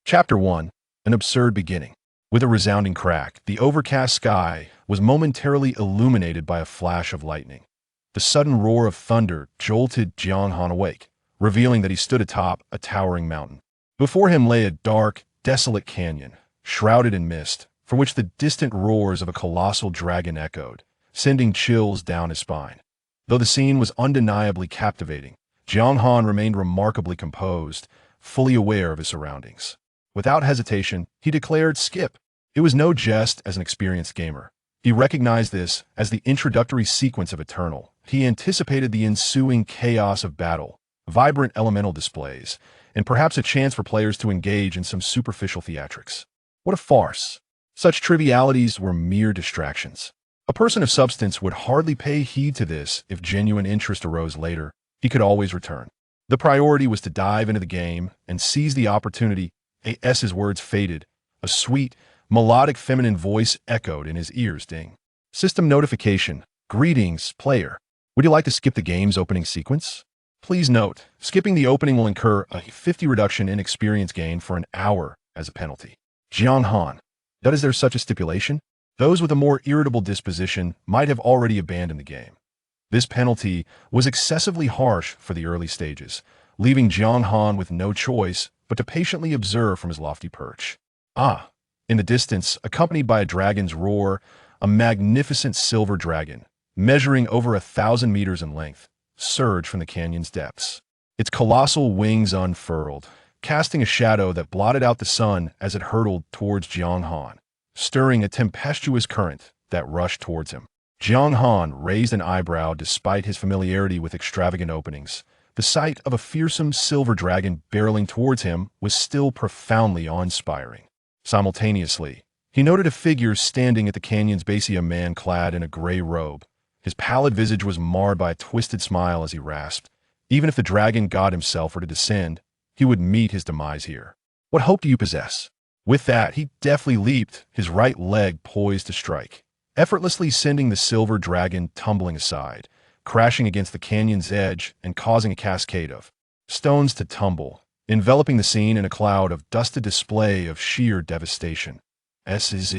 Chapter 1. An Absurd Beginning. With a resounding crack, the overcast sky was momentarily illuminated by a flash of lightning. The sudden roar of thunder jolted Jiang Han awake, revealing that he stood atop a towering mountain. Before him lay a dark, desolate canyon, shrouded in mist, from which the distant roars of a colossal dragon echoed, sending chills down his spine. Though the scene was undeniably captivating, Jiang Han remained remarkably composed, fully aware of his surroundings. Without hesitation, he declared skip. It was no jest as an experienced gamer. He recognized this as the introductory sequence of Eternal. He anticipated the ensuing chaos of battle, vibrant elemental displays, and perhaps a chance for players to engage in some superficial theatrics. What a farce! Such trivialities were mere distractions. A person of substance would hardly pay heed to this if genuine interest arose later. He could always return. The priority was to dive into the game and seize the opportunity. A.S.'s words faded. A sweet, melodic feminine voice echoed in his ears. Ding. System notification. Greetings, player. Would you like to skip the game's opening sequence? Please note, skipping the opening will incur a 50 reduction in experience gain for an hour as a penalty. Jiang Han. Is there such a stipulation? Those with a more irritable disposition might have already abandoned the game. This penalty was excessively harsh for the early stages, leaving Jiang Han with no choice but to patiently observe from his lofty perch. In the distance, accompanied by a dragon's roar, a magnificent silver dragon, measuring over 1,000 meters in length, surged from the canyon's depths. Its colossal wings unfurled, casting a shadow that blotted out the sun as it hurtled towards Jiang Han, stirring a tempestuous current that rushed towards him. Jiang Han raised an eyebrow despite his familiarity with extravagant openings. The sight of a fearsome silver dragon barreling towards him was still profoundly awe-inspiring. Simultaneously, he noted a figure standing at the canyon's base, a man clad in a gray robe. His pallid visage was marred by a twisted smile as he rasped. Even if the dragon god himself were to descend, he would meet his demise here. What hope do you possess? With that, he deftly leaped, his right leg poised to strike, effortlessly sending the silver dragon tumbling aside, crashing against the canyon's edge and causing a cascade of stones to tumble, enveloping the scene in a cloud of dusted display of sheer devastation. SZ.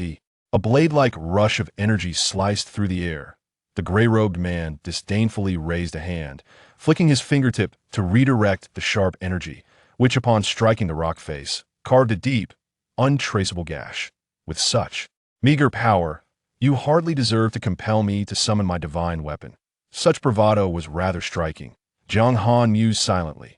A blade-like rush of energy sliced through the air. The gray-robed man disdainfully raised a hand, flicking his fingertip to redirect the sharp energy, which upon striking the rock face, carved a deep, untraceable gash. With such meager power, you hardly deserve to compel me to summon my divine weapon. Such bravado was rather striking. Jiang Han mused silently.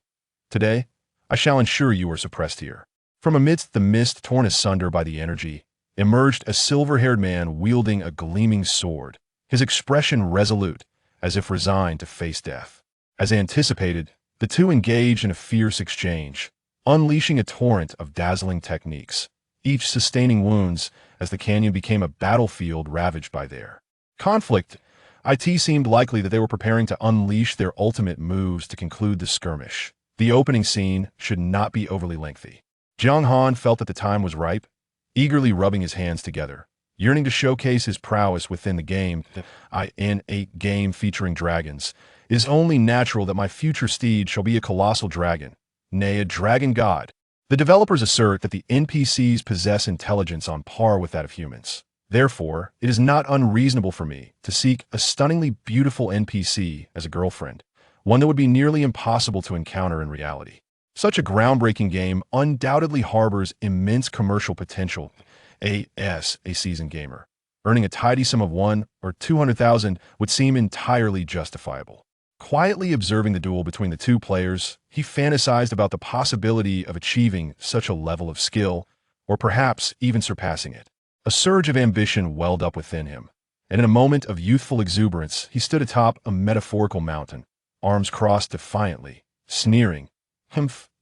Today, I shall ensure you are suppressed here. From amidst the mist torn asunder by the energy, emerged a silver-haired man wielding a gleaming sword, his expression resolute, as if resigned to face death. As anticipated, the two engaged in a fierce exchange, unleashing a torrent of dazzling techniques, each sustaining wounds as the canyon became a battlefield ravaged by their conflict. It seemed likely that they were preparing to unleash their ultimate moves to conclude the skirmish. The opening scene should not be overly lengthy. Jiang Han felt that the time was ripe, eagerly rubbing his hands together, yearning to showcase his prowess within the game. In a game featuring dragons, it is only natural that my future steed shall be a colossal dragon, nay, a dragon god. The developers assert that the NPCs possess intelligence on par with that of humans. Therefore, it is not unreasonable for me to seek a stunningly beautiful NPC as a girlfriend, one that would be nearly impossible to encounter in reality. Such a groundbreaking game undoubtedly harbors immense commercial potential. A seasoned gamer, earning a tidy sum of 1 or 200,000 would seem entirely justifiable. Quietly observing the duel between the two players, he fantasized about the possibility of achieving such a level of skill, or perhaps even surpassing it. A surge of ambition welled up within him, and in a moment of youthful exuberance, he stood atop a metaphorical mountain, arms crossed defiantly, sneering,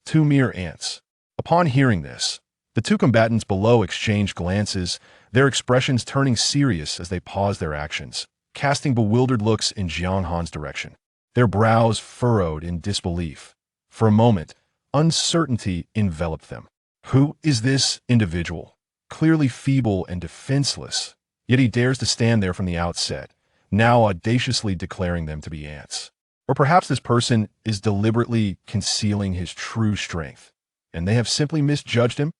two mere ants. Upon hearing this, the two combatants below exchanged glances, their expressions turning serious as they paused their actions, casting bewildered looks in Jiang Han's direction. Their brows furrowed in disbelief. For a moment, uncertainty enveloped them. Who is this individual? Clearly feeble and defenseless, yet he dares to stand there from the outset, now audaciously declaring them to be ants. Or perhaps this person is deliberately concealing his true strength, and they have simply misjudged him?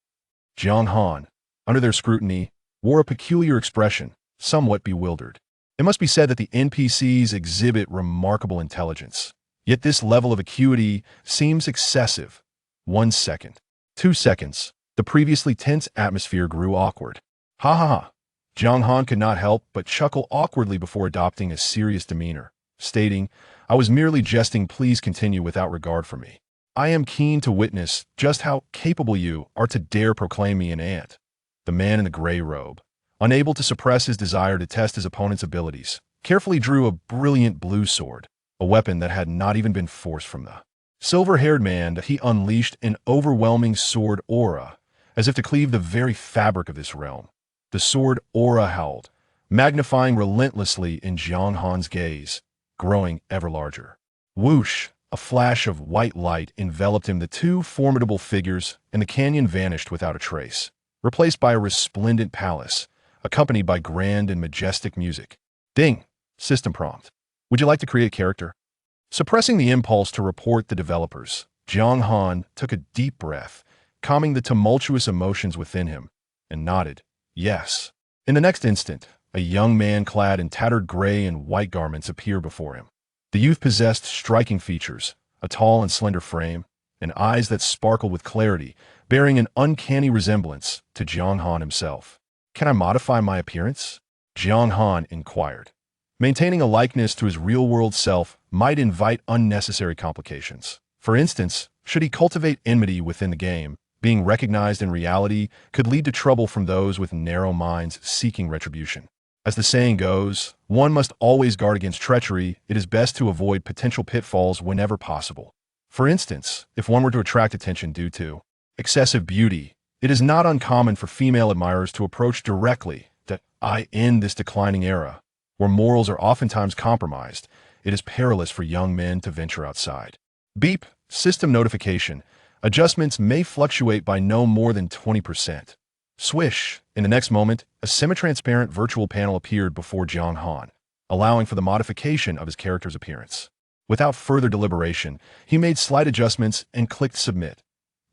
Jiang Han, under their scrutiny, wore a peculiar expression, somewhat bewildered. It must be said that the NPCs exhibit remarkable intelligence. Yet this level of acuity seems excessive. 1 second. 2 seconds. The previously tense atmosphere grew awkward. Ha ha ha. Jiang Han could not help but chuckle awkwardly before adopting a serious demeanor, stating, "I was merely jesting, please continue without regard for me. I am keen to witness just how capable you are to dare proclaim me an ant." The man in the gray robe, unable to suppress his desire to test his opponent's abilities, carefully drew a brilliant blue sword, a weapon that had not even been forced from the silver-haired man. That he unleashed an overwhelming sword aura, as if to cleave the very fabric of this realm. The sword aura howled, magnifying relentlessly in Jiang Han's gaze, growing ever larger. Whoosh! A flash of white light enveloped him. The two formidable figures, and the canyon vanished without a trace, replaced by a resplendent palace, accompanied by grand and majestic music. Ding! System prompt. Would you like to create a character? Suppressing the impulse to report the developers, Jiang Han took a deep breath, calming the tumultuous emotions within him, and nodded, yes. In the next instant, a young man clad in tattered gray and white garments appeared before him. The youth possessed striking features, a tall and slender frame, and eyes that sparkled with clarity, bearing an uncanny resemblance to Jiang Han himself. "Can I modify my appearance?" Jiang Han inquired. Maintaining a likeness to his real-world self might invite unnecessary complications. For instance, should he cultivate enmity within the game, being recognized in reality could lead to trouble from those with narrow minds seeking retribution. As the saying goes, one must always guard against treachery. It is best to avoid potential pitfalls whenever possible. For instance, if one were to attract attention due to excessive beauty, it is not uncommon for female admirers to approach directly that in this declining era, where morals are oftentimes compromised, it is perilous for young men to venture outside. Beep! System notification. Adjustments may fluctuate by no more than 20%. Swish! In the next moment, a semi-transparent virtual panel appeared before Jiang Han, allowing for the modification of his character's appearance. Without further deliberation, he made slight adjustments and clicked Submit.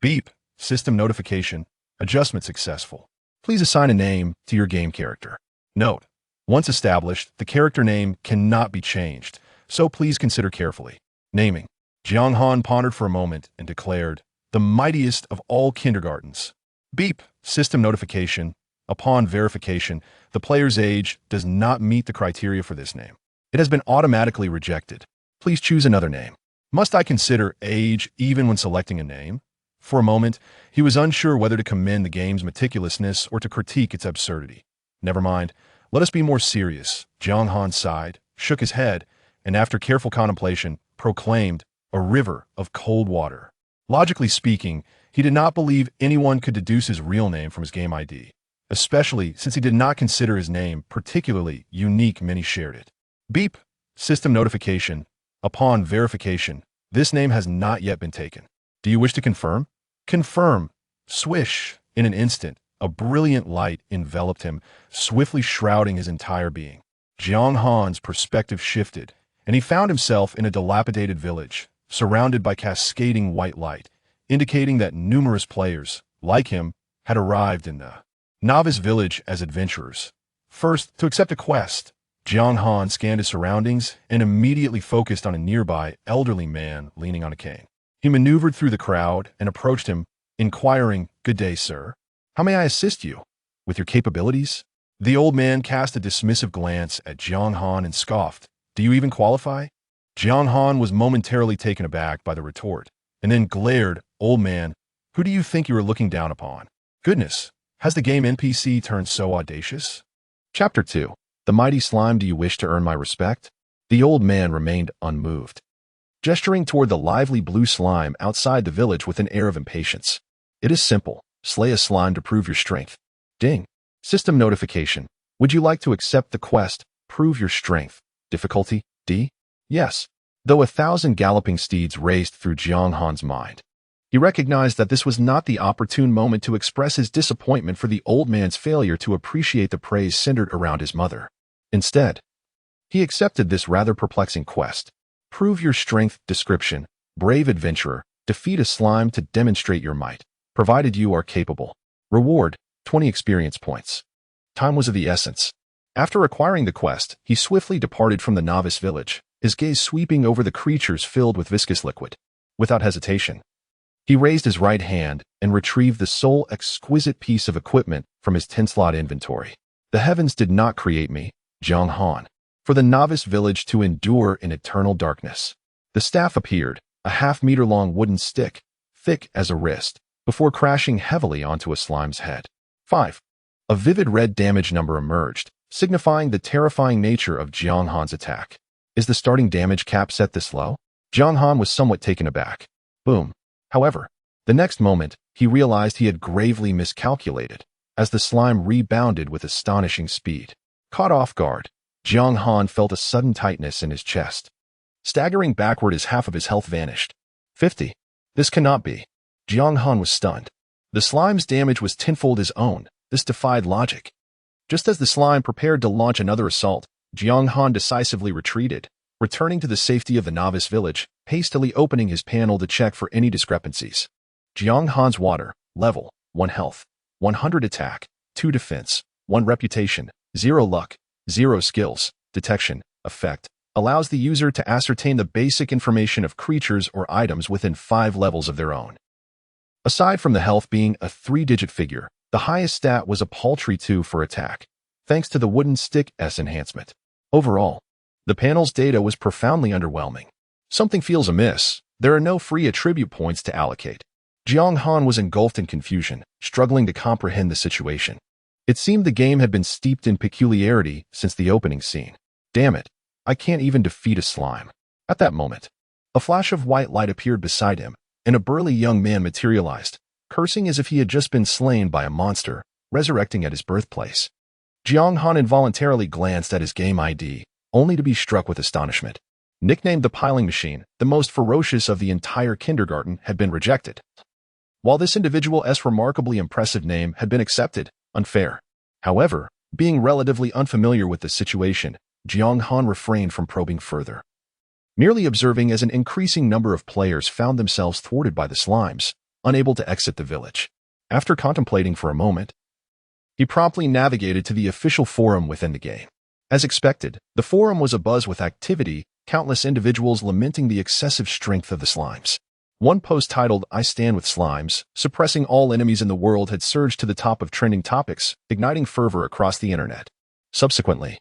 Beep! System notification. Adjustment successful. Please assign a name to your game character. Note: once established, the character name cannot be changed, so please consider carefully. Naming. Jiang Han pondered for a moment and declared, "The mightiest of all kindergartens." Beep! System notification. Upon verification, the player's age does not meet the criteria for this name. It has been automatically rejected. Please choose another name. Must I consider age even when selecting a name? For a moment, he was unsure whether to commend the game's meticulousness or to critique its absurdity. Never mind. Let us be more serious. Jiang Han sighed, shook his head, and after careful contemplation, proclaimed, "A river of cold water." Logically speaking, he did not believe anyone could deduce his real name from his game ID, especially since he did not consider his name particularly unique. Many shared it. Beep! System notification. Upon verification, this name has not yet been taken. Do you wish to confirm? Confirm. Swish! In an instant, a brilliant light enveloped him, swiftly shrouding his entire being. Jiang Han's perspective shifted, and he found himself in a dilapidated village, surrounded by cascading white light, indicating that numerous players, like him, had arrived in the novice village as adventurers. First, to accept a quest, Jiang Han scanned his surroundings and immediately focused on a nearby elderly man leaning on a cane. He maneuvered through the crowd and approached him, inquiring, "Good day, sir. How may I assist you? With your capabilities?" The old man cast a dismissive glance at Jiang Han and scoffed, "Do you even qualify?" Jiang Han was momentarily taken aback by the retort, and then glared, "Old man, who do you think you are looking down upon? Goodness, has the game NPC turned so audacious?" Chapter 2. The Mighty Slime. Do you wish to earn my respect? The old man remained unmoved, gesturing toward the lively blue slime outside the village with an air of impatience. "It is simple. Slay a slime to prove your strength." Ding! System notification. Would you like to accept the quest, Prove Your Strength? Difficulty, D? Yes. Though 1,000 galloping steeds raced through Jiang Han's mind, he recognized that this was not the opportune moment to express his disappointment for the old man's failure to appreciate the praise centered around his mother. Instead, he accepted this rather perplexing quest. Prove your strength. Description: brave adventurer, defeat a slime to demonstrate your might, provided you are capable. Reward, 20 experience points. Time was of the essence. After acquiring the quest, he swiftly departed from the novice village, his gaze sweeping over the creatures filled with viscous liquid. Without hesitation, he raised his right hand and retrieved the sole exquisite piece of equipment from his 10-slot inventory. The heavens did not create me, Jiang Han, for the novice village to endure in eternal darkness. The staff appeared, a half-meter-long wooden stick, thick as a wrist, before crashing heavily onto a slime's head. 5. A vivid red damage number emerged, signifying the terrifying nature of Jiang Han's attack. Is the starting damage cap set this low? Jiang Han was somewhat taken aback. Boom. However, the next moment, he realized he had gravely miscalculated, as the slime rebounded with astonishing speed. Caught off guard, Jiang Han felt a sudden tightness in his chest. Staggering backward as half of his health vanished. 50. This cannot be. Jiang Han was stunned. The slime's damage was tenfold his own. This defied logic. Just as the slime prepared to launch another assault, Jiang Han decisively retreated, returning to the safety of the novice village, hastily opening his panel to check for any discrepancies. Jiang Han's water, level, 1 health, 100 attack, 2 defense, 1 reputation, 0 luck, 0 skills, detection, effect, allows the user to ascertain the basic information of creatures or items within 5 levels of their own. Aside from the health being a 3-digit figure, the highest stat was a paltry 2 for attack, thanks to the wooden stick S enhancement. Overall, the panel's data was profoundly underwhelming. Something feels amiss. There are no free attribute points to allocate. Jiang Han was engulfed in confusion, struggling to comprehend the situation. It seemed the game had been steeped in peculiarity since the opening scene. Damn it, I can't even defeat a slime. At that moment, a flash of white light appeared beside him, and a burly young man materialized, cursing as if he had just been slain by a monster, resurrecting at his birthplace. Jiang Han involuntarily glanced at his game ID, only to be struck with astonishment. Nicknamed the Piling Machine, the most ferocious of the entire kindergarten had been rejected. While this individual's remarkably impressive name had been accepted, unfair. However, being relatively unfamiliar with the situation, Jiang Han refrained from probing further. Merely observing as an increasing number of players found themselves thwarted by the slimes, unable to exit the village. After contemplating for a moment, he promptly navigated to the official forum within the game. As expected, the forum was abuzz with activity, countless individuals lamenting the excessive strength of the slimes. One post titled, "I stand with slimes, suppressing all enemies in the world," had surged to the top of trending topics, igniting fervor across the internet. Subsequently,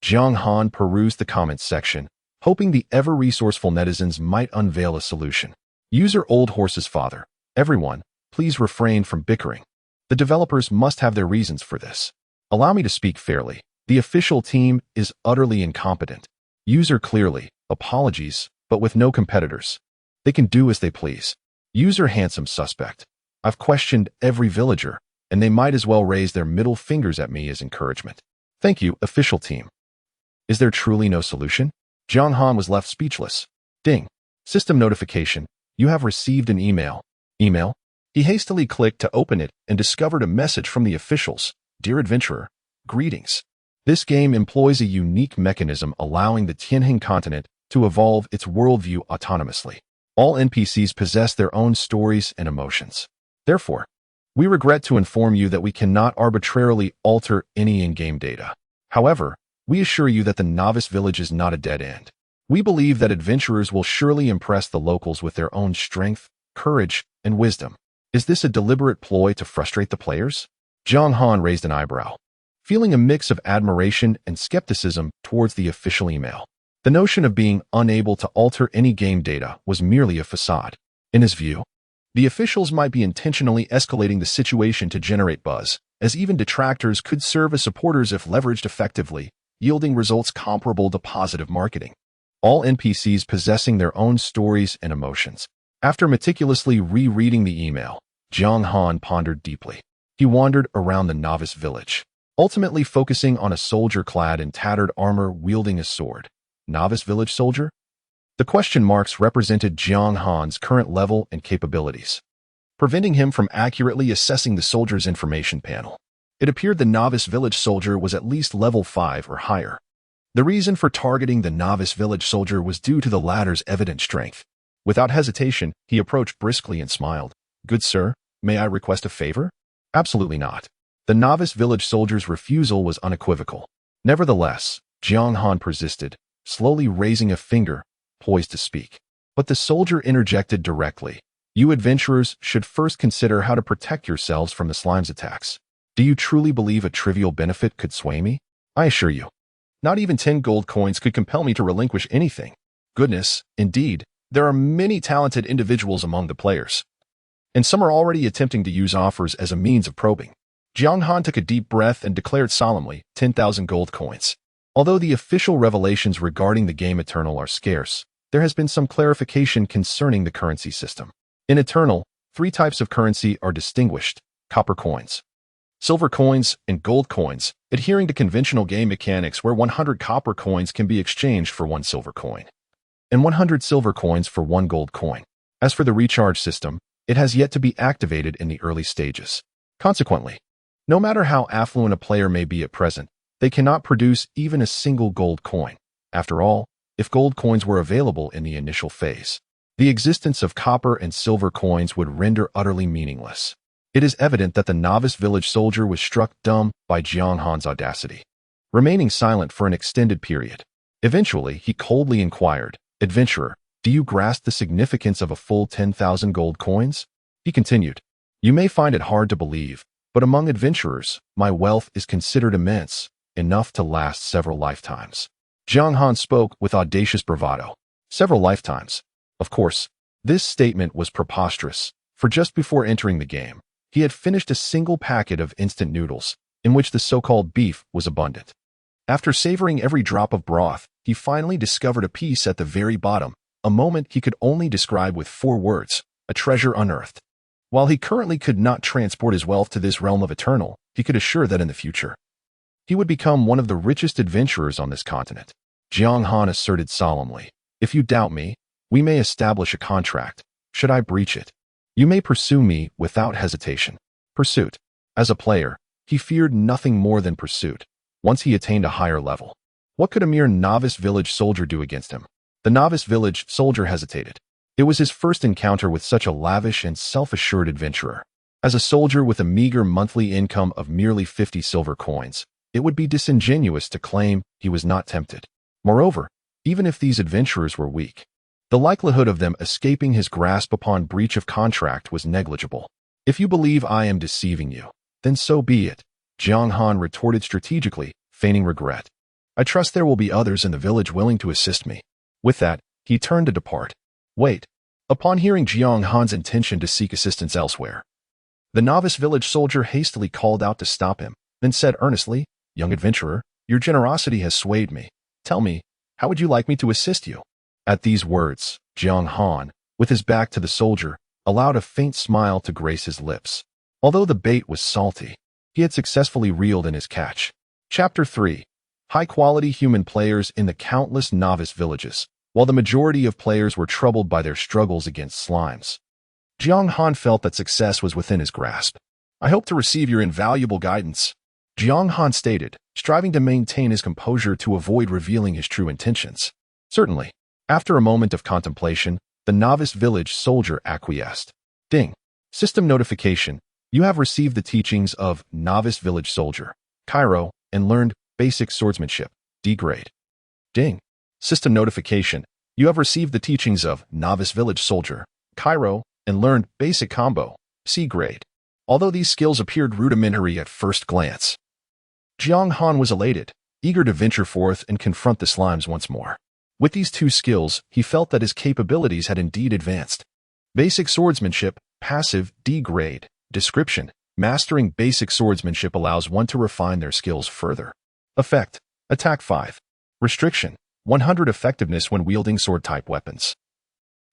Jiang Han perused the comments section, hoping the ever-resourceful netizens might unveil a solution. User Old Horse's father. Everyone, please refrain from bickering. The developers must have their reasons for this. Allow me to speak fairly. The official team is utterly incompetent. User clearly, apologies, but with no competitors. They can do as they please. User Handsome Suspect. I've questioned every villager, and they might as well raise their middle fingers at me as encouragement. Thank you, official team. Is there truly no solution? Jiang Han was left speechless. Ding. System notification. You have received an email. Email? He hastily clicked to open it and discovered a message from the officials. Dear adventurer, greetings. This game employs a unique mechanism allowing the Tianjin continent to evolve its worldview autonomously. All NPCs possess their own stories and emotions. Therefore, we regret to inform you that we cannot arbitrarily alter any in-game data. However, we assure you that the novice village is not a dead end. We believe that adventurers will surely impress the locals with their own strength, courage, and wisdom. Is this a deliberate ploy to frustrate the players? Jiang Han raised an eyebrow, feeling a mix of admiration and skepticism towards the official email. The notion of being unable to alter any game data was merely a facade. In his view, the officials might be intentionally escalating the situation to generate buzz, as even detractors could serve as supporters if leveraged effectively, yielding results comparable to positive marketing. All NPCs possessing their own stories and emotions. After meticulously rereading the email, Jiang Han pondered deeply. He wandered around the novice village, ultimately focusing on a soldier clad in tattered armor wielding a sword. Novice village soldier? The question marks represented Jiang Han's current level and capabilities, preventing him from accurately assessing the soldier's information panel. It appeared the novice village soldier was at least level 5 or higher. The reason for targeting the novice village soldier was due to the latter's evident strength. Without hesitation, he approached briskly and smiled. Good sir, may I request a favor? Absolutely not. The novice village soldier's refusal was unequivocal. Nevertheless, Jiang Han persisted, slowly raising a finger, poised to speak. But the soldier interjected directly. You adventurers should first consider how to protect yourselves from the slime's attacks. Do you truly believe a trivial benefit could sway me? I assure you, not even 10 gold coins could compel me to relinquish anything. Goodness, indeed, there are many talented individuals among the players, and some are already attempting to use offers as a means of probing. Jiang Han took a deep breath and declared solemnly, 10,000 gold coins. Although the official revelations regarding the game Eternal are scarce, there has been some clarification concerning the currency system. In Eternal, 3 types of currency are distinguished: copper coins, silver coins, and gold coins, adhering to conventional game mechanics where 100 copper coins can be exchanged for 1 silver coin, and 100 silver coins for 1 gold coin. As for the recharge system, it has yet to be activated in the early stages. Consequently, no matter how affluent a player may be at present, they cannot produce even a single gold coin. After all, if gold coins were available in the initial phase, the existence of copper and silver coins would render utterly meaningless. It is evident that the novice village soldier was struck dumb by Jiang Han's audacity, remaining silent for an extended period. Eventually, he coldly inquired, "Adventurer, do you grasp the significance of a full 10,000 gold coins?" He continued, "You may find it hard to believe, but among adventurers, my wealth is considered immense, enough to last several lifetimes." Jiang Han spoke with audacious bravado. Several lifetimes. Of course, this statement was preposterous, for just before entering the game, he had finished a single packet of instant noodles, in which the so-called beef was abundant. After savoring every drop of broth, he finally discovered a piece at the very bottom, a moment he could only describe with 4 words: a treasure unearthed. While he currently could not transport his wealth to this realm of Eternal, he could assure that in the future, he would become one of the richest adventurers on this continent. Jiang Han asserted solemnly, "If you doubt me, we may establish a contract. Should I breach it, you may pursue me without hesitation." Pursuit. As a player, he feared nothing more than pursuit. Once he attained a higher level, what could a mere novice village soldier do against him? The novice village soldier hesitated. It was his first encounter with such a lavish and self-assured adventurer. As a soldier with a meager monthly income of merely 50 silver coins, it would be disingenuous to claim he was not tempted. Moreover, even if these adventurers were weak, the likelihood of them escaping his grasp upon breach of contract was negligible. "If you believe I am deceiving you, then so be it," Jiang Han retorted strategically, feigning regret. "I trust there will be others in the village willing to assist me." With that, he turned to depart. Wait. Upon hearing Jiang Han's intention to seek assistance elsewhere, the novice village soldier hastily called out to stop him, then said earnestly, "Young adventurer, your generosity has swayed me. Tell me, how would you like me to assist you?" At these words, Jiang Han, with his back to the soldier, allowed a faint smile to grace his lips. Although the bait was salty, he had successfully reeled in his catch. Chapter 3. High-quality human players in the countless novice villages. While the majority of players were troubled by their struggles against slimes, Jiang Han felt that success was within his grasp. "I hope to receive your invaluable guidance," Jiang Han stated, striving to maintain his composure to avoid revealing his true intentions. "Certainly." After a moment of contemplation, the novice village soldier acquiesced. Ding. System notification. You have received the teachings of Novice Village Soldier, Cairo, and learned Basic Swordsmanship, D grade. Ding. System notification. You have received the teachings of Novice Village Soldier, Cairo, and learned Basic Combo, C grade. Although these skills appeared rudimentary at first glance, Jiang Han was elated, eager to venture forth and confront the slimes once more. With these 2 skills, he felt that his capabilities had indeed advanced. Basic Swordsmanship, passive, D grade. Description. Mastering basic swordsmanship allows one to refine their skills further. Effect. Attack 5. Restriction. 100 effectiveness when wielding sword-type weapons.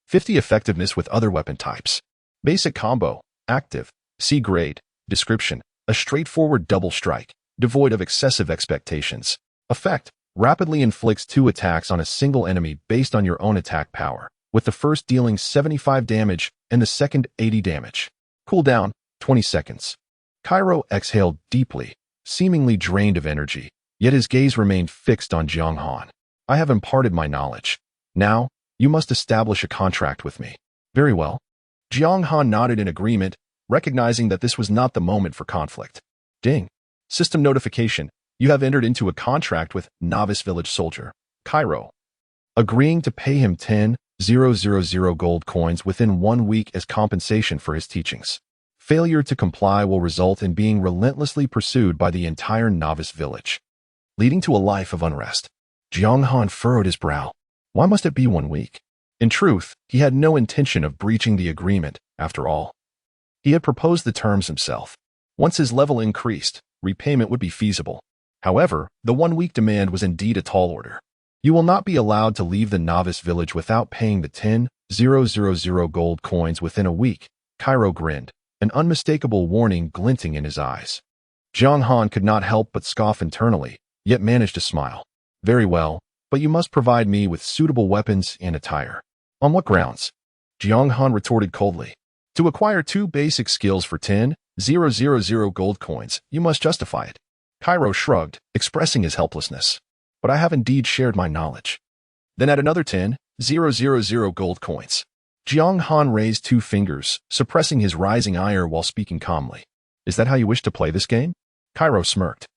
50 effectiveness with other weapon types. Basic Combo. Active. C grade. Description. A straightforward double strike, devoid of excessive expectations. Effect. Rapidly inflicts 2 attacks on a single enemy based on your own attack power, with the first dealing 75 damage and the second 80 damage. Cooldown, 20 seconds. Cairo exhaled deeply, seemingly drained of energy, yet his gaze remained fixed on Jiang Han. "I have imparted my knowledge. Now, you must establish a contract with me." "Very well." Jiang Han nodded in agreement, recognizing that this was not the moment for conflict. Ding. System notification. You have entered into a contract with Novice Village Soldier, Cairo, agreeing to pay him 10,000 gold coins within 1 week as compensation for his teachings. Failure to comply will result in being relentlessly pursued by the entire Novice Village, leading to a life of unrest. Jiang Han furrowed his brow. Why must it be 1 week? In truth, he had no intention of breaching the agreement, after all. He had proposed the terms himself. Once his level increased, repayment would be feasible. However, the 1-week demand was indeed a tall order. You will not be allowed to leave the Novice Village without paying the 10,000 gold coins within a week. Cairo grinned, an unmistakable warning glinting in his eyes. Jiang Han could not help but scoff internally, yet managed to smile. Very well, but you must provide me with suitable weapons and attire. On what grounds? Jiang Han retorted coldly. To acquire 2 basic skills for 10,000 gold coins, you must justify it. Cairo shrugged, expressing his helplessness. But I have indeed shared my knowledge. Then add another 10,000 gold coins. Jiang Han raised 2 fingers, suppressing his rising ire while speaking calmly. Is that how you wish to play this game? Cairo smirked,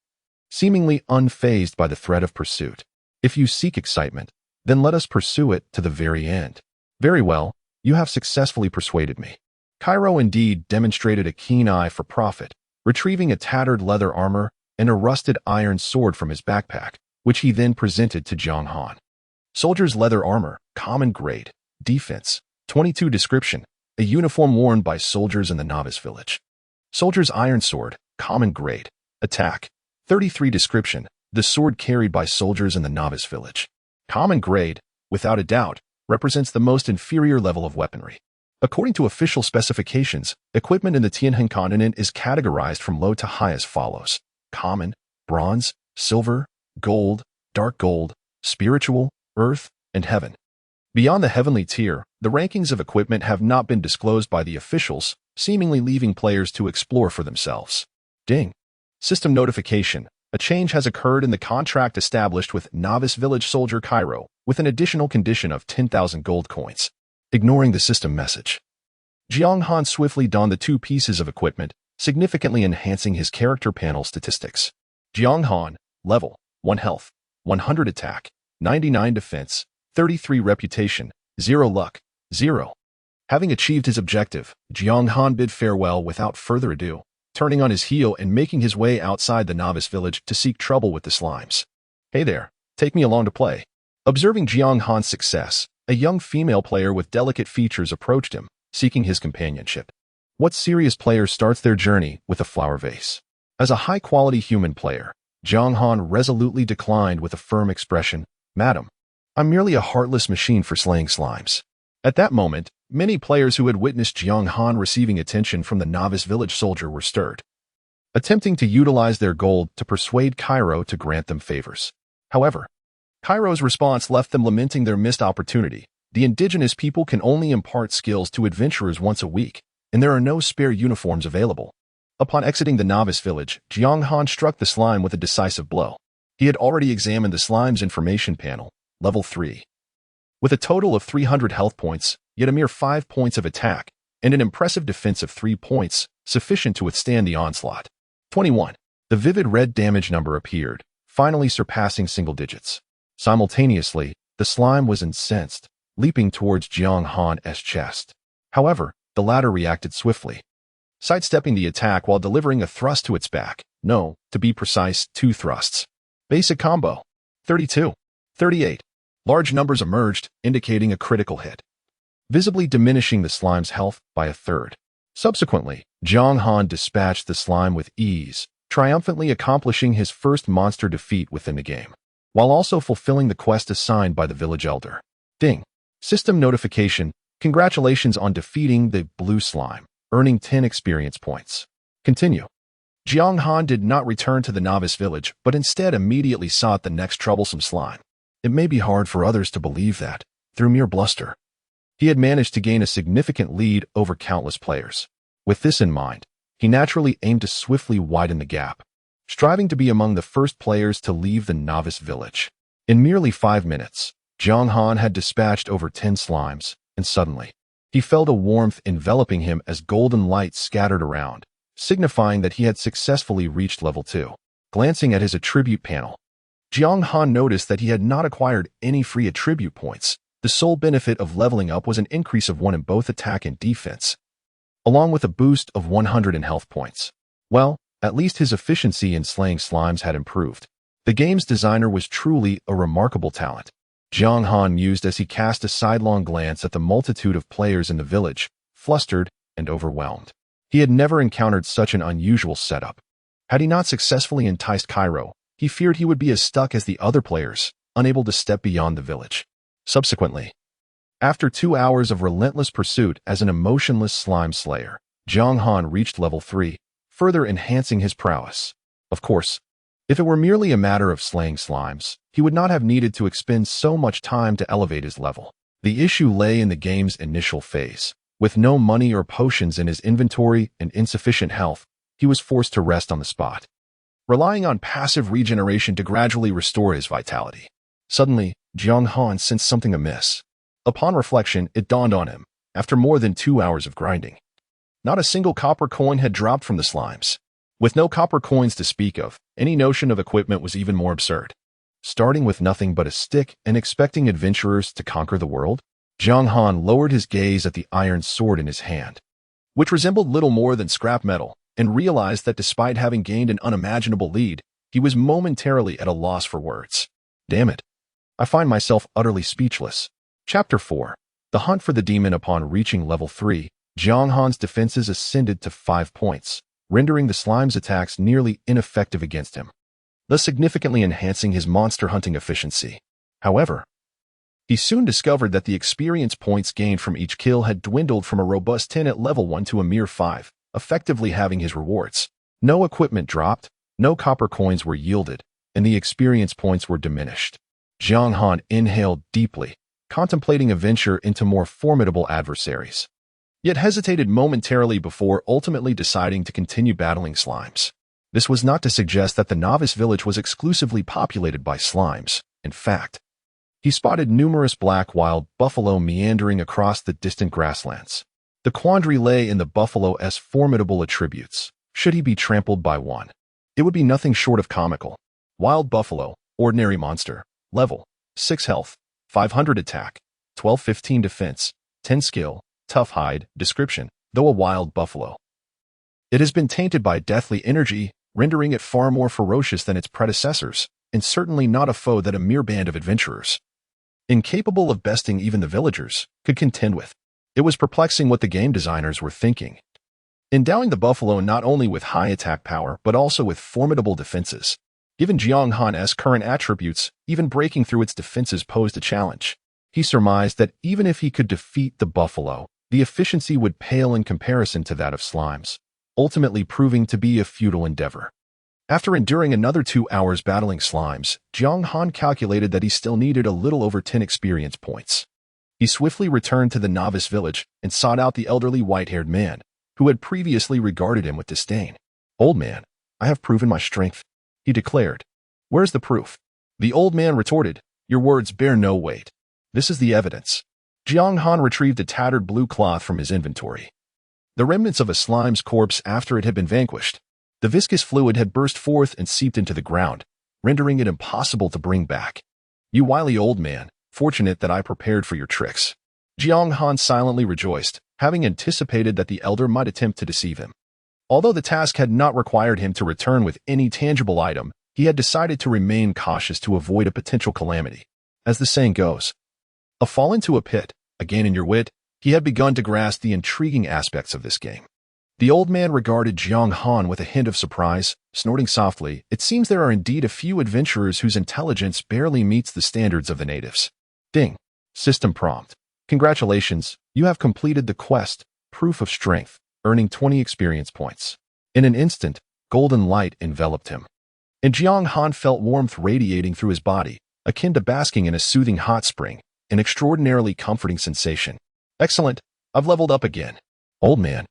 seemingly unfazed by the threat of pursuit. If you seek excitement, then let us pursue it to the very end. Very well, you have successfully persuaded me. Cairo indeed demonstrated a keen eye for profit, retrieving a tattered leather armor and a rusted iron sword from his backpack, which he then presented to Jiang Han. Soldier's leather armor, common grade, defense, 22 description, a uniform worn by soldiers in the Novice Village. Soldier's iron sword, common grade, attack, 33 description, the sword carried by soldiers in the Novice Village. Common grade, without a doubt, represents the most inferior level of weaponry. According to official specifications, equipment in the Tianhan continent is categorized from low to high as follows: common, bronze, silver, gold, dark gold, spiritual, earth, and heaven. Beyond the heavenly tier, the rankings of equipment have not been disclosed by the officials, seemingly leaving players to explore for themselves. Ding. System notification. A change has occurred in the contract established with Novice Village Soldier Cairo, with an additional condition of 10,000 gold coins. Ignoring the system message, Jiang Han swiftly donned the 2 pieces of equipment, significantly enhancing his character panel statistics. Jiang Han, level, 1 health, 100 attack, 99 defense, 33 reputation, 0 luck, 0. Having achieved his objective, Jiang Han bid farewell without further ado, turning on his heel and making his way outside the Novice Village to seek trouble with the slimes. Hey there, take me along to play. Observing Jiang Han's success, a young female player with delicate features approached him, seeking his companionship. What serious player starts their journey with a flower vase? As a high-quality human player, Jiang Han resolutely declined with a firm expression, "Madam, I'm merely a heartless machine for slaying slimes." At that moment, many players who had witnessed Jiang Han receiving attention from the Novice Village Soldier were stirred, attempting to utilize their gold to persuade Cairo to grant them favors. However, Cairo's response left them lamenting their missed opportunity. The indigenous people can only impart skills to adventurers once a week, and there are no spare uniforms available. Upon exiting the Novice Village, Jiang Han struck the slime with a decisive blow. He had already examined the slime's information panel, level 3. With a total of 300 health points, yet a mere 5 points of attack, and an impressive defense of 3 points, sufficient to withstand the onslaught. 21. The vivid red damage number appeared, finally surpassing single digits. Simultaneously, the slime was incensed, leaping towards Jiang Han's chest. However, the latter reacted swiftly, sidestepping the attack while delivering a thrust to its back. No, to be precise, 2 thrusts. Basic combo. 32. 38. Large numbers emerged, indicating a critical hit, visibly diminishing the slime's health by a third. Subsequently, Jiang Han dispatched the slime with ease, triumphantly accomplishing his first monster defeat within the game, while also fulfilling the quest assigned by the village elder. Ding. System notification. Congratulations on defeating the blue slime, earning 10 experience points. Continue. Jiang Han did not return to the Novice Village, but instead immediately sought the next troublesome slime. It may be hard for others to believe that, through mere bluster, he had managed to gain a significant lead over countless players. With this in mind, he naturally aimed to swiftly widen the gap, striving to be among the first players to leave the Novice Village. In merely 5 minutes, Jiang Han had dispatched over 10 slimes, and suddenly, He felt a warmth enveloping him as golden light scattered around, signifying that he had successfully reached level 2. Glancing at his attribute panel, Jiang Han noticed that he had not acquired any free attribute points. The sole benefit of leveling up was an increase of 1 in both attack and defense, along with a boost of 100 in health points. Well, at least his efficiency in slaying slimes had improved. The game's designer was truly a remarkable talent, Jiang Han mused as he cast a sidelong glance at the multitude of players in the village, flustered and overwhelmed. He had never encountered such an unusual setup. Had he not successfully enticed Cairo, he feared he would be as stuck as the other players, unable to step beyond the village. Subsequently, after 2 hours of relentless pursuit as an emotionless slime slayer, Jiang Han reached level 3, further enhancing his prowess. Of course, if it were merely a matter of slaying slimes, he would not have needed to expend so much time to elevate his level. The issue lay in the game's initial phase. With no money or potions in his inventory and insufficient health, he was forced to rest on the spot, relying on passive regeneration to gradually restore his vitality. Suddenly, Jiang Han sensed something amiss. Upon reflection, it dawned on him, after more than 2 hours of grinding. Not a single copper coin had dropped from the slimes. With no copper coins to speak of, any notion of equipment was even more absurd. Starting with nothing but a stick and expecting adventurers to conquer the world, Jiang Han lowered his gaze at the iron sword in his hand, which resembled little more than scrap metal, and realized that despite having gained an unimaginable lead, he was momentarily at a loss for words. Damn it. I find myself utterly speechless. Chapter 4. The Hunt for the Demon. Upon reaching level 3, Jiang Han's defenses ascended to 5 points, rendering the slime's attacks nearly ineffective against him, thus significantly enhancing his monster hunting efficiency. However, he soon discovered that the experience points gained from each kill had dwindled from a robust 10 at level 1 to a mere 5, effectively having his rewards. No equipment dropped, no copper coins were yielded, and the experience points were diminished. Jiang Han inhaled deeply, contemplating a venture into more formidable adversaries, yet hesitated momentarily before ultimately deciding to continue battling slimes. This was not to suggest that the novice village was exclusively populated by slimes. In fact, he spotted numerous black wild buffalo meandering across the distant grasslands. The quandary lay in the buffalo's formidable attributes. Should he be trampled by one, it would be nothing short of comical. Wild buffalo, ordinary monster, level 6 health, 500 attack, 12-15 defense, 10 skill, tough hide. Description: though a wild buffalo, it has been tainted by deathly energy, rendering it far more ferocious than its predecessors, and certainly not a foe that a mere band of adventurers, incapable of besting even the villagers, could contend with. It was perplexing what the game designers were thinking, endowing the buffalo not only with high attack power but also with formidable defenses. Given Jiang Han's current attributes, even breaking through its defenses posed a challenge. He surmised that even if he could defeat the buffalo, the efficiency would pale in comparison to that of slimes, ultimately proving to be a futile endeavor. After enduring another 2 hours battling slimes, Jiang Han calculated that he still needed a little over 10 experience points. He swiftly returned to the novice village and sought out the elderly white-haired man, who had previously regarded him with disdain. "Old man, I have proven my strength," he declared. "Where's the proof?" The old man retorted, "Your words bear no weight. This is the evidence." Jiang Han retrieved a tattered blue cloth from his inventory, the remnants of a slime's corpse after it had been vanquished. The viscous fluid had burst forth and seeped into the ground, rendering it impossible to bring back. "You wily old man, fortunate that I prepared for your tricks." Jiang Han silently rejoiced, having anticipated that the elder might attempt to deceive him. Although the task had not required him to return with any tangible item, he had decided to remain cautious to avoid a potential calamity. As the saying goes, a fall into a pit, a gain in your wit. He had begun to grasp the intriguing aspects of this game. The old man regarded Jiang Han with a hint of surprise, snorting softly. "It seems there are indeed a few adventurers whose intelligence barely meets the standards of the natives." Ding. System prompt. "Congratulations, you have completed the quest, Proof of Strength, earning 20 experience points." In an instant, golden light enveloped him, and Jiang Han felt warmth radiating through his body, akin to basking in a soothing hot spring, an extraordinarily comforting sensation. "Excellent, I've leveled up again." "Old man,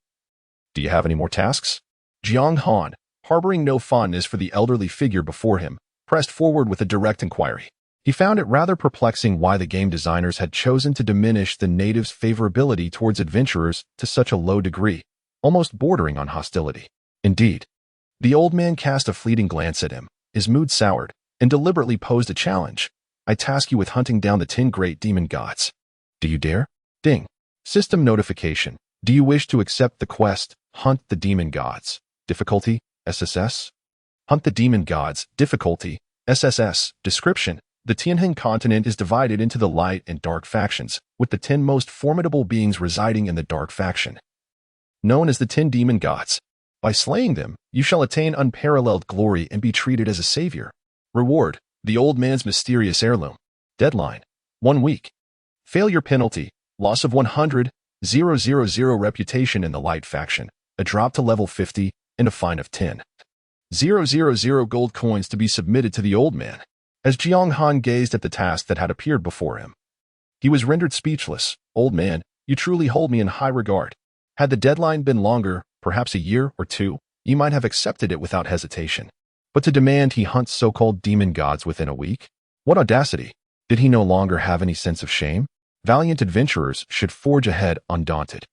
do you have any more tasks?" Jiang Han, harboring no fondness for the elderly figure before him, pressed forward with a direct inquiry. He found it rather perplexing why the game designers had chosen to diminish the natives' favorability towards adventurers to such a low degree, almost bordering on hostility. Indeed, the old man cast a fleeting glance at him, his mood soured, and deliberately posed a challenge. I task you with hunting down the 10 great demon gods. Do you dare? Ding. System notification. Do you wish to accept the quest, Hunt the Demon Gods? Difficulty, SSS. Hunt the Demon Gods, difficulty, SSS. Description. The Tianhan continent is divided into the light and dark factions, with the 10 most formidable beings residing in the dark faction, known as the 10 demon gods. By slaying them, you shall attain unparalleled glory and be treated as a savior. Reward, the old man's mysterious heirloom. Deadline, 1 week. Failure penalty, loss of 100,000 reputation in the light faction, a drop to level 50, and a fine of 10,000 gold coins to be submitted to the old man. As Jiang Han gazed at the task that had appeared before him, he was rendered speechless. Old man, you truly hold me in high regard. Had the deadline been longer, perhaps a year or two, you might have accepted it without hesitation. But to demand he hunts so-called demon gods within a week? What audacity! Did he no longer have any sense of shame? Valiant adventurers should forge ahead undaunted.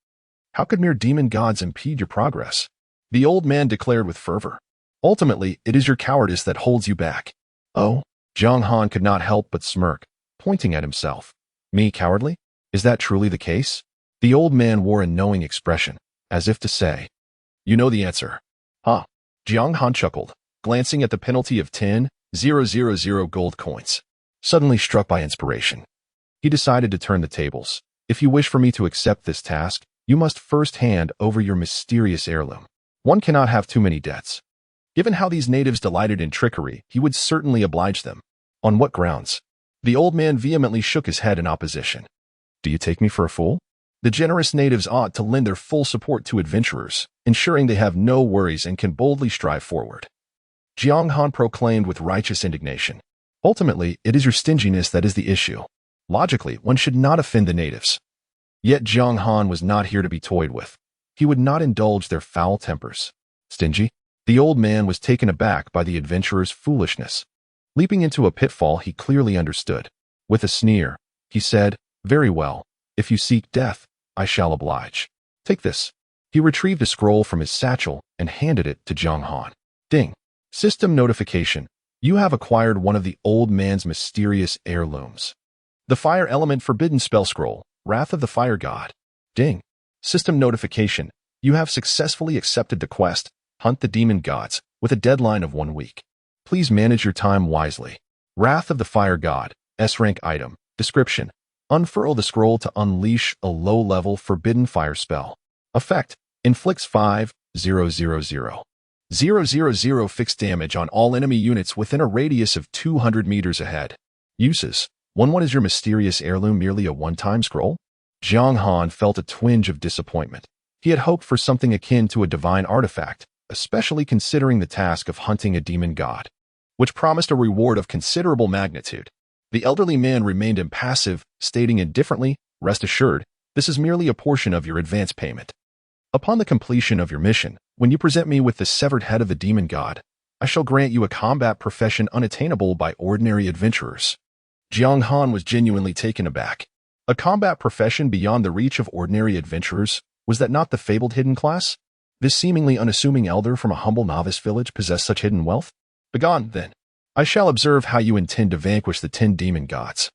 How could mere demon gods impede your progress? The old man declared with fervor. Ultimately, it is your cowardice that holds you back. Oh? Jiang Han could not help but smirk, pointing at himself. Me cowardly? Is that truly the case? The old man wore a knowing expression, as if to say, you know the answer. Huh? Jiang Han chuckled, glancing at the penalty of 10,000 gold coins. Suddenly struck by inspiration, he decided to turn the tables. If you wish for me to accept this task, you must first hand over your mysterious heirloom. One cannot have too many debts. Given how these natives delighted in trickery, he would certainly oblige them. On what grounds? The old man vehemently shook his head in opposition. Do you take me for a fool? The generous natives ought to lend their full support to adventurers, ensuring they have no worries and can boldly strive forward. Jiang Han proclaimed with righteous indignation. Ultimately, it is your stinginess that is the issue. Logically, one should not offend the natives. Yet Jiang Han was not here to be toyed with. He would not indulge their foul tempers. Stingy? The old man was taken aback by the adventurer's foolishness. Leaping into a pitfall he clearly understood. With a sneer, he said, very well, if you seek death, I shall oblige. Take this. He retrieved a scroll from his satchel and handed it to Jiang Han. Ding. System notification. You have acquired one of the old man's mysterious heirlooms. The Fire Element Forbidden Spell Scroll, Wrath of the Fire God. Ding. System notification. You have successfully accepted the quest, Hunt the Demon Gods, with a deadline of 1 week. Please manage your time wisely. Wrath of the Fire God, S-rank item. Description. Unfurl the scroll to unleash a low-level forbidden fire spell. Effect. Inflicts 5,000 fixed damage on all enemy units within a radius of 200 meters ahead. Uses. 1 is your mysterious heirloom merely a one-time scroll? Jiang Han felt a twinge of disappointment. He had hoped for something akin to a divine artifact, especially considering the task of hunting a demon god, which promised a reward of considerable magnitude. The elderly man remained impassive, stating indifferently, rest assured, this is merely a portion of your advance payment. Upon the completion of your mission, when you present me with the severed head of the demon god, I shall grant you a combat profession unattainable by ordinary adventurers. Jiang Han was genuinely taken aback. A combat profession beyond the reach of ordinary adventurers? Was that not the fabled hidden class? This seemingly unassuming elder from a humble novice village possessed such hidden wealth? Begone, then. I shall observe how you intend to vanquish the 10 demon gods,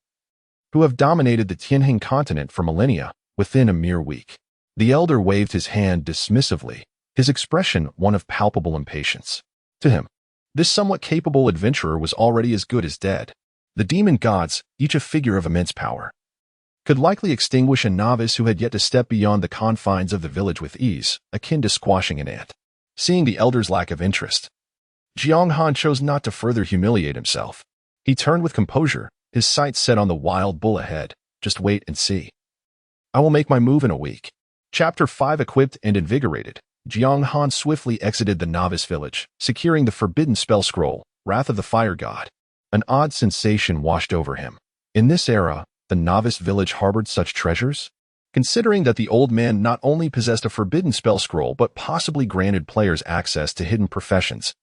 who have dominated the Tianhan continent for millennia, within a mere week. The elder waved his hand dismissively, his expression one of palpable impatience. To him, this somewhat capable adventurer was already as good as dead. The demon gods, each a figure of immense power, could likely extinguish a novice who had yet to step beyond the confines of the village with ease, akin to squashing an ant. Seeing the elder's lack of interest, Jiang Han chose not to further humiliate himself. He turned with composure, his sights set on the wild bull ahead. Just wait and see. I will make my move in a week. Chapter 5. Equipped and invigorated, Jiang Han swiftly exited the novice village, securing the forbidden spell scroll, Wrath of the Fire God. An odd sensation washed over him. In this era, the novice village harbored such treasures? Considering that the old man not only possessed a forbidden spell scroll but possibly granted players access to hidden professions,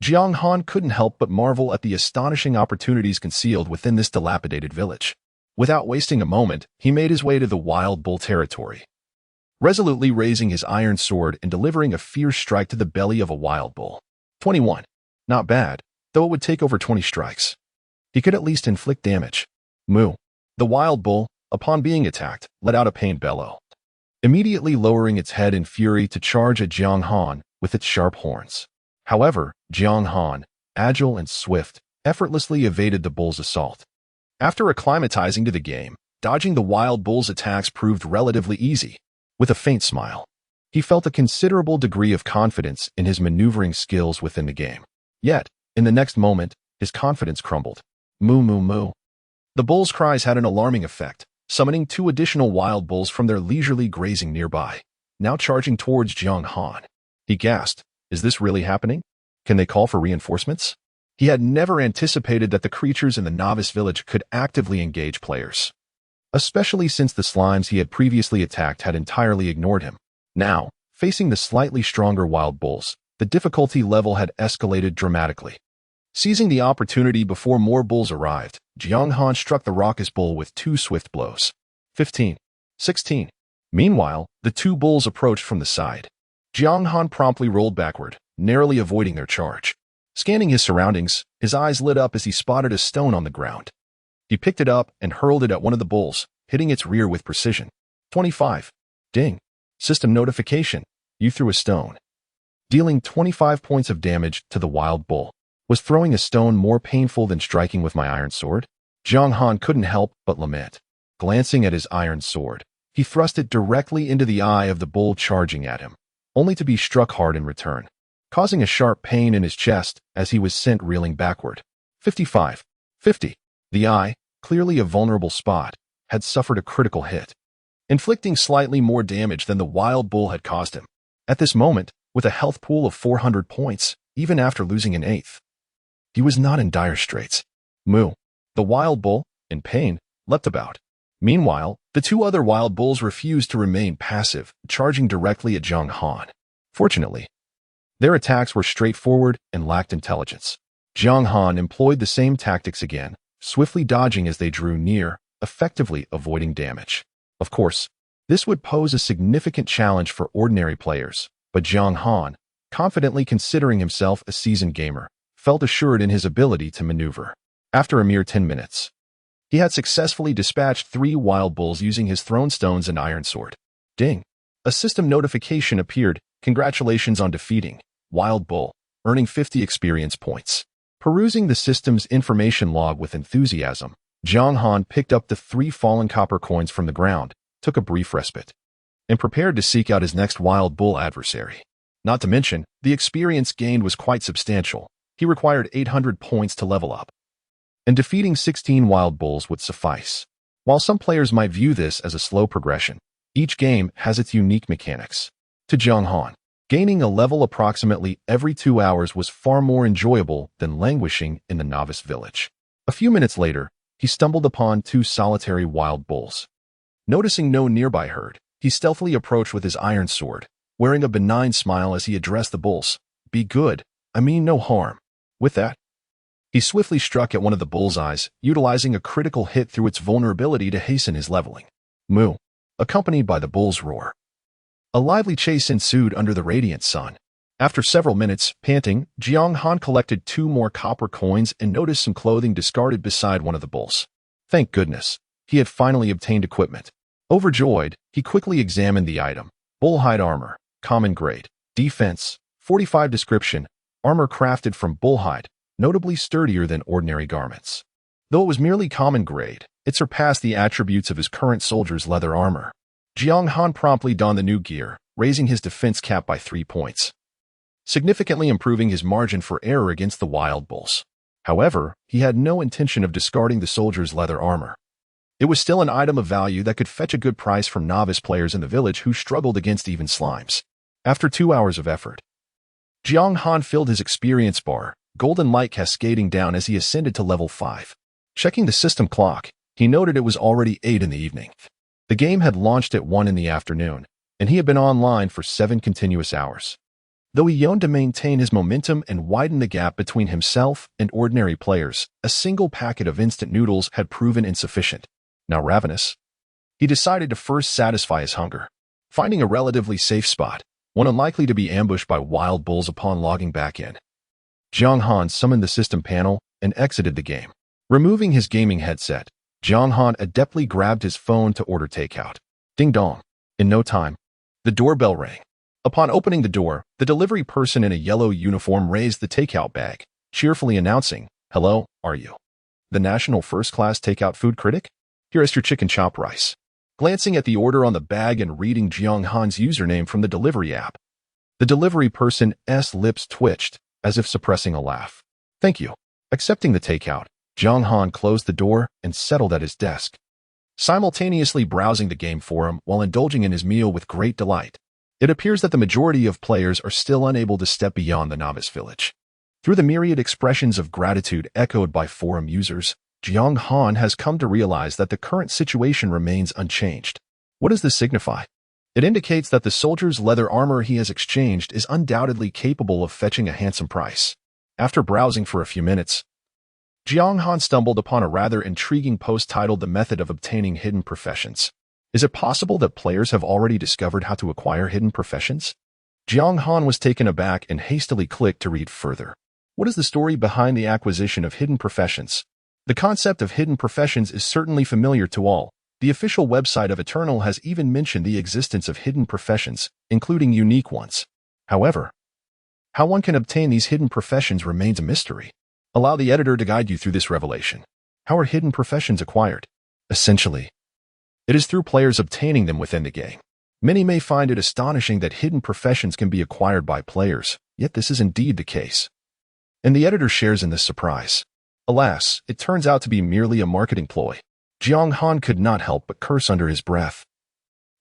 Jiang Han couldn't help but marvel at the astonishing opportunities concealed within this dilapidated village. Without wasting a moment, he made his way to the wild bull territory, resolutely raising his iron sword and delivering a fierce strike to the belly of a wild bull. 21. Not bad, though it would take over 20 strikes. He could at least inflict damage. Moo. The wild bull, upon being attacked, let out a pained bellow, immediately lowering its head in fury to charge at Jiang Han with its sharp horns. However, Jiang Han, agile and swift, effortlessly evaded the bull's assault. After acclimatizing to the game, dodging the wild bull's attacks proved relatively easy. With a faint smile, he felt a considerable degree of confidence in his maneuvering skills within the game. Yet, in the next moment, his confidence crumbled. Moo moo moo. The bull's cries had an alarming effect, summoning 2 additional wild bulls from their leisurely grazing nearby, now charging towards Jiang Han. He gasped, "Is this really happening? Can they call for reinforcements?" He had never anticipated that the creatures in the novice village could actively engage players, especially since the slimes he had previously attacked had entirely ignored him. Now, facing the slightly stronger wild bulls, the difficulty level had escalated dramatically. Seizing the opportunity before more bulls arrived, Jiang Han struck the raucous bull with 2 swift blows. 15. 16. Meanwhile, the 2 bulls approached from the side. Jiang Han promptly rolled backward, narrowly avoiding their charge. Scanning his surroundings, his eyes lit up as he spotted a stone on the ground. He picked it up and hurled it at one of the bulls, hitting its rear with precision. 25. Ding. System notification. You threw a stone. Dealing 25 points of damage to the wild bull. Was throwing a stone more painful than striking with my iron sword? Jiang Han couldn't help but lament. Glancing at his iron sword, he thrust it directly into the eye of the bull charging at him, only to be struck hard in return, causing a sharp pain in his chest as he was sent reeling backward. 55. 50. The eye, clearly a vulnerable spot, had suffered a critical hit, inflicting slightly more damage than the wild bull had caused him. At this moment, with a health pool of 400 points, even after losing an eighth, he was not in dire straits. Moo. The wild bull, in pain, leapt about. Meanwhile, the 2 other wild bulls refused to remain passive, charging directly at Jiang Han. Fortunately, their attacks were straightforward and lacked intelligence. Jiang Han employed the same tactics again, swiftly dodging as they drew near, effectively avoiding damage. Of course, this would pose a significant challenge for ordinary players, but Jiang Han, confidently considering himself a seasoned gamer, felt assured in his ability to maneuver. After a mere 10 minutes, he had successfully dispatched 3 wild bulls using his thrown stones and iron sword. Ding! A system notification appeared. Congratulations on defeating Wild Bull, earning 50 experience points. Perusing the system's information log with enthusiasm, Jiang Han picked up the 3 fallen copper coins from the ground, took a brief respite, and prepared to seek out his next wild bull adversary. Not to mention, the experience gained was quite substantial. He required 800 points to level up, and defeating 16 wild bulls would suffice. While some players might view this as a slow progression, each game has its unique mechanics. To Jiang Han, gaining a level approximately every 2 hours was far more enjoyable than languishing in the novice village. A few minutes later, he stumbled upon 2 solitary wild bulls. Noticing no nearby herd, he stealthily approached with his iron sword, wearing a benign smile as he addressed the bulls. "Be good. I mean no harm." With that, he swiftly struck at one of the bullseyes, utilizing a critical hit through its vulnerability to hasten his leveling. Moo, accompanied by the bull's roar. A lively chase ensued under the radiant sun. After several minutes, panting, Jiang Han collected 2 more copper coins and noticed some clothing discarded beside one of the bulls. Thank goodness, he had finally obtained equipment. Overjoyed, he quickly examined the item. Bullhide armor, common grade, defense, 45 description, armor crafted from bullhide, notably sturdier than ordinary garments. Though it was merely common grade, it surpassed the attributes of his current soldier's leather armor. Jiang Han promptly donned the new gear, raising his defense cap by 3 points, significantly improving his margin for error against the wild bulls. However, he had no intention of discarding the soldier's leather armor. It was still an item of value that could fetch a good price from novice players in the village who struggled against even slimes. After 2 hours of effort, Jiang Han filled his experience bar, golden light cascading down as he ascended to level 5. Checking the system clock, he noted it was already 8 in the evening. The game had launched at 1 in the afternoon, and he had been online for 7 continuous hours. Though he yearned to maintain his momentum and widen the gap between himself and ordinary players, a single packet of instant noodles had proven insufficient. Now ravenous, he decided to first satisfy his hunger. Finding a relatively safe spot, one unlikely to be ambushed by wild bulls upon logging back in, Jiang Han summoned the system panel and exited the game. Removing his gaming headset, Jiang Han adeptly grabbed his phone to order takeout. Ding dong. In no time, the doorbell rang. Upon opening the door, the delivery person in a yellow uniform raised the takeout bag, cheerfully announcing, "Hello, are you the national first-class takeout food critic? Here is your chicken chop rice." Glancing at the order on the bag and reading Jiang Han's username from the delivery app, the delivery person's lips twitched, as if suppressing a laugh. "Thank you." Accepting the takeout, Jiang Han closed the door and settled at his desk, simultaneously browsing the game forum while indulging in his meal with great delight. It appears that the majority of players are still unable to step beyond the novice village. Through the myriad expressions of gratitude echoed by forum users, Jiang Han has come to realize that the current situation remains unchanged. What does this signify? It indicates that the soldier's leather armor he has exchanged is undoubtedly capable of fetching a handsome price. After browsing for a few minutes, Jiang Han stumbled upon a rather intriguing post titled "The Method of Obtaining Hidden Professions." Is it possible that players have already discovered how to acquire hidden professions? Jiang Han was taken aback and hastily clicked to read further. What is the story behind the acquisition of hidden professions? The concept of hidden professions is certainly familiar to all. The official website of Eternal has even mentioned the existence of hidden professions, including unique ones. However, how one can obtain these hidden professions remains a mystery. Allow the editor to guide you through this revelation. How are hidden professions acquired? Essentially, it is through players obtaining them within the game. Many may find it astonishing that hidden professions can be acquired by players, yet this is indeed the case. And the editor shares in this surprise. Alas, it turns out to be merely a marketing ploy. Jiang Han could not help but curse under his breath.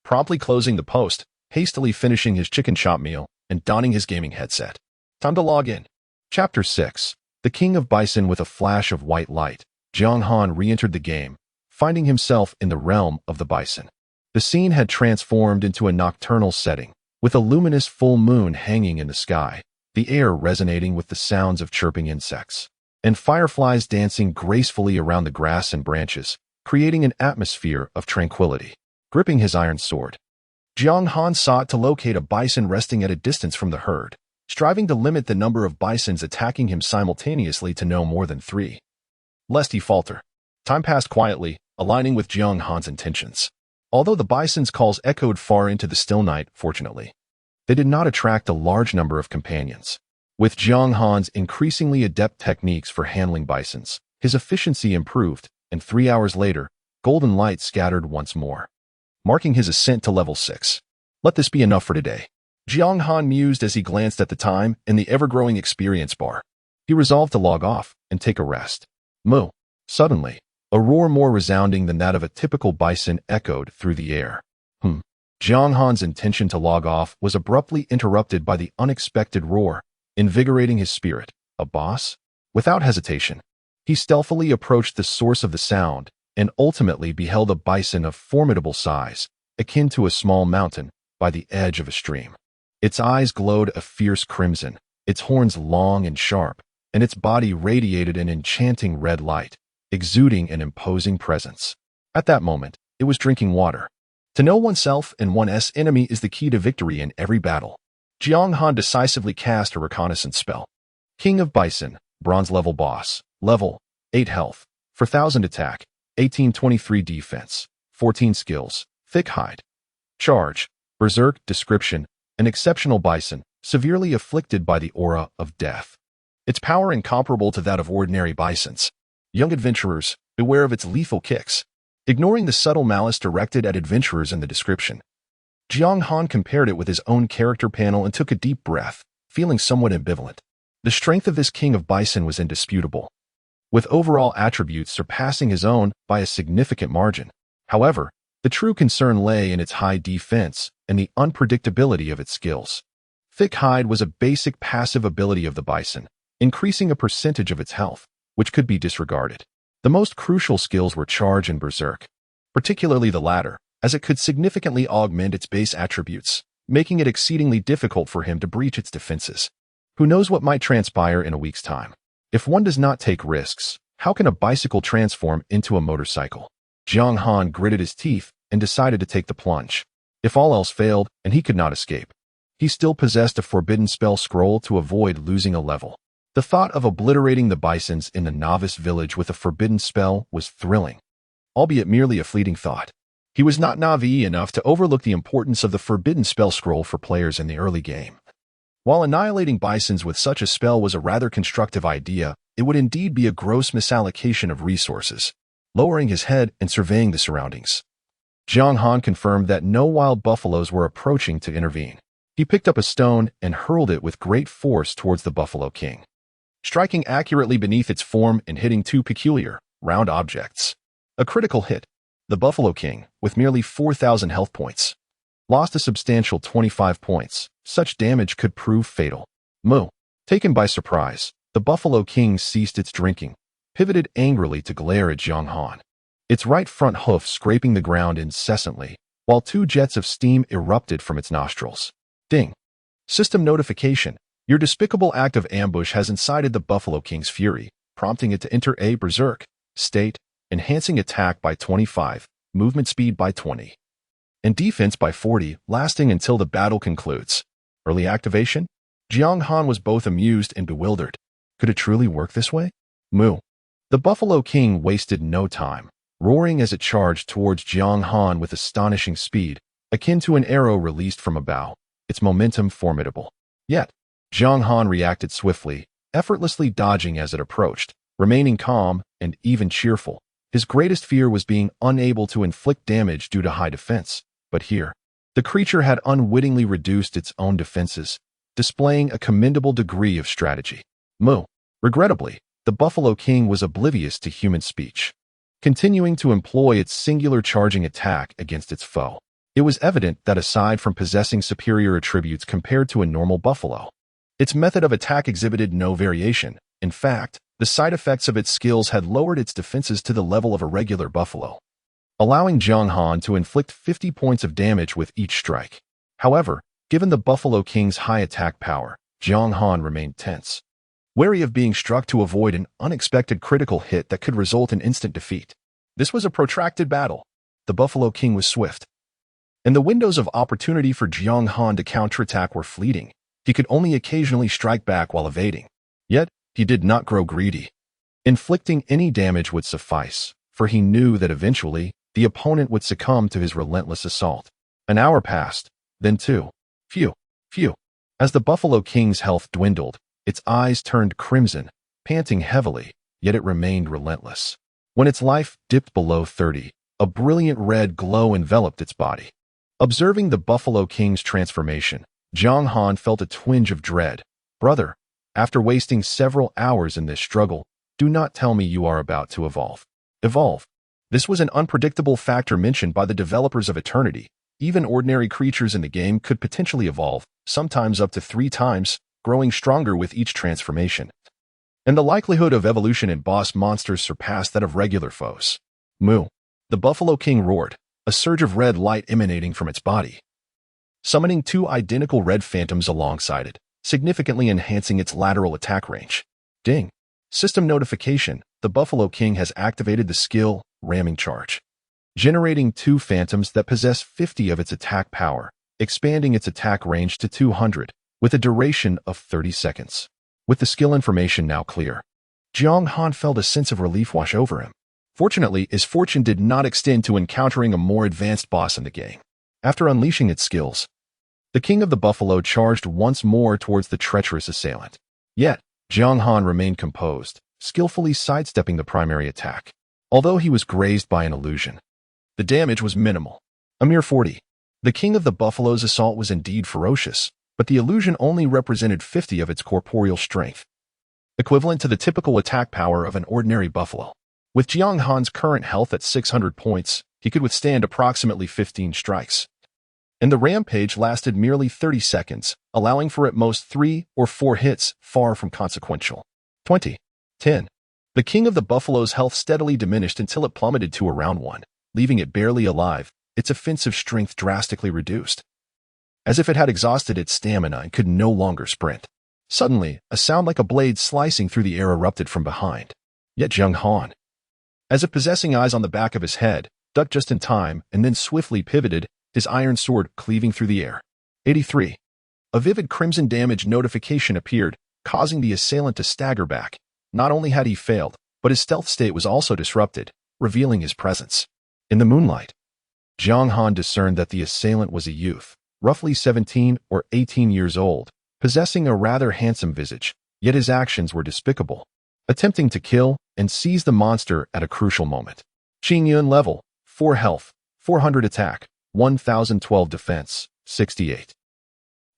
Promptly closing the post, hastily finishing his chicken chop meal, and donning his gaming headset. Time to log in. Chapter 6. The King of Bison. With a flash of white light, Jiang Han re-entered the game, finding himself in the realm of the bison. The scene had transformed into a nocturnal setting, with a luminous full moon hanging in the sky, the air resonating with the sounds of chirping insects, and fireflies dancing gracefully around the grass and branches, creating an atmosphere of tranquility. Gripping his iron sword, Jiang Han sought to locate a bison resting at a distance from the herd, striving to limit the number of bisons attacking him simultaneously to no more than 3. Lest he falter. Time passed quietly, aligning with Jiang Han's intentions. Although the bison's calls echoed far into the still night, fortunately, they did not attract a large number of companions. With Jiang Han's increasingly adept techniques for handling bisons, his efficiency improved, and 3 hours later, golden light scattered once more, marking his ascent to level 6. Let this be enough for today. Jiang Han mused as he glanced at the time and the ever-growing experience bar. He resolved to log off and take a rest. Moo. Suddenly, a roar more resounding than that of a typical bison echoed through the air. Jiang Han's intention to log off was abruptly interrupted by the unexpected roar, invigorating his spirit. A boss? Without hesitation, he stealthily approached the source of the sound and ultimately beheld a bison of formidable size, akin to a small mountain, by the edge of a stream. Its eyes glowed a fierce crimson, its horns long and sharp, and its body radiated an enchanting red light, exuding an imposing presence. At that moment, it was drinking water. To know oneself and one's enemy is the key to victory in every battle. Jiang Han decisively cast a reconnaissance spell. King of Bison, bronze level boss, level 8 health, 4000 attack, 1823 defense, 14 skills, thick hide. Charge, berserk. Description, an exceptional bison, severely afflicted by the aura of death. Its power incomparable to that of ordinary bisons. Young adventurers, beware of its lethal kicks. Ignoring the subtle malice directed at adventurers in the description, Jiang Han compared it with his own character panel and took a deep breath, feeling somewhat ambivalent. The strength of this king of bison was indisputable, with overall attributes surpassing his own by a significant margin. However, the true concern lay in its high defense and the unpredictability of its skills. Thick hide was a basic passive ability of the bison, increasing a percentage of its health, which could be disregarded. The most crucial skills were charge and berserk, particularly the latter, as it could significantly augment its base attributes, making it exceedingly difficult for him to breach its defenses. Who knows what might transpire in a week's time? If one does not take risks, how can a bicycle transform into a motorcycle? Jiang Han gritted his teeth and decided to take the plunge. If all else failed and he could not escape, he still possessed a forbidden spell scroll to avoid losing a level. The thought of obliterating the bisons in the novice village with a forbidden spell was thrilling, albeit merely a fleeting thought. He was not naive enough to overlook the importance of the forbidden spell scroll for players in the early game. While annihilating bisons with such a spell was a rather constructive idea, it would indeed be a gross misallocation of resources. Lowering his head and surveying the surroundings, Jiang Han confirmed that no wild buffaloes were approaching to intervene. He picked up a stone and hurled it with great force towards the Buffalo King, striking accurately beneath its form and hitting two peculiar, round objects. A critical hit. The Buffalo King, with merely 4,000 health points, lost a substantial 25 points. Such damage could prove fatal. Moo. Taken by surprise, the Buffalo King ceased its drinking, pivoted angrily to glare at Jiang Han, its right front hoof scraping the ground incessantly, while two jets of steam erupted from its nostrils. Ding. System notification. Your despicable act of ambush has incited the Buffalo King's fury, prompting it to enter a berserk state, enhancing attack by 25, movement speed by 20, and defense by 40, lasting until the battle concludes. Early activation? Jiang Han was both amused and bewildered. Could it truly work this way? Moo. The Buffalo King wasted no time, roaring as it charged towards Jiang Han with astonishing speed, akin to an arrow released from a bow, its momentum formidable. Yet, Jiang Han reacted swiftly, effortlessly dodging as it approached, remaining calm and even cheerful. His greatest fear was being unable to inflict damage due to high defense, but here, the creature had unwittingly reduced its own defenses, displaying a commendable degree of strategy. Moo. Regrettably, the Buffalo King was oblivious to human speech, continuing to employ its singular charging attack against its foe. It was evident that aside from possessing superior attributes compared to a normal buffalo, its method of attack exhibited no variation. In fact, the side effects of its skills had lowered its defenses to the level of a regular buffalo, allowing Jiang Han to inflict 50 points of damage with each strike. However, given the Buffalo King's high attack power, Jiang Han remained tense, wary of being struck to avoid an unexpected critical hit that could result in instant defeat. This was a protracted battle. The Buffalo King was swift, and the windows of opportunity for Jiang Han to counterattack were fleeting. He could only occasionally strike back while evading. Yet, he did not grow greedy. Inflicting any damage would suffice, for he knew that eventually, the opponent would succumb to his relentless assault. An hour passed, then two. Phew. As the Buffalo King's health dwindled, its eyes turned crimson, panting heavily, yet it remained relentless. When its life dipped below 30, a brilliant red glow enveloped its body. Observing the Buffalo King's transformation, Jiang Han felt a twinge of dread. Brother, after wasting several hours in this struggle, do not tell me you are about to evolve. Evolve. This was an unpredictable factor mentioned by the developers of Eternity. Even ordinary creatures in the game could potentially evolve, sometimes up to 3 times, growing stronger with each transformation. And the likelihood of evolution in boss monsters surpassed that of regular foes. Moo. The Buffalo King roared, a surge of red light emanating from its body, summoning 2 identical red phantoms alongside it, significantly enhancing its lateral attack range. Ding. System notification. The Buffalo King has activated the skill, Ramming Charge, generating 2 phantoms that possess 50 of its attack power, expanding its attack range to 200, with a duration of 30 seconds. With the skill information now clear, Jiang Han felt a sense of relief wash over him. Fortunately, his fortune did not extend to encountering a more advanced boss in the game. After unleashing its skills, the King of the Buffalo charged once more towards the treacherous assailant. Yet, Jiang Han remained composed, skillfully sidestepping the primary attack. Although he was grazed by an illusion, the damage was minimal, a mere 40. The King of the Buffalo's assault was indeed ferocious, but the illusion only represented 50 of its corporeal strength, equivalent to the typical attack power of an ordinary buffalo. With Jiang Han's current health at 600 points, he could withstand approximately 15 strikes. And the rampage lasted merely 30 seconds, allowing for at most 3 or 4 hits, far from consequential. 20. 10. The King of the Buffalo's health steadily diminished until it plummeted to around 1, leaving it barely alive, its offensive strength drastically reduced. as if it had exhausted its stamina and could no longer sprint. Suddenly, a sound like a blade slicing through the air erupted from behind. Yet Jiang Han, as if possessing eyes on the back of his head, ducked just in time and then swiftly pivoted, his iron sword cleaving through the air. 83. A vivid crimson damage notification appeared, causing the assailant to stagger back. Not only had he failed, but his stealth state was also disrupted, revealing his presence. In the moonlight, Jiang Han discerned that the assailant was a youth, roughly 17 or 18 years old, possessing a rather handsome visage, yet his actions were despicable, attempting to kill and seize the monster at a crucial moment. Qing Yun level, 4 health, 400 attack, 1012 defense, 68.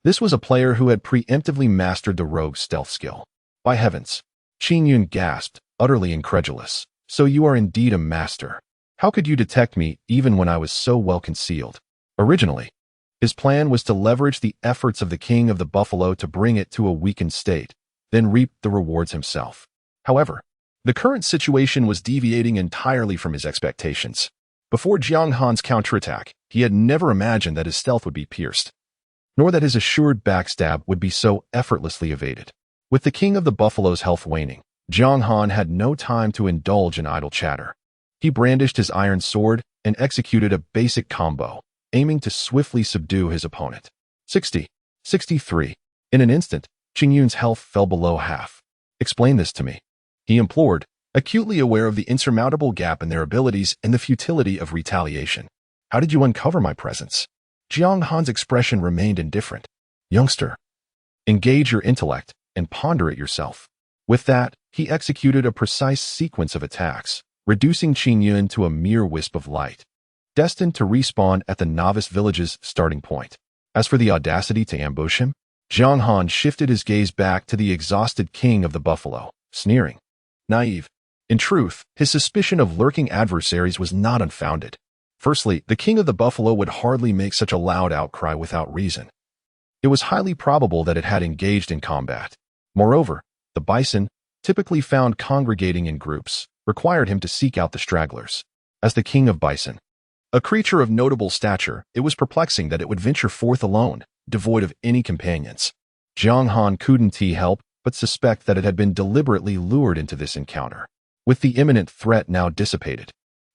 This was a player who had preemptively mastered the rogue's stealth skill. By heavens, Qing Yun gasped, utterly incredulous. So you are indeed a master. How could you detect me even when I was so well concealed? Originally, his plan was to leverage the efforts of the King of the Buffalo to bring it to a weakened state, then reap the rewards himself. However, the current situation was deviating entirely from his expectations. Before Jiang Han's counterattack, he had never imagined that his stealth would be pierced, nor that his assured backstab would be so effortlessly evaded. With the King of the Buffalo's health waning, Jiang Han had no time to indulge in idle chatter. He brandished his iron sword and executed a basic combo, aiming to swiftly subdue his opponent. 60. 63. In an instant, Qing Yun's health fell below half. Explain this to me, he implored, acutely aware of the insurmountable gap in their abilities and the futility of retaliation. How did you uncover my presence? Jiang Han's expression remained indifferent. Youngster, engage your intellect and ponder it yourself. With that, he executed a precise sequence of attacks, reducing Qing Yun to a mere wisp of light, destined to respawn at the novice village's starting point. As for the audacity to ambush him, Jiang Han shifted his gaze back to the exhausted King of the Buffalo, sneering. Naive. In truth, his suspicion of lurking adversaries was not unfounded. Firstly, the King of the Buffalo would hardly make such a loud outcry without reason. It was highly probable that it had engaged in combat. Moreover, the bison, typically found congregating in groups, required him to seek out the stragglers. As the King of Bison, a creature of notable stature, it was perplexing that it would venture forth alone, devoid of any companions. Jiang Han couldn't help but suspect that it had been deliberately lured into this encounter. With the imminent threat now dissipated,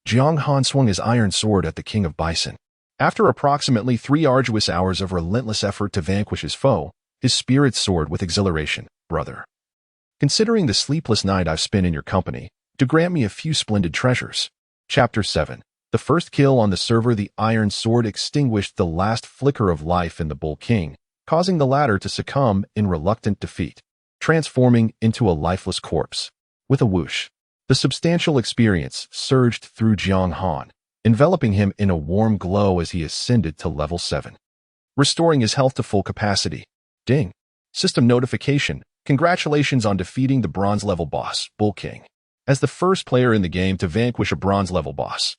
Jiang Han swung his iron sword at the King of Bison. After approximately 3 arduous hours of relentless effort to vanquish his foe, his spirit soared with exhilaration. Brother, considering the sleepless night I've spent in your company, to grant me a few splendid treasures. Chapter 7. The first kill on the server. The iron sword extinguished the last flicker of life in the Bull King, causing the latter to succumb in reluctant defeat, transforming into a lifeless corpse. With a whoosh, the substantial experience surged through Jiang Han, enveloping him in a warm glow as he ascended to level 7, restoring his health to full capacity. Ding. System notification. Congratulations on defeating the bronze level boss, Bull King. As the first player in the game to vanquish a bronze level boss,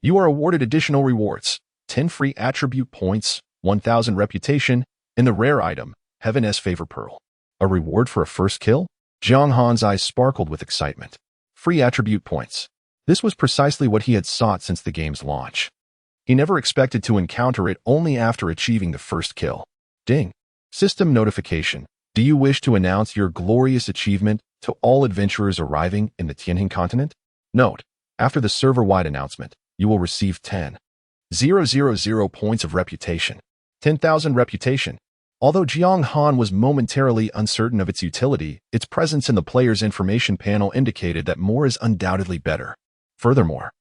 you are awarded additional rewards: 10 free attribute points, 1000 reputation, and the rare item, Heaven's Favor Pearl. A reward for a first kill? Jiang Han's eyes sparkled with excitement. Free attribute points. This was precisely what he had sought since the game's launch. He never expected to encounter it only after achieving the first kill. Ding. System notification. Do you wish to announce your glorious achievement to all adventurers arriving in the Tianjin continent? Note, after the server-wide announcement, you will receive 10,000 points of reputation. 10,000 reputation. Although Jiang Han was momentarily uncertain of its utility, its presence in the player's information panel indicated that more is undoubtedly better. Furthermore,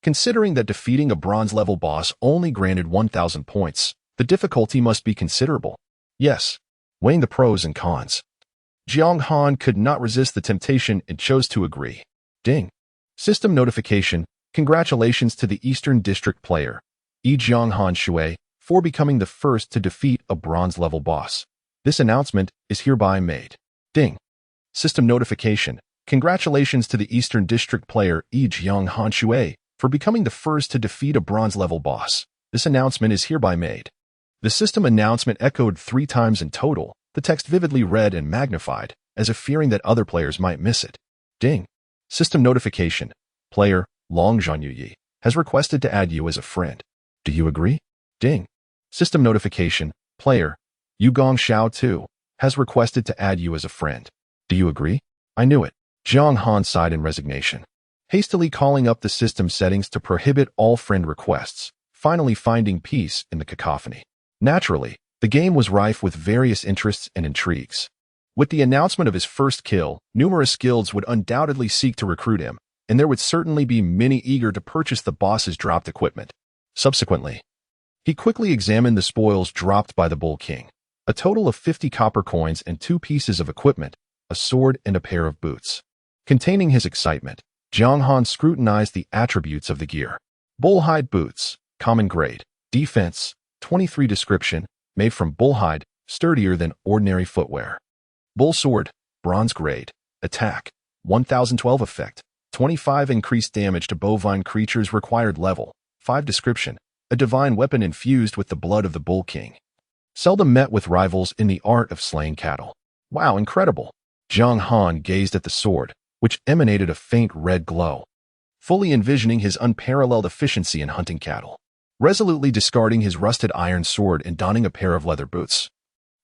considering that defeating a bronze-level boss only granted 1,000 points, the difficulty must be considerable. Yes. Weighing the pros and cons, Jiang Han could not resist the temptation and chose to agree. Ding. System notification. Congratulations to the Eastern District player, Jiang Han Shui, for becoming the first to defeat a bronze-level boss. This announcement is hereby made. Ding. System notification. Congratulations to the Eastern District player, Jiang Han Shui, for becoming the first to defeat a bronze-level boss. This announcement is hereby made. The system announcement echoed 3 times in total, the text vividly read and magnified, as if fearing that other players might miss it. Ding. System notification. Player, Long Zhanyuyi, has requested to add you as a friend. Do you agree? Ding. System notification. Player, Yugong Xiao 2, has requested to add you as a friend. Do you agree? I knew it. Jiang Han sighed in resignation, hastily calling up the system settings to prohibit all friend requests, finally finding peace in the cacophony. Naturally, the game was rife with various interests and intrigues. With the announcement of his first kill, numerous guilds would undoubtedly seek to recruit him, and there would certainly be many eager to purchase the boss's dropped equipment. Subsequently, he quickly examined the spoils dropped by the Bull King. A total of 50 copper coins and 2 pieces of equipment, a sword and a pair of boots. Containing his excitement, Jiang Han scrutinized the attributes of the gear. Bullhide boots, common grade, defense, 23 description, made from bullhide, sturdier than ordinary footwear. Bull sword, bronze grade, attack, 1012 effect, 25 increased damage to bovine creatures required level, 5 description, a divine weapon infused with the blood of the Bull King. Seldom met with rivals in the art of slaying cattle. Wow, incredible! Jiang Han gazed at the sword, which emanated a faint red glow, fully envisioning his unparalleled efficiency in hunting cattle. Resolutely discarding his rusted iron sword and donning a pair of leather boots,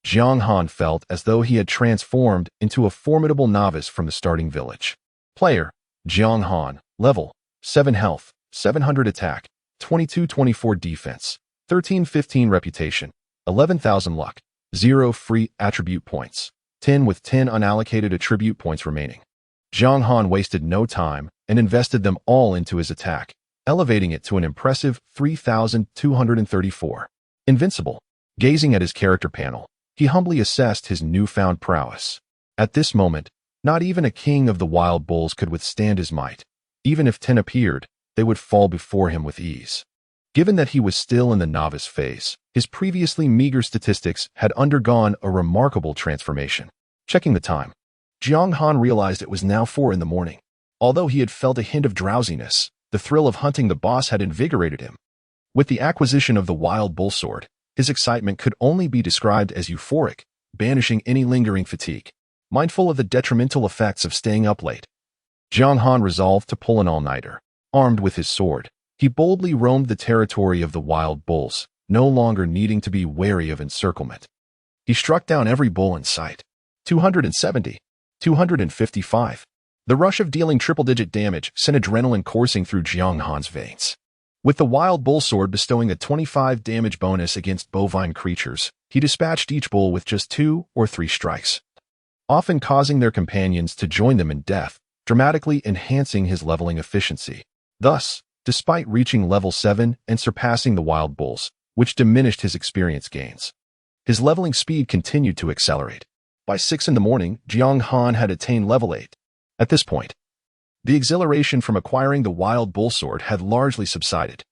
Jiang Han felt as though he had transformed into a formidable novice from the starting village. Player, Jiang Han, level, 7 health, 700 attack, 2224 defense, 1315 reputation, 11,000 luck, 0 free attribute points, 10 with 10 unallocated attribute points remaining. Jiang Han wasted no time and invested them all into his attack, elevating it to an impressive 3,234. Invincible. Gazing at his character panel, he humbly assessed his newfound prowess. At this moment, not even a king of the wild bulls could withstand his might. Even if 10 appeared, they would fall before him with ease. Given that he was still in the novice phase, his previously meager statistics had undergone a remarkable transformation. Checking the time, Jiang Han realized it was now 4 in the morning. Although he had felt a hint of drowsiness, the thrill of hunting the boss had invigorated him. With the acquisition of the wild bull sword, his excitement could only be described as euphoric, banishing any lingering fatigue. Mindful of the detrimental effects of staying up late, Jiang Han resolved to pull an all-nighter. Armed with his sword, he boldly roamed the territory of the wild bulls, no longer needing to be wary of encirclement. He struck down every bull in sight. 270, 255. The rush of dealing triple-digit damage sent adrenaline coursing through Jiang Han's veins. With the wild bull sword bestowing a 25 damage bonus against bovine creatures, he dispatched each bull with just 2 or 3 strikes, often causing their companions to join them in death, dramatically enhancing his leveling efficiency. Thus, despite reaching level 7 and surpassing the wild bulls, which diminished his experience gains, his leveling speed continued to accelerate. By 6 in the morning, Jiang Han had attained level 8. At this point, the exhilaration from acquiring the wild bull sword had largely subsided.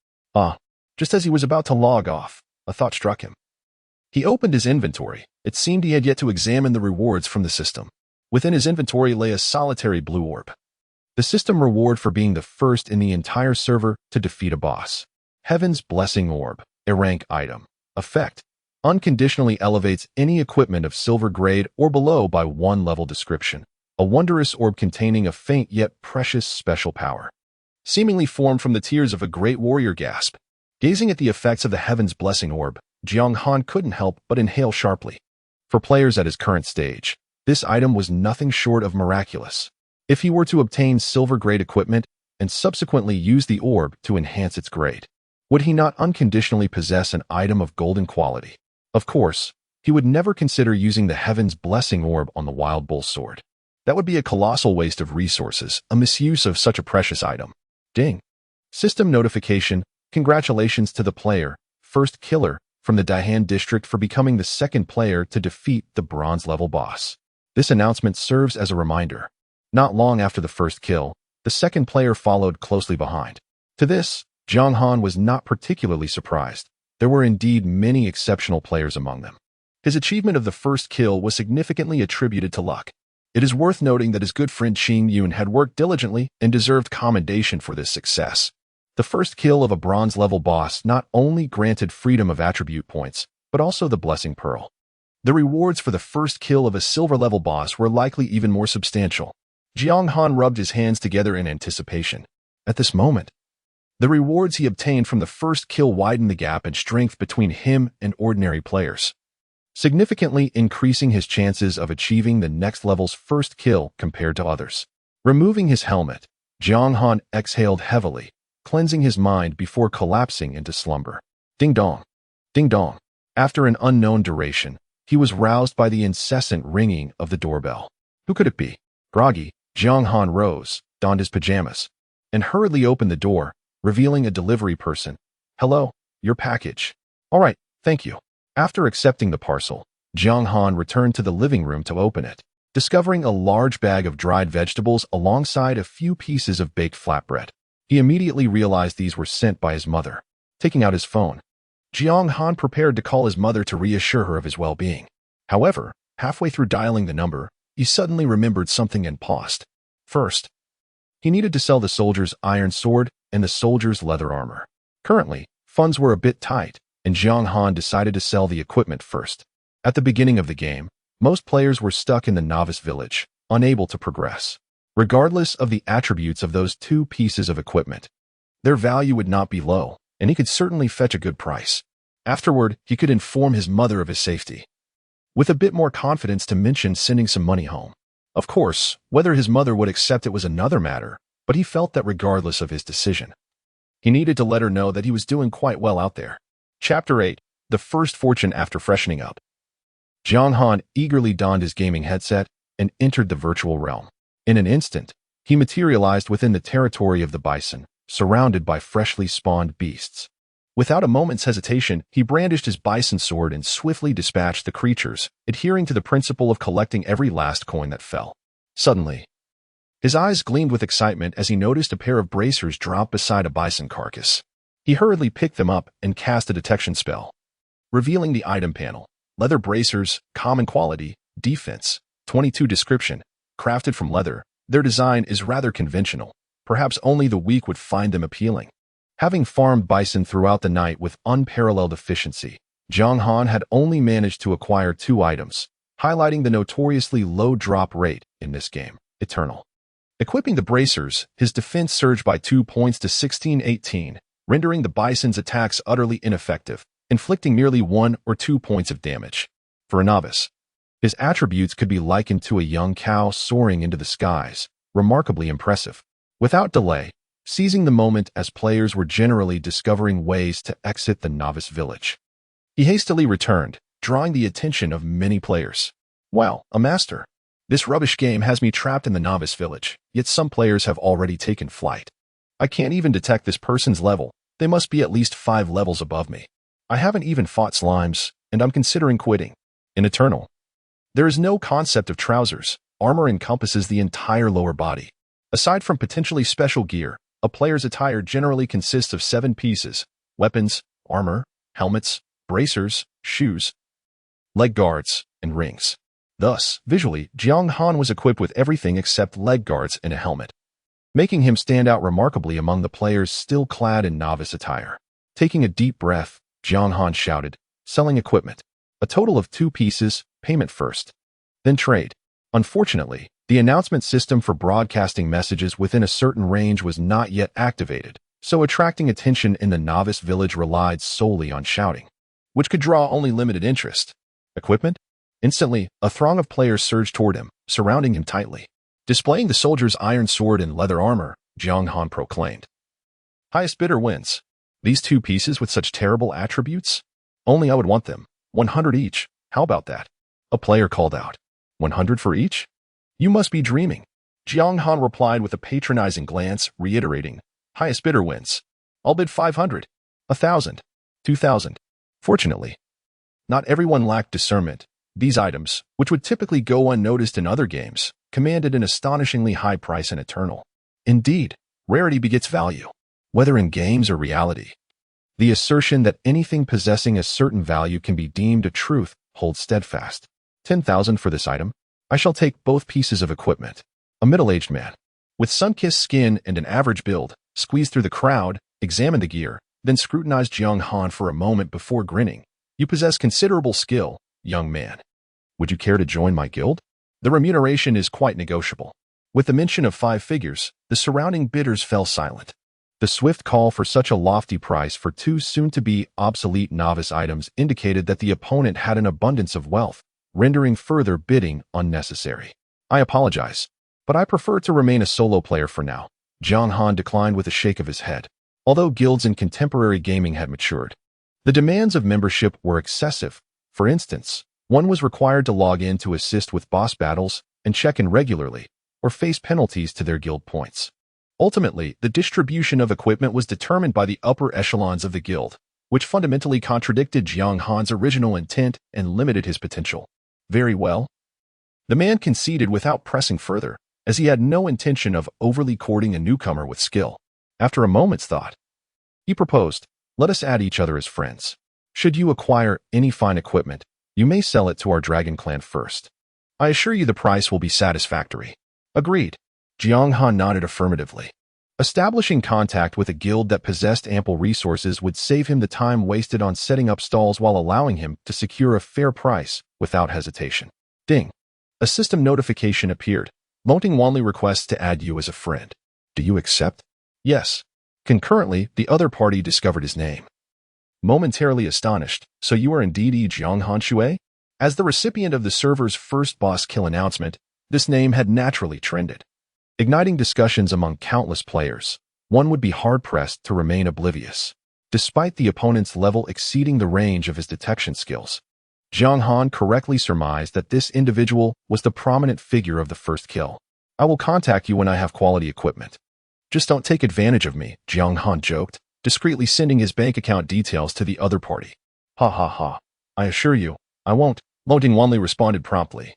Just as he was about to log off, a thought struck him. He opened his inventory. It seemed he had yet to examine the rewards from the system. Within his inventory lay a solitary blue orb. The system reward for being the first in the entire server to defeat a boss. Heaven's Blessing Orb, a rank item. Effect: unconditionally elevates any equipment of silver grade or below by 1 level. Description: a wondrous orb containing a faint yet precious special power. Seemingly formed from the tears of a great warrior. Gasp. Gazing at the effects of the Heaven's Blessing Orb, Jiang Han couldn't help but inhale sharply. For players at his current stage, this item was nothing short of miraculous. If he were to obtain silver-grade equipment and subsequently use the orb to enhance its grade, would he not unconditionally possess an item of golden quality? Of course, he would never consider using the Heaven's Blessing Orb on the wild bull sword. That would be a colossal waste of resources, a misuse of such a precious item. Ding. System notification: congratulations to the player, first killer, from the Daihan district for becoming the second player to defeat the bronze-level boss. This announcement serves as a reminder. Not long after the first kill, the second player followed closely behind. To this, Jiang Han was not particularly surprised. There were indeed many exceptional players among them. His achievement of the first kill was significantly attributed to luck. It is worth noting that his good friend Qing Yun had worked diligently and deserved commendation for this success. The first kill of a bronze-level boss not only granted freedom of attribute points, but also the Blessing Pearl. The rewards for the first kill of a silver-level boss were likely even more substantial. Jiang Han rubbed his hands together in anticipation. At this moment, The rewards he obtained from the first kill widened the gap in strength between him and ordinary players, significantly increasing his chances of achieving the next level's first kill compared to others. Removing his helmet, Jiang Han exhaled heavily, cleansing his mind before collapsing into slumber. Ding dong. Ding dong. After an unknown duration, he was roused by the incessant ringing of the doorbell. Who could it be? Groggy, Jiang Han rose, donned his pajamas, and hurriedly opened the door, revealing a delivery person. Hello, your package. All right, thank you. After accepting the parcel, Jiang Han returned to the living room to open it, discovering a large bag of dried vegetables alongside a few pieces of baked flatbread. He immediately realized these were sent by his mother. Taking out his phone, Jiang Han prepared to call his mother to reassure her of his well-being. However, halfway through dialing the number, he suddenly remembered something and paused. First, he needed to sell the soldier's iron sword and the soldier's leather armor. Currently, funds were a bit tight, and Jiang Han decided to sell the equipment first. At the beginning of the game, most players were stuck in the novice village, unable to progress. Regardless of the attributes of those two pieces of equipment, their value would not be low, and he could certainly fetch a good price. Afterward, he could inform his mother of his safety, with a bit more confidence to mention sending some money home. Of course, whether his mother would accept it was another matter, but he felt that regardless of his decision, he needed to let her know that he was doing quite well out there. Chapter 8. The First Fortune After Freshening Up. Jiang Han eagerly donned his gaming headset and entered the virtual realm. In an instant, he materialized within the territory of the bison, surrounded by freshly spawned beasts. Without a moment's hesitation, he brandished his bison sword and swiftly dispatched the creatures, adhering to the principle of collecting every last coin that fell. Suddenly, his eyes gleamed with excitement as he noticed a pair of bracers drop beside a bison carcass. He hurriedly picked them up and cast a detection spell, revealing the item panel. Leather bracers, common quality, defense, 22 description, crafted from leather. Their design is rather conventional. Perhaps only the weak would find them appealing. Having farmed bison throughout the night with unparalleled efficiency, Jiang Han had only managed to acquire 2 items, highlighting the notoriously low drop rate in this game. Eternal. Equipping the bracers, his defense surged by 2 points to 16-18, rendering the bison's attacks utterly ineffective, inflicting merely 1 or 2 points of damage. For a novice, his attributes could be likened to a young cow soaring into the skies, remarkably impressive. Without delay, seizing the moment as players were generally discovering ways to exit the novice village, he hastily returned, drawing the attention of many players. Wow, a master! This rubbish game has me trapped in the novice village, yet some players have already taken flight. I can't even detect this person's level. They must be at least 5 levels above me. I haven't even fought slimes, and I'm considering quitting. In Eternal, there is no concept of trousers. Armor encompasses the entire lower body. Aside from potentially special gear, a player's attire generally consists of 7 pieces: weapons, armor, helmets, bracers, shoes, leg guards, and rings. Thus, visually, Jiang Han was equipped with everything except leg guards and a helmet, making him stand out remarkably among the players still clad in novice attire. Taking a deep breath, Jiang Han shouted, "Selling equipment. A total of 2 pieces, payment first. Then trade." Unfortunately, the announcement system for broadcasting messages within a certain range was not yet activated, so attracting attention in the novice village relied solely on shouting, which could draw only limited interest. Equipment? Instantly, a throng of players surged toward him, surrounding him tightly. Displaying the soldier's iron sword and leather armor, Jiang Han proclaimed, "Highest bidder wins. These 2 pieces with such terrible attributes? Only I would want them. 100 each. How about that?" A player called out. 100 for each? You must be dreaming. Jiang Han replied with a patronizing glance, reiterating, "Highest bidder wins. I'll bid 500, 1,000, 2,000. Fortunately, not everyone lacked discernment. These items, which would typically go unnoticed in other games, commanded an astonishingly high price in Eternal. Indeed, rarity begets value, whether in games or reality. The assertion that anything possessing a certain value can be deemed a truth holds steadfast. 10,000 for this item. I shall take both pieces of equipment." A middle-aged man, with sun-kissed skin and an average build, squeezed through the crowd, examined the gear, then scrutinized Jiang Han for a moment before grinning. "You possess considerable skill, young man. Would you care to join my guild? The remuneration is quite negotiable." With the mention of 5 figures, the surrounding bidders fell silent. The swift call for such a lofty price for two soon-to-be obsolete novice items indicated that the opponent had an abundance of wealth, rendering further bidding unnecessary. I apologize, but I prefer to remain a solo player for now, Jiang Han declined with a shake of his head. Although guilds in contemporary gaming had matured, the demands of membership were excessive. For instance, one was required to log in to assist with boss battles and check in regularly, or face penalties to their guild points. Ultimately, the distribution of equipment was determined by the upper echelons of the guild, which fundamentally contradicted Jiang Han's original intent and limited his potential. Very well. The man conceded without pressing further, as he had no intention of overly courting a newcomer with skill. After a moment's thought, he proposed, let us add each other as friends. Should you acquire any fine equipment, you may sell it to our dragon clan first. I assure you the price will be satisfactory. Agreed. Jiang Han nodded affirmatively. Establishing contact with a guild that possessed ample resources would save him the time wasted on setting up stalls while allowing him to secure a fair price without hesitation. Ding. A system notification appeared. Monting Wanli requests to add you as a friend. Do you accept? Yes. Concurrently, the other party discovered his name. Momentarily astonished, so you are indeed Jiang Han Shui? As the recipient of the server's first boss kill announcement, this name had naturally trended. Igniting discussions among countless players, one would be hard-pressed to remain oblivious. Despite the opponent's level exceeding the range of his detection skills, Jiang Han correctly surmised that this individual was the prominent figure of the first kill. I will contact you when I have quality equipment. Just don't take advantage of me, Jiang Han joked, discreetly sending his bank account details to the other party. Ha ha ha. I assure you, I won't, Lo Dingwanli responded promptly,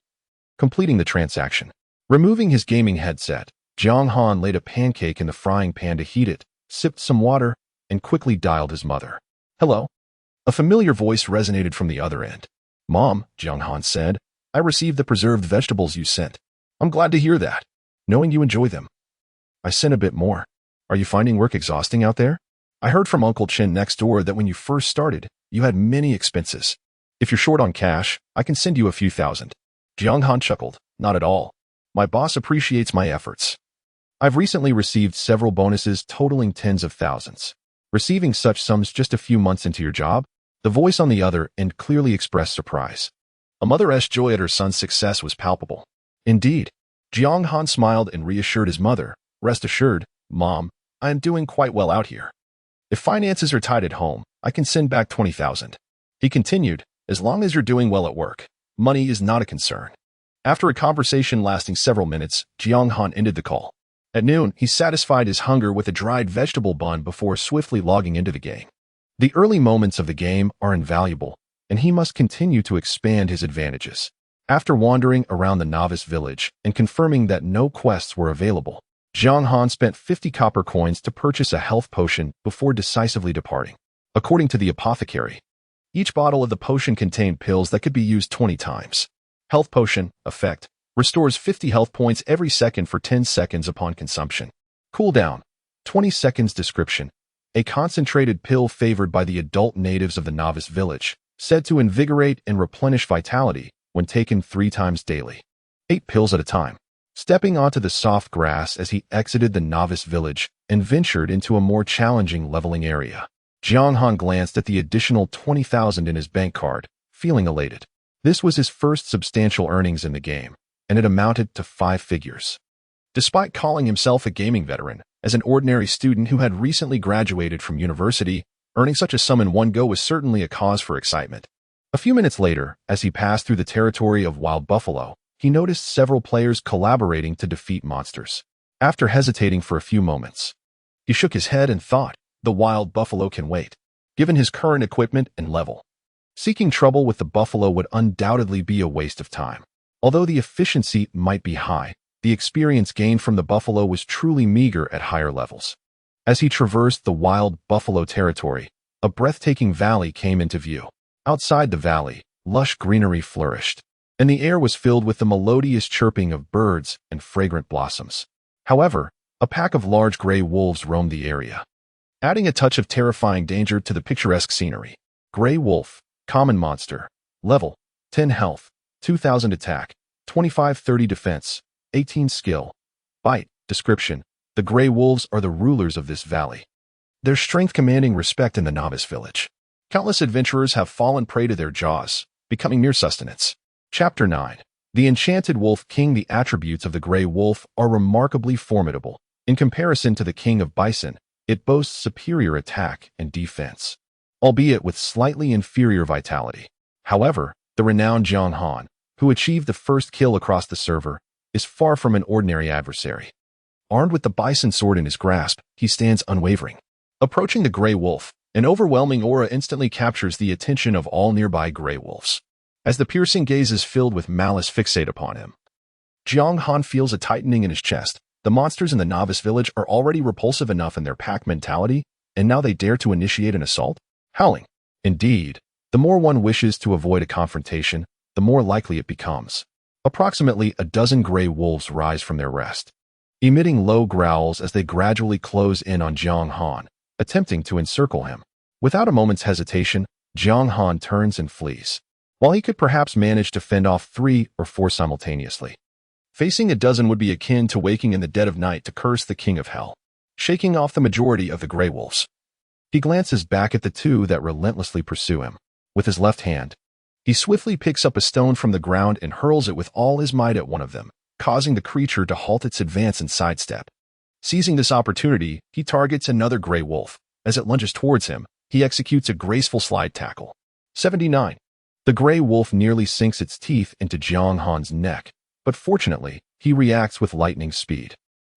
completing the transaction. Removing his gaming headset, Jiang Han laid a pancake in the frying pan to heat it, sipped some water, and quickly dialed his mother. Hello? A familiar voice resonated from the other end. Mom, Jiang Han said, I received the preserved vegetables you sent. I'm glad to hear that, knowing you enjoy them. I sent a bit more. Are you finding work exhausting out there? I heard from Uncle Chen next door that when you first started, you had many expenses. If you're short on cash, I can send you a few thousand. Jiang Han chuckled. Not at all. My boss appreciates my efforts. I've recently received several bonuses totaling tens of thousands. Receiving such sums just a few months into your job? The voice on the other end clearly expressed surprise. A mother's joy at her son's success was palpable. Indeed. Jiang Han smiled and reassured his mother. Rest assured, Mom, I am doing quite well out here. If finances are tight at home, I can send back 20,000. He continued, as long as you're doing well at work, money is not a concern. After a conversation lasting several minutes, Jiang Han ended the call. At noon, he satisfied his hunger with a dried vegetable bun before swiftly logging into the game. The early moments of the game are invaluable, and he must continue to expand his advantages. After wandering around the novice village and confirming that no quests were available, Jiang Han spent 50 copper coins to purchase a health potion before decisively departing. According to the apothecary, each bottle of the potion contained pills that could be used 20 times. Health potion, effect, restores 50 health points every second for 10 seconds upon consumption. Cooldown, 20 seconds. Description, a concentrated pill favored by the adult natives of the novice village, said to invigorate and replenish vitality when taken 3 times daily. 8 pills at a time. Stepping onto the soft grass as he exited the novice village and ventured into a more challenging leveling area, Jiang Han glanced at the additional 20,000 in his bank card, feeling elated. This was his first substantial earnings in the game, and it amounted to 5 figures. Despite calling himself a gaming veteran, as an ordinary student who had recently graduated from university, earning such a sum in one go was certainly a cause for excitement. A few minutes later, as he passed through the territory of Wild Buffalo, he noticed several players collaborating to defeat monsters. After hesitating for a few moments, he shook his head and thought, the Wild Buffalo can wait, given his current equipment and level. Seeking trouble with the buffalo would undoubtedly be a waste of time. Although the efficiency might be high, the experience gained from the buffalo was truly meager at higher levels. As he traversed the Wild Buffalo territory, a breathtaking valley came into view. Outside the valley, lush greenery flourished, and the air was filled with the melodious chirping of birds and fragrant blossoms. However, a pack of large gray wolves roamed the area, adding a touch of terrifying danger to the picturesque scenery. Gray wolf, common monster, level, 10 health, 2000 attack, 25-30 defense, 18 skill. Bite, description, the gray wolves are the rulers of this valley. their strength commanding respect in the novice village. Countless adventurers have fallen prey to their jaws, becoming mere sustenance. Chapter 9. The Enchanted Wolf King. The attributes of the Grey Wolf are remarkably formidable. In comparison to the King of Bison, it boasts superior attack and defense, albeit with slightly inferior vitality. However, the renowned Jiang Han, who achieved the first kill across the server, is far from an ordinary adversary. Armed with the bison sword in his grasp, he stands unwavering. Approaching the Grey Wolf, an overwhelming aura instantly captures the attention of all nearby Grey Wolves. As the piercing gazes filled with malice fixate upon him, Jiang Han feels a tightening in his chest. The monsters in the novice village are already repulsive enough in their pack mentality, and now they dare to initiate an assault? Howling. Indeed, the more one wishes to avoid a confrontation, the more likely it becomes. Approximately a dozen Grey Wolves rise from their rest, emitting low growls as they gradually close in on Jiang Han, attempting to encircle him. Without a moment's hesitation, Jiang Han turns and flees, while he could perhaps manage to fend off 3 or 4 simultaneously. Facing a dozen would be akin to waking in the dead of night to curse the King of Hell. Shaking off the majority of the Grey Wolves, he glances back at the 2 that relentlessly pursue him. With his left hand, he swiftly picks up a stone from the ground and hurls it with all his might at one of them, causing the creature to halt its advance and sidestep. Seizing this opportunity, he targets another Grey Wolf. As it lunges towards him, he executes a graceful slide tackle. 79. The Grey Wolf nearly sinks its teeth into Jiang Han's neck, but fortunately, he reacts with lightning speed,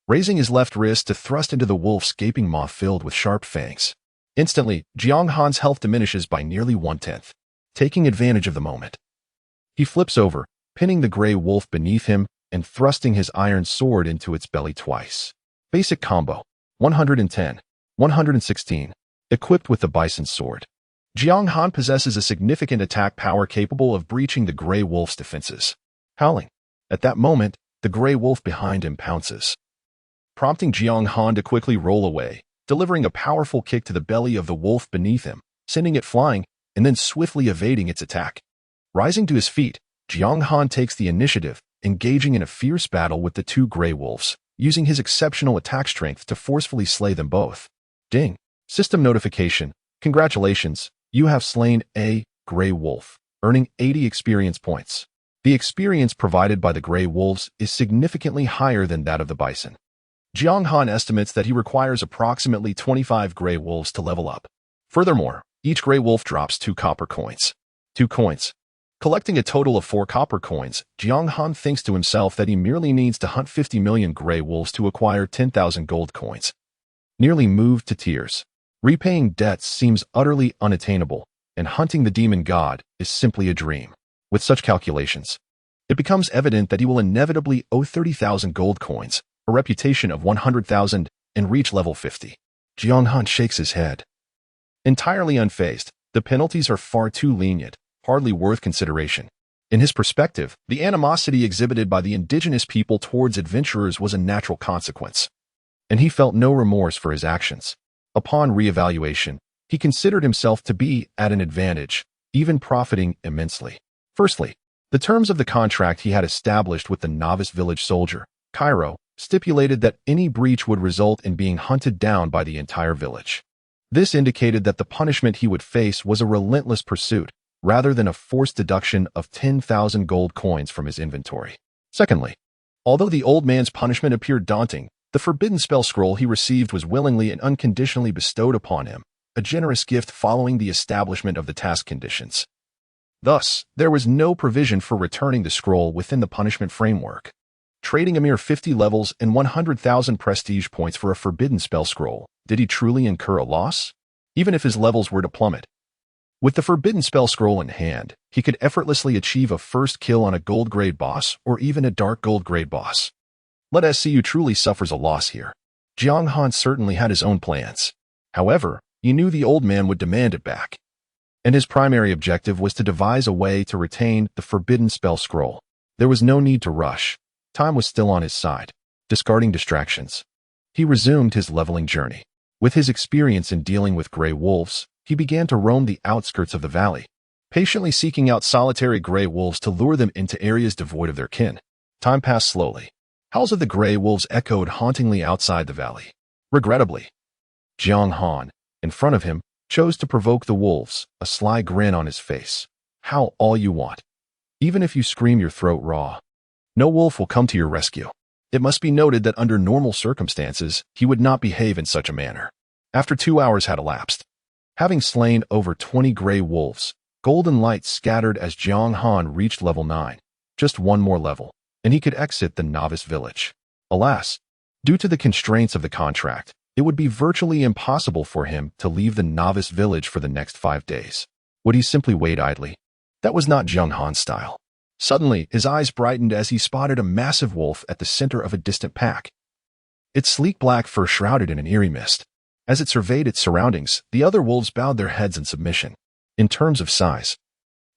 raising his left wrist to thrust into the wolf's gaping maw filled with sharp fangs. Instantly, Jiang Han's health diminishes by nearly 1/10. Taking advantage of the moment, he flips over, pinning the Grey Wolf beneath him and thrusting his iron sword into its belly twice. Basic combo. 110. 116. Equipped with the bison sword, Jiang Han possesses a significant attack power capable of breaching the Grey Wolf's defenses. Howling. At that moment, the Grey Wolf behind him pounces, prompting Jiang Han to quickly roll away, delivering a powerful kick to the belly of the wolf beneath him, sending it flying, and then swiftly evading its attack. Rising to his feet, Jiang Han takes the initiative, engaging in a fierce battle with the 2 Grey Wolves, using his exceptional attack strength to forcefully slay them both. Ding. System notification. Congratulations, you have slain a Grey Wolf, earning 80 experience points. The experience provided by the Grey Wolves is significantly higher than that of the bison. Jiang Han estimates that he requires approximately 25 Grey Wolves to level up. Furthermore, each Grey Wolf drops 2 copper coins. 2 coins. Collecting a total of 4 copper coins, Jiang Han thinks to himself that he merely needs to hunt 50 million Grey Wolves to acquire 10,000 gold coins. Nearly moved to tears. Repaying debts seems utterly unattainable, and hunting the demon god is simply a dream. With such calculations, it becomes evident that he will inevitably owe 30,000 gold coins, a reputation of 100,000, and reach level 50. Jiang Han shakes his head. Entirely unfazed, the penalties are far too lenient, hardly worth consideration. In his perspective, the animosity exhibited by the indigenous people towards adventurers was a natural consequence, and he felt no remorse for his actions. Upon reevaluation, he considered himself to be at an advantage, even profiting immensely. Firstly, the terms of the contract he had established with the novice village soldier, Cairo, stipulated that any breach would result in being hunted down by the entire village. This indicated that the punishment he would face was a relentless pursuit, rather than a forced deduction of 10,000 gold coins from his inventory. Secondly, although the old man's punishment appeared daunting, the forbidden spell scroll he received was willingly and unconditionally bestowed upon him, a generous gift following the establishment of the task conditions. Thus, there was no provision for returning the scroll within the punishment framework. Trading a mere 50 levels and 100,000 prestige points for a forbidden spell scroll, did he truly incur a loss? Even if his levels were to plummet. With the forbidden spell scroll in hand, he could effortlessly achieve a first kill on a gold grade boss or even a dark gold grade boss. Let us see who truly suffers a loss here. Jiang Han certainly had his own plans. However, he knew the old man would demand it back, and his primary objective was to devise a way to retain the forbidden spell scroll. There was no need to rush. Time was still on his side. Discarding distractions, he resumed his leveling journey. With his experience in dealing with Grey Wolves, he began to roam the outskirts of the valley, patiently seeking out solitary Grey Wolves to lure them into areas devoid of their kin. Time passed slowly. Howls of the Grey Wolves echoed hauntingly outside the valley. Regrettably, Jiang Han, in front of him, chose to provoke the wolves, a sly grin on his face. Howl all you want. Even if you scream your throat raw, no wolf will come to your rescue. It must be noted that under normal circumstances, he would not behave in such a manner. After 2 hours had elapsed, having slain over 20 gray wolves, golden light scattered as Jiang Han reached level 9. Just one more level, and he could exit the novice village. Alas, due to the constraints of the contract, it would be virtually impossible for him to leave the novice village for the next 5 days. Would he simply wait idly? That was not Jiang Han's style. Suddenly, his eyes brightened as he spotted a massive wolf at the center of a distant pack. Its sleek black fur shrouded in an eerie mist. As it surveyed its surroundings, the other wolves bowed their heads in submission. In terms of size,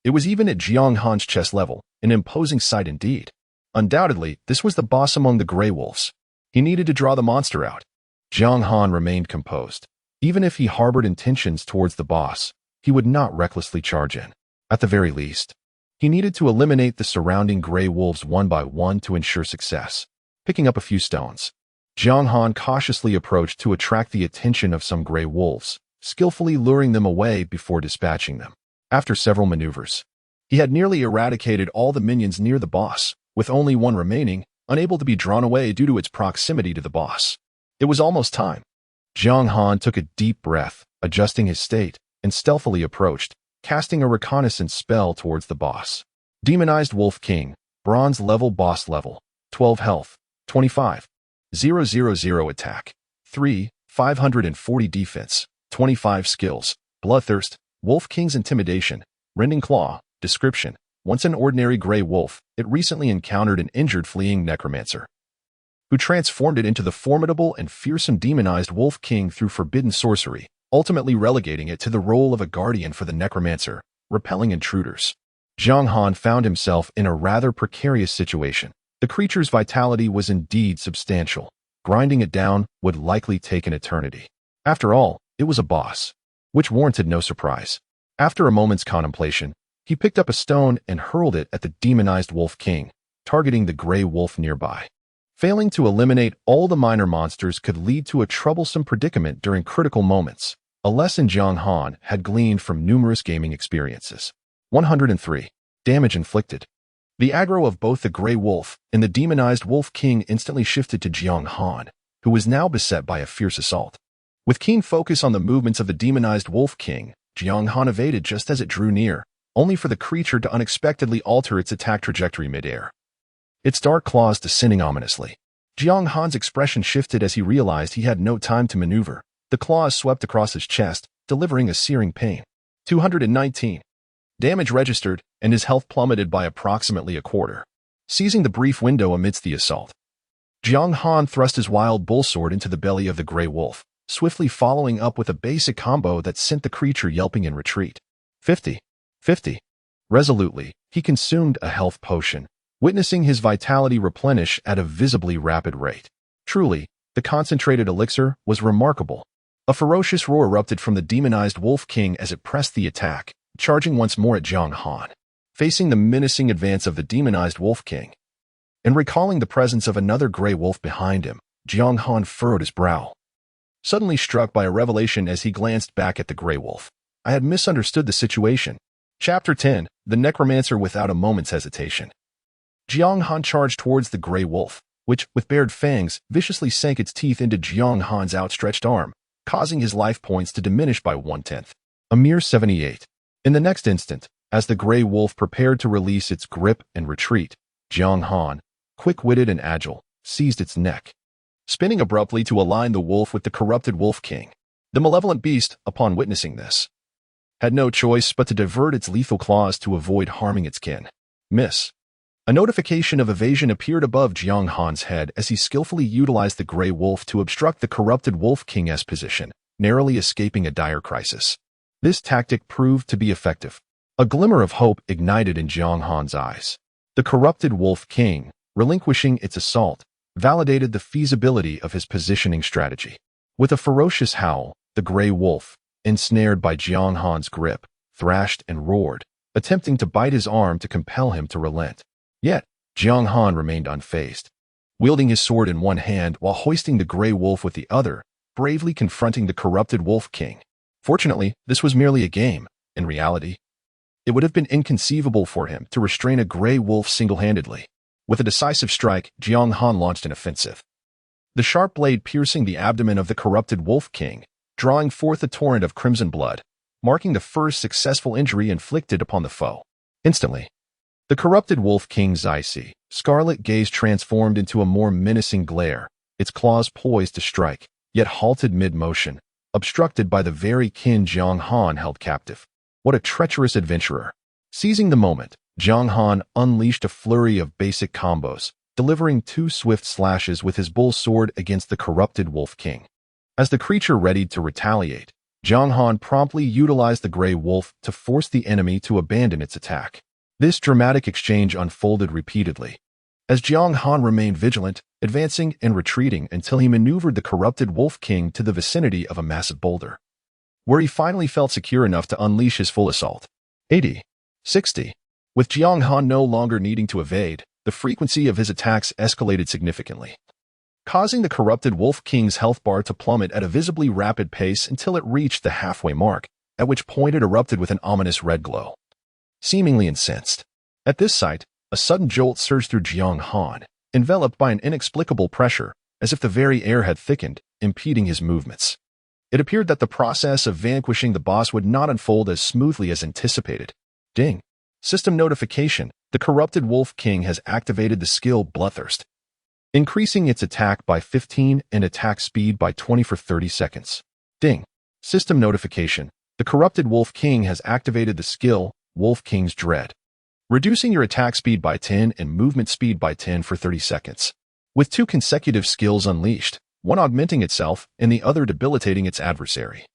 it was even at Jiang Han's chest level, an imposing sight indeed. Undoubtedly, this was the boss among the gray wolves. He needed to draw the monster out. Jiang Han remained composed. Even if he harbored intentions towards the boss, he would not recklessly charge in. At the very least, he needed to eliminate the surrounding gray wolves one by one to ensure success. Picking up a few stones, Jiang Han cautiously approached to attract the attention of some gray wolves, skillfully luring them away before dispatching them. After several maneuvers, he had nearly eradicated all the minions near the boss, with only one remaining, unable to be drawn away due to its proximity to the boss. It was almost time. Jiang Han took a deep breath, adjusting his state, and stealthily approached, casting a reconnaissance spell towards the boss. Demonized Wolf King, Bronze level boss level, 12 health, 25, 000 attack, 3, 540 defense, 25 skills, Bloodthirst, Wolf King's Intimidation, Rending Claw, Description. Once an ordinary gray wolf, it recently encountered an injured fleeing necromancer, who transformed it into the formidable and fearsome demonized Wolf King through forbidden sorcery, ultimately relegating it to the role of a guardian for the necromancer, repelling intruders. Jiang Han found himself in a rather precarious situation. The creature's vitality was indeed substantial. Grinding it down would likely take an eternity. After all, it was a boss, which warranted no surprise. After a moment's contemplation, he picked up a stone and hurled it at the demonized Wolf King, targeting the gray wolf nearby. Failing to eliminate all the minor monsters could lead to a troublesome predicament during critical moments, a lesson Jiang Han had gleaned from numerous gaming experiences. 103. Damage inflicted. The aggro of both the Grey Wolf and the demonized Wolf King instantly shifted to Jiang Han, who was now beset by a fierce assault. With keen focus on the movements of the demonized Wolf King, Jiang Han evaded just as it drew near, only for the creature to unexpectedly alter its attack trajectory midair. Its dark claws descending ominously. Jiang Han's expression shifted as he realized he had no time to maneuver. The claws swept across his chest, delivering a searing pain. 219. Damage registered, and his health plummeted by approximately a quarter. Seizing the brief window amidst the assault, Jiang Han thrust his wild bull sword into the belly of the gray wolf, swiftly following up with a basic combo that sent the creature yelping in retreat. 50. Resolutely, he consumed a health potion, witnessing his vitality replenish at a visibly rapid rate. Truly, the concentrated elixir was remarkable. A ferocious roar erupted from the demonized Wolf King as it pressed the attack, charging once more at Jiang Han. Facing the menacing advance of the demonized Wolf King, and recalling the presence of another gray wolf behind him, Jiang Han furrowed his brow, suddenly struck by a revelation as he glanced back at the gray wolf. I had misunderstood the situation. Chapter 10. The Necromancer without a moment's hesitation. Jiang Han charged towards the gray wolf, which, with bared fangs, viciously sank its teeth into Jiang Han's outstretched arm, causing his life points to diminish by 1/10. A mere 78. In the next instant, as the gray wolf prepared to release its grip and retreat, Jiang Han, quick-witted and agile, seized its neck, spinning abruptly to align the wolf with the corrupted Wolf King. The malevolent beast, upon witnessing this, had no choice but to divert its lethal claws to avoid harming its kin. Miss. A notification of evasion appeared above Jiang Han's head as he skillfully utilized the gray wolf to obstruct the corrupted Wolf King's position, narrowly escaping a dire crisis. This tactic proved to be effective. A glimmer of hope ignited in Jiang Han's eyes. The corrupted Wolf King, relinquishing its assault, validated the feasibility of his positioning strategy. With a ferocious howl, the gray wolf, ensnared by Jiang Han's grip, thrashed and roared, attempting to bite his arm to compel him to relent. Yet, Jiang Han remained unfazed, wielding his sword in one hand while hoisting the gray wolf with the other, bravely confronting the corrupted Wolf King. Fortunately, this was merely a game. In reality, it would have been inconceivable for him to restrain a gray wolf single-handedly. With a decisive strike, Jiang Han launched an offensive. The sharp blade piercing the abdomen of the corrupted Wolf King, drawing forth a torrent of crimson blood, marking the first successful injury inflicted upon the foe. Instantly, the corrupted Wolf King's icy, scarlet gaze transformed into a more menacing glare, its claws poised to strike, yet halted mid-motion, obstructed by the very Qin Jiang Han held captive. What a treacherous adventurer! Seizing the moment, Jiang Han unleashed a flurry of basic combos, delivering 2 swift slashes with his bull sword against the corrupted Wolf King. As the creature readied to retaliate, Jiang Han promptly utilized the gray wolf to force the enemy to abandon its attack. This dramatic exchange unfolded repeatedly, as Jiang Han remained vigilant, advancing and retreating until he maneuvered the corrupted Wolf King to the vicinity of a massive boulder, where he finally felt secure enough to unleash his full assault. 80. 60. With Jiang Han no longer needing to evade, the frequency of his attacks escalated significantly, causing the corrupted Wolf King's health bar to plummet at a visibly rapid pace until it reached the halfway mark, at which point it erupted with an ominous red glow. Seemingly incensed, at this sight, a sudden jolt surged through Jiang Han, enveloped by an inexplicable pressure, as if the very air had thickened, impeding his movements. It appeared that the process of vanquishing the boss would not unfold as smoothly as anticipated. Ding! System notification. The corrupted Wolf King has activated the skill Bloodthirst, increasing its attack by 15 and attack speed by 20 for 30 seconds. Ding! System notification. The corrupted Wolf King has activated the skill Wolf King's Dread, reducing your attack speed by 10 and movement speed by 10 for 30 seconds. With 2 consecutive skills unleashed, one augmenting itself and the other debilitating its adversary,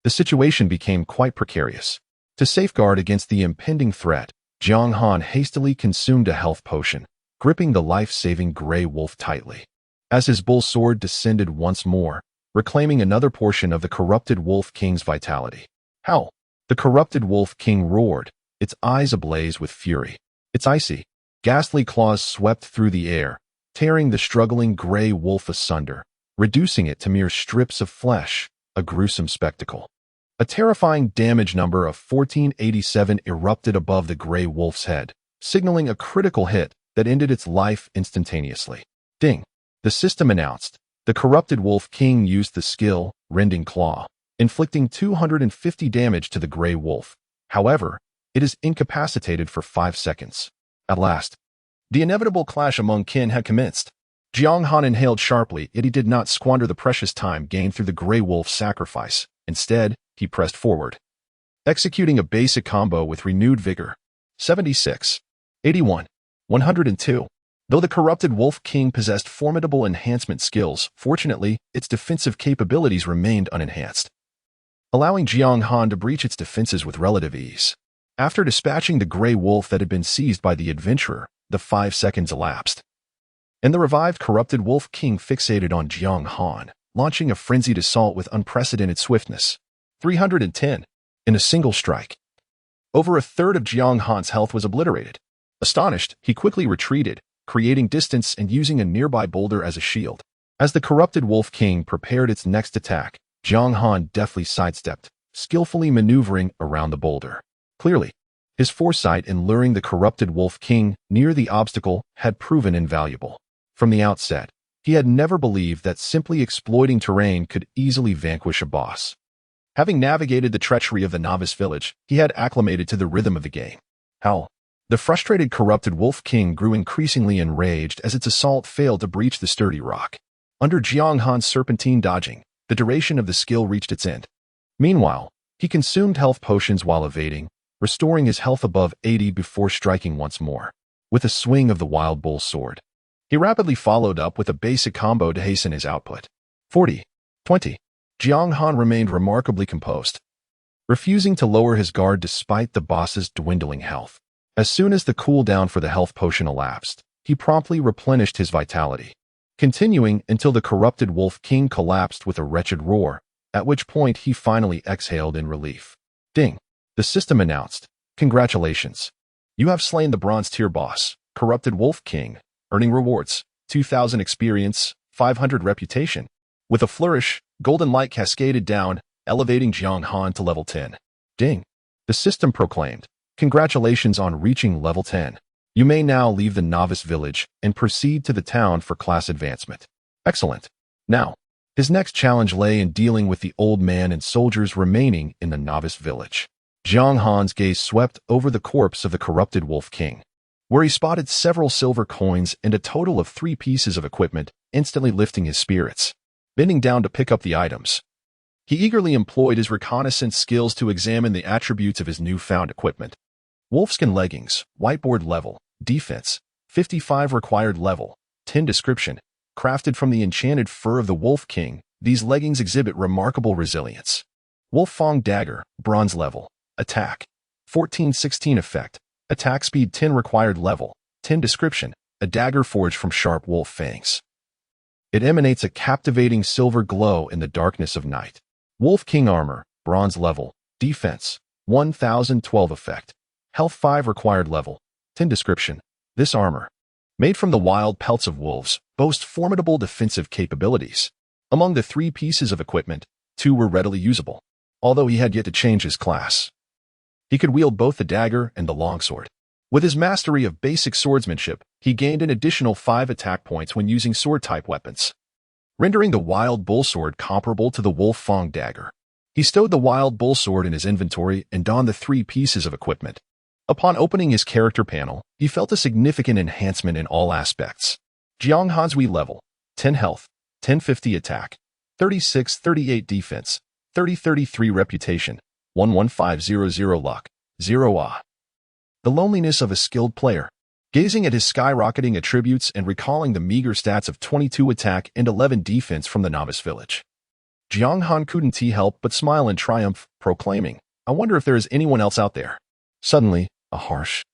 the situation became quite precarious. To safeguard against the impending threat, Jiang Han hastily consumed a health potion, gripping the life-saving gray wolf tightly. As his bull sword descended once more, reclaiming another portion of the corrupted Wolf King's vitality. Howl! The corrupted Wolf King roared, its eyes ablaze with fury. Its icy, ghastly claws swept through the air, tearing the struggling gray wolf asunder, reducing it to mere strips of flesh, a gruesome spectacle. A terrifying damage number of 1487 erupted above the gray wolf's head, signaling a critical hit that ended its life instantaneously. Ding! The system announced. The corrupted Wolf King used the skill, Rending Claw, inflicting 250 damage to the gray wolf. However, it is incapacitated for 5 seconds. At last, the inevitable clash among kin had commenced. Jiang Han inhaled sharply, yet he did not squander the precious time gained through the gray wolf's sacrifice. Instead, he pressed forward, executing a basic combo with renewed vigor. 76. 81. 102. Though the corrupted Wolf King possessed formidable enhancement skills, fortunately, its defensive capabilities remained unenhanced, allowing Jiang Han to breach its defenses with relative ease. After dispatching the gray wolf that had been seized by the adventurer, the 5 seconds elapsed, and the revived corrupted Wolf King fixated on Jiang Han, launching a frenzied assault with unprecedented swiftness. 310. In a single strike, over a third of Jiang Han's health was obliterated. Astonished, he quickly retreated, creating distance and using a nearby boulder as a shield. As the corrupted Wolf King prepared its next attack, Jiang Han deftly sidestepped, skillfully maneuvering around the boulder. Clearly, his foresight in luring the corrupted Wolf King near the obstacle had proven invaluable. From the outset, he had never believed that simply exploiting terrain could easily vanquish a boss. Having navigated the treachery of the novice village, he had acclimated to the rhythm of the game. Howl! The frustrated corrupted Wolf King grew increasingly enraged as its assault failed to breach the sturdy rock. Under Jiang Han's serpentine dodging, the duration of the skill reached its end. Meanwhile, he consumed health potions while evading, restoring his health above 80 before striking once more, with a swing of the wild bull sword. He rapidly followed up with a basic combo to hasten his output. 40. 20. Jiang Han remained remarkably composed, refusing to lower his guard despite the boss's dwindling health. As soon as the cooldown for the health potion elapsed, he promptly replenished his vitality, continuing until the corrupted Wolf King collapsed with a wretched roar, at which point he finally exhaled in relief. Ding! The system announced. Congratulations. You have slain the bronze tier boss, corrupted Wolf King, earning rewards, 2,000 experience, 500 reputation. With a flourish, golden light cascaded down, elevating Jiang Han to level 10. Ding! The system proclaimed, "Congratulations on reaching level 10. You may now leave the novice village and proceed to the town for class advancement." Excellent. Now, his next challenge lay in dealing with the old man and soldiers remaining in the novice village. Jiang Han's gaze swept over the corpse of the corrupted Wolf King, where he spotted several silver coins and a total of 3 pieces of equipment, instantly lifting his spirits. Bending down to pick up the items, he eagerly employed his reconnaissance skills to examine the attributes of his newfound equipment. Wolfskin leggings, whiteboard level, defense, 55 required level, 10 description. Crafted from the enchanted fur of the Wolf King, these leggings exhibit remarkable resilience. Wolf Fang dagger, bronze level, attack, 14-16 effect, attack speed 10 required level, 10 description, a dagger forged from sharp wolf fangs. It emanates a captivating silver glow in the darkness of night. Wolf King armor, bronze level, defense, 1012 effect, health 5 required level, 10 description. This armor, made from the wild pelts of wolves, boasts formidable defensive capabilities. Among the 3 pieces of equipment, 2 were readily usable, although he had yet to change his class. He could wield both the dagger and the longsword. With his mastery of basic swordsmanship, he gained an additional 5 attack points when using sword-type weapons, rendering the wild bull sword comparable to the Wolf Fang dagger. He stowed the wild bull sword in his inventory and donned the 3 pieces of equipment. Upon opening his character panel, he felt a significant enhancement in all aspects. Jiang Han's Wii level, 10 health, 1050 attack, 3638 defense, 3033 reputation, 11500 luck, 0 ah. The loneliness of a skilled player. Gazing at his skyrocketing attributes and recalling the meager stats of 22 attack and 11 defense from the novice village, Jiang Han couldn't help but smile in triumph, proclaiming, "I wonder if there is anyone else out there." Suddenly, a harsh,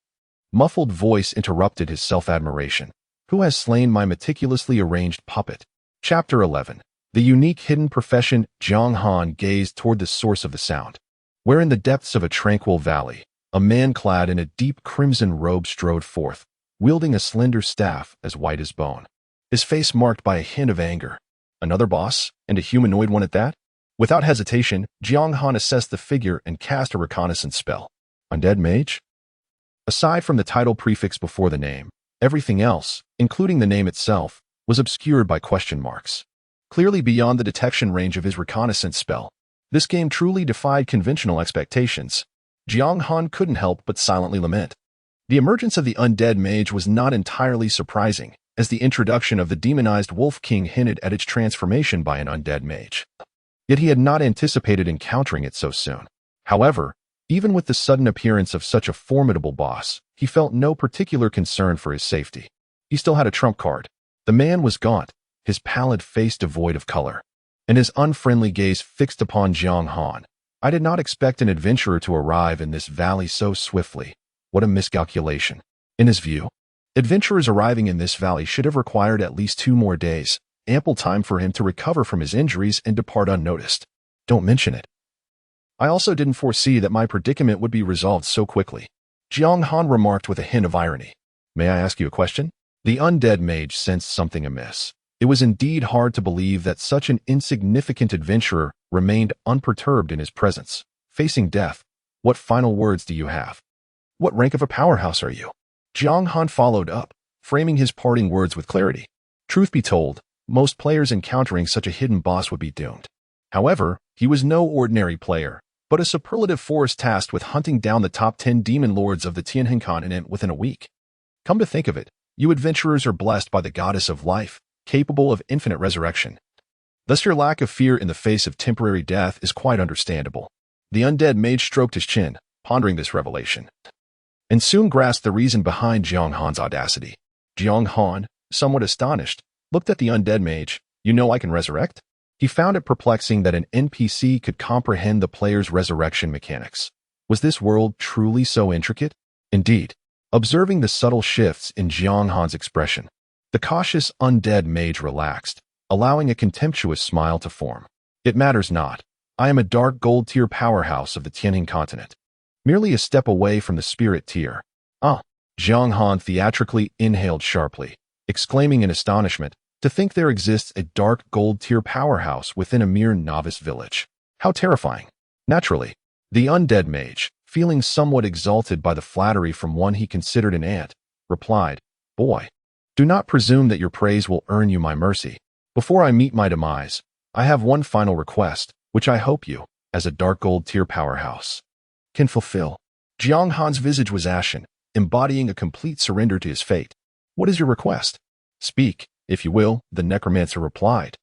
muffled voice interrupted his self-admiration. "Who has slain my meticulously arranged puppet?" Chapter 11. The unique hidden profession. Jiang Han gazed toward the source of the sound, where in the depths of a tranquil valley, a man clad in a deep crimson robe strode forth, wielding a slender staff as white as bone, his face marked by a hint of anger. Another boss, and a humanoid one at that? Without hesitation, Jiang Han assessed the figure and cast a reconnaissance spell. Undead mage? Aside from the title prefix before the name, everything else, including the name itself, was obscured by question marks. Clearly beyond the detection range of his reconnaissance spell, this game truly defied conventional expectations. Jiang Han couldn't help but silently lament. The emergence of the undead mage was not entirely surprising, as the introduction of the demonized Wolf King hinted at its transformation by an undead mage. Yet he had not anticipated encountering it so soon. However, even with the sudden appearance of such a formidable boss, he felt no particular concern for his safety. He still had a trump card. The man was gaunt, his pallid face devoid of color, and his unfriendly gaze fixed upon Jiang Han. I did not expect an adventurer to arrive in this valley so swiftly. What a miscalculation. In his view, adventurers arriving in this valley should have required at least 2 more days, ample time for him to recover from his injuries and depart unnoticed. Don't mention it. I also didn't foresee that my predicament would be resolved so quickly. Jiang Han remarked with a hint of irony. May I ask you a question? The undead mage sensed something amiss. It was indeed hard to believe that such an insignificant adventurer remained unperturbed in his presence. Facing death, what final words do you have? What rank of a powerhouse are you? Jiang Han followed up, framing his parting words with clarity. Truth be told, most players encountering such a hidden boss would be doomed. However, he was no ordinary player, but a superlative force tasked with hunting down the top 10 demon lords of the Tianhan continent within a week. Come to think of it, you adventurers are blessed by the goddess of life, capable of infinite resurrection. Thus your lack of fear in the face of temporary death is quite understandable. The undead mage stroked his chin, pondering this revelation, and soon grasped the reason behind Jiang Han's audacity. Jiang Han, somewhat astonished, looked at the undead mage. You know I can resurrect? He found it perplexing that an NPC could comprehend the player's resurrection mechanics. Was this world truly so intricate? Indeed. Observing the subtle shifts in Jiang Han's expression, the cautious undead mage relaxed, allowing a contemptuous smile to form. It matters not. I am a dark gold tier powerhouse of the Tianhan continent, merely a step away from the spirit tier. Ah! Jiang Han theatrically inhaled sharply, exclaiming in astonishment, to think there exists a dark gold tier powerhouse within a mere novice village. How terrifying. Naturally, the undead mage, feeling somewhat exalted by the flattery from one he considered an ant, replied, "Boy, do not presume that your praise will earn you my mercy. Before I meet my demise, I have one final request, which I hope you, as a dark gold tier powerhouse, can fulfill." Jiang Han's visage was ashen, embodying a complete surrender to his fate. "What is your request?" "Speak, if you will," the necromancer replied,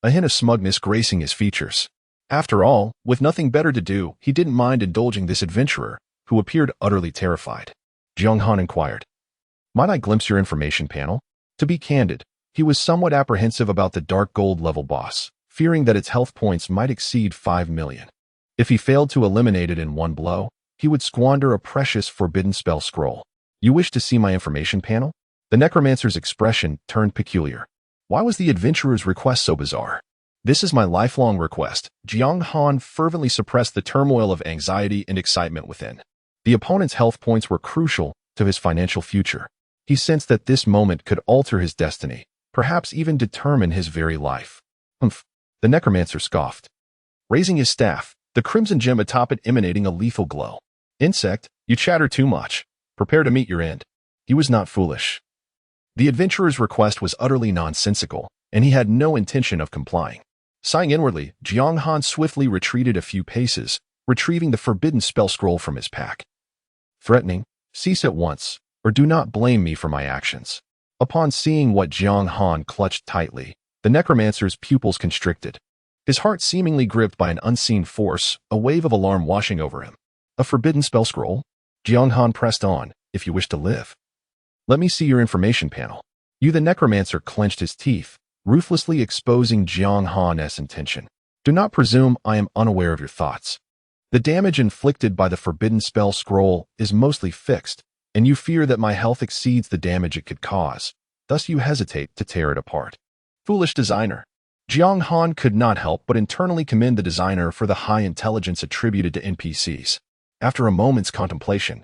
a hint of smugness gracing his features. After all, with nothing better to do, he didn't mind indulging this adventurer, who appeared utterly terrified. Jiang Han inquired, "Might I glimpse your information panel?" To be candid, he was somewhat apprehensive about the dark gold level boss, fearing that its health points might exceed 5 million. If he failed to eliminate it in one blow, he would squander a precious forbidden spell scroll. "You wish to see my information panel?" The necromancer's expression turned peculiar. Why was the adventurer's request so bizarre? "This is my lifelong request." Jiang Han fervently suppressed the turmoil of anxiety and excitement within. The opponent's health points were crucial to his financial future. He sensed that this moment could alter his destiny, perhaps even determine his very life. "Humph," the necromancer scoffed, raising his staff, the crimson gem atop it emanating a lethal glow. "Insect, you chatter too much. Prepare to meet your end." He was not foolish. The adventurer's request was utterly nonsensical, and he had no intention of complying. Sighing inwardly, Jiang Han swiftly retreated a few paces, retrieving the forbidden spell scroll from his pack. Threatening, "Cease at once, or do not blame me for my actions." Upon seeing what Jiang Han clutched tightly, the necromancer's pupils constricted. His heart seemingly gripped by an unseen force, a wave of alarm washing over him. "A forbidden spell scroll?" Jiang Han pressed on, "If you wish to live. Let me see your information panel." The necromancer clenched his teeth, ruthlessly exposing Jiang Han's intention. "Do not presume I am unaware of your thoughts. The damage inflicted by the forbidden spell scroll is mostly fixed, and you fear that my health exceeds the damage it could cause. Thus you hesitate to tear it apart. Foolish designer." Jiang Han could not help but internally commend the designer for the high intelligence attributed to NPCs. After a moment's contemplation,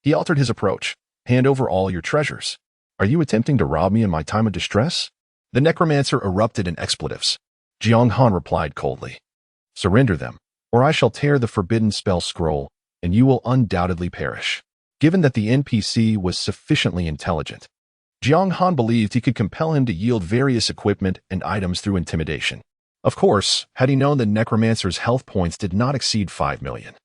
he altered his approach. "Hand over all your treasures. Are you attempting to rob me in my time of distress?" The necromancer erupted in expletives. Jiang Han replied coldly, "Surrender them, or I shall tear the forbidden spell scroll, and you will undoubtedly perish." Given that the NPC was sufficiently intelligent, Jiang Han believed he could compel him to yield various equipment and items through intimidation. Of course, had he known the necromancer's health points did not exceed 5 million,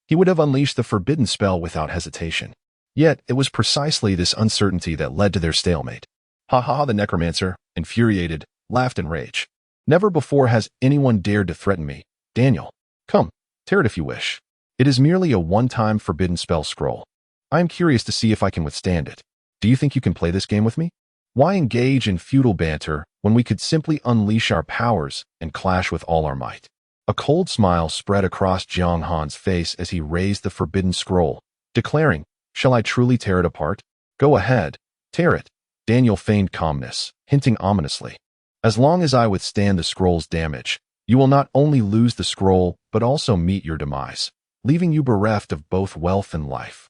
he would have unleashed the forbidden spell without hesitation. Yet, it was precisely this uncertainty that led to their stalemate. "Ha ha ha," the necromancer, infuriated, laughed in rage. "Never before has anyone dared to threaten me. Daniel, come, tear it if you wish. It is merely a one-time forbidden spell scroll. I am curious to see if I can withstand it. Do you think you can play this game with me? Why engage in futile banter when we could simply unleash our powers and clash with all our might?" A cold smile spread across Jiang Han's face as he raised the forbidden scroll, declaring, "Shall I truly tear it apart? Go ahead, tear it." Daniel feigned calmness, hinting ominously, "As long as I withstand the scroll's damage, you will not only lose the scroll, but also meet your demise, leaving you bereft of both wealth and life.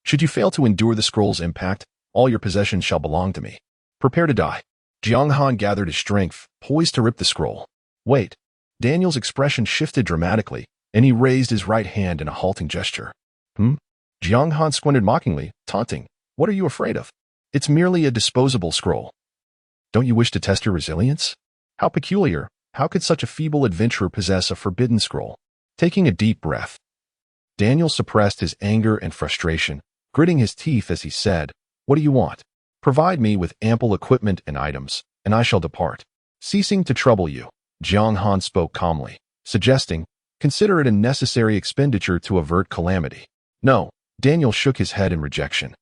Should you fail to endure the scroll's impact, all your possessions shall belong to me. Prepare to die." Jiang Han gathered his strength, poised to rip the scroll. "Wait." Daniel's expression shifted dramatically, and he raised his right hand in a halting gesture. Jiang Han squinted mockingly, taunting, "What are you afraid of? It's merely a disposable scroll. Don't you wish to test your resilience? How peculiar. How could such a feeble adventurer possess a forbidden scroll?" Taking a deep breath, Daniel suppressed his anger and frustration, gritting his teeth as he said, "What do you want? Provide me with ample equipment and items, and I shall depart." Ceasing to trouble you, Jiang Han spoke calmly, suggesting, "Consider it a necessary expenditure to avert calamity." "No." Daniel shook his head in rejection.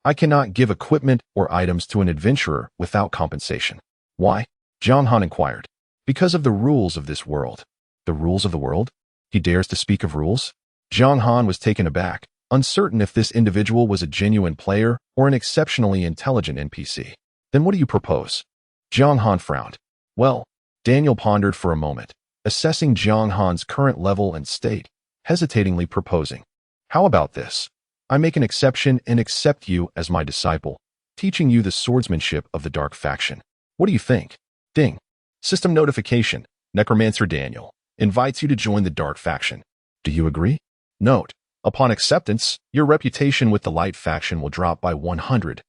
"I cannot give equipment or items to an adventurer without compensation." "Why?" Jiang Han inquired. "Because of the rules of this world." "The rules of the world?" He dares to speak of rules? Jiang Han was taken aback, uncertain if this individual was a genuine player or an exceptionally intelligent NPC. "Then what do you propose?" Jiang Han frowned. "Well," Daniel pondered for a moment, assessing Jiang Han's current level and state, hesitatingly proposing, "How about this? I make an exception and accept you as my disciple, teaching you the swordsmanship of the dark faction. What do you think?" Ding. System notification. Necromancer Daniel. invites you to join the dark faction. Do you agree? Note, upon acceptance, your reputation with the light faction will drop by 100,000,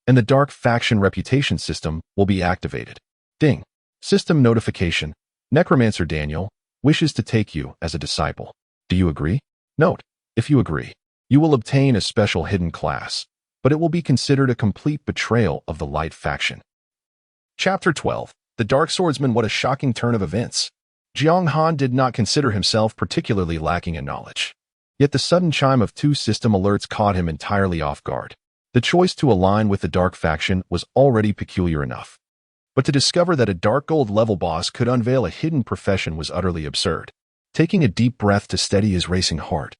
and the dark faction reputation system will be activated. Ding. System notification. Necromancer Daniel wishes to take you as a disciple. Do you agree? Note, if you agree, you will obtain a special hidden class, but it will be considered a complete betrayal of the light faction. Chapter 12. The Dark Swordsman. What a shocking turn of events. Jiang Han did not consider himself particularly lacking in knowledge. Yet the sudden chime of 2 system alerts caught him entirely off guard. The choice to align with the dark faction was already peculiar enough. But to discover that a dark gold level boss could unveil a hidden profession was utterly absurd. Taking a deep breath to steady his racing heart,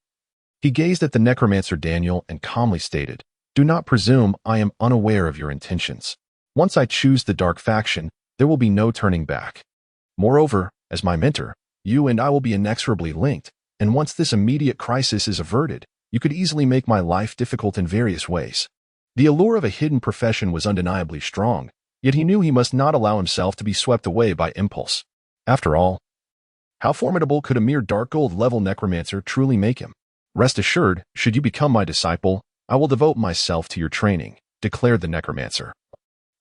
he gazed at the necromancer Daniel and calmly stated, "Do not presume I am unaware of your intentions. Once I choose the dark faction, there will be no turning back. Moreover, as my mentor, you and I will be inexorably linked, and once this immediate crisis is averted, you could easily make my life difficult in various ways." The allure of a hidden profession was undeniably strong, yet he knew he must not allow himself to be swept away by impulse. After all, how formidable could a mere dark gold level necromancer truly make him? "Rest assured, should you become my disciple, I will devote myself to your training," declared the necromancer,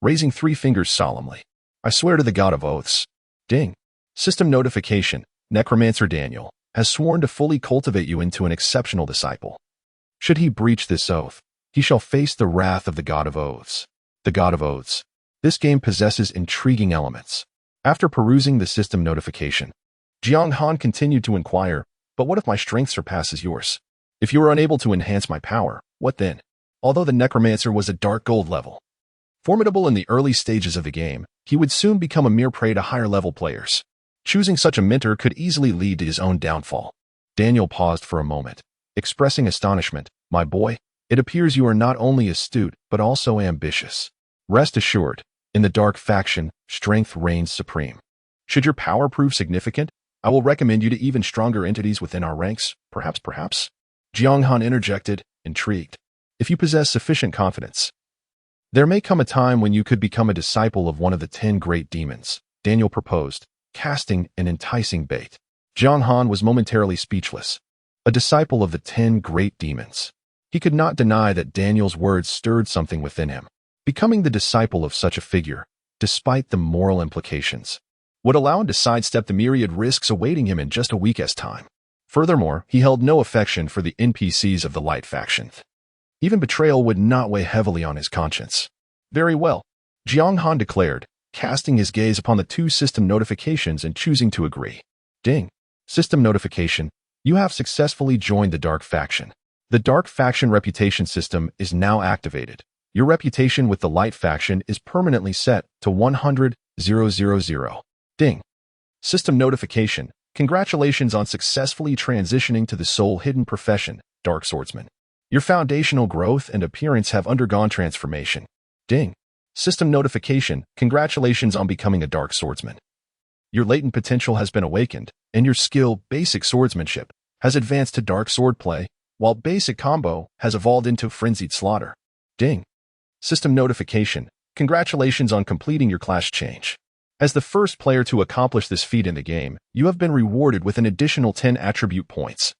raising 3 fingers solemnly. "I swear to the god of oaths." Ding. System notification. Necromancer Daniel has sworn to fully cultivate you into an exceptional disciple. Should he breach this oath, he shall face the wrath of the god of oaths. The god of oaths. This game possesses intriguing elements. After perusing the system notification, Jiang Han continued to inquire, "But what if my strength surpasses yours? If you are unable to enhance my power, what then?" Although the necromancer was a dark gold level, formidable in the early stages of the game, he would soon become a mere prey to higher level players. Choosing such a mentor could easily lead to his own downfall. Daniel paused for a moment, expressing astonishment. "My boy, it appears you are not only astute but also ambitious. Rest assured, in the dark faction, strength reigns supreme. Should your power prove significant, I will recommend you to even stronger entities within our ranks, perhaps. Jiang Han interjected, intrigued. "If you possess sufficient confidence, there may come a time when you could become a disciple of one of the 10 great demons," Daniel proposed, casting an enticing bait. Jiang Han was momentarily speechless. A disciple of the 10 great demons. He could not deny that Daniel's words stirred something within him. Becoming the disciple of such a figure, despite the moral implications, would allow him to sidestep the myriad risks awaiting him in just a week's time. Furthermore, he held no affection for the NPCs of the light faction. Even betrayal would not weigh heavily on his conscience. "Very well," Jiang Han declared, casting his gaze upon the 2 system notifications and choosing to agree. Ding. System notification. You have successfully joined the dark faction. The dark faction reputation system is now activated. Your reputation with the light faction is permanently set to 100,000. Ding. System notification. Congratulations on successfully transitioning to the sole hidden profession, Dark Swordsman. Your foundational growth and appearance have undergone transformation. Ding. System notification. Congratulations on becoming a Dark Swordsman. Your latent potential has been awakened, and your skill, basic swordsmanship, has advanced to dark swordplay, while basic combo has evolved into frenzied slaughter. Ding. System notification. Congratulations on completing your class change. As the first player to accomplish this feat in the game, you have been rewarded with an additional 10 attribute points,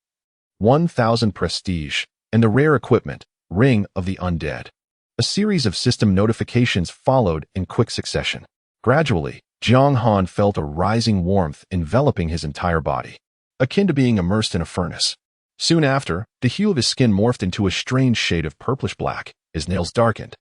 1,000 prestige, and the rare equipment, Ring of the Undead. A series of system notifications followed in quick succession. Gradually, Jiang Han felt a rising warmth enveloping his entire body, akin to being immersed in a furnace. Soon after, the hue of his skin morphed into a strange shade of purplish black, his nails darkened,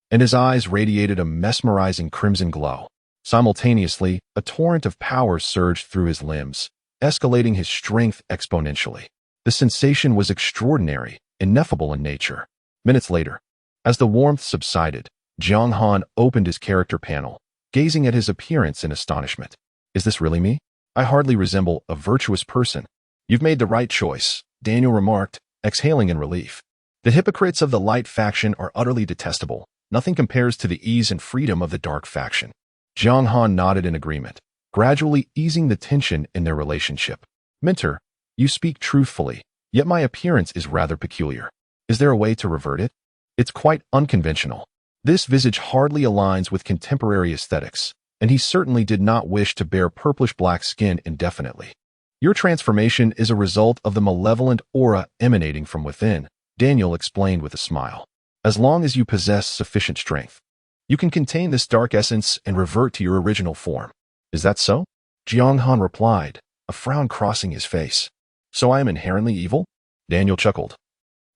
and his eyes radiated a mesmerizing crimson glow. Simultaneously, a torrent of power surged through his limbs, escalating his strength exponentially. The sensation was extraordinary, ineffable in nature. Minutes later, as the warmth subsided, Jiang Han opened his character panel, gazing at his appearance in astonishment. "Is this really me? I hardly resemble a virtuous person." "You've made the right choice," Daniel remarked, exhaling in relief. "The hypocrites of the light faction are utterly detestable. Nothing compares to the ease and freedom of the dark faction." Jiang Han nodded in agreement, gradually easing the tension in their relationship. "Mentor, you speak truthfully, yet my appearance is rather peculiar. Is there a way to revert it? It's quite unconventional. This visage hardly aligns with contemporary aesthetics. and he certainly did not wish to bear purplish-black skin indefinitely. Your transformation is a result of the malevolent aura emanating from within, Daniel explained with a smile. As long as you possess sufficient strength, you can contain this dark essence and revert to your original form. Is that so? Jiang Han replied, a frown crossing his face. So I am inherently evil? Daniel chuckled.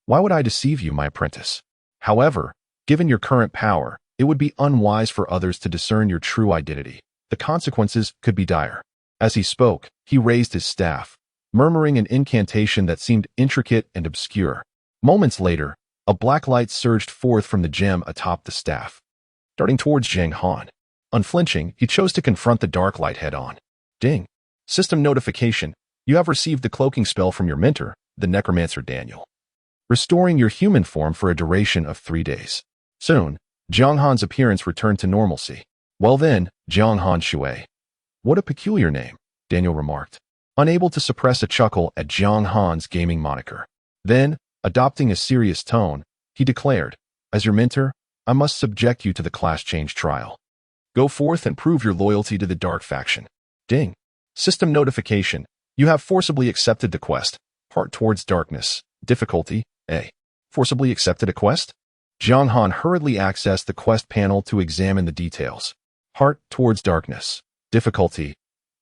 Why would I deceive you, my apprentice? However, given your current power, it would be unwise for others to discern your true identity. The consequences could be dire. As he spoke, he raised his staff, murmuring an incantation that seemed intricate and obscure. Moments later, a black light surged forth from the gem atop the staff, darting towards Jiang Han. Unflinching, he chose to confront the dark light head-on. Ding. System notification. You have received the cloaking spell from your mentor, the necromancer Daniel, restoring your human form for a duration of 3 days. Soon, Jiang Han's appearance returned to normalcy. Well then, Jiang Han Shui. What a peculiar name, Daniel remarked, unable to suppress a chuckle at Jiang Han's gaming moniker. Then, adopting a serious tone, he declared, as your mentor, I must subject you to the class change trial. Go forth and prove your loyalty to the dark faction. Ding. System notification. You have forcibly accepted the quest. Heart towards darkness. Difficulty, A. Forcibly accepted a quest? Jiang Han hurriedly accessed the quest panel to examine the details. Heart towards darkness. Difficulty,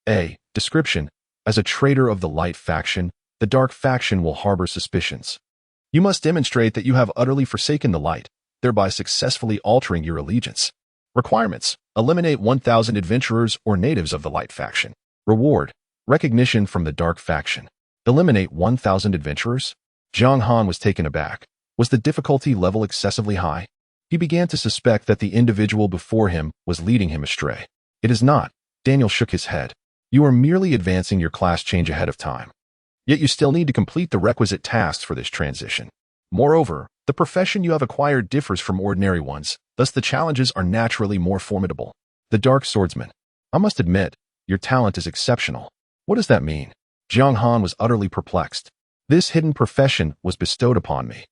A. Description. As a traitor of the light faction, the dark faction will harbor suspicions. You must demonstrate that you have utterly forsaken the light, thereby successfully altering your allegiance. Requirements. Eliminate 1,000 adventurers or natives of the light faction. Reward. Recognition from the dark faction. Eliminate 1,000 adventurers? Jiang Han was taken aback. Was the difficulty level excessively high? He began to suspect that the individual before him was leading him astray. It is not. Daniel shook his head. You are merely advancing your class change ahead of time. Yet you still need to complete the requisite tasks for this transition. Moreover, the profession you have acquired differs from ordinary ones, thus the challenges are naturally more formidable. The Dark Swordsman. I must admit, your talent is exceptional. What does that mean? Jiang Han was utterly perplexed. This hidden profession was bestowed upon me.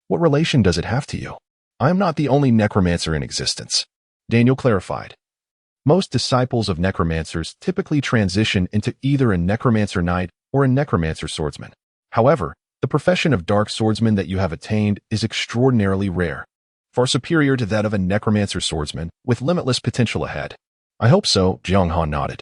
What relation does it have to you? I am not the only necromancer in existence. Daniel clarified. Most disciples of necromancers typically transition into either a necromancer knight or a necromancer swordsman. However, the profession of dark swordsman that you have attained is extraordinarily rare, far superior to that of a necromancer swordsman with limitless potential ahead. I hope so, Jiang Han nodded.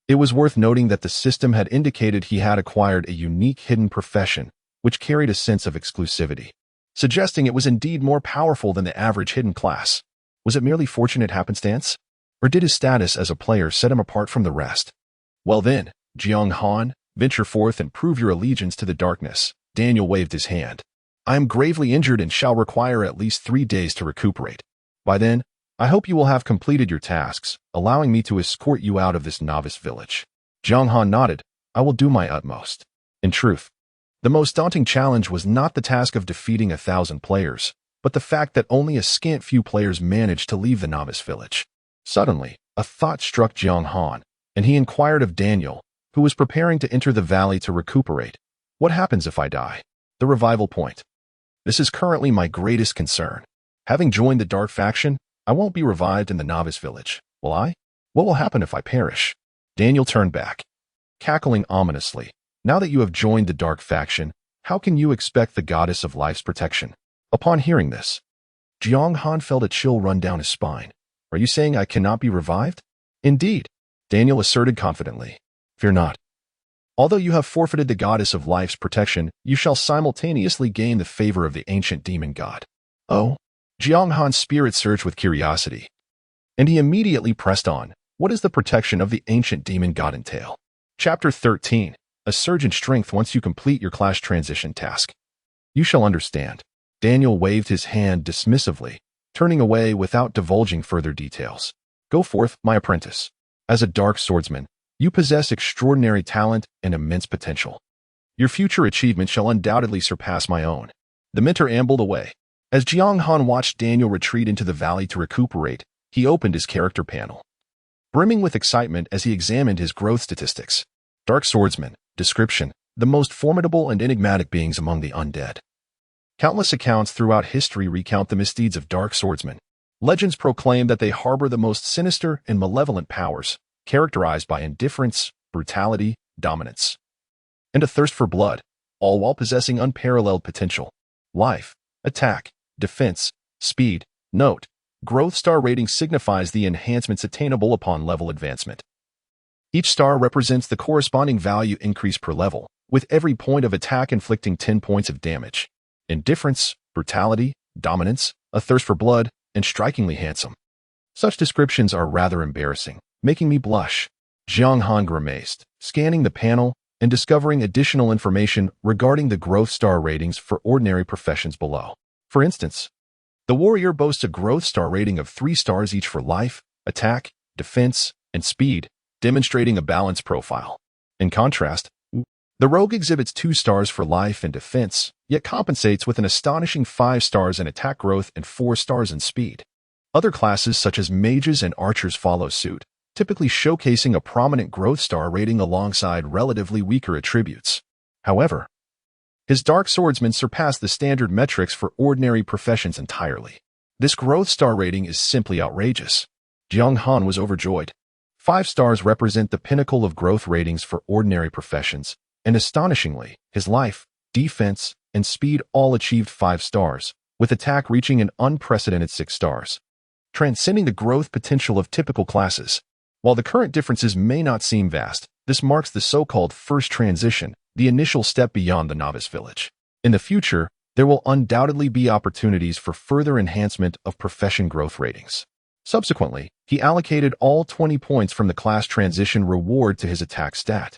It was worth noting that the system had indicated he had acquired a unique hidden profession, which carried a sense of exclusivity, suggesting it was indeed more powerful than the average hidden class. Was it merely fortunate happenstance? Or did his status as a player set him apart from the rest? Well then, Jiang Han, venture forth and prove your allegiance to the darkness. Daniel waved his hand. I am gravely injured and shall require at least 3 days to recuperate. By then, I hope you will have completed your tasks, allowing me to escort you out of this novice village. Jiang Han nodded. I will do my utmost. In truth, the most daunting challenge was not the task of defeating 1,000 players, but the fact that only a scant few players managed to leave the novice village. Suddenly, a thought struck Jiang Han, and he inquired of Daniel, who was preparing to enter the valley to recuperate. What happens if I die? The revival point. This is currently my greatest concern. Having joined the dark faction, I won't be revived in the novice village, will I? What will happen if I perish? Daniel turned back, cackling ominously. Now that you have joined the dark faction, how can you expect the goddess of life's protection? Upon hearing this, Jiang Han felt a chill run down his spine. Are you saying I cannot be revived? Indeed, Daniel asserted confidently. Fear not. Although you have forfeited the goddess of life's protection, you shall simultaneously gain the favor of the ancient demon god. Oh? Jiang Han's spirit surged with curiosity, and he immediately pressed on. What does the protection of the ancient demon god entail? Chapter 13. A surge in strength once you complete your class transition task. You shall understand. Daniel waved his hand dismissively, turning away without divulging further details. Go forth, my apprentice. As a dark swordsman, you possess extraordinary talent and immense potential. Your future achievement shall undoubtedly surpass my own. The mentor ambled away. As Jiang Han watched Daniel retreat into the valley to recuperate, he opened his character panel, brimming with excitement as he examined his growth statistics. Dark swordsman. Description. The most formidable and enigmatic beings among the undead. Countless accounts throughout history recount the misdeeds of dark swordsmen. Legends proclaim that they harbor the most sinister and malevolent powers, characterized by indifference, brutality, dominance, and a thirst for blood, all while possessing unparalleled potential. Life, attack, defense, speed. Note: growth star rating signifies the enhancements attainable upon level advancement. Each star represents the corresponding value increase per level, with every point of attack inflicting 10 points of damage. Indifference, brutality, dominance, a thirst for blood, and strikingly handsome. Such descriptions are rather embarrassing, making me blush. Jiang Han grimaced, scanning the panel and discovering additional information regarding the growth star ratings for ordinary professions below. For instance, the warrior boasts a growth star rating of 3 stars each for life, attack, defense, and speed, demonstrating a balanced profile. In contrast, the rogue exhibits 2 stars for life and defense, yet compensates with an astonishing 5 stars in attack growth and 4 stars in speed. Other classes such as mages and archers follow suit, typically showcasing a prominent growth star rating alongside relatively weaker attributes. However, his dark swordsman surpassed the standard metrics for ordinary professions entirely. This growth star rating is simply outrageous. Jiang Han was overjoyed. 5 stars represent the pinnacle of growth ratings for ordinary professions, and astonishingly, his life, defense, and speed all achieved 5 stars, with attack reaching an unprecedented 6 stars, transcending the growth potential of typical classes. While the current differences may not seem vast, this marks the so-called first transition, the initial step beyond the novice village. In the future, there will undoubtedly be opportunities for further enhancement of profession growth ratings. Subsequently, he allocated all 20 points from the class transition reward to his attack stat.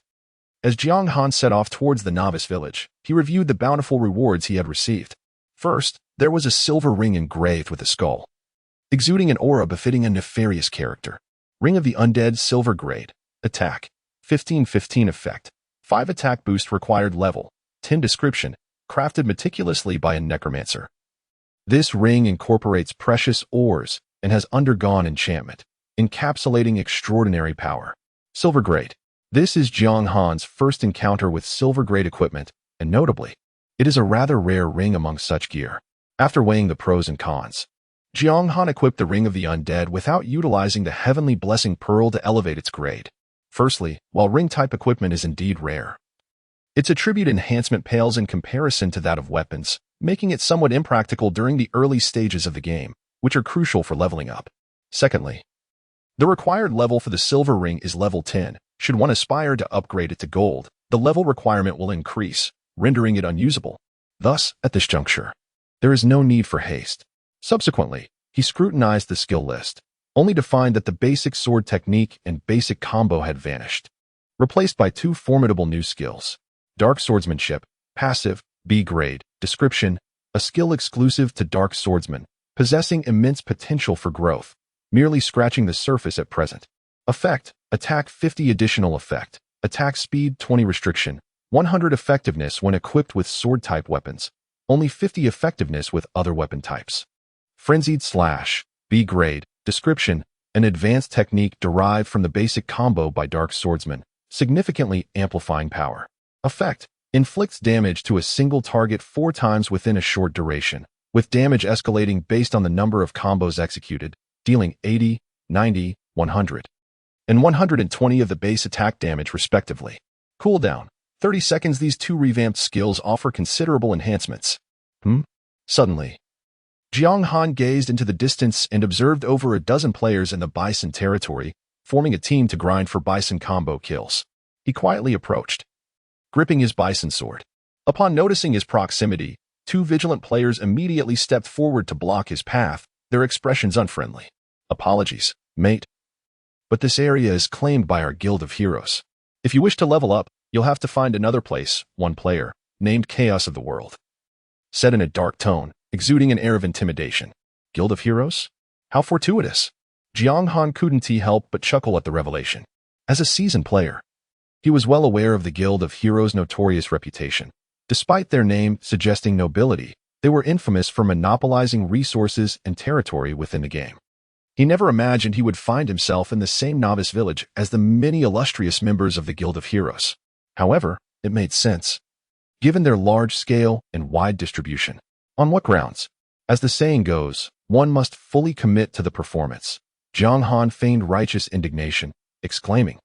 As Jiang Han set off towards the novice village, he reviewed the bountiful rewards he had received. First, there was a silver ring engraved with a skull, exuding an aura befitting a nefarious character. Ring of the Undead, silver grade, attack, 15-15 effect, 5 attack boost required level, 10 description, crafted meticulously by a necromancer. This ring incorporates precious ores and has undergone enchantment, encapsulating extraordinary power. Silver grade. This is Jiang Han's first encounter with silver grade equipment, and notably, it is a rather rare ring among such gear. After weighing the pros and cons, Jiang Han equipped the Ring of the Undead without utilizing the Heavenly Blessing Pearl to elevate its grade. Firstly, while ring-type equipment is indeed rare, its attribute enhancement pales in comparison to that of weapons, making it somewhat impractical during the early stages of the game, which are crucial for leveling up. Secondly, the required level for the silver ring is level 10. Should one aspire to upgrade it to gold, the level requirement will increase, rendering it unusable. Thus, at this juncture, there is no need for haste. Subsequently, he scrutinized the skill list, only to find that the basic sword technique and basic combo had vanished, replaced by 2 formidable new skills. Dark Swordsmanship, passive, B grade, description, a skill exclusive to Dark Swordsman, possessing immense potential for growth, merely scratching the surface at present. Effect, attack 50 additional effect, attack speed 20 restriction, 100 effectiveness when equipped with sword-type weapons, only 50 effectiveness with other weapon types. Frenzied Slash, B grade, description, an advanced technique derived from the basic combo by Dark Swordsman, significantly amplifying power. Effect, inflicts damage to a single target 4 times within a short duration, with damage escalating based on the number of combos executed, dealing 80, 90, 100, and 120 of the base attack damage respectively. Cooldown, 30 seconds. These 2 revamped skills offer considerable enhancements. Suddenly, Jiang Han gazed into the distance and observed over a dozen players in the Bison territory, forming a team to grind for Bison combo kills. He quietly approached, gripping his Bison sword. Upon noticing his proximity, 2 vigilant players immediately stepped forward to block his path, their expressions unfriendly. Apologies, mate, but this area is claimed by our Guild of Heroes. If you wish to level up, you'll have to find another place, one player, named Chaos of the World, said in a dark tone, exuding an air of intimidation. Guild of Heroes? How fortuitous. Jiang Han couldn't help but chuckle at the revelation. As a seasoned player, he was well aware of the Guild of Heroes' notorious reputation. Despite their name suggesting nobility, they were infamous for monopolizing resources and territory within the game. He never imagined he would find himself in the same novice village as the many illustrious members of the Guild of Heroes. However, it made sense, given their large scale and wide distribution. On what grounds? As the saying goes, One must fully commit to the performance. Jiang Han feigned righteous indignation, exclaiming,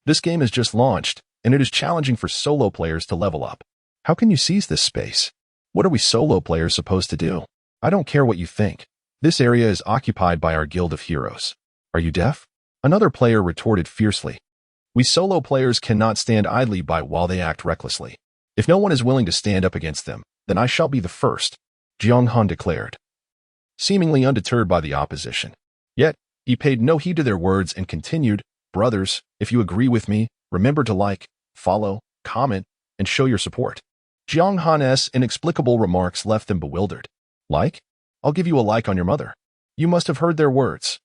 "This game has just launched, and it is challenging for solo players to level up. How can you seize this space? What are we solo players supposed to do? I don't care what you think. This area is occupied by our guild of heroes. Are you deaf?" Another player retorted fiercely, "We solo players cannot stand idly by while they act recklessly. If no one is willing to stand up against them, then I shall be the first," Jiang Han declared, seemingly undeterred by the opposition. Yet, he paid no heed to their words and continued, "Brothers, if you agree with me, remember to like, follow, comment, and show your support." Jiang Han's inexplicable remarks left them bewildered. "Like? I'll give you a like on your mother." You must have heard their words.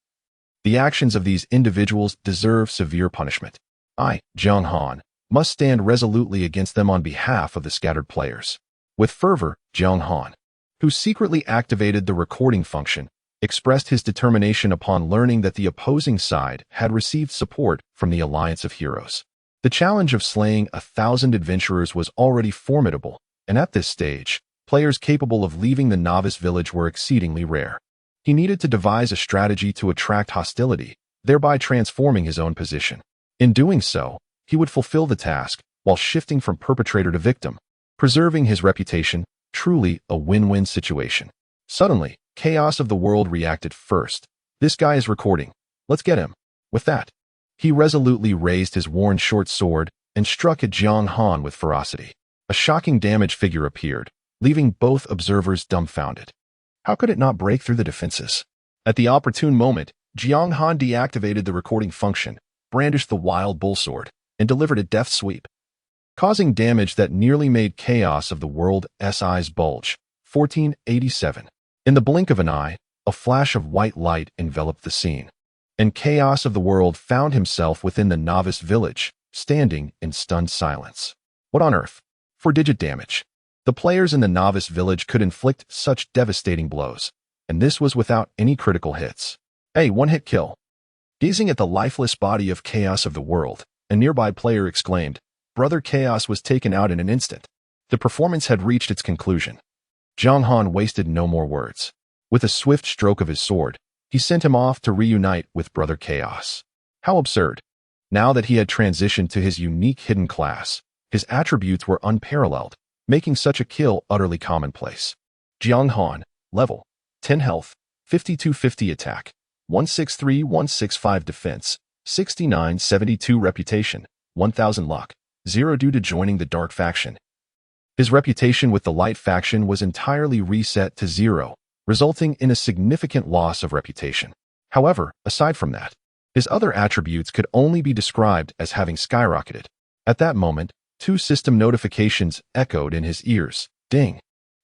The actions of these individuals deserve severe punishment. I, Jiang Han, must stand resolutely against them on behalf of the scattered players. With fervor, Jiang Han, who secretly activated the recording function, expressed his determination upon learning that the opposing side had received support from the Alliance of Heroes. The challenge of slaying 1,000 adventurers was already formidable, and at this stage, players capable of leaving the novice village were exceedingly rare. He needed to devise a strategy to attract hostility, thereby transforming his own position. In doing so, he would fulfill the task while shifting from perpetrator to victim, preserving his reputation, truly a win-win situation. Suddenly, Chaos of the World reacted first. "This guy is recording. Let's get him." With that, he resolutely raised his worn short sword and struck at Jiang Han with ferocity. A shocking damage figure appeared, leaving both observers dumbfounded. How could it not break through the defenses? At the opportune moment, Jiang Han deactivated the recording function, brandished the wild bull sword, and delivered a death sweep, causing damage that nearly made Chaos of the World's eyes bulge. 1487. In the blink of an eye, a flash of white light enveloped the scene, and Chaos of the World found himself within the novice village, standing in stunned silence. What on earth? 4-digit damage. The players in the novice village could inflict such devastating blows, and this was without any critical hits. A one-hit kill. Gazing at the lifeless body of Chaos of the World, a nearby player exclaimed, "Brother Chaos was taken out in an instant." The performance had reached its conclusion. Jiang Han wasted no more words. With a swift stroke of his sword, he sent him off to reunite with Brother Chaos. How absurd. Now that he had transitioned to his unique hidden class, his attributes were unparalleled, making such a kill utterly commonplace. Jiang Han, level 10 health, 5250 attack, 163165 defense, 6972 reputation, 1000 luck, 0 due to joining the dark faction. His reputation with the light faction was entirely reset to 0, resulting in a significant loss of reputation. However, aside from that, his other attributes could only be described as having skyrocketed. At that moment, 2 system notifications echoed in his ears. Ding.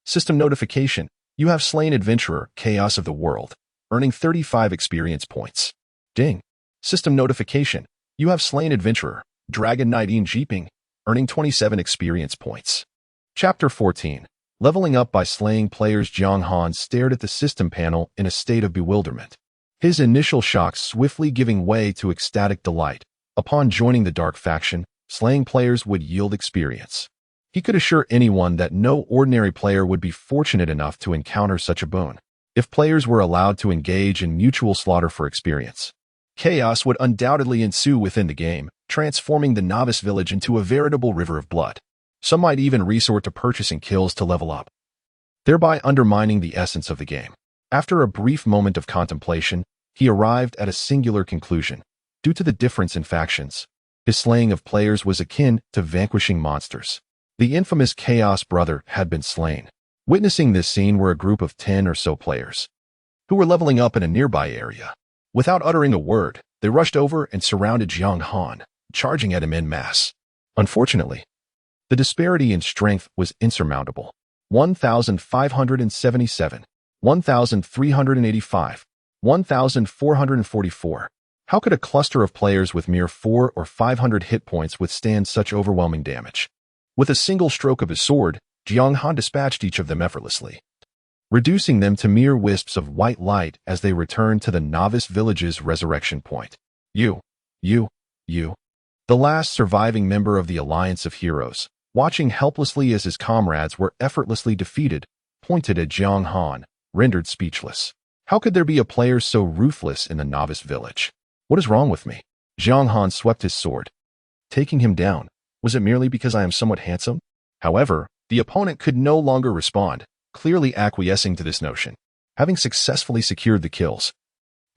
System notification. You have slain adventurer, Chaos of the World, earning 35 experience points. Ding. System notification. You have slain adventurer, Dragon Knight in Jeeping, earning 27 experience points. Chapter 14. Leveling up by slaying players. Jiang Han stared at the system panel in a state of bewilderment, his initial shock swiftly giving way to ecstatic delight. Upon joining the dark faction, slaying players would yield experience. He could assure anyone that no ordinary player would be fortunate enough to encounter such a boon. If players were allowed to engage in mutual slaughter for experience, chaos would undoubtedly ensue within the game, transforming the novice village into a veritable river of blood. Some might even resort to purchasing kills to level up, thereby undermining the essence of the game. After a brief moment of contemplation, he arrived at a singular conclusion. Due to the difference in factions, his slaying of players was akin to vanquishing monsters. The infamous Chaos Brother had been slain. Witnessing this scene were a group of 10 or so players, who were leveling up in a nearby area. Without uttering a word, they rushed over and surrounded Jiang Han, charging at him en masse. Unfortunately, the disparity in strength was insurmountable. 1,577, 1,385, 1,444. How could a cluster of players with mere 400 or 500 hit points withstand such overwhelming damage? With a single stroke of his sword, Jiang Han dispatched each of them effortlessly, reducing them to mere wisps of white light as they returned to the novice village's resurrection point. You. The last surviving member of the Alliance of Heroes, watching helplessly as his comrades were effortlessly defeated, pointed at Jiang Han, rendered speechless. How could there be a player so ruthless in the novice village? What is wrong with me? Jiang Han swept his sword, taking him down. Was it merely because I am somewhat handsome? However, the opponent could no longer respond, clearly acquiescing to this notion. Having successfully secured the kills,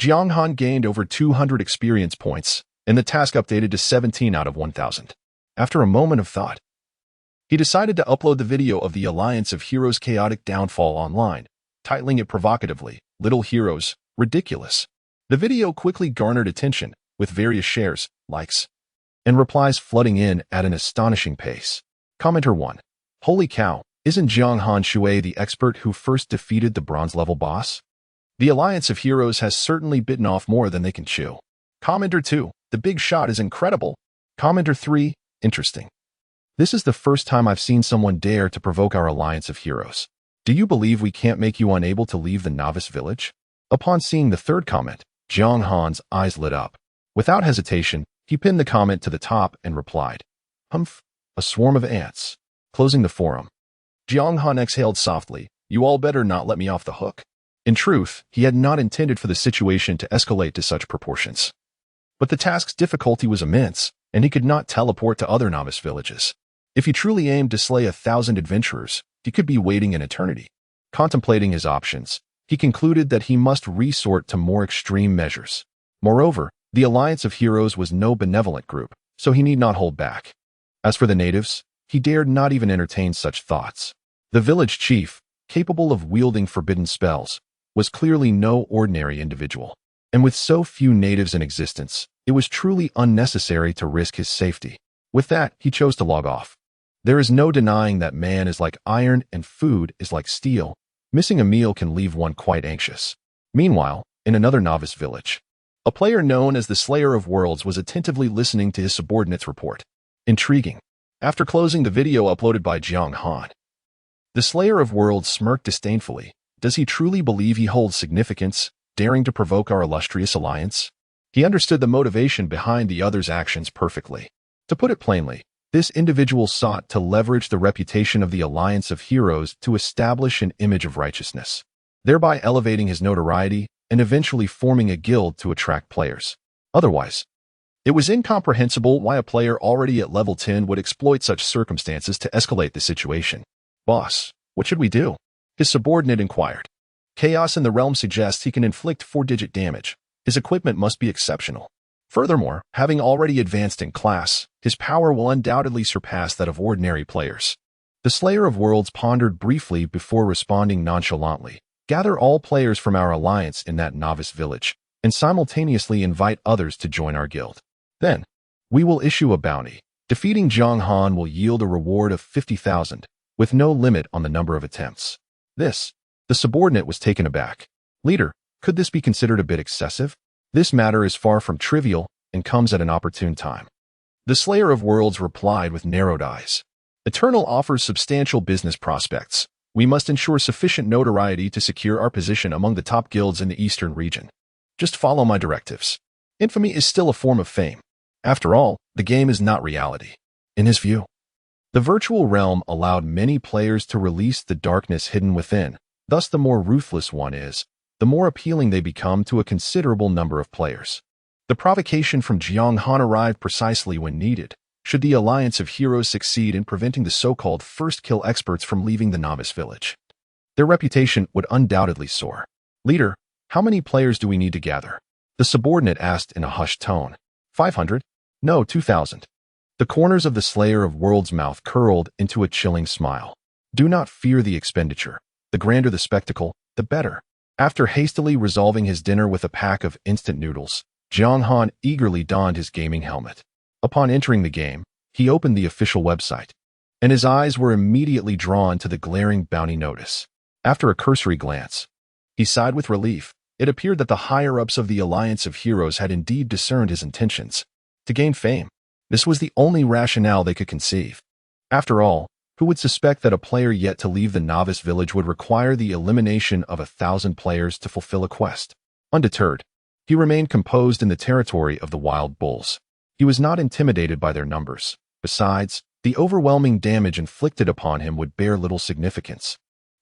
Jiang Han gained over 200 experience points, and the task updated to 17 out of 1,000. After a moment of thought, he decided to upload the video of the Alliance of Heroes' chaotic downfall online, titling it provocatively, "Little Heroes, Ridiculous." The video quickly garnered attention, with various shares, likes, and replies flooding in at an astonishing pace. Commenter 1. Holy cow, isn't Jiang Han Shui the expert who first defeated the bronze-level boss? The Alliance of Heroes has certainly bitten off more than they can chew. Commenter 2. The big shot is incredible. Commenter 3. Interesting. This is the first time I've seen someone dare to provoke our Alliance of Heroes. Do you believe we can't make you unable to leave the novice village? Upon seeing the third comment, Jiang Han's eyes lit up. Without hesitation, he pinned the comment to the top and replied, "Humph, a swarm of ants." Closing the forum, Jiang Han exhaled softly. You all better not let me off the hook. In truth, he had not intended for the situation to escalate to such proportions. But the task's difficulty was immense, and he could not teleport to other novice villages. If he truly aimed to slay 1,000 adventurers, he could be waiting an eternity. Contemplating his options, he concluded that he must resort to more extreme measures. Moreover, the Alliance of Heroes was no benevolent group, so he need not hold back. As for the natives, he dared not even entertain such thoughts. The village chief, capable of wielding forbidden spells, was clearly no ordinary individual. And with so few natives in existence, it was truly unnecessary to risk his safety. With that, he chose to log off. There is no denying that man is like iron and food is like steel. Missing a meal can leave one quite anxious. Meanwhile, in another novice village, a player known as the Slayer of Worlds was attentively listening to his subordinate's report. Intriguing. After closing the video uploaded by Jiang Han, the Slayer of Worlds smirked disdainfully. Does he truly believe he holds significance, daring to provoke our illustrious alliance? He understood the motivation behind the other's actions perfectly. To put it plainly, this individual sought to leverage the reputation of the Alliance of Heroes to establish an image of righteousness, thereby elevating his notoriety and eventually forming a guild to attract players. Otherwise, it was incomprehensible why a player already at level 10 would exploit such circumstances to escalate the situation. Boss, what should we do? His subordinate inquired. Chaos in the realm suggests he can inflict 4-digit damage. His equipment must be exceptional. Furthermore, having already advanced in class, his power will undoubtedly surpass that of ordinary players. The Slayer of Worlds pondered briefly before responding nonchalantly. Gather all players from our alliance in that novice village, and simultaneously invite others to join our guild. Then, we will issue a bounty. Defeating Jiang Han will yield a reward of 50,000, with no limit on the number of attempts. The subordinate was taken aback. Leader, could this be considered a bit excessive? This matter is far from trivial and comes at an opportune time. The Slayer of Worlds replied with narrowed eyes. Eternal offers substantial business prospects. We must ensure sufficient notoriety to secure our position among the top guilds in the eastern region. Just follow my directives. Infamy is still a form of fame. After all, the game is not reality. In his view, the virtual realm allowed many players to release the darkness hidden within. Thus, the more ruthless one is, the more appealing they become to a considerable number of players. The provocation from Jiang Han arrived precisely when needed. Should the Alliance of Heroes succeed in preventing the so-called first-kill experts from leaving the novice village, their reputation would undoubtedly soar. Leader, how many players do we need to gather? The subordinate asked in a hushed tone. 500? No, 2,000. The corners of the Slayer of Worlds' mouth curled into a chilling smile. Do not fear the expenditure. The grander the spectacle, the better. After hastily resolving his dinner with a pack of instant noodles, Jiang Han eagerly donned his gaming helmet. Upon entering the game, he opened the official website, and his eyes were immediately drawn to the glaring bounty notice. After a cursory glance, he sighed with relief. It appeared that the higher-ups of the Alliance of Heroes had indeed discerned his intentions. To gain fame, this was the only rationale they could conceive. After all, who would suspect that a player yet to leave the novice village would require the elimination of 1,000 players to fulfill a quest? Undeterred, he remained composed in the territory of the wild bulls. He was not intimidated by their numbers. Besides, the overwhelming damage inflicted upon him would bear little significance.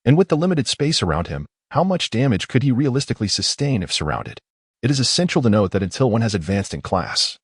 And with the limited space around him, How much damage could he realistically sustain if surrounded? It is essential to note that until one has advanced in class,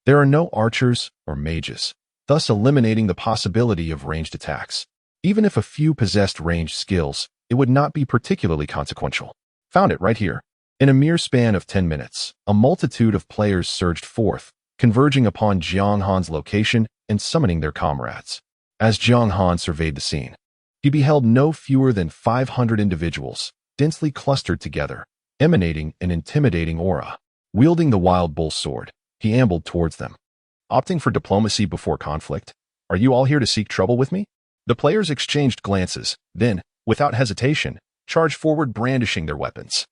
there are no archers or mages, thus eliminating the possibility of ranged attacks. Even if a few possessed ranged skills, it would not be particularly consequential. Found it right here. In a mere span of 10 minutes, a multitude of players surged forth, converging upon Jiang Han's location and summoning their comrades. As Jiang Han surveyed the scene, he beheld no fewer than 500 individuals, densely clustered together, emanating an intimidating aura. Wielding the wild bull sword, he ambled towards them. Opting for diplomacy before conflict, are you all here to seek trouble with me? The players exchanged glances, then, without hesitation, charged forward brandishing their weapons.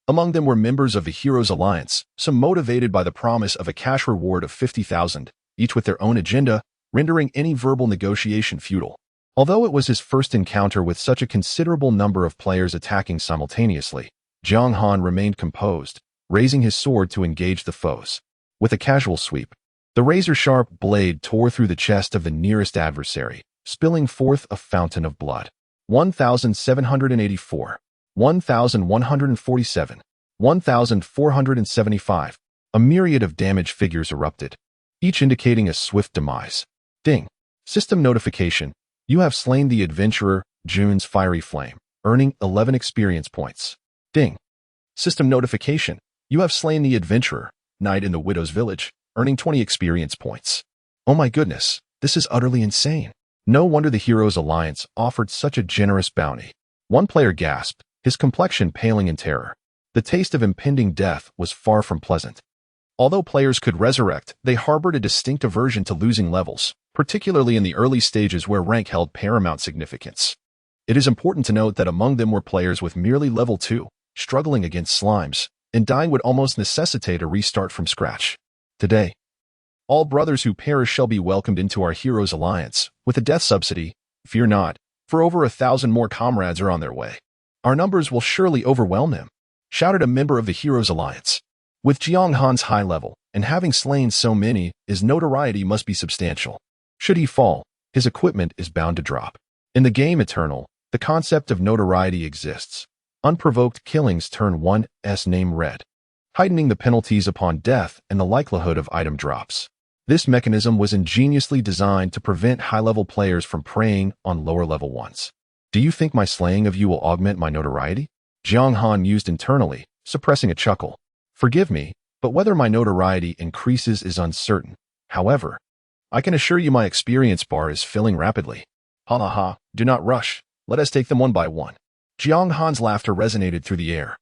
Among them were members of the Heroes Alliance, some motivated by the promise of a cash reward of 50,000, each with their own agenda, rendering any verbal negotiation futile. Although it was his first encounter with such a considerable number of players attacking simultaneously, Jiang Han remained composed, raising his sword to engage the foes. With a casual sweep, the razor-sharp blade tore through the chest of the nearest adversary, spilling forth a fountain of blood. 1,784. 1,147. 1,475. A myriad of damage figures erupted, each indicating a swift demise. Ding. System notification. You have slain the adventurer, June's fiery flame, earning 11 experience points. Ding. System notification. You have slain the adventurer, Knight in the Widow's Village, earning 20 experience points. Oh my goodness, this is utterly insane. No wonder the Heroes Alliance offered such a generous bounty. One player gasped, his complexion paling in terror. The taste of impending death was far from pleasant. Although players could resurrect, they harbored a distinct aversion to losing levels, particularly in the early stages where rank held paramount significance. It is important to note that among them were players with merely level 2, struggling against slimes, and dying would almost necessitate a restart from scratch. Today, all brothers who perish shall be welcomed into our Heroes Alliance, with a death subsidy. Fear not, for over 1,000 more comrades are on their way. Our numbers will surely overwhelm them, shouted a member of the Heroes Alliance. With Jiang Han's high level, and having slain so many, his notoriety must be substantial. Should he fall, his equipment is bound to drop. In the game Eternal, the concept of notoriety exists. Unprovoked killings turn one's name red, heightening the penalties upon death and the likelihood of item drops. This mechanism was ingeniously designed to prevent high-level players from preying on lower-level ones. Do you think my slaying of you will augment my notoriety? Jiang Han mused internally, suppressing a chuckle. Forgive me, but whether my notoriety increases is uncertain. However, I can assure you my experience bar is filling rapidly. Ha ha ha, do not rush. Let us take them one by one. Jiang Han's laughter resonated through the air.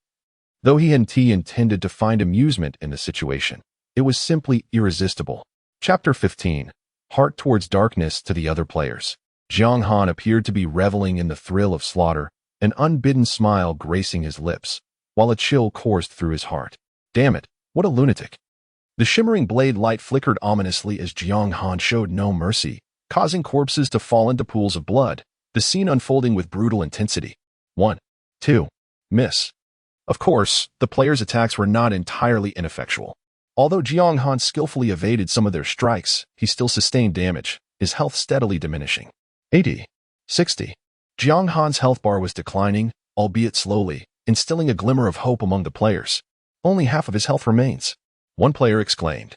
Though he intended to find amusement in the situation, it was simply irresistible. Chapter 15. Heart Towards Darkness. To the other players, Jiang Han appeared to be reveling in the thrill of slaughter, an unbidden smile gracing his lips, while a chill coursed through his heart. Damn it, what a lunatic. The shimmering blade light flickered ominously as Jiang Han showed no mercy, causing corpses to fall into pools of blood, the scene unfolding with brutal intensity. 1. 2. Miss. Of course, the players' attacks were not entirely ineffectual. Although Jiang Han skillfully evaded some of their strikes, he still sustained damage, his health steadily diminishing. 80. 60. Jiang Han's health bar was declining, albeit slowly, instilling a glimmer of hope among the players. Only half of his health remains. One player exclaimed.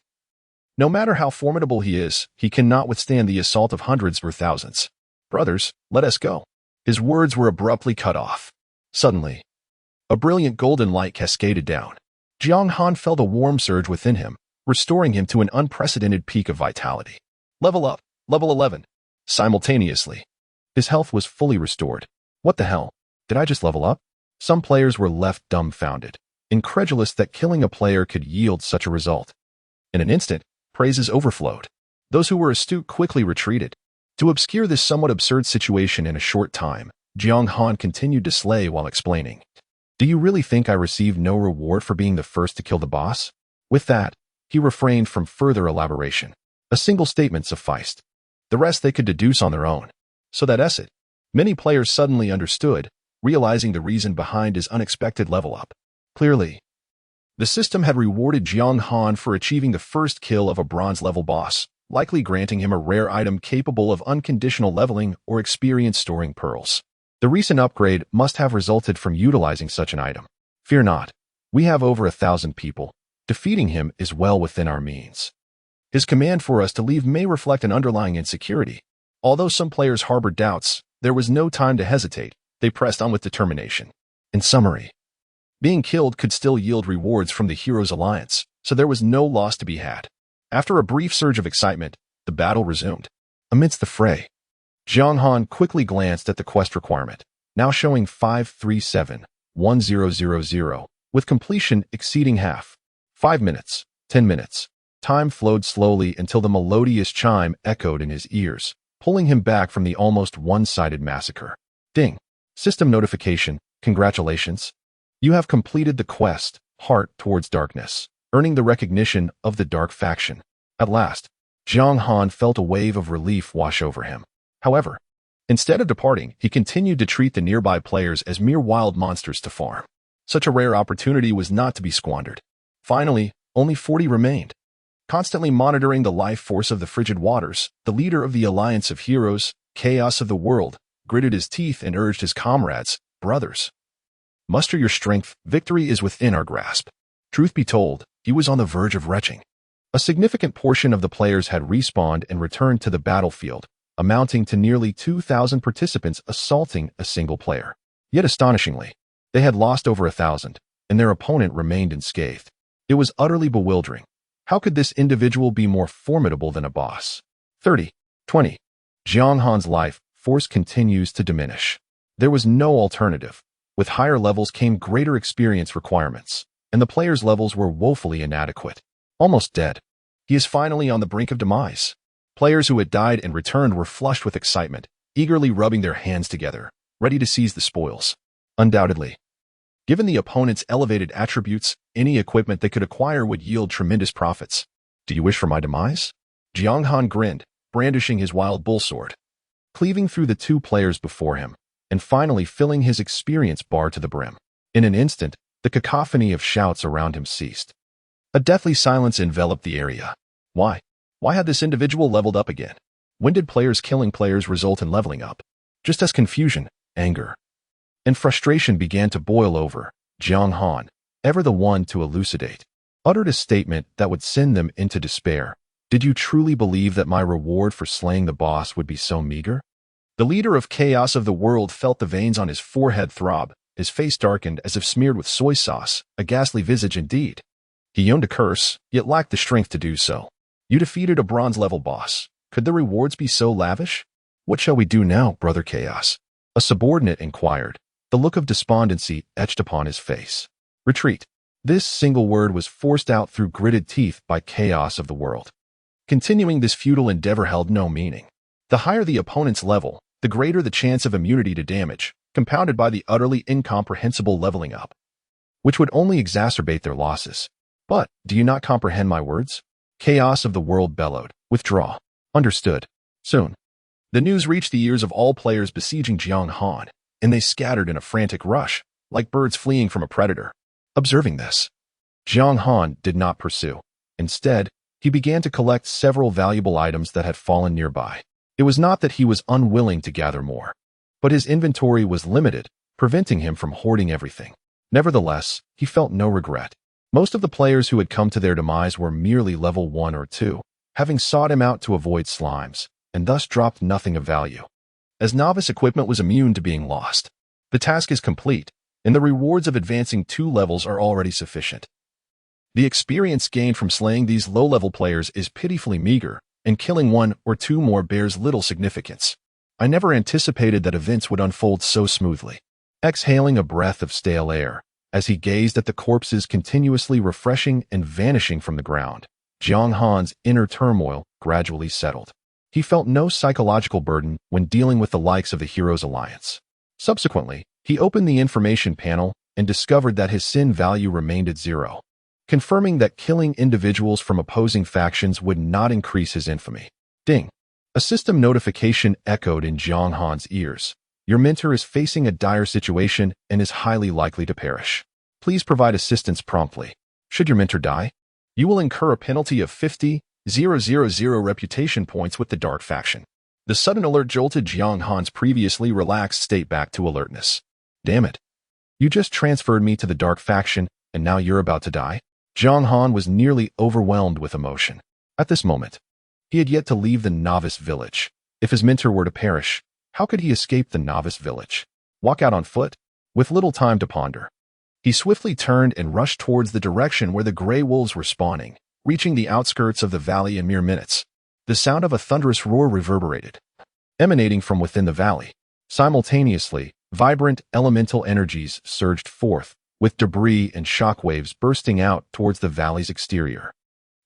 No matter how formidable he is, he cannot withstand the assault of hundreds or thousands. Brothers, let us go. His words were abruptly cut off. Suddenly, a brilliant golden light cascaded down. Jiang Han felt a warm surge within him, restoring him to an unprecedented peak of vitality. Level up, level 11. Simultaneously, his health was fully restored. What the hell? Did I just level up? Some players were left dumbfounded, incredulous that killing a player could yield such a result. In an instant, praises overflowed. Those who were astute quickly retreated. To obscure this somewhat absurd situation in a short time, Jiang Han continued to slay while explaining. Do you really think I received no reward for being the first to kill the boss? With that, he refrained from further elaboration. A single statement sufficed. The rest they could deduce on their own. So that's it. Many players suddenly understood, realizing the reason behind his unexpected level up. Clearly, the system had rewarded Jiang Han for achieving the first kill of a bronze-level boss, likely granting him a rare item capable of unconditional leveling or experience storing pearls. The recent upgrade must have resulted from utilizing such an item. Fear not. We have over 1,000 people. Defeating him is well within our means. His command for us to leave may reflect an underlying insecurity. Although some players harbored doubts, there was no time to hesitate. They pressed on with determination. In summary, being killed could still yield rewards from the Heroes Alliance, so there was no loss to be had. After a brief surge of excitement, the battle resumed. Amidst the fray, Jiang Han quickly glanced at the quest requirement, now showing 537-1000, with completion exceeding half. 5 minutes, 10 minutes. Time flowed slowly until the melodious chime echoed in his ears, pulling him back from the almost one-sided massacre. Ding. System notification. Congratulations. You have completed the quest, Heart Towards Darkness, earning the recognition of the Dark Faction. At last, Jiang Han felt a wave of relief wash over him. However, instead of departing, he continued to treat the nearby players as mere wild monsters to farm. Such a rare opportunity was not to be squandered. Finally, only 40 remained. Constantly monitoring the life force of the frigid waters, the leader of the Alliance of Heroes, Chaos of the World, gritted his teeth and urged his comrades, brothers. Muster your strength, victory is within our grasp. Truth be told, he was on the verge of retching. A significant portion of the players had respawned and returned to the battlefield, amounting to nearly 2,000 participants assaulting a single player. Yet astonishingly, they had lost over 1,000, and their opponent remained unscathed. It was utterly bewildering. How could this individual be more formidable than a boss? 30, 20. Jiang Han's life force continues to diminish. There was no alternative. With higher levels came greater experience requirements, and the players' levels were woefully inadequate. Almost dead. He is finally on the brink of demise. Players who had died and returned were flushed with excitement, eagerly rubbing their hands together, ready to seize the spoils. Undoubtedly, given the opponent's elevated attributes, any equipment they could acquire would yield tremendous profits. Do you wish for my demise? Jiang Han grinned, brandishing his wild bull sword, cleaving through the two players before him, and finally filling his experience bar to the brim. In an instant, the cacophony of shouts around him ceased. A deathly silence enveloped the area. Why? Why had this individual leveled up again? When did players killing players result in leveling up? Just as confusion, anger, and frustration began to boil over, Jiang Han, ever the one to elucidate, uttered a statement that would send them into despair. Did you truly believe that my reward for slaying the boss would be so meager? The leader of Chaos of the World felt the veins on his forehead throb, his face darkened as if smeared with soy sauce, a ghastly visage indeed. He yearned to curse, yet lacked the strength to do so. You defeated a bronze-level boss. Could the rewards be so lavish? What shall we do now, Brother Chaos? A subordinate inquired, the look of despondency etched upon his face. Retreat. This single word was forced out through gritted teeth by Chaos of the World. Continuing this futile endeavor held no meaning. The higher the opponent's level, the greater the chance of immunity to damage, compounded by the utterly incomprehensible leveling up, which would only exacerbate their losses. But, do you not comprehend my words? Chaos of the World bellowed. Withdraw. Understood. Soon, the news reached the ears of all players besieging Jiang Han, and they scattered in a frantic rush, like birds fleeing from a predator. Observing this, Jiang Han did not pursue. Instead, he began to collect several valuable items that had fallen nearby. It was not that he was unwilling to gather more, but his inventory was limited, preventing him from hoarding everything. Nevertheless, he felt no regret. Most of the players who had come to their demise were merely level 1 or 2, having sought him out to avoid slimes, and thus dropped nothing of value. As novice equipment was immune to being lost, the task is complete, and the rewards of advancing 2 levels are already sufficient. The experience gained from slaying these low-level players is pitifully meager, and killing 1 or 2 more bears little significance. I never anticipated that events would unfold so smoothly. Exhaling a breath of stale air, as he gazed at the corpses continuously refreshing and vanishing from the ground, Jiang Han's inner turmoil gradually settled. He felt no psychological burden when dealing with the likes of the Heroes Alliance. Subsequently, he opened the information panel and discovered that his sin value remained at 0, confirming that killing individuals from opposing factions would not increase his infamy. Ding. A system notification echoed in Jiang Han's ears. Your mentor is facing a dire situation and is highly likely to perish. Please provide assistance promptly. Should your mentor die, you will incur a penalty of 50,000 reputation points with the Dark Faction. The sudden alert jolted Jiang Han's previously relaxed state back to alertness. Damn it. You just transferred me to the dark faction, and now you're about to die? Jiang Han was nearly overwhelmed with emotion. At this moment, he had yet to leave the novice village. If his mentor were to perish, how could he escape the novice village? Walk out on foot? With little time to ponder, he swiftly turned and rushed towards the direction where the gray wolves were spawning, reaching the outskirts of the valley in mere minutes. The sound of a thunderous roar reverberated, emanating from within the valley. Simultaneously, vibrant elemental energies surged forth, with debris and shockwaves bursting out towards the valley's exterior,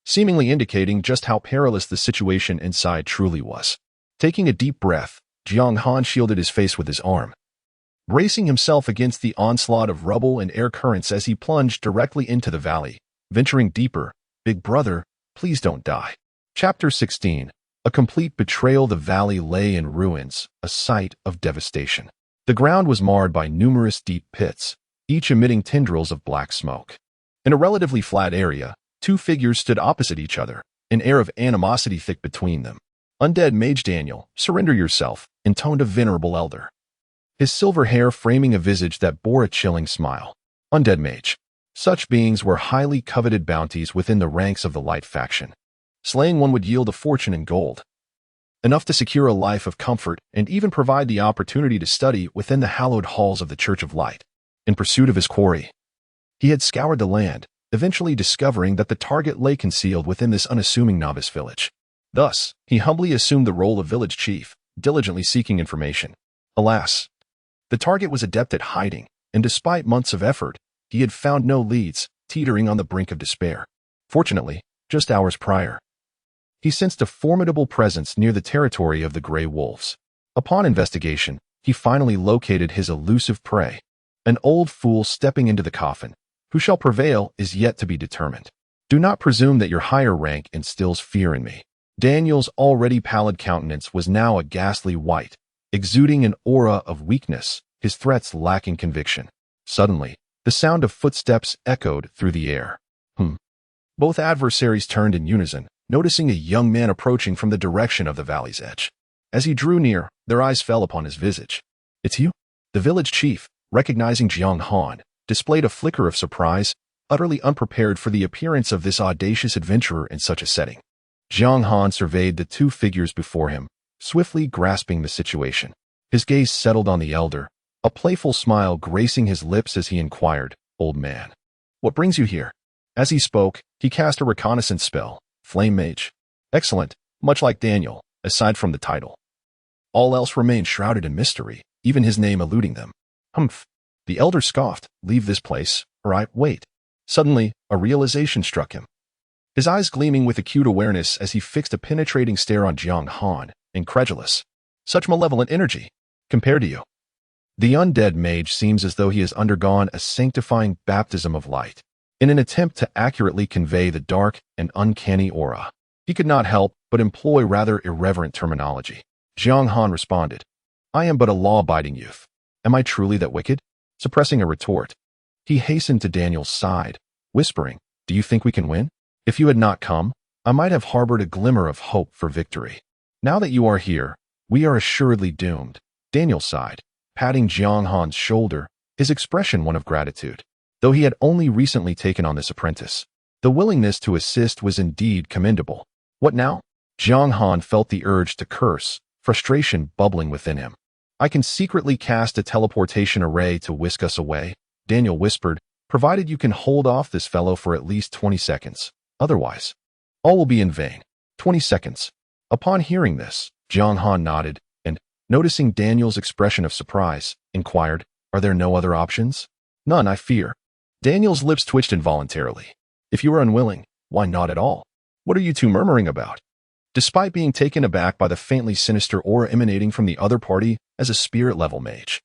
seemingly indicating just how perilous the situation inside truly was. Taking a deep breath, Jiang Han shielded his face with his arm, bracing himself against the onslaught of rubble and air currents as he plunged directly into the valley, venturing deeper. Big brother, please don't die. Chapter 16. A complete betrayal. The valley lay in ruins, a sight of devastation. The ground was marred by numerous deep pits, each emitting tendrils of black smoke. In a relatively flat area, two figures stood opposite each other, an air of animosity thick between them. Undead Mage Daniel, surrender yourself, intoned a venerable elder, his silver hair framing a visage that bore a chilling smile. Undead Mage. Such beings were highly coveted bounties within the ranks of the Light faction. Slaying one would yield a fortune in gold, enough to secure a life of comfort and even provide the opportunity to study within the hallowed halls of the Church of Light. In pursuit of his quarry, he had scoured the land, eventually discovering that the target lay concealed within this unassuming novice village. Thus, he humbly assumed the role of village chief, diligently seeking information. Alas, the target was adept at hiding, and despite months of effort, he had found no leads, teetering on the brink of despair. Fortunately, just hours prior, he sensed a formidable presence near the territory of the Grey Wolves. Upon investigation, he finally located his elusive prey. An old fool stepping into the coffin. Who shall prevail is yet to be determined. Do not presume that your higher rank instills fear in me. Daniel's already pallid countenance was now a ghastly white, exuding an aura of weakness, his threats lacking conviction. Suddenly, the sound of footsteps echoed through the air. Both adversaries turned in unison, noticing a young man approaching from the direction of the valley's edge. As he drew near, their eyes fell upon his visage. It's you? The village chief, recognizing Jiang Han, displayed a flicker of surprise, utterly unprepared for the appearance of this audacious adventurer in such a setting. Jiang Han surveyed the two figures before him, swiftly grasping the situation. His gaze settled on the elder, a playful smile gracing his lips as he inquired, "Old man, what brings you here?" As he spoke, he cast a reconnaissance spell, Flame Mage. Excellent, much like Daniel, aside from the title. All else remained shrouded in mystery, even his name eluding them. Humph. The elder scoffed, "Leave this place, or I wait." Suddenly, a realization struck him. His eyes gleaming with acute awareness as he fixed a penetrating stare on Jiang Han, incredulous. Such malevolent energy, compared to you. The undead mage seems as though he has undergone a sanctifying baptism of light. In an attempt to accurately convey the dark and uncanny aura, he could not help but employ rather irreverent terminology. Jiang Han responded, "I am but a law-abiding youth. Am I truly that wicked?" Suppressing a retort, he hastened to Daniel's side, whispering, "Do you think we can win? If you had not come, I might have harbored a glimmer of hope for victory. Now that you are here, we are assuredly doomed." Daniel sighed, patting Jiang Han's shoulder, his expression one of gratitude. Though he had only recently taken on this apprentice, the willingness to assist was indeed commendable. What now? Jiang Han felt the urge to curse, frustration bubbling within him. "I can secretly cast a teleportation array to whisk us away," Daniel whispered, "provided you can hold off this fellow for at least 20 seconds. Otherwise, all will be in vain." 20 seconds. Upon hearing this, Jiang Han nodded, and, noticing Daniel's expression of surprise, inquired, "Are there no other options?" "None, I fear." Daniel's lips twitched involuntarily. "If you are unwilling, why not at all? What are you two murmuring about?" Despite being taken aback by the faintly sinister aura emanating from the other party as a spirit-level mage,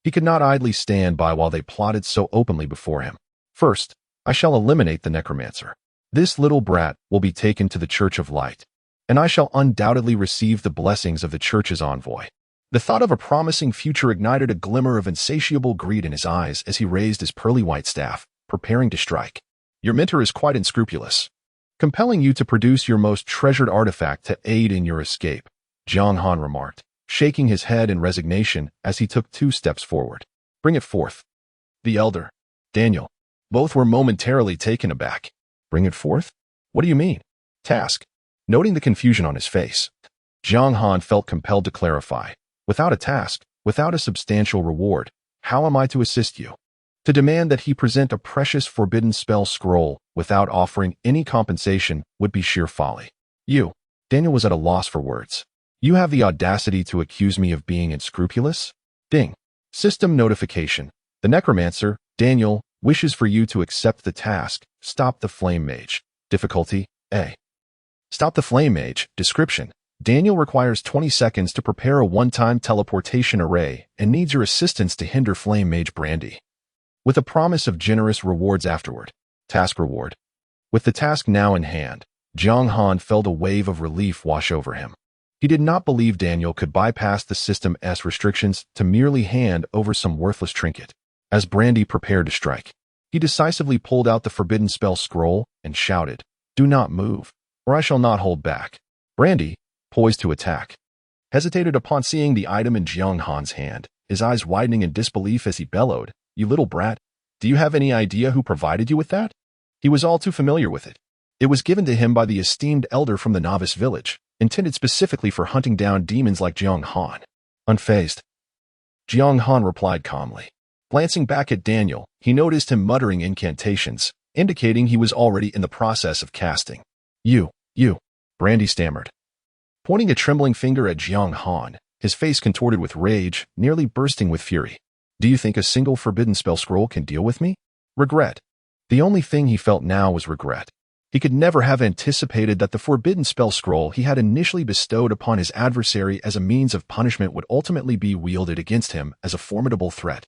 he could not idly stand by while they plotted so openly before him. "First, I shall eliminate the necromancer. This little brat will be taken to the Church of Light, and I shall undoubtedly receive the blessings of the Church's envoy." The thought of a promising future ignited a glimmer of insatiable greed in his eyes as he raised his pearly white staff, preparing to strike. "Your mentor is quite unscrupulous, compelling you to produce your most treasured artifact to aid in your escape." Jiang Han remarked, shaking his head in resignation as he took 2 steps forward. Bring it forth. The elder, Daniel, both were momentarily taken aback. Bring it forth? What do you mean? Task. Noting the confusion on his face, Jiang Han felt compelled to clarify. Without a task, without a substantial reward, how am I to assist you? To demand that he present a precious forbidden spell scroll without offering any compensation would be sheer folly. You, Daniel was at a loss for words. You have the audacity to accuse me of being unscrupulous? Ding. System notification. The necromancer, Daniel, wishes for you to accept the task. Stop the flame mage. Difficulty, A. Stop the flame mage. Description. Daniel requires 20 seconds to prepare a one-time teleportation array and needs your assistance to hinder flame mage Brandy, with a promise of generous rewards afterward. Task reward. With the task now in hand, Jiang Han felt a wave of relief wash over him. He did not believe Daniel could bypass the system's restrictions to merely hand over some worthless trinket. As Brandy prepared to strike, he decisively pulled out the forbidden spell scroll and shouted, "Do not move, or I shall not hold back." Brandy, poised to attack, hesitated upon seeing the item in Jiang Han's hand, his eyes widening in disbelief as he bellowed, "You little brat, do you have any idea who provided you with that?" He was all too familiar with it. It was given to him by the esteemed elder from the novice village, intended specifically for hunting down demons like Jiang Han. Unfazed, Jiang Han replied calmly. Glancing back at Daniel, he noticed him muttering incantations, indicating he was already in the process of casting. You, Brandy stammered, pointing a trembling finger at Jiang Han, his face contorted with rage, nearly bursting with fury. Do you think a single forbidden spell scroll can deal with me? Regret. The only thing he felt now was regret. He could never have anticipated that the forbidden spell scroll he had initially bestowed upon his adversary as a means of punishment would ultimately be wielded against him as a formidable threat.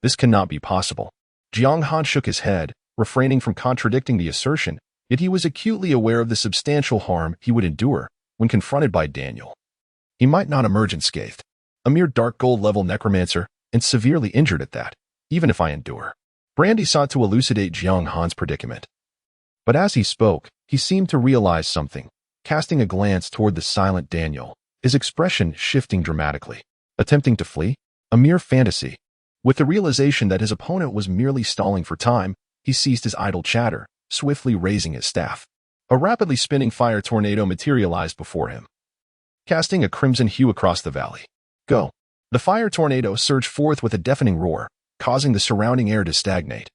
This cannot be possible. Jiang Han shook his head, refraining from contradicting the assertion, yet he was acutely aware of the substantial harm he would endure when confronted by Daniel. He might not emerge unscathed, a mere dark gold level necromancer, and severely injured at that, even if I endure. Brandy sought to elucidate Jiang Han's predicament. But as he spoke, he seemed to realize something, casting a glance toward the silent Daniel, his expression shifting dramatically. Attempting to flee? A mere fantasy. With the realization that his opponent was merely stalling for time, he ceased his idle chatter, swiftly raising his staff. A rapidly spinning fire tornado materialized before him, casting a crimson hue across the valley. Go! The fire tornado surged forth with a deafening roar, causing the surrounding air to stagnate.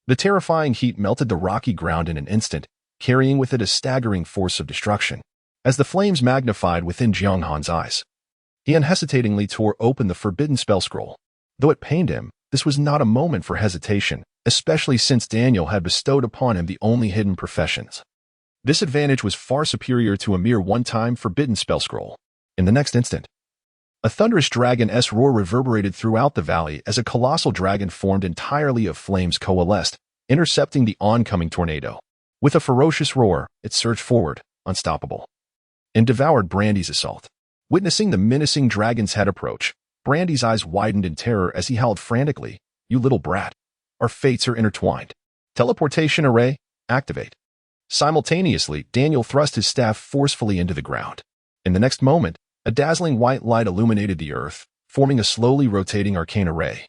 The terrifying heat melted the rocky ground in an instant, carrying with it a staggering force of destruction. As the flames magnified within Jiang Han's eyes, he unhesitatingly tore open the forbidden spell scroll. Though it pained him, this was not a moment for hesitation, especially since Daniel had bestowed upon him the only hidden professions. This advantage was far superior to a mere one-time forbidden spell scroll. In the next instant, a thunderous dragon-esque roar reverberated throughout the valley as a colossal dragon formed entirely of flames coalesced, intercepting the oncoming tornado. With a ferocious roar, it surged forward, unstoppable, and devoured Brandy's assault. Witnessing the menacing dragon's head approach, Brandy's eyes widened in terror as he howled frantically, "You little brat! Our fates are intertwined. Teleportation array, activate." Simultaneously, Daniel thrust his staff forcefully into the ground. In the next moment, a dazzling white light illuminated the earth, forming a slowly rotating arcane array,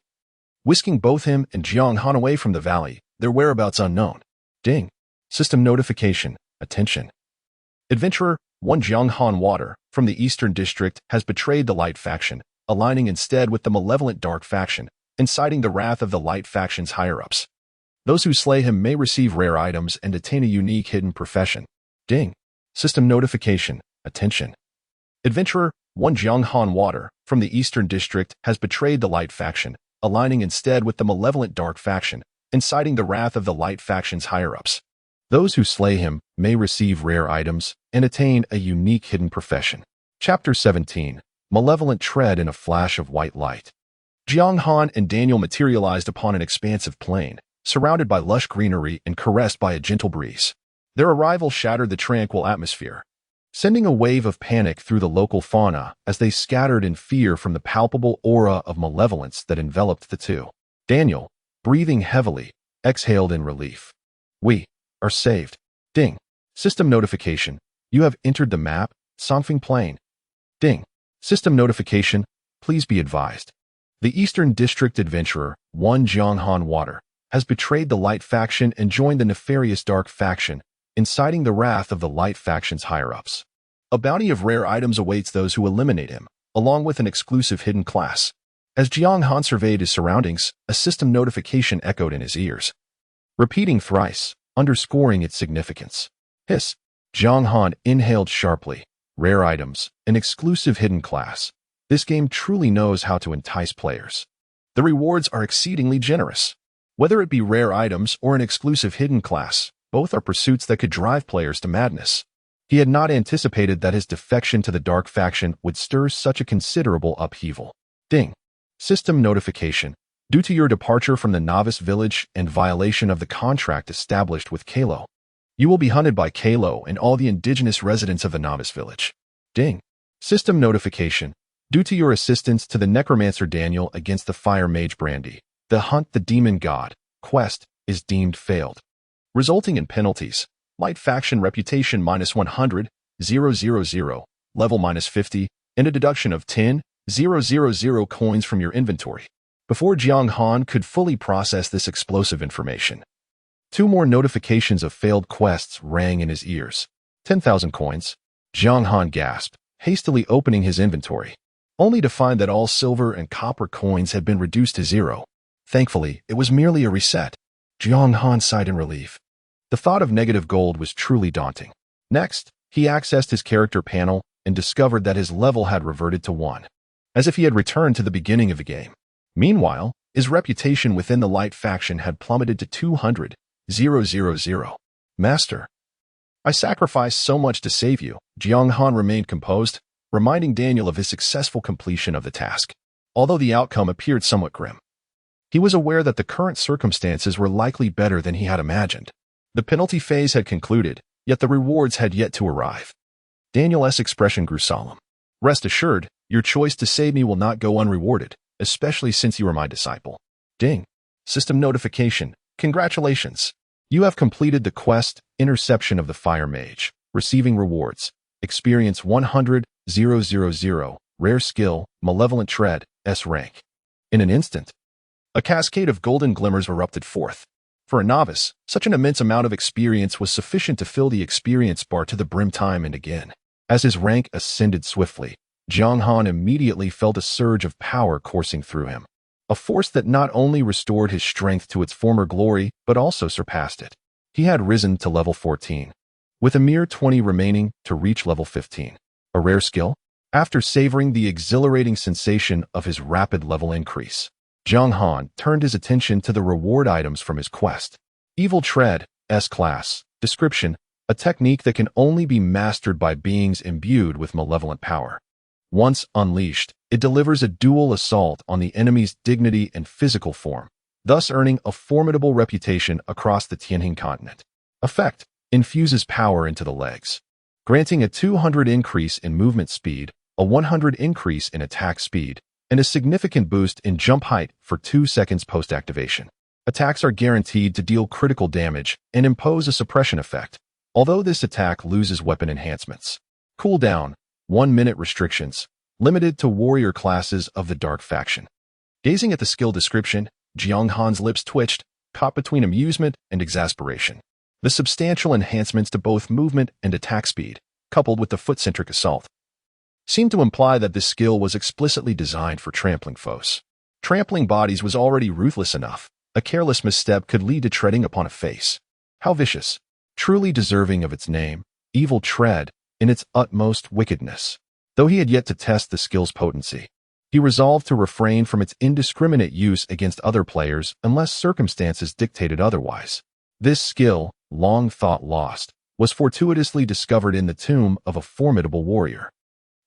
whisking both him and Jiang Han away from the valley, their whereabouts unknown. Ding. System notification. Attention. Adventurer 1 Jiang Han Water, from the Eastern District, has betrayed the Light Faction, aligning instead with the malevolent Dark Faction, inciting the wrath of the Light Faction's higher-ups. Those who slay him may receive rare items and attain a unique hidden profession. Ding. System notification. Attention. Adventurer 1 Jiang Han Water, from the Eastern District, has betrayed the Light Faction, aligning instead with the malevolent Dark Faction, inciting the wrath of the Light Faction's higher-ups. Those who slay him may receive rare items and attain a unique hidden profession. Chapter 17. Malevolent Tread in a Flash of White Light. Jiang Han and Daniel materialized upon an expansive plain, surrounded by lush greenery and caressed by a gentle breeze. Their arrival shattered the tranquil atmosphere, sending a wave of panic through the local fauna as they scattered in fear from the palpable aura of malevolence that enveloped the two. Daniel, breathing heavily, exhaled in relief. "We are saved." Ding. System notification. You have entered the map, Songfing Plain. Ding. System notification. Please be advised. The Eastern District adventurer, one Jianghan Water, has betrayed the Light faction and joined the nefarious Dark faction, inciting the wrath of the Light faction's higher-ups. A bounty of rare items awaits those who eliminate him, along with an exclusive hidden class. As Jiang Han surveyed his surroundings, a system notification echoed in his ears, repeating thrice, underscoring its significance. Hiss. Jiang Han inhaled sharply. Rare items, an exclusive hidden class. This game truly knows how to entice players. The rewards are exceedingly generous. Whether it be rare items or an exclusive hidden class, both are pursuits that could drive players to madness. He had not anticipated that his defection to the Dark faction would stir such a considerable upheaval. Ding. System notification. Due to your departure from the Novice Village and violation of the contract established with Kalo, you will be hunted by Kalo and all the indigenous residents of the Novice Village. Ding. System notification. Due to your assistance to the Necromancer Daniel against the Fire Mage Brandy, the Hunt the Demon God quest is deemed failed, resulting in penalties. Light faction reputation -100, 000, level -50, and a deduction of 10,000 coins from your inventory. Before Jiang Han could fully process this explosive information, 2 more notifications of failed quests rang in his ears. 10,000 coins. Jiang Han gasped, hastily opening his inventory, only to find that all silver and copper coins had been reduced to 0. Thankfully, it was merely a reset. Jiang Han sighed in relief. The thought of negative gold was truly daunting. Next, he accessed his character panel and discovered that his level had reverted to 1, as if he had returned to the beginning of the game. Meanwhile, his reputation within the Light faction had plummeted to 200,000. Master, I sacrificed so much to save you. Jiang Han remained composed, reminding Daniel of his successful completion of the task. Although the outcome appeared somewhat grim, he was aware that the current circumstances were likely better than he had imagined. The penalty phase had concluded, yet the rewards had yet to arrive. Daniel's expression grew solemn. Rest assured, your choice to save me will not go unrewarded, especially since you are my disciple. Ding. System notification. Congratulations. You have completed the quest, Interception of the Fire Mage, receiving rewards. Experience 100,000, rare skill, Malevolent Tread, S rank. In an instant, a cascade of golden glimmers erupted forth. For a novice, such an immense amount of experience was sufficient to fill the experience bar to the brim time and again. As his rank ascended swiftly, Jiang Han immediately felt a surge of power coursing through him, a force that not only restored his strength to its former glory, but also surpassed it. He had risen to level 14, with a mere 20 remaining to reach level 15. A rare skill? After savoring the exhilarating sensation of his rapid level increase, Jiang Han turned his attention to the reward items from his quest. Evil Tread, S-Class. Description: a technique that can only be mastered by beings imbued with malevolent power. Once unleashed, it delivers a dual assault on the enemy's dignity and physical form, thus earning a formidable reputation across the Tianjin continent. Effect: infuses power into the legs, granting a 200 increase in movement speed, a 100 increase in attack speed, and a significant boost in jump height for 2 seconds post-activation. Attacks are guaranteed to deal critical damage and impose a suppression effect, although this attack loses weapon enhancements. Cooldown: 1 minute restrictions, limited to warrior classes of the Dark faction. Gazing at the skill description, Jiang Han's lips twitched, caught between amusement and exasperation. The substantial enhancements to both movement and attack speed, coupled with the foot-centric assault, seemed to imply that this skill was explicitly designed for trampling foes. Trampling bodies was already ruthless enough. A careless misstep could lead to treading upon a face. How vicious, truly deserving of its name, Evil Tread, in its utmost wickedness. Though he had yet to test the skill's potency, he resolved to refrain from its indiscriminate use against other players unless circumstances dictated otherwise. This skill, long thought lost, was fortuitously discovered in the tomb of a formidable warrior.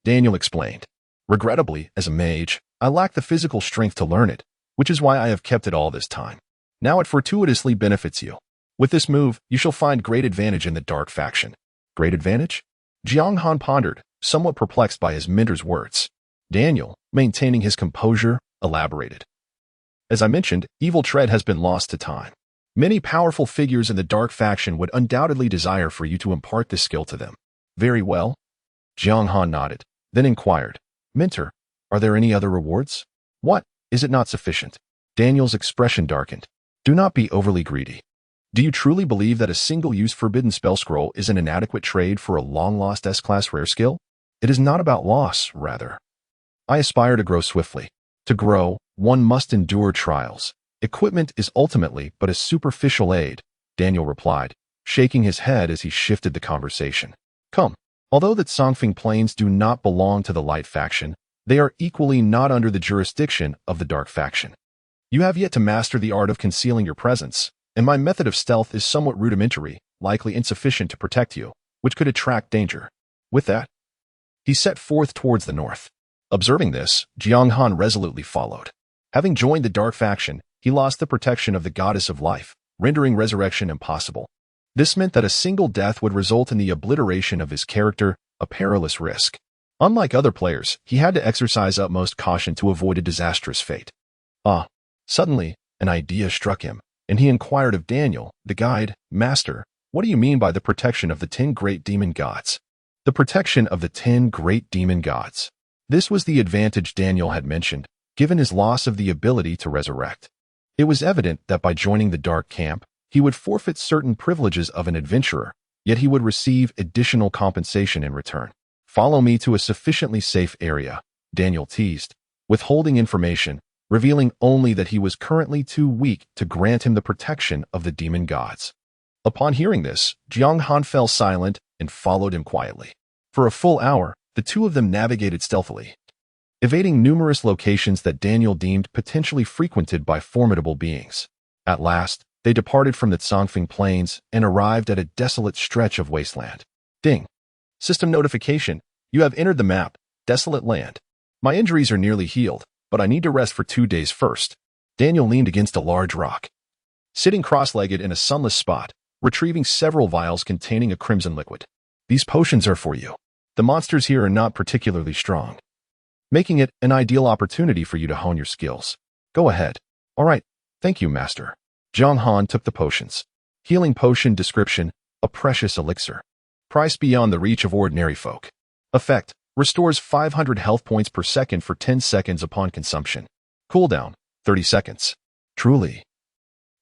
Daniel explained, regrettably, as a mage, I lack the physical strength to learn it, which is why I have kept it all this time. Now it fortuitously benefits you. With this move, you shall find great advantage in the Dark faction. Great advantage? Jiang Han pondered, somewhat perplexed by his mentor's words. Daniel, maintaining his composure, elaborated. As I mentioned, Evil Tread has been lost to time. Many powerful figures in the Dark faction would undoubtedly desire for you to impart this skill to them. Very well. Jiang Han nodded, then inquired, Minter, are there any other rewards? What? Is it not sufficient? Daniel's expression darkened. Do not be overly greedy. Do you truly believe that a single-use forbidden spell scroll is an inadequate trade for a long-lost S-class rare skill? It is not about loss, rather. I aspire to grow swiftly. To grow, one must endure trials. Equipment is ultimately but a superficial aid, Daniel replied, shaking his head as he shifted the conversation. Come. Although the Songfing Plains do not belong to the Light faction, they are equally not under the jurisdiction of the Dark faction. You have yet to master the art of concealing your presence, and my method of stealth is somewhat rudimentary, likely insufficient to protect you, which could attract danger. With that, he set forth towards the north. Observing this, Jiang Han resolutely followed. Having joined the Dark faction, he lost the protection of the Goddess of Life, rendering resurrection impossible. This meant that a single death would result in the obliteration of his character, a perilous risk. Unlike other players, he had to exercise utmost caution to avoid a disastrous fate. Suddenly, an idea struck him, and he inquired of Daniel, the guide, Master, what do you mean by the protection of the 10 great demon gods? The protection of the 10 great demon gods. This was the advantage Daniel had mentioned, given his loss of the ability to resurrect. It was evident that by joining the Dark Camp, he would forfeit certain privileges of an adventurer, yet he would receive additional compensation in return. Follow me to a sufficiently safe area, Daniel teased, withholding information, revealing only that he was currently too weak to grant him the protection of the demon gods. Upon hearing this, Jiang Han fell silent and followed him quietly. For a full hour, the two of them navigated stealthily, evading numerous locations that Daniel deemed potentially frequented by formidable beings. At last, they departed from the Songfing Plains and arrived at a desolate stretch of wasteland. Ding. System notification. You have entered the map, Desolate Land. My injuries are nearly healed, but I need to rest for 2 days first. Daniel leaned against a large rock, sitting cross-legged in a sunless spot, retrieving several vials containing a crimson liquid. These potions are for you. The monsters here are not particularly strong, making it an ideal opportunity for you to hone your skills. Go ahead. All right. Thank you, Master. Jiang Han took the potions. Healing potion description, a precious elixir. Price beyond the reach of ordinary folk. Effect, restores 500 health points per second for 10 seconds upon consumption. Cooldown, 30 seconds. Truly,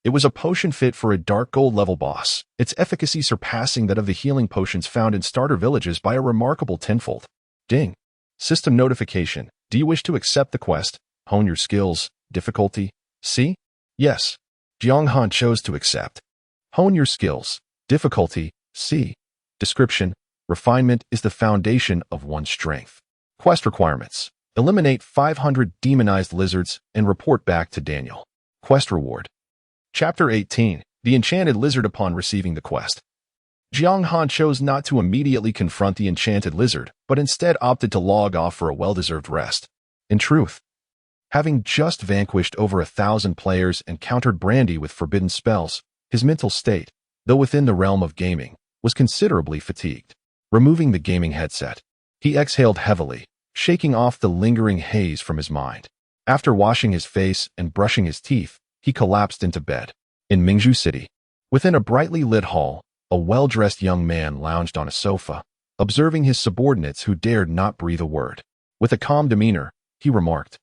it was a potion fit for a dark gold level boss, its efficacy surpassing that of the healing potions found in starter villages by a remarkable tenfold. Ding. System notification. Do you wish to accept the quest? Hone your skills. Difficulty? C? Yes. Jiang Han chose to accept. Hone your skills. Difficulty? C. Description. Refinement is the foundation of one's strength. Quest requirements. Eliminate 500 demonized lizards and report back to Daniel. Quest reward. Chapter 18. The Enchanted Lizard. Upon receiving the quest, Jiang Han chose not to immediately confront the enchanted lizard, but instead opted to log off for a well-deserved rest. In truth, having just vanquished over 1,000 players and countered Brandy with forbidden spells, his mental state, though within the realm of gaming, was considerably fatigued. Removing the gaming headset, he exhaled heavily, shaking off the lingering haze from his mind. After washing his face and brushing his teeth, he collapsed into bed. In Mingzhu City, within a brightly lit hall, a well-dressed young man lounged on a sofa, observing his subordinates who dared not breathe a word. With a calm demeanor, he remarked,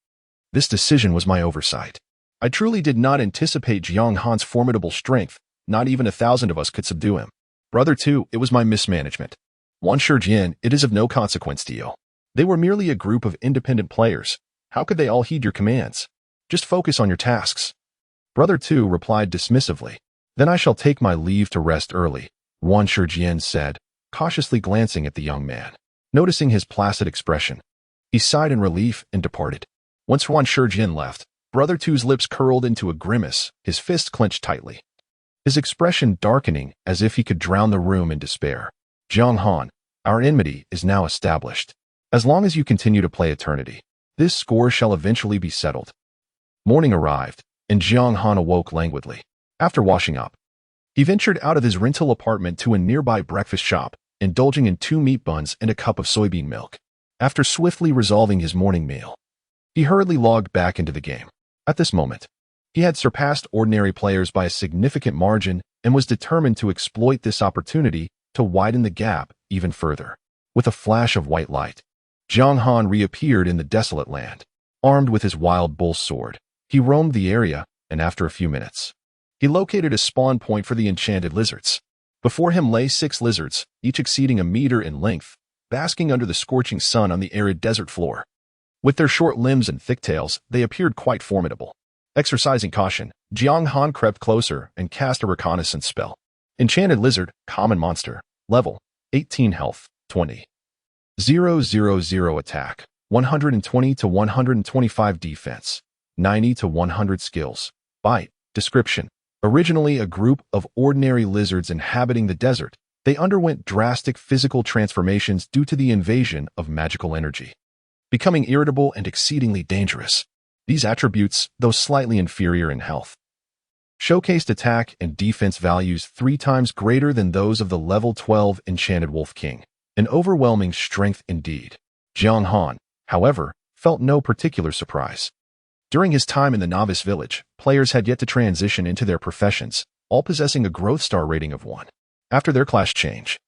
"This decision was my oversight. I truly did not anticipate Jiang Han's formidable strength. Not even 1,000 of us could subdue him. Brother 2, it was my mismanagement. Wan Shijian, it is of no consequence to you. They were merely a group of independent players. How could they all heed your commands? Just focus on your tasks." Brother 2 replied dismissively. "Then I shall take my leave to rest early," Wan Shijian said, cautiously glancing at the young man. Noticing his placid expression, he sighed in relief and departed. Once Wan Shijian left, Brother 2's lips curled into a grimace, his fist clenched tightly, his expression darkening as if he could drown the room in despair. "Jiang Han, our enmity is now established. As long as you continue to play Eternity, this score shall eventually be settled." Morning arrived, and Jiang Han awoke languidly. After washing up, he ventured out of his rental apartment to a nearby breakfast shop, indulging in 2 meat buns and a cup of soybean milk. After swiftly resolving his morning meal, he hurriedly logged back into the game. At this moment, he had surpassed ordinary players by a significant margin and was determined to exploit this opportunity to widen the gap even further. With a flash of white light, Jiang Han reappeared in the desolate land. Armed with his wild bull sword, he roamed the area, and after a few minutes, he located a spawn point for the enchanted lizards. Before him lay 6 lizards, each exceeding a meter in length, basking under the scorching sun on the arid desert floor. With their short limbs and thick tails, they appeared quite formidable. Exercising caution, Jiang Han crept closer and cast a reconnaissance spell. Enchanted Lizard, Common Monster, Level, 18 Health, 20. 000 Attack, 120 to 125 Defense, 90 to 100 Skills. Bite. Description: originally a group of ordinary lizards inhabiting the desert, they underwent drastic physical transformations due to the invasion of magical energy, becoming irritable and exceedingly dangerous. These attributes, though slightly inferior in health, showcased attack and defense values 3 times greater than those of the level 12 Enchanted Wolf King. An overwhelming strength indeed. Jiang Han, however, felt no particular surprise. During his time in the novice village, players had yet to transition into their professions, all possessing a growth star rating of 1. After their class change,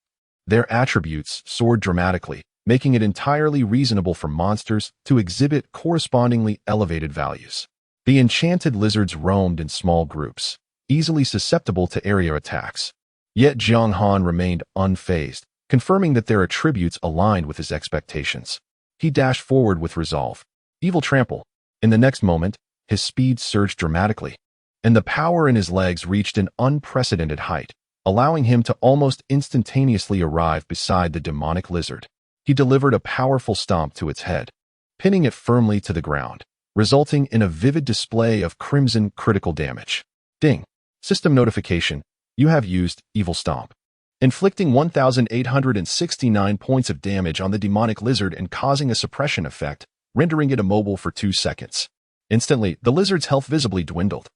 their attributes soared dramatically, making it entirely reasonable for monsters to exhibit correspondingly elevated values. The enchanted lizards roamed in small groups, easily susceptible to area attacks. Yet Jiang Han remained unfazed, confirming that their attributes aligned with his expectations. He dashed forward with resolve. Evil Trample. In the next moment, his speed surged dramatically, and the power in his legs reached an unprecedented height, allowing him to almost instantaneously arrive beside the demonic lizard. He delivered a powerful stomp to its head, pinning it firmly to the ground, resulting in a vivid display of crimson critical damage. Ding. System notification. You have used Evil Stomp, inflicting 1,869 points of damage on the demonic lizard and causing a suppression effect, rendering it immobile for 2 seconds. Instantly, the lizard's health visibly dwindled.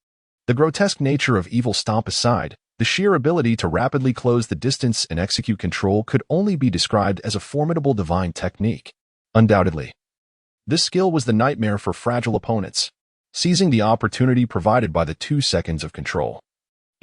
The grotesque nature of Evil Stomp aside, the sheer ability to rapidly close the distance and execute control could only be described as a formidable divine technique. Undoubtedly, this skill was the nightmare for fragile opponents. Seizing the opportunity provided by the 2 seconds of control,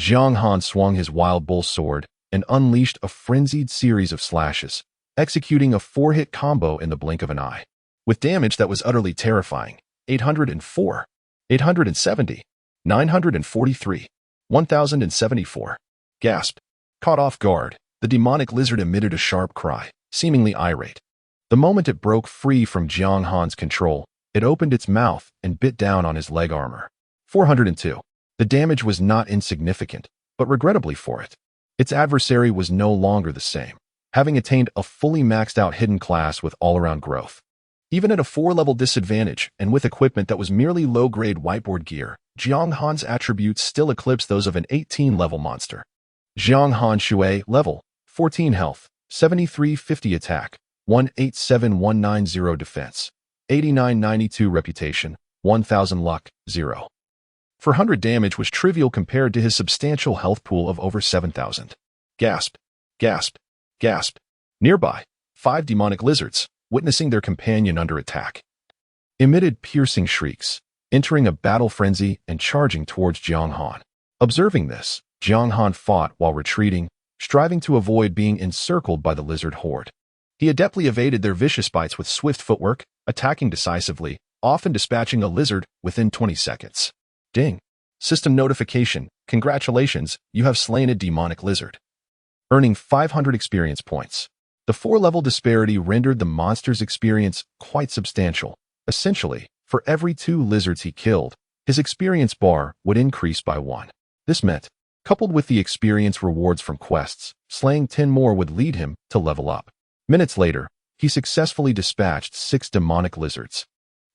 Jiang Han swung his wild bull sword and unleashed a frenzied series of slashes, executing a 4-hit combo in the blink of an eye. With damage that was utterly terrifying, 804, 870, 943, 1074. Gasped. Caught off guard, the demonic lizard emitted a sharp cry, seemingly irate. The moment it broke free from Jiang Han's control, it opened its mouth and bit down on his leg armor. 402. The damage was not insignificant, but regrettably for it, its adversary was no longer the same, having attained a fully maxed out hidden class with all-around growth. Even at a 4-level disadvantage and with equipment that was merely low-grade whiteboard gear, Jiang Han's attributes still eclipsed those of an 18-level monster. Jiang Han Shui, level, 14 health, 7350 attack, 187190 defense, 8992 reputation, 1000 luck, 0. 400 damage was trivial compared to his substantial health pool of over 7,000. Gasp, gasp, gasp. Nearby, 5 demonic lizards, witnessing their companion under attack, emitted piercing shrieks, entering a battle frenzy and charging towards Jiang Han. Observing this, Jiang Han fought while retreating, striving to avoid being encircled by the lizard horde. He adeptly evaded their vicious bites with swift footwork, attacking decisively, often dispatching a lizard within 20 seconds. Ding. System notification. Congratulations, you have slain a demonic lizard. Earning 500 experience points. The 4-level disparity rendered the monster's experience quite substantial. Essentially, for every 2 lizards he killed, his experience bar would increase by 1. This meant, coupled with the experience rewards from quests, slaying 10 more would lead him to level up. Minutes later, he successfully dispatched 6 demonic lizards,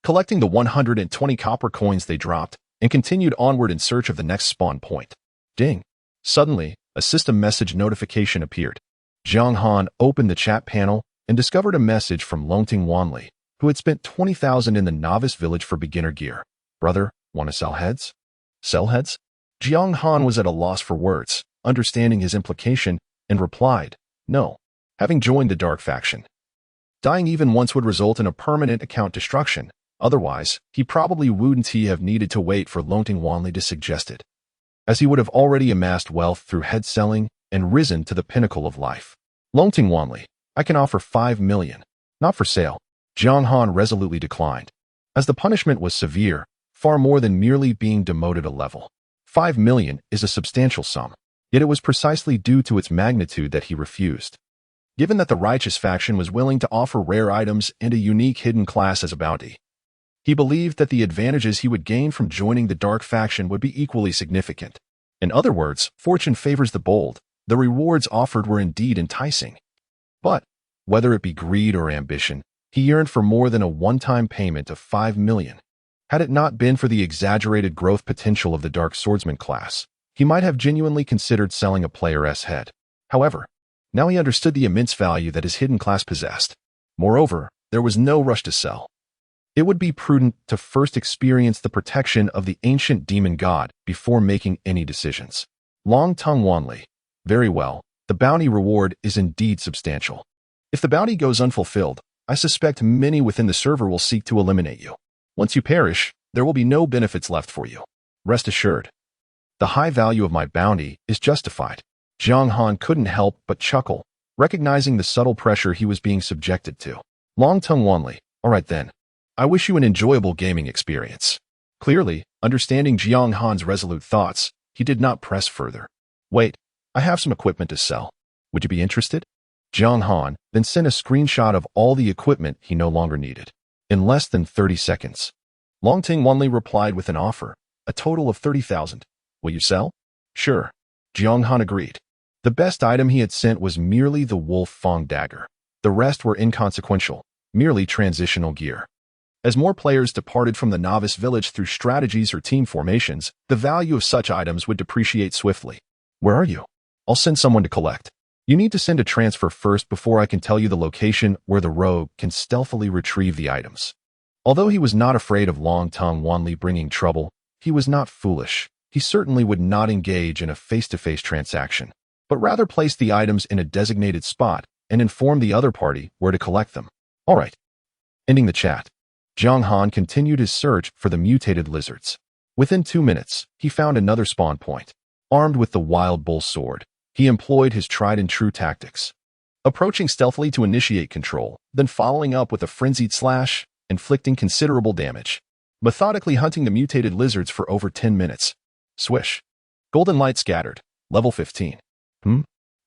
collecting the 120 copper coins they dropped, and continued onward in search of the next spawn point. Ding. Suddenly, a system message notification appeared. Jiang Han opened the chat panel and discovered a message from Longting Wanli, who had spent 20,000 in the novice village for beginner gear. Brother, want to sell heads? Sell heads? Jiang Han was at a loss for words, understanding his implication, and replied, no, having joined the dark faction. Dying even once would result in a permanent account destruction. Otherwise, he probably wouldn't have needed to wait for Longting Wanli to suggest it, as he would have already amassed wealth through head selling and risen to the pinnacle of life. Longting Wanli, I can offer 5 million, not for sale. Jiang Han resolutely declined, as the punishment was severe, far more than merely being demoted a level. 5 million is a substantial sum, yet it was precisely due to its magnitude that he refused. Given that the righteous faction was willing to offer rare items and a unique hidden class as a bounty, he believed that the advantages he would gain from joining the dark faction would be equally significant. In other words, fortune favors the bold. The rewards offered were indeed enticing. But, whether it be greed or ambition, he yearned for more than a one-time payment of 5 million. Had it not been for the exaggerated growth potential of the Dark Swordsman class, he might have genuinely considered selling a player's head. However, now he understood the immense value that his hidden class possessed. Moreover, there was no rush to sell. It would be prudent to first experience the protection of the ancient demon god before making any decisions. Long Tongue Wanli. Very well, the bounty reward is indeed substantial. If the bounty goes unfulfilled, I suspect many within the server will seek to eliminate you. Once you perish, there will be no benefits left for you. Rest assured. The high value of my bounty is justified. Jiang Han couldn't help but chuckle, recognizing the subtle pressure he was being subjected to. Long Tongue Wanli. All right then. I wish you an enjoyable gaming experience. Clearly, understanding Jiang Han's resolute thoughts, he did not press further. Wait, I have some equipment to sell. Would you be interested? Jiang Han then sent a screenshot of all the equipment he no longer needed. In less than 30 seconds, Long Tongue Wanli replied with an offer, a total of 30,000. Will you sell? Sure. Jiang Han agreed. The best item he had sent was merely the Wolf Fang dagger. The rest were inconsequential, merely transitional gear. As more players departed from the novice village through strategies or team formations, the value of such items would depreciate swiftly. Where are you? I'll send someone to collect. You need to send a transfer first before I can tell you the location where the rogue can stealthily retrieve the items. Although he was not afraid of Long Tongue Wanli bringing trouble, he was not foolish. He certainly would not engage in a face-to-face transaction, but rather place the items in a designated spot and inform the other party where to collect them. All right. Ending the chat. Jiang Han continued his search for the mutated lizards. Within 2 minutes, he found another spawn point. Armed with the wild bull sword, he employed his tried-and-true tactics. Approaching stealthily to initiate control, then following up with a frenzied slash, inflicting considerable damage. Methodically hunting the mutated lizards for over 10 minutes. Swish. Golden light scattered. Level 15.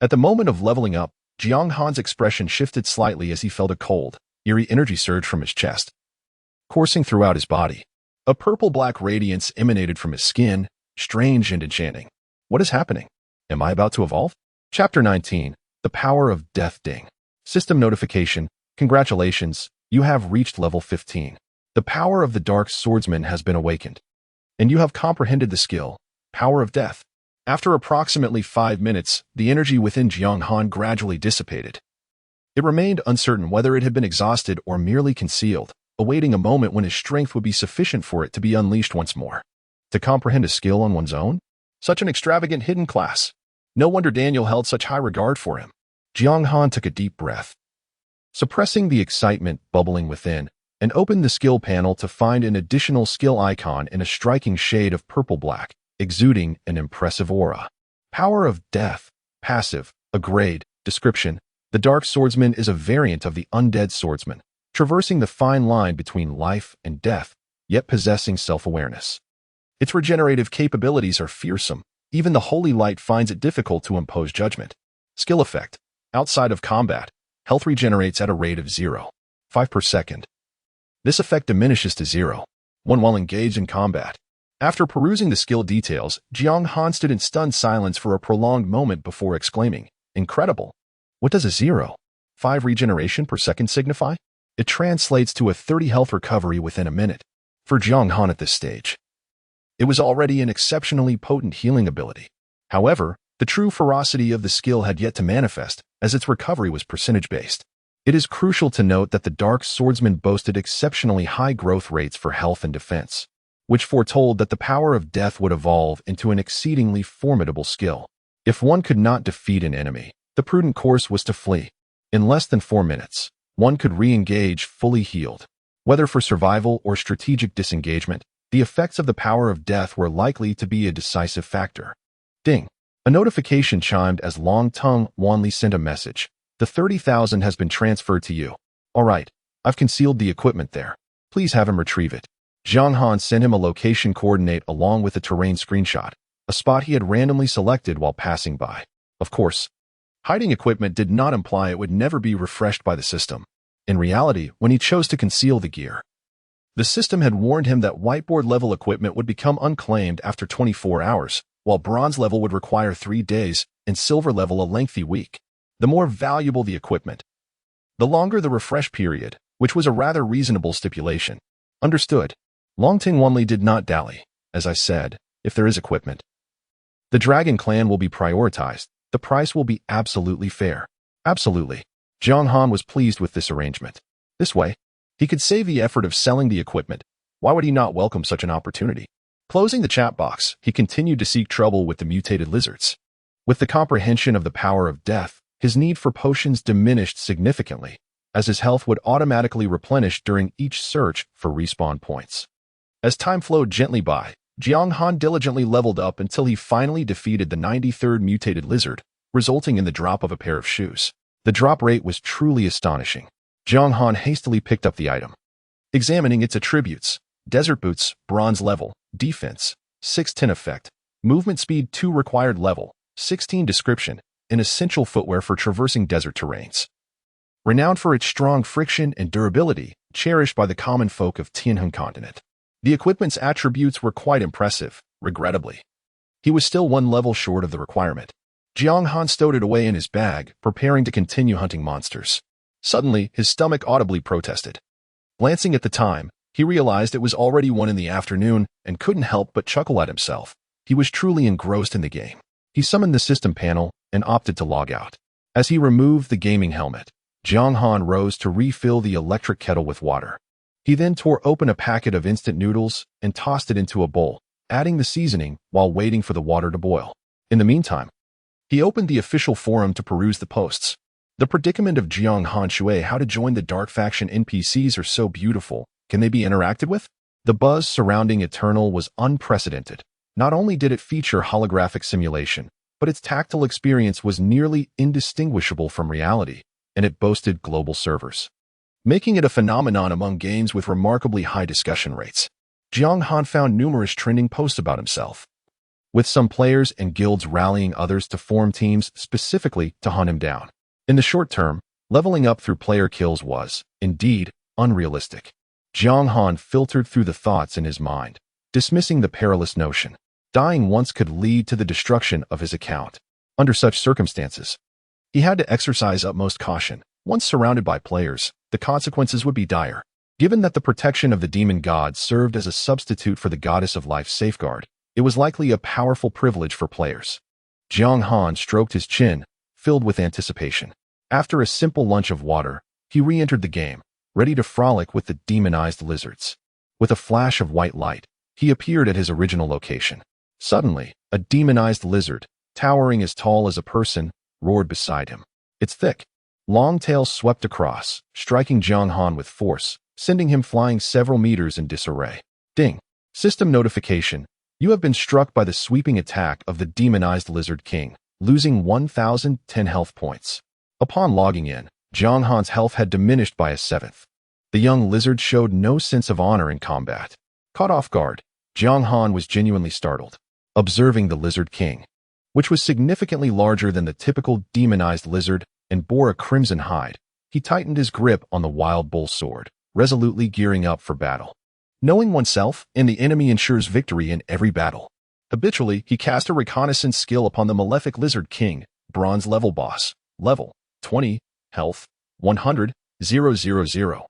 At the moment of leveling up, Jiang Han's expression shifted slightly as he felt a cold, eerie energy surge from his chest, coursing throughout his body. A purple-black radiance emanated from his skin, strange and enchanting. What is happening? Am I about to evolve? Chapter 19. The Power of Death Ding. System notification. Congratulations, you have reached level 15. The power of the Dark Swordsman has been awakened, and you have comprehended the skill, Power of Death. After approximately 5 minutes, the energy within Jiang Han gradually dissipated. It remained uncertain whether it had been exhausted or merely concealed, awaiting a moment when his strength would be sufficient for it to be unleashed once more. To comprehend a skill on one's own? Such an extravagant hidden class. No wonder Daniel held such high regard for him. Jiang Han took a deep breath, suppressing the excitement bubbling within, and opened the skill panel to find an additional skill icon in a striking shade of purple-black, exuding an impressive aura. Power of Death. Passive. A grade. Description. The Dark Swordsman is a variant of the Undead Swordsman, traversing the fine line between life and death, yet possessing self-awareness. Its regenerative capabilities are fearsome. Even the Holy Light finds it difficult to impose judgment. Skill effect. Outside of combat, health regenerates at a rate of 0.5 per second. This effect diminishes to 0.1 while engaged in combat. After perusing the skill details, Jiang Han stood in stunned silence for a prolonged moment before exclaiming, "Incredible! What does a 0.5 regeneration per second signify?" It translates to a 30 health recovery within a minute. For Jiang Han at this stage, it was already an exceptionally potent healing ability. However, the true ferocity of the skill had yet to manifest, as its recovery was percentage-based. It is crucial to note that the Dark Swordsman boasted exceptionally high growth rates for health and defense, which foretold that the power of death would evolve into an exceedingly formidable skill. If one could not defeat an enemy, the prudent course was to flee. In less than 4 minutes, one could re-engage fully healed. Whether for survival or strategic disengagement, the effects of the power of death were likely to be a decisive factor. Ding. A notification chimed as Long Tongue Wanli sent a message. The 30,000 has been transferred to you. All right, I've concealed the equipment there. Please have him retrieve it. Jiang Han sent him a location coordinate along with a terrain screenshot, a spot he had randomly selected while passing by. Of course, hiding equipment did not imply it would never be refreshed by the system. In reality, when he chose to conceal the gear, the system had warned him that whiteboard-level equipment would become unclaimed after 24 hours, while bronze level would require 3 days and silver level a lengthy week. The more valuable the equipment, the longer the refresh period, which was a rather reasonable stipulation. Understood. Longting Wanli did not dally. As I said, if there is equipment, the Dragon Clan will be prioritized. The price will be absolutely fair. Absolutely. Jiang Han was pleased with this arrangement. This way, he could save the effort of selling the equipment. Why would he not welcome such an opportunity? Closing the chat box, he continued to seek trouble with the mutated lizards. With the comprehension of the power of death, his need for potions diminished significantly, as his health would automatically replenish during each search for respawn points. As time flowed gently by, Jiang Han diligently leveled up until he finally defeated the 93rd mutated lizard, resulting in the drop of a pair of shoes. The drop rate was truly astonishing. Jiang Han hastily picked up the item. Examining its attributes: desert boots, bronze level, defense, 610 effect, movement speed 2 required level, 16 description, and essential footwear for traversing desert terrains. Renowned for its strong friction and durability, cherished by the common folk of Tianheng continent. The equipment's attributes were quite impressive, regrettably. He was still 1 level short of the requirement. Jiang Han stowed it away in his bag, preparing to continue hunting monsters. Suddenly, his stomach audibly protested. Glancing at the time, he realized it was already 1 in the afternoon and couldn't help but chuckle at himself. He was truly engrossed in the game. He summoned the system panel and opted to log out. As he removed the gaming helmet, Jiang Han rose to refill the electric kettle with water. He then tore open a packet of instant noodles and tossed it into a bowl, adding the seasoning while waiting for the water to boil. In the meantime, he opened the official forum to peruse the posts. The predicament of Jiang Han Shui, how to join the Dark Faction NPCs are so beautiful. Can they be interacted with? The buzz surrounding Eternal was unprecedented. Not only did it feature holographic simulation, but its tactile experience was nearly indistinguishable from reality, and it boasted global servers, making it a phenomenon among games with remarkably high discussion rates. Jiang Han found numerous trending posts about himself, with some players and guilds rallying others to form teams specifically to hunt him down. In the short term, leveling up through player kills was, indeed, unrealistic. Jiang Han filtered through the thoughts in his mind, dismissing the perilous notion. Dying once could lead to the destruction of his account. Under such circumstances, he had to exercise utmost caution. Once surrounded by players, the consequences would be dire. Given that the protection of the demon god served as a substitute for the goddess of life's safeguard, it was likely a powerful privilege for players. Jiang Han stroked his chin, filled with anticipation. After a simple lunch of water, he re-entered the game, ready to frolic with the demonized lizards. With a flash of white light, he appeared at his original location. Suddenly, a demonized lizard, towering as tall as a person, roared beside him. Its thick, long tail swept across, striking Jiang Han with force, sending him flying several meters in disarray. Ding! System notification. You have been struck by the sweeping attack of the demonized Lizard King, losing 1,010 health points. Upon logging in, Jiang Han's health had diminished by a 1/7. The young lizard showed no sense of honor in combat. Caught off guard, Jiang Han was genuinely startled, observing the Lizard King, which was significantly larger than the typical demonized lizard and bore a crimson hide. He tightened his grip on the wild bull sword, resolutely gearing up for battle. Knowing oneself and the enemy ensures victory in every battle. Habitually, he cast a reconnaissance skill upon the malefic Lizard King, bronze level boss, level 20, health 100, 000.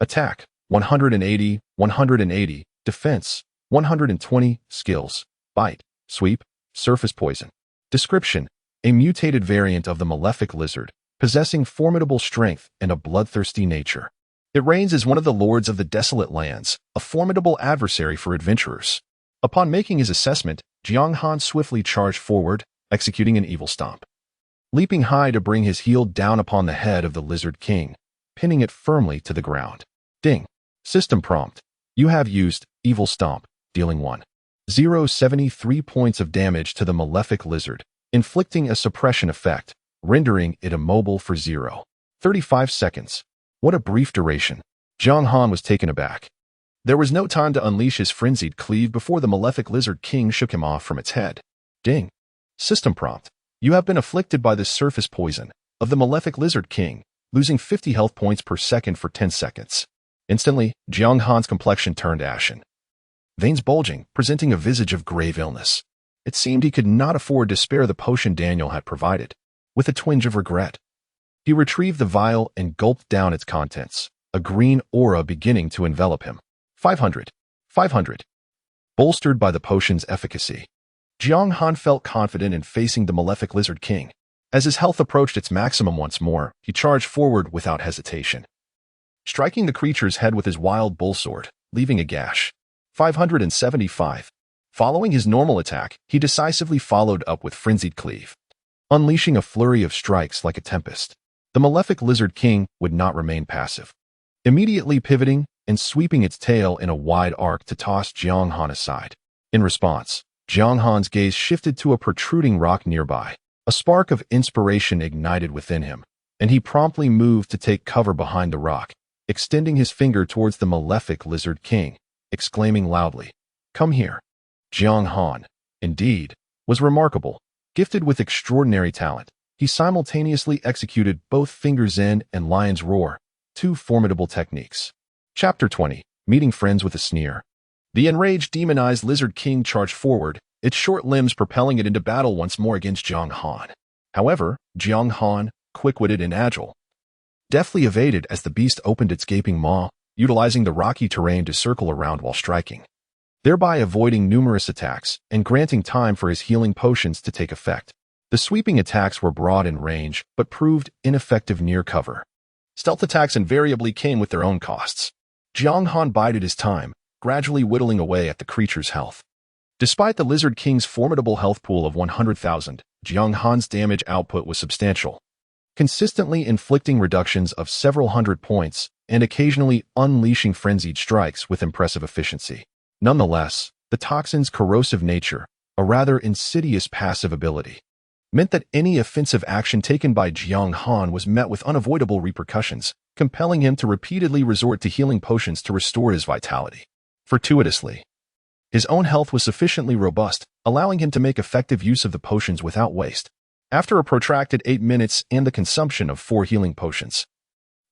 Attack 180, 180, defense 120, skills, bite, sweep, surface poison. Description: a mutated variant of the malefic lizard, possessing formidable strength and a bloodthirsty nature. It reigns as one of the lords of the desolate lands, a formidable adversary for adventurers. Upon making his assessment, Jiang Han swiftly charged forward, executing an evil stomp, leaping high to bring his heel down upon the head of the Lizard King, pinning it firmly to the ground. Ding. System prompt. You have used Evil Stomp, dealing 1,073 points of damage to the malefic lizard, inflicting a suppression effect, rendering it immobile for 0.35 seconds. What a brief duration. Jiang Han was taken aback. There was no time to unleash his frenzied cleave before the malefic Lizard King shook him off from its head. Ding. System prompt. You have been afflicted by the surface poison of the malefic Lizard King, losing 50 health points per second for 10 seconds. Instantly, Jiang Han's complexion turned ashen. Veins bulging, presenting a visage of grave illness. It seemed he could not afford to spare the potion Daniel had provided. With a twinge of regret, he retrieved the vial and gulped down its contents, a green aura beginning to envelop him. 500. 500. Bolstered by the potion's efficacy, Jiang Han felt confident in facing the malefic Lizard King. As his health approached its maximum once more, he charged forward without hesitation, striking the creature's head with his wild bull sword, leaving a gash. 575. Following his normal attack, he decisively followed up with frenzied cleave, unleashing a flurry of strikes like a tempest. The malefic Lizard King would not remain passive, immediately pivoting and sweeping its tail in a wide arc to toss Jiang Han aside. In response, Jiang Han's gaze shifted to a protruding rock nearby. A spark of inspiration ignited within him, and he promptly moved to take cover behind the rock, extending his finger towards the malefic Lizard King, exclaiming loudly, "Come here." Jiang Han, indeed, was remarkable. Gifted with extraordinary talent, he simultaneously executed both Finger Zen and Lion's Roar, two formidable techniques. Chapter 20. Meeting Friends with a Sneer. The enraged, demonized Lizard King charged forward, its short limbs propelling it into battle once more against Jiang Han. However, Jiang Han, quick-witted and agile, deftly evaded as the beast opened its gaping maw, utilizing the rocky terrain to circle around while striking, thereby avoiding numerous attacks and granting time for his healing potions to take effect. The sweeping attacks were broad in range, but proved ineffective near cover. Stealth attacks invariably came with their own costs. Jiang Han bided his time, gradually whittling away at the creature's health. Despite the Lizard King's formidable health pool of 100,000, Jiang Han's damage output was substantial, consistently inflicting reductions of several hundred points and occasionally unleashing frenzied strikes with impressive efficiency. Nonetheless, the toxin's corrosive nature, a rather insidious passive ability, meant that any offensive action taken by Jiang Han was met with unavoidable repercussions, compelling him to repeatedly resort to healing potions to restore his vitality. Fortuitously, his own health was sufficiently robust, allowing him to make effective use of the potions without waste. After a protracted 8 minutes and the consumption of 4 healing potions,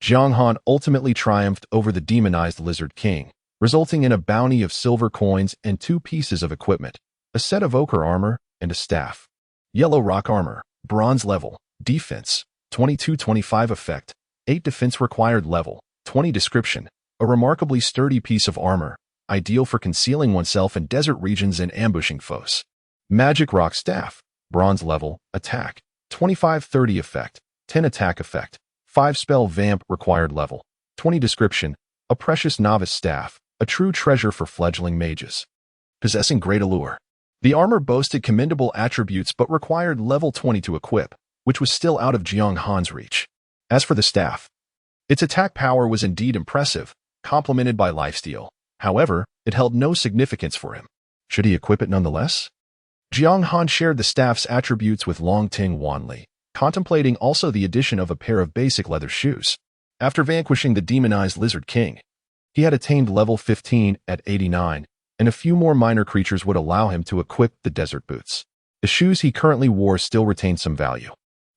Jiang Han ultimately triumphed over the demonized Lizard King, resulting in a bounty of silver coins and 2 pieces of equipment, a set of ochre armor and a staff. Yellow rock armor, bronze level, defense, 22-25 effect, 8 defense required level, 20 description, a remarkably sturdy piece of armor, ideal for concealing oneself in desert regions and ambushing foes. Magic rock staff, bronze level, attack, 25-30 effect, 10 attack effect, 5 spell vamp required level, 20 description, a precious novice staff, a true treasure for fledgling mages. Possessing great allure. The armor boasted commendable attributes but required level 20 to equip, which was still out of Jiang Han's reach. As for the staff, its attack power was indeed impressive, complemented by lifesteal. However, it held no significance for him. Should he equip it nonetheless? Jiang Han shared the staff's attributes with Long Ting Wanli, contemplating also the addition of a pair of basic leather shoes. After vanquishing the demonized Lizard King, he had attained level 15 at 89, and a few more minor creatures would allow him to equip the desert boots. The shoes he currently wore still retained some value,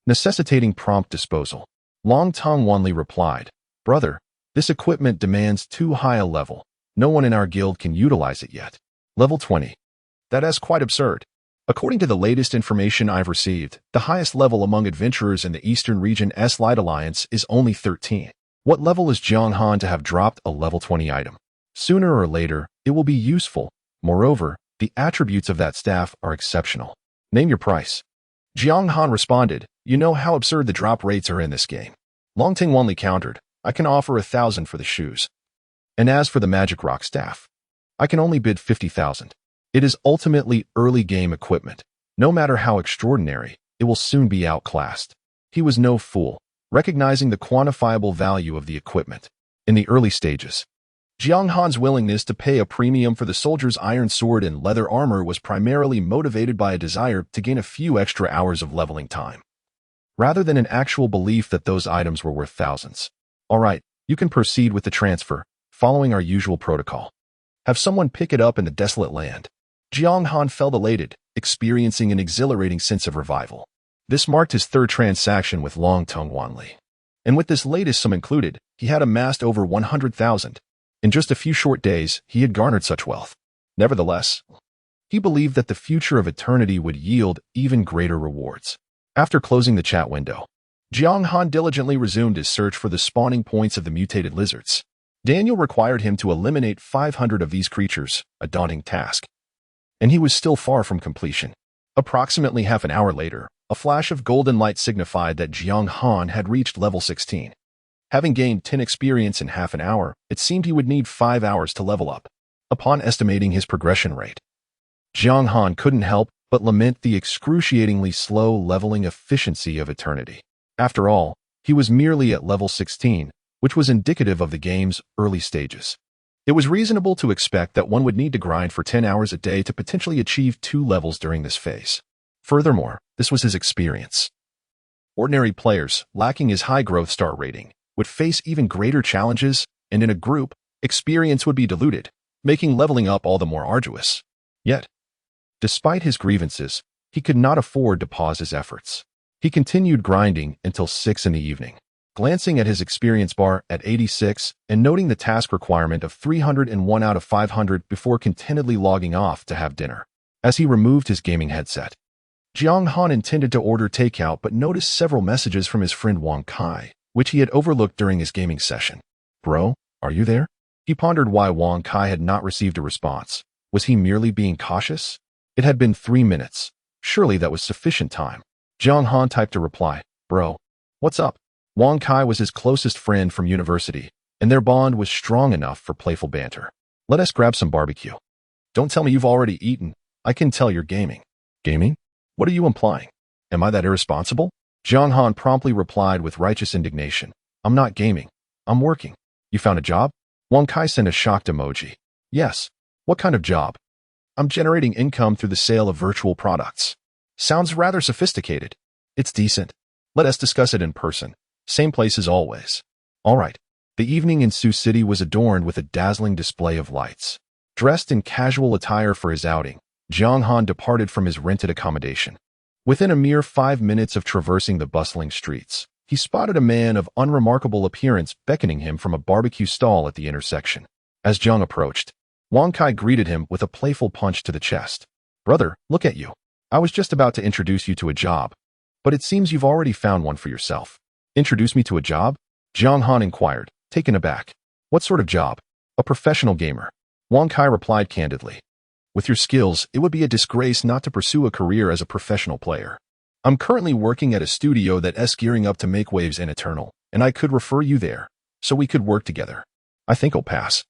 necessitating prompt disposal. Long Ting Wanli replied, "Brother, this equipment demands too high a level. No one in our guild can utilize it yet. Level 20. That is quite absurd. According to the latest information I've received, the highest level among adventurers in the Eastern Region's Light Alliance is only 13. What level is Jiang Han to have dropped a level 20 item? Sooner or later, it will be useful. Moreover, the attributes of that staff are exceptional. Name your price." Jiang Han responded, "You know how absurd the drop rates are in this game." Long Ting Wanli countered, "I can offer 1,000 for the shoes. And as for the magic rock staff, I can only bid 50,000. It is ultimately early game equipment. No matter how extraordinary, it will soon be outclassed." He was no fool, recognizing the quantifiable value of the equipment. In the early stages, Jiang Han's willingness to pay a premium for the soldier's iron sword and leather armor was primarily motivated by a desire to gain a few extra hours of leveling time, rather than an actual belief that those items were worth thousands. "All right, You can proceed with the transfer, following our usual protocol. Have someone pick it up in the desolate land. Jiang Han felt elated, experiencing an exhilarating sense of revival. This marked his third transaction with Long Tongue Wanli. And with this latest sum included, he had amassed over 100,000. In just a few short days, he had garnered such wealth. Nevertheless, he believed that the future of eternity would yield even greater rewards. After closing the chat window, Jiang Han diligently resumed his search for the spawning points of the mutated lizards. Daniel required him to eliminate 500 of these creatures, a daunting task. And he was still far from completion. Approximately half an hour later, a flash of golden light signified that Jiang Han had reached level 16. Having gained 10 experience in half an hour, it seemed he would need 5 hours to level up. Upon estimating his progression rate, Jiang Han couldn't help but lament the excruciatingly slow leveling efficiency of eternity. After all, he was merely at level 16, which was indicative of the game's early stages. It was reasonable to expect that one would need to grind for 10 hours a day to potentially achieve 2 levels during this phase. Furthermore, this was his experience. Ordinary players, lacking his high growth star rating, would face even greater challenges, and in a group, experience would be diluted, making leveling up all the more arduous. Yet, despite his grievances, he could not afford to pause his efforts. He continued grinding until 6 in the evening. Glancing at his experience bar at 86 and noting the task requirement of 301 out of 500 before contentedly logging off to have dinner. As he removed his gaming headset, Jiang Han intended to order takeout but noticed several messages from his friend Wang Kai, which he had overlooked during his gaming session. Bro, are you there? He pondered why Wang Kai had not received a response. Was he merely being cautious? It had been 3 minutes. Surely that was sufficient time. Jiang Han typed a reply. Bro, what's up? Wang Kai was his closest friend from university, and their bond was strong enough for playful banter. Let us grab some barbecue. Don't tell me you've already eaten. I can tell you're gaming. Gaming? What are you implying? Am I that irresponsible? Jiang Han promptly replied with righteous indignation. I'm not gaming. I'm working. You found a job? Wang Kai sent a shocked emoji. Yes. What kind of job? I'm generating income through the sale of virtual products. Sounds rather sophisticated. It's decent. Let us discuss it in person. Same place as always. All right. The evening in Sioux City was adorned with a dazzling display of lights. Dressed in casual attire for his outing, Jiang Han departed from his rented accommodation. Within a mere 5 minutes of traversing the bustling streets, he spotted a man of unremarkable appearance beckoning him from a barbecue stall at the intersection. As Jiang approached, Wang Kai greeted him with a playful punch to the chest. Brother, look at you. I was just about to introduce you to a job, but it seems you've already found one for yourself. Introduce me to a job? Jiang Han inquired, taken aback. What sort of job? A professional gamer. Wang Kai replied candidly. With your skills, it would be a disgrace not to pursue a career as a professional player. I'm currently working at a studio that's gearing up to make waves in Eternal, and I could refer you there, so we could work together. I think I'll pass.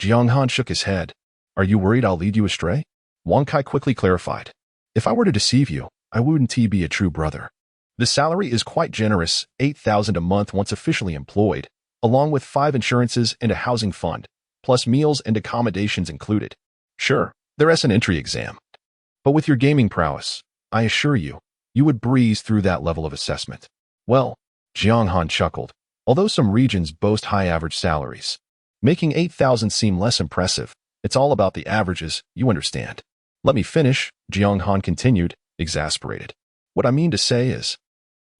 Jiang Han shook his head. Are you worried I'll lead you astray? Wang Kai quickly clarified. If I were to deceive you, I wouldn't be a true brother. The salary is quite generous, 8,000 a month once officially employed, along with 5 insurances and a housing fund, plus meals and accommodations included. Sure, there's an entry exam. But with your gaming prowess, I assure you, you would breeze through that level of assessment. Well, Jiang Han chuckled, although some regions boast high average salaries. Making 8,000 seem less impressive, it's all about the averages, you understand. Let me finish, Jiang Han continued, exasperated. What I mean to say is,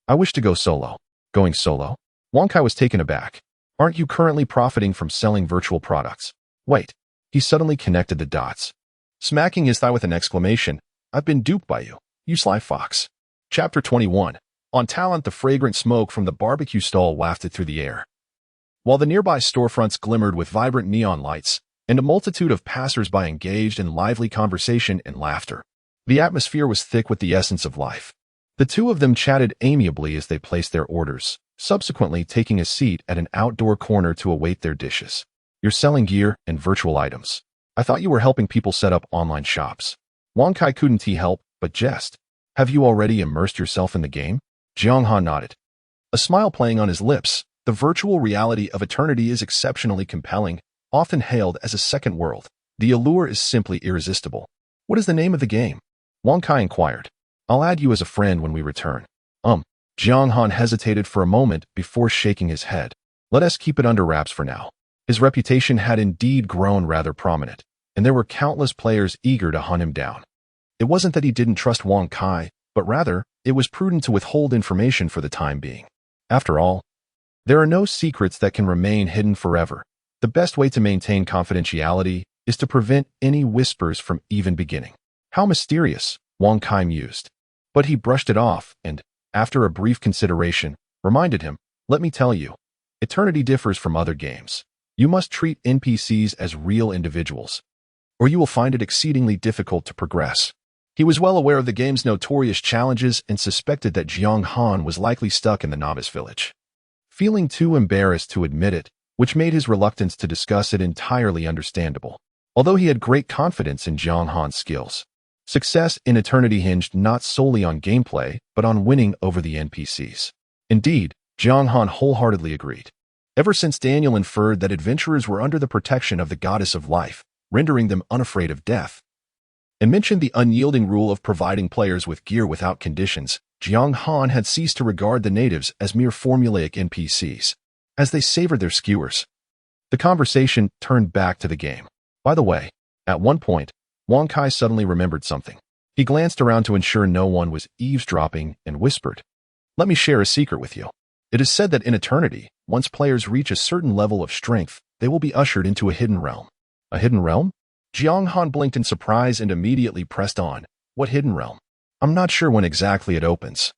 I wish to go solo. Going solo? Wang Kai was taken aback. Aren't you currently profiting from selling virtual products? Wait. He suddenly connected the dots. Smacking his thigh with an exclamation, I've been duped by you, you sly fox. Chapter 21. On Talent, the fragrant smoke from the barbecue stall wafted through the air, while the nearby storefronts glimmered with vibrant neon lights, and a multitude of passers-by engaged in lively conversation and laughter. The atmosphere was thick with the essence of life. The two of them chatted amiably as they placed their orders, subsequently taking a seat at an outdoor corner to await their dishes. You're selling gear and virtual items. I thought you were helping people set up online shops. Wang Kai couldn't help but jest. Have you already immersed yourself in the game? Jiang Han nodded. A smile playing on his lips, the virtual reality of eternity is exceptionally compelling, often hailed as a second world. The allure is simply irresistible. What is the name of the game? Wang Kai inquired. I'll add you as a friend when we return. Jiang Han hesitated for a moment before shaking his head. Let us keep it under wraps for now. His reputation had indeed grown rather prominent, and there were countless players eager to hunt him down. It wasn't that he didn't trust Wang Kai, but rather, it was prudent to withhold information for the time being. After all, there are no secrets that can remain hidden forever. The best way to maintain confidentiality is to prevent any whispers from even beginning. How mysterious, Wang Kai mused. But he brushed it off and, after a brief consideration, reminded him, "Let me tell you, Eternity differs from other games. You must treat NPCs as real individuals, or you will find it exceedingly difficult to progress." He was well aware of the game's notorious challenges and suspected that Jiang Han was likely stuck in the novice village. Feeling too embarrassed to admit it, which made his reluctance to discuss it entirely understandable. Although he had great confidence in Jiang Han's skills, success in Eternity hinged not solely on gameplay, but on winning over the NPCs. Indeed, Jiang Han wholeheartedly agreed. Ever since Daniel inferred that adventurers were under the protection of the goddess of life, rendering them unafraid of death, and mentioned the unyielding rule of providing players with gear without conditions, Jiang Han had ceased to regard the natives as mere formulaic NPCs, as they savored their skewers. The conversation turned back to the game. By the way, at one point, Wang Kai suddenly remembered something. He glanced around to ensure no one was eavesdropping and whispered, "Let me share a secret with you. It is said that in Eternity, once players reach a certain level of strength, they will be ushered into a hidden realm." A hidden realm? Jiang Han blinked in surprise and immediately pressed on. "What hidden realm? I'm not sure when exactly it opens,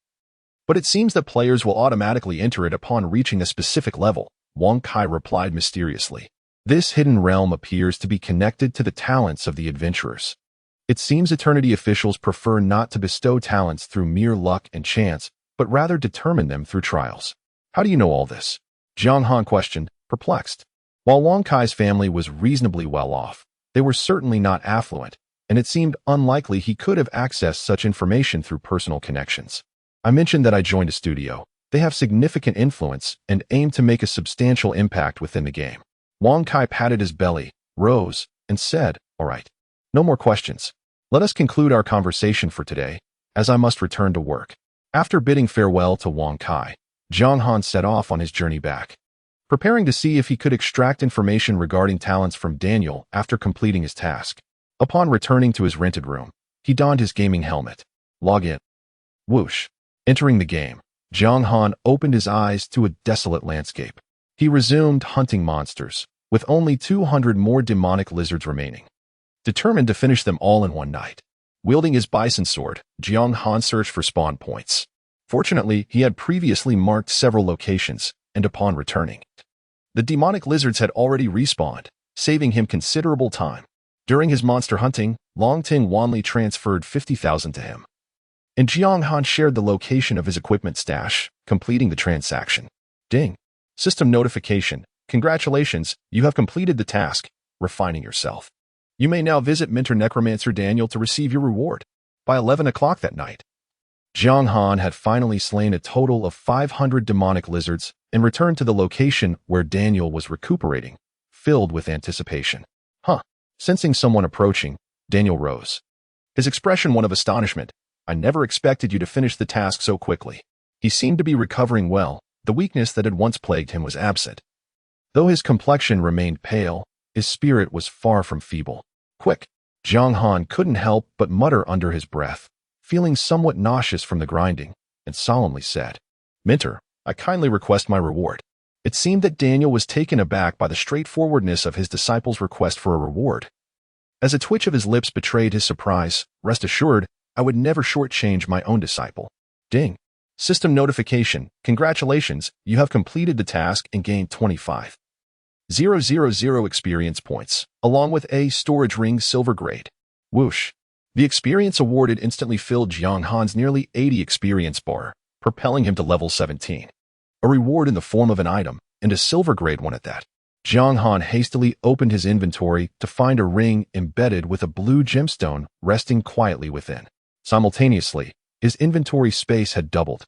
but it seems that players will automatically enter it upon reaching a specific level," Wang Kai replied mysteriously. "This hidden realm appears to be connected to the talents of the adventurers. It seems Eternity officials prefer not to bestow talents through mere luck and chance, but rather determine them through trials." "How do you know all this?" Jiang Han questioned, perplexed. While Wang Kai's family was reasonably well off, they were certainly not affluent, and it seemed unlikely he could have accessed such information through personal connections. "I mentioned that I joined a studio. They have significant influence and aim to make a substantial impact within the game." Wang Kai patted his belly, rose, and said, "All right. No more questions. Let us conclude our conversation for today, as I must return to work." After bidding farewell to Wang Kai, Jiang Han set off on his journey back, preparing to see if he could extract information regarding talents from Daniel after completing his task. Upon returning to his rented room, he donned his gaming helmet. Log in. Whoosh. Entering the game, Jiang Han opened his eyes to a desolate landscape. He resumed hunting monsters, with only 200 more demonic lizards remaining, determined to finish them all in one night. Wielding his bison sword, Jiang Han searched for spawn points. Fortunately, he had previously marked several locations, and upon returning, the demonic lizards had already respawned, saving him considerable time. During his monster hunting, Longting Wanli transferred 50,000 to him, and Jiang Han shared the location of his equipment stash, completing the transaction. Ding. System notification. Congratulations, you have completed the task, refining yourself. You may now visit Mentor Necromancer Daniel to receive your reward. By 11 o'clock that night, Jiang Han had finally slain a total of 500 demonic lizards and returned to the location where Daniel was recuperating, filled with anticipation. Sensing someone approaching, Daniel rose, his expression one of astonishment. "I never expected you to finish the task so quickly." He seemed to be recovering well. The weakness that had once plagued him was absent. Though his complexion remained pale, his spirit was far from feeble. "Quick!" Jiang Han couldn't help but mutter under his breath, feeling somewhat nauseous from the grinding, and solemnly said, "Mentor, I kindly request my reward." It seemed that Daniel was taken aback by the straightforwardness of his disciple's request for a reward. As a twitch of his lips betrayed his surprise, "Rest assured, I would never shortchange my own disciple." Ding. System notification. Congratulations, you have completed the task and gained 25,000 experience points, along with a storage ring silver grade. Whoosh. The experience awarded instantly filled Jiang Han's nearly 80 experience bar, propelling him to level 17. A reward in the form of an item, and a silver grade one at that. Jiang Han hastily opened his inventory to find a ring embedded with a blue gemstone resting quietly within. Simultaneously, his inventory space had doubled.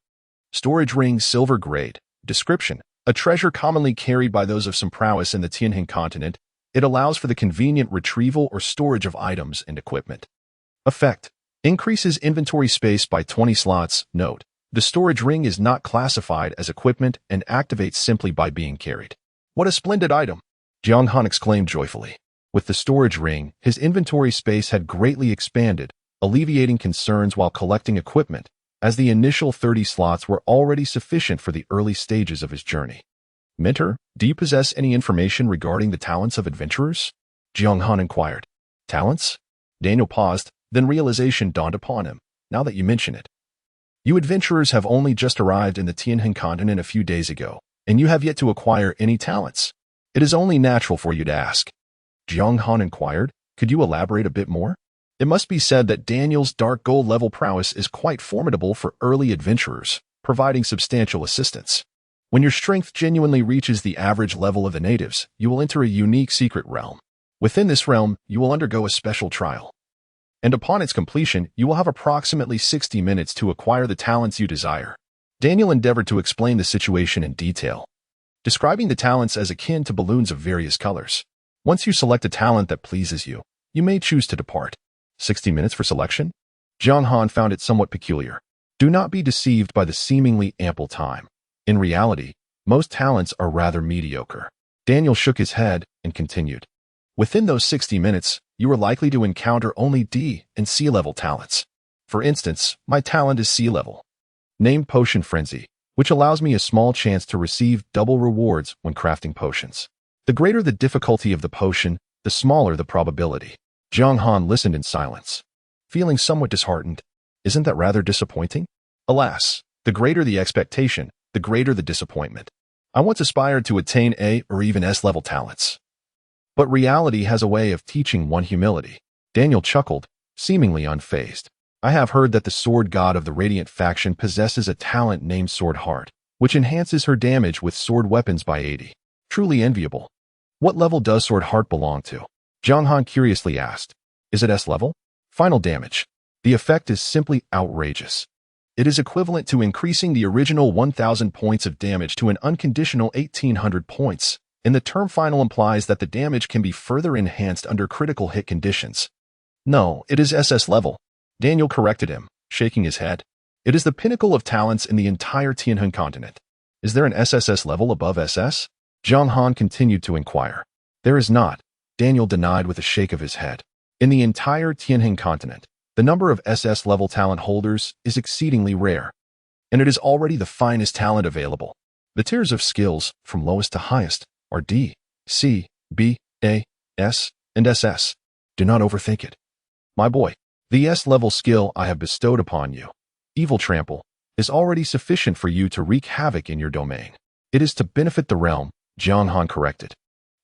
Storage ring silver grade. Description. A treasure commonly carried by those of some prowess in the Tianjin continent. It allows for the convenient retrieval or storage of items and equipment. Effect. Increases inventory space by 20 slots. Note. The storage ring is not classified as equipment and activates simply by being carried. What a splendid item! Jiang Han exclaimed joyfully. With the storage ring, his inventory space had greatly expanded, alleviating concerns while collecting equipment, as the initial 30 slots were already sufficient for the early stages of his journey. Mentor, do you possess any information regarding the talents of adventurers? Jiang Han inquired. Talents? Daniel paused, then realization dawned upon him, now that you mention it. You adventurers have only just arrived in the Tianhan continent a few days ago, and you have yet to acquire any talents. It is only natural for you to ask. Jiang Han inquired, could you elaborate a bit more? It must be said that Daniel's dark gold level prowess is quite formidable for early adventurers, providing substantial assistance. When your strength genuinely reaches the average level of the natives, you will enter a unique secret realm. Within this realm, you will undergo a special trial. And upon its completion, you will have approximately 60 minutes to acquire the talents you desire. Daniel endeavored to explain the situation in detail, describing the talents as akin to balloons of various colors. Once you select a talent that pleases you, you may choose to depart. 60 minutes for selection? Jiang Han found it somewhat peculiar. Do not be deceived by the seemingly ample time. In reality, most talents are rather mediocre. Daniel shook his head and continued. Within those 60 minutes, you are likely to encounter only D and C level talents. For instance, my talent is C level, named Potion Frenzy, which allows me a small chance to receive double rewards when crafting potions. The greater the difficulty of the potion, the smaller the probability. Jiang Han listened in silence, feeling somewhat disheartened. Isn't that rather disappointing? Alas, the greater the expectation, the greater the disappointment. I once aspired to attain A or even S level talents. But reality has a way of teaching one humility. Daniel chuckled, seemingly unfazed. I have heard that the sword god of the Radiant faction possesses a talent named Sword Heart, which enhances her damage with sword weapons by 80. Truly enviable. What level does Sword Heart belong to? Jiang Han curiously asked. Is it S level? Final damage. The effect is simply outrageous. It is equivalent to increasing the original 1,000 points of damage to an unconditional 1,800 points, and the term final implies that the damage can be further enhanced under critical hit conditions. No, it is SS level. Daniel corrected him, shaking his head. It is the pinnacle of talents in the entire Tianhan continent. Is there an SSS level above SS? Jiang Han continued to inquire. There is not, Daniel denied with a shake of his head. In the entire Tianhan continent, the number of SS level talent holders is exceedingly rare, and it is already the finest talent available. The tiers of skills, from lowest to highest, are D, C, B, A, S, and SS. Do not overthink it. My boy, the S-level skill I have bestowed upon you, Evil Trample, is already sufficient for you to wreak havoc in your domain. It is to benefit the realm, Jiang Han corrected.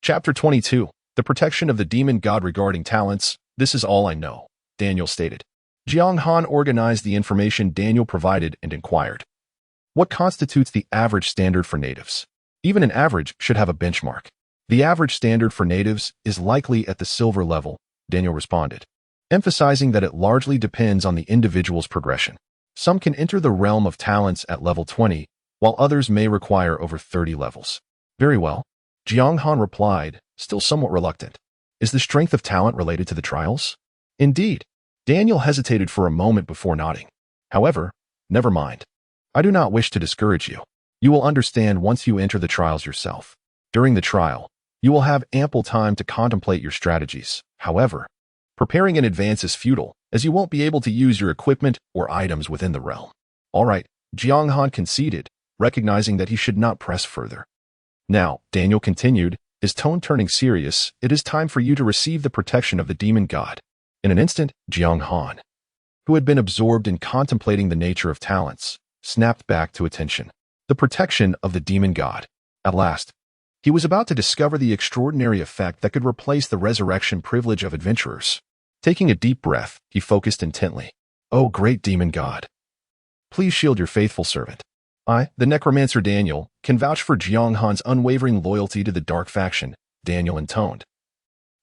Chapter 22, The Protection of the Demon God Regarding Talents. This is all I know, Daniel stated. Jiang Han organized the information Daniel provided and inquired. What constitutes the average standard for natives? Even an average should have a benchmark. The average standard for natives is likely at the silver level, Daniel responded, emphasizing that it largely depends on the individual's progression. Some can enter the realm of talents at level 20, while others may require over 30 levels. Very well, Jiang Han replied, still somewhat reluctant. Is the strength of talent related to the trials? Indeed. Daniel hesitated for a moment before nodding. However, never mind. I do not wish to discourage you. You will understand once you enter the trials yourself. During the trial, you will have ample time to contemplate your strategies. However, preparing in advance is futile, as you won't be able to use your equipment or items within the realm. All right, Jiang Han conceded, recognizing that he should not press further. Now, Daniel continued, his tone turning serious, it is time for you to receive the protection of the demon god. In an instant, Jiang Han, who had been absorbed in contemplating the nature of talents, snapped back to attention. The protection of the demon god. At last, he was about to discover the extraordinary effect that could replace the resurrection privilege of adventurers. Taking a deep breath, he focused intently. Oh, great demon god, please shield your faithful servant. I, the necromancer Daniel, can vouch for Jiang Han's unwavering loyalty to the dark faction, Daniel intoned,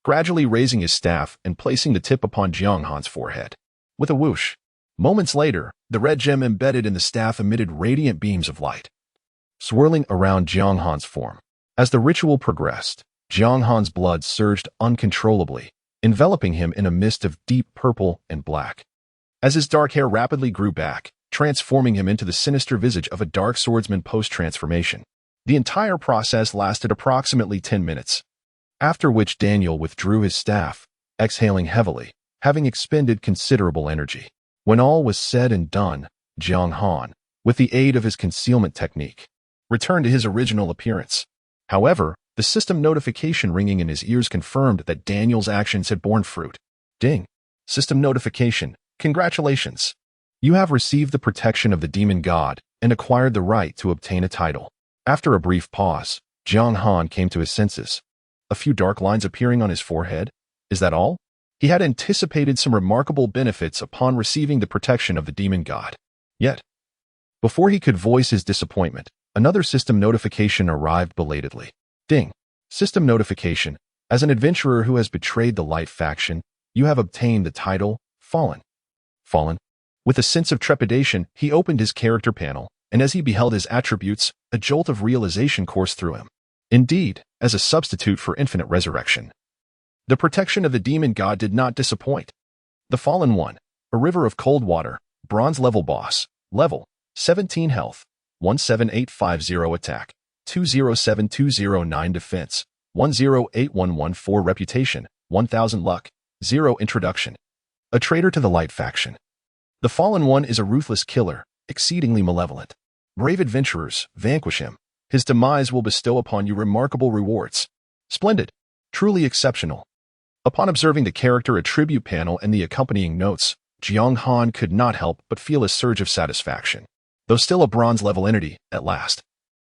gradually raising his staff and placing the tip upon Jiang Han's forehead. With a whoosh, moments later, the red gem embedded in the staff emitted radiant beams of light, swirling around Jiang Han's form. As the ritual progressed, Jiang Han's blood surged uncontrollably, enveloping him in a mist of deep purple and black. As his dark hair rapidly grew back, transforming him into the sinister visage of a dark swordsman post-transformation. The entire process lasted approximately 10 minutes, after which Daniel withdrew his staff, exhaling heavily, having expended considerable energy. When all was said and done, Jiang Han, with the aid of his concealment technique, returned to his original appearance. However, the system notification ringing in his ears confirmed that Daniel's actions had borne fruit. Ding. System notification. Congratulations. You have received the protection of the demon god and acquired the right to obtain a title. After a brief pause, Jiang Han came to his senses. A few dark lines appearing on his forehead. Is that all? He had anticipated some remarkable benefits upon receiving the protection of the demon god. Yet, before he could voice his disappointment, another system notification arrived belatedly. Ding. System notification. As an adventurer who has betrayed the Light faction, you have obtained the title, Fallen. Fallen. With a sense of trepidation, he opened his character panel, and as he beheld his attributes, a jolt of realization coursed through him. Indeed, as a substitute for infinite resurrection, the protection of the demon god did not disappoint. The Fallen One, a river of cold water, bronze level boss, level 17 health, 17850 attack, 207209 defense, 108114 reputation, 1000 luck, 0 introduction. A traitor to the Light faction. The Fallen One is a ruthless killer, exceedingly malevolent. Brave adventurers, vanquish him. His demise will bestow upon you remarkable rewards. Splendid. Truly exceptional. Upon observing the character attribute panel and the accompanying notes, Jiang Han could not help but feel a surge of satisfaction. Though still a bronze-level entity, at last.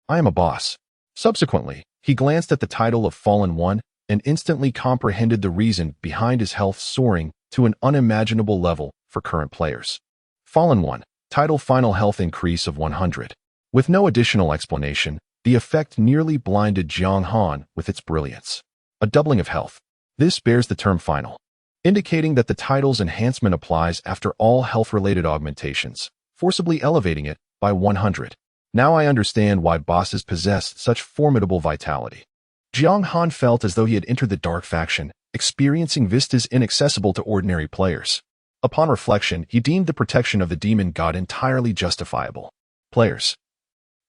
I am a boss. Subsequently, he glanced at the title of Fallen One and instantly comprehended the reason behind his health soaring to an unimaginable level for current players. Fallen One, title final health increase of 100. With no additional explanation, the effect nearly blinded Jiang Han with its brilliance. A doubling of health. This bears the term final, indicating that the title's enhancement applies after all health-related augmentations, forcibly elevating it by 100. Now I understand why bosses possess such formidable vitality. Jiang Han felt as though he had entered the dark faction, experiencing vistas inaccessible to ordinary players. Upon reflection, he deemed the protection of the demon god entirely justifiable. Players,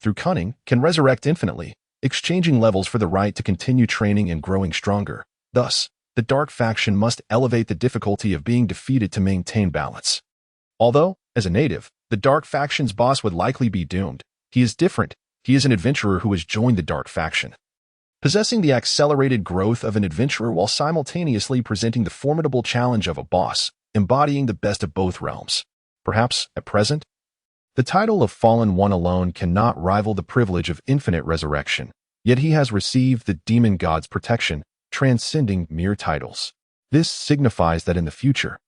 through cunning, can resurrect infinitely, exchanging levels for the right to continue training and growing stronger. Thus, the dark faction must elevate the difficulty of being defeated to maintain balance. Although, as a native, the dark faction's boss would likely be doomed, he is different. He is an adventurer who has joined the dark faction, possessing the accelerated growth of an adventurer while simultaneously presenting the formidable challenge of a boss, embodying the best of both realms. Perhaps, at present, the title of Fallen One alone cannot rival the privilege of infinite resurrection, yet he has received the demon god's protection, transcending mere titles. This signifies that in the future,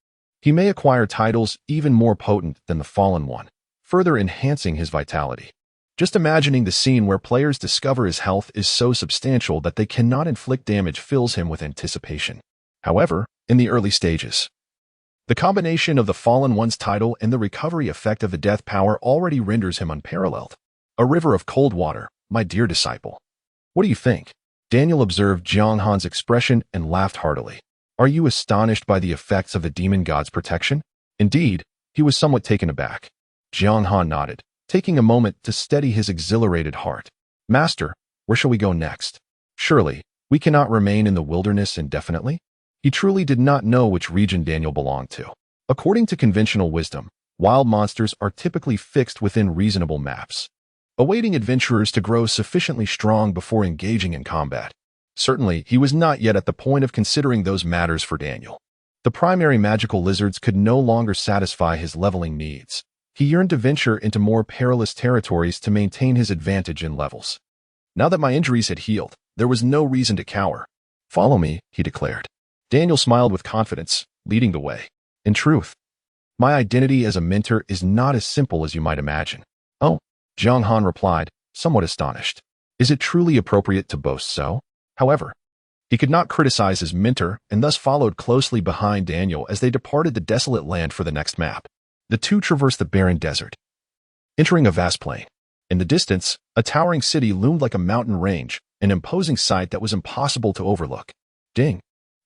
he may acquire titles even more potent than the Fallen One, further enhancing his vitality. Just imagining the scene where players discover his health is so substantial that they cannot inflict damage fills him with anticipation. However, in the early stages, the combination of the Fallen One's title and the recovery effect of the death power already renders him unparalleled. A river of cold water, my dear disciple. What do you think? Daniel observed Jiang Han's expression and laughed heartily. Are you astonished by the effects of the demon god's protection? Indeed, he was somewhat taken aback. Jiang Han nodded, taking a moment to steady his exhilarated heart. Master, where shall we go next? Surely, we cannot remain in the wilderness indefinitely? He truly did not know which region Daniel belonged to. According to conventional wisdom, wild monsters are typically fixed within reasonable maps, awaiting adventurers to grow sufficiently strong before engaging in combat. Certainly, he was not yet at the point of considering those matters for Daniel. The primary magical lizards could no longer satisfy his leveling needs. He yearned to venture into more perilous territories to maintain his advantage in levels. Now that my injuries had healed, there was no reason to cower. Follow me, he declared. Daniel smiled with confidence, leading the way. In truth, my identity as a mentor is not as simple as you might imagine. Oh, Jiang Han replied, somewhat astonished. Is it truly appropriate to boast so? However, he could not criticize his mentor and thus followed closely behind Daniel as they departed the desolate land for the next map. The two traversed the barren desert, entering a vast plain. In the distance, a towering city loomed like a mountain range, an imposing sight that was impossible to overlook. Ding.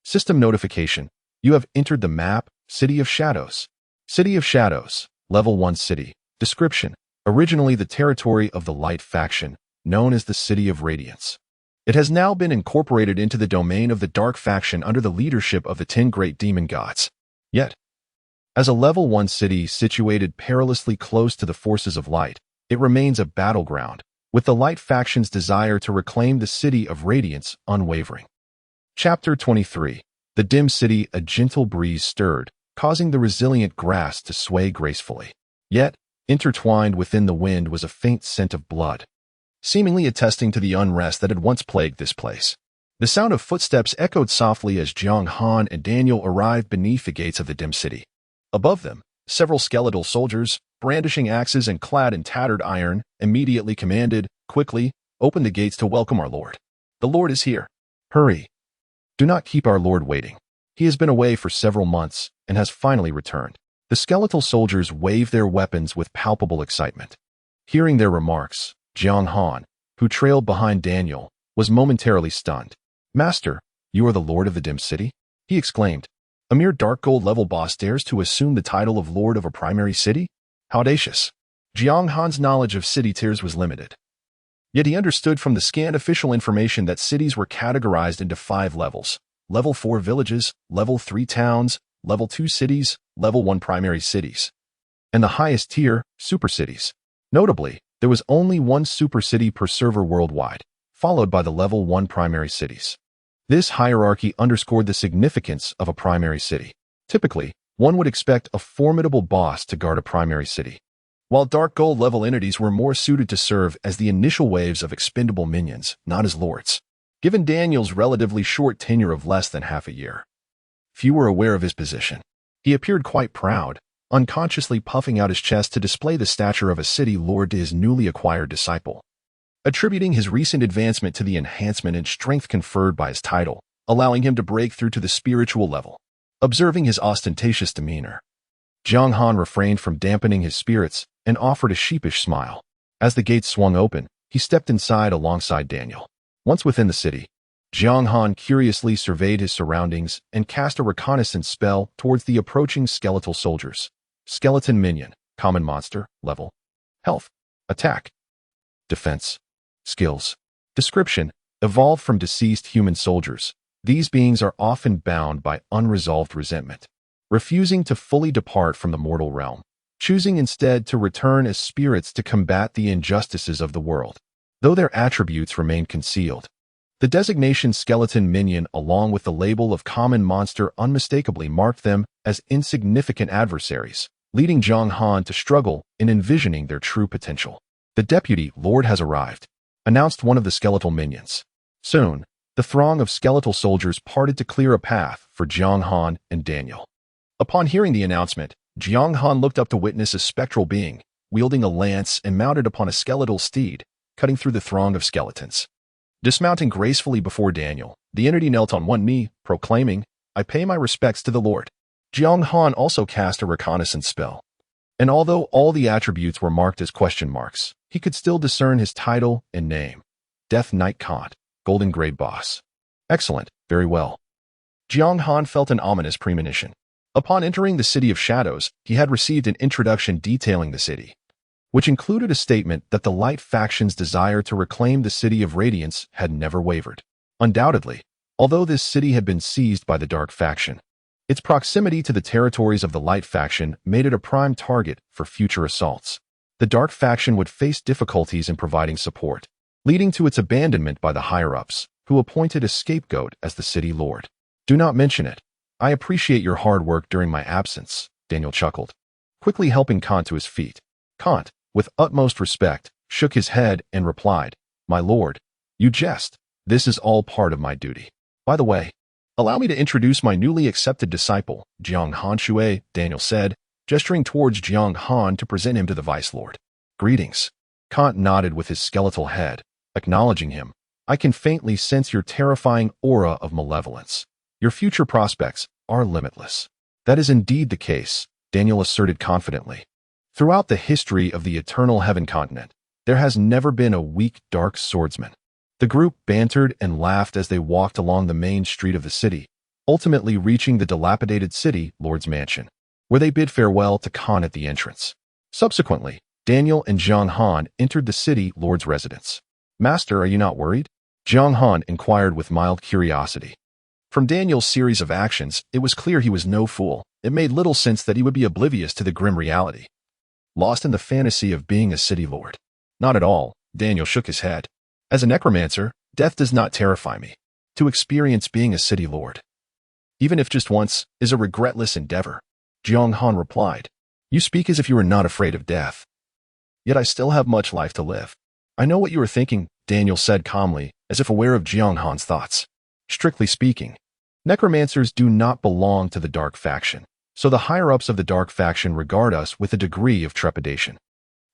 System notification. You have entered the map, City of Shadows. City of Shadows, Level 1 City, Description: originally the territory of the Light faction, known as the City of Radiance. It has now been incorporated into the domain of the Dark faction under the leadership of the 10 great demon gods. Yet, as a level 1 city situated perilously close to the forces of light, it remains a battleground, with the Light faction's desire to reclaim the City of Radiance unwavering. Chapter 23. The dim city. A gentle breeze stirred, causing the resilient grass to sway gracefully. Yet, intertwined within the wind was a faint scent of blood, seemingly attesting to the unrest that had once plagued this place. The sound of footsteps echoed softly as Jiang Han and Daniel arrived beneath the gates of the dim city. Above them, several skeletal soldiers, brandishing axes and clad in tattered iron, immediately commanded, "Quickly, open the gates to welcome our lord. The lord is here. Hurry. Do not keep our lord waiting. He has been away for several months and has finally returned." The skeletal soldiers waved their weapons with palpable excitement. Hearing their remarks, Jiang Han, who trailed behind Daniel, was momentarily stunned. "Master, you are the lord of the dim city?" he exclaimed. "A mere dark gold level boss dares to assume the title of lord of a primary city? How audacious." Jiang Han's knowledge of city tiers was limited. Yet he understood from the scant official information that cities were categorized into 5 levels: Level 4 villages, Level 3 towns, Level 2 cities, Level 1 primary cities, and the highest tier, super cities. Notably, there was only one super city per server worldwide, followed by the Level 1 primary cities. This hierarchy underscored the significance of a primary city. Typically, one would expect a formidable boss to guard a primary city, while dark gold level entities were more suited to serve as the initial waves of expendable minions, not as lords. Given Daniel's relatively short tenure of less than half a year, few were aware of his position. He appeared quite proud, unconsciously puffing out his chest to display the stature of a city lord to his newly acquired disciple, attributing his recent advancement to the enhancement in strength conferred by his title, allowing him to break through to the spiritual level. Observing his ostentatious demeanor, Jiang Han refrained from dampening his spirits and offered a sheepish smile. As the gates swung open, he stepped inside alongside Daniel. Once within the city, Jiang Han curiously surveyed his surroundings and cast a reconnaissance spell towards the approaching skeletal soldiers. Skeleton minion, common monster, level, health, attack, defense, skills. Description: evolved from deceased human soldiers. These beings are often bound by unresolved resentment, refusing to fully depart from the mortal realm, choosing instead to return as spirits to combat the injustices of the world. Though their attributes remain concealed, the designation skeleton minion along with the label of common monster unmistakably marked them as insignificant adversaries, leading Jiang Han to struggle in envisioning their true potential. "The deputy lord has arrived," announced one of the skeletal minions. Soon, the throng of skeletal soldiers parted to clear a path for Jiang Han and Daniel. Upon hearing the announcement, Jiang Han looked up to witness a spectral being, wielding a lance and mounted upon a skeletal steed, cutting through the throng of skeletons. Dismounting gracefully before Daniel, the entity knelt on one knee, proclaiming, "I pay my respects to the Lord." Jiang Han also cast a reconnaissance spell, and although all the attributes were marked as question marks, he could still discern his title and name: Death Knight Kant, Golden Grade Boss. Excellent, very well. Jiang Han felt an ominous premonition. Upon entering the City of Shadows, he had received an introduction detailing the city, which included a statement that the Light faction's desire to reclaim the City of Radiance had never wavered. Undoubtedly, although this city had been seized by the Dark faction, its proximity to the territories of the Light faction made it a prime target for future assaults. The Dark faction would face difficulties in providing support, leading to its abandonment by the higher-ups, who appointed a scapegoat as the city lord. "Do not mention it. I appreciate your hard work during my absence," Daniel chuckled, quickly helping Kant to his feet. Kant, with utmost respect, shook his head and replied, "My lord, you jest. This is all part of my duty. By the way, allow me to introduce my newly accepted disciple, Jiang Han Shui," Daniel said, gesturing towards Jiang Han to present him to the vice lord. "Greetings." Kant nodded with his skeletal head, acknowledging him. "I can faintly sense your terrifying aura of malevolence. Your future prospects are limitless." "That is indeed the case," Daniel asserted confidently. "Throughout the history of the Eternal Heaven continent, there has never been a weak, dark swordsman." The group bantered and laughed as they walked along the main street of the city, ultimately reaching the dilapidated city lord's mansion, where they bid farewell to Khan at the entrance. Subsequently, Daniel and Jiang Han entered the city lord's residence. "Master, are you not worried?" Jiang Han inquired with mild curiosity. From Daniel's series of actions, it was clear he was no fool. It made little sense that he would be oblivious to the grim reality. Lost in the fantasy of being a city lord. Not at all, Daniel shook his head. As a necromancer, death does not terrify me. To experience being a city lord, even if just once, is a regretless endeavor. Jiang Han replied, "You speak as if you were not afraid of death. Yet I still have much life to live." "I know what you are thinking," Daniel said calmly, as if aware of Jiang Han's thoughts. "Strictly speaking, necromancers do not belong to the dark faction, so the higher-ups of the dark faction regard us with a degree of trepidation.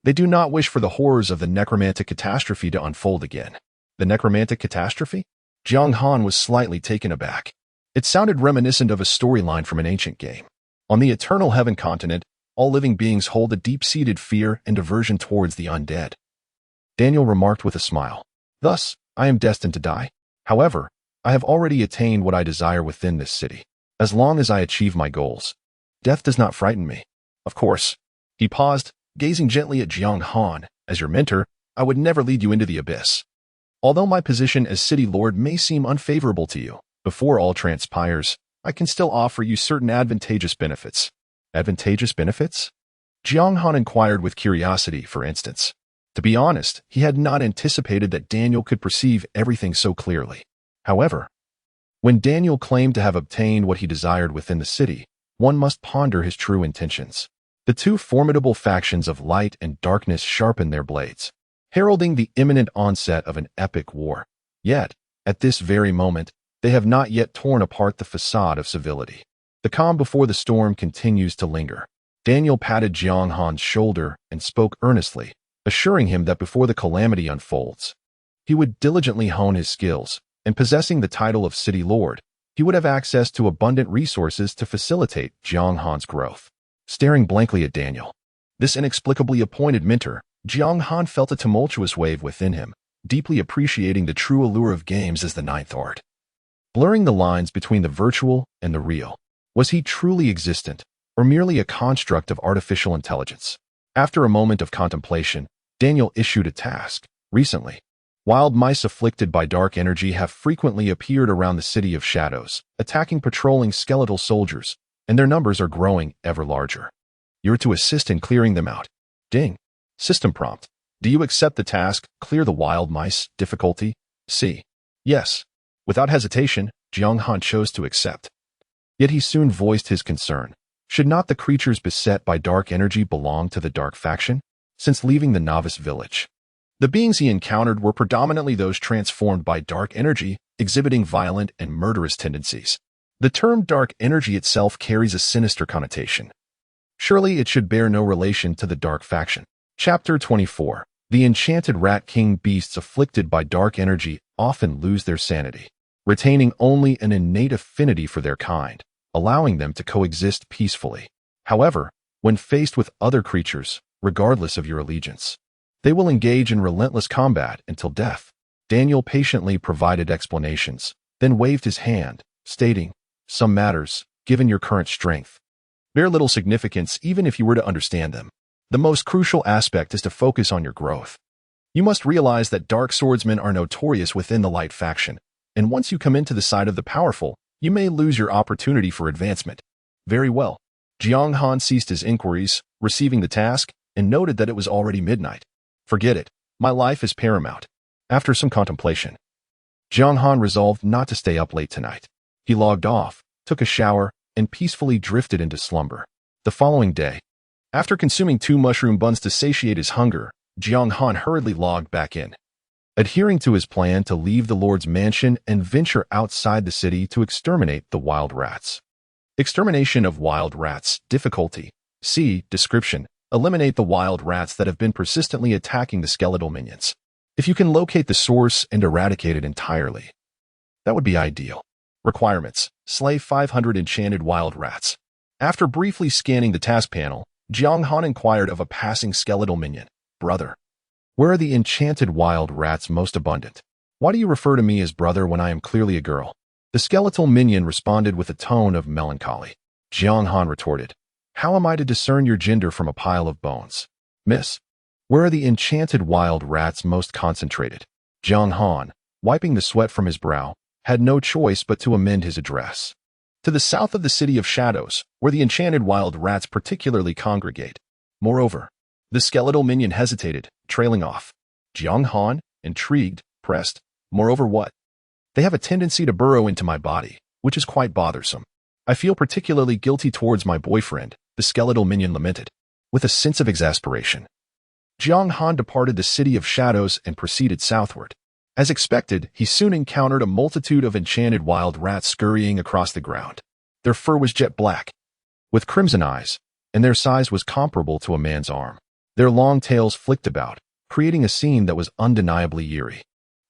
They do not wish for the horrors of the necromantic catastrophe to unfold again." The necromantic catastrophe? Jiang Han was slightly taken aback. It sounded reminiscent of a storyline from an ancient game. On the Eternal Heaven continent, all living beings hold a deep-seated fear and aversion towards the undead. Daniel remarked with a smile. "Thus, I am destined to die. However, I have already attained what I desire within this city. As long as I achieve my goals, death does not frighten me. Of course." He paused, gazing gently at Jiang Han. "As your mentor, I would never lead you into the abyss. Although my position as city lord may seem unfavorable to you, before all transpires, I can still offer you certain advantageous benefits." "Advantageous benefits?" Jiang Han inquired with curiosity. For instance, to be honest, he had not anticipated that Daniel could perceive everything so clearly. However, when Daniel claimed to have obtained what he desired within the city, one must ponder his true intentions. The two formidable factions of light and darkness sharpened their blades, heralding the imminent onset of an epic war. Yet, at this very moment, they have not yet torn apart the facade of civility. The calm before the storm continues to linger. Daniel patted Jiang Han's shoulder and spoke earnestly, assuring him that before the calamity unfolds, he would diligently hone his skills, and possessing the title of City Lord, he would have access to abundant resources to facilitate Jiang Han's growth. Staring blankly at Daniel, this inexplicably appointed mentor, Jiang Han felt a tumultuous wave within him, deeply appreciating the true allure of games as the ninth art. Blurring the lines between the virtual and the real, was he truly existent, or merely a construct of artificial intelligence? After a moment of contemplation, Daniel issued a task. Recently, wild mice afflicted by dark energy have frequently appeared around the City of Shadows, attacking patrolling skeletal soldiers, and their numbers are growing ever larger. You're to assist in clearing them out. Ding. System prompt. Do you accept the task, clear the wild mice? Difficulty? C. Yes. Without hesitation, Jiang Han chose to accept. Yet he soon voiced his concern. Should not the creatures beset by dark energy belong to the dark faction? Since leaving the novice village, the beings he encountered were predominantly those transformed by dark energy, exhibiting violent and murderous tendencies. The term dark energy itself carries a sinister connotation. Surely it should bear no relation to the dark faction. Chapter 24. The enchanted rat king beasts afflicted by dark energy often lose their sanity, retaining only an innate affinity for their kind, allowing them to coexist peacefully. However, when faced with other creatures, regardless of your allegiance, they will engage in relentless combat until death. Daniel patiently provided explanations, then waved his hand, stating, "Some matters, given your current strength, bear little significance even if you were to understand them. The most crucial aspect is to focus on your growth. You must realize that dark swordsmen are notorious within the light faction, and once you come into the side of the powerful, you may lose your opportunity for advancement." Very well. Jiang Han ceased his inquiries, receiving the task, and noted that it was already midnight. "Forget it. My life is paramount." After some contemplation, Jiang Han resolved not to stay up late tonight. He logged off, took a shower, and peacefully drifted into slumber. The following day, after consuming 2 mushroom buns to satiate his hunger, Jiang Han hurriedly logged back in, adhering to his plan to leave the Lord's mansion and venture outside the city to exterminate the wild rats. Extermination of wild rats. Difficulty. C. Description. Eliminate the wild rats that have been persistently attacking the skeletal minions. If you can locate the source and eradicate it entirely, that would be ideal. Requirements. Slay 500 enchanted wild rats. After briefly scanning the task panel, Jiang Han inquired of a passing skeletal minion, "Brother, where are the enchanted wild rats most abundant? Why do you refer to me as brother when I am clearly a girl?" The skeletal minion responded with a tone of melancholy. Jiang Han retorted, "How am I to discern your gender from a pile of bones? Miss, Where are the enchanted wild rats most concentrated? Jiang Han, wiping the sweat from his brow, had no choice but to amend his address. To the south of the City of Shadows, where the enchanted wild rats particularly congregate. Moreover, the skeletal minion hesitated, trailing off. Jiang Han, intrigued, pressed. Moreover what? They have a tendency to burrow into my body, which is quite bothersome. I feel particularly guilty towards my boyfriend, the skeletal minion lamented, with a sense of exasperation. Jiang Han departed the City of Shadows and proceeded southward. As expected, he soon encountered a multitude of enchanted wild rats scurrying across the ground. Their fur was jet black, with crimson eyes, and their size was comparable to a man's arm. Their long tails flicked about, creating a scene that was undeniably eerie.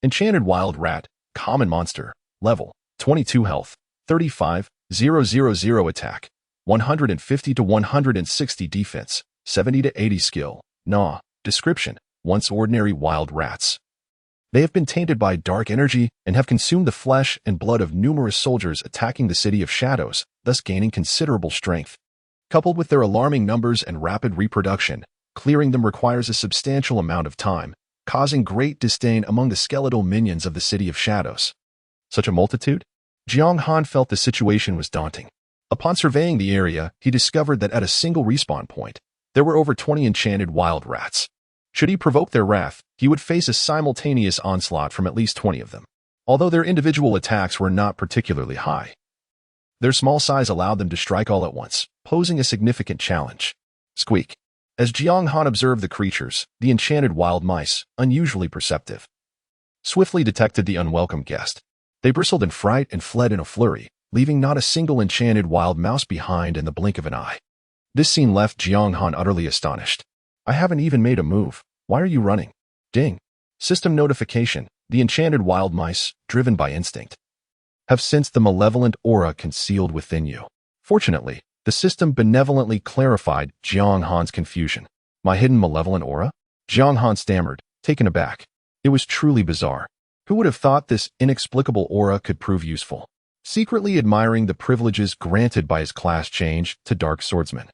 Enchanted wild rat, common monster, level, 22 health, 35,000 attack, 150 to 160 defense, 70 to 80 skill. Nah. Description: once ordinary wild rats. They have been tainted by dark energy and have consumed the flesh and blood of numerous soldiers attacking the City of Shadows, thus gaining considerable strength. Coupled with their alarming numbers and rapid reproduction, clearing them requires a substantial amount of time, causing great disdain among the skeletal minions of the City of Shadows. Such a multitude? Jiang Han felt the situation was daunting. Upon surveying the area, he discovered that at a single respawn point, there were over 20 enchanted wild rats. Should he provoke their wrath, he would face a simultaneous onslaught from at least 20 of them. Although their individual attacks were not particularly high, their small size allowed them to strike all at once, posing a significant challenge. Squeak. As Jiang Han observed the creatures, the enchanted wild mice, unusually perceptive, swiftly detected the unwelcome guest. They bristled in fright and fled in a flurry, leaving not a single enchanted wild mouse behind in the blink of an eye. This scene left Jiang Han utterly astonished. I haven't even made a move. Why are you running? Ding. System notification. The enchanted wild mice, driven by instinct, have sensed the malevolent aura concealed within you. Fortunately, the system benevolently clarified Jiang Han's confusion. My hidden malevolent aura? Jiang Han stammered, taken aback. It was truly bizarre. Who would have thought this inexplicable aura could prove useful? Secretly admiring the privileges granted by his class change to Dark Swordsman,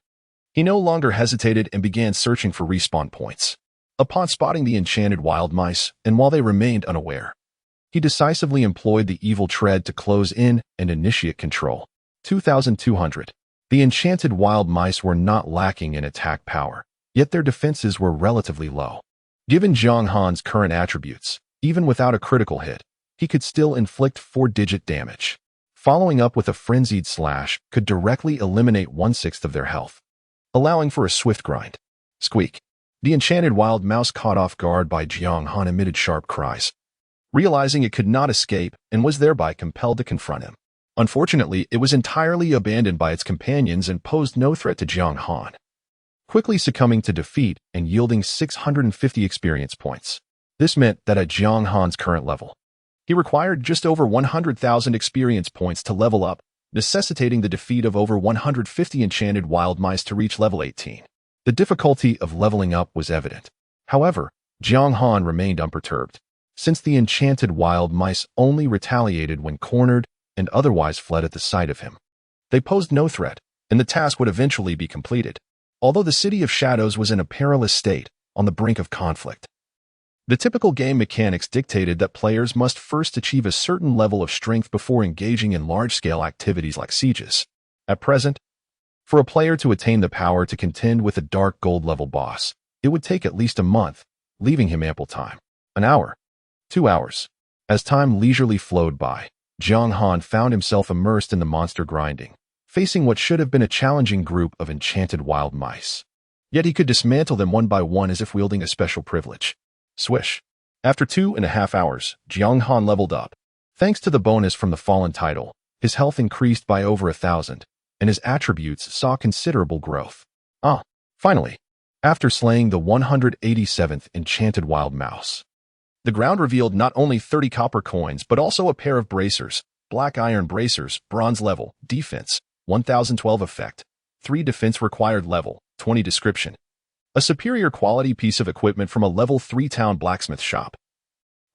he no longer hesitated and began searching for respawn points. Upon spotting the enchanted wild mice, and while they remained unaware, he decisively employed the evil tread to close in and initiate control. 2,200. The enchanted wild mice were not lacking in attack power, yet their defenses were relatively low. Given Jiang Han's current attributes, even without a critical hit, he could still inflict 4-digit damage. Following up with a frenzied slash could directly eliminate 1/6 of their health, allowing for a swift grind. Squeak. The enchanted wild mouse, caught off guard by Jiang Han, emitted sharp cries, realizing it could not escape and was thereby compelled to confront him. Unfortunately, it was entirely abandoned by its companions and posed no threat to Jiang Han, quickly succumbing to defeat and yielding 650 experience points. This meant that at Jiang Han's current level, he required just over 100,000 experience points to level up, necessitating the defeat of over 150 enchanted wild mice to reach level 18. The difficulty of leveling up was evident. However, Jiang Han remained unperturbed, since the enchanted wild mice only retaliated when cornered and otherwise fled at the sight of him. They posed no threat, and the task would eventually be completed, although the City of Shadows was in a perilous state, on the brink of conflict. The typical game mechanics dictated that players must first achieve a certain level of strength before engaging in large-scale activities like sieges. At present, for a player to attain the power to contend with a dark gold-level boss, it would take at least a month, leaving him ample time. An hour. 2 hours. As time leisurely flowed by, Jiang Han found himself immersed in the monster grinding, facing what should have been a challenging group of enchanted wild mice. Yet he could dismantle them one by one as if wielding a special privilege. Swish. After 2.5 hours, Jiang Han leveled up. Thanks to the bonus from the fallen title, his health increased by over 1,000, and his attributes saw considerable growth. Finally, after slaying the 187th enchanted wild mouse, the ground revealed not only 30 copper coins but also a pair of bracers, black iron bracers, bronze level, defense, 1012 effect, 3 defense required level, 20 description. A superior quality piece of equipment from a level 3 town blacksmith shop.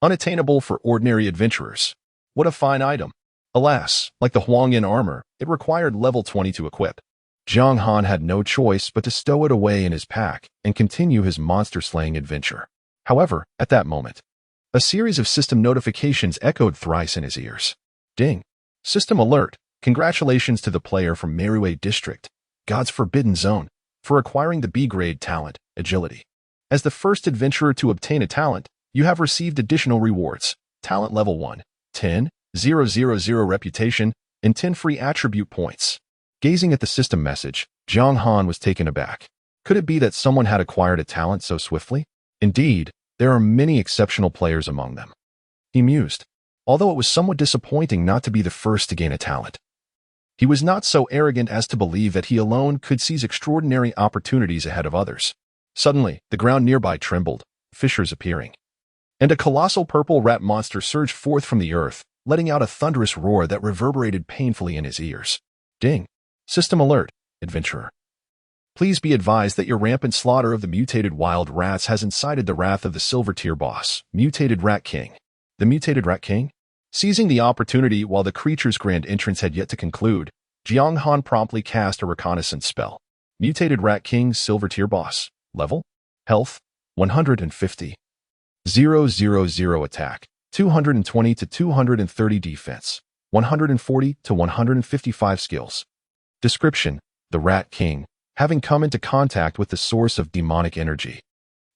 Unattainable for ordinary adventurers. What a fine item. Alas, like the Huangyan armor, it required level 20 to equip. Jiang Han had no choice but to stow it away in his pack and continue his monster-slaying adventure. However, at that moment, a series of system notifications echoed thrice in his ears. Ding! System alert! Congratulations to the player from Merriway District, God's Forbidden Zone, for acquiring the B-grade talent, Agility. As the first adventurer to obtain a talent, you have received additional rewards. Talent level 1, 10,000 reputation, and 10 free attribute points. Gazing at the system message, Jiang Han was taken aback. Could it be that someone had acquired a talent so swiftly? Indeed, there are many exceptional players among them. He mused, although it was somewhat disappointing not to be the first to gain a talent. He was not so arrogant as to believe that he alone could seize extraordinary opportunities ahead of others. Suddenly, the ground nearby trembled, fissures appearing, and a colossal purple rat monster surged forth from the earth, letting out a thunderous roar that reverberated painfully in his ears. Ding! System alert, adventurer. Please be advised that your rampant slaughter of the mutated wild rats has incited the wrath of the Silver Tier boss, Mutated Rat King. The Mutated Rat King? Seizing the opportunity while the creature's grand entrance had yet to conclude, Jiang Han promptly cast a reconnaissance spell. Mutated Rat King, Silver Tier boss. Level? Health? 150. 000 attack. 220 to 230 defense. 140 to 155 skills. Description: the Rat King, having come into contact with the source of demonic energy,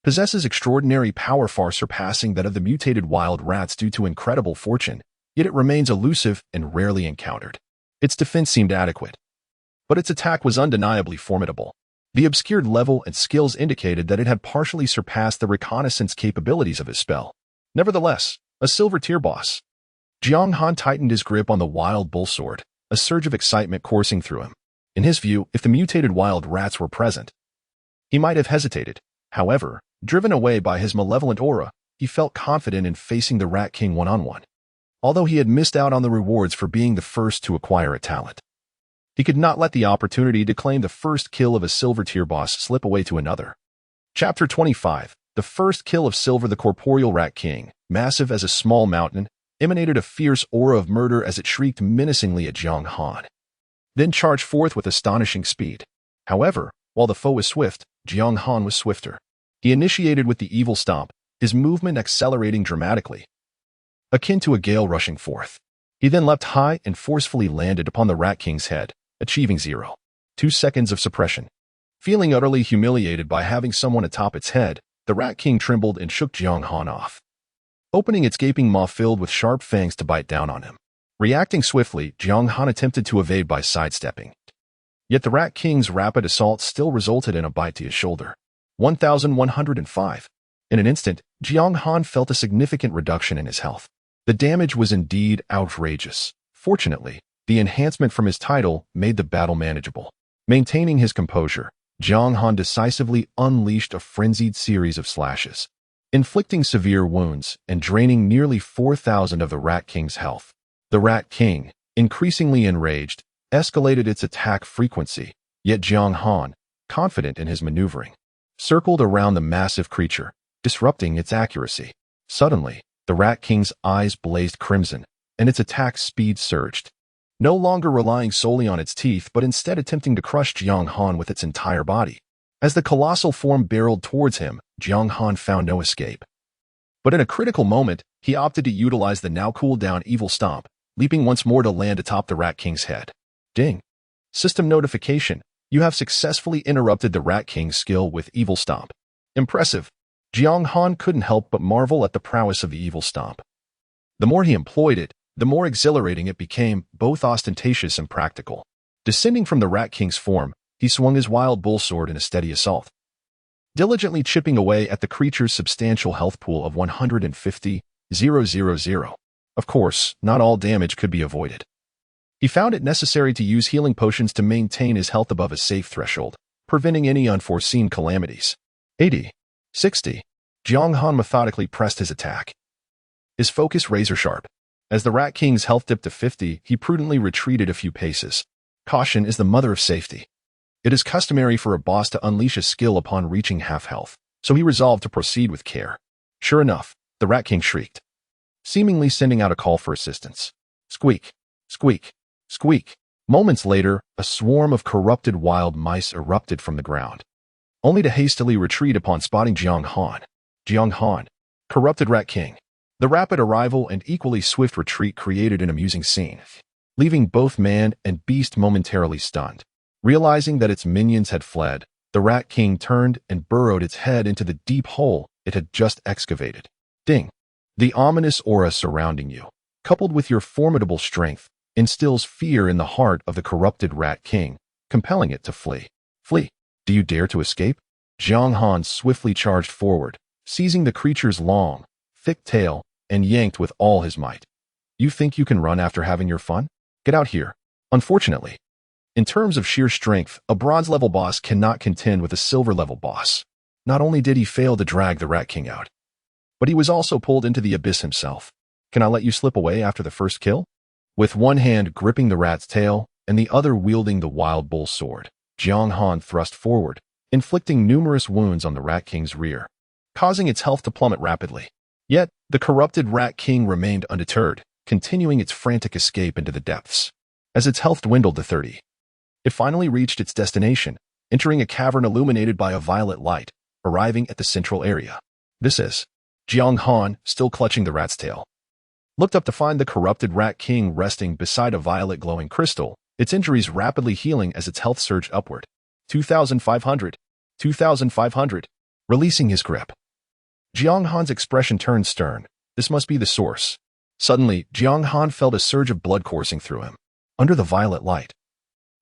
possesses extraordinary power far surpassing that of the mutated wild rats due to incredible fortune, yet it remains elusive and rarely encountered. Its defense seemed adequate, but its attack was undeniably formidable. The obscured level and skills indicated that it had partially surpassed the reconnaissance capabilities of his spell. Nevertheless, a Silver Tier boss. Jiang Han tightened his grip on the wild bull sword, a surge of excitement coursing through him. In his view, if the mutated wild rats were present, he might have hesitated. However, driven away by his malevolent aura, he felt confident in facing the Rat King one-on-one. Although he had missed out on the rewards for being the first to acquire a talent, he could not let the opportunity to claim the first kill of a Silver Tier boss slip away to another. Chapter 25. The first kill of Silver the Corporeal Rat King, massive as a small mountain, emanated a fierce aura of murder as it shrieked menacingly at Jiang Han, then charged forth with astonishing speed. However, while the foe was swift, Jiang Han was swifter. He initiated with the evil stomp, his movement accelerating dramatically, akin to a gale rushing forth. He then leapt high and forcefully landed upon the Rat King's head, achieving 0.2 seconds of suppression. Feeling utterly humiliated by having someone atop its head, the Rat King trembled and shook Jiang Han off, opening its gaping maw filled with sharp fangs to bite down on him. Reacting swiftly, Jiang Han attempted to evade by sidestepping. Yet the Rat King's rapid assault still resulted in a bite to his shoulder. 1,105. In an instant, Jiang Han felt a significant reduction in his health. The damage was indeed outrageous. Fortunately, the enhancement from his title made the battle manageable. Maintaining his composure, Jiang Han decisively unleashed a frenzied series of slashes, inflicting severe wounds and draining nearly 4,000 of the Rat King's health. The Rat King, increasingly enraged, escalated its attack frequency, yet Jiang Han, confident in his maneuvering, circled around the massive creature, disrupting its accuracy. Suddenly, the Rat King's eyes blazed crimson, and its attack speed surged, no longer relying solely on its teeth but instead attempting to crush Jiang Han with its entire body. As the colossal form barreled towards him, Jiang Han found no escape. But in a critical moment, he opted to utilize the now cooled-down evil stomp, leaping once more to land atop the Rat King's head. Ding! System notification. You have successfully interrupted the Rat King's skill with evil stomp. Impressive. Jiang Han couldn't help but marvel at the prowess of the evil stomp. The more he employed it, the more exhilarating it became, both ostentatious and practical. Descending from the Rat King's form, he swung his wild bull sword in a steady assault, diligently chipping away at the creature's substantial health pool of 150,000. Of course, not all damage could be avoided. He found it necessary to use healing potions to maintain his health above a safe threshold, preventing any unforeseen calamities. 80. 60. Jiang Han methodically pressed his attack, his focus razor-sharp. As the Rat King's health dipped to 50, he prudently retreated a few paces. Caution is the mother of safety. It is customary for a boss to unleash a skill upon reaching half health, so he resolved to proceed with care. Sure enough, the Rat King shrieked, seemingly sending out a call for assistance. Squeak, squeak, squeak. Moments later, a swarm of corrupted wild mice erupted from the ground, only to hastily retreat upon spotting Jiang Han. Jiang Han, corrupted Rat King. The rapid arrival and equally swift retreat created an amusing scene, leaving both man and beast momentarily stunned. Realizing that its minions had fled, the Rat King turned and burrowed its head into the deep hole it had just excavated. Ding! The ominous aura surrounding you, coupled with your formidable strength, instills fear in the heart of the corrupted Rat King, compelling it to flee. Flee! Do you dare to escape? Jiang Han swiftly charged forward, seizing the creature's long, thick tail, and yanked with all his might. You think you can run after having your fun? Get out here. Unfortunately, in terms of sheer strength, a bronze-level boss cannot contend with a silver-level boss. Not only did he fail to drag the Rat King out, but he was also pulled into the abyss himself. Can I let you slip away after the first kill? With one hand gripping the rat's tail and the other wielding the wild bull sword, Jiang Han thrust forward, inflicting numerous wounds on the Rat King's rear, causing its health to plummet rapidly. Yet, the corrupted Rat King remained undeterred, continuing its frantic escape into the depths. As its health dwindled to 30, it finally reached its destination, entering a cavern illuminated by a violet light, arriving at the central area. This is Jiang Han, still clutching the rat's tail, looked up to find the corrupted Rat King resting beside a violet glowing crystal, its injuries rapidly healing as its health surged upward. 2,500. 2,500. Releasing his grip, Jiang Han's expression turned stern. This must be the source. Suddenly, Jiang Han felt a surge of blood coursing through him. Under the violet light,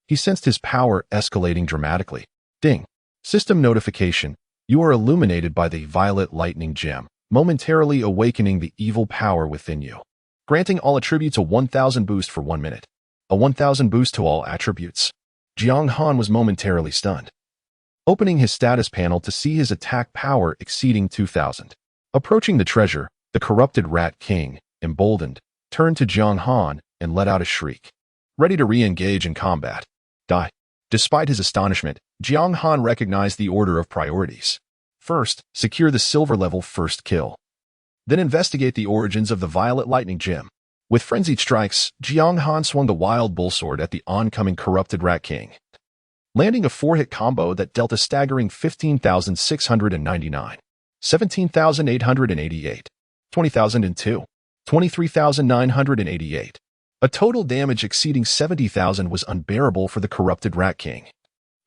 he sensed his power escalating dramatically. Ding! System notification. You are illuminated by the violet lightning gem, momentarily awakening the evil power within you. Granting all attributes a 1,000 boost for 1 minute. A 1,000 boost to all attributes. Jiang Han was momentarily stunned, opening his status panel to see his attack power exceeding 2,000. Approaching the treasure, the corrupted Rat King, emboldened, turned to Jiang Han and let out a shriek, ready to re-engage in combat. Die. Despite his astonishment, Jiang Han recognized the order of priorities. First, secure the silver-level first kill. Then investigate the origins of the violet lightning gem. With frenzied strikes, Jiang Han swung the wild bull sword at the oncoming corrupted Rat King, landing a 4-hit combo that dealt a staggering 15,699, 17,888, 20,002, 23,988. A total damage exceeding 70,000 was unbearable for the corrupted Rat King,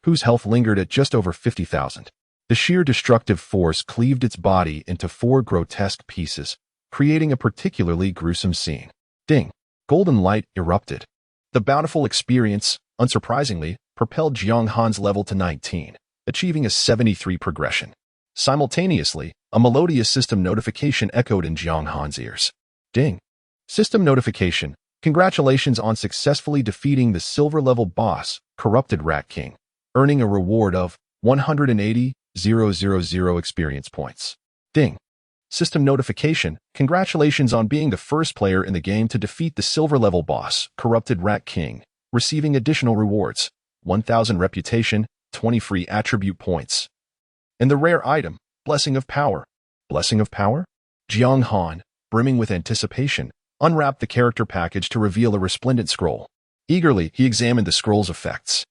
whose health lingered at just over 50,000. The sheer destructive force cleaved its body into 4 grotesque pieces, creating a particularly gruesome scene. Ding! Golden light erupted. The bountiful experience, unsurprisingly, propelled Jiang Han's level to 19, achieving a 73 progression. Simultaneously, a melodious system notification echoed in Jiang Han's ears. Ding! System notification. Congratulations on successfully defeating the silver-level boss, Corrupted Rat King, earning a reward of 180,000 experience points. Ding! System notification. Congratulations on being the first player in the game to defeat the silver-level boss, Corrupted Rat King, receiving additional rewards, 1,000 reputation, 20 free attribute points. And the rare item, Blessing of Power. Blessing of Power? Jiang Han, brimming with anticipation, unwrapped the character package to reveal a resplendent scroll. Eagerly, he examined the scroll's effects.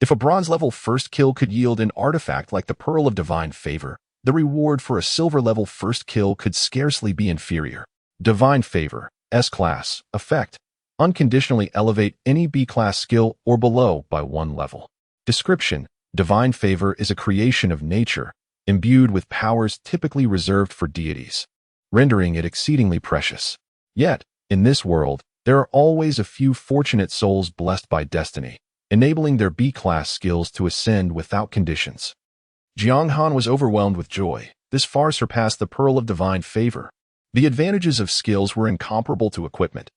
If a bronze-level first kill could yield an artifact like the Pearl of Divine Favor, the reward for a silver-level first kill could scarcely be inferior. Divine Favor, S-Class, Effect. Unconditionally elevate any B-Class skill or below by 1 level. Description: Divine Favor is a creation of nature, imbued with powers typically reserved for deities, rendering it exceedingly precious. Yet, in this world, there are always a few fortunate souls blessed by destiny, enabling their B-Class skills to ascend without conditions. Jiang Han was overwhelmed with joy. This far surpassed the Pearl of Divine Favor. The advantages of skills were incomparable to equipment,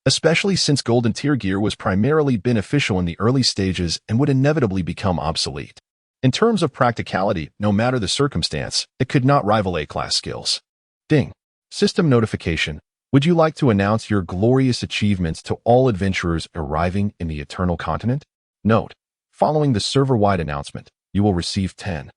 especially since Golden Tier gear was primarily beneficial in the early stages and would inevitably become obsolete. In terms of practicality, no matter the circumstance, it could not rival A-Class skills. Ding! System notification. Would you like to announce your glorious achievements to all adventurers arriving in the Eternal Continent? Note: following the server-wide announcement, you will receive 10,000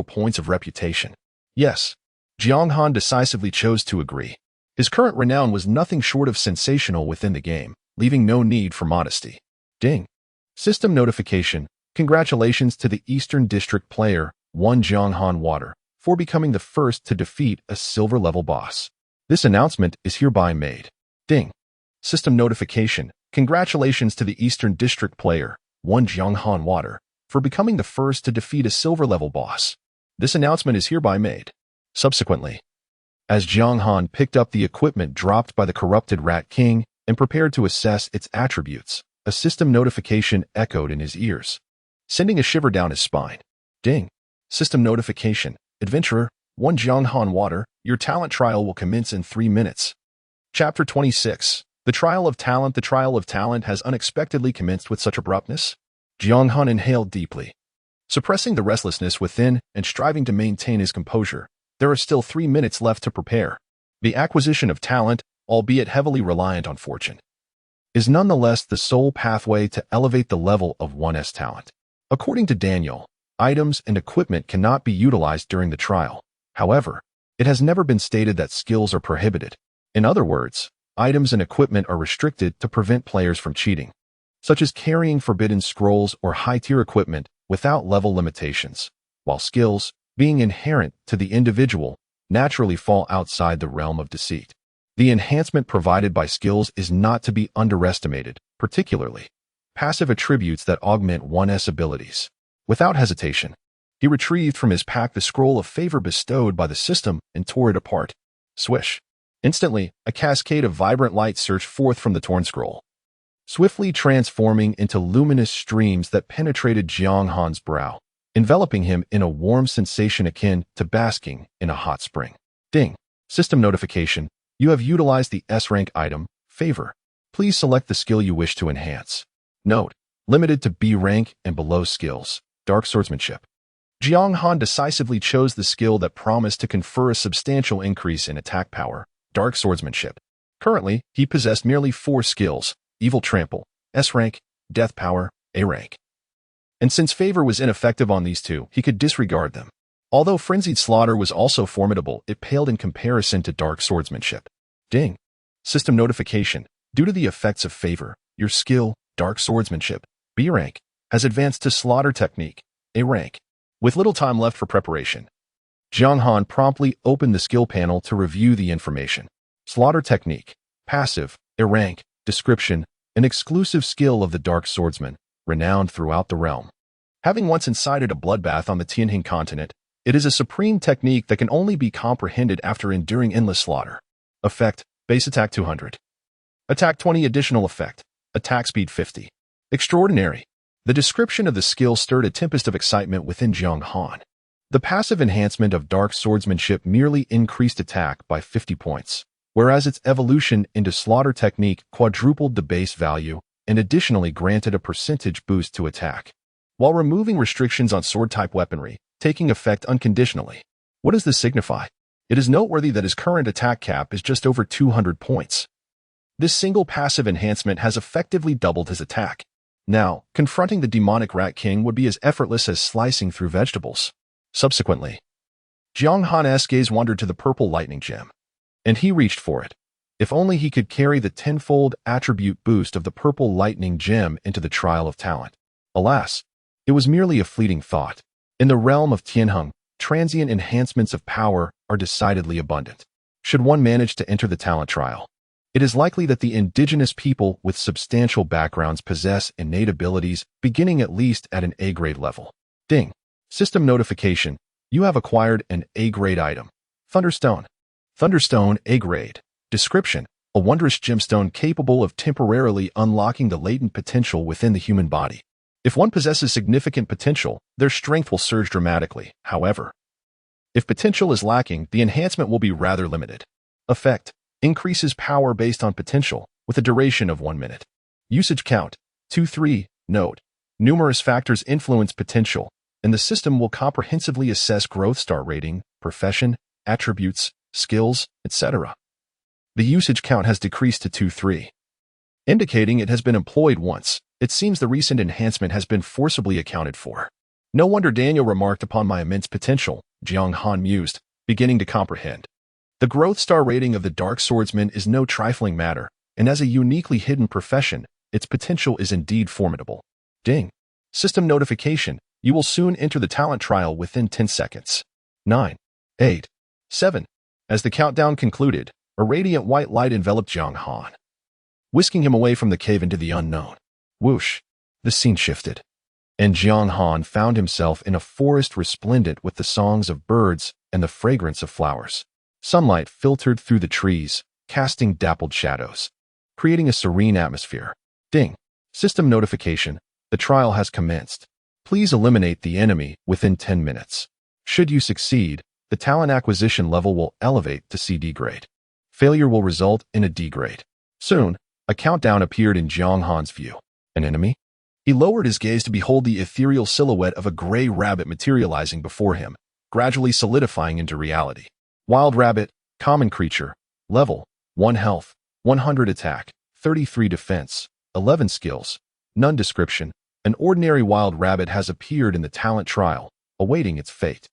points of reputation. Yes, Jiang Han decisively chose to agree. His current renown was nothing short of sensational within the game, leaving no need for modesty. Ding. System notification. Congratulations to the Eastern District player, One Jianghan Water, for becoming the first to defeat a silver-level boss. This announcement is hereby made. Ding. System notification. Congratulations to the Eastern District player, One Jianghan Water, for becoming the first to defeat a silver-level boss. This announcement is hereby made. Subsequently, as Jianghan picked up the equipment dropped by the corrupted Rat King and prepared to assess its attributes, a system notification echoed in his ears, sending a shiver down his spine. Ding. System notification. Adventurer, One Jianghan Water, your talent trial will commence in 3 minutes. Chapter 26. The Trial of Talent. The trial of talent has unexpectedly commenced with such abruptness. Jianghan inhaled deeply. Suppressing the restlessness within and striving to maintain his composure, there are still 3 minutes left to prepare. The acquisition of talent, albeit heavily reliant on fortune, is nonetheless the sole pathway to elevate the level of one's talent. According to Daniel, items and equipment cannot be utilized during the trial. However, it has never been stated that skills are prohibited. In other words, items and equipment are restricted to prevent players from cheating, such as carrying forbidden scrolls or high-tier equipment without level limitations, while skills, being inherent to the individual, naturally fall outside the realm of deceit. The enhancement provided by skills is not to be underestimated, particularly passive attributes that augment one's abilities. Without hesitation, he retrieved from his pack the scroll of favor bestowed by the system and tore it apart. Swish. Instantly, a cascade of vibrant light surged forth from the torn scroll, swiftly transforming into luminous streams that penetrated Jianghan's brow, enveloping him in a warm sensation akin to basking in a hot spring. Ding. System notification. You have utilized the S-rank item, Favor. Please select the skill you wish to enhance. Note: limited to B rank and below skills. Dark Swordsmanship. Jianghan decisively chose the skill that promised to confer a substantial increase in attack power, Dark Swordsmanship. Currently, he possessed merely 4 skills: Evil Trample, S rank, Death Power, A rank. And since Favor was ineffective on these 2, he could disregard them. Although Frenzied Slaughter was also formidable, it paled in comparison to Dark Swordsmanship. Ding. System notification. Due to the effects of Favor, your skill, Dark Swordsmanship, B rank, has advanced to Slaughter Technique, A rank. With little time left for preparation, Jianghan promptly opened the skill panel to review the information. Slaughter Technique, Passive, A rank, Description, an exclusive skill of the Dark Swordsman, renowned throughout the realm. Having once incited a bloodbath on the Tianjin continent, it is a supreme technique that can only be comprehended after enduring endless slaughter. Effect: base attack 200. Attack 20. Additional effect: attack speed 50. Extraordinary. The description of the skill stirred a tempest of excitement within Jianghan. The passive enhancement of Dark Swordsmanship merely increased attack by 50 points, whereas its evolution into Slaughter Technique quadrupled the base value and additionally granted a percentage boost to attack, while removing restrictions on sword-type weaponry, taking effect unconditionally. What does this signify? It is noteworthy that his current attack cap is just over 200 points. This single passive enhancement has effectively doubled his attack. Now, confronting the demonic Rat King would be as effortless as slicing through vegetables. Subsequently, Jianghan's gaze wandered to the purple lightning gem, and he reached for it. If only he could carry the tenfold attribute boost of the purple lightning gem into the trial of talent. Alas, it was merely a fleeting thought. In the realm of Tianheng, transient enhancements of power are decidedly abundant. Should one manage to enter the talent trial, it is likely that the indigenous people with substantial backgrounds possess innate abilities beginning at least at an A-grade level. Ding. System notification. You have acquired an A-grade item. Thunderstone. Thunderstone A-grade. Description: a wondrous gemstone capable of temporarily unlocking the latent potential within the human body. If one possesses significant potential, their strength will surge dramatically. However, if potential is lacking, the enhancement will be rather limited. Effect: increases power based on potential, with a duration of 1 minute. Usage count: 2-3. Note: numerous factors influence potential, and the system will comprehensively assess growth star rating, profession, attributes, skills, etc. The usage count has decreased to 2-3, indicating it has been employed once. It seems the recent enhancement has been forcibly accounted for. No wonder Daniel remarked upon my immense potential, Jianghan mused, beginning to comprehend. The growth star rating of the Dark Swordsman is no trifling matter. and as a uniquely hidden profession, its potential is indeed formidable. Ding. System notification. You will soon enter the talent trial within 10 seconds. 9, 8, 7. As the countdown concluded, a radiant white light enveloped Jiang Han, whisking him away from the cave into the unknown. Whoosh. The scene shifted, and Jiang Han found himself in a forest resplendent with the songs of birds and the fragrance of flowers. Sunlight filtered through the trees, casting dappled shadows, creating a serene atmosphere. Ding. System notification. The trial has commenced. Please eliminate the enemy within 10 minutes. Should you succeed, the talent acquisition level will elevate to CD grade. Failure will result in a D grade. Soon, a countdown appeared in Jiang Han's view. An enemy? He lowered his gaze to behold the ethereal silhouette of a gray rabbit materializing before him, gradually solidifying into reality. Wild rabbit, common creature, level, 1 health, 100 attack, 33 defense, 11 skills, none description. An ordinary wild rabbit has appeared in the talent trial, awaiting its fate.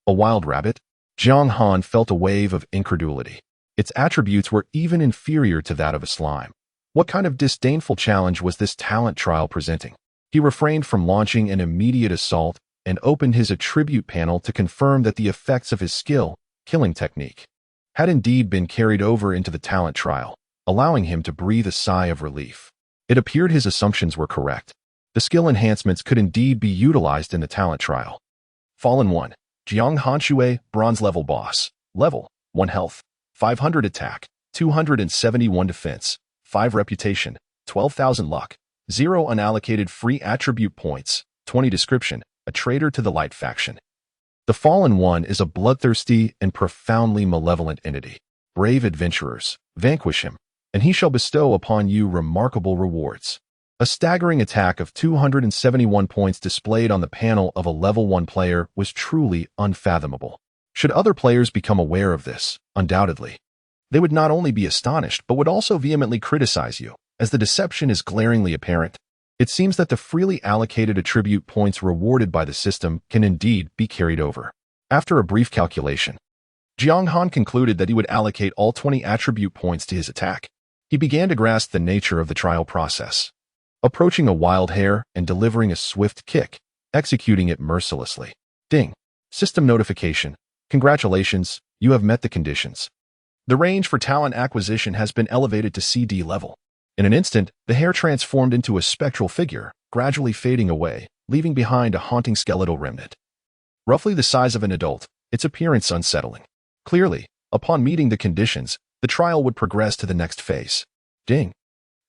A wild rabbit? Jiang Han felt a wave of incredulity. Its attributes were even inferior to that of a slime. What kind of disdainful challenge was this talent trial presenting? He refrained from launching an immediate assault and opened his attribute panel to confirm that the effects of his skill, killing technique, had indeed been carried over into the talent trial, allowing him to breathe a sigh of relief. It appeared his assumptions were correct. The skill enhancements could indeed be utilized in the talent trial. Fallen 1. Jiang Hanshui, bronze level boss. Level, 1 health, 500 attack, 271 defense, 5 reputation, 12,000 luck, 0 unallocated free attribute points, 20 description, a traitor to the light faction. The Fallen One is a bloodthirsty and profoundly malevolent entity. Brave adventurers, vanquish him, and he shall bestow upon you remarkable rewards. A staggering attack of 271 points displayed on the panel of a level 1 player was truly unfathomable. Should other players become aware of this, undoubtedly, they would not only be astonished but would also vehemently criticize you, as the deception is glaringly apparent. It seems that the freely allocated attribute points rewarded by the system can indeed be carried over. After a brief calculation, Jiang Han concluded that he would allocate all 20 attribute points to his attack. He began to grasp the nature of the trial process, approaching a wild hare and delivering a swift kick, executing it mercilessly. Ding. System notification. Congratulations, you have met the conditions. The range for talent acquisition has been elevated to CD level. In an instant, the hare transformed into a spectral figure, gradually fading away, leaving behind a haunting skeletal remnant. Roughly the size of an adult, its appearance unsettling. Clearly, upon meeting the conditions, the trial would progress to the next phase. Ding.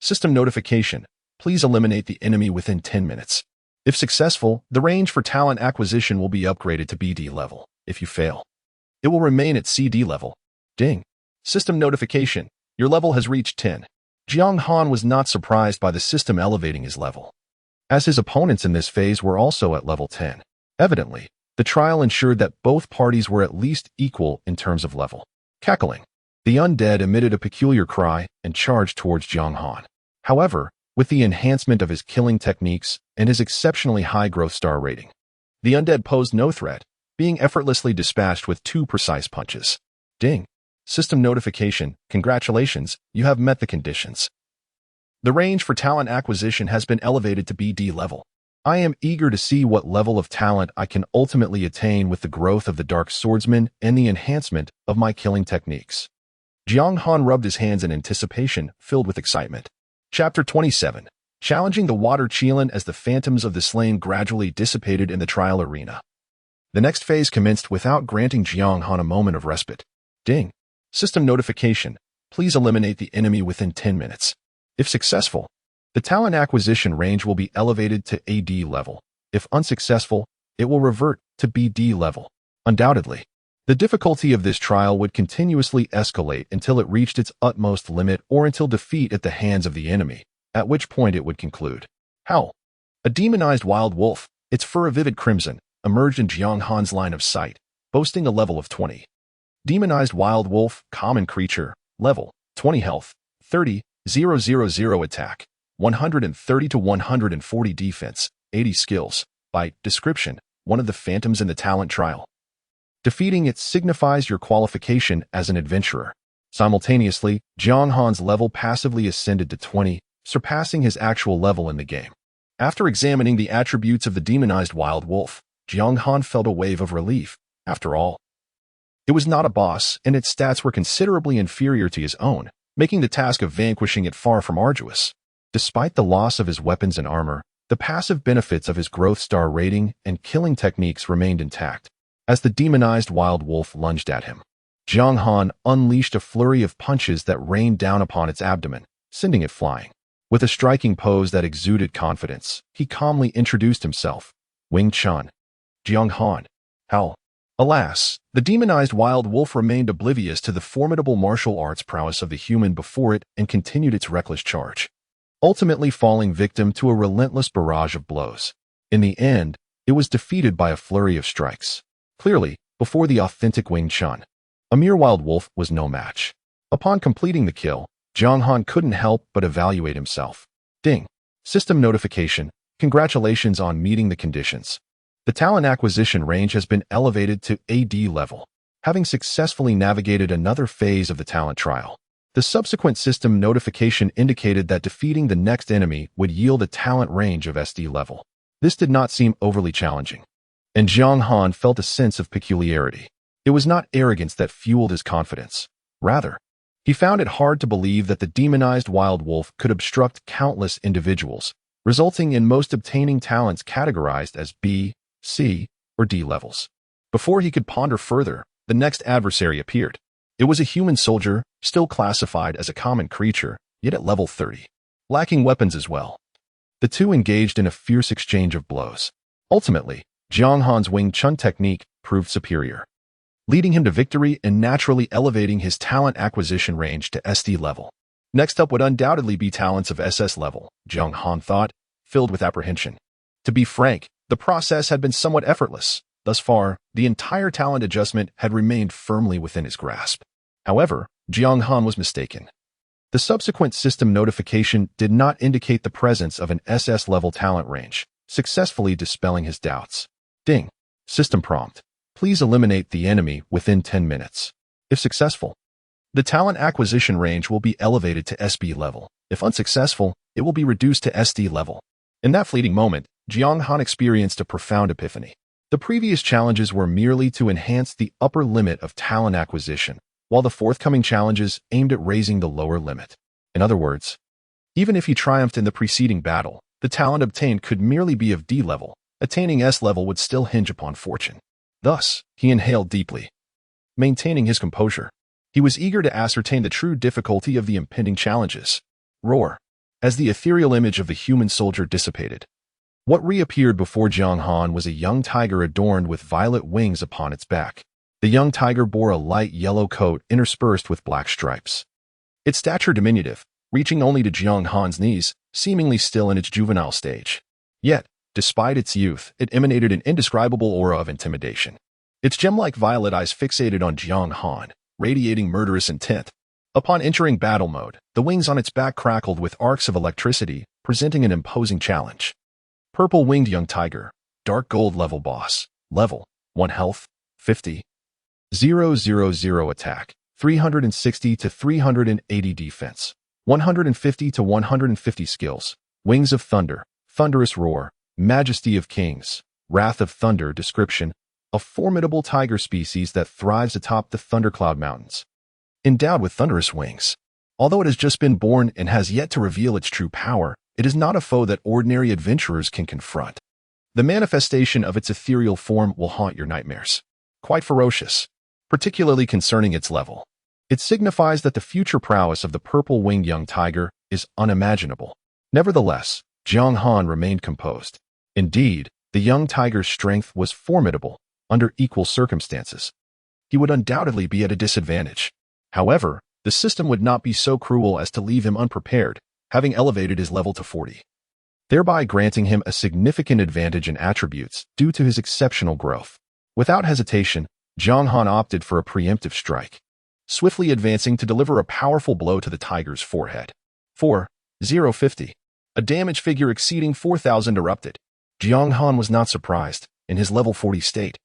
System notification. Please eliminate the enemy within 10 minutes. If successful, the range for talent acquisition will be upgraded to BD level. If you fail, it will remain at CD level. Ding. System notification. Your level has reached 10. Jiang Han was not surprised by the system elevating his level, as his opponents in this phase were also at level 10. Evidently, the trial ensured that both parties were at least equal in terms of level. Cackling, the undead emitted a peculiar cry and charged towards Jiang Han. However, with the enhancement of his killing techniques and his exceptionally high growth star rating, the undead posed no threat, being effortlessly dispatched with 2 precise punches. Ding. System notification. Congratulations, you have met the conditions. The range for talent acquisition has been elevated to BD level. I am eager to see what level of talent I can ultimately attain with the growth of the Dark Swordsman and the enhancement of my killing techniques. Jiang Han rubbed his hands in anticipation, filled with excitement. Chapter 27. Challenging the Water Chelan as the phantoms of the slain gradually dissipated in the trial arena. The next phase commenced without granting Jiang Han a moment of respite. Ding. System notification. Please eliminate the enemy within 10 minutes. If successful, the talent acquisition range will be elevated to AD level. If unsuccessful, it will revert to BD level. Undoubtedly, the difficulty of this trial would continuously escalate until it reached its utmost limit or until defeat at the hands of the enemy, at which point it would conclude. Howl. A demonized wild wolf, its fur a vivid crimson, emerged in Jiang Han's line of sight, boasting a level of 20. Demonized wild wolf, common creature, level, 20 health, 30,000 attack, 130 to 140 defense, 80 skills. By description, one of the phantoms in the talent trial. Defeating it signifies your qualification as an adventurer. Simultaneously, Jiang Han's level passively ascended to 20, surpassing his actual level in the game. After examining the attributes of the demonized wild wolf, Jiang Han felt a wave of relief. After all, it was not a boss, and its stats were considerably inferior to his own, making the task of vanquishing it far from arduous. Despite the loss of his weapons and armor, the passive benefits of his growth star rating and killing techniques remained intact. As the demonized wild wolf lunged at him, Jiang Han unleashed a flurry of punches that rained down upon its abdomen, sending it flying. With a striking pose that exuded confidence, he calmly introduced himself. Wing Chun. Jiang Han. How? Alas, the demonized wild wolf remained oblivious to the formidable martial arts prowess of the human before it and continued its reckless charge, ultimately falling victim to a relentless barrage of blows. In the end, it was defeated by a flurry of strikes. Clearly, before the authentic Wing Chun, a mere wild wolf was no match. Upon completing the kill, Jiang Han couldn't help but evaluate himself. Ding. System notification. Congratulations on meeting the conditions. The talent acquisition range has been elevated to AD level, having successfully navigated another phase of the talent trial. The subsequent system notification indicated that defeating the next enemy would yield a talent range of SD level. This did not seem overly challenging, and Jiang Han felt a sense of peculiarity. It was not arrogance that fueled his confidence. Rather, he found it hard to believe that the demonized wild wolf could obstruct countless individuals, resulting in most obtaining talents categorized as B, C, or D levels. Before he could ponder further, the next adversary appeared. It was a human soldier, still classified as a common creature, yet at level 30, lacking weapons as well. The two engaged in a fierce exchange of blows. Ultimately, Jiang Han's Wing Chun technique proved superior, leading him to victory and naturally elevating his talent acquisition range to SD level. Next up would undoubtedly be talents of SS level, Jiang Han thought, filled with apprehension. To be frank, the process had been somewhat effortless. Thus far, the entire talent adjustment had remained firmly within his grasp. However, Jiang Han was mistaken. The subsequent system notification did not indicate the presence of an SS level talent range, successfully dispelling his doubts. Ding. System prompt. Please eliminate the enemy within 10 minutes. If successful, the talent acquisition range will be elevated to SB level. If unsuccessful, it will be reduced to SD level. In that fleeting moment, Jiang Han experienced a profound epiphany. The previous challenges were merely to enhance the upper limit of talent acquisition, while the forthcoming challenges aimed at raising the lower limit. In other words, even if he triumphed in the preceding battle, the talent obtained could merely be of D level. Attaining S level would still hinge upon fortune. Thus, he inhaled deeply. Maintaining his composure, he was eager to ascertain the true difficulty of the impending challenges. Roar. As the ethereal image of the human soldier dissipated, what reappeared before Jiang Han was a young tiger adorned with violet wings upon its back. The young tiger bore a light yellow coat interspersed with black stripes. Its stature diminutive, reaching only to Jiang Han's knees, seemingly still in its juvenile stage. Yet, despite its youth, it emanated an indescribable aura of intimidation. Its gem-like violet eyes fixated on Jiang Han, radiating murderous intent. Upon entering battle mode, the wings on its back crackled with arcs of electricity, presenting an imposing challenge. Purple-winged young tiger, dark gold level boss, level 1 health, 50, 000 attack, 360 to 380 defense, 150 to 150 skills, wings of thunder, thunderous roar, majesty of kings, wrath of thunder. Description: a formidable tiger species that thrives atop the thundercloud mountains. Endowed with thunderous wings, although it has just been born and has yet to reveal its true power, it is not a foe that ordinary adventurers can confront. The manifestation of its ethereal form will haunt your nightmares. Quite ferocious, particularly concerning its level. It signifies that the future prowess of the purple-winged young tiger is unimaginable. Nevertheless, Jiang Han remained composed. Indeed, the young tiger's strength was formidable under equal circumstances. He would undoubtedly be at a disadvantage. However, the system would not be so cruel as to leave him unprepared, having elevated his level to 40, thereby granting him a significant advantage in attributes due to his exceptional growth. Without hesitation, Jiang Han opted for a preemptive strike, swiftly advancing to deliver a powerful blow to the tiger's forehead. 4,050. A damage figure exceeding 4,000 erupted. Jiang Han was not surprised. In his level 40 state,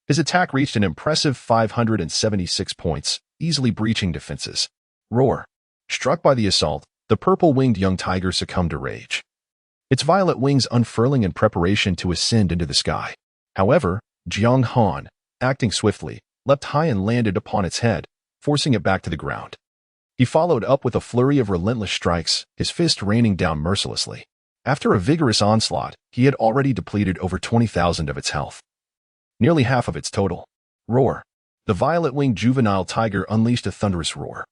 his attack reached an impressive 576 points, easily breaching defenses. Roar. Struck by the assault, the purple-winged young tiger succumbed to rage, its violet wings unfurling in preparation to ascend into the sky. However, Jiang Han, acting swiftly, leapt high and landed upon its head, forcing it back to the ground. He followed up with a flurry of relentless strikes, his fist raining down mercilessly. After a vigorous onslaught, he had already depleted over 20,000 of its health, nearly half of its total. Roar. The violet-winged juvenile tiger unleashed a thunderous roar.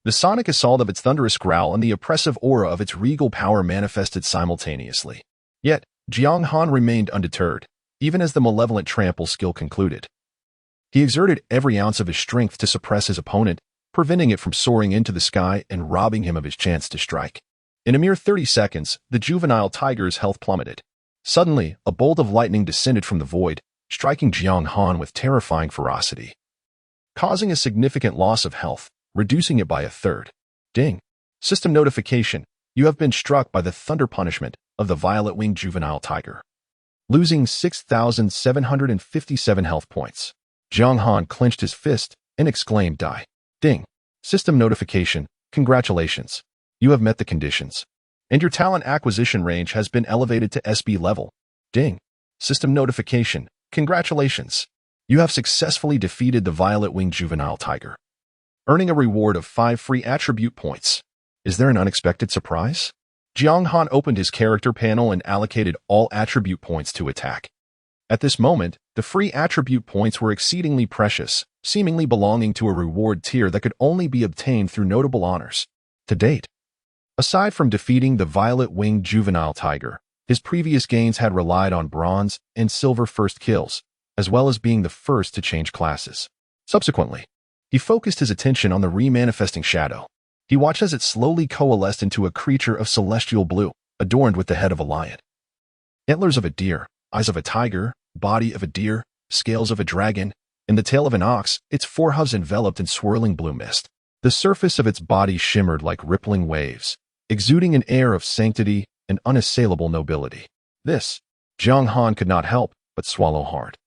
The sonic assault of its thunderous growl and the oppressive aura of its regal power manifested simultaneously. Yet, Jiang Han remained undeterred, even as the malevolent trample skill concluded. He exerted every ounce of his strength to suppress his opponent, preventing it from soaring into the sky and robbing him of his chance to strike. In a mere 30 seconds, the juvenile tiger's health plummeted. Suddenly, a bolt of lightning descended from the void, striking Jiang Han with terrifying ferocity, causing a significant loss of health, reducing it by a third. Ding. System notification. You have been struck by the thunder punishment of the violet-winged juvenile tiger, losing 6,757 health points. Jiang Han clenched his fist and exclaimed, "Die." Ding. System notification. Congratulations. You have met the conditions, and your talent acquisition range has been elevated to SB level. Ding. System notification. Congratulations. You have successfully defeated the violet-winged juvenile tiger, earning a reward of 5 free attribute points. Is there an unexpected surprise? Jiang Han opened his character panel and allocated all attribute points to attack. At this moment, the free attribute points were exceedingly precious, seemingly belonging to a reward tier that could only be obtained through notable honors. To date, aside from defeating the violet-winged juvenile tiger, his previous gains had relied on bronze and silver first kills, as well as being the first to change classes. Subsequently, he focused his attention on the remanifesting shadow. He watched as it slowly coalesced into a creature of celestial blue, adorned with the head of a lion, antlers of a deer, eyes of a tiger, body of a deer, scales of a dragon, and the tail of an ox, its forehooves enveloped in swirling blue mist. The surface of its body shimmered like rippling waves, exuding an air of sanctity and unassailable nobility. This, Jiang Han could not help but swallow hard,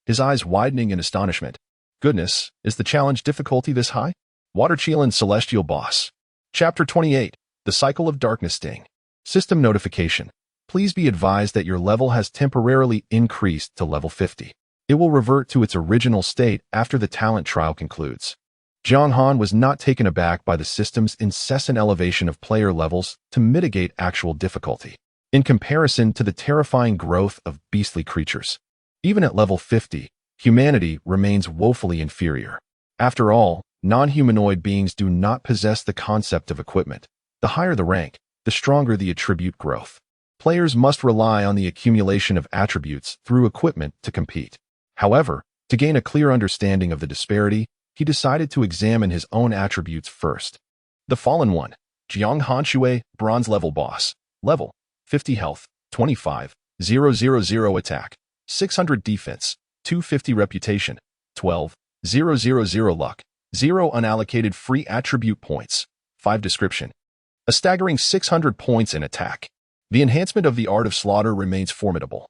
his eyes widening in astonishment. Goodness, is the challenge difficulty this high? Water Chelan Celestial Boss. Chapter 28. The Cycle of Darkness Sting. System notification. Please be advised that your level has temporarily increased to level 50. It will revert to its original state after the talent trial concludes. Jiang Han was not taken aback by the system's incessant elevation of player levels to mitigate actual difficulty, in comparison to the terrifying growth of beastly creatures. Even at level 50, humanity remains woefully inferior. After all, non-humanoid beings do not possess the concept of equipment. The higher the rank, the stronger the attribute growth. Players must rely on the accumulation of attributes through equipment to compete. However, to gain a clear understanding of the disparity, he decided to examine his own attributes first. The Fallen One, Jiang Hanxue, Bronze Level Boss. Level, 50 Health, 25,000 Attack, 600 Defense, 250 Reputation, 12,000 Luck, 0 Unallocated Free Attribute Points, 5 Description. A staggering 600 points in attack. The enhancement of the Art of Slaughter remains formidable,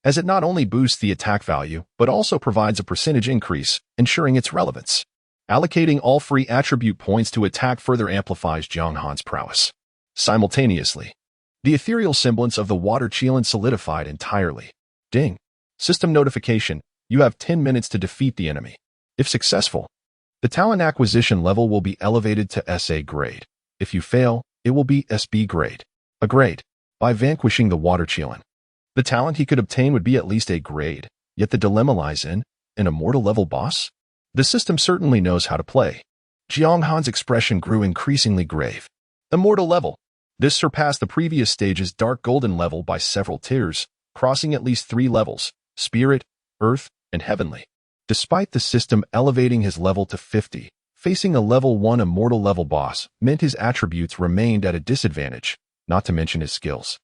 as it not only boosts the attack value, but also provides a percentage increase, ensuring its relevance. Allocating all free attribute points to attack further amplifies Jiang Han's prowess. Simultaneously, the ethereal semblance of the Water Chelan solidified entirely. Ding. System notification. You have 10 minutes to defeat the enemy. If successful, the talent acquisition level will be elevated to SA grade. If you fail, it will be SB grade. A grade. By vanquishing the Water Chelan, the talent he could obtain would be at least A grade, yet the dilemma lies in an immortal level boss? The system certainly knows how to play. Jiang Han's expression grew increasingly grave. Immortal level. This surpassed the previous stage's dark golden level by several tiers, crossing at least 3 levels: Spirit, Earth, and Heavenly. Despite the system elevating his level to 50, facing a level 1 immortal level boss meant his attributes remained at a disadvantage, not to mention his skills,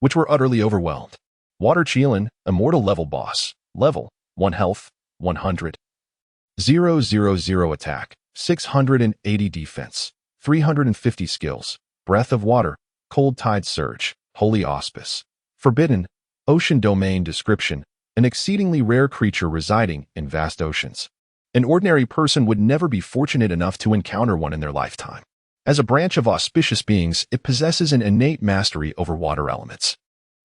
which were utterly overwhelmed. Water Chelan, Immortal Level Boss. Level, 1 Health, 100. 000 Attack, 680 Defense, 350 Skills, Breath of Water, Cold Tide Surge, Holy Auspice. Forbidden, Ocean Domain Description, an exceedingly rare creature residing in vast oceans. An ordinary person would never be fortunate enough to encounter one in their lifetime. As a branch of auspicious beings, it possesses an innate mastery over water elements.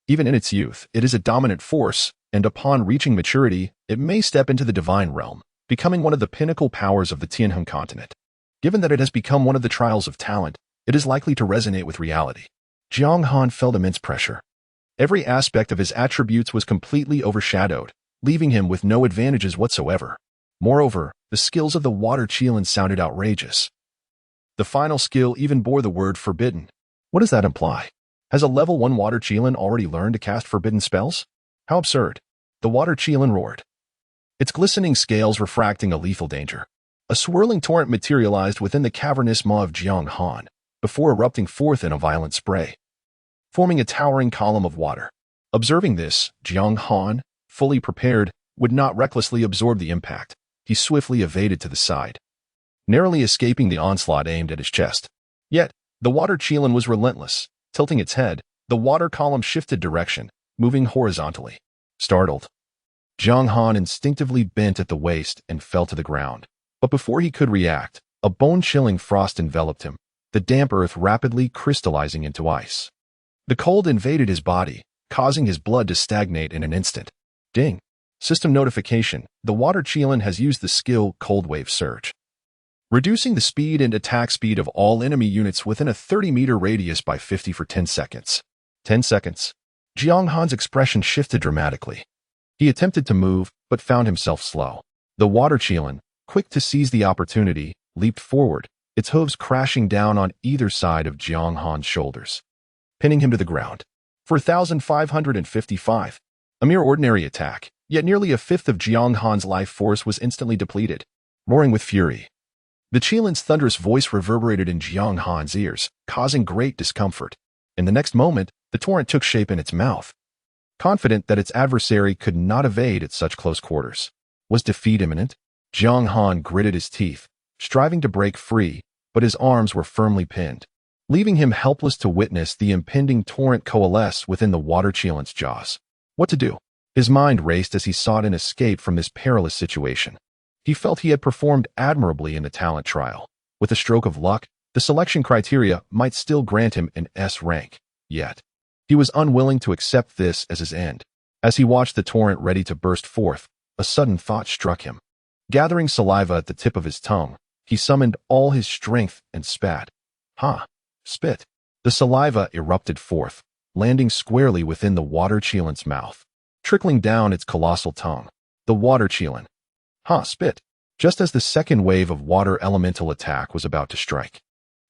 Even in its youth, it is a dominant force, and upon reaching maturity, it may step into the divine realm, becoming one of the pinnacle powers of the Tianheng continent. Given that it has become one of the trials of talent, it is likely to resonate with reality. Jiang Han felt immense pressure. Every aspect of his attributes was completely overshadowed, leaving him with no advantages whatsoever. Moreover, the skills of the water Qilin sounded outrageous. The final skill even bore the word forbidden. What does that imply? Has a level 1 water Qilin already learned to cast forbidden spells? How absurd. The water Qilin roared, its glistening scales refracting a lethal danger. A swirling torrent materialized within the cavernous maw of Jiang Han, before erupting forth in a violent spray, forming a towering column of water. Observing this, Jiang Han, fully prepared, would not recklessly absorb the impact. He swiftly evaded to the side, narrowly escaping the onslaught aimed at his chest. Yet, the water Qilin was relentless. Tilting its head, the water column shifted direction, moving horizontally. Startled, Jiang Han instinctively bent at the waist and fell to the ground. But before he could react, a bone-chilling frost enveloped him, the damp earth rapidly crystallizing into ice. The cold invaded his body, causing his blood to stagnate in an instant. Ding! System notification. The water Qilin has used the skill Cold Wave Surge, reducing the speed and attack speed of all enemy units within a 30-meter radius by 50 for 10 seconds. 10 seconds. Jiang Han's expression shifted dramatically. He attempted to move, but found himself slow. The water Qilin, quick to seize the opportunity, leaped forward, its hooves crashing down on either side of Jiang Han's shoulders, pinning him to the ground. 4,555. A mere ordinary attack, yet nearly a fifth of Jiang Han's life force was instantly depleted. Roaring with fury, the Qilin's thunderous voice reverberated in Jiang Han's ears, causing great discomfort. In the next moment, the torrent took shape in its mouth. Confident that its adversary could not evade at such close quarters. Was defeat imminent? Jiang Han gritted his teeth, striving to break free, but his arms were firmly pinned, leaving him helpless to witness the impending torrent coalesce within the water Qilin's jaws. What to do? His mind raced as he sought an escape from this perilous situation. He felt he had performed admirably in the talent trial. With a stroke of luck, the selection criteria might still grant him an S rank. Yet, he was unwilling to accept this as his end. As he watched the torrent ready to burst forth, a sudden thought struck him. Gathering saliva at the tip of his tongue, he summoned all his strength and spat. Spit. The saliva erupted forth, landing squarely within the water Qilin's mouth, trickling down its colossal tongue. The water Qilin. Spit. Just as the second wave of water elemental attack was about to strike,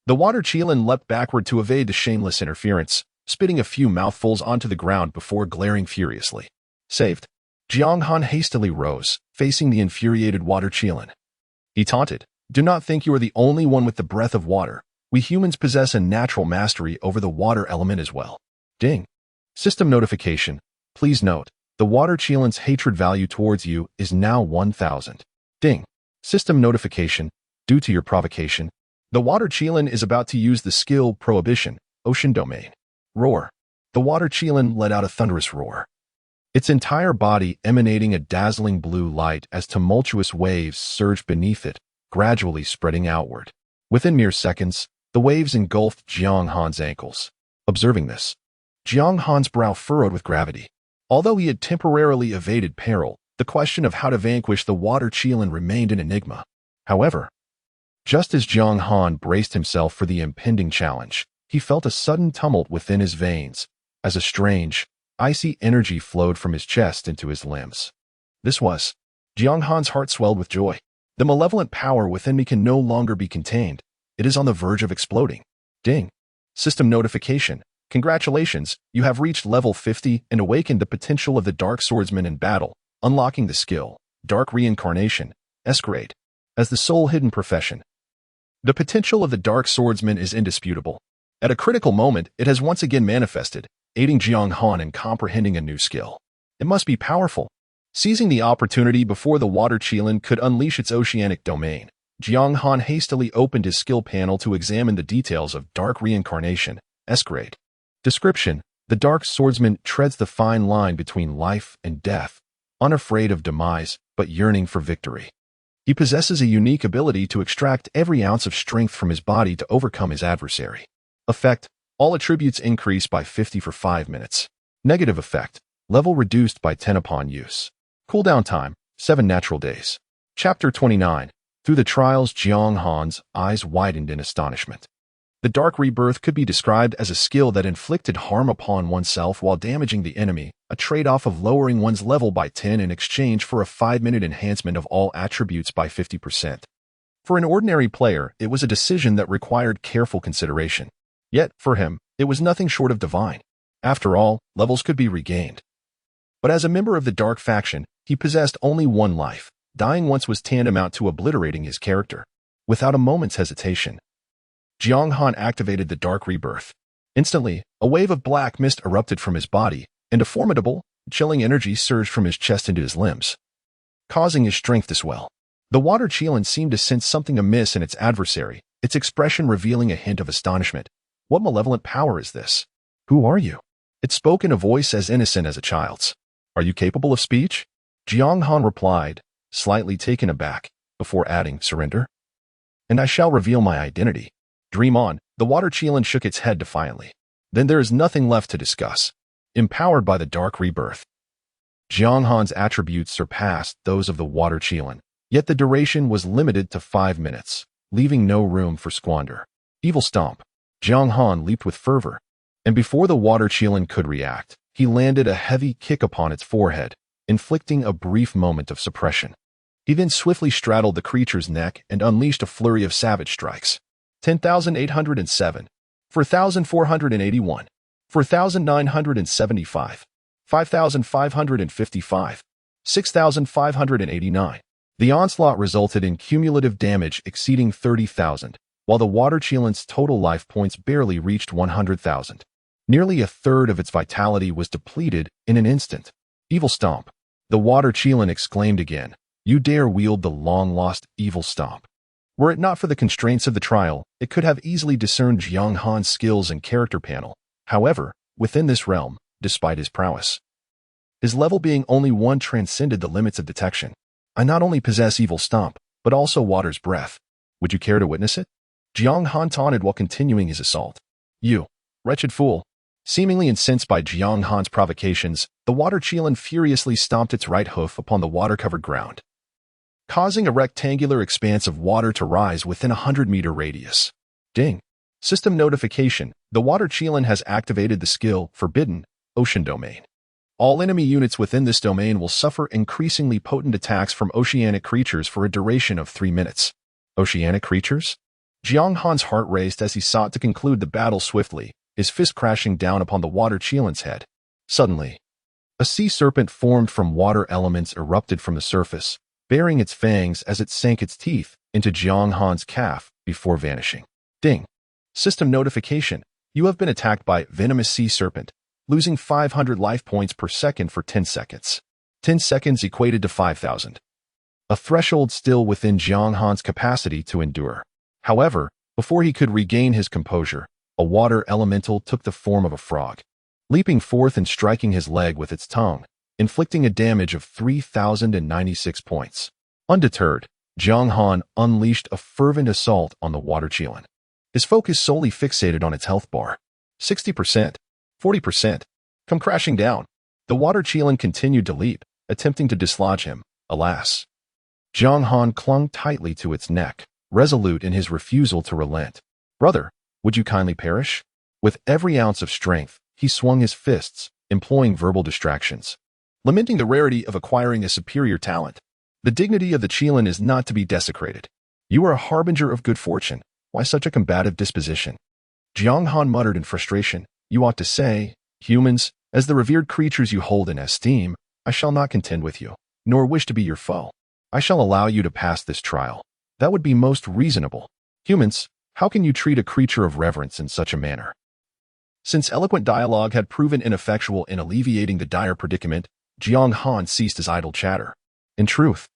the water Qilin leapt backward to evade the shameless interference, spitting a few mouthfuls onto the ground before glaring furiously. Saved. Jiang Han hastily rose, facing the infuriated water Qilin. He taunted, "Do not think you are the only one with the breath of water. We humans possess a natural mastery over the water element as well." Ding. System notification. Please note, the water Qilin's hatred value towards you is now 1,000. Ding. System notification. Due to your provocation, the water Qilin is about to use the skill Prohibition, Ocean Domain. Roar. The water Qilin let out a thunderous roar, its entire body emanating a dazzling blue light as tumultuous waves surged beneath it, gradually spreading outward. Within mere seconds, the waves engulfed Jiang Han's ankles. Observing this, Jiang Han's brow furrowed with gravity. Although he had temporarily evaded peril, the question of how to vanquish the water Qilin remained an enigma. However, just as Jiang Han braced himself for the impending challenge, he felt a sudden tumult within his veins, as a strange, icy energy flowed from his chest into his limbs. This was. Jiang Han's heart swelled with joy. The malevolent power within me can no longer be contained. It is on the verge of exploding. Ding. System notification. Congratulations, you have reached level 50 and awakened the potential of the Dark Swordsman in battle, unlocking the skill, Dark Reincarnation, S grade, as the sole hidden profession. The potential of the Dark Swordsman is indisputable. At a critical moment, it has once again manifested, aiding Jiang Han in comprehending a new skill. It must be powerful. Seizing the opportunity before the water Qilin could unleash its oceanic domain, Jiang Han hastily opened his skill panel to examine the details of Dark Reincarnation, S grade. Description: the Dark Swordsman treads the fine line between life and death, unafraid of demise, but yearning for victory. He possesses a unique ability to extract every ounce of strength from his body to overcome his adversary. Effect: all attributes increase by 50 for 5 minutes. Negative effect: level reduced by 10 upon use. Cooldown time: 7 natural days. Chapter 29. Through the trials, Jiang Han's eyes widened in astonishment. The Dark Rebirth could be described as a skill that inflicted harm upon oneself while damaging the enemy, a trade-off of lowering one's level by 10 in exchange for a 5-minute enhancement of all attributes by 50%. For an ordinary player, it was a decision that required careful consideration. Yet, for him, it was nothing short of divine. After all, levels could be regained. But as a member of the Dark faction, he possessed only one life. Dying once was tantamount to obliterating his character. Without a moment's hesitation, Jiang Han activated the Dark Rebirth. Instantly, a wave of black mist erupted from his body, and a formidable, chilling energy surged from his chest into his limbs, causing his strength to swell. The water Qilin seemed to sense something amiss in its adversary, its expression revealing a hint of astonishment. What malevolent power is this? Who are you? It spoke in a voice as innocent as a child's. Are you capable of speech? Jiang Han replied, slightly taken aback, before adding, surrender? And I shall reveal my identity. Dream on. The water Qilin shook its head defiantly. Then there is nothing left to discuss. Empowered by the Dark Rebirth, Jiang Han's attributes surpassed those of the water Qilin, yet the duration was limited to 5 minutes, leaving no room for squander. Evil Stomp. Jiang Han leaped with fervor, and before the water Qilin could react, he landed a heavy kick upon its forehead, inflicting a brief moment of suppression. He then swiftly straddled the creature's neck and unleashed a flurry of savage strikes. 10,807, 4,481, 4,975, 5,555, 6,589. The onslaught resulted in cumulative damage exceeding 30,000, while the water Qilin's total life points barely reached 100,000. Nearly a third of its vitality was depleted in an instant. Evil Stomp. The water Qilin exclaimed again. You dare wield the long-lost Evil Stomp. Were it not for the constraints of the trial, it could have easily discerned Jiang Han's skills and character panel. However, within this realm, despite his prowess, his level being only 1 transcended the limits of detection. I not only possess Evil Stomp, but also Water's Breath. Would you care to witness it? Jiang Han taunted while continuing his assault. You, wretched fool. Seemingly incensed by Jiang Han's provocations, the water Qilin furiously stomped its right hoof upon the water-covered ground, causing a rectangular expanse of water to rise within a 100-meter radius. Ding. System notification. The water Qilin has activated the skill Forbidden Ocean Domain. All enemy units within this domain will suffer increasingly potent attacks from oceanic creatures for a duration of 3 minutes. Oceanic creatures? Jiang Han's heart raced as he sought to conclude the battle swiftly, his fist crashing down upon the water Qilin's head. Suddenly, a sea serpent formed from water elements erupted from the surface, baring its fangs as it sank its teeth into Jiang Han's calf before vanishing. Ding. System notification. You have been attacked by venomous sea serpent, losing 500 life points per second for 10 seconds. 10 seconds equated to 5,000. A threshold still within Jiang Han's capacity to endure. However, before he could regain his composure, a water elemental took the form of a frog, leaping forth and striking his leg with its tongue, inflicting a damage of 3,096 points. Undeterred, Jiang Han unleashed a fervent assault on the water Qilin, his focus solely fixated on its health bar. 60%, 40%. Come crashing down. The water Qilin continued to leap, attempting to dislodge him. Alas, Jiang Han clung tightly to its neck, resolute in his refusal to relent. Brother, would you kindly perish? With every ounce of strength, he swung his fists, employing verbal distractions, lamenting the rarity of acquiring a superior talent. The dignity of the Qilin is not to be desecrated. You are a harbinger of good fortune. Why such a combative disposition? Jiang Han muttered in frustration. You ought to say, humans, as the revered creatures you hold in esteem, I shall not contend with you, nor wish to be your foe. I shall allow you to pass this trial. That would be most reasonable. Humans, how can you treat a creature of reverence in such a manner? Since eloquent dialogue had proven ineffectual in alleviating the dire predicament, Jiang Han ceased his idle chatter. In truth,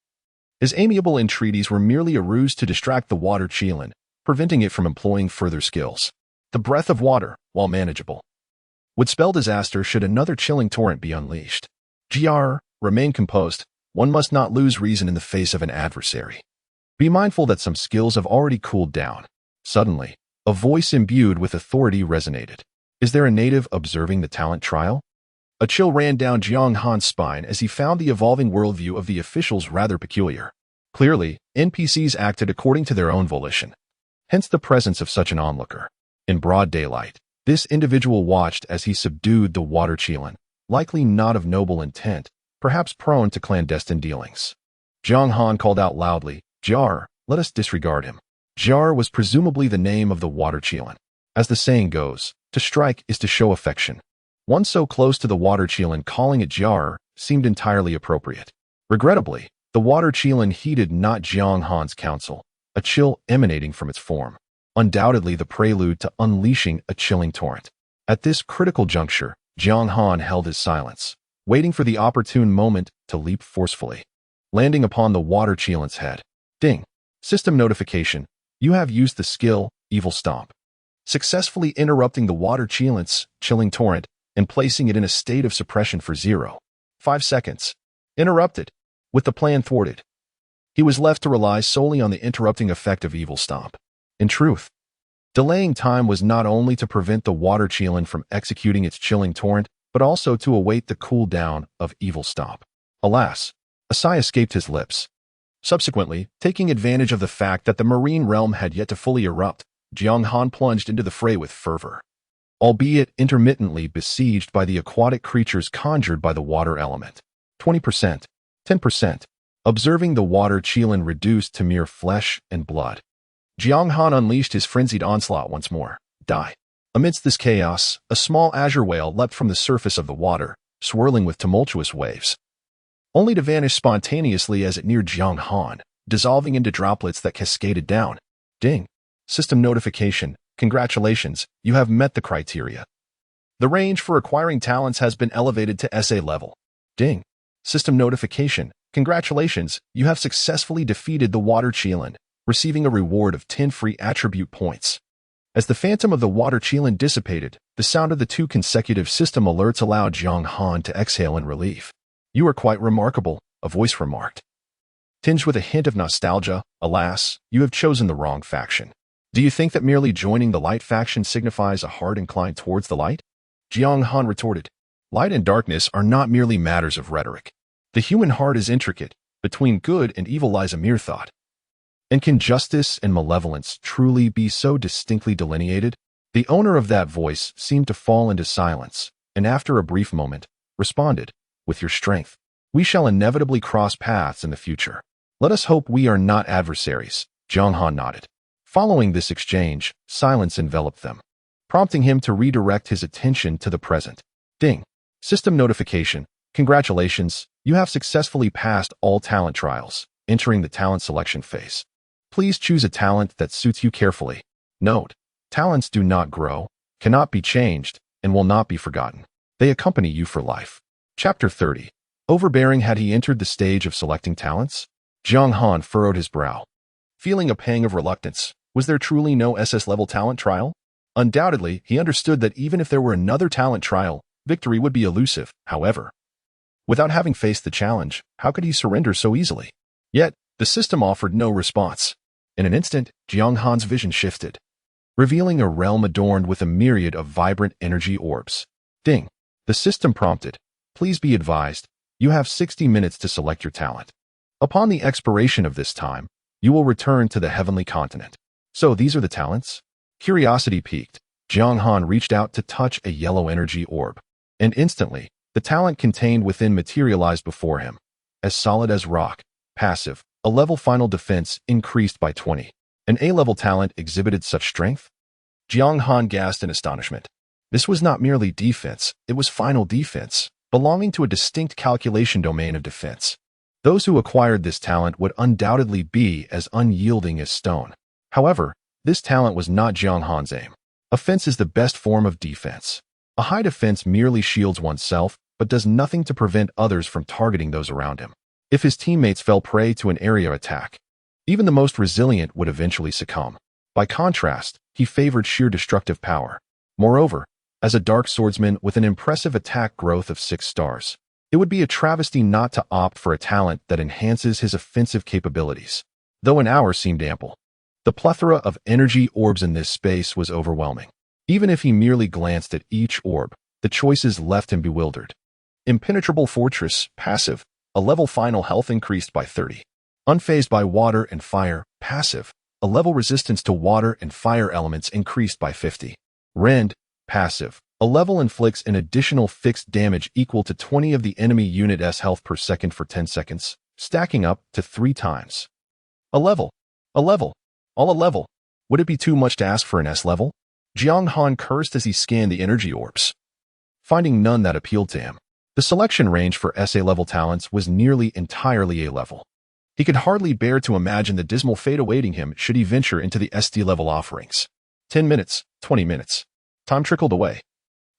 his amiable entreaties were merely a ruse to distract the water Qilin, preventing it from employing further skills. The breath of water, while manageable, would spell disaster should another chilling torrent be unleashed. Remain composed. One must not lose reason in the face of an adversary. Be mindful that some skills have already cooled down. Suddenly, a voice imbued with authority resonated. Is there a native observing the talent trial? A chill ran down Jiang Han's spine as he found the evolving worldview of the officials rather peculiar. Clearly, NPCs acted according to their own volition. Hence the presence of such an onlooker. In broad daylight, this individual watched as he subdued the water Qilin, likely not of noble intent, perhaps prone to clandestine dealings. Jiang Han called out loudly, "Jar, let us disregard him." Jar was presumably the name of the water Qilin. As the saying goes, to strike is to show affection. One so close to the water Qilin calling it Jar seemed entirely appropriate. Regrettably, the water Qilin heeded not Jiang Han's counsel, a chill emanating from its form. Undoubtedly the prelude to unleashing a chilling torrent. At this critical juncture, Jiang Han held his silence, waiting for the opportune moment to leap forcefully. Landing upon the water Qilin's head. Ding. System notification. You have used the skill, Evil Stomp. Successfully interrupting the water Qilin's chilling torrent and placing it in a state of suppression for 0.5 seconds. Interrupted. With the plan thwarted, he was left to rely solely on the interrupting effect of Evil Stomp. In truth, delaying time was not only to prevent the water Qilin from executing its chilling torrent, but also to await the cool-down of Evil Stomp. Alas, a sigh escaped his lips. Subsequently, taking advantage of the fact that the marine realm had yet to fully erupt, Jiang Han plunged into the fray with fervor. Albeit intermittently besieged by the aquatic creatures conjured by the water element. 20%, 10%, observing the water Qilin reduced to mere flesh and blood. Jiang Han unleashed his frenzied onslaught once more. Die. Amidst this chaos, a small azure whale leapt from the surface of the water, swirling with tumultuous waves, only to vanish spontaneously as it neared Jiang Han, dissolving into droplets that cascaded down. Ding. System notification. Congratulations, you have met the criteria. The range for acquiring talents has been elevated to SA level. Ding. System notification. Congratulations, you have successfully defeated the water Qilin, receiving a reward of 10 free attribute points. As the phantom of the water Qilin dissipated, the sound of the 2 consecutive system alerts allowed Jiang Han to exhale in relief. You are quite remarkable, a voice remarked. Tinged with a hint of nostalgia, alas, you have chosen the wrong faction. Do you think that merely joining the light faction signifies a hard incline towards the light? Jiang Han retorted. Light and darkness are not merely matters of rhetoric. The human heart is intricate. Between good and evil lies a mere thought. And can justice and malevolence truly be so distinctly delineated? The owner of that voice seemed to fall into silence, and after a brief moment, responded, with your strength, we shall inevitably cross paths in the future. Let us hope we are not adversaries. Jiang Han nodded. Following this exchange, silence enveloped them, prompting him to redirect his attention to the present. Ding. System notification. Congratulations, you have successfully passed all talent trials, entering the talent selection phase. Please choose a talent that suits you carefully. Note, talents do not grow, cannot be changed, and will not be forgotten. They accompany you for life. Chapter 30. Overbearing had he entered the stage of selecting talents? Jiang Han furrowed his brow. Feeling a pang of reluctance, was there truly no SS-level talent trial? Undoubtedly, he understood that even if there were another talent trial, victory would be elusive, however. Without having faced the challenge, how could he surrender so easily? Yet, the system offered no response. In an instant, Jiang Han's vision shifted, revealing a realm adorned with a myriad of vibrant energy orbs. Ding. The system prompted. Please be advised, you have 60 minutes to select your talent. Upon the expiration of this time, you will return to the heavenly continent. So these are the talents? Curiosity piqued, Jiang Han reached out to touch a yellow energy orb, and instantly, the talent contained within materialized before him. As solid as rock, passive, a level final defense increased by 20. An A-level talent exhibited such strength? Jiang Han gasped in astonishment. This was not merely defense, it was final defense, belonging to a distinct calculation domain of defense. Those who acquired this talent would undoubtedly be as unyielding as stone. However, this talent was not Jiang Han's aim. Offense is the best form of defense. A high defense merely shields oneself, but does nothing to prevent others from targeting those around him. If his teammates fell prey to an area attack, even the most resilient would eventually succumb. By contrast, he favored sheer destructive power. Moreover, as a dark swordsman with an impressive attack growth of 6 stars, it would be a travesty not to opt for a talent that enhances his offensive capabilities. though an hour seemed ample. The plethora of energy orbs in this space was overwhelming. Even if he merely glanced at each orb, the choices left him bewildered. Impenetrable Fortress, passive, a level final health increased by 30. Unfazed by water and fire, passive, a level resistance to water and fire elements increased by 50. Rend, passive, a level inflicts an additional fixed damage equal to 20 of the enemy unit's health per second for 10 seconds, stacking up to 3 times. A level. All a level. Would it be too much to ask for an S level? Jiang Han cursed as he scanned the energy orbs, finding none that appealed to him. The selection range for SA level talents was nearly entirely A level. He could hardly bear to imagine the dismal fate awaiting him should he venture into the SD level offerings. 10 minutes, 20 minutes. Time trickled away,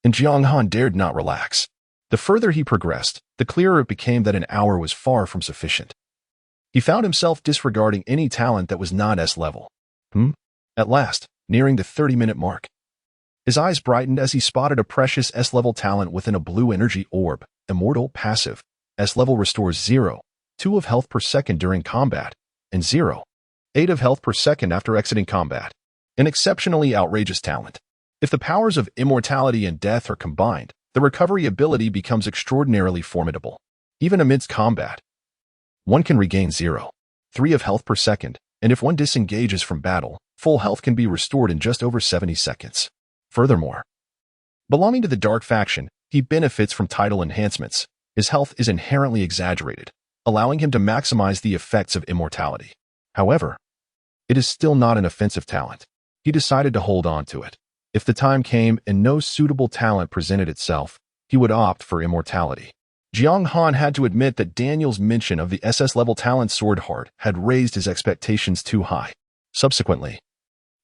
and Jiang Han dared not relax. The further he progressed, the clearer it became that an hour was far from sufficient. He found himself disregarding any talent that was not S level. At last, nearing the 30-minute mark. His eyes brightened as he spotted a precious S-level talent within a blue energy orb, Immortal Passive. S-level restores 0.2 of health per second during combat, and 0.8 of health per second after exiting combat. An exceptionally outrageous talent. If the powers of immortality and death are combined, the recovery ability becomes extraordinarily formidable. Even amidst combat, one can regain 0.3 of health per second, and if one disengages from battle, full health can be restored in just over 70 seconds. Furthermore, belonging to the Dark faction, he benefits from title enhancements. His health is inherently exaggerated, allowing him to maximize the effects of immortality. However, it is still not an offensive talent. He decided to hold on to it. If the time came and no suitable talent presented itself, he would opt for immortality. Jiang Han had to admit that Daniel's mention of the SS-level talent Sword Heart had raised his expectations too high. Subsequently,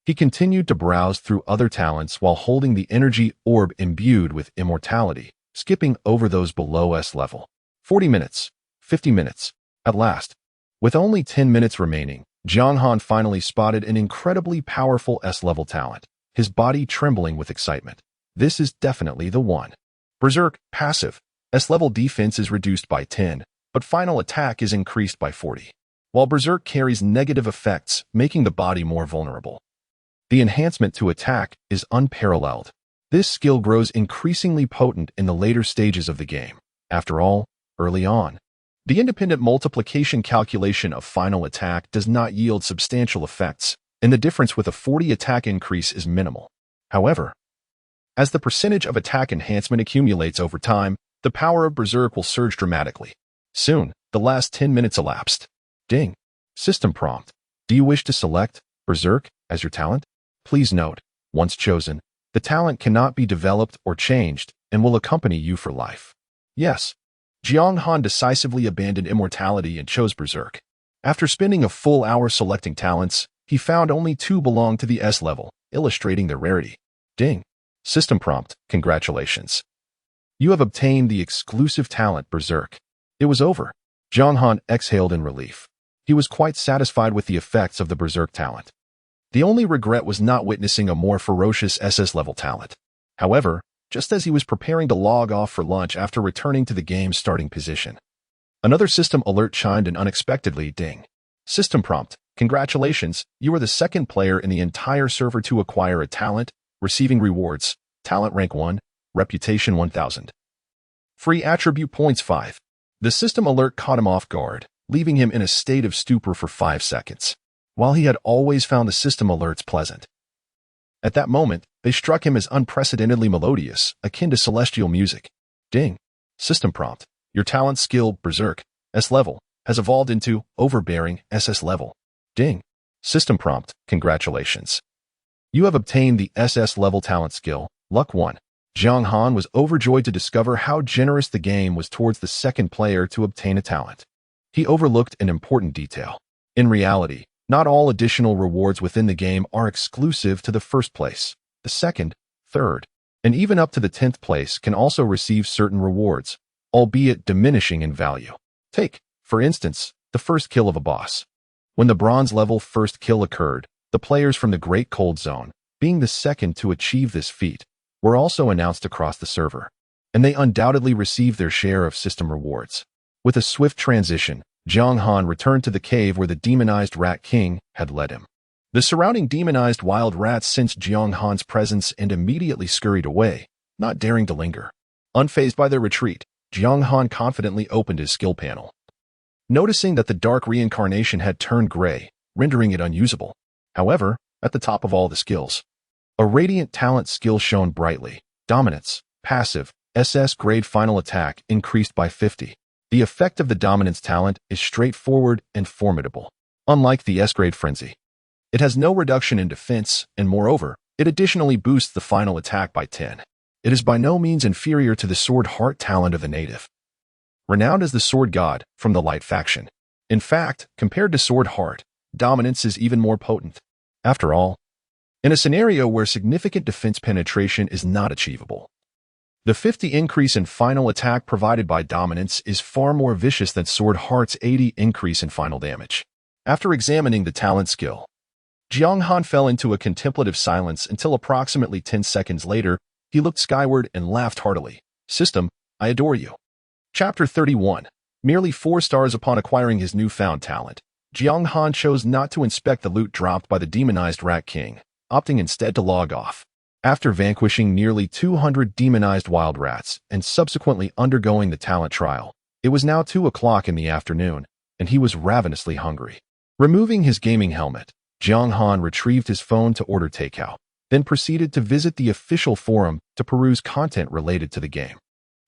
he continued to browse through other talents while holding the energy orb imbued with immortality, skipping over those below S level. 40 minutes, 50 minutes. At last, with only 10 minutes remaining, Jiang Han finally spotted an incredibly powerful S-level talent, his body trembling with excitement. This is definitely the one. Berserk, passive. S-level defense is reduced by 10, but final attack is increased by 40. While Berserk carries negative effects, making the body more vulnerable. The enhancement to attack is unparalleled. This skill grows increasingly potent in the later stages of the game. After all, early on, the independent multiplication calculation of final attack does not yield substantial effects, and the difference with a 40 attack increase is minimal. However, as the percentage of attack enhancement accumulates over time, the power of Berserk will surge dramatically. Soon, the last 10 minutes elapsed. Ding. System prompt. Do you wish to select Berserk as your talent? Please note, once chosen, the talent cannot be developed or changed and will accompany you for life. Yes. Jiang Han decisively abandoned immortality and chose Berserk. After spending a full hour selecting talents, he found only 2 belonged to the S level, illustrating their rarity. Ding. System prompt. Congratulations. You have obtained the exclusive talent Berserk. It was over. Jiang Han exhaled in relief. He was quite satisfied with the effects of the Berserk talent. The only regret was not witnessing a more ferocious SS-level talent. However, just as he was preparing to log off for lunch after returning to the game's starting position, another system alert chimed in unexpectedly. Ding. System prompt. Congratulations, you are the second player in the entire server to acquire a talent, receiving rewards. Talent rank 1, reputation 1000. Free attribute points 5. The system alert caught him off guard, leaving him in a state of stupor for 5 seconds. While he had always found the system alerts pleasant, at that moment, they struck him as unprecedentedly melodious, akin to celestial music. Ding. System prompt. Your talent skill, Berserk, S level, has evolved into Overbearing SS level. Ding. System prompt. Congratulations. You have obtained the SS level talent skill, Luck 1. Jiang Han was overjoyed to discover how generous the game was towards the second player to obtain a talent. He overlooked an important detail. In reality, not all additional rewards within the game are exclusive to the first place. The second, third, and even up to the 10th place can also receive certain rewards, albeit diminishing in value. Take, for instance, the first kill of a boss. When the bronze level first kill occurred, the players from the Great Cold Zone, being the second to achieve this feat, were also announced across the server, and they undoubtedly received their share of system rewards. With a swift transition, Jiang Han returned to the cave where the demonized Rat King had led him. The surrounding demonized wild rats sensed Jiang Han's presence and immediately scurried away, not daring to linger. Unfazed by their retreat, Jiang Han confidently opened his skill panel. Noticing that the dark reincarnation had turned gray, rendering it unusable. However, at the top of all the skills, a radiant talent skill shone brightly. Dominance, passive, SS grade final attack increased by 50. The effect of the dominance talent is straightforward and formidable. Unlike the S-grade frenzy, it has no reduction in defense, and moreover, it additionally boosts the final attack by 10. It is by no means inferior to the Sword Heart talent of the native, renowned as the Sword God from the Light faction. In fact, compared to Sword Heart, dominance is even more potent. After all, in a scenario where significant defense penetration is not achievable, the 50 increase in final attack provided by dominance is far more vicious than Sword Heart's 80 increase in final damage. After examining the talent skill, Jiang Han fell into a contemplative silence until approximately 10 seconds later, he looked skyward and laughed heartily. System, I adore you. Chapter 31. Merely 4 stars upon acquiring his newfound talent, Jiang Han chose not to inspect the loot dropped by the demonized Rat King, opting instead to log off. After vanquishing nearly 200 demonized wild rats and subsequently undergoing the talent trial, it was now 2 o'clock in the afternoon, and he was ravenously hungry. Removing his gaming helmet, Jiang Han retrieved his phone to order takeout, then proceeded to visit the official forum to peruse content related to the game.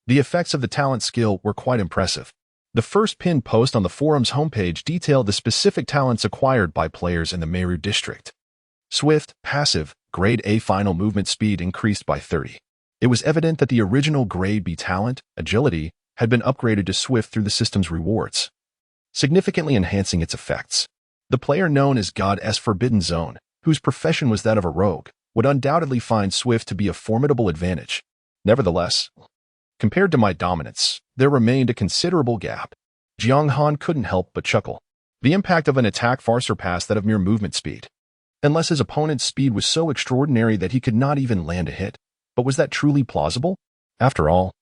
The effects of the talent skill were quite impressive. The first pinned post on the forum's homepage detailed the specific talents acquired by players in the Meru district. Swift, passive, Grade A final movement speed increased by 30. It was evident that the original Grade B talent, Agility, had been upgraded to Swift through the system's rewards, significantly enhancing its effects. The player known as God S Forbidden Zone, whose profession was that of a rogue, would undoubtedly find Swift to be a formidable advantage. Nevertheless, compared to my dominance, there remained a considerable gap. Jiang Han couldn't help but chuckle. The impact of an attack far surpassed that of mere movement speed. Unless his opponent's speed was so extraordinary that he could not even land a hit. But was that truly plausible? After all,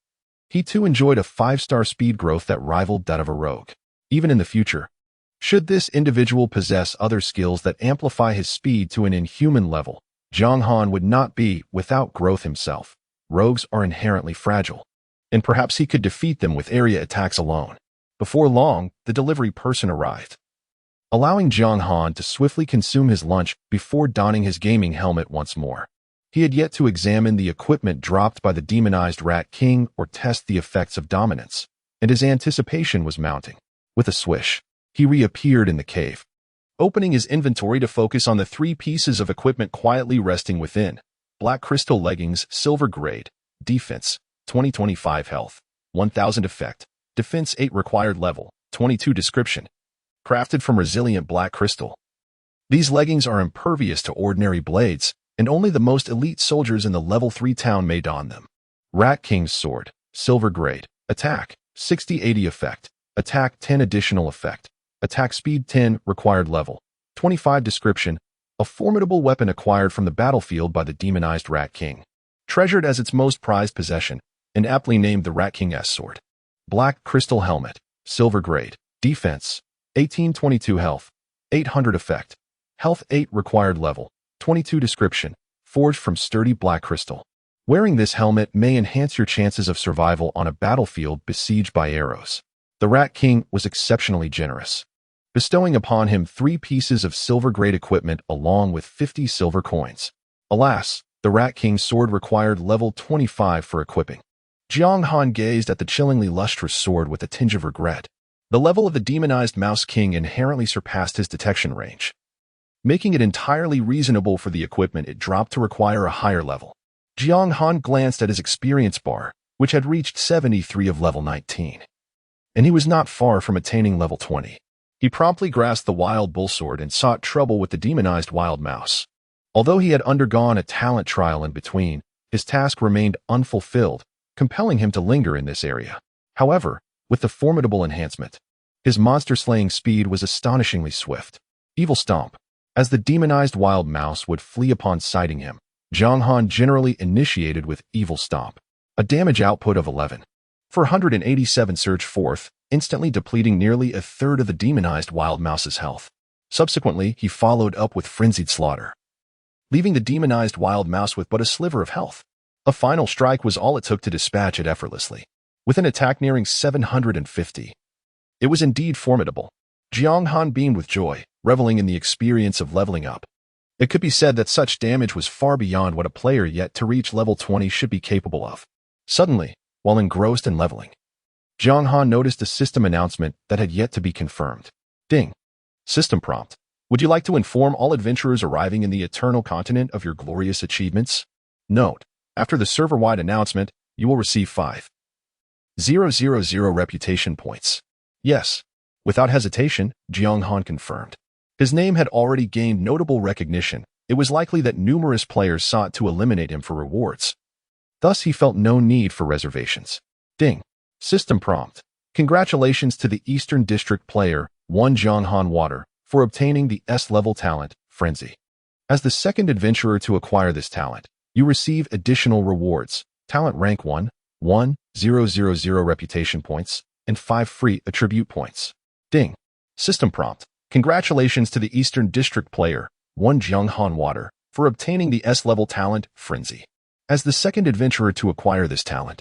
he too enjoyed a 5-star speed growth that rivaled that of a rogue. Even in the future, should this individual possess other skills that amplify his speed to an inhuman level, Jiang Han would not be without growth himself. Rogues are inherently fragile, and perhaps he could defeat them with area attacks alone. Before long, the delivery person arrived, allowing Jiang Han to swiftly consume his lunch before donning his gaming helmet once more. He had yet to examine the equipment dropped by the demonized Rat King or test the effects of dominance, and his anticipation was mounting. With a swish, he reappeared in the cave, opening his inventory to focus on the 3 pieces of equipment quietly resting within. Black crystal leggings, silver grade, defense, 2025 health, 1000 effect, defense 8 required level, 22 description. Crafted from resilient black crystal. These leggings are impervious to ordinary blades, and only the most elite soldiers in the level 3 town may don them. Rat King's sword, silver grade, attack, 60-80 effect, attack 10 additional effect, attack speed 10 required level, 25 description, a formidable weapon acquired from the battlefield by the demonized Rat King. Treasured as its most prized possession, and aptly named the Rat King S sword. Black crystal helmet, silver grade, defense, 1822 health, 800 effect, health 8 required level, 22 description, forged from sturdy black crystal. Wearing this helmet may enhance your chances of survival on a battlefield besieged by arrows. The Rat King was exceptionally generous, bestowing upon him 3 pieces of silver-grade equipment along with 50 silver coins. Alas, the Rat King's sword required level 25 for equipping. Jiang Han gazed at the chillingly lustrous sword with a tinge of regret. The level of the demonized Mouse King inherently surpassed his detection range, making it entirely reasonable for the equipment it dropped to require a higher level. Jiang Han glanced at his experience bar, which had reached 73 of level 19, and he was not far from attaining level 20. He promptly grasped the wild bull sword and sought trouble with the demonized wild mouse. Although he had undergone a talent trial in between, his task remained unfulfilled, compelling him to linger in this area. However, with the formidable enhancement, his monster-slaying speed was astonishingly swift. Evil Stomp. As the demonized wild mouse would flee upon sighting him, Jiang Han generally initiated with Evil Stomp, a damage output of 11. 487 surge forth, instantly depleting nearly a third of the demonized wild mouse's health. Subsequently, he followed up with frenzied slaughter, leaving the demonized wild mouse with but a sliver of health. A final strike was all it took to dispatch it effortlessly, with an attack nearing 750. It was indeed formidable. Jiang Han beamed with joy, reveling in the experience of leveling up. It could be said that such damage was far beyond what a player yet to reach level 20 should be capable of. Suddenly, while engrossed in leveling, Jiang Han noticed a system announcement that had yet to be confirmed. Ding. System prompt. Would you like to inform all adventurers arriving in the eternal continent of your glorious achievements? Note, after the server-wide announcement, you will receive 5,000 reputation points. Yes. Without hesitation, Jiang Han confirmed. His name had already gained notable recognition. It was likely that numerous players sought to eliminate him for rewards. Thus, he felt no need for reservations. Ding. System prompt. Congratulations to the Eastern District player, One Jiang Han Water, for obtaining the S-level talent, Frenzy. As the second adventurer to acquire this talent, you receive additional rewards, talent rank 1, 1,000 reputation points, and 5 free attribute points. Ding. System prompt. Congratulations to the Eastern District player, One Jiang Han Water, for obtaining the S-level talent, Frenzy. As the second adventurer to acquire this talent,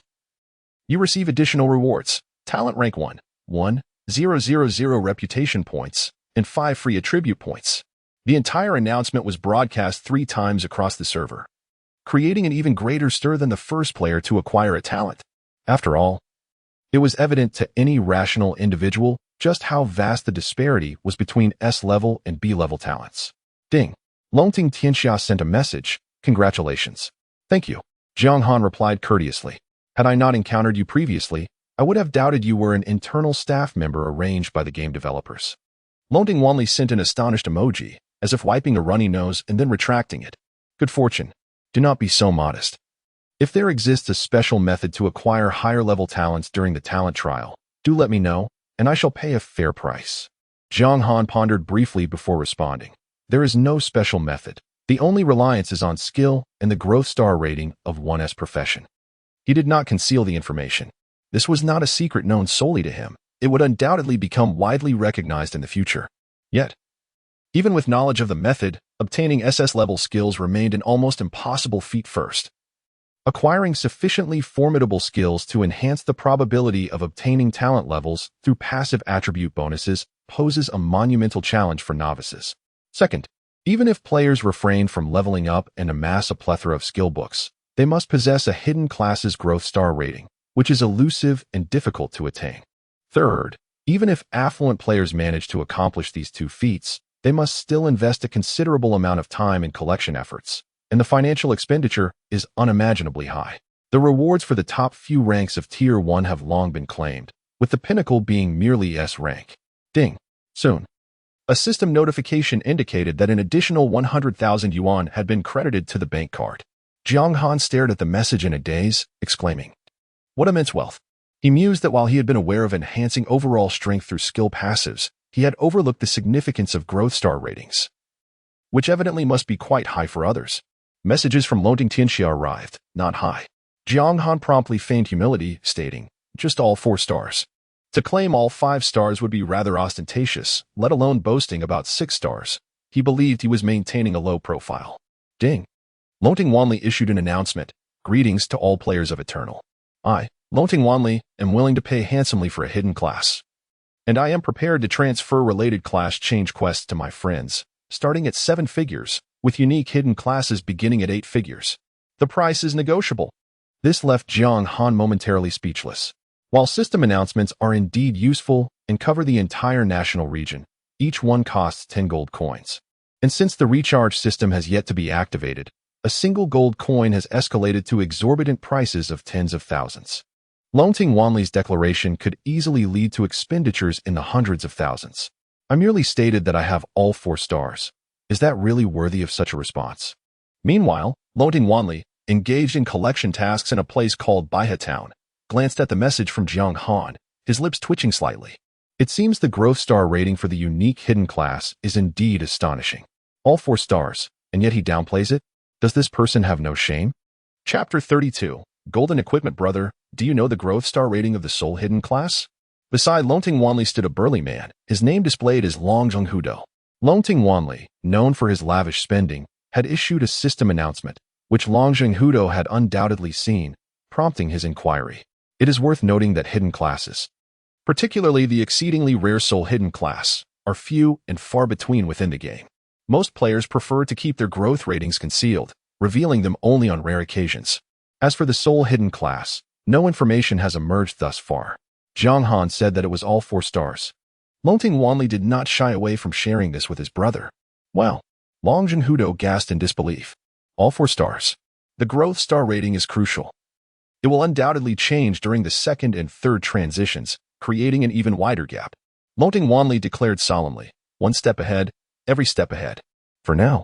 you receive additional rewards, talent rank 1, 1,000 reputation points, and 5 free attribute points. The entire announcement was broadcast 3 times across the server, creating an even greater stir than the first player to acquire a talent. After all, it was evident to any rational individual just how vast the disparity was between S-level and B-level talents. Ding. Longting Tianxia sent a message. Congratulations. Thank you. Jiang Han replied courteously. Had I not encountered you previously, I would have doubted you were an internal staff member arranged by the game developers. Longting Wanli sent an astonished emoji, as if wiping a runny nose and then retracting it. Good fortune. Do not be so modest. If there exists a special method to acquire higher-level talents during the talent trial, do let me know, and I shall pay a fair price. Jiang Han pondered briefly before responding. There is no special method. The only reliance is on skill and the growth star rating of one's profession. He did not conceal the information. This was not a secret known solely to him. It would undoubtedly become widely recognized in the future. Yet, even with knowledge of the method, obtaining SS-level skills remained an almost impossible feat first. Acquiring sufficiently formidable skills to enhance the probability of obtaining talent levels through passive attribute bonuses poses a monumental challenge for novices. Second, even if players refrain from leveling up and amass a plethora of skill books, they must possess a hidden class's growth star rating, which is elusive and difficult to attain. Third, even if affluent players manage to accomplish these 2 feats, they must still invest a considerable amount of time in collection efforts, and the financial expenditure is unimaginably high. The rewards for the top few ranks of Tier 1 have long been claimed, with the pinnacle being merely S rank. Ding. Soon. A system notification indicated that an additional 100,000 yuan had been credited to the bank card. Jiang Han stared at the message in a daze, exclaiming, "What immense wealth!" He mused that while he had been aware of enhancing overall strength through skill passives, he had overlooked the significance of growth star ratings, which evidently must be quite high for others. Messages from Longting Tianxia arrived, not high. Jiang Han promptly feigned humility, stating, "Just all 4 stars." To claim all 5 stars would be rather ostentatious, let alone boasting about 6 stars. He believed he was maintaining a low profile. Ding. Longting Wanli issued an announcement. Greetings to all players of Eternal. I, Longting Wanli, am willing to pay handsomely for a hidden class. And I am prepared to transfer related class change quests to my friends, starting at 7 figures, with unique hidden classes beginning at 8 figures. The price is negotiable. This left Jiang Han momentarily speechless. While system announcements are indeed useful and cover the entire national region, each one costs 10 gold coins. And since the recharge system has yet to be activated, a single gold coin has escalated to exorbitant prices of tens of thousands. Longting Wanli's declaration could easily lead to expenditures in the hundreds of thousands. I merely stated that I have all 4 stars. Is that really worthy of such a response? Meanwhile, Longting Wanli, engaged in collection tasks in a place called Baihe Town, glanced at the message from Jiang Han, his lips twitching slightly. It seems the growth star rating for the unique hidden class is indeed astonishing. All 4 stars, and yet he downplays it? Does this person have no shame? Chapter 32, Golden Equipment Brother, do you know the growth star rating of the soul hidden class? Beside Longting Wanli stood a burly man, his name displayed as Long Zhenghudo. Longting Wanli, known for his lavish spending, had issued a system announcement, which Long Zhenghudo had undoubtedly seen, prompting his inquiry. It is worth noting that hidden classes, particularly the exceedingly rare soul hidden class, are few and far between within the game. Most players prefer to keep their growth ratings concealed, revealing them only on rare occasions. As for the soul hidden class, no information has emerged thus far. Jiang Han said that it was all 4 stars. Longting Wanli did not shy away from sharing this with his brother. Well, Long Zhenghudo gasped in disbelief. All 4 stars. The growth star rating is crucial. It will undoubtedly change during the second and third transitions, creating an even wider gap. Longting Wanli declared solemnly, 1 step ahead, every step ahead. For now,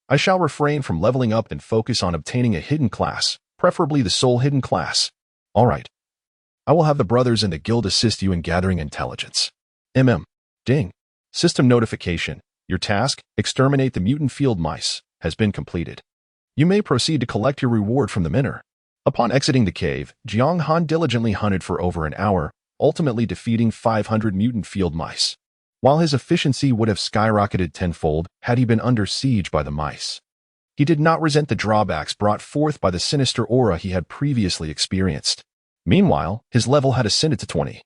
I shall refrain from leveling up and focus on obtaining a hidden class, preferably the soul hidden class. All right. I will have the brothers in the guild assist you in gathering intelligence. Ding. System notification. Your task, exterminate the mutant field mice, has been completed. You may proceed to collect your reward from the miner. Upon exiting the cave, Jiang Han diligently hunted for over an hour, ultimately defeating 500 mutant field mice. While his efficiency would have skyrocketed tenfold had he been under siege by the mice, he did not resent the drawbacks brought forth by the sinister aura he had previously experienced. Meanwhile, his level had ascended to 20,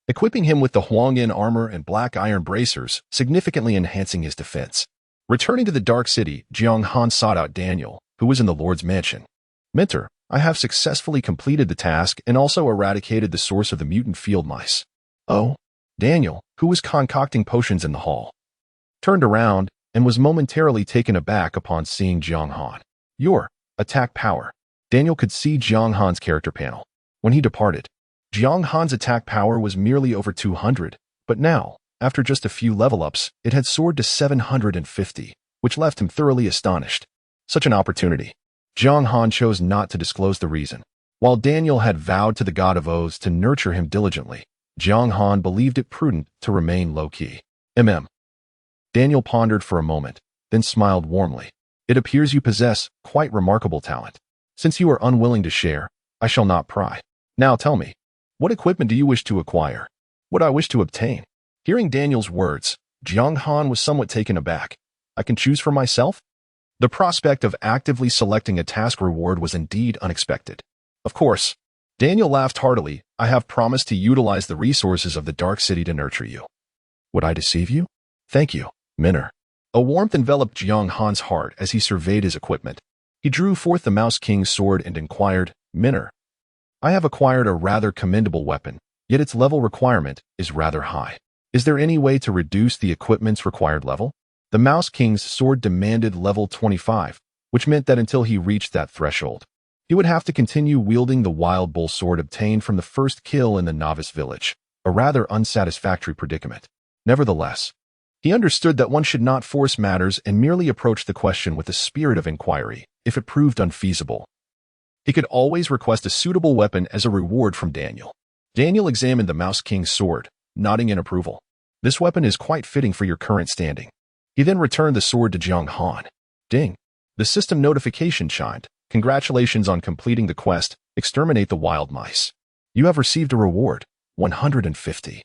equipping him with the Huangyan armor and black iron bracers, significantly enhancing his defense. Returning to the Dark City, Jiang Han sought out Daniel, who was in the Lord's mansion. Mentor, I have successfully completed the task and also eradicated the source of the mutant field mice. Oh, Daniel, who was concocting potions in the hall, turned around and was momentarily taken aback upon seeing Jiang Han. Your attack power. Daniel could see Jiang Han's character panel. When he departed, Jiang Han's attack power was merely over 200, but now, after just a few level-ups, it had soared to 750, which left him thoroughly astonished. Such an opportunity. Jiang Han chose not to disclose the reason. While Daniel had vowed to the God of Oaths to nurture him diligently, Jiang Han believed it prudent to remain low-key. Daniel pondered for a moment, then smiled warmly. It appears you possess quite remarkable talent. Since you are unwilling to share, I shall not pry. Now tell me, what equipment do you wish to acquire? What I wish to obtain? Hearing Daniel's words, Jiang Han was somewhat taken aback. I can choose for myself? The prospect of actively selecting a task reward was indeed unexpected. Of course, Daniel laughed heartily. I have promised to utilize the resources of the Dark City to nurture you. Would I deceive you? Thank you, Minner. A warmth enveloped Jiang Han's heart as he surveyed his equipment. He drew forth the Mouse King's sword and inquired, Minner, I have acquired a rather commendable weapon, yet its level requirement is rather high. Is there any way to reduce the equipment's required level? The Mouse King's sword demanded level 25, which meant that until he reached that threshold, he would have to continue wielding the Wild Bull sword obtained from the first kill in the Novice Village, a rather unsatisfactory predicament. Nevertheless, he understood that one should not force matters and merely approach the question with a spirit of inquiry, if it proved unfeasible. He could always request a suitable weapon as a reward from Daniel. Daniel examined the Mouse King's sword, nodding in approval. This weapon is quite fitting for your current standing. He then returned the sword to Jiang Han. Ding. The system notification chimed. Congratulations on completing the quest, exterminate the wild mice. You have received a reward, 150.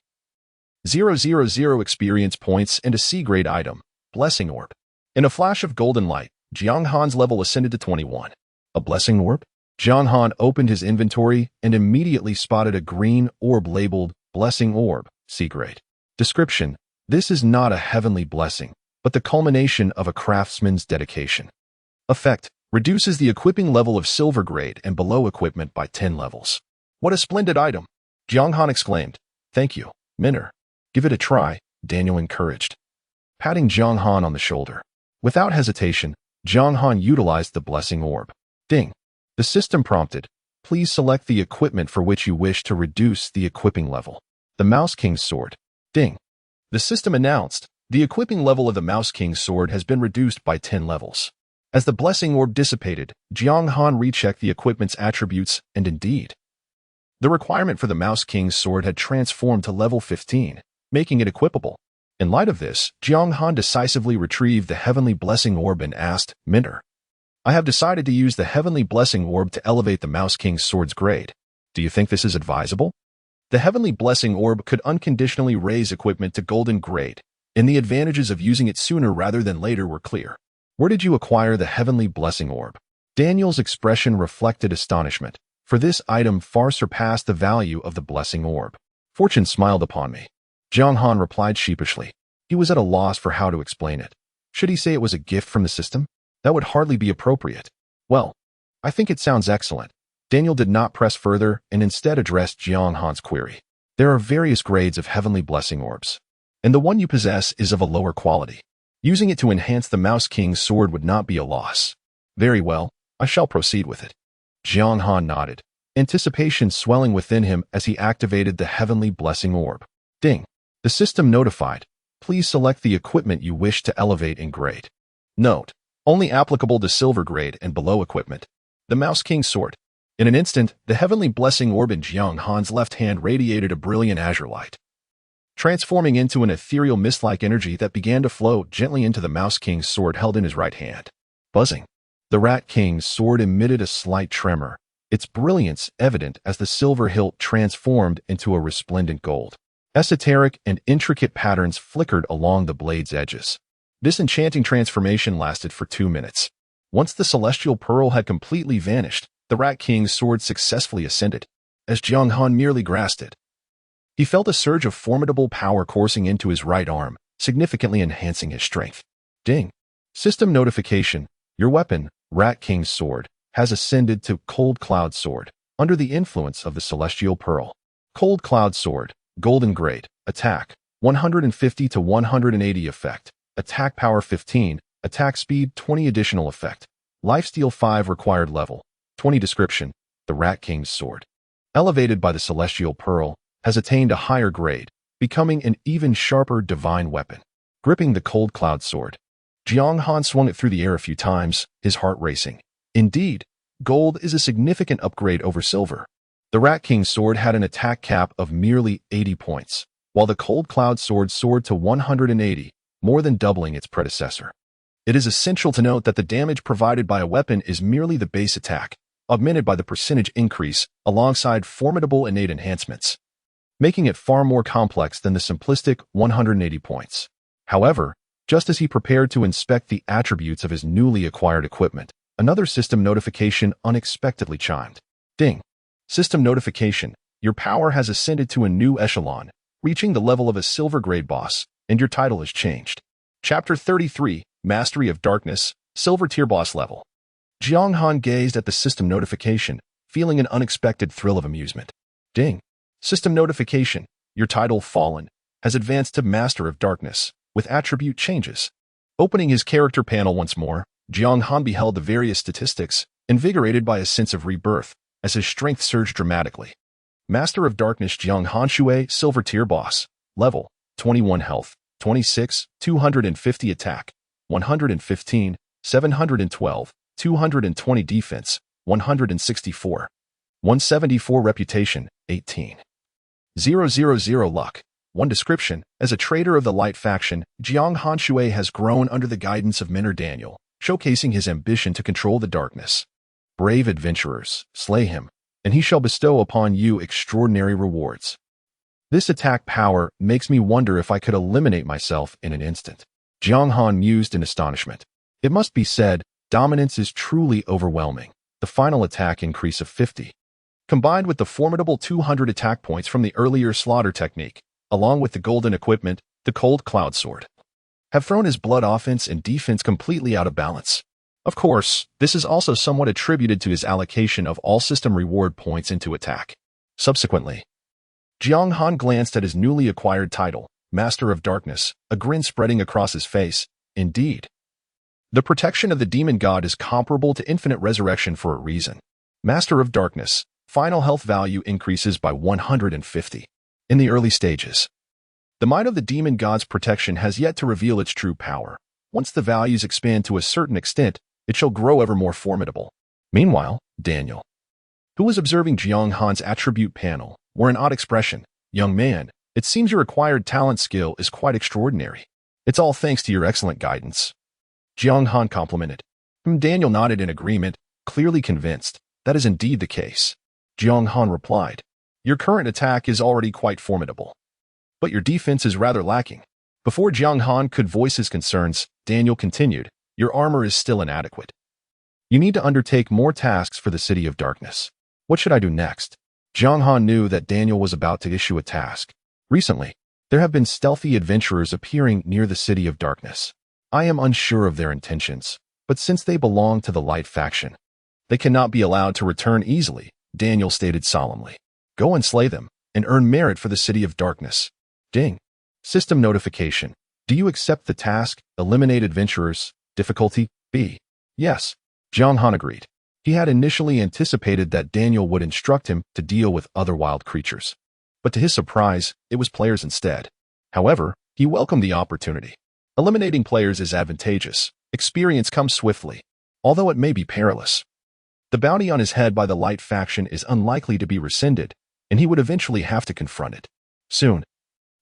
000 experience points and a C-grade item, Blessing Orb. In a flash of golden light, Jiang Han's level ascended to 21. A Blessing Orb? Jiang Han opened his inventory and immediately spotted a green orb labeled Blessing Orb, C-grade. Description: this is not a heavenly blessing, but the culmination of a craftsman's dedication. Effect: reduces the equipping level of silver grade and below equipment by 10 levels. What a splendid item! Jiang Han exclaimed. Thank you, Minner. Give it a try, Daniel encouraged, patting Jiang Han on the shoulder. Without hesitation, Jiang Han utilized the Blessing Orb. Ding. The system prompted, please select the equipment for which you wish to reduce the equipping level. The Mouse King's sword. Ding. The system announced, the equipping level of the Mouse King's sword has been reduced by 10 levels. As the Blessing Orb dissipated, Jiang Han rechecked the equipment's attributes, and indeed, the requirement for the Mouse King's sword had transformed to level 15, making it equipable. In light of this, Jiang Han decisively retrieved the Heavenly Blessing Orb and asked, Minner, I have decided to use the Heavenly Blessing Orb to elevate the Mouse King's sword's grade. Do you think this is advisable? The Heavenly Blessing Orb could unconditionally raise equipment to golden grade, and the advantages of using it sooner rather than later were clear. Where did you acquire the Heavenly Blessing Orb? Daniel's expression reflected astonishment, for this item far surpassed the value of the Blessing Orb. Fortune smiled upon me. Jiang Han replied sheepishly. He was at a loss for how to explain it. Should he say it was a gift from the system? That would hardly be appropriate. Well, I think it sounds excellent. Daniel did not press further and instead addressed Jiang Han's query. There are various grades of Heavenly Blessing Orbs, and the one you possess is of a lower quality. Using it to enhance the Mouse King's sword would not be a loss. Very well, I shall proceed with it. Jiang Han nodded, anticipation swelling within him as he activated the Heavenly Blessing Orb. Ding. The system notified. Please select the equipment you wish to elevate in grade. Note: only applicable to silver grade and below equipment. The Mouse King's sword. In an instant, the Heavenly Blessing Orb in Jiang Han's left hand radiated a brilliant azure light, transforming into an ethereal mist-like energy that began to flow gently into the Mouse King's sword held in his right hand. Buzzing. The Rat King's sword emitted a slight tremor, its brilliance evident as the silver hilt transformed into a resplendent gold. Esoteric and intricate patterns flickered along the blade's edges. This enchanting transformation lasted for 2 minutes. Once the celestial pearl had completely vanished, the Rat King's sword successfully ascended. As Jiang Han merely grasped it, he felt a surge of formidable power coursing into his right arm, significantly enhancing his strength. Ding. System notification. Your weapon, Rat King's sword, has ascended to Cold Cloud Sword, under the influence of the celestial pearl. Cold Cloud Sword, golden grade, attack, 150 to 180 effect, attack power 15, attack speed 20 additional effect, lifesteal 5 required level, 20 description. The Rat King's sword, elevated by the celestial pearl, has attained a higher grade, becoming an even sharper divine weapon. Gripping the Cold Cloud Sword, Jiang Han swung it through the air a few times, his heart racing. Indeed, gold is a significant upgrade over silver. The Rat King's sword had an attack cap of merely 80 points, while the Cold Cloud Sword soared to 180, more than doubling its predecessor. It is essential to note that the damage provided by a weapon is merely the base attack, augmented by the percentage increase alongside formidable innate enhancements, making it far more complex than the simplistic 180 points. However, just as he prepared to inspect the attributes of his newly acquired equipment, another system notification unexpectedly chimed. Ding. System notification. Your power has ascended to a new echelon, reaching the level of a silver grade boss, and your title has changed. Chapter 33, Mastery of Darkness, Silver Tier Boss Level. Jiang Han gazed at the system notification, feeling an unexpected thrill of amusement. Ding. System notification. Your title, Fallen, has advanced to Master of Darkness, with attribute changes. Opening his character panel once more, Jiang Han beheld the various statistics, invigorated by a sense of rebirth, as his strength surged dramatically. Master of Darkness Jiang Hanshui, Silver Tier Boss. Level, 21 Health, 26, 250 Attack, 115, 712, 220 Defense, 164. 174 Reputation, 18. 000 Luck. 1 description. As a traitor of the Light faction, Jiang Hanshui has grown under the guidance of Mentor Daniel, showcasing his ambition to control the darkness. Brave adventurers, slay him, and he shall bestow upon you extraordinary rewards. This attack power makes me wonder if I could eliminate myself in an instant. Jiang Han mused in astonishment. It must be said, dominance is truly overwhelming. The final attack increase of 50, combined with the formidable 200 attack points from the earlier slaughter technique, along with the golden equipment, the Cold Cloud Sword, have thrown his blood offense and defense completely out of balance. Of course, this is also somewhat attributed to his allocation of all system reward points into attack. Subsequently, Jiang Han glanced at his newly acquired title, Master of Darkness, a grin spreading across his face. Indeed, the protection of the demon god is comparable to infinite resurrection for a reason. Master of Darkness, final health value increases by 150. In the early stages, the might of the demon god's protection has yet to reveal its true power. Once the values expand to a certain extent, it shall grow ever more formidable. Meanwhile, Daniel, who was observing Jiang Han's attribute panel, wore an odd expression. Young man, it seems your acquired talent skill is quite extraordinary. It's all thanks to your excellent guidance. Jiang Han complimented. Daniel nodded in agreement, clearly convinced. That is indeed the case. Jiang Han replied. Your current attack is already quite formidable, but your defense is rather lacking. Before Jiang Han could voice his concerns, Daniel continued, your armor is still inadequate. You need to undertake more tasks for the City of Darkness. What should I do next? Jiang Han knew that Daniel was about to issue a task. Recently, there have been stealthy adventurers appearing near the City of Darkness. I am unsure of their intentions, but since they belong to the Light faction, they cannot be allowed to return easily, Daniel stated solemnly. Go and slay them, and earn merit for the City of Darkness. Ding. System notification. Do you accept the task? Eliminate adventurers. Difficulty B. Yes. Jiang Han agreed. He had initially anticipated that Daniel would instruct him to deal with other wild creatures. But to his surprise, it was players instead. However, he welcomed the opportunity. Eliminating players is advantageous. Experience comes swiftly, although it may be perilous. The bounty on his head by the Light faction is unlikely to be rescinded, and he would eventually have to confront it. Soon,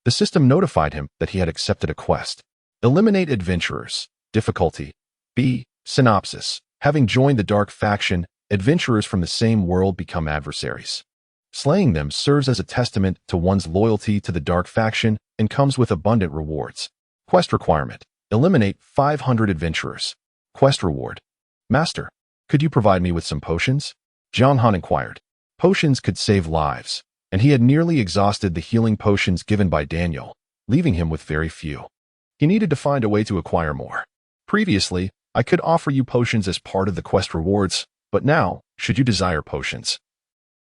the system notified him that he had accepted a quest. Eliminate adventurers. Difficulty B. Synopsis. Having joined the Dark faction, adventurers from the same world become adversaries. Slaying them serves as a testament to one's loyalty to the Dark faction and comes with abundant rewards. Quest requirement. Eliminate 500 adventurers. Quest reward. Master, could you provide me with some potions? Jiang Han inquired. Potions could save lives, and he had nearly exhausted the healing potions given by Daniel, leaving him with very few. He needed to find a way to acquire more. Previously, I could offer you potions as part of the quest rewards, but now, should you desire potions,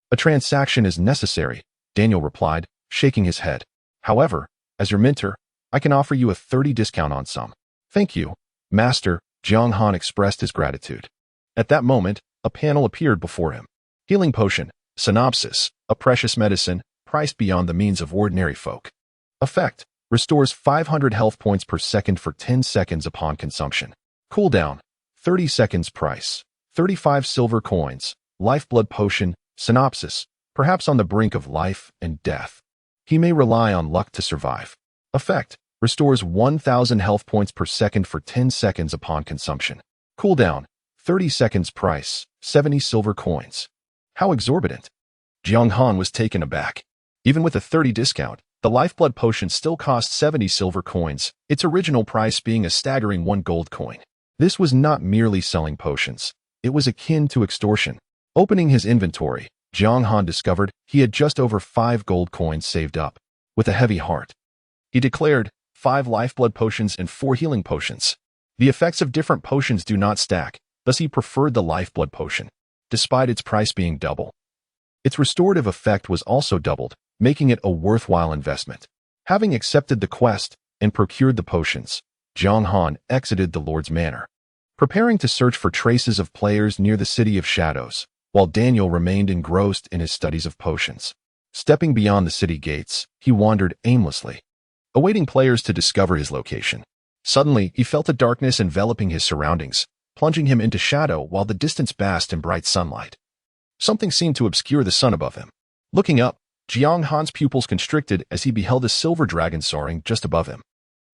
a transaction is necessary, Daniel replied, shaking his head. However, as your mentor, I can offer you a 30% discount on some. Thank you, Master. Jiang Han expressed his gratitude. At that moment, a panel appeared before him. Healing potion. Synopsis. A precious medicine, priced beyond the means of ordinary folk. Effect. Restores 500 health points per second for 10 seconds upon consumption. Cooldown. 30 seconds. Price. 35 silver coins. Lifeblood potion. Synopsis. Perhaps on the brink of life and death. He may rely on luck to survive. Effect. Restores 1,000 health points per second for 10 seconds upon consumption. Cooldown. 30 seconds. Price. 70 silver coins. How exorbitant. Jiang Han was taken aback. Even with a 30% discount, the lifeblood potion still cost 70 silver coins, its original price being a staggering 1 gold coin. This was not merely selling potions. It was akin to extortion. Opening his inventory, Jiang Han discovered he had just over 5 gold coins saved up. With a heavy heart, he declared, 5 lifeblood potions and 4 healing potions. The effects of different potions do not stack, thus he preferred the lifeblood potion, despite its price being double. Its restorative effect was also doubled, making it a worthwhile investment. Having accepted the quest and procured the potions, Jiang Han exited the Lord's Manor, preparing to search for traces of players near the City of Shadows, while Daniel remained engrossed in his studies of potions. Stepping beyond the city gates, he wandered aimlessly, awaiting players to discover his location. Suddenly, he felt a darkness enveloping his surroundings, plunging him into shadow while the distance basked in bright sunlight. Something seemed to obscure the sun above him. Looking up, Jiang Han's pupils constricted as he beheld a silver dragon soaring just above him.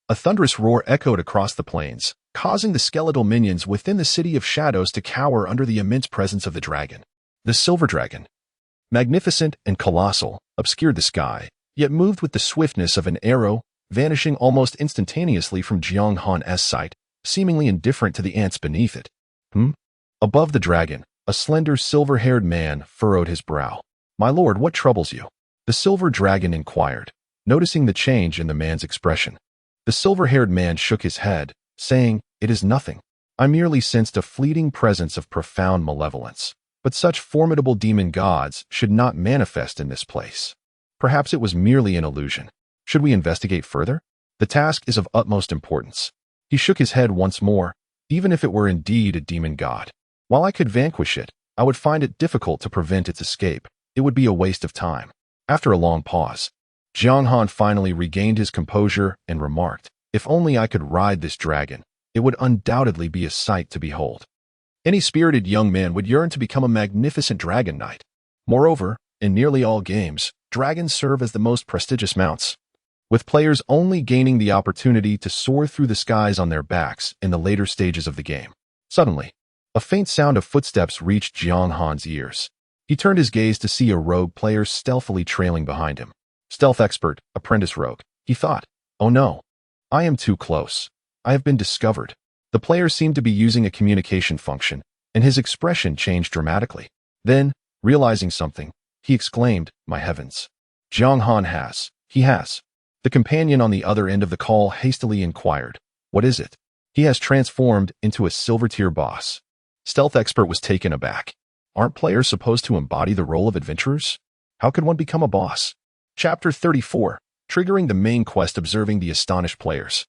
A thunderous roar echoed across the plains, causing the skeletal minions within the City of Shadows to cower under the immense presence of the dragon. The silver dragon, magnificent and colossal, obscured the sky, yet moved with the swiftness of an arrow, vanishing almost instantaneously from Jiang Han's sight, seemingly indifferent to the ants beneath it. Above the dragon, a slender silver-haired man furrowed his brow. My lord, what troubles you? The silver dragon inquired, noticing the change in the man's expression. The silver-haired man shook his head, saying, It is nothing. I merely sensed a fleeting presence of profound malevolence. But such formidable demon gods should not manifest in this place. Perhaps it was merely an illusion. Should we investigate further? The task is of utmost importance. He shook his head once more, even if it were indeed a demon god. While I could vanquish it, I would find it difficult to prevent its escape. It would be a waste of time. After a long pause, Jiang Han finally regained his composure and remarked, If only I could ride this dragon, it would undoubtedly be a sight to behold. Any spirited young man would yearn to become a magnificent dragon knight. Moreover, in nearly all games, dragons serve as the most prestigious mounts, with players only gaining the opportunity to soar through the skies on their backs in the later stages of the game. Suddenly, a faint sound of footsteps reached Jiang Han's ears. He turned his gaze to see a rogue player stealthily trailing behind him. Stealth expert, apprentice rogue, he thought. Oh no. I am too close. I have been discovered. The player seemed to be using a communication function, and his expression changed dramatically. Then, realizing something, he exclaimed, my heavens. Jiang Han has. He has. The companion on the other end of the call hastily inquired, what is it? He has transformed into a silver-tier boss. Stealth expert was taken aback. Aren't players supposed to embody the role of adventurers? How could one become a boss? Chapter 34, triggering the main quest observing the astonished players.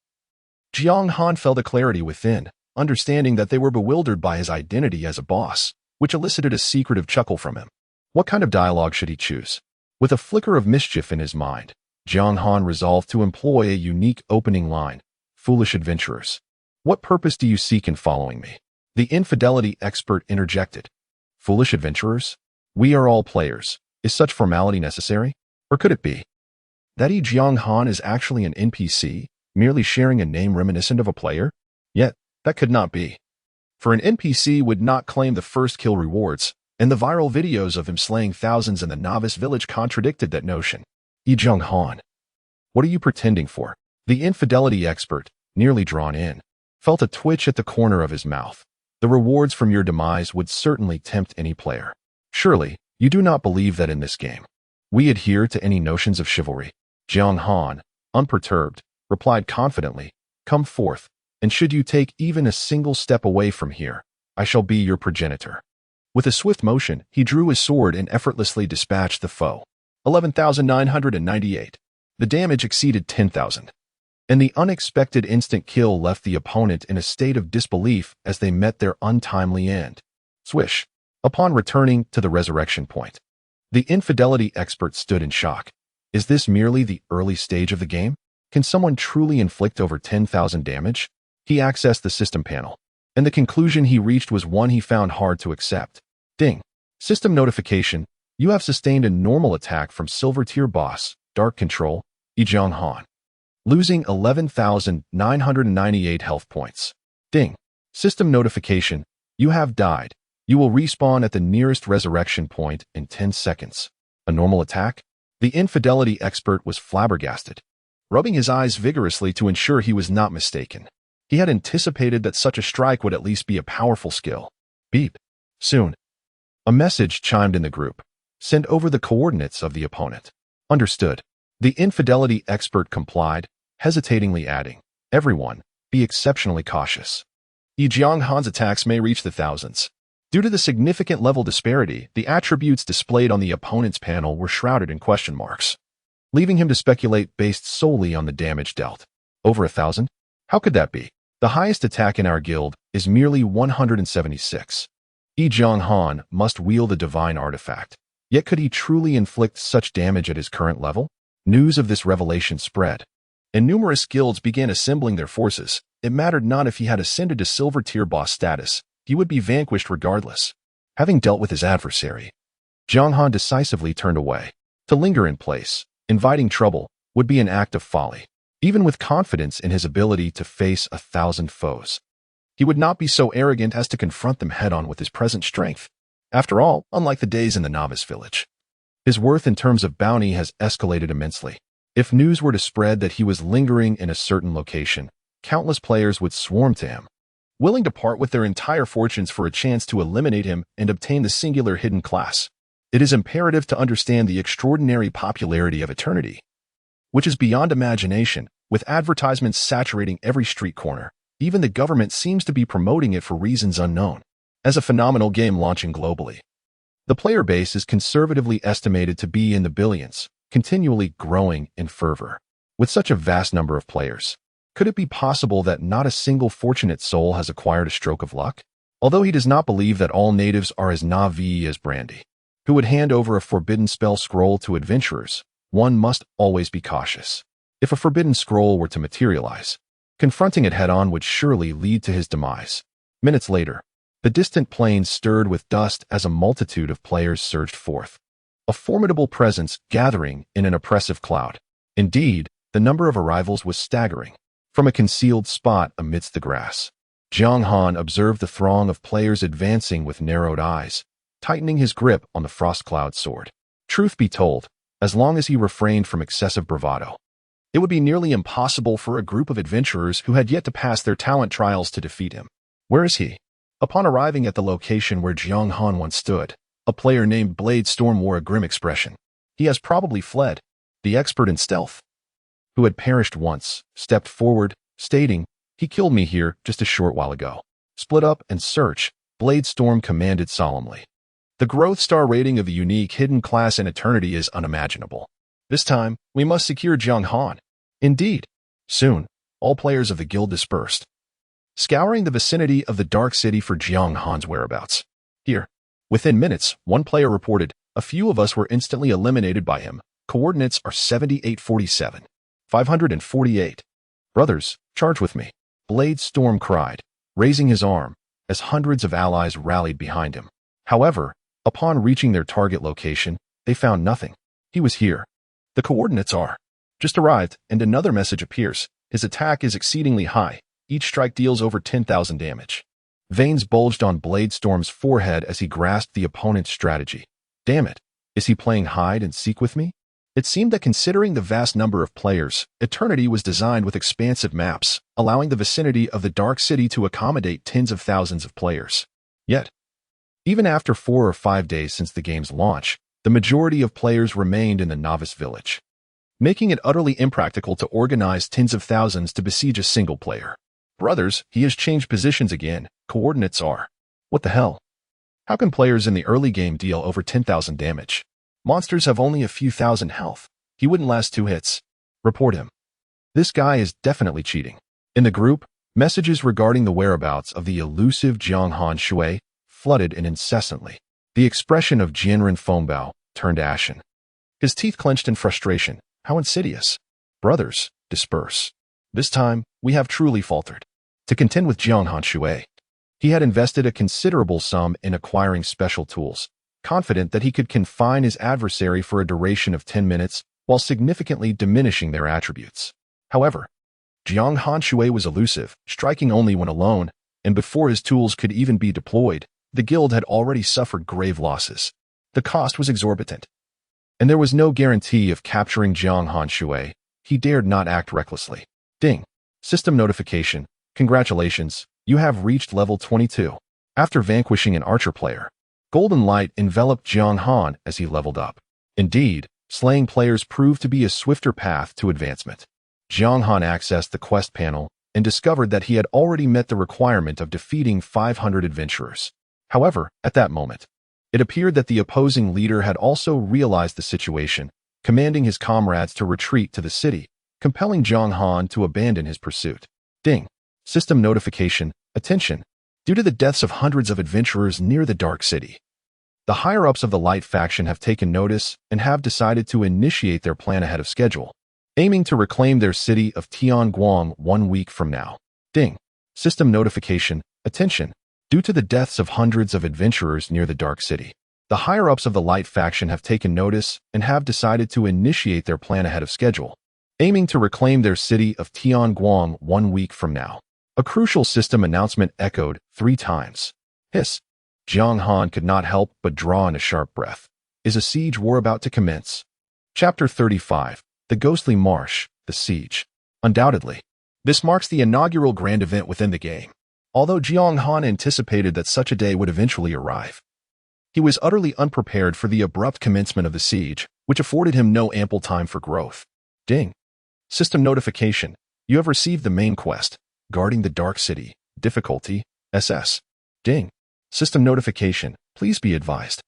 Jiang Han felt a clarity within, understanding that they were bewildered by his identity as a boss, which elicited a secretive chuckle from him. What kind of dialogue should he choose? With a flicker of mischief in his mind, Jiang Han resolved to employ a unique opening line. Foolish adventurers. What purpose do you seek in following me? The infidelity expert interjected. Foolish adventurers? We are all players. Is such formality necessary? Or could it be that Jiang Han is actually an NPC, merely sharing a name reminiscent of a player? Yet, that could not be. For an NPC would not claim the first kill rewards, and the viral videos of him slaying thousands in the novice village contradicted that notion. Jiang Han. What are you pretending for? The infidelity expert, nearly drawn in, felt a twitch at the corner of his mouth. The rewards from your demise would certainly tempt any player. Surely, you do not believe that in this game we adhere to any notions of chivalry. Jiang Han, unperturbed, replied confidently, come forth, and should you take even a single step away from here, I shall be your progenitor. With a swift motion, he drew his sword and effortlessly dispatched the foe. 11,998. The damage exceeded 10,000. And the unexpected instant kill left the opponent in a state of disbelief as they met their untimely end. Swish. Upon returning to the resurrection point, the infidelity expert stood in shock. Is this merely the early stage of the game? Can someone truly inflict over 10,000 damage? He accessed the system panel, and the conclusion he reached was one he found hard to accept. Ding. System notification. You have sustained a normal attack from Silver Tier Boss, Dark Control, Jiang Han, losing 11,998 health points. Ding. System notification. You have died. You will respawn at the nearest resurrection point in 10 seconds. A normal attack? The infidelity expert was flabbergasted, rubbing his eyes vigorously to ensure he was not mistaken. He had anticipated that such a strike would at least be a powerful skill. Beep. Soon. A message chimed in the group. Send over the coordinates of the opponent. Understood. The infidelity expert complied, hesitatingly adding, everyone, be exceptionally cautious. Jiang Han's attacks may reach the thousands. Due to the significant level disparity, the attributes displayed on the opponent's panel were shrouded in question marks, leaving him to speculate based solely on the damage dealt. Over 1,000? How could that be? The highest attack in our guild is merely 176. Jiang Han must wield a divine artifact. Yet could he truly inflict such damage at his current level? News of this revelation spread, and numerous guilds began assembling their forces. It mattered not if he had ascended to Silver Tier Boss status, he would be vanquished regardless. Having dealt with his adversary, Jiang Han decisively turned away. To linger in place, inviting trouble, would be an act of folly. Even with confidence in his ability to face 1,000 foes, he would not be so arrogant as to confront them head-on with his present strength. After all, unlike the days in the novice village, his worth in terms of bounty has escalated immensely. If news were to spread that he was lingering in a certain location, countless players would swarm to him, willing to part with their entire fortunes for a chance to eliminate him and obtain the singular hidden class. It is imperative to understand the extraordinary popularity of Eternity, which is beyond imagination, with advertisements saturating every street corner. Even the government seems to be promoting it for reasons unknown. As a phenomenal game launching globally, the player base is conservatively estimated to be in the billions, continually growing in fervor. With such a vast number of players, could it be possible that not a single fortunate soul has acquired a stroke of luck? Although he does not believe that all natives are as Na'vi as Brandy, who would hand over a forbidden spell scroll to adventurers, one must always be cautious. If a forbidden scroll were to materialize, confronting it head-on would surely lead to his demise. Minutes later, the distant plains stirred with dust as a multitude of players surged forth, a formidable presence gathering in an oppressive cloud. Indeed, the number of arrivals was staggering. From a concealed spot amidst the grass, Jiang Han observed the throng of players advancing with narrowed eyes, tightening his grip on the Frost Cloud sword. Truth be told, as long as he refrained from excessive bravado, it would be nearly impossible for a group of adventurers who had yet to pass their talent trials to defeat him. Where is he? Upon arriving at the location where Jiang Han once stood, a player named Blade Storm wore a grim expression. He has probably fled. The expert in stealth, who had perished once, stepped forward, stating, "He killed me here just a short while ago." Split up and search, Blade Storm commanded solemnly. The growth star rating of the unique hidden class in Eternity is unimaginable. This time, we must secure Jiang Han. Indeed. Soon, all players of the guild dispersed, scouring the vicinity of the Dark City for Jiang Han's whereabouts. Here, within minutes, one player reported, "A few of us were instantly eliminated by him. Coordinates are 7847. 548. Brothers, charge with me," Blade Storm cried, raising his arm, as hundreds of allies rallied behind him. However, upon reaching their target location, they found nothing. He was here. The coordinates are. Just arrived, and another message appears. His attack is exceedingly high. Each strike deals over 10,000 damage. Veins bulged on Blade Storm's forehead as he grasped the opponent's strategy. Damn it. Is he playing hide and seek with me? It seemed that considering the vast number of players, Eternity was designed with expansive maps, allowing the vicinity of the Dark City to accommodate tens of thousands of players. Yet, even after 4 or 5 days since the game's launch, the majority of players remained in the novice village, making it utterly impractical to organize tens of thousands to besiege a single player. Brothers, he has changed positions again. Coordinates are. What the hell? How can players in the early game deal over 10,000 damage? Monsters have only a few thousand health. He wouldn't last 2 hits. Report him. This guy is definitely cheating. In the group, messages regarding the whereabouts of the elusive Jiang Han Shui flooded in incessantly. The expression of Jianren Fengbao turned ashen. His teeth clenched in frustration. How insidious. Brothers, disperse. This time, we have truly faltered. To contend with Jiang Han Shui, he had invested a considerable sum in acquiring special tools, confident that he could confine his adversary for a duration of 10 minutes while significantly diminishing their attributes. However, Jiang Han Shui was elusive, striking only when alone, and before his tools could even be deployed, the guild had already suffered grave losses. The cost was exorbitant, and there was no guarantee of capturing Jiang Han Shui. He dared not act recklessly. Ding. System notification. Congratulations, you have reached level 22. After vanquishing an archer player, golden light enveloped Jiang Han as he leveled up. Indeed, slaying players proved to be a swifter path to advancement. Jiang Han accessed the quest panel and discovered that he had already met the requirement of defeating 500 adventurers. However, at that moment, it appeared that the opposing leader had also realized the situation, commanding his comrades to retreat to the city, compelling Jiang Han to abandon his pursuit. Ding. System notification. Attention. Due to the deaths of hundreds of adventurers near the Dark City, the higher-ups of the Light faction have taken notice and have decided to initiate their plan ahead of schedule, aiming to reclaim their city of Tianguang 1 week from now. Ding. System notification. Attention. Due to the deaths of hundreds of adventurers near the Dark City, the higher-ups of the Light faction have taken notice and have decided to initiate their plan ahead of schedule, aiming to reclaim their city of Tianguang 1 week from now. A crucial system announcement echoed 3 times. Hiss. Jiang Han could not help but draw in a sharp breath. Is a siege war about to commence? Chapter 35. The Ghostly Marsh, the Siege. Undoubtedly, this marks the inaugural grand event within the game. Although Jiang Han anticipated that such a day would eventually arrive, he was utterly unprepared for the abrupt commencement of the siege, which afforded him no ample time for growth. Ding. System notification. You have received the main quest, Guarding the Dark City, difficulty, SS. Ding. System notification. Please be advised.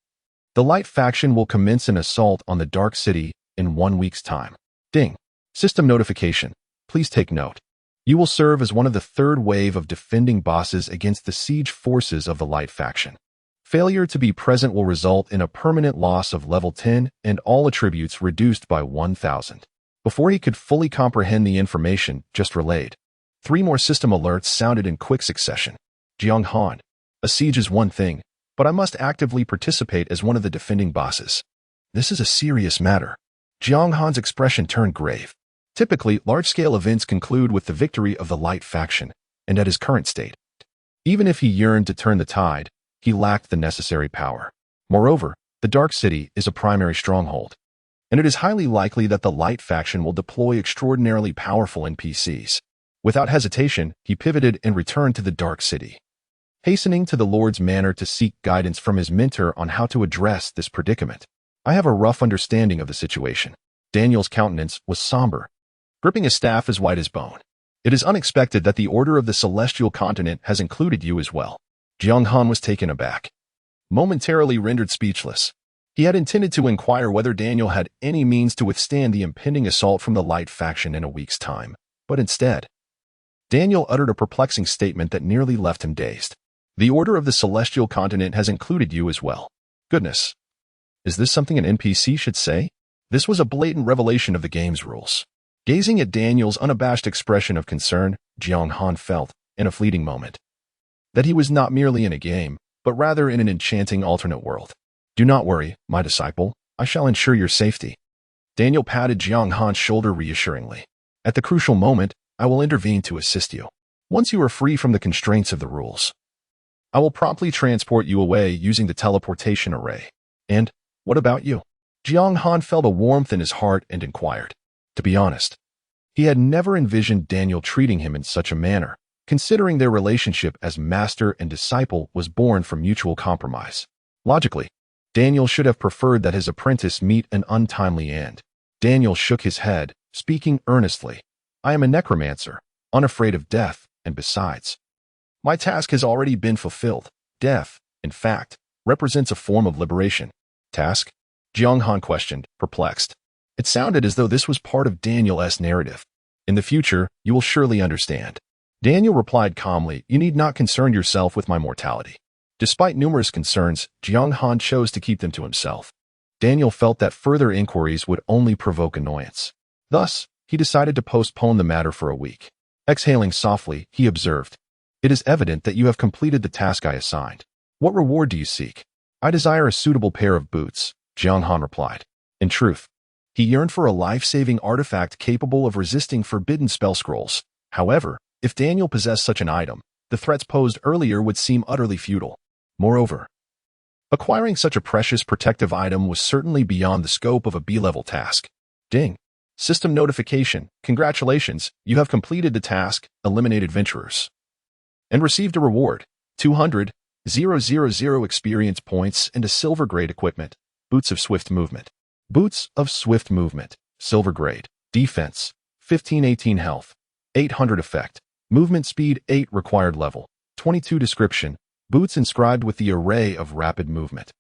The Light faction will commence an assault on the Dark City in 1 week's time. Ding. System notification. Please take note. You will serve as one of the 3rd wave of defending bosses against the siege forces of the Light faction. Failure to be present will result in a permanent loss of level 10 and all attributes reduced by 1,000. Before he could fully comprehend the information just relayed, 3 more system alerts sounded in quick succession. Jiang Han. A siege is one thing, but I must actively participate as one of the defending bosses. This is a serious matter. Jiang Han's expression turned grave. Typically, large-scale events conclude with the victory of the Light faction, and at his current state, even if he yearned to turn the tide, he lacked the necessary power. Moreover, the Dark City is a primary stronghold, and it is highly likely that the Light faction will deploy extraordinarily powerful NPCs. Without hesitation, he pivoted and returned to the Dark City, hastening to the Lord's Manor to seek guidance from his mentor on how to address this predicament. I have a rough understanding of the situation. Daniel's countenance was somber, gripping a staff as white as bone. It is unexpected that the Order of the Celestial Continent has included you as well. Jiang Han was taken aback, momentarily rendered speechless. He had intended to inquire whether Daniel had any means to withstand the impending assault from the Light faction in a week's time, but instead, Daniel uttered a perplexing statement that nearly left him dazed. The Order of the Celestial Continent has included you as well. Goodness. Is this something an NPC should say? This was a blatant revelation of the game's rules. Gazing at Daniel's unabashed expression of concern, Jiang Han felt, in a fleeting moment, that he was not merely in a game, but rather in an enchanting alternate world. Do not worry, my disciple, I shall ensure your safety. Daniel patted Jiang Han's shoulder reassuringly. At the crucial moment, I will intervene to assist you. Once you are free from the constraints of the rules, I will promptly transport you away using the teleportation array. And what about you? Jiang Han felt a warmth in his heart and inquired. To be honest, he had never envisioned Daniel treating him in such a manner, considering their relationship as master and disciple was born from mutual compromise. Logically, Daniel should have preferred that his apprentice meet an untimely end. Daniel shook his head, speaking earnestly. I am a necromancer, unafraid of death, and besides, my task has already been fulfilled. Death, in fact, represents a form of liberation. Task? Jiang Han questioned, perplexed. It sounded as though this was part of Daniel's narrative. In the future, you will surely understand. Daniel replied calmly, you need not concern yourself with my mortality. Despite numerous concerns, Jiang Han chose to keep them to himself. Daniel felt that further inquiries would only provoke annoyance. Thus, he decided to postpone the matter for a week. Exhaling softly, he observed, it is evident that you have completed the task I assigned. What reward do you seek? I desire a suitable pair of boots, Jiang Han replied. In truth, he yearned for a life-saving artifact capable of resisting forbidden spell scrolls. However, if Daniel possessed such an item, the threats posed earlier would seem utterly futile. Moreover, acquiring such a precious protective item was certainly beyond the scope of a B-level task. Ding. System notification. Congratulations, you have completed the task, Eliminate Adventurers, and received a reward, 200,000 experience points and a silver grade equipment, Boots of Swift Movement. Boots of Swift Movement, silver grade, defense, 1518 health, 800 effect, movement speed 8 required level, 22 description, boots inscribed with the array of rapid movement,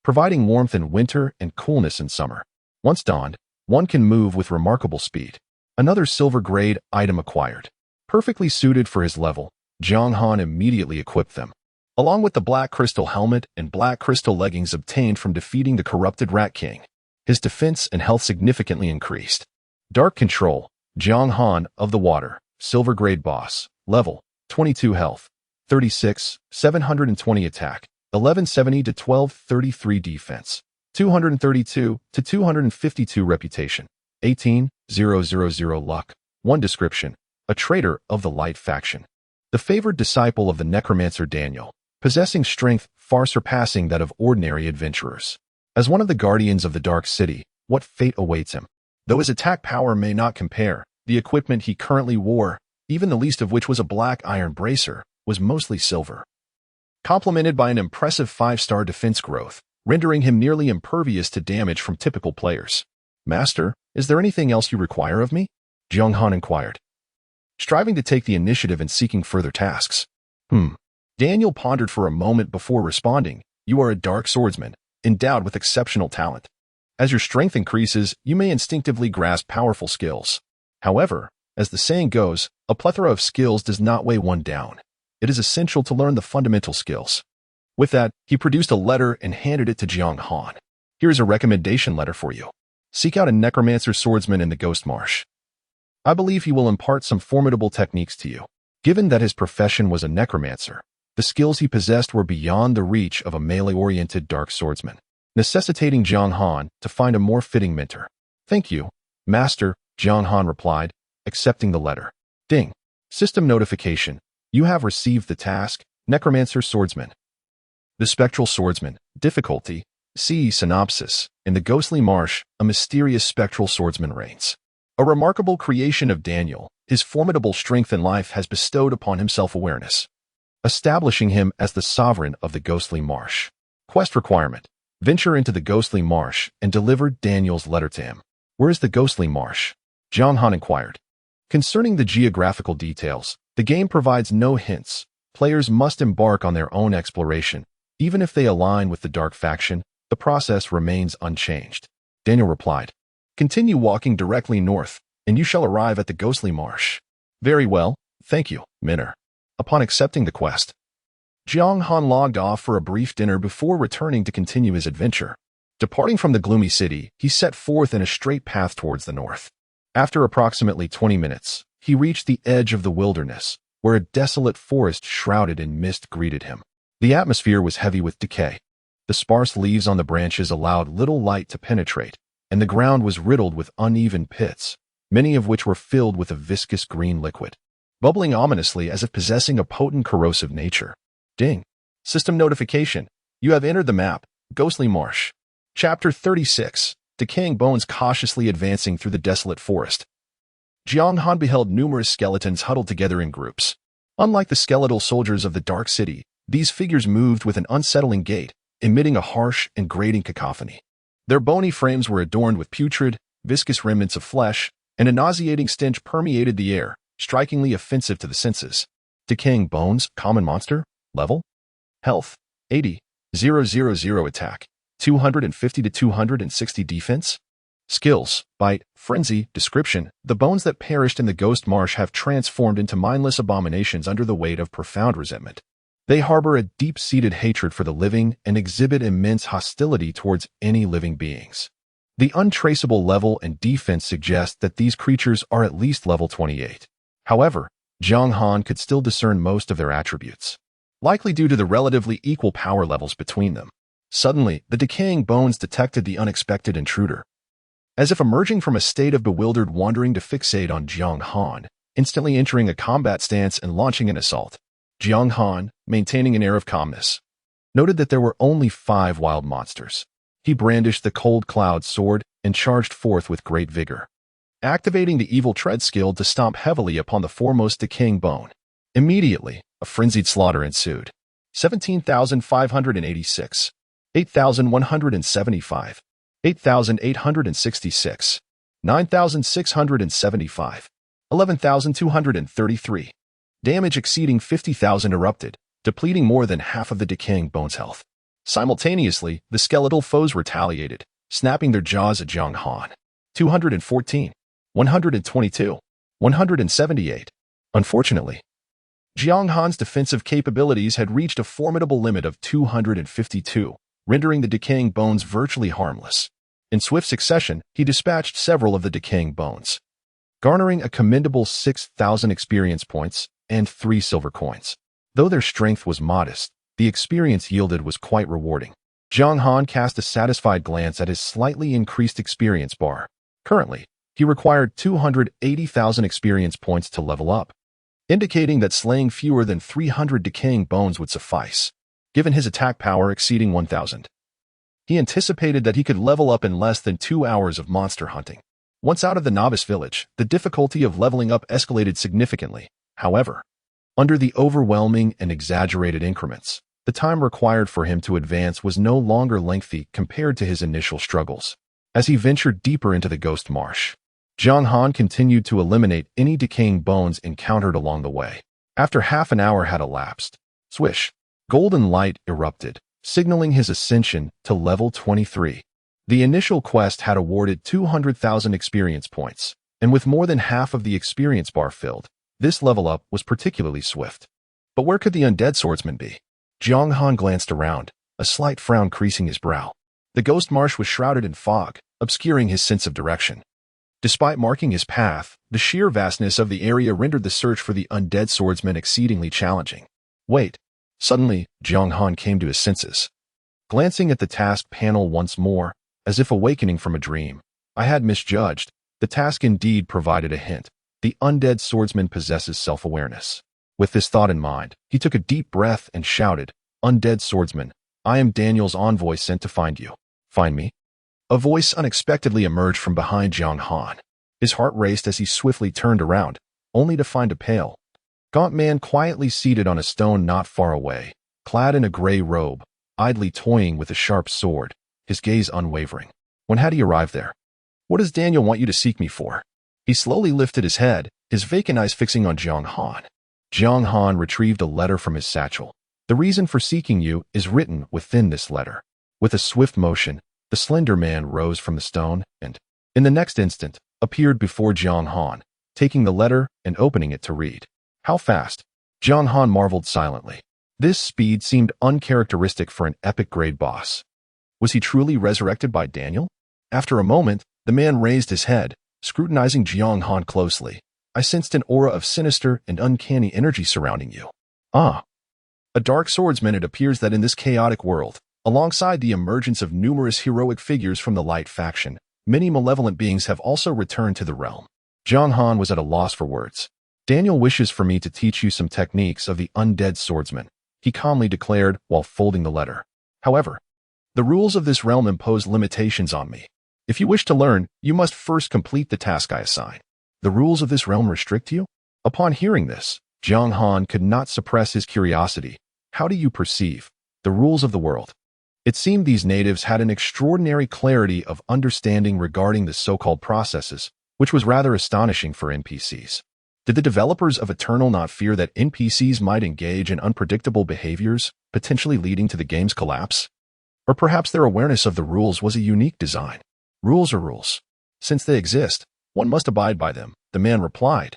providing warmth in winter and coolness in summer. Once donned, one can move with remarkable speed. Another silver grade item acquired. Perfectly suited for his level, Jiang Han immediately equipped them, along with the black crystal helmet and black crystal leggings obtained from defeating the corrupted Rat King. His defense and health significantly increased. Dark Control, Jiang Han of the Water, silver grade boss, level, 22 health, 36, 720 attack, 1170 to 1233 defense, 232 to 252 reputation, 18,000 luck. 1 description, a traitor of the Light faction. The favored disciple of the necromancer Daniel, possessing strength far surpassing that of ordinary adventurers. As one of the guardians of the Dark City, what fate awaits him? Though his attack power may not compare, the equipment he currently wore, even the least of which was a black iron bracer, was mostly silver, complemented by an impressive 5-star defense growth, rendering him nearly impervious to damage from typical players. Master, is there anything else you require of me? Jiang Han inquired, striving to take the initiative and seeking further tasks. Daniel pondered for a moment before responding. You are a dark swordsman, endowed with exceptional talent. As your strength increases, you may instinctively grasp powerful skills. However, as the saying goes, a plethora of skills does not weigh one down. It is essential to learn the fundamental skills. With that, he produced a letter and handed it to Jiang Han. Here is a recommendation letter for you. Seek out a necromancer swordsman in the Ghost Marsh. I believe he will impart some formidable techniques to you. Given that his profession was a necromancer, the skills he possessed were beyond the reach of a melee-oriented dark swordsman, necessitating Jiang Han to find a more fitting mentor. Thank you, Master, Jiang Han replied, accepting the letter. Ding. System notification. You have received the task, Necromancer Swordsman. The Spectral Swordsman. Difficulty, See synopsis. In the ghostly marsh, a mysterious spectral swordsman reigns. A remarkable creation of Daniel, his formidable strength in life has bestowed upon him self-awareness, establishing him as the sovereign of the ghostly marsh. Quest requirement. Venture into the ghostly marsh and deliver Daniel's letter to him. Where is the ghostly marsh? Jiang Han inquired. Concerning the geographical details, the game provides no hints. Players must embark on their own exploration. Even if they align with the dark faction, the process remains unchanged. Daniel replied. Continue walking directly north, and you shall arrive at the ghostly marsh. Very well, thank you, Minner. Upon accepting the quest, Jiang Han logged off for a brief dinner before returning to continue his adventure. Departing from the gloomy city, he set forth in a straight path towards the north. After approximately 20 minutes, he reached the edge of the wilderness, where a desolate forest shrouded in mist greeted him. The atmosphere was heavy with decay. The sparse leaves on the branches allowed little light to penetrate, and the ground was riddled with uneven pits, many of which were filled with a viscous green liquid, bubbling ominously as if possessing a potent corrosive nature. Ding. System notification. You have entered the map, Ghostly Marsh. Chapter 36. Decaying bones cautiously advancing through the desolate forest. Jiang Han beheld numerous skeletons huddled together in groups. Unlike the skeletal soldiers of the Dark City, these figures moved with an unsettling gait, emitting a harsh and grating cacophony. Their bony frames were adorned with putrid, viscous remnants of flesh, and a nauseating stench permeated the air, strikingly offensive to the senses. Decaying bones, common monster, level? Health, 80, 000 attack, 250 to 260 defense? Skills, bite, frenzy, description. The bones that perished in the ghost marsh have transformed into mindless abominations under the weight of profound resentment. They harbor a deep-seated hatred for the living and exhibit immense hostility towards any living beings. The untraceable level and defense suggest that these creatures are at least level 28. However, Jiang Han could still discern most of their attributes, likely due to the relatively equal power levels between them. Suddenly, the decaying bones detected the unexpected intruder. As if emerging from a state of bewildered wandering to fixate on Jiang Han, instantly entering a combat stance and launching an assault. Jiang Han, maintaining an air of calmness, noted that there were only 5 wild monsters. He brandished the Cold Cloud sword and charged forth with great vigor, activating the Evil Tread skill to stomp heavily upon the foremost decaying bone. Immediately, a frenzied slaughter ensued. 17,586, 8,175, 8,866, 9,675, 11,233. Damage exceeding 50,000 erupted, depleting more than half of the decaying bone's health. Simultaneously, the skeletal foes retaliated, snapping their jaws at Jiang Han. 214, 122, 178. Unfortunately, Jiang Han's defensive capabilities had reached a formidable limit of 252, rendering the decaying bones virtually harmless. In swift succession, he dispatched several of the decaying bones, garnering a commendable 6,000 experience points and 3 silver coins. Though their strength was modest, the experience yielded was quite rewarding. Jiang Han cast a satisfied glance at his slightly increased experience bar. Currently, he required 280,000 experience points to level up, indicating that slaying fewer than 300 decaying bones would suffice, given his attack power exceeding 1,000. He anticipated that he could level up in less than 2 hours of monster hunting. Once out of the novice village, the difficulty of leveling up escalated significantly. However, under the overwhelming and exaggerated increments, the time required for him to advance was no longer lengthy compared to his initial struggles. As he ventured deeper into the ghost marsh, Jiang Han continued to eliminate any decaying bones encountered along the way. After half an hour had elapsed, swish, golden light erupted, signaling his ascension to level 23. The initial quest had awarded 200,000 experience points, and with more than half of the experience bar filled, this level up was particularly swift. But where could the undead swordsman be? Jiang Han glanced around, a slight frown creasing his brow. The ghost marsh was shrouded in fog, obscuring his sense of direction. Despite marking his path, the sheer vastness of the area rendered the search for the undead swordsman exceedingly challenging. Wait. Suddenly, Jiang Han came to his senses. Glancing at the task panel once more, as if awakening from a dream, I had misjudged. The task indeed provided a hint. The undead swordsman possesses self-awareness. With this thought in mind, he took a deep breath and shouted, "Undead swordsman, I am Daniel's envoy sent to find you. Find me? A voice unexpectedly emerged from behind Jiang Han. His heart raced as he swiftly turned around, only to find a pale, gaunt man quietly seated on a stone not far away, clad in a gray robe, idly toying with a sharp sword, his gaze unwavering. When had he arrived there? What does Daniel want you to seek me for? He slowly lifted his head, his vacant eyes fixing on Jiang Han. Jiang Han retrieved a letter from his satchel. The reason for seeking you is written within this letter. With a swift motion, the slender man rose from the stone and, in the next instant, appeared before Jiang Han, taking the letter and opening it to read. How fast? Jiang Han marveled silently. This speed seemed uncharacteristic for an epic-grade boss. Was he truly resurrected by Daniel? After a moment, the man raised his head, scrutinizing Jiang Han closely. I sensed an aura of sinister and uncanny energy surrounding you. Ah. A dark swordsman. It appears that in this chaotic world, alongside the emergence of numerous heroic figures from the Light faction, many malevolent beings have also returned to the realm. Jiang Han was at a loss for words. Daniel wishes for me to teach you some techniques of the undead swordsman, he calmly declared while folding the letter. However, the rules of this realm impose limitations on me. If you wish to learn, you must first complete the task I assign. The rules of this realm restrict you? Upon hearing this, Jiang Han could not suppress his curiosity. How do you perceive the rules of the world? It seemed these natives had an extraordinary clarity of understanding regarding the so-called processes, which was rather astonishing for NPCs. Did the developers of Eternal not fear that NPCs might engage in unpredictable behaviors, potentially leading to the game's collapse? Or perhaps their awareness of the rules was a unique design. Rules are rules. Since they exist, one must abide by them, the man replied.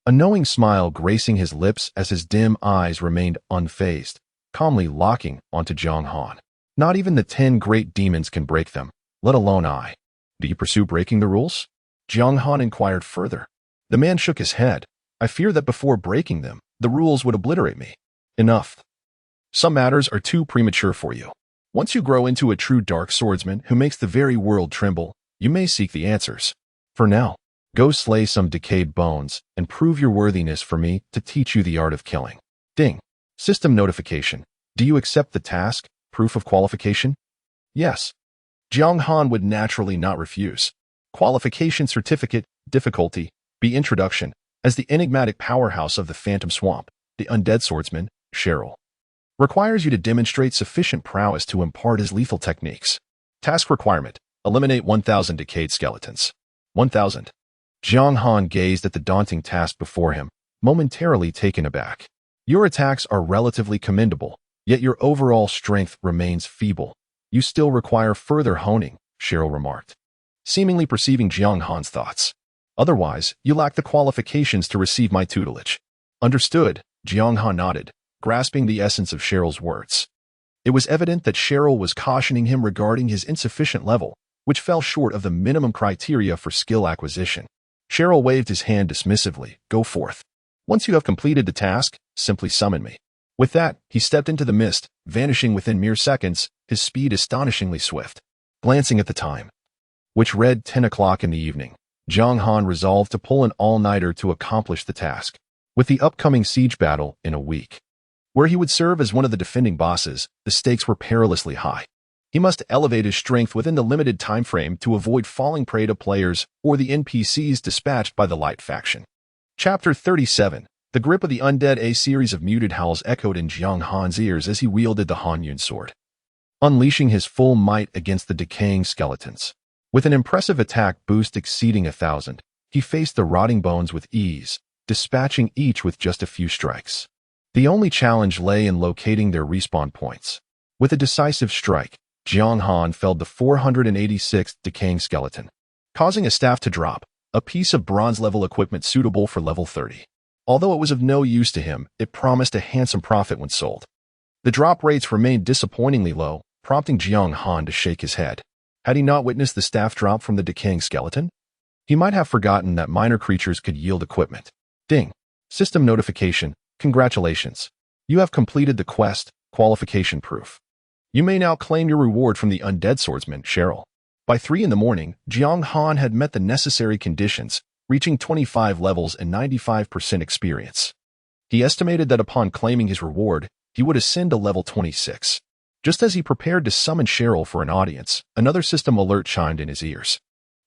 A knowing smile gracing his lips as his dim eyes remained unfazed, calmly locking onto Jiang Han. Not even the 10 great demons can break them, let alone I. Do you pursue breaking the rules? Jiang Han inquired further. The man shook his head. I fear that before breaking them, the rules would obliterate me. Enough. Some matters are too premature for you. Once you grow into a true dark swordsman who makes the very world tremble, you may seek the answers. For now, go slay some decayed bones and prove your worthiness for me to teach you the art of killing. Ding. System notification. Do you accept the task? Proof of qualification? Yes. Jiang Han would naturally not refuse. Qualification certificate, difficulty, B introduction, as the enigmatic powerhouse of the Phantom Swamp, the undead swordsman, Cheryl. Requires you to demonstrate sufficient prowess to impart his lethal techniques. Task requirement, eliminate 1,000 decayed skeletons. 1,000. Jiang Han gazed at the daunting task before him, momentarily taken aback. Your attacks are relatively commendable, yet your overall strength remains feeble. You still require further honing, Cheryl remarked, seemingly perceiving Jiang Han's thoughts. Otherwise, you lack the qualifications to receive my tutelage. Understood, Jiang Han nodded, grasping the essence of Cheryl's words. It was evident that Cheryl was cautioning him regarding his insufficient level, which fell short of the minimum criteria for skill acquisition. Cheryl waved his hand dismissively. Go forth. Once you have completed the task, simply summon me. With that, he stepped into the mist, vanishing within mere seconds, his speed astonishingly swift. Glancing at the time, which read 10 o'clock in the evening, Jiang Han resolved to pull an all-nighter to accomplish the task. With the upcoming siege battle in a week, where he would serve as one of the defending bosses, the stakes were perilously high. He must elevate his strength within the limited time frame to avoid falling prey to players or the NPCs dispatched by the Light faction. Chapter 37. The grip of the undead. A series of muted howls echoed in Jiang Han's ears as he wielded the Hanyun sword, unleashing his full might against the decaying skeletons. With an impressive attack boost exceeding 1,000, he faced the rotting bones with ease, dispatching each with just a few strikes. The only challenge lay in locating their respawn points. With a decisive strike, Jiang Han felled the 486th decaying skeleton, causing a staff to drop, a piece of bronze-level equipment suitable for level 30. Although it was of no use to him, it promised a handsome profit when sold. The drop rates remained disappointingly low, prompting Jiang Han to shake his head. Had he not witnessed the staff drop from the decaying skeleton? He might have forgotten that minor creatures could yield equipment. Ding. System notification. Congratulations. You have completed the quest, qualification proof. You may now claim your reward from the undead swordsman, Cheryl. By 3 in the morning, Jiang Han had met the necessary conditions, reaching 25 levels and 95% experience. He estimated that upon claiming his reward, he would ascend to level 26. Just as he prepared to summon Cheryl for an audience, another system alert chimed in his ears.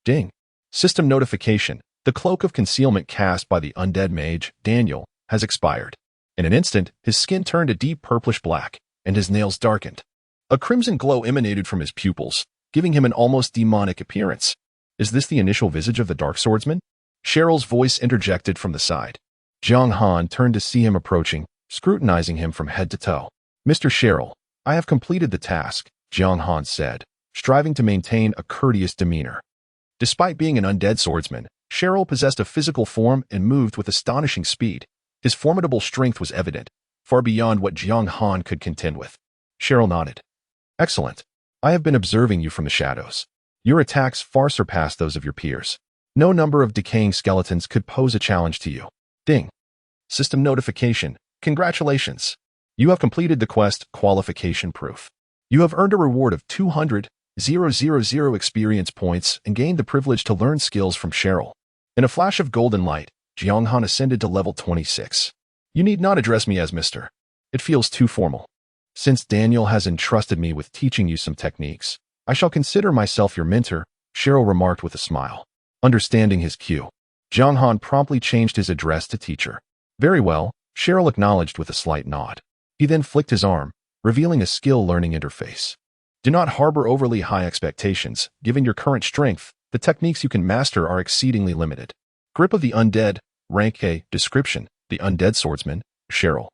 Ding. System notification. The cloak of concealment cast by the undead mage, Daniel, has expired. In an instant, his skin turned a deep purplish black, and his nails darkened. A crimson glow emanated from his pupils, giving him an almost demonic appearance. Is this the initial visage of the Dark Swordsman? Cheryl's voice interjected from the side. Jiang Han turned to see him approaching, scrutinizing him from head to toe. Mr. Cheryl, I have completed the task, Jiang Han said, striving to maintain a courteous demeanor. Despite being an undead swordsman, Cheryl possessed a physical form and moved with astonishing speed. His formidable strength was evident, far beyond what Jiang Han could contend with. Cheryl nodded. Excellent. I have been observing you from the shadows. Your attacks far surpass those of your peers. No number of decaying skeletons could pose a challenge to you. Ding. System notification. Congratulations. You have completed the quest Qualification Proof. You have earned a reward of 200,000 experience points and gained the privilege to learn skills from Cheryl. In a flash of golden light, Jiang Han ascended to level 26. You need not address me as Mr. It feels too formal. Since Daniel has entrusted me with teaching you some techniques, I shall consider myself your mentor, Cheryl remarked with a smile. Understanding his cue, Jiang Han promptly changed his address to teacher. Very well, Cheryl acknowledged with a slight nod. He then flicked his arm, revealing a skill learning interface. Do not harbor overly high expectations. Given your current strength, the techniques you can master are exceedingly limited. Grip of the Undead, Rank A, Description, the Undead Swordsman, Cheryl,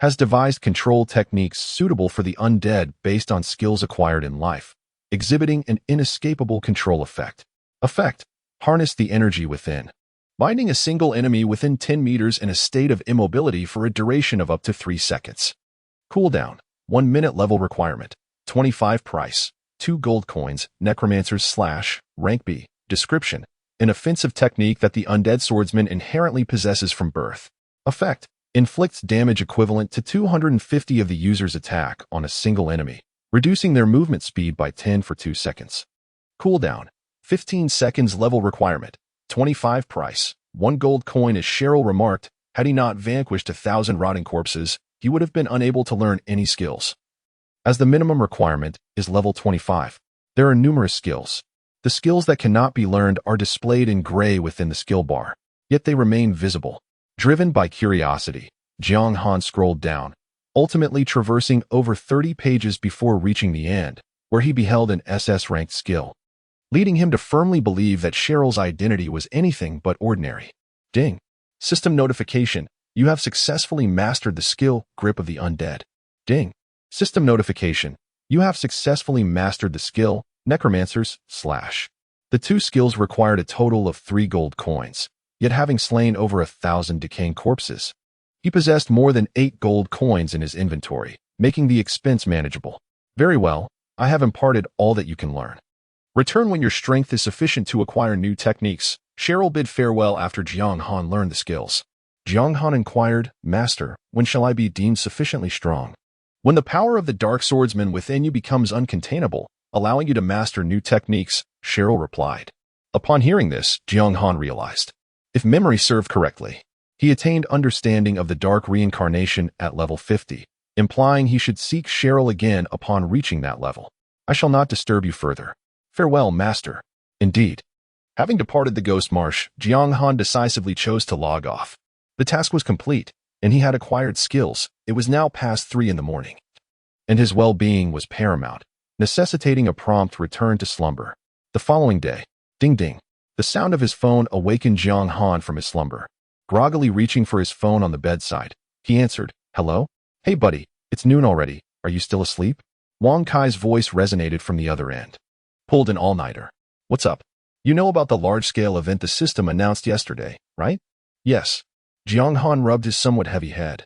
has devised control techniques suitable for the undead based on skills acquired in life, exhibiting an inescapable control effect. Effect: harness the energy within, binding a single enemy within 10 meters in a state of immobility for a duration of up to 3 seconds. Cooldown: 1 minute. Level requirement: 25 price, 2 gold coins. Necromancer's / Rank B. Description: an offensive technique that the undead swordsman inherently possesses from birth. Effect: inflicts damage equivalent to 250 of the user's attack on a single enemy, reducing their movement speed by 10 for 2 seconds. Cooldown: 15 seconds. Level requirement: 25 price, 1 gold coin. As Cheryl remarked, had he not vanquished 1,000 rotting corpses, he would have been unable to learn any skills. As the minimum requirement is level 25, there are numerous skills. The skills that cannot be learned are displayed in gray within the skill bar, yet they remain visible. Driven by curiosity, Jiang Han scrolled down, ultimately traversing over 30 pages before reaching the end, where he beheld an SS-ranked skill, leading him to firmly believe that Cheryl's identity was anything but ordinary. Ding. System notification. You have successfully mastered the skill Grip of the Undead. Ding. System notification. You have successfully mastered the skill Necromancer's / The two skills required a total of 3 gold coins, yet having slain over 1,000 decaying corpses, he possessed more than 8 gold coins in his inventory, making the expense manageable. Very well, I have imparted all that you can learn. Return when your strength is sufficient to acquire new techniques. Cheryl bid farewell after Jiang Han learned the skills. Jiang Han inquired, Master, when shall I be deemed sufficiently strong? When the power of the dark swordsman within you becomes uncontainable, allowing you to master new techniques, Cheryl replied. Upon hearing this, Jiang Han realized, if memory served correctly, he attained understanding of the dark reincarnation at level 50, implying he should seek Cheryl again upon reaching that level. I shall not disturb you further. Farewell, Master. Indeed. Having departed the Ghost Marsh, Jiang Han decisively chose to log off. The task was complete, and he had acquired skills. It was now past 3 in the morning, and his well-being was paramount, necessitating a prompt return to slumber. The following day, ding-ding, the sound of his phone awakened Jiang Han from his slumber. Groggily reaching for his phone on the bedside, he answered, Hello? Hey buddy, it's noon already. Are you still asleep? Wang Kai's voice resonated from the other end. Pulled an all-nighter. What's up? You know about the large-scale event the system announced yesterday, right? Yes. Jiang Han rubbed his somewhat heavy head,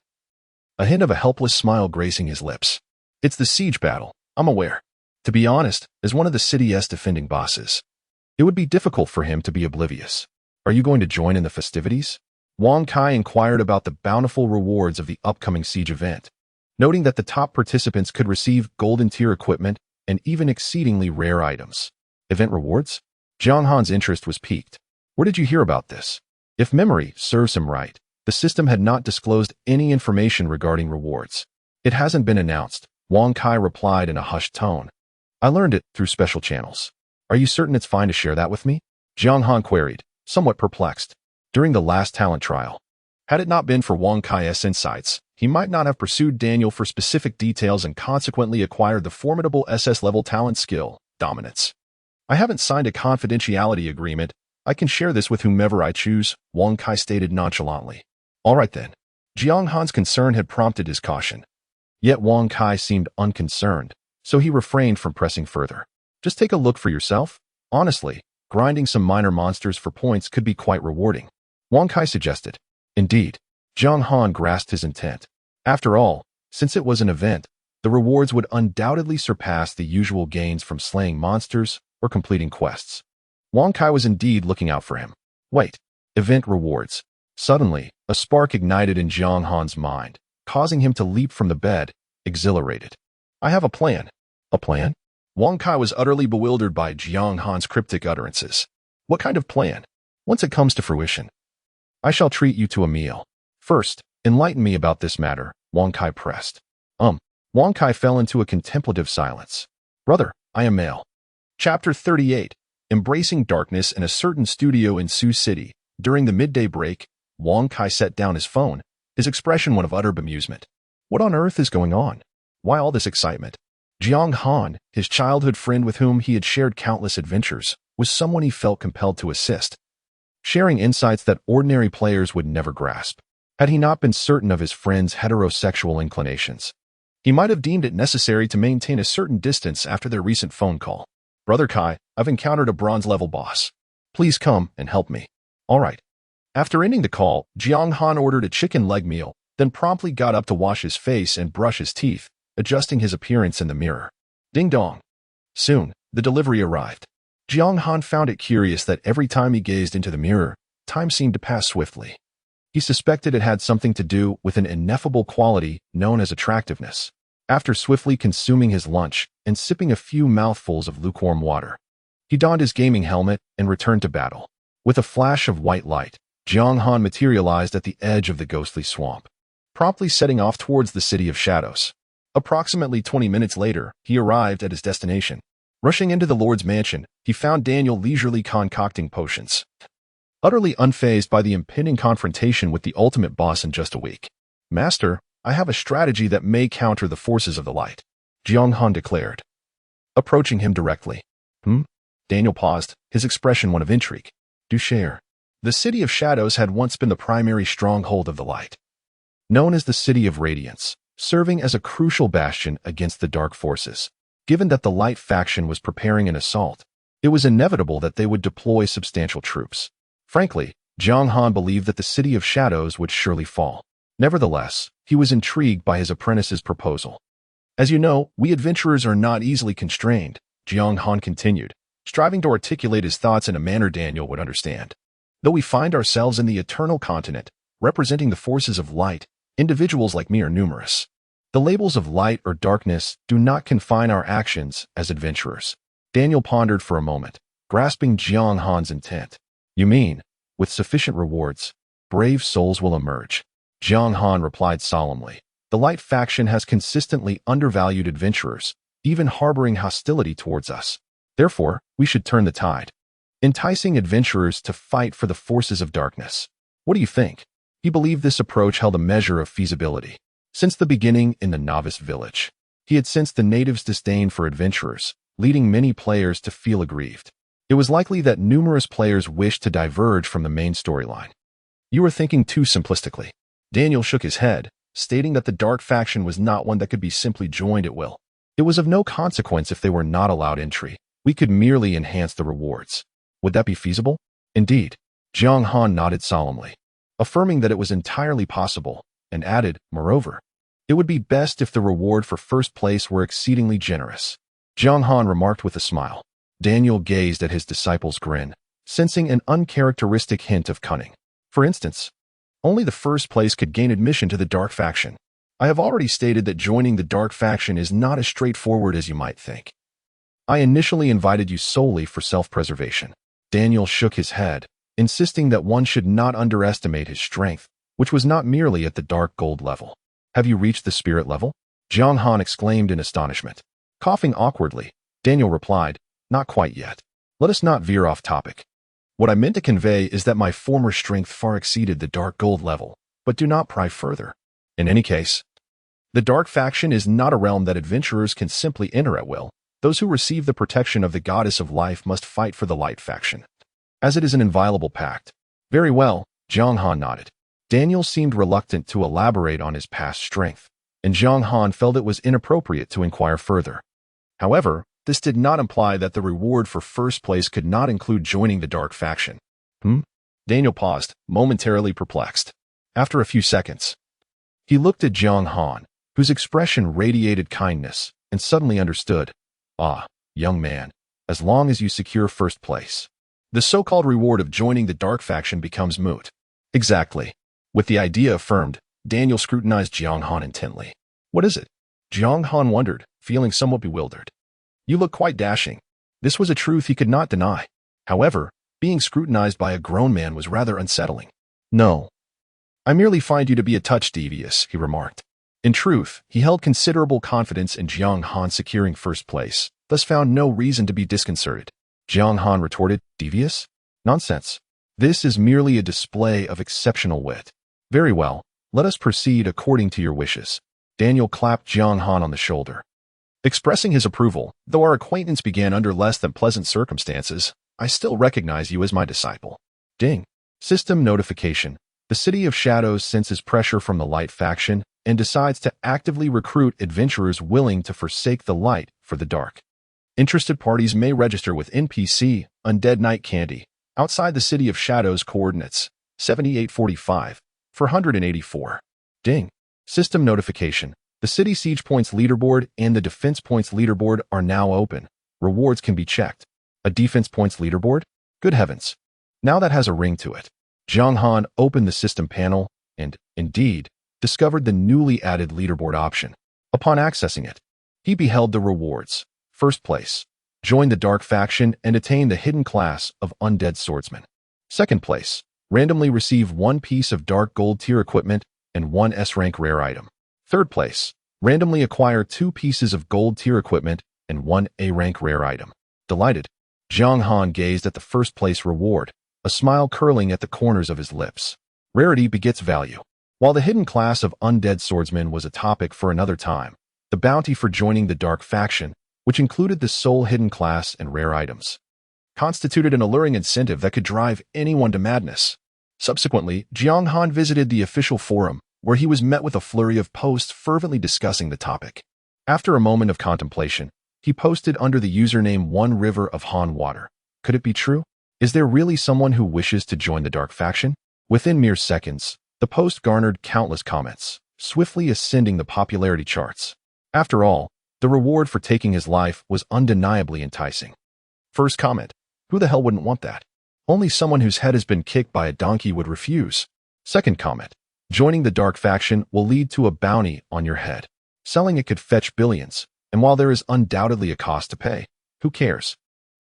a hint of a helpless smile gracing his lips. It's the siege battle, I'm aware. To be honest, as one of the city's defending bosses, it would be difficult for him to be oblivious. Are you going to join in the festivities? Wang Kai inquired about the bountiful rewards of the upcoming siege event, noting that the top participants could receive golden tier equipment and even exceedingly rare items. Event rewards? Jiang Han's interest was piqued. Where did you hear about this? If memory serves him right, the system had not disclosed any information regarding rewards. It hasn't been announced, Wang Kai replied in a hushed tone. I learned it through special channels. Are you certain it's fine to share that with me? Jiang Han queried, somewhat perplexed. During the last talent trial, had it not been for Wang Kai's insights, he might not have pursued Daniel for specific details and consequently acquired the formidable SS-level talent skill, dominance. I haven't signed a confidentiality agreement. I can share this with whomever I choose, Wang Kai stated nonchalantly. All right then. Jiang Han's concern had prompted his caution. Yet Wang Kai seemed unconcerned, so he refrained from pressing further. Just take a look for yourself. Honestly, grinding some minor monsters for points could be quite rewarding, Wang Kai suggested. Indeed, Jiang Han grasped his intent. After all, since it was an event, the rewards would undoubtedly surpass the usual gains from slaying monsters or completing quests. Wang Kai was indeed looking out for him. Wait, event rewards. Suddenly, a spark ignited in Jiang Han's mind, causing him to leap from the bed, exhilarated. I have a plan. A plan? Wang Kai was utterly bewildered by Jiang Han's cryptic utterances. What kind of plan? Once it comes to fruition, I shall treat you to a meal. First, enlighten me about this matter, Wang Kai pressed. Wang Kai fell into a contemplative silence. Brother, I am male. Chapter 38. Embracing darkness in a certain studio in Sioux City. During the midday break, Wang Kai set down his phone, his expression one of utter bemusement. What on earth is going on? Why all this excitement? Jiang Han, his childhood friend with whom he had shared countless adventures, was someone he felt compelled to assist, sharing insights that ordinary players would never grasp. Had he not been certain of his friend's heterosexual inclinations, he might have deemed it necessary to maintain a certain distance after their recent phone call. Brother Kai, I've encountered a bronze-level boss. Please come and help me. All right. After ending the call, Jiang Han ordered a chicken leg meal, then promptly got up to wash his face and brush his teeth, adjusting his appearance in the mirror. Ding dong. Soon, the delivery arrived. Jiang Han found it curious that every time he gazed into the mirror, time seemed to pass swiftly. He suspected it had something to do with an ineffable quality known as attractiveness. After swiftly consuming his lunch and sipping a few mouthfuls of lukewarm water, he donned his gaming helmet and returned to battle. With a flash of white light, Jiang Han materialized at the edge of the ghostly swamp, promptly setting off towards the City of Shadows. Approximately 20 minutes later, he arrived at his destination. Rushing into the Lord's mansion, he found Daniel leisurely concocting potions, utterly unfazed by the impending confrontation with the ultimate boss in just a week. Master, I have a strategy that may counter the forces of the light, Jiang Han declared, approaching him directly. Daniel paused, his expression one of intrigue. Do share. The City of Shadows had once been the primary stronghold of the light, known as the City of Radiance, serving as a crucial bastion against the dark forces. Given that the light faction was preparing an assault, it was inevitable that they would deploy substantial troops. Frankly, Jiang Han believed that the City of Shadows would surely fall. Nevertheless, he was intrigued by his apprentice's proposal. As you know, we adventurers are not easily constrained, Jiang Han continued, striving to articulate his thoughts in a manner Daniel would understand. Though we find ourselves in the eternal continent, representing the forces of light, individuals like me are numerous. The labels of light or darkness do not confine our actions as adventurers. Daniel pondered for a moment, grasping Jiang Han's intent. You mean, with sufficient rewards, brave souls will emerge? Jiang Han replied solemnly. The light faction has consistently undervalued adventurers, even harboring hostility towards us. Therefore, we should turn the tide, enticing adventurers to fight for the forces of darkness. What do you think? He believed this approach held a measure of feasibility. Since the beginning in the novice village, he had sensed the natives' disdain for adventurers, leading many players to feel aggrieved. It was likely that numerous players wished to diverge from the main storyline. You were thinking too simplistically. Daniel shook his head, stating that the dark faction was not one that could be simply joined at will. It was of no consequence if they were not allowed entry. We could merely enhance the rewards. Would that be feasible? Indeed. Jiang Han nodded solemnly, affirming that it was entirely possible, and added, moreover, it would be best if the reward for first place were exceedingly generous. Jiang Han remarked with a smile. Daniel gazed at his disciple's grin, sensing an uncharacteristic hint of cunning. For instance, only the first place could gain admission to the dark faction. I have already stated that joining the dark faction is not as straightforward as you might think. I initially invited you solely for self-preservation. Daniel shook his head, insisting that one should not underestimate his strength, which was not merely at the dark gold level. Have you reached the spirit level? Jiang Han exclaimed in astonishment. Coughing awkwardly, Daniel replied, Not quite yet. Let us not veer off topic. What I meant to convey is that my former strength far exceeded the dark gold level, but do not pry further. In any case, the dark faction is not a realm that adventurers can simply enter at will. Those who receive the protection of the goddess of life must fight for the light faction, as it is an inviolable pact. Very well, Jiang Han nodded. Daniel seemed reluctant to elaborate on his past strength, and Jiang Han felt it was inappropriate to inquire further. However, this did not imply that the reward for first place could not include joining the dark faction. Daniel paused, momentarily perplexed. After a few seconds, he looked at Jiang Han, whose expression radiated kindness, and suddenly understood. Ah, young man, as long as you secure first place, the so-called reward of joining the dark faction becomes moot. Exactly. With the idea affirmed, Daniel scrutinized Jiang Han intently. What is it? Jiang Han wondered, feeling somewhat bewildered. You look quite dashing. This was a truth he could not deny. However, being scrutinized by a grown man was rather unsettling. No. I merely find you to be a touch devious, he remarked. In truth, he held considerable confidence in Jiang Han securing first place, thus found no reason to be disconcerted. Jiang Han retorted, Devious? Nonsense. This is merely a display of exceptional wit. Very well, let us proceed according to your wishes. Daniel clapped Jiang Han on the shoulder, expressing his approval. Though our acquaintance began under less than pleasant circumstances, I still recognize you as my disciple. Ding. System notification. The City of Shadows senses pressure from the Light faction and decides to actively recruit adventurers willing to forsake the light for the dark. Interested parties may register with NPC Undead Night Candy outside the City of Shadows coordinates 7845 for 184. Ding. System notification. The City Siege Points leaderboard and the Defense Points leaderboard are now open. Rewards can be checked. A Defense Points leaderboard? Good heavens. Now that has a ring to it. Jiang Han opened the system panel and, indeed, discovered the newly added leaderboard option. Upon accessing it, he beheld the rewards. First place, join the dark faction and attain the hidden class of Undead Swordsman. Second place, randomly receive 1 piece of dark gold tier equipment and 1 S-rank rare item. Third place, randomly acquire 2 pieces of gold tier equipment and 1 A-rank rare item. Delighted, Jiang Han gazed at the first place reward, a smile curling at the corners of his lips. Rarity begets value. While the hidden class of Undead Swordsman was a topic for another time, the bounty for joining the dark faction, which included the sole hidden class and rare items, constituted an alluring incentive that could drive anyone to madness. Subsequently, Jiang Han visited the official forum, where he was met with a flurry of posts fervently discussing the topic. After a moment of contemplation, he posted under the username One River of Han Water. Could it be true? Is there really someone who wishes to join the dark faction? Within mere seconds, the post garnered countless comments, swiftly ascending the popularity charts. After all, the reward for taking his life was undeniably enticing. First comment, who the hell wouldn't want that? Only someone whose head has been kicked by a donkey would refuse. Second comment, joining the dark faction will lead to a bounty on your head. Selling it could fetch billions, and while there is undoubtedly a cost to pay, who cares?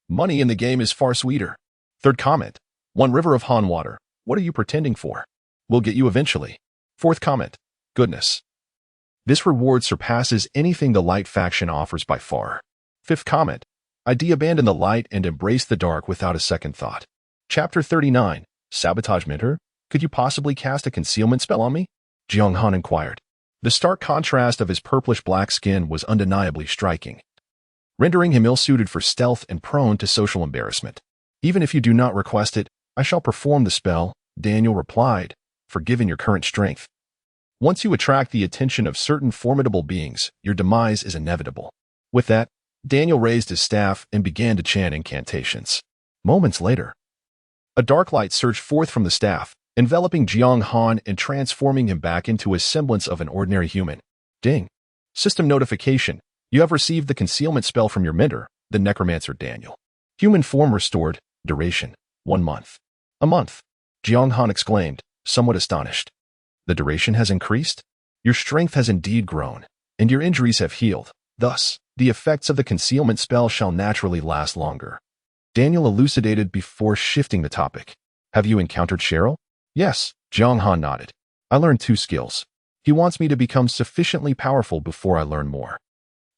Money in the game is far sweeter. Third comment, One River of Han Water. What are you pretending for? We'll get you eventually. Fourth comment, goodness. This reward surpasses anything the Light faction offers by far. Fifth comment, I abandon the light and embrace the dark without a second thought. Chapter 39, Sabotage Mentor? Could you possibly cast a concealment spell on me? Jiang Han inquired. The stark contrast of his purplish-black skin was undeniably striking, rendering him ill-suited for stealth and prone to social embarrassment. Even if you do not request it, I shall perform the spell, Daniel replied, forgiven your current strength. Once you attract the attention of certain formidable beings, your demise is inevitable. With that, Daniel raised his staff and began to chant incantations. Moments later, a dark light surged forth from the staff, enveloping Jiang Han and transforming him back into a semblance of an ordinary human. Ding. System notification. You have received the concealment spell from your mentor, the necromancer Daniel. Human form restored. Duration, 1 month. A month. Jiang Han exclaimed, somewhat astonished. The duration has increased? Your strength has indeed grown, and your injuries have healed. Thus, the effects of the concealment spell shall naturally last longer. Daniel elucidated before shifting the topic. Have you encountered Cheryl? Yes, Jiang Han nodded. I learned 2 skills. He wants me to become sufficiently powerful before I learn more.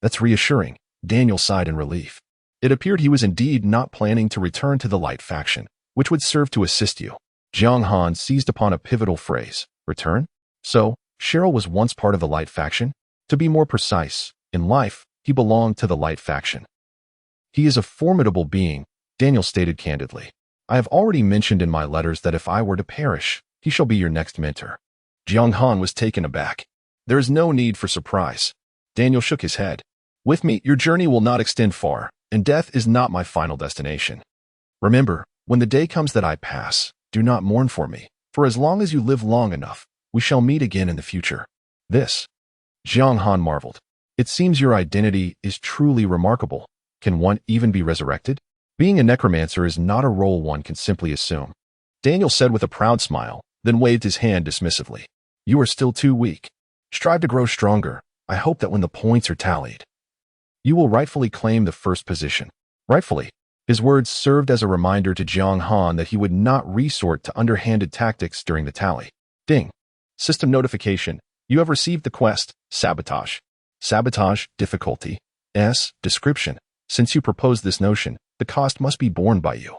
That's reassuring. Daniel sighed in relief. It appeared he was indeed not planning to return to the light faction, which would serve to assist you. Jiang Han seized upon a pivotal phrase. Return? So, Cheryl was once part of the light faction? To be more precise, in life, he belonged to the light faction. He is a formidable being, Daniel stated candidly. I have already mentioned in my letters that if I were to perish, he shall be your next mentor. Jiang Han was taken aback. There is no need for surprise. Daniel shook his head. With me, your journey will not extend far, and death is not my final destination. Remember, when the day comes that I pass, do not mourn for me, for as long as you live long enough, we shall meet again in the future. This. Jiang Han marveled. It seems your identity is truly remarkable. Can one even be resurrected? Being a necromancer is not a role one can simply assume. Daniel said with a proud smile, then waved his hand dismissively. You are still too weak. Strive to grow stronger. I hope that when the points are tallied, you will rightfully claim the first position. Rightfully. His words served as a reminder to Jiang Han that he would not resort to underhanded tactics during the tally. Ding. System notification. You have received the quest, Sabotage. Sabotage, difficulty. S. Description. Since you proposed this notion, the cost must be borne by you.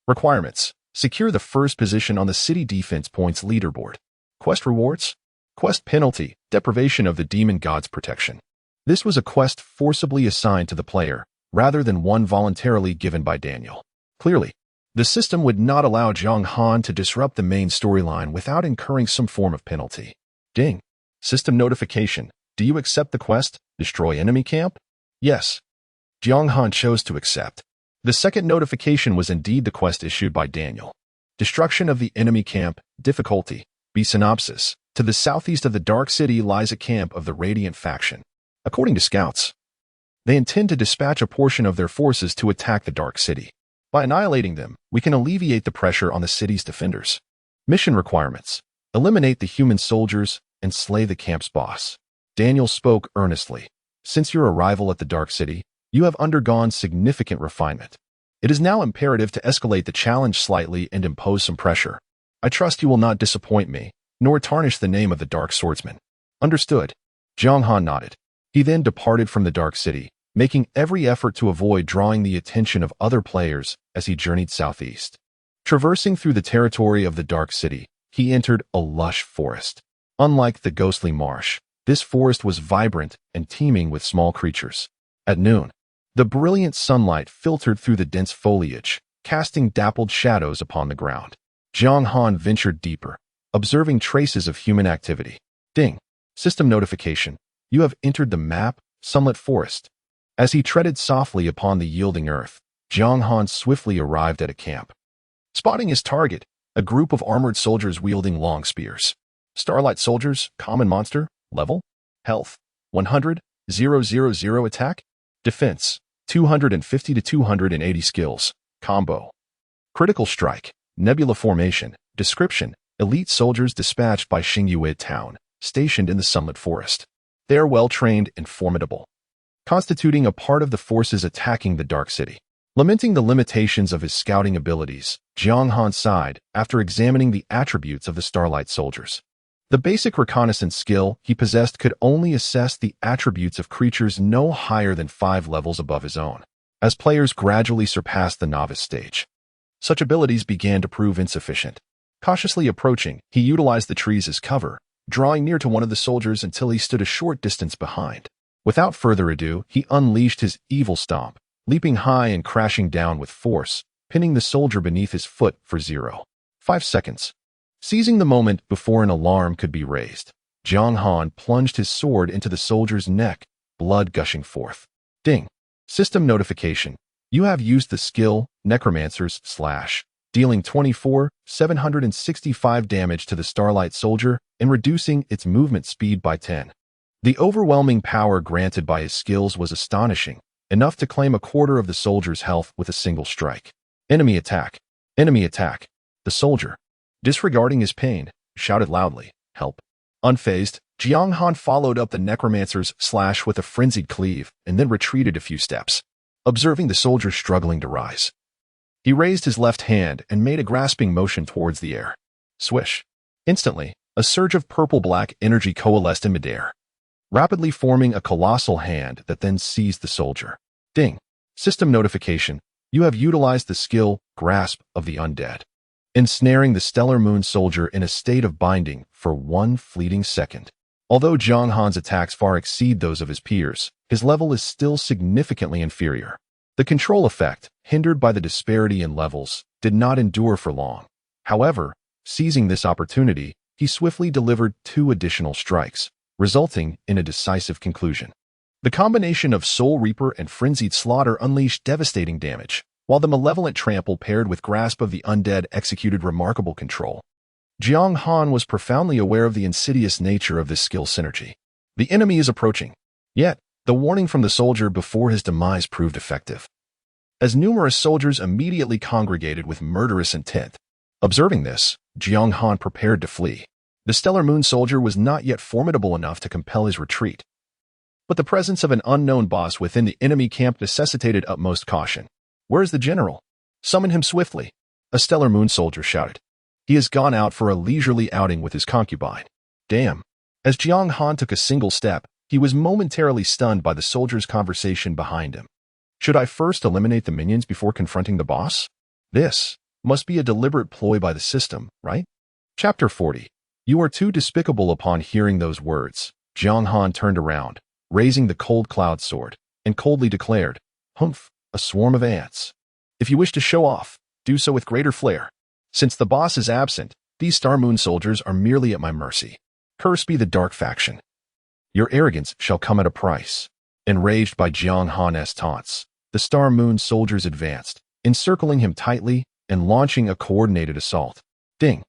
Requirements. Secure the first position on the city defense points leaderboard. Quest rewards. Quest penalty, deprivation of the demon god's protection. This was a quest forcibly assigned to the player, rather than one voluntarily given by Daniel. Clearly, the system would not allow Jiang Han to disrupt the main storyline without incurring some form of penalty. Ding. System notification. Do you accept the quest, Destroy Enemy Camp? Yes. Jiang Han chose to accept. The second notification was indeed the quest issued by Daniel. Destruction of the enemy camp, difficulty. B. Synopsis. To the southeast of the Dark City lies a camp of the Radiant faction. According to scouts, they intend to dispatch a portion of their forces to attack the Dark City. By annihilating them, we can alleviate the pressure on the city's defenders. Mission requirements. Eliminate the human soldiers and slay the camp's boss. Daniel spoke earnestly. Since your arrival at the Dark City, you have undergone significant refinement. It is now imperative to escalate the challenge slightly and impose some pressure. I trust you will not disappoint me, nor tarnish the name of the Dark Swordsman. Understood. Jiang Han nodded. He then departed from the Dark City, making every effort to avoid drawing the attention of other players as he journeyed southeast. Traversing through the territory of the Dark City, he entered a lush forest. Unlike the ghostly marsh, this forest was vibrant and teeming with small creatures. At noon, the brilliant sunlight filtered through the dense foliage, casting dappled shadows upon the ground. Jiang Han ventured deeper, observing traces of human activity. Ding. System notification. You have entered the map, Sunlit Forest. As he treaded softly upon the yielding earth, Jiang Han swiftly arrived at a camp. Spotting his target, a group of armored soldiers wielding long spears. Starlight soldiers, common monster, level, health, 100, 000 attack, defense, 250 to 280 skills, combo. Critical strike, nebula formation, description, elite soldiers dispatched by Xingyue Town, stationed in the Sunlit Forest. They are well-trained and formidable, constituting a part of the forces attacking the Dark City. Lamenting the limitations of his scouting abilities, Jiang Han sighed after examining the attributes of the Starlight soldiers. The basic reconnaissance skill he possessed could only assess the attributes of creatures no higher than 5 levels above his own. As players gradually surpassed the novice stage, such abilities began to prove insufficient. Cautiously approaching, he utilized the trees as cover, drawing near to one of the soldiers until he stood a short distance behind. Without further ado, he unleashed his evil stomp, leaping high and crashing down with force, pinning the soldier beneath his foot for 0.5 seconds. Seizing the moment before an alarm could be raised, Jiang Han plunged his sword into the soldier's neck, blood gushing forth. Ding. System notification. You have used the skill, Necromancer's / dealing 765 damage to the Starlight soldier and reducing its movement speed by 10. The overwhelming power granted by his skills was astonishing, enough to claim a quarter of the soldier's health with a single strike. Enemy attack. Enemy attack. The soldier, disregarding his pain, shouted loudly, "Help." Unfazed, Jiang Han followed up the Necromancer's / with a frenzied cleave and then retreated a few steps. Observing the soldier struggling to rise, he raised his left hand and made a grasping motion towards the air. Swish. Instantly, A surge of purple-black energy coalesced in midair, rapidly forming a colossal hand that then seized the soldier. Ding. System notification. You have utilized the skill Grasp of the Undead, ensnaring the Stellar Moon soldier in a state of binding for one fleeting second. Although Jiang Han's attacks far exceed those of his peers, his level is still significantly inferior. The control effect, hindered by the disparity in levels, did not endure for long. However, seizing this opportunity, he swiftly delivered 2 additional strikes, resulting in a decisive conclusion. The combination of Soul Reaper and Frenzied Slaughter unleashed devastating damage, while the Malevolent Trample paired with Grasp of the Undead executed remarkable control. Jiang Han was profoundly aware of the insidious nature of this skill synergy. The enemy is approaching. Yet, the warning from the soldier before his demise proved effective, as numerous soldiers immediately congregated with murderous intent. Observing this, Jiang Han prepared to flee. The Stellar Moon soldier was not yet formidable enough to compel his retreat, but the presence of an unknown boss within the enemy camp necessitated utmost caution. "Where is the general? Summon him swiftly," a Stellar Moon soldier shouted. "He has gone out for a leisurely outing with his concubine." Damn. As Jiang Han took a single step, he was momentarily stunned by the soldier's conversation behind him. "Should I first eliminate the minions before confronting the boss? This must be a deliberate ploy by the system, right?" Chapter 40. You are too despicable. Upon hearing those words, Jiang Han turned around, raising the cold cloud sword, and coldly declared, "Humph, a swarm of ants. If you wish to show off, do so with greater flair. Since the boss is absent, these Star Moon soldiers are merely at my mercy. Cursed be the dark faction. Your arrogance shall come at a price." Enraged by Jiang Han's taunts, the Star Moon soldiers advanced, encircling him tightly and launching a coordinated assault. Ding.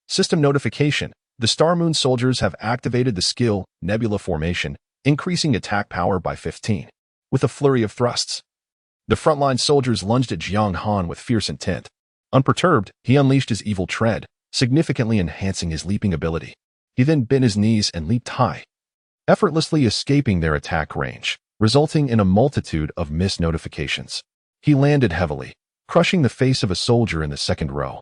System notification. The Star Moon soldiers have activated the skill Nebula Formation, increasing attack power by 15. With a flurry of thrusts, the frontline soldiers lunged at Jiang Han with fierce intent. Unperturbed, he unleashed his evil tread, significantly enhancing his leaping ability. He then bent his knees and leaped high, effortlessly escaping their attack range, resulting in a multitude of missed notifications. He landed heavily, crushing the face of a soldier in the second row,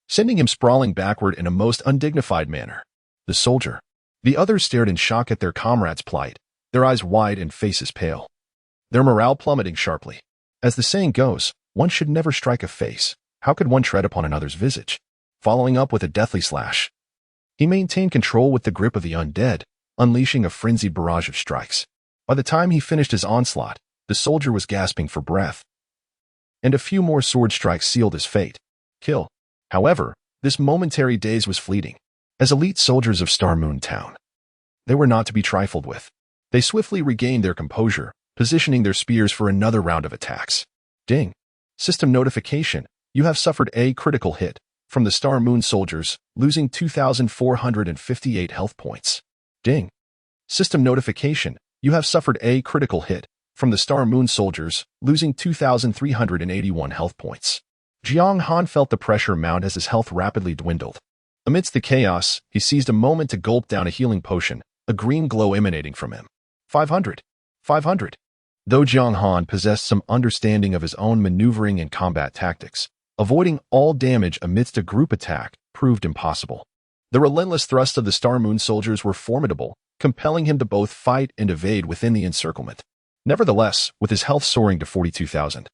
sending him sprawling backward in a most undignified manner. The others stared in shock at their comrade's plight, their eyes wide and faces pale, their morale plummeting sharply. As the saying goes, one should never strike a face. How could one tread upon another's visage? Following up with a deathly slash, he maintained control with the grip of the undead, unleashing a frenzied barrage of strikes. By the time he finished his onslaught, the soldier was gasping for breath, and a few more sword strikes sealed his fate. Kill. However, this momentary daze was fleeting. As elite soldiers of Star Moon Town, they were not to be trifled with. They swiftly regained their composure, positioning their spears for another round of attacks. Ding. System notification. You have suffered a critical hit from the Star Moon soldiers, losing 2,458 health points. Ding. System notification. You have suffered a critical hit from the Star Moon soldiers, losing 2,381 health points. Jiang Han felt the pressure mount as his health rapidly dwindled. Amidst the chaos, he seized a moment to gulp down a healing potion, a green glow emanating from him. 500. 500. Though Jiang Han possessed some understanding of his own maneuvering and combat tactics, avoiding all damage amidst a group attack proved impossible. The relentless thrusts of the Star Moon soldiers were formidable, compelling him to both fight and evade within the encirclement. Nevertheless, with his health soaring to 42,000,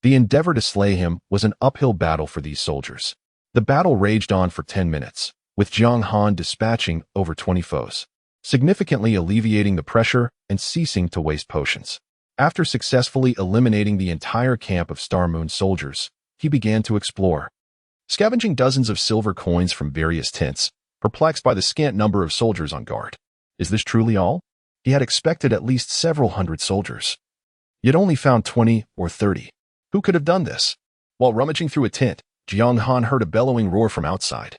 the endeavor to slay him was an uphill battle for these soldiers. The battle raged on for 10 minutes, with Jiang Han dispatching over 20 foes, significantly alleviating the pressure and ceasing to waste potions. After successfully eliminating the entire camp of Star Moon soldiers, he began to explore, scavenging dozens of silver coins from various tents, perplexed by the scant number of soldiers on guard. Is this truly all? He had expected at least several hundred soldiers, yet only found 20 or 30. Who could have done this? While rummaging through a tent, Jiang Han heard a bellowing roar from outside.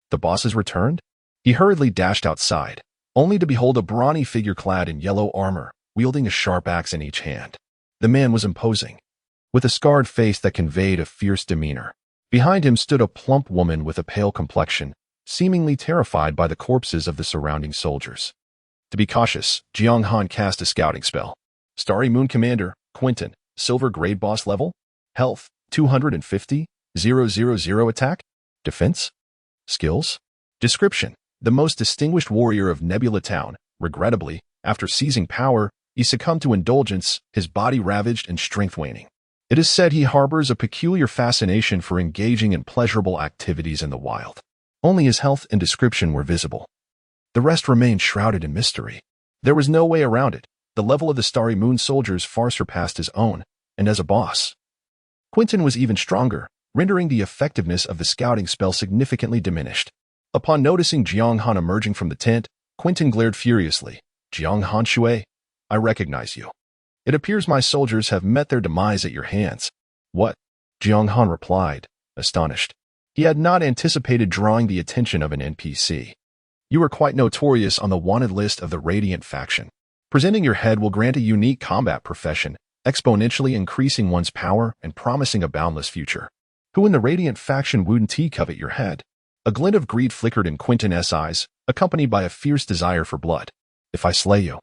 The boss has returned? He hurriedly dashed outside, only to behold a brawny figure clad in yellow armor, wielding a sharp axe in each hand. The man was imposing, with a scarred face that conveyed a fierce demeanor. Behind him stood a plump woman with a pale complexion, seemingly terrified by the corpses of the surrounding soldiers. To be cautious, Jiang Han cast a scouting spell. Starry Moon Commander, Quentin, Silver Grade Boss level, Health, 250, 000 attack, Defense, Skills, Description. the most distinguished warrior of Nebula Town. Regrettably, after seizing power, he succumbed to indulgence, his body ravaged and strength waning. It is said he harbors a peculiar fascination for engaging in pleasurable activities in the wild. Only his health and description were visible. The rest remained shrouded in mystery. There was no way around it. The level of the Starry Moon soldiers far surpassed his own, and as a boss, Quentin was even stronger, rendering the effectiveness of the scouting spell significantly diminished. Upon noticing Jiang Han emerging from the tent, Quentin glared furiously. Jiang Han Shui, I recognize you. It appears my soldiers have met their demise at your hands. What? Jiang Han replied, astonished. He had not anticipated drawing the attention of an NPC. You are quite notorious on the wanted list of the Radiant faction. Presenting your head will grant a unique combat profession, exponentially increasing one's power and promising a boundless future. Who in the Radiant faction wouldn't covet your head? A glint of greed flickered in Quentin's eyes, accompanied by a fierce desire for blood. If I slay you,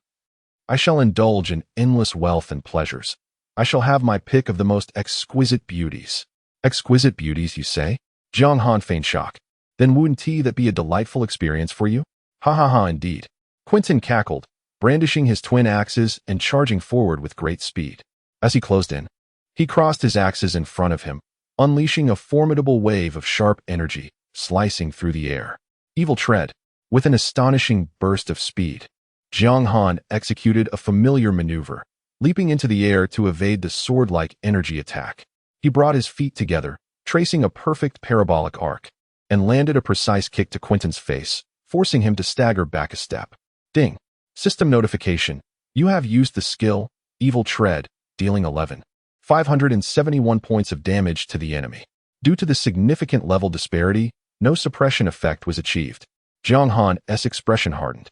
I shall indulge in endless wealth and pleasures. I shall have my pick of the most exquisite beauties. Exquisite beauties, you say? Jiang Han feigned shock. Then wouldn't that be a delightful experience for you? Ha ha ha, indeed. Quentin cackled, brandishing his twin axes and charging forward with great speed. As he closed in, he crossed his axes in front of him, unleashing a formidable wave of sharp energy, slicing through the air. Evil tread. With an astonishing burst of speed, Jiang Han executed a familiar maneuver, leaping into the air to evade the sword-like energy attack. He brought his feet together, tracing a perfect parabolic arc, and landed a precise kick to Quentin's face, forcing him to stagger back a step. Ding. System notification. You have used the skill, Evil Tread, dealing 11,571 points of damage to the enemy. Due to the significant level disparity, no suppression effect was achieved. Jiang Han's expression hardened.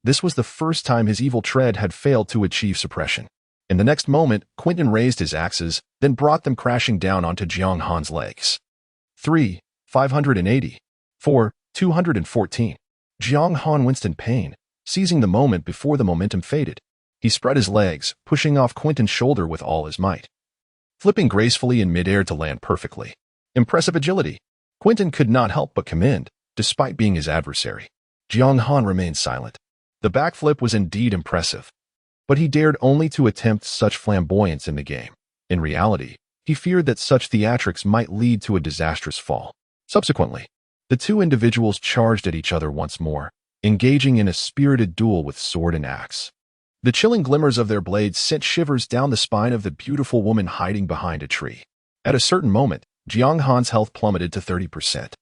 This was the first time his Evil Tread had failed to achieve suppression. In the next moment, Quentin raised his axes, then brought them crashing down onto Jiang Han's legs. 3,580. 4, 214. Jiang Han winced in pain, seizing the moment before the momentum faded. He spread his legs, pushing off Quentin's shoulder with all his might, flipping gracefully in midair to land perfectly. Impressive agility. Quentin could not help but commend, despite being his adversary. Jiang Han remained silent. The backflip was indeed impressive, but he dared only to attempt such flamboyance in the game. In reality, he feared that such theatrics might lead to a disastrous fall. Subsequently, the two individuals charged at each other once more, engaging in a spirited duel with sword and axe. The chilling glimmers of their blades sent shivers down the spine of the beautiful woman hiding behind a tree. At a certain moment, Jiang Han's health plummeted to 30%.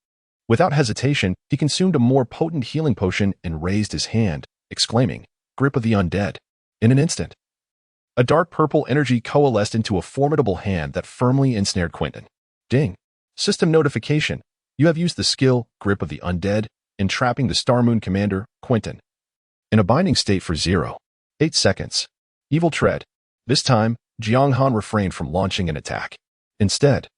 Without hesitation, he consumed a more potent healing potion and raised his hand, exclaiming, "Grip of the Undead." In an instant, a dark purple energy coalesced into a formidable hand that firmly ensnared Quentin. Ding. System notification. You have used the skill, Grip of the Undead, entrapping the Star Moon Commander, Quentin, in a binding state for 0.8 seconds. Evil Tread. This time, Jiang Han refrained from launching an attack. Instead,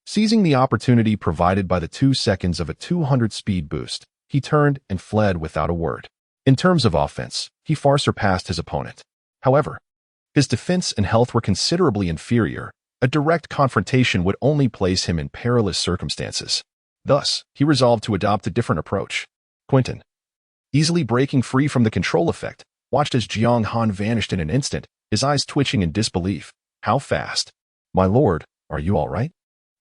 seizing the opportunity provided by the 2 seconds of a 200 speed boost, he turned and fled without a word. In terms of offense, he far surpassed his opponent. However, his defense and health were considerably inferior. A direct confrontation would only place him in perilous circumstances. Thus, he resolved to adopt a different approach. Quentin, easily breaking free from the control effect, watched as Jiang Han vanished in an instant, his eyes twitching in disbelief. How fast? My lord, are you all right?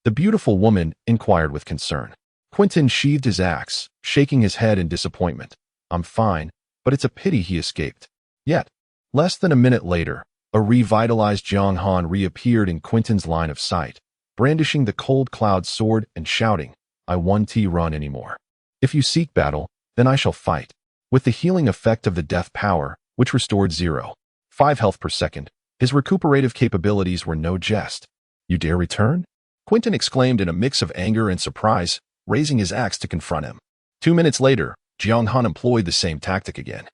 The beautiful woman inquired with concern. Quentin sheathed his axe, shaking his head in disappointment. I'm fine, but it's a pity he escaped. Yet, less than a minute later, a revitalized Jiang Han reappeared in Quentin's line of sight, brandishing the cold cloud sword and shouting, I won't run anymore. If you seek battle, then I shall fight. With the healing effect of the death power, which restored 0.5 health per second, his recuperative capabilities were no jest. You dare return? Quentin exclaimed in a mix of anger and surprise, raising his axe to confront him. 2 minutes later, Jiang Han employed the same tactic again,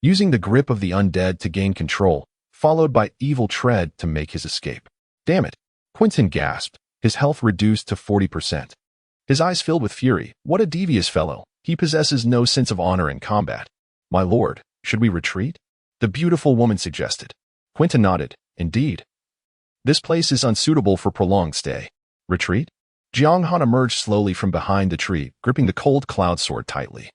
using the Grip of the Undead to gain control, followed by Evil Tread to make his escape. Damn it! Quentin gasped, his health reduced to 40%. His eyes filled with fury. What a devious fellow! He possesses no sense of honor in combat. My lord, should we retreat? The beautiful woman suggested. Quentin nodded. Indeed. This place is unsuitable for prolonged stay. Retreat? Jiang Han emerged slowly from behind the tree, gripping the cold cloud sword tightly.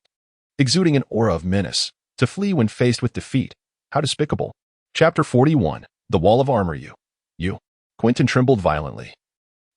exuding an aura of menace, to flee when faced with defeat. How despicable. Chapter 41. The Wall of Armor. You. Quentin trembled violently,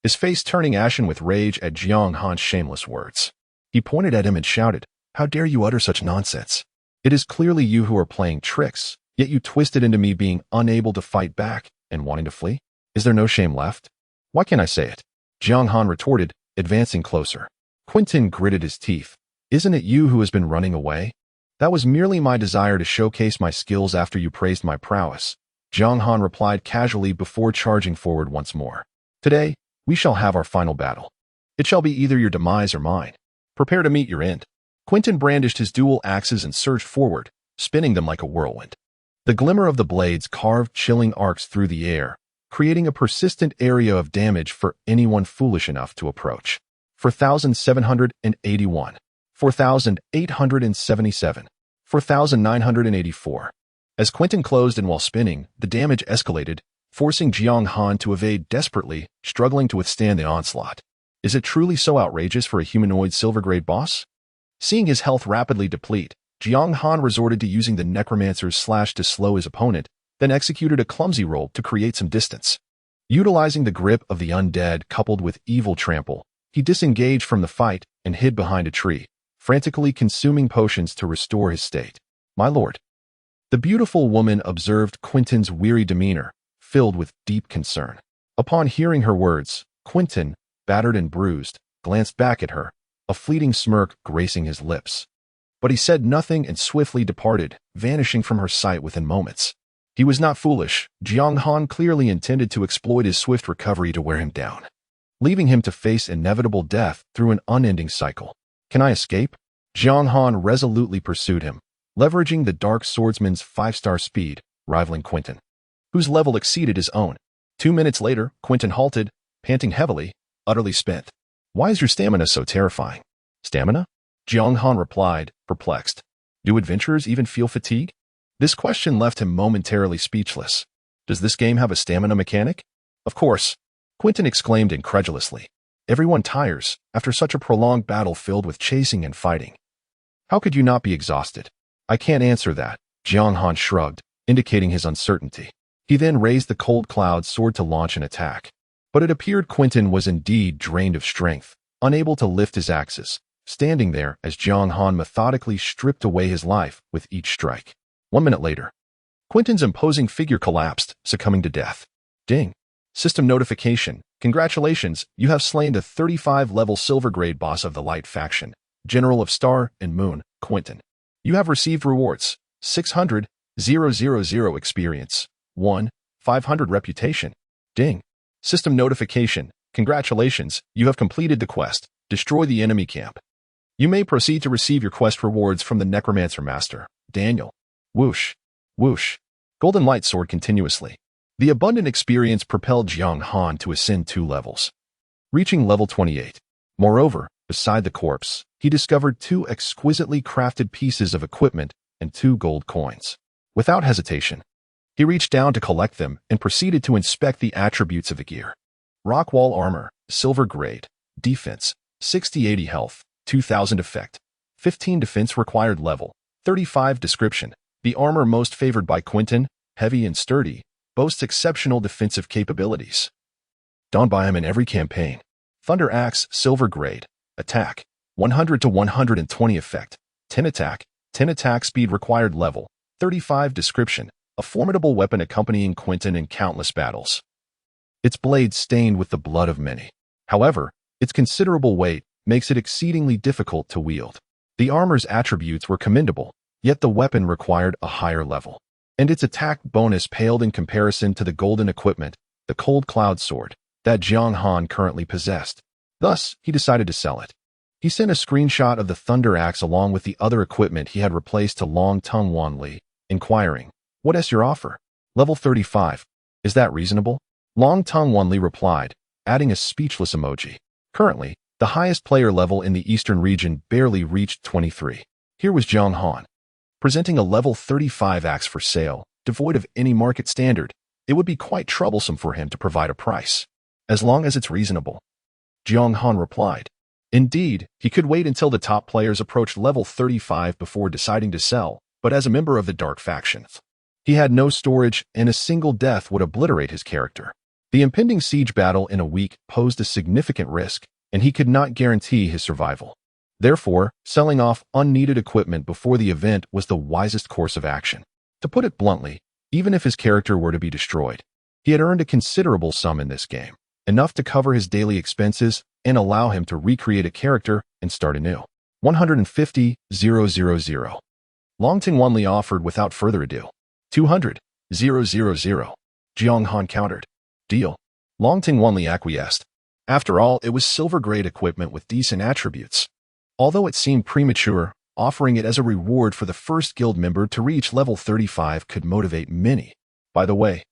his face turning ashen with rage at Jiang Han's shameless words. He pointed at him and shouted, "How dare you utter such nonsense? It is clearly you who are playing tricks, yet you twisted into me being unable to fight back and wanting to flee? Is there no shame left? Why can't I say it?" Jiang Han retorted, advancing closer. Quentin gritted his teeth. "Isn't it you who has been running away? That was merely my desire to showcase my skills after you praised my prowess," Jiang Han replied casually before charging forward once more. "Today, we shall have our final battle. It shall be either your demise or mine. Prepare to meet your end." Quentin brandished his dual axes and surged forward, spinning them like a whirlwind. The glimmer of the blades carved chilling arcs through the air, creating a persistent area of damage for anyone foolish enough to approach. 4,781. 4,877. 4,984. As Quentin closed in while spinning, the damage escalated, forcing Jiang Han to evade desperately, struggling to withstand the onslaught. Is it truly so outrageous for a humanoid silver-grade boss? Seeing his health rapidly deplete, Jiang Han resorted to using the Necromancer's slash to slow his opponent, then executed a clumsy roll to create some distance. Utilizing the grip of the undead coupled with evil trample, he disengaged from the fight and hid behind a tree, frantically consuming potions to restore his state. "My lord." The beautiful woman observed Quentin's weary demeanor, filled with deep concern. Upon hearing her words, Quentin, battered and bruised, glanced back at her, a fleeting smirk gracing his lips. But he said nothing and swiftly departed, vanishing from her sight within moments. He was not foolish. Jiang Han clearly intended to exploit his swift recovery to wear him down, leaving him to face inevitable death through an unending cycle. "Can I escape?" Jiang Han resolutely pursued him, leveraging the Dark Swordsman's 5-star speed, rivaling Quentin, whose level exceeded his own. 2 minutes later, Quentin halted, panting heavily, utterly spent. "Why is your stamina so terrifying?" "Stamina?" Jiang Han replied, perplexed. "Do adventurers even feel fatigue?" This question left him momentarily speechless. "Does this game have a stamina mechanic?" "Of course," Quentin exclaimed incredulously. "Everyone tires after such a prolonged battle filled with chasing and fighting. How could you not be exhausted?" "I can't answer that," Jiang Han shrugged, indicating his uncertainty. He then raised the cold cloud sword to launch an attack. But it appeared Quentin was indeed drained of strength, unable to lift his axes, standing there as Jiang Han methodically stripped away his life with each strike. 1 minute later, Quentin's imposing figure collapsed, succumbing to death. Ding. System notification. Congratulations, you have slain the 35-level silver-grade boss of the Light faction, General of Star and Moon, Quentin. You have received rewards: 600,000 experience, 500 reputation. Ding. System notification. Congratulations, you have completed the quest. Destroy the enemy camp. You may proceed to receive your quest rewards from the Necromancer Master, Daniel. Whoosh. Whoosh. Golden light soared continuously. The abundant experience propelled Jiang Han to ascend 2 levels, reaching level 28. Moreover, beside the corpse, he discovered 2 exquisitely crafted pieces of equipment and 2 gold coins. Without hesitation, he reached down to collect them and proceeded to inspect the attributes of the gear. Rock wall armor, silver grade, defense, 60-80 health, 2000 effect, 15 defense required level, 35 description. The armor most favored by Quentin, heavy and sturdy, boasts exceptional defensive capabilities. Donned by him in every campaign. Thunder Axe, silver grade, attack, 100 to 120 effect, 10 attack speed required level, 35 description, a formidable weapon accompanying Quentin in countless battles. Its blade stained with the blood of many. However, its considerable weight makes it exceedingly difficult to wield. The armor's attributes were commendable, yet the weapon required a higher level, and its attack bonus paled in comparison to the golden equipment, the Cold Cloud Sword, that Jiang Han currently possessed. Thus, he decided to sell it. He sent a screenshot of the Thunder Axe along with the other equipment he had replaced to Long Tongue Wan Li, inquiring, "What is your offer?" "Level 35. Is that reasonable?" Long Tongue Wan Li replied, adding a speechless emoji. Currently, the highest player level in the eastern region barely reached 23. Here was Jiang Han, presenting a level 35 axe for sale, devoid of any market standard. It would be quite troublesome for him to provide a price, as long as it's reasonable. Jiang Han replied, Indeed, he could wait until the top players approached level 35 before deciding to sell, but as a member of the Dark Faction, he had no storage and a single death would obliterate his character. The impending siege battle in a week posed a significant risk, and he could not guarantee his survival. Therefore, selling off unneeded equipment before the event was the wisest course of action. To put it bluntly, even if his character were to be destroyed, he had earned a considerable sum in this game, enough to cover his daily expenses and allow him to recreate a character and start anew. 150,000. Longting Wanli offered without further ado. 200,000. Jiang Han countered. Deal. Longting Wanli acquiesced. After all, it was silver-grade equipment with decent attributes. Although it seemed premature, offering it as a reward for the first guild member to reach level 35 could motivate many. By the way,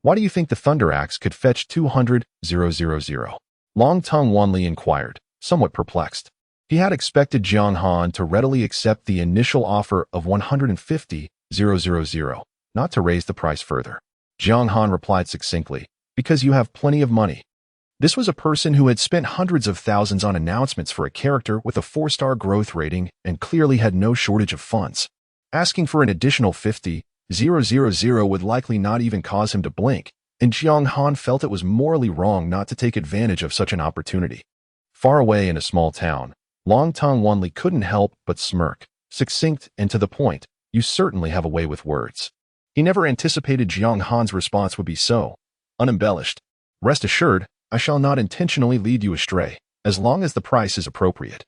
why do you think the Thunder Axe could fetch 200,000? Longting Wanli inquired, somewhat perplexed. He had expected Jiang Han to readily accept the initial offer of 150,000, not to raise the price further. Jiang Han replied succinctly, because you have plenty of money. This was a person who had spent hundreds of thousands on announcements for a character with a 4-star growth rating and clearly had no shortage of funds. Asking for an additional 50,000 would likely not even cause him to blink, and Jiang Han felt it was morally wrong not to take advantage of such an opportunity. Far away in a small town, Longting Wanli couldn't help but smirk, succinct and to the point. You certainly have a way with words. He never anticipated Jiang Han's response would be so unembellished. Rest assured, I shall not intentionally lead you astray, as long as the price is appropriate.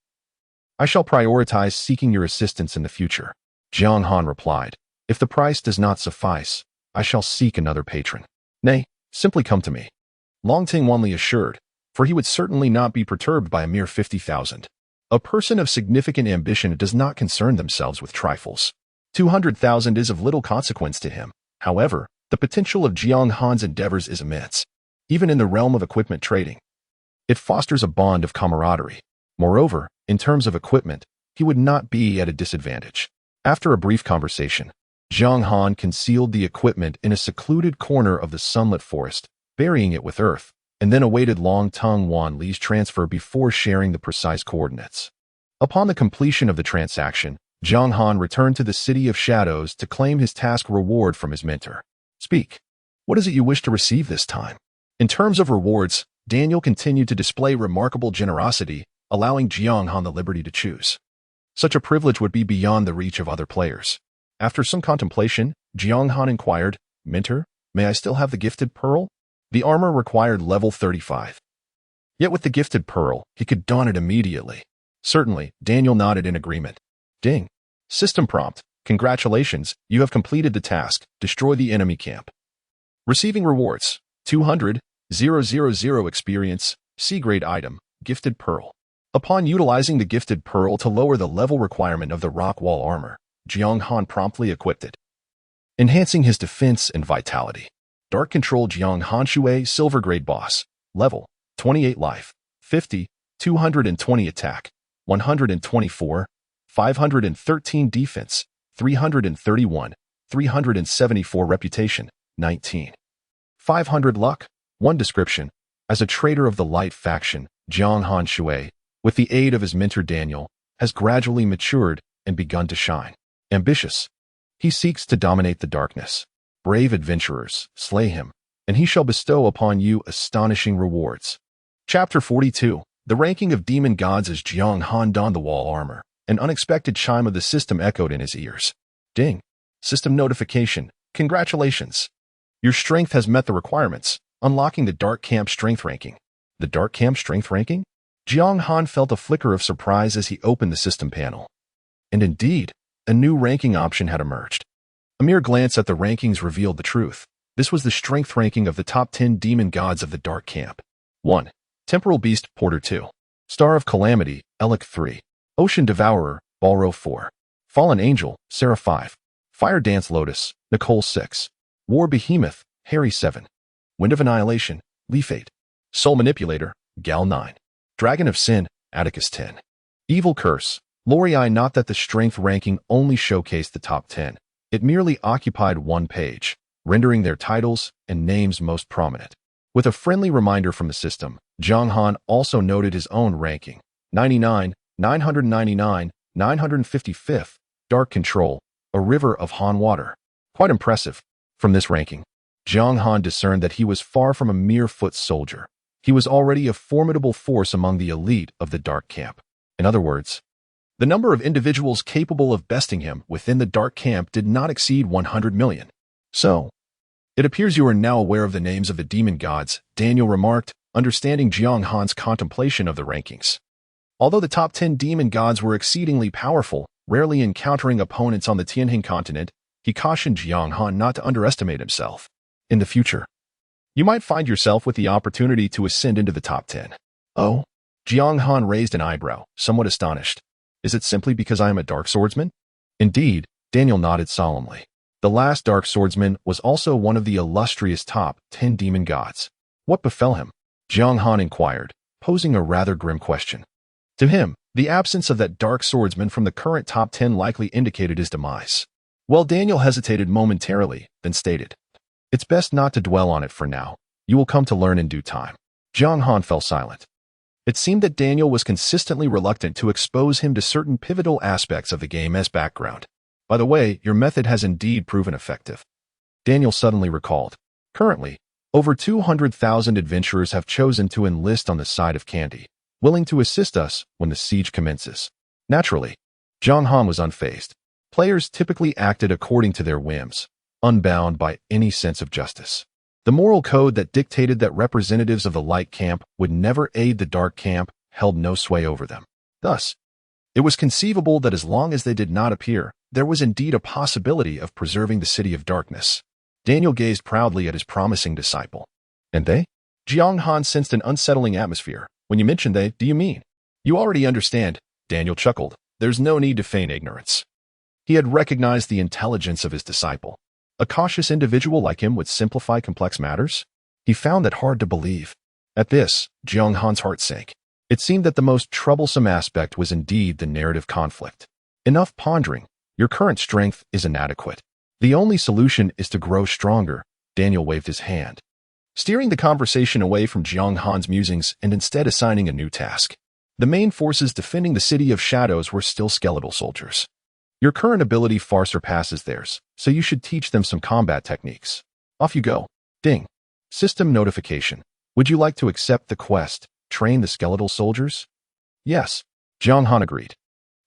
I shall prioritize seeking your assistance in the future. Jiang Han replied, if the price does not suffice, I shall seek another patron. Nay, simply come to me. Longting Wanli assured, for he would certainly not be perturbed by a mere 50,000. A person of significant ambition does not concern themselves with trifles. 200,000 is of little consequence to him. However, the potential of Jiang Han's endeavors is immense, even in the realm of equipment trading. It fosters a bond of camaraderie. Moreover, in terms of equipment, he would not be at a disadvantage. After a brief conversation, Jiang Han concealed the equipment in a secluded corner of the sunlit forest, burying it with earth, and then awaited Longting Wanli's transfer before sharing the precise coordinates. Upon the completion of the transaction, Jiang Han returned to the City of Shadows to claim his task reward from his mentor. Speak. What is it you wish to receive this time? In terms of rewards, Daniel continued to display remarkable generosity, allowing Jiang Han the liberty to choose. Such a privilege would be beyond the reach of other players. After some contemplation, Jiang Han inquired, Mentor, may I still have the gifted pearl? The armor required level 35. Yet with the gifted pearl, he could don it immediately. Certainly, Daniel nodded in agreement. Ding. System prompt. Congratulations, you have completed the task. Destroy the enemy camp. Receiving rewards. 200,000 experience, C-grade item, gifted pearl. Upon utilizing the gifted pearl to lower the level requirement of the rock wall armor, Jiang Han promptly equipped it, enhancing his defense and vitality. Dark Control Jiang Han Shui Silver Grade Boss. Level, 28 life, 50, 220 attack, 124, 513 defense, 331, 374 reputation, 19. 500 luck. 1 description. As a traitor of the Light Faction, Jiang Han Shui, with the aid of his mentor Daniel, has gradually matured and begun to shine. Ambitious. He seeks to dominate the darkness. Brave adventurers, slay him, and he shall bestow upon you astonishing rewards. Chapter 42. The ranking of demon gods as Jiang Han donned the wall armor. An unexpected chime of the system echoed in his ears. Ding. System notification. Congratulations. Your strength has met the requirements, unlocking the Dark Camp Strength ranking. The Dark Camp Strength ranking? Jiang Han felt a flicker of surprise as he opened the system panel. And indeed, a new ranking option had emerged. A mere glance at the rankings revealed the truth. This was the strength ranking of the top 10 demon gods of the Dark Camp. 1. Temporal Beast, Porter 2. Star of Calamity, Elik 3. Ocean Devourer, Balro 4. Fallen Angel, Sarah 5. Fire Dance Lotus, Nicole 6. War Behemoth, Harry 7. Wind of Annihilation, Leaf 8. Soul Manipulator, Gal 9. Dragon of Sin, Atticus 10. Evil Curse, Lorei. Not that the strength ranking only showcased the top 10. It merely occupied one page, rendering their titles and names most prominent. With a friendly reminder from the system, Jiang Han also noted his own ranking. 99, 999, 955th, Dark Control, a river of Han water. Quite impressive. From this ranking, Jiang Han discerned that he was far from a mere foot soldier. He was already a formidable force among the elite of the Dark Camp. In other words, the number of individuals capable of besting him within the Dark Camp did not exceed 100 million. So, it appears you are now aware of the names of the demon gods, Daniel remarked, understanding Jiang Han's contemplation of the rankings. Although the top 10 demon gods were exceedingly powerful, rarely encountering opponents on the Tianjin continent, he cautioned Jiang Han not to underestimate himself. In the future, you might find yourself with the opportunity to ascend into the top 10. Oh? Jiang Han raised an eyebrow, somewhat astonished. Is it simply because I am a dark swordsman? Indeed, Daniel nodded solemnly. The last dark swordsman was also one of the illustrious top 10 demon gods. What befell him? Jiang Han inquired, posing a rather grim question. To him, the absence of that dark swordsman from the current top 10 likely indicated his demise. Well, Daniel hesitated momentarily, then stated, "It's best not to dwell on it for now. You will come to learn in due time." Jiang Han fell silent. It seemed that Daniel was consistently reluctant to expose him to certain pivotal aspects of the game as background. By the way, your method has indeed proven effective. Daniel suddenly recalled. Currently, over 200,000 adventurers have chosen to enlist on the side of Candy, willing to assist us when the siege commences. Naturally, Jiang Han was unfazed. Players typically acted according to their whims, unbound by any sense of justice. The moral code that dictated that representatives of the light camp would never aid the dark camp held no sway over them. Thus, it was conceivable that as long as they did not appear, there was indeed a possibility of preserving the city of darkness. Daniel gazed proudly at his promising disciple. And they? Jiang Han sensed an unsettling atmosphere. When you mention they, do you mean? You already understand, Daniel chuckled. There's no need to feign ignorance. He had recognized the intelligence of his disciple. A cautious individual like him would simplify complex matters? He found that hard to believe. At this, Jiang Han's heart sank. It seemed that the most troublesome aspect was indeed the narrative conflict. Enough pondering. Your current strength is inadequate. The only solution is to grow stronger. Daniel waved his hand, steering the conversation away from Jiang Han's musings and instead assigning a new task. The main forces defending the City of Shadows were still skeletal soldiers. Your current ability far surpasses theirs, so you should teach them some combat techniques. Off you go. Ding. System notification. Would you like to accept the quest, train the skeletal soldiers? Yes. Jiang Han agreed.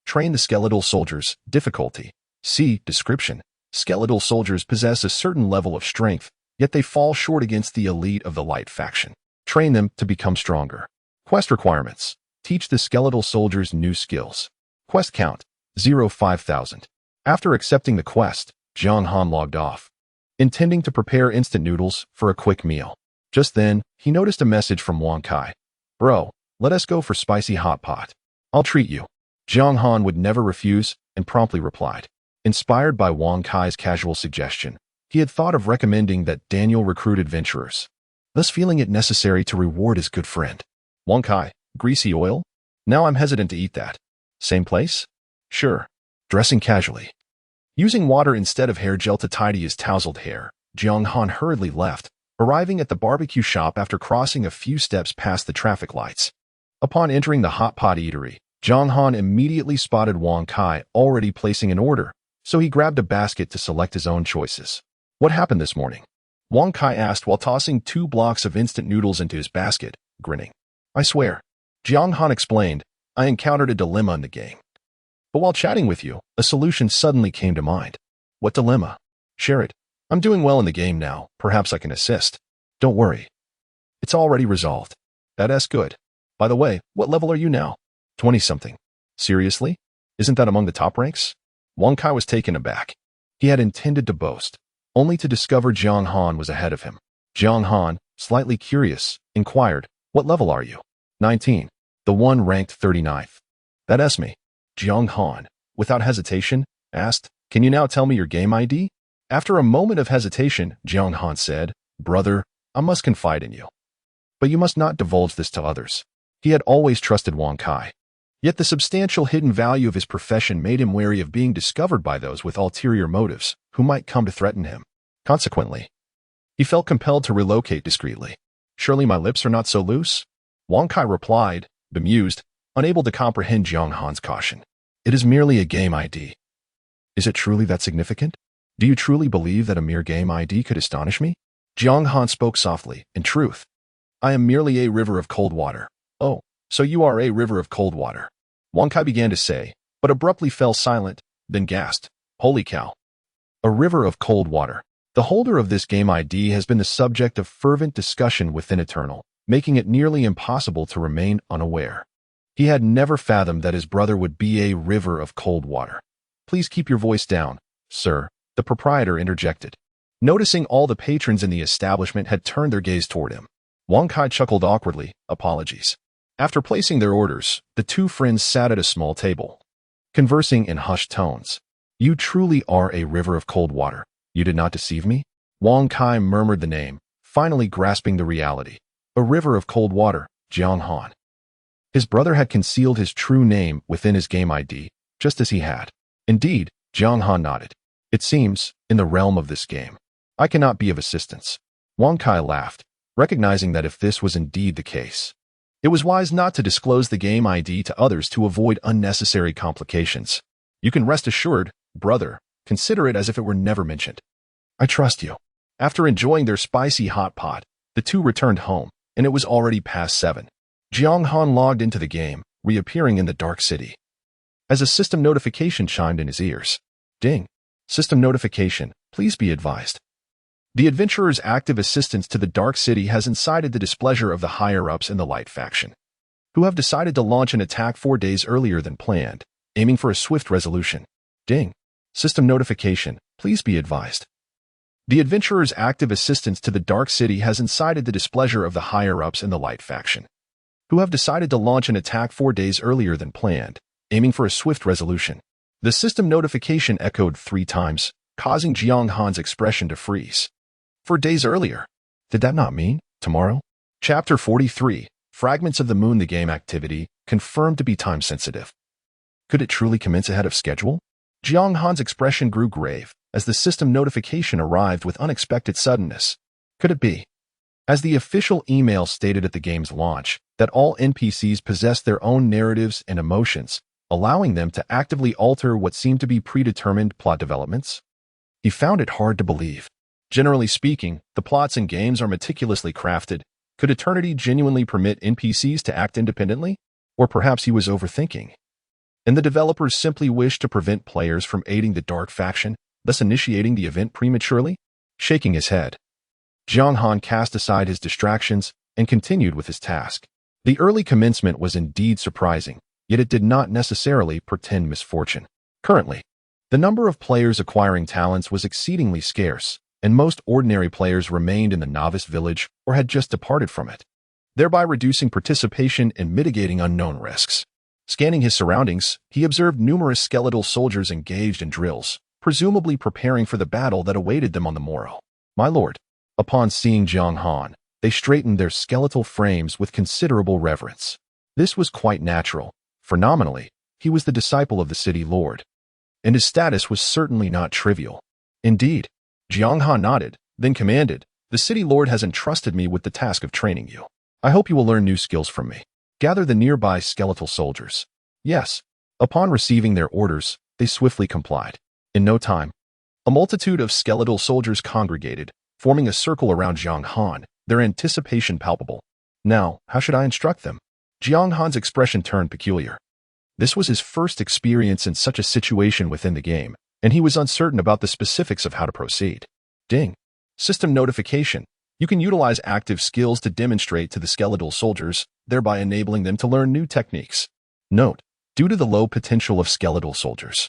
Train the skeletal soldiers. Difficulty. See description. Skeletal soldiers possess a certain level of strength, yet they fall short against the elite of the light faction. Train them to become stronger. Quest requirements. Teach the skeletal soldiers new skills. Quest count. 5,000. After accepting the quest, Jiang Han logged off, intending to prepare instant noodles for a quick meal. Just then, he noticed a message from Wang Kai. Bro, let us go for spicy hot pot. I'll treat you. Jiang Han would never refuse and promptly replied. Inspired by Wang Kai's casual suggestion, he had thought of recommending that Daniel recruit adventurers, thus feeling it necessary to reward his good friend. Wang Kai, greasy oil? Now I'm hesitant to eat that. Same place? Sure. Dressing casually. Using water instead of hair gel to tidy his tousled hair, Jiang Han hurriedly left, arriving at the barbecue shop after crossing a few steps past the traffic lights. Upon entering the hot pot eatery, Jiang Han immediately spotted Wang Kai already placing an order, so he grabbed a basket to select his own choices. What happened this morning? Wang Kai asked while tossing 2 blocks of instant noodles into his basket, grinning. I swear. Jiang Han explained, I encountered a dilemma in the game. But while chatting with you, a solution suddenly came to mind. What dilemma? Share it. I'm doing well in the game now. Perhaps I can assist. Don't worry. It's already resolved. That's good. By the way, what level are you now? 20-something. Seriously? Isn't that among the top ranks? Wang Kai was taken aback. He had intended to boast, only to discover Jiang Han was ahead of him. Jiang Han, slightly curious, inquired, what level are you? 19. The one ranked 39th. That's me. Jiang Han, without hesitation, asked, Can you now tell me your game ID? After a moment of hesitation, Jiang Han said, Brother, I must confide in you. But you must not divulge this to others. He had always trusted Wang Kai. Yet the substantial hidden value of his profession made him wary of being discovered by those with ulterior motives who might come to threaten him. Consequently, he felt compelled to relocate discreetly. Surely my lips are not so loose? Wang Kai replied, bemused, unable to comprehend Jiang Han's caution. It is merely a game ID. Is it truly that significant? Do you truly believe that a mere game ID could astonish me? Jiang Han spoke softly. In truth, I am merely a river of cold water. Oh, so you are a river of cold water. Wang Kai began to say, but abruptly fell silent, then gasped. Holy cow. A river of cold water. The holder of this game ID has been the subject of fervent discussion within Eternal, making it nearly impossible to remain unaware. He had never fathomed that his brother would be a river of cold water. Please keep your voice down, sir, the proprietor interjected. Noticing all the patrons in the establishment had turned their gaze toward him, Wang Kai chuckled awkwardly. Apologies. After placing their orders, the two friends sat at a small table, conversing in hushed tones. You truly are a river of cold water. You did not deceive me? Wang Kai murmured the name, finally grasping the reality. A river of cold water, Jiang Han. His brother had concealed his true name within his game ID, just as he had. Indeed, Jiang Han nodded. It seems, in the realm of this game, I cannot be of assistance. Wang Kai laughed, recognizing that if this was indeed the case, it was wise not to disclose the game ID to others to avoid unnecessary complications. You can rest assured, brother, consider it as if it were never mentioned. I trust you. After enjoying their spicy hot pot, the two returned home, and it was already past 7. Jiang Han logged into the game, reappearing in the dark city. As a system notification chimed in his ears. Ding. System notification, please be advised. The adventurer's active assistance to the Dark City has incited the displeasure of the higher-ups in the Light faction, who have decided to launch an attack 4 days earlier than planned, aiming for a swift resolution. Ding. System notification, please be advised. The adventurer's active assistance to the Dark City has incited the displeasure of the higher-ups in the Light faction, who have decided to launch an attack 4 days earlier than planned, aiming for a swift resolution. The system notification echoed 3 times, causing Jiang Han's expression to freeze. 4 days earlier. Did that not mean tomorrow? Chapter 43, Fragments of the Moon. The game activity, confirmed to be time-sensitive. Could it truly commence ahead of schedule? Jiang Han's expression grew grave as the system notification arrived with unexpected suddenness. Could it be? As the official email stated at the game's launch, that all NPCs possess their own narratives and emotions, allowing them to actively alter what seemed to be predetermined plot developments? He found it hard to believe. Generally speaking, the plots in games are meticulously crafted. Could Eternity genuinely permit NPCs to act independently? Or perhaps he was overthinking, and the developers simply wished to prevent players from aiding the Dark faction, thus initiating the event prematurely? Shaking his head, Jiang Han cast aside his distractions and continued with his task. The early commencement was indeed surprising, yet it did not necessarily portend misfortune. Currently, the number of players acquiring talents was exceedingly scarce, and most ordinary players remained in the novice village or had just departed from it, thereby reducing participation and mitigating unknown risks. Scanning his surroundings, he observed numerous skeletal soldiers engaged in drills, presumably preparing for the battle that awaited them on the morrow. My lord. Upon seeing Jiang Han, they straightened their skeletal frames with considerable reverence. This was quite natural, for nominally, he was the disciple of the city lord, and his status was certainly not trivial. Indeed, Jiang Han nodded, then commanded, the city lord has entrusted me with the task of training you. I hope you will learn new skills from me. Gather the nearby skeletal soldiers. Yes. Upon receiving their orders, they swiftly complied. In no time, a multitude of skeletal soldiers congregated, forming a circle around Jiang Han, their anticipation palpable. Now, how should I instruct them? Jiang Han's expression turned peculiar. This was his first experience in such a situation within the game, and he was uncertain about the specifics of how to proceed. Ding. System notification. You can utilize active skills to demonstrate to the skeletal soldiers, thereby enabling them to learn new techniques. Note, due to the low potential of skeletal soldiers,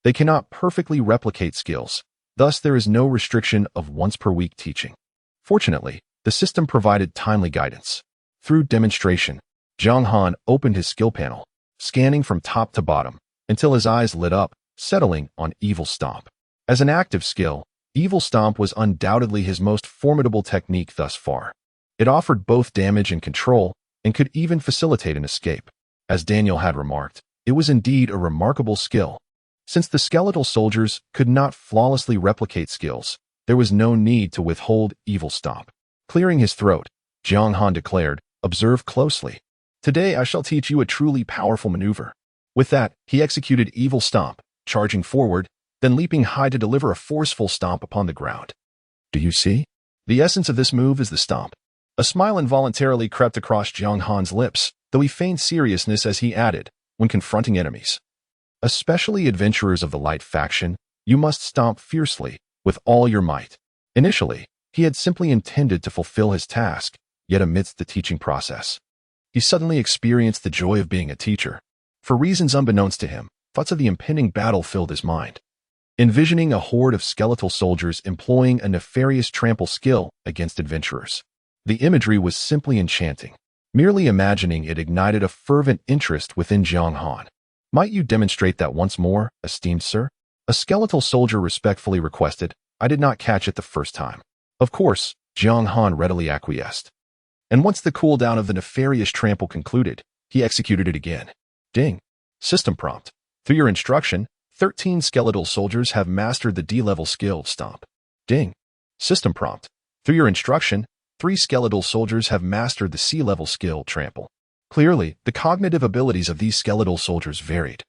they cannot perfectly replicate skills. Thus, there is no restriction of once per week teaching. Fortunately, the system provided timely guidance. Through demonstration, Jiang Han opened his skill panel, scanning from top to bottom, until his eyes lit up, settling on Evil Stomp. As an active skill, Evil Stomp was undoubtedly his most formidable technique thus far. It offered both damage and control, and could even facilitate an escape. As Daniel had remarked, it was indeed a remarkable skill. Since the skeletal soldiers could not flawlessly replicate skills, there was no need to withhold Evil Stomp. Clearing his throat, Jiang Han declared, observe closely. Today I shall teach you a truly powerful maneuver." With that, he executed Evil Stomp, charging forward, then leaping high to deliver a forceful stomp upon the ground. Do you see? The essence of this move is the stomp. A smile involuntarily crept across Jiang Han's lips, though he feigned seriousness as he added, when confronting enemies, especially adventurers of the light faction, you must stomp fiercely, with all your might. Initially, he had simply intended to fulfill his task, yet amidst the teaching process, he suddenly experienced the joy of being a teacher. For reasons unbeknownst to him, thoughts of the impending battle filled his mind. Envisioning a horde of skeletal soldiers employing a nefarious trample skill against adventurers. The imagery was simply enchanting. Merely imagining it ignited a fervent interest within Jiang Han. "Might you demonstrate that once more, esteemed sir?" A skeletal soldier respectfully requested. "I did not catch it the first time." Of course, Jiang Han readily acquiesced. And once the cooldown of the nefarious trample concluded, he executed it again. Ding. System prompt. Through your instruction, 13 skeletal soldiers have mastered the D-level skill Stomp. Ding. System prompt. Through your instruction, 3 skeletal soldiers have mastered the C-level skill Trample. Clearly, the cognitive abilities of these skeletal soldiers varied,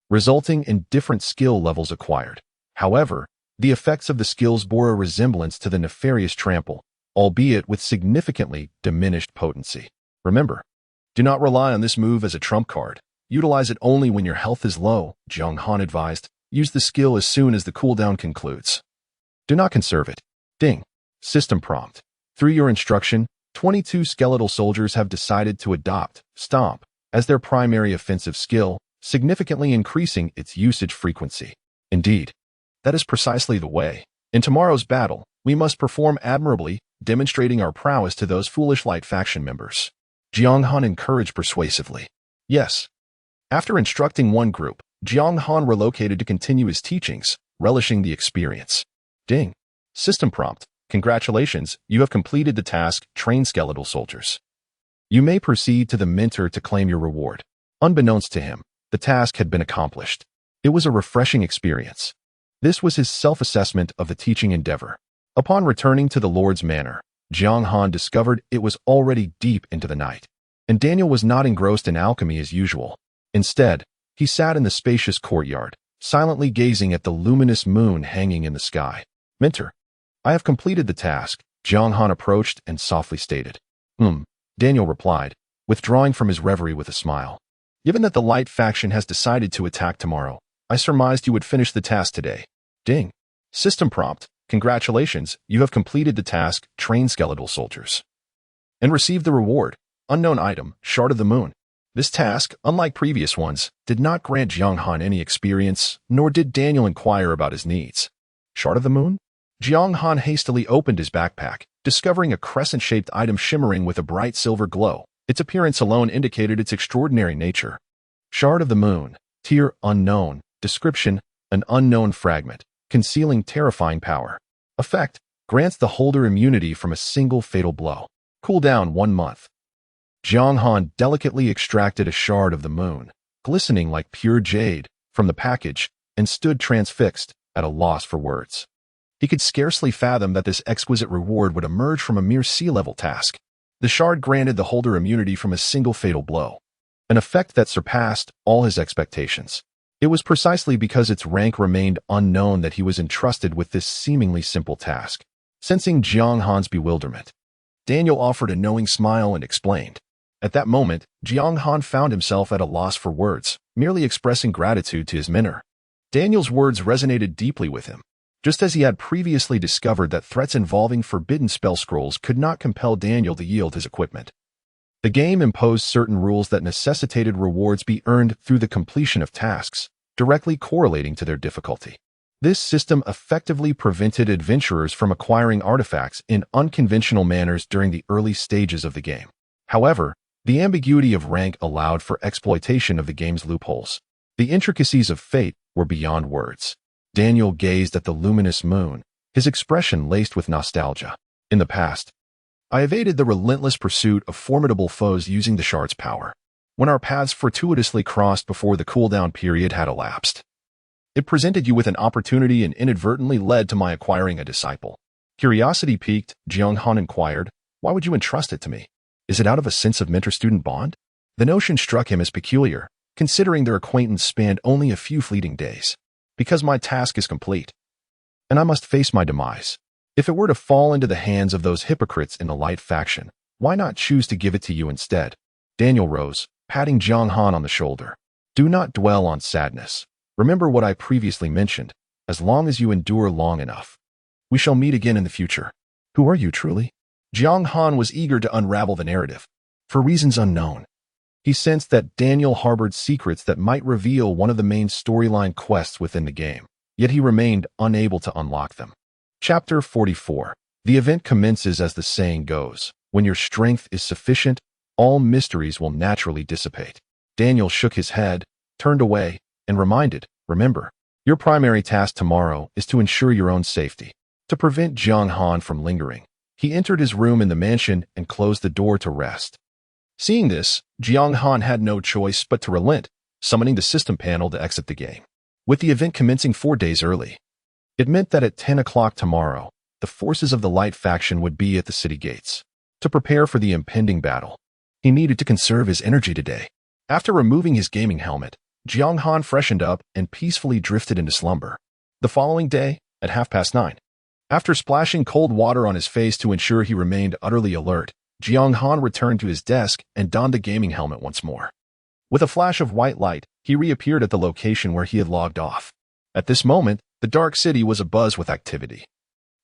resulting in different skill levels acquired. However, the effects of the skills bore a resemblance to the nefarious trample, albeit with significantly diminished potency. Remember, do not rely on this move as a trump card. Utilize it only when your health is low, Jiang Han advised. Use the skill as soon as the cooldown concludes. Do not conserve it. Ding. System prompt. Through your instruction, 22 skeletal soldiers have decided to adopt Stomp as their primary offensive skill, significantly increasing its usage frequency. Indeed, that is precisely the way. In tomorrow's battle, we must perform admirably, demonstrating our prowess to those foolish light faction members. Jiang Han encouraged persuasively. Yes. After instructing one group, Jiang Han relocated to continue his teachings, relishing the experience. Ding. System prompt. Congratulations, you have completed the task, Train Skeletal Soldiers. You may proceed to the mentor to claim your reward. Unbeknownst to him, the task had been accomplished. It was a refreshing experience. This was his self-assessment of the teaching endeavor. Upon returning to the Lord's Manor, Jiang Han discovered it was already deep into the night, and Daniel was not engrossed in alchemy as usual. Instead, he sat in the spacious courtyard, silently gazing at the luminous moon hanging in the sky. Mentor, I have completed the task, Jiang Han approached and softly stated. Daniel replied, withdrawing from his reverie with a smile. Given that the Light faction has decided to attack tomorrow, I surmised you would finish the task today. Ding. System prompt. Congratulations, you have completed the task, Train Skeletal Soldiers. And received the reward, unknown item, Shard of the Moon. This task, unlike previous ones, did not grant Jiang Han any experience, nor did Daniel inquire about his needs. Shard of the Moon? Jiang Han hastily opened his backpack, discovering a crescent-shaped item shimmering with a bright silver glow. Its appearance alone indicated its extraordinary nature. Shard of the Moon. Tier unknown. Description: an unknown fragment, concealing terrifying power. Effect: grants the holder immunity from a single fatal blow. Cooldown 1 month. Jiang Han delicately extracted a shard of the moon, glistening like pure jade, from the package, and stood transfixed, at a loss for words. He could scarcely fathom that this exquisite reward would emerge from a mere sea-level task. The shard granted the holder immunity from a single fatal blow, an effect that surpassed all his expectations. It was precisely because its rank remained unknown that he was entrusted with this seemingly simple task. Sensing Jiang Han's bewilderment, Daniel offered a knowing smile and explained. At that moment, Jiang Han found himself at a loss for words, merely expressing gratitude to his mentor. Daniel's words resonated deeply with him. Just as he had previously discovered that threats involving forbidden spell scrolls could not compel Daniel to yield his equipment. The game imposed certain rules that necessitated rewards be earned through the completion of tasks, directly correlating to their difficulty. This system effectively prevented adventurers from acquiring artifacts in unconventional manners during the early stages of the game. However, the ambiguity of rank allowed for exploitation of the game's loopholes. The intricacies of fate were beyond words. Daniel gazed at the luminous moon, his expression laced with nostalgia. In the past, I evaded the relentless pursuit of formidable foes using the shard's power, when our paths fortuitously crossed before the cooldown period had elapsed. It presented you with an opportunity and inadvertently led to my acquiring a disciple. Curiosity piqued, Jiang Han inquired, why would you entrust it to me? Is it out of a sense of mentor-student bond? The notion struck him as peculiar, considering their acquaintance spanned only a few fleeting days. Because my task is complete, and I must face my demise. If it were to fall into the hands of those hypocrites in the light faction, why not choose to give it to you instead? Daniel rose, patting Jiang Han on the shoulder. Do not dwell on sadness. Remember what I previously mentioned. As long as you endure long enough, we shall meet again in the future. Who are you truly? Jiang Han was eager to unravel the narrative. For reasons unknown, he sensed that Daniel harbored secrets that might reveal one of the main storyline quests within the game, yet he remained unable to unlock them. Chapter 44. The event commences as the saying goes, when your strength is sufficient, all mysteries will naturally dissipate. Daniel shook his head, turned away, and remember, your primary task tomorrow is to ensure your own safety. To prevent Jiang Han from lingering, he entered his room in the mansion and closed the door to rest. Seeing this, Jiang Han had no choice but to relent, summoning the system panel to exit the game. With the event commencing 4 days early, it meant that at 10 o'clock tomorrow, the forces of the Light faction would be at the city gates. To prepare for the impending battle, he needed to conserve his energy today. After removing his gaming helmet, Jiang Han freshened up and peacefully drifted into slumber. The following day, at 9:30, after splashing cold water on his face to ensure he remained utterly alert, Jiang Han returned to his desk and donned the gaming helmet once more. With a flash of white light, he reappeared at the location where he had logged off. At this moment, the Dark City was abuzz with activity.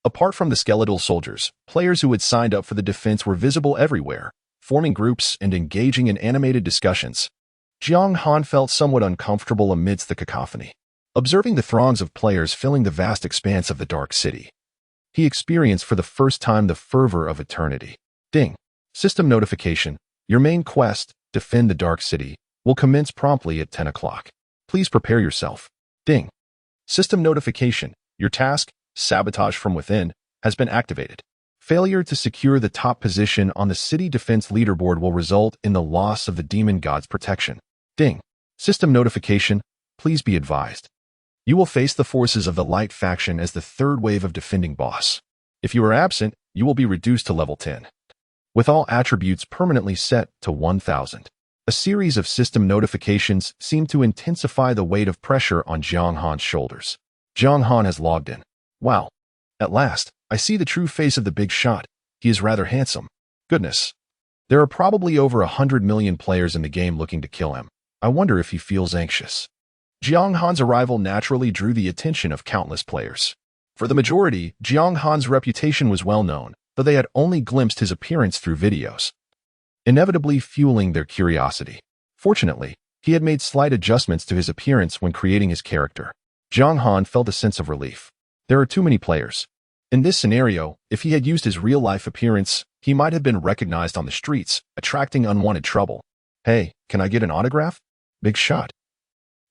Apart from the skeletal soldiers, players who had signed up for the defense were visible everywhere, forming groups and engaging in animated discussions. Jiang Han felt somewhat uncomfortable amidst the cacophony. Observing the throngs of players filling the vast expanse of the Dark City, he experienced for the first time the fervor of eternity. Ding. System notification. Your main quest, Defend the Dark City, will commence promptly at 10 o'clock. Please prepare yourself. Ding. System notification. Your task, Sabotage from Within, has been activated. Failure to secure the top position on the city defense leaderboard will result in the loss of the demon god's protection. Ding. System notification. Please be advised. You will face the forces of the Light faction as the third wave of defending boss. If you are absent, you will be reduced to level 10. With all attributes permanently set to 1000. A series of system notifications seemed to intensify the weight of pressure on Jiang Han's shoulders. Jiang Han has logged in. Wow. At last, I see the true face of the big shot. He is rather handsome. Goodness. There are probably over 100 million players in the game looking to kill him. I wonder if he feels anxious. Jiang Han's arrival naturally drew the attention of countless players. For the majority, Jiang Han's reputation was well known, though they had only glimpsed his appearance through videos, inevitably fueling their curiosity. Fortunately, he had made slight adjustments to his appearance when creating his character. Jiang Han felt a sense of relief. There are too many players. In this scenario, if he had used his real-life appearance, he might have been recognized on the streets, attracting unwanted trouble. Hey, can I get an autograph? Big shot.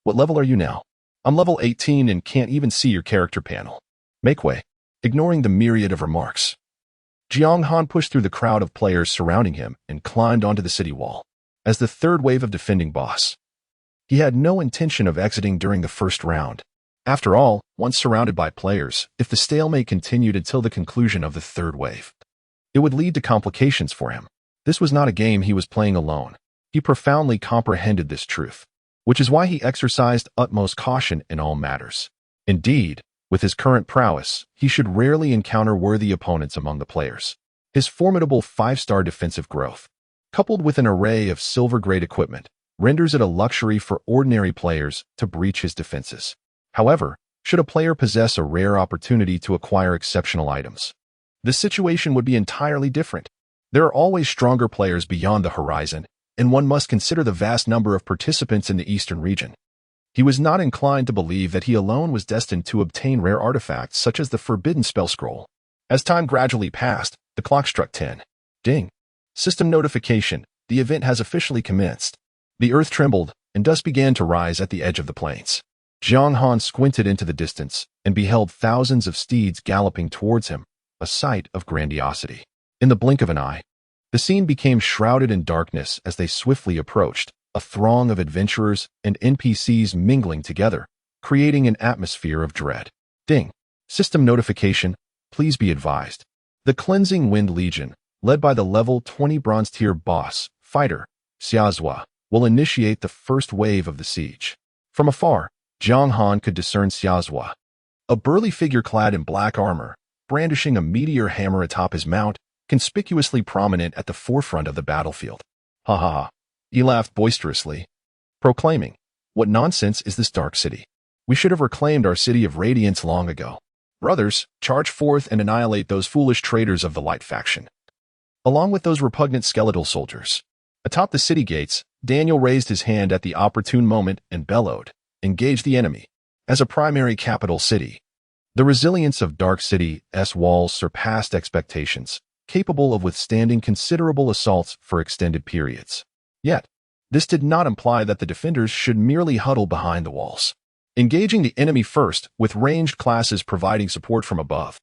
What level are you now? I'm level 18 and can't even see your character panel. Make way. Ignoring the myriad of remarks, Jiang Han pushed through the crowd of players surrounding him and climbed onto the city wall. As the third wave of defending boss, he had no intention of exiting during the first round. After all, once surrounded by players, if the stalemate continued until the conclusion of the third wave, it would lead to complications for him. This was not a game he was playing alone. He profoundly comprehended this truth, which is why he exercised utmost caution in all matters. Indeed, with his current prowess, he should rarely encounter worthy opponents among the players. His formidable 5-star defensive growth, coupled with an array of silver-grade equipment, renders it a luxury for ordinary players to breach his defenses. However, should a player possess a rare opportunity to acquire exceptional items, the situation would be entirely different. There are always stronger players beyond the horizon, and one must consider the vast number of participants in the eastern region. He was not inclined to believe that he alone was destined to obtain rare artifacts such as the Forbidden Spell Scroll. As time gradually passed, the clock struck 10. Ding. System notification. The event has officially commenced. The earth trembled, and dust began to rise at the edge of the plains. Jiang Han squinted into the distance and beheld thousands of steeds galloping towards him, a sight of grandiosity. In the blink of an eye, the scene became shrouded in darkness as they swiftly approached, a throng of adventurers and NPCs mingling together, creating an atmosphere of dread. Ding. System notification. Please be advised. The Cleansing Wind Legion, led by the level 20 bronze tier boss, fighter, Xiazhua, will initiate the first wave of the siege. From afar, Jiang Han could discern Xiazhua, a burly figure clad in black armor, brandishing a meteor hammer atop his mount, conspicuously prominent at the forefront of the battlefield. Ha ha ha. He laughed boisterously, proclaiming, "What nonsense is this dark city? We should have reclaimed our city of radiance long ago. Brothers, charge forth and annihilate those foolish traitors of the Light faction, along with those repugnant skeletal soldiers." Atop the city gates, Daniel raised his hand at the opportune moment and bellowed, "Engage the enemy." As a primary capital city, the resilience of Dark City's walls surpassed expectations, capable of withstanding considerable assaults for extended periods. Yet, this did not imply that the defenders should merely huddle behind the walls. Engaging the enemy first, with ranged classes providing support from above,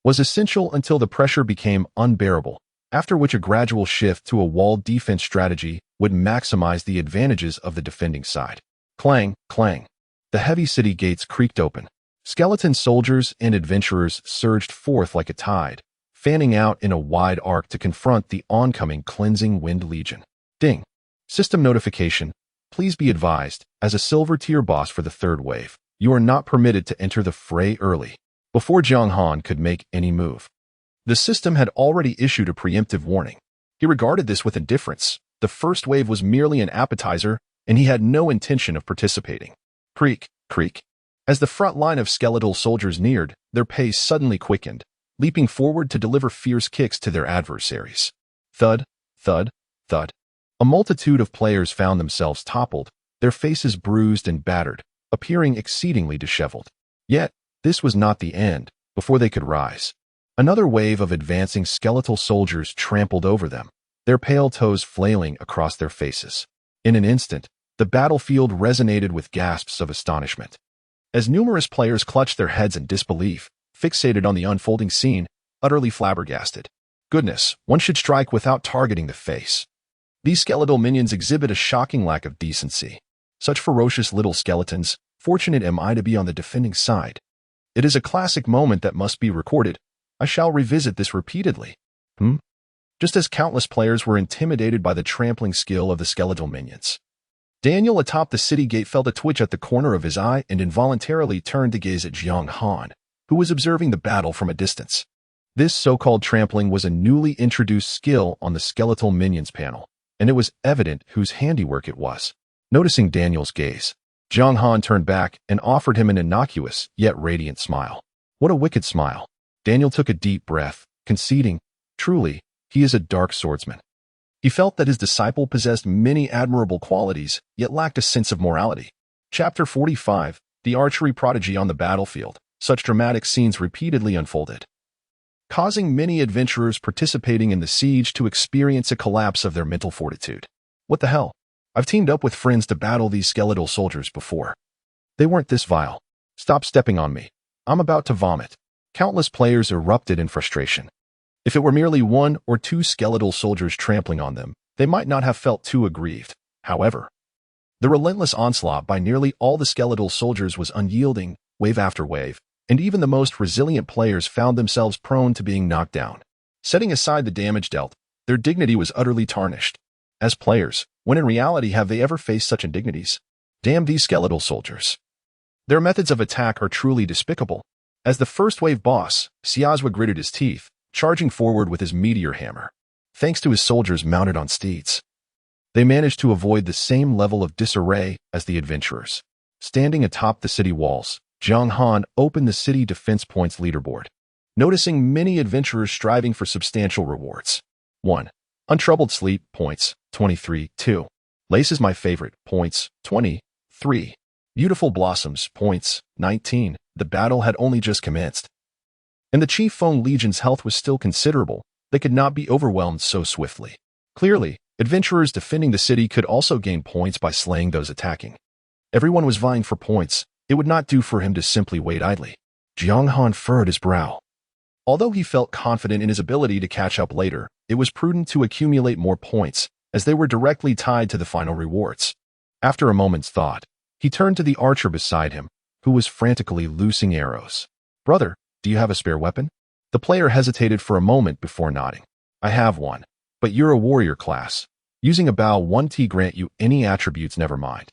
was essential until the pressure became unbearable, after which a gradual shift to a walled defense strategy would maximize the advantages of the defending side. Clang, clang. The heavy city gates creaked open. Skeleton soldiers and adventurers surged forth like a tide, fanning out in a wide arc to confront the oncoming Cleansing Wind Legion. Ding. System notification. Please be advised, as a silver tier boss for the third wave, you are not permitted to enter the fray early. Before Jiang Han could make any move, the system had already issued a preemptive warning. He regarded this with indifference. The first wave was merely an appetizer, and he had no intention of participating. Creak, creak. As the front line of skeletal soldiers neared, their pace suddenly quickened, leaping forward to deliver fierce kicks to their adversaries. Thud, thud, thud. A multitude of players found themselves toppled, their faces bruised and battered, appearing exceedingly disheveled. Yet, this was not the end. Before they could rise, another wave of advancing skeletal soldiers trampled over them, their pale toes flailing across their faces. In an instant, the battlefield resonated with gasps of astonishment, as numerous players clutched their heads in disbelief, fixated on the unfolding scene, utterly flabbergasted. Goodness, one should strike without targeting the face. These skeletal minions exhibit a shocking lack of decency. Such ferocious little skeletons, fortunate am I to be on the defending side. It is a classic moment that must be recorded. I shall revisit this repeatedly. Just as countless players were intimidated by the trampling skill of the skeletal minions, Daniel atop the city gate felt a twitch at the corner of his eye and involuntarily turned to gaze at Jiang Han, who was observing the battle from a distance. This so-called trampling was a newly introduced skill on the skeletal minions panel, and it was evident whose handiwork it was. Noticing Daniel's gaze, Jiang Han turned back and offered him an innocuous yet radiant smile. What a wicked smile. Daniel took a deep breath, conceding, truly, he is a dark swordsman. He felt that his disciple possessed many admirable qualities, yet lacked a sense of morality. Chapter 45, The Archery Prodigy on the Battlefield. Such dramatic scenes repeatedly unfolded, causing many adventurers participating in the siege to experience a collapse of their mental fortitude. What the hell? I've teamed up with friends to battle these skeletal soldiers before. They weren't this vile. Stop stepping on me. I'm about to vomit. Countless players erupted in frustration. If it were merely one or two skeletal soldiers trampling on them, they might not have felt too aggrieved. However, the relentless onslaught by nearly all the skeletal soldiers was unyielding, wave after wave, and even the most resilient players found themselves prone to being knocked down. Setting aside the damage dealt, their dignity was utterly tarnished. As players, when in reality have they ever faced such indignities? Damn these skeletal soldiers. Their methods of attack are truly despicable. As the first wave boss, Xiazhua gritted his teeth, charging forward with his meteor hammer. Thanks to his soldiers mounted on steeds, they managed to avoid the same level of disarray as the adventurers. Standing atop the city walls, Jiang Han opened the city defense points leaderboard, noticing many adventurers striving for substantial rewards. 1. Untroubled sleep, points, 23. 2. Lace is my favorite, points, 20. 3. Beautiful blossoms, points, 19. The battle had only just commenced, and the Chief Feng Legion's health was still considerable. They could not be overwhelmed so swiftly. Clearly, adventurers defending the city could also gain points by slaying those attacking. Everyone was vying for points. It would not do for him to simply wait idly. Jiang Han furrowed his brow. Although he felt confident in his ability to catch up later, it was prudent to accumulate more points, as they were directly tied to the final rewards. After a moment's thought, he turned to the archer beside him, who was frantically loosing arrows. Brother, do you have a spare weapon? The player hesitated for a moment before nodding. I have one, but you're a warrior class. Using a bow 1T grant you any attributes, never mind.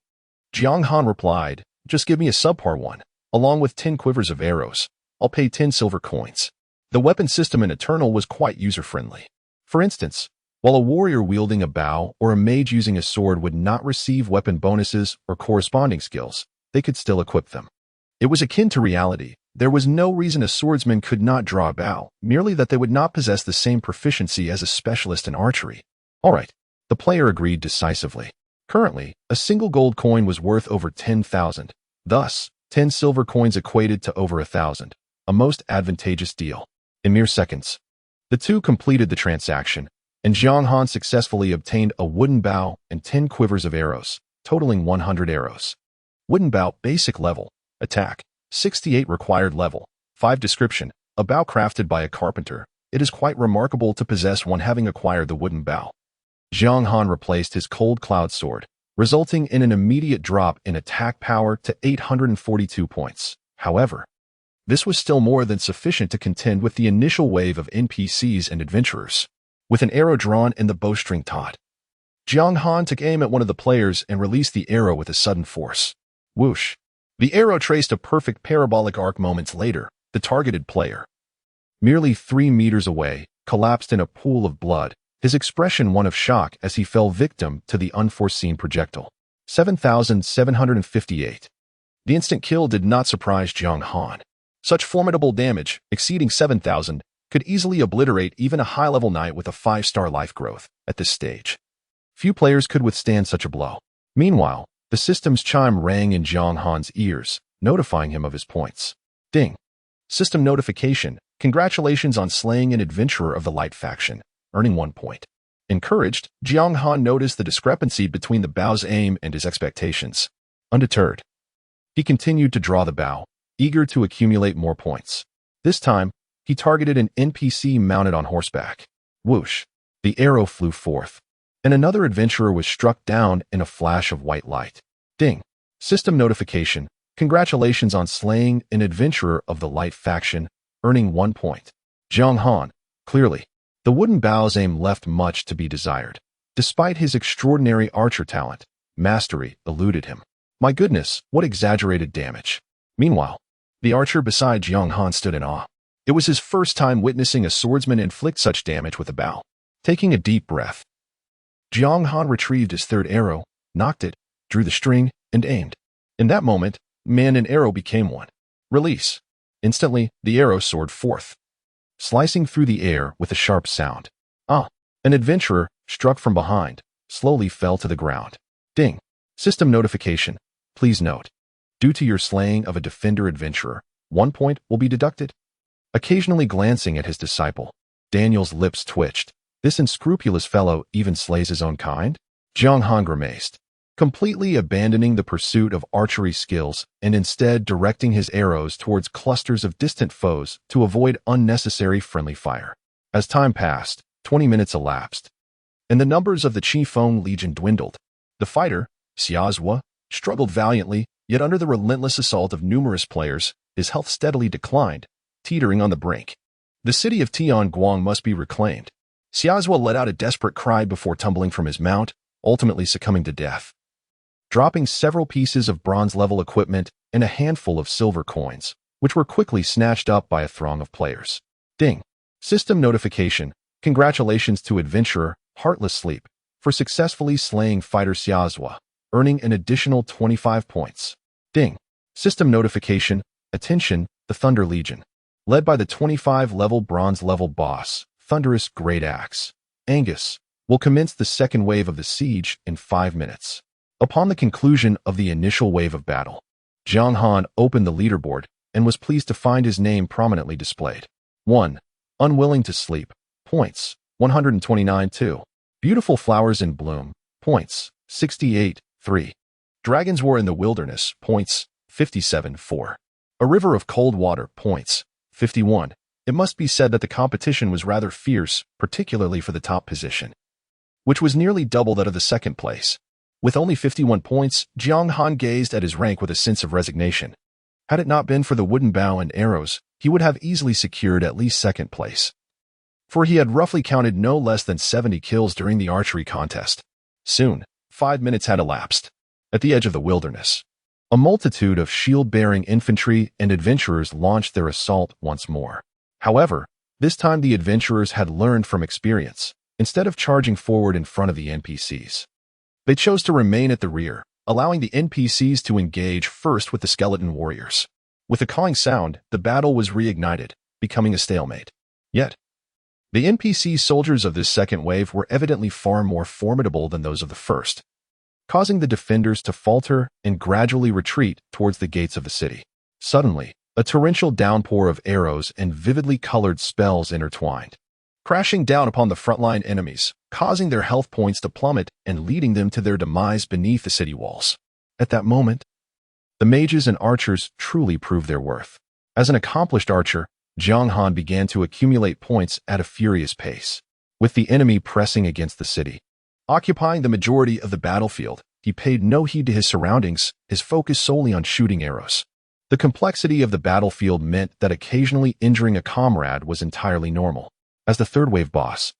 Jiang Han replied, just give me a subpar one, along with 10 quivers of arrows. I'll pay 10 silver coins. The weapon system in Eternal was quite user-friendly. For instance, while a warrior wielding a bow or a mage using a sword would not receive weapon bonuses or corresponding skills, they could still equip them. It was akin to reality. There was no reason a swordsman could not draw a bow, merely that they would not possess the same proficiency as a specialist in archery. All right, the player agreed decisively. Currently, a single gold coin was worth over 10,000. Thus, 10 silver coins equated to over 1,000, a most advantageous deal. In mere seconds, the two completed the transaction, and Jiang Han successfully obtained a wooden bow and 10 quivers of arrows, totaling 100 arrows. Wooden bow, basic level, attack, 68 required level, 5 description, a bow crafted by a carpenter. It is quite remarkable to possess one having acquired the wooden bow. Jiang Han replaced his cold cloud sword, resulting in an immediate drop in attack power to 842 points. However, this was still more than sufficient to contend with the initial wave of NPCs and adventurers. With an arrow drawn and the bowstring taut, Jiang Han took aim at one of the players and released the arrow with a sudden force. Whoosh! The arrow traced a perfect parabolic arc. Moments later, the targeted player, merely 3 meters away, collapsed in a pool of blood, his expression one of shock as he fell victim to the unforeseen projectile. 7,758. The instant kill did not surprise Jiang Han. Such formidable damage, exceeding 7,000, could easily obliterate even a high-level knight with a 5-star life growth. At this stage, few players could withstand such a blow. Meanwhile, the system's chime rang in Jiang Han's ears, notifying him of his points. Ding! System notification. Congratulations on slaying an adventurer of the Light faction, earning 1 point. Encouraged, Jiang Han noticed the discrepancy between the bow's aim and his expectations. Undeterred, he continued to draw the bow, eager to accumulate more points. This time, he targeted an NPC mounted on horseback. Whoosh! The arrow flew forth, and another adventurer was struck down in a flash of white light. Ding! System notification. Congratulations on slaying an adventurer of the Light faction, earning 1 point. Jiang Han, clearly, the wooden bow's aim left much to be desired. Despite his extraordinary archer talent, mastery eluded him. My goodness, what exaggerated damage. Meanwhile, the archer beside Jiang Han stood in awe. It was his first time witnessing a swordsman inflict such damage with a bow. Taking a deep breath, Jiang Han retrieved his third arrow, knocked it, drew the string, and aimed. In that moment, man and arrow became one. Release. Instantly, the arrow soared forth, slicing through the air with a sharp sound. An adventurer, struck from behind, slowly fell to the ground. Ding! System notification. Please note, due to your slaying of a defender adventurer, 1 point will be deducted. Occasionally glancing at his disciple, Daniel's lips twitched. This unscrupulous fellow even slays his own kind? Jiang Han grimaced, completely abandoning the pursuit of archery skills and instead directing his arrows towards clusters of distant foes to avoid unnecessary friendly fire. As time passed, 20 minutes elapsed, and the numbers of the Qifeng Legion dwindled. The fighter, Xiazhua, struggled valiantly, yet under the relentless assault of numerous players, his health steadily declined, teetering on the brink. The city of Tianguang must be reclaimed. Xiazhua let out a desperate cry before tumbling from his mount, ultimately succumbing to death, dropping several pieces of bronze-level equipment and a handful of silver coins, which were quickly snatched up by a throng of players. Ding! System notification. Congratulations to adventurer Heartless Sleep for successfully slaying fighter Xiazhua, earning an additional 25 points. Ding! System notification. Attention, the Thunder Legion, led by the 25-level bronze-level boss, Thunderous Great Axe, Angus, will commence the second wave of the siege in 5 minutes. Upon the conclusion of the initial wave of battle, Jiang Han opened the leaderboard and was pleased to find his name prominently displayed. 1. Unwilling to sleep. Points, 129. 2. Beautiful flowers in bloom. Points, 68. 3. Dragons War in the Wilderness. Points, 57. 4. A River of Cold Water. Points, 51. It must be said that the competition was rather fierce, particularly for the top position, which was nearly double that of the second place. With only 51 points, Jiang Han gazed at his rank with a sense of resignation. Had it not been for the wooden bow and arrows, he would have easily secured at least second place, for he had roughly counted no less than 70 kills during the archery contest. Soon, 5 minutes had elapsed. At the edge of the wilderness, a multitude of shield-bearing infantry and adventurers launched their assault once more. However, this time the adventurers had learned from experience. Instead of charging forward in front of the NPCs, they chose to remain at the rear, allowing the NPCs to engage first with the skeleton warriors. With a cawing sound, the battle was reignited, becoming a stalemate. Yet, the NPC soldiers of this second wave were evidently far more formidable than those of the first, causing the defenders to falter and gradually retreat towards the gates of the city. Suddenly, a torrential downpour of arrows and vividly colored spells intertwined, crashing down upon the frontline enemies, causing their health points to plummet and leading them to their demise beneath the city walls. At that moment, the mages and archers truly proved their worth. As an accomplished archer, Jiang Han began to accumulate points at a furious pace. With the enemy pressing against the city, occupying the majority of the battlefield, he paid no heed to his surroundings, his focus solely on shooting arrows. The complexity of the battlefield meant that occasionally injuring a comrade was entirely normal. As the third wave boss,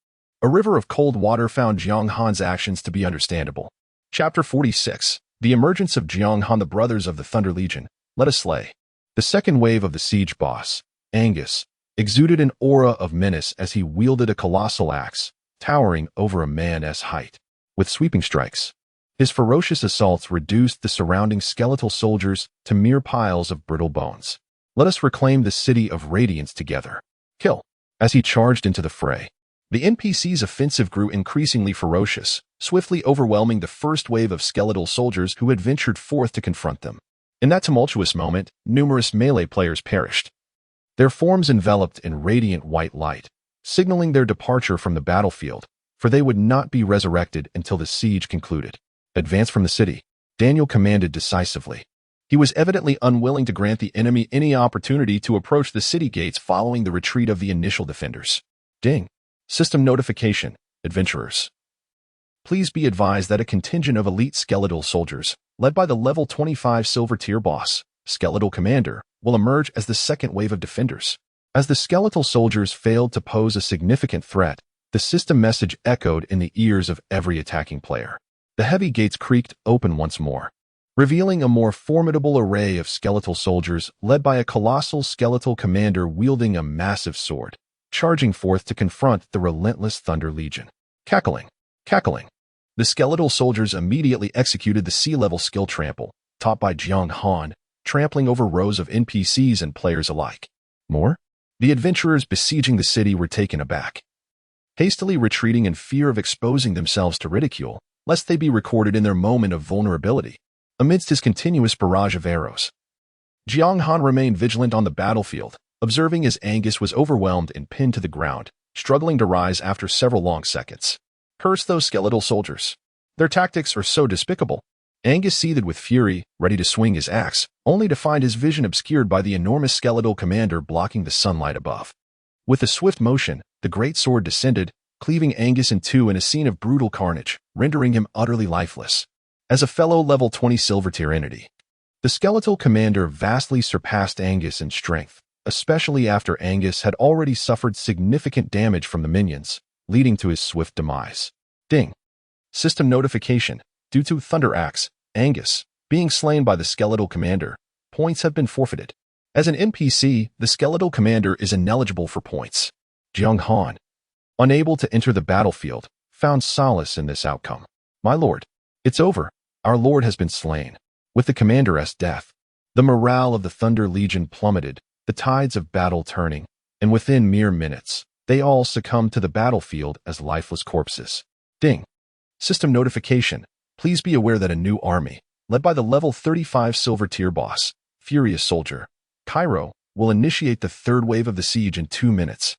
a river of cold water found Jiang Han's actions to be understandable. Chapter 46. The emergence of Jiang Han. The brothers of the Thunder Legion, let us slay. The second wave of the siege boss, Angus, exuded an aura of menace as he wielded a colossal axe, towering over a man's height. With sweeping strikes, his ferocious assaults reduced the surrounding skeletal soldiers to mere piles of brittle bones. Let us reclaim the city of Radiance together. Kill. As he charged into the fray, the NPC's offensive grew increasingly ferocious, swiftly overwhelming the first wave of skeletal soldiers who had ventured forth to confront them. In that tumultuous moment, numerous melee players perished, their forms enveloped in radiant white light, signaling their departure from the battlefield, for they would not be resurrected until the siege concluded. Advance from the city, Daniel commanded decisively. He was evidently unwilling to grant the enemy any opportunity to approach the city gates following the retreat of the initial defenders. Ding. System notification, adventurers. Please be advised that a contingent of elite skeletal soldiers, led by the level 25 silver tier boss, Skeletal Commander, will emerge as the second wave of defenders. As the skeletal soldiers failed to pose a significant threat, the system message echoed in the ears of every attacking player. The heavy gates creaked open once more, revealing a more formidable array of skeletal soldiers led by a colossal skeletal commander wielding a massive sword, charging forth to confront the relentless Thunder Legion. Cackling. The skeletal soldiers immediately executed the sea-level skill trample, taught by Jiang Han, trampling over rows of NPCs and players alike. More? The adventurers besieging the city were taken aback, hastily retreating in fear of exposing themselves to ridicule, lest they be recorded in their moment of vulnerability. Amidst his continuous barrage of arrows, Jiang Han remained vigilant on the battlefield, observing as Angus was overwhelmed and pinned to the ground, struggling to rise after several long seconds. Curse those skeletal soldiers. Their tactics are so despicable. Angus seethed with fury, ready to swing his axe, only to find his vision obscured by the enormous skeletal commander blocking the sunlight above. With a swift motion, the great sword descended, cleaving Angus in two in a scene of brutal carnage, rendering him utterly lifeless. As a fellow level 20 silver tier entity, the skeletal commander vastly surpassed Angus in strength, especially after Angus had already suffered significant damage from the minions, leading to his swift demise. Ding. System notification. Due to Thunder Axe, Angus, being slain by the skeletal commander, points have been forfeited. As an NPC, the skeletal commander is ineligible for points. Jiang Han, unable to enter the battlefield, found solace in this outcome. My lord, it's over. Our lord has been slain. With the commander's death, the morale of the Thunder Legion plummeted, the tides of battle turning, and within mere minutes, they all succumbed to the battlefield as lifeless corpses. Ding. System notification. Please be aware that a new army, led by the level 35 silver tier boss, Furious Soldier, Cairo, will initiate the third wave of the siege in 2 minutes.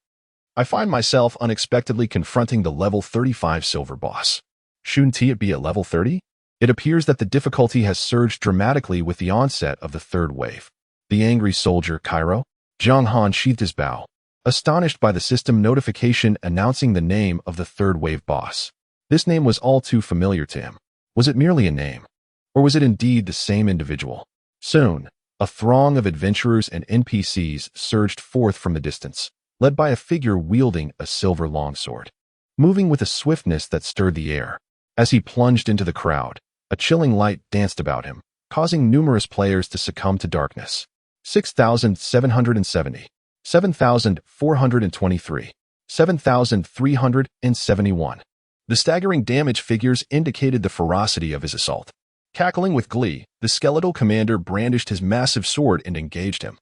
I find myself unexpectedly confronting the level 35 silver boss. Shouldn't it be at level 30? It appears that the difficulty has surged dramatically with the onset of the third wave. The angry soldier, Cairo? Jiang Han sheathed his bow, astonished by the system notification announcing the name of the third wave boss. This name was all too familiar to him. Was it merely a name? Or was it indeed the same individual? Soon, a throng of adventurers and NPCs surged forth from the distance, led by a figure wielding a silver longsword, moving with a swiftness that stirred the air. As he plunged into the crowd, a chilling light danced about him, causing numerous players to succumb to darkness. 6,770, 7,423, 7,371. The staggering damage figures indicated the ferocity of his assault. Cackling with glee, the skeletal commander brandished his massive sword and engaged him.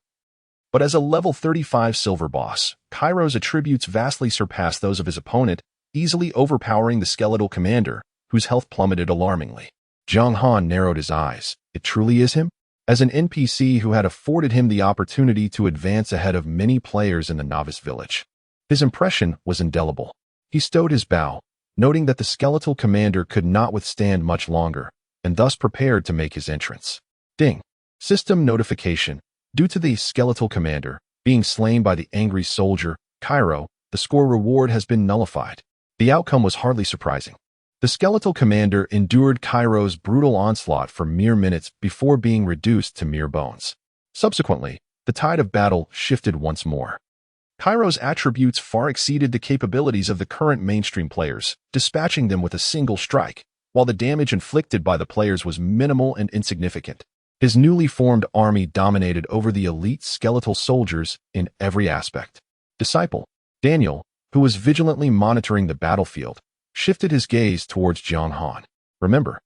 But as a level 35 silver boss, Kairo's attributes vastly surpassed those of his opponent, easily overpowering the skeletal commander, whose health plummeted alarmingly. Jiang Han narrowed his eyes. It truly is him? As an NPC who had afforded him the opportunity to advance ahead of many players in the novice village. His impression was indelible. He stowed his bow, noting that the skeletal commander could not withstand much longer, and thus prepared to make his entrance. Ding. System notification. Due to the skeletal commander being slain by the angry soldier, Kairo, the score reward has been nullified. The outcome was hardly surprising. The skeletal commander endured Kairo's brutal onslaught for mere minutes before being reduced to mere bones. Subsequently, the tide of battle shifted once more. Kairo's attributes far exceeded the capabilities of the current mainstream players, dispatching them with a single strike, while the damage inflicted by the players was minimal and insignificant. His newly formed army dominated over the elite skeletal soldiers in every aspect. Disciple Daniel, who was vigilantly monitoring the battlefield, shifted his gaze towards Jiang Han. Remember,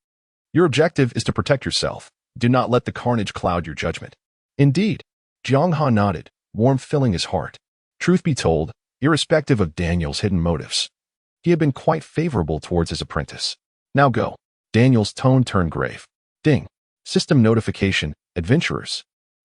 your objective is to protect yourself. Do not let the carnage cloud your judgment. Indeed, Jiang Han nodded, warmth filling his heart. Truth be told, irrespective of Daniel's hidden motives, he had been quite favorable towards his apprentice. Now go. Daniel's tone turned grave. Ding. System notification, adventurers.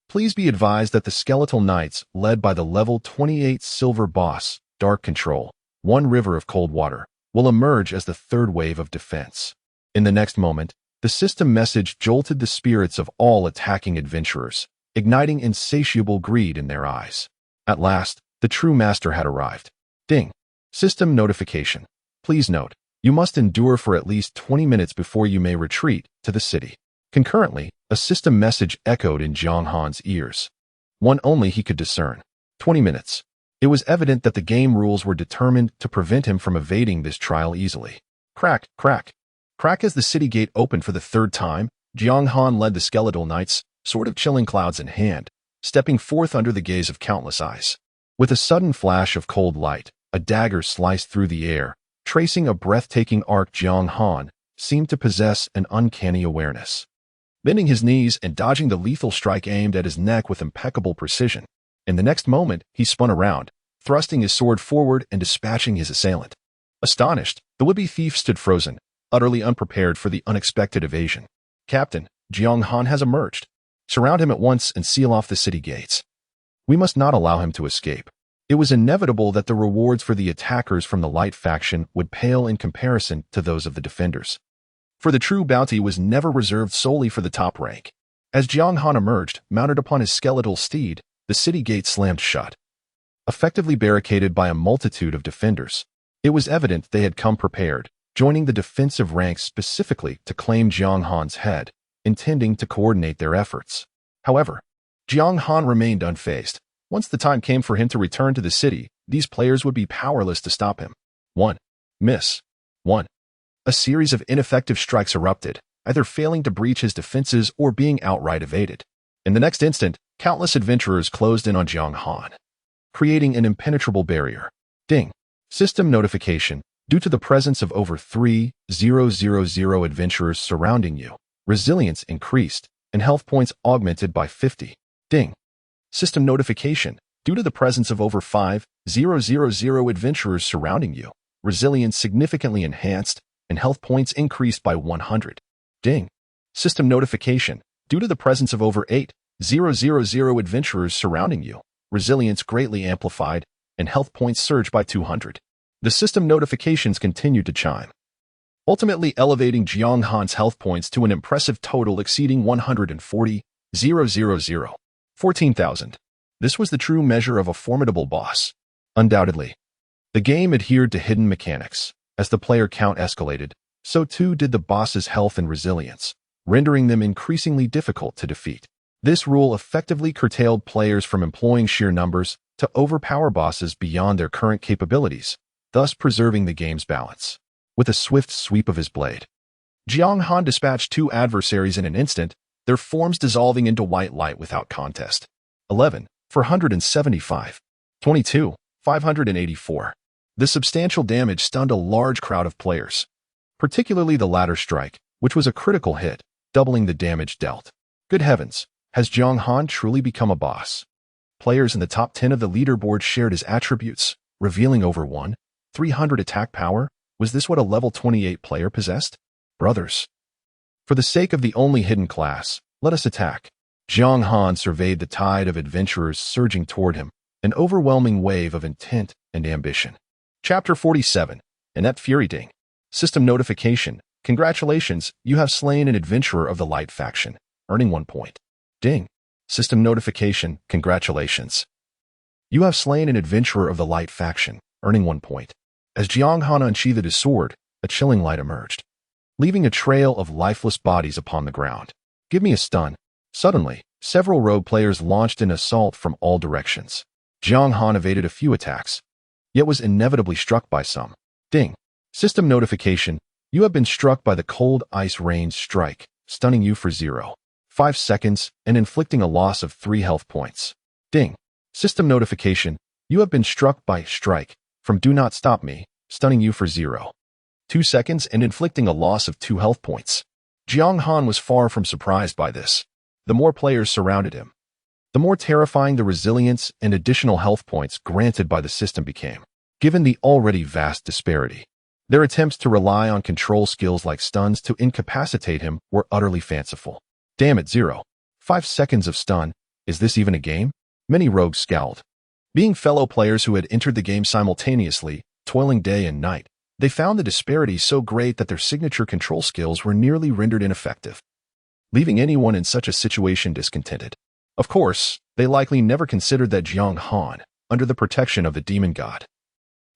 Please be advised that the skeletal knights, led by the level 28 silver boss, Dark Control, One River of Cold Water, will emerge as the third wave of defense. In the next moment, the system message jolted the spirits of all attacking adventurers, igniting insatiable greed in their eyes. At last, the true master had arrived. Ding. System notification. Please note, you must endure for at least 20 minutes before you may retreat to the city. Concurrently, a system message echoed in Jiang Han's ears. One only he could discern. 20 minutes. It was evident that the game rules were determined to prevent him from evading this trial easily. Crack, crack. Crack as the city gate opened for the third time, Jiang Han led the skeletal knights, sword of chilling clouds in hand, stepping forth under the gaze of countless eyes. With a sudden flash of cold light, a dagger sliced through the air, tracing a breathtaking arc. Jiang Han seemed to possess an uncanny awareness. Bending his knees and dodging the lethal strike aimed at his neck with impeccable precision. In the next moment, he spun around, thrusting his sword forward and dispatching his assailant. Astonished, the would-be thief stood frozen, utterly unprepared for the unexpected evasion. Captain, Jiang Han has emerged. Surround him at once and seal off the city gates. We must not allow him to escape. It was inevitable that the rewards for the attackers from the light faction would pale in comparison to those of the defenders. For the true bounty was never reserved solely for the top rank. As Jiang Han emerged, mounted upon his skeletal steed, the city gate slammed shut. Effectively barricaded by a multitude of defenders, it was evident they had come prepared, joining the defensive ranks specifically to claim Jiang Han's head, intending to coordinate their efforts. However, Jiang Han remained unfazed. Once the time came for him to return to the city, these players would be powerless to stop him. 1. Miss. 1. A series of ineffective strikes erupted, either failing to breach his defenses or being outright evaded. In the next instant, countless adventurers closed in on Jiang Han, creating an impenetrable barrier. Ding. System notification. Due to the presence of over 3,000 adventurers surrounding you, resilience increased, and health points augmented by 50. Ding. System notification. Due to the presence of over 5,000 adventurers surrounding you, resilience significantly enhanced, and health points increased by 100. Ding. System notification. Due to the presence of over 8,000 adventurers surrounding you, resilience greatly amplified, and health points surged by 200. The system notifications continued to chime, ultimately elevating Jiang Han's health points to an impressive total exceeding 140,000. 14,000. This was the true measure of a formidable boss. Undoubtedly, the game adhered to hidden mechanics. As the player count escalated, so too did the boss's health and resilience, rendering them increasingly difficult to defeat. This rule effectively curtailed players from employing sheer numbers to overpower bosses beyond their current capabilities, thus preserving the game's balance. with a swift sweep of his blade. Jiang Han dispatched two adversaries in an instant, their forms dissolving into white light without contest. 11, 475. 22, 584. The substantial damage stunned a large crowd of players, particularly the latter strike, which was a critical hit, doubling the damage dealt. Good heavens, has Jiang Han truly become a boss? Players in the top 10 of the leaderboard shared his attributes, revealing over 300 attack power. Was this what a level 28 player possessed? Brothers, for the sake of the only hidden class, let us attack. Jiang Han surveyed the tide of adventurers surging toward him, an overwhelming wave of intent and ambition. Chapter 47, Inet Fury Ding. System notification. Congratulations, you have slain an adventurer of the Light faction, earning 1 point. Ding. System notification. Congratulations. You have slain an adventurer of the Light faction, earning 1 point. As Jiang Han unsheathed his sword, a chilling light emerged, leaving a trail of lifeless bodies upon the ground. Give me a stun. Suddenly, several rogue players launched an assault from all directions. Jiang Han evaded a few attacks, yet was inevitably struck by some. Ding. System notification. You have been struck by the cold ice rain strike, stunning you for 0.5 seconds and inflicting a loss of 3 health points. Ding. System notification. You have been struck by strike from Do Not Stop Me, stunning you for 0.2 seconds and inflicting a loss of 2 health points. Jiang Han was far from surprised by this. The more players surrounded him, the more terrifying the resilience and additional health points granted by the system became. Given the already vast disparity, their attempts to rely on control skills like stuns to incapacitate him were utterly fanciful. Damn it, 0.5 seconds of stun. Is this even a game? Many rogues scowled. Being fellow players who had entered the game simultaneously, toiling day and night, they found the disparity so great that their signature control skills were nearly rendered ineffective, leaving anyone in such a situation discontented. Of course, they likely never considered that Jiang Han, under the protection of the demon god,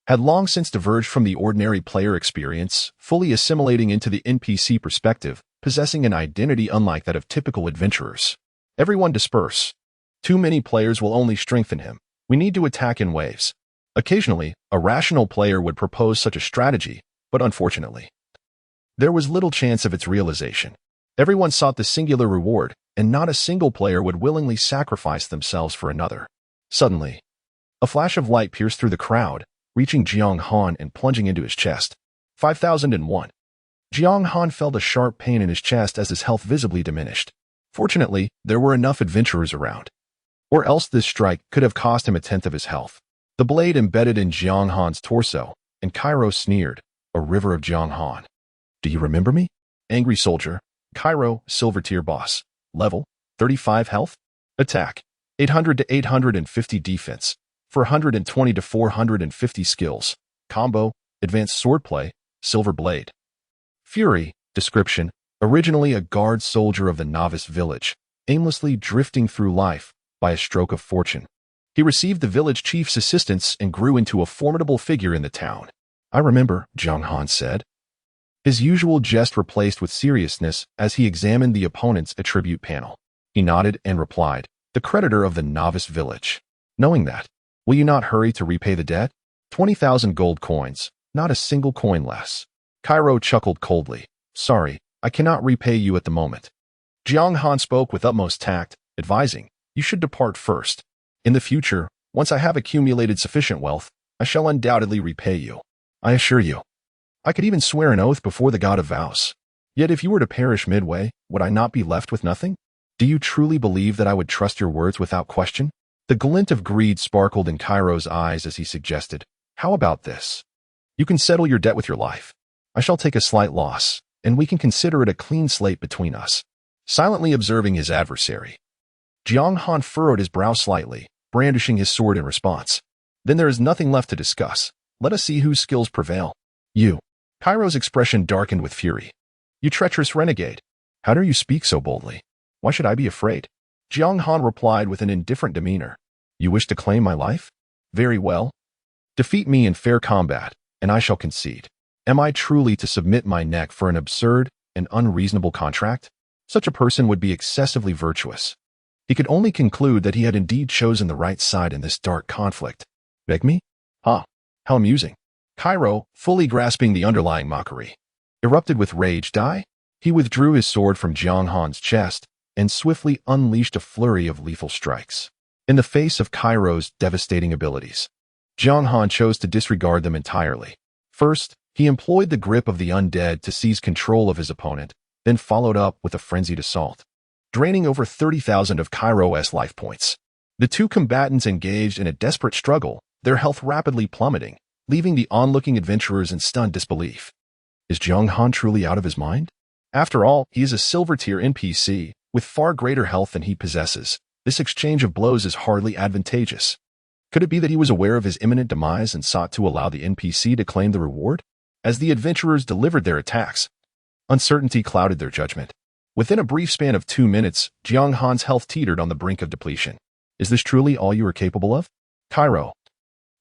had long since diverged from the ordinary player experience, fully assimilating into the NPC perspective, possessing an identity unlike that of typical adventurers. Everyone disperse. Too many players will only strengthen him. We need to attack in waves. Occasionally, a rational player would propose such a strategy, but unfortunately, there was little chance of its realization. Everyone sought the singular reward, and not a single player would willingly sacrifice themselves for another. Suddenly, a flash of light pierced through the crowd, reaching Jiang Han and plunging into his chest. 5001. Jiang Han felt a sharp pain in his chest as his health visibly diminished. Fortunately, there were enough adventurers around, or else this strike could have cost him 1/10 of his health. The blade embedded in Jiang Han's torso, and Cairo sneered, a river of Jiang Han. Do you remember me? Angry soldier. Cairo, silver tier boss. Level, 35 health. Attack, 800 to 850 defense, 420 to 450 skills. Combo, advanced swordplay, silver blade. Fury, description, originally a guard soldier of the novice village, aimlessly drifting through life by a stroke of fortune. He received the village chief's assistance and grew into a formidable figure in the town. I remember, Jiang Han said, his usual jest replaced with seriousness as he examined the opponent's attribute panel. He nodded and replied, the creditor of the novice village. Knowing that, will you not hurry to repay the debt? 20,000 gold coins, not a single coin less. Cairo chuckled coldly. Sorry, I cannot repay you at the moment. Jiang Han spoke with utmost tact, advising, you should depart first. In the future, once I have accumulated sufficient wealth, I shall undoubtedly repay you. I assure you. I could even swear an oath before the god of vows. Yet if you were to perish midway, would I not be left with nothing? Do you truly believe that I would trust your words without question? The glint of greed sparkled in Cairo's eyes as he suggested, how about this? You can settle your debt with your life. I shall take a slight loss, and we can consider it a clean slate between us. Silently observing his adversary, Jiang Han furrowed his brow slightly, brandishing his sword in response. Then there is nothing left to discuss. Let us see whose skills prevail. You. Cairo's expression darkened with fury. You treacherous renegade. How dare you speak so boldly? Why should I be afraid? Jiang Han replied with an indifferent demeanor. You wish to claim my life? Very well. Defeat me in fair combat, and I shall concede. Am I truly to submit my neck for an absurd and unreasonable contract? Such a person would be excessively virtuous. He could only conclude that he had indeed chosen the right side in this dark conflict. Beg me? Ah, how amusing. Cairo, fully grasping the underlying mockery, erupted with rage. Die? He withdrew his sword from Jiang Han's chest and swiftly unleashed a flurry of lethal strikes. In the face of Cairo's devastating abilities, Jiang Han chose to disregard them entirely. First, he employed the grip of the undead to seize control of his opponent, then followed up with a frenzied assault, draining over 30,000 of Cairo's life points. The two combatants engaged in a desperate struggle, their health rapidly plummeting, leaving the onlooking adventurers in stunned disbelief. Is Jiang Han truly out of his mind? After all, he is a silver-tier NPC, with far greater health than he possesses. This exchange of blows is hardly advantageous. Could it be that he was aware of his imminent demise and sought to allow the NPC to claim the reward? As the adventurers delivered their attacks, uncertainty clouded their judgment. Within a brief span of 2 minutes, Jiang Han's health teetered on the brink of depletion. Is this truly all you are capable of? Cairo,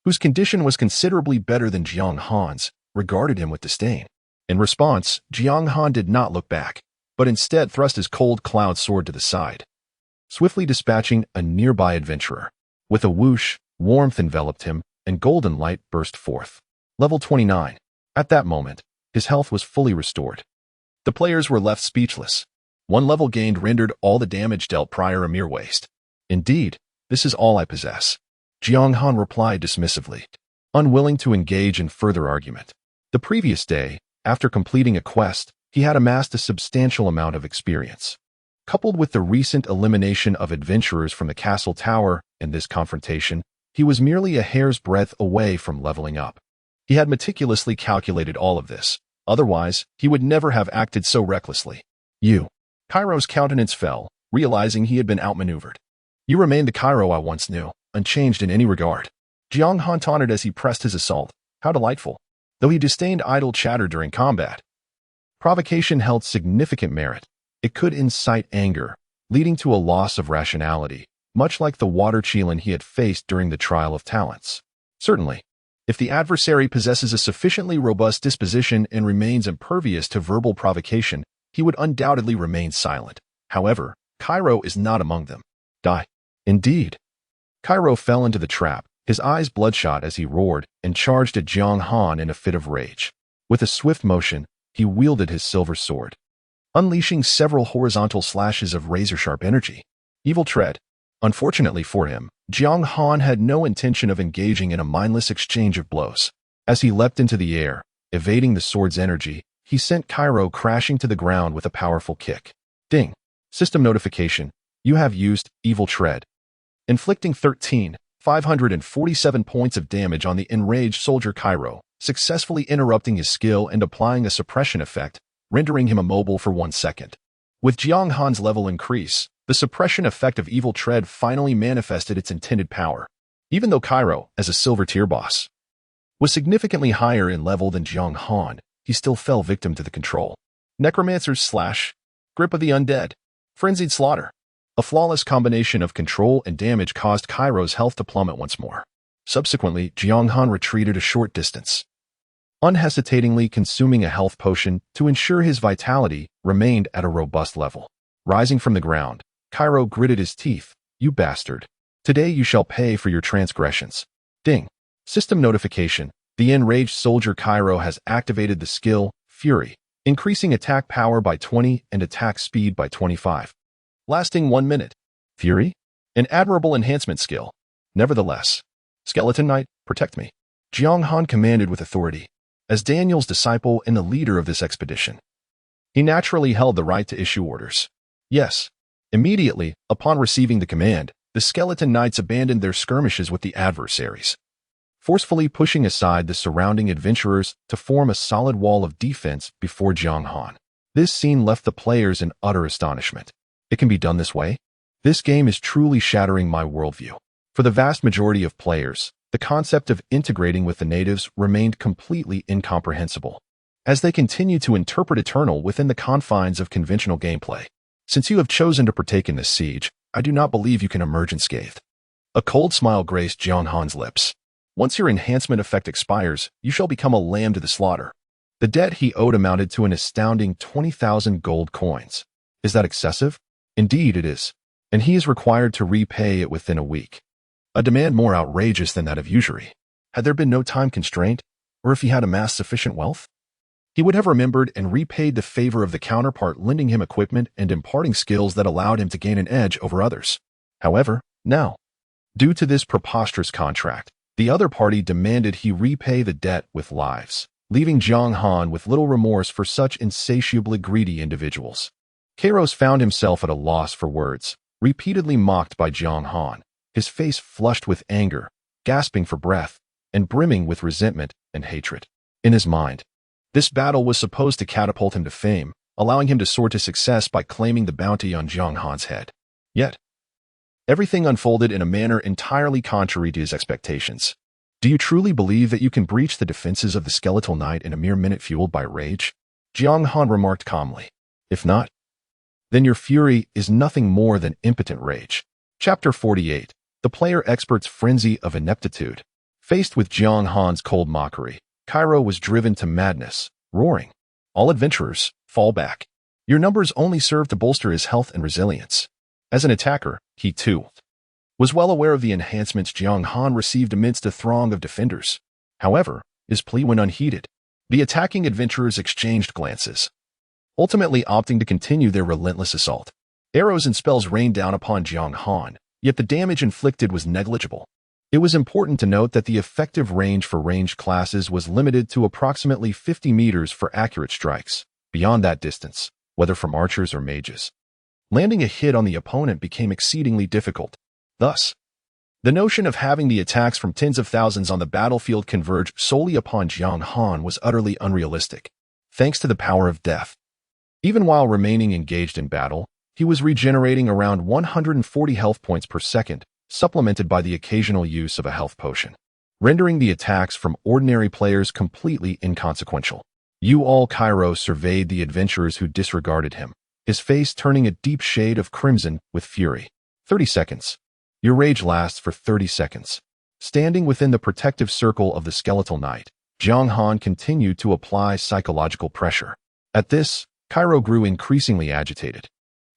whose condition was considerably better than Jiang Han's, regarded him with disdain. In response, Jiang Han did not look back, but instead thrust his cold cloud sword to the side, swiftly dispatching a nearby adventurer. With a whoosh, warmth enveloped him, and golden light burst forth. Level 29. At that moment, his health was fully restored. The players were left speechless. One level gained rendered all the damage dealt prior a mere waste. Indeed, this is all I possess, Jiang Han replied dismissively, unwilling to engage in further argument. The previous day, after completing a quest, he had amassed a substantial amount of experience. Coupled with the recent elimination of adventurers from the castle tower in this confrontation, he was merely a hair's breadth away from leveling up. He had meticulously calculated all of this. Otherwise, he would never have acted so recklessly. You. Cairo's countenance fell, realizing he had been outmaneuvered. You remain the Cairo I once knew, unchanged in any regard. Jiang Han taunted as he pressed his assault. How delightful. Though he disdained idle chatter during combat, provocation held significant merit. It could incite anger, leading to a loss of rationality, much like the water Qilin he had faced during the trial of talents. Certainly, if the adversary possesses a sufficiently robust disposition and remains impervious to verbal provocation, he would undoubtedly remain silent. However, Cairo is not among them. Die. Indeed. Cairo fell into the trap, his eyes bloodshot as he roared and charged at Jiang Han in a fit of rage. With a swift motion, he wielded his silver sword, unleashing several horizontal slashes of razor-sharp energy. Evil tread. Unfortunately for him, Jiang Han had no intention of engaging in a mindless exchange of blows. As he leapt into the air, evading the sword's energy, he sent Cairo crashing to the ground with a powerful kick. Ding. System notification. You have used Evil Tread, inflicting 547 points of damage on the enraged soldier Cairo, successfully interrupting his skill and applying a suppression effect, rendering him immobile for 1 second. With Jiang Han's level increase, the suppression effect of Evil Tread finally manifested its intended power. Even though Cairo, as a silver tier boss, was significantly higher in level than Jiang Han, he still fell victim to the control. Necromancer's Slash, Grip of the Undead, Frenzied Slaughter. A flawless combination of control and damage caused Cairo's health to plummet once more. Subsequently, Jiang Han retreated a short distance, unhesitatingly consuming a health potion to ensure his vitality remained at a robust level. Rising from the ground, Cairo gritted his teeth. You bastard. Today you shall pay for your transgressions. Ding. System notification. The enraged soldier Cairo has activated the skill, Fury, increasing attack power by 20 and attack speed by 25. Lasting 1 minute. Fury? An admirable enhancement skill. Nevertheless, Skeleton Knight, protect me, Jiang Han commanded with authority. As Daniel's disciple and the leader of this expedition, he naturally held the right to issue orders. Yes. Immediately, upon receiving the command, the Skeleton Knights abandoned their skirmishes with the adversaries, forcefully pushing aside the surrounding adventurers to form a solid wall of defense before Jiang Han. This scene left the players in utter astonishment. It can be done this way? This game is truly shattering my worldview. For the vast majority of players, the concept of integrating with the natives remained completely incomprehensible, as they continue to interpret Eternal within the confines of conventional gameplay. Since you have chosen to partake in this siege, I do not believe you can emerge unscathed. A cold smile graced Jiang Han's lips. Once your enhancement effect expires, you shall become a lamb to the slaughter. The debt he owed amounted to an astounding 20,000 gold coins. Is that excessive? Indeed it is, and he is required to repay it within a week. A demand more outrageous than that of usury. Had there been no time constraint, or if he had amassed sufficient wealth? He would have remembered and repaid the favor of the counterpart, lending him equipment and imparting skills that allowed him to gain an edge over others. However, now, due to this preposterous contract, the other party demanded he repay the debt with lives, leaving Jiang Han with little remorse for such insatiably greedy individuals. Kairos found himself at a loss for words, repeatedly mocked by Jiang Han, his face flushed with anger, gasping for breath, and brimming with resentment and hatred. In his mind, this battle was supposed to catapult him to fame, allowing him to soar to success by claiming the bounty on Jiang Han's head. Yet, everything unfolded in a manner entirely contrary to his expectations. Do you truly believe that you can breach the defenses of the Skeletal Knight in a mere minute fueled by rage? Jiang Han remarked calmly. If not, then your fury is nothing more than impotent rage. Chapter 48. The Player Expert's Frenzy of Ineptitude. Faced with Jiang Han's cold mockery, Cairo was driven to madness, roaring, "All adventurers, fall back. Your numbers only serve to bolster his health and resilience." As an attacker, he too was well aware of the enhancements Jiang Han received amidst a throng of defenders. However, his plea went unheeded. The attacking adventurers exchanged glances, ultimately opting to continue their relentless assault. Arrows and spells rained down upon Jiang Han, yet the damage inflicted was negligible. It was important to note that the effective range for ranged classes was limited to approximately 50 meters for accurate strikes. Beyond that distance, whether from archers or mages, landing a hit on the opponent became exceedingly difficult. Thus, the notion of having the attacks from tens of thousands on the battlefield converge solely upon Jiang Han was utterly unrealistic. Thanks to the power of death, even while remaining engaged in battle, he was regenerating around 140 health points per second, supplemented by the occasional use of a health potion, rendering the attacks from ordinary players completely inconsequential. Cairo surveyed the adventurers who disregarded him, his face turning a deep shade of crimson with fury. 30 seconds. Your rage lasts for 30 seconds. Standing within the protective circle of the Skeletal Knight, Jiang Han continued to apply psychological pressure. At this, Cairo grew increasingly agitated,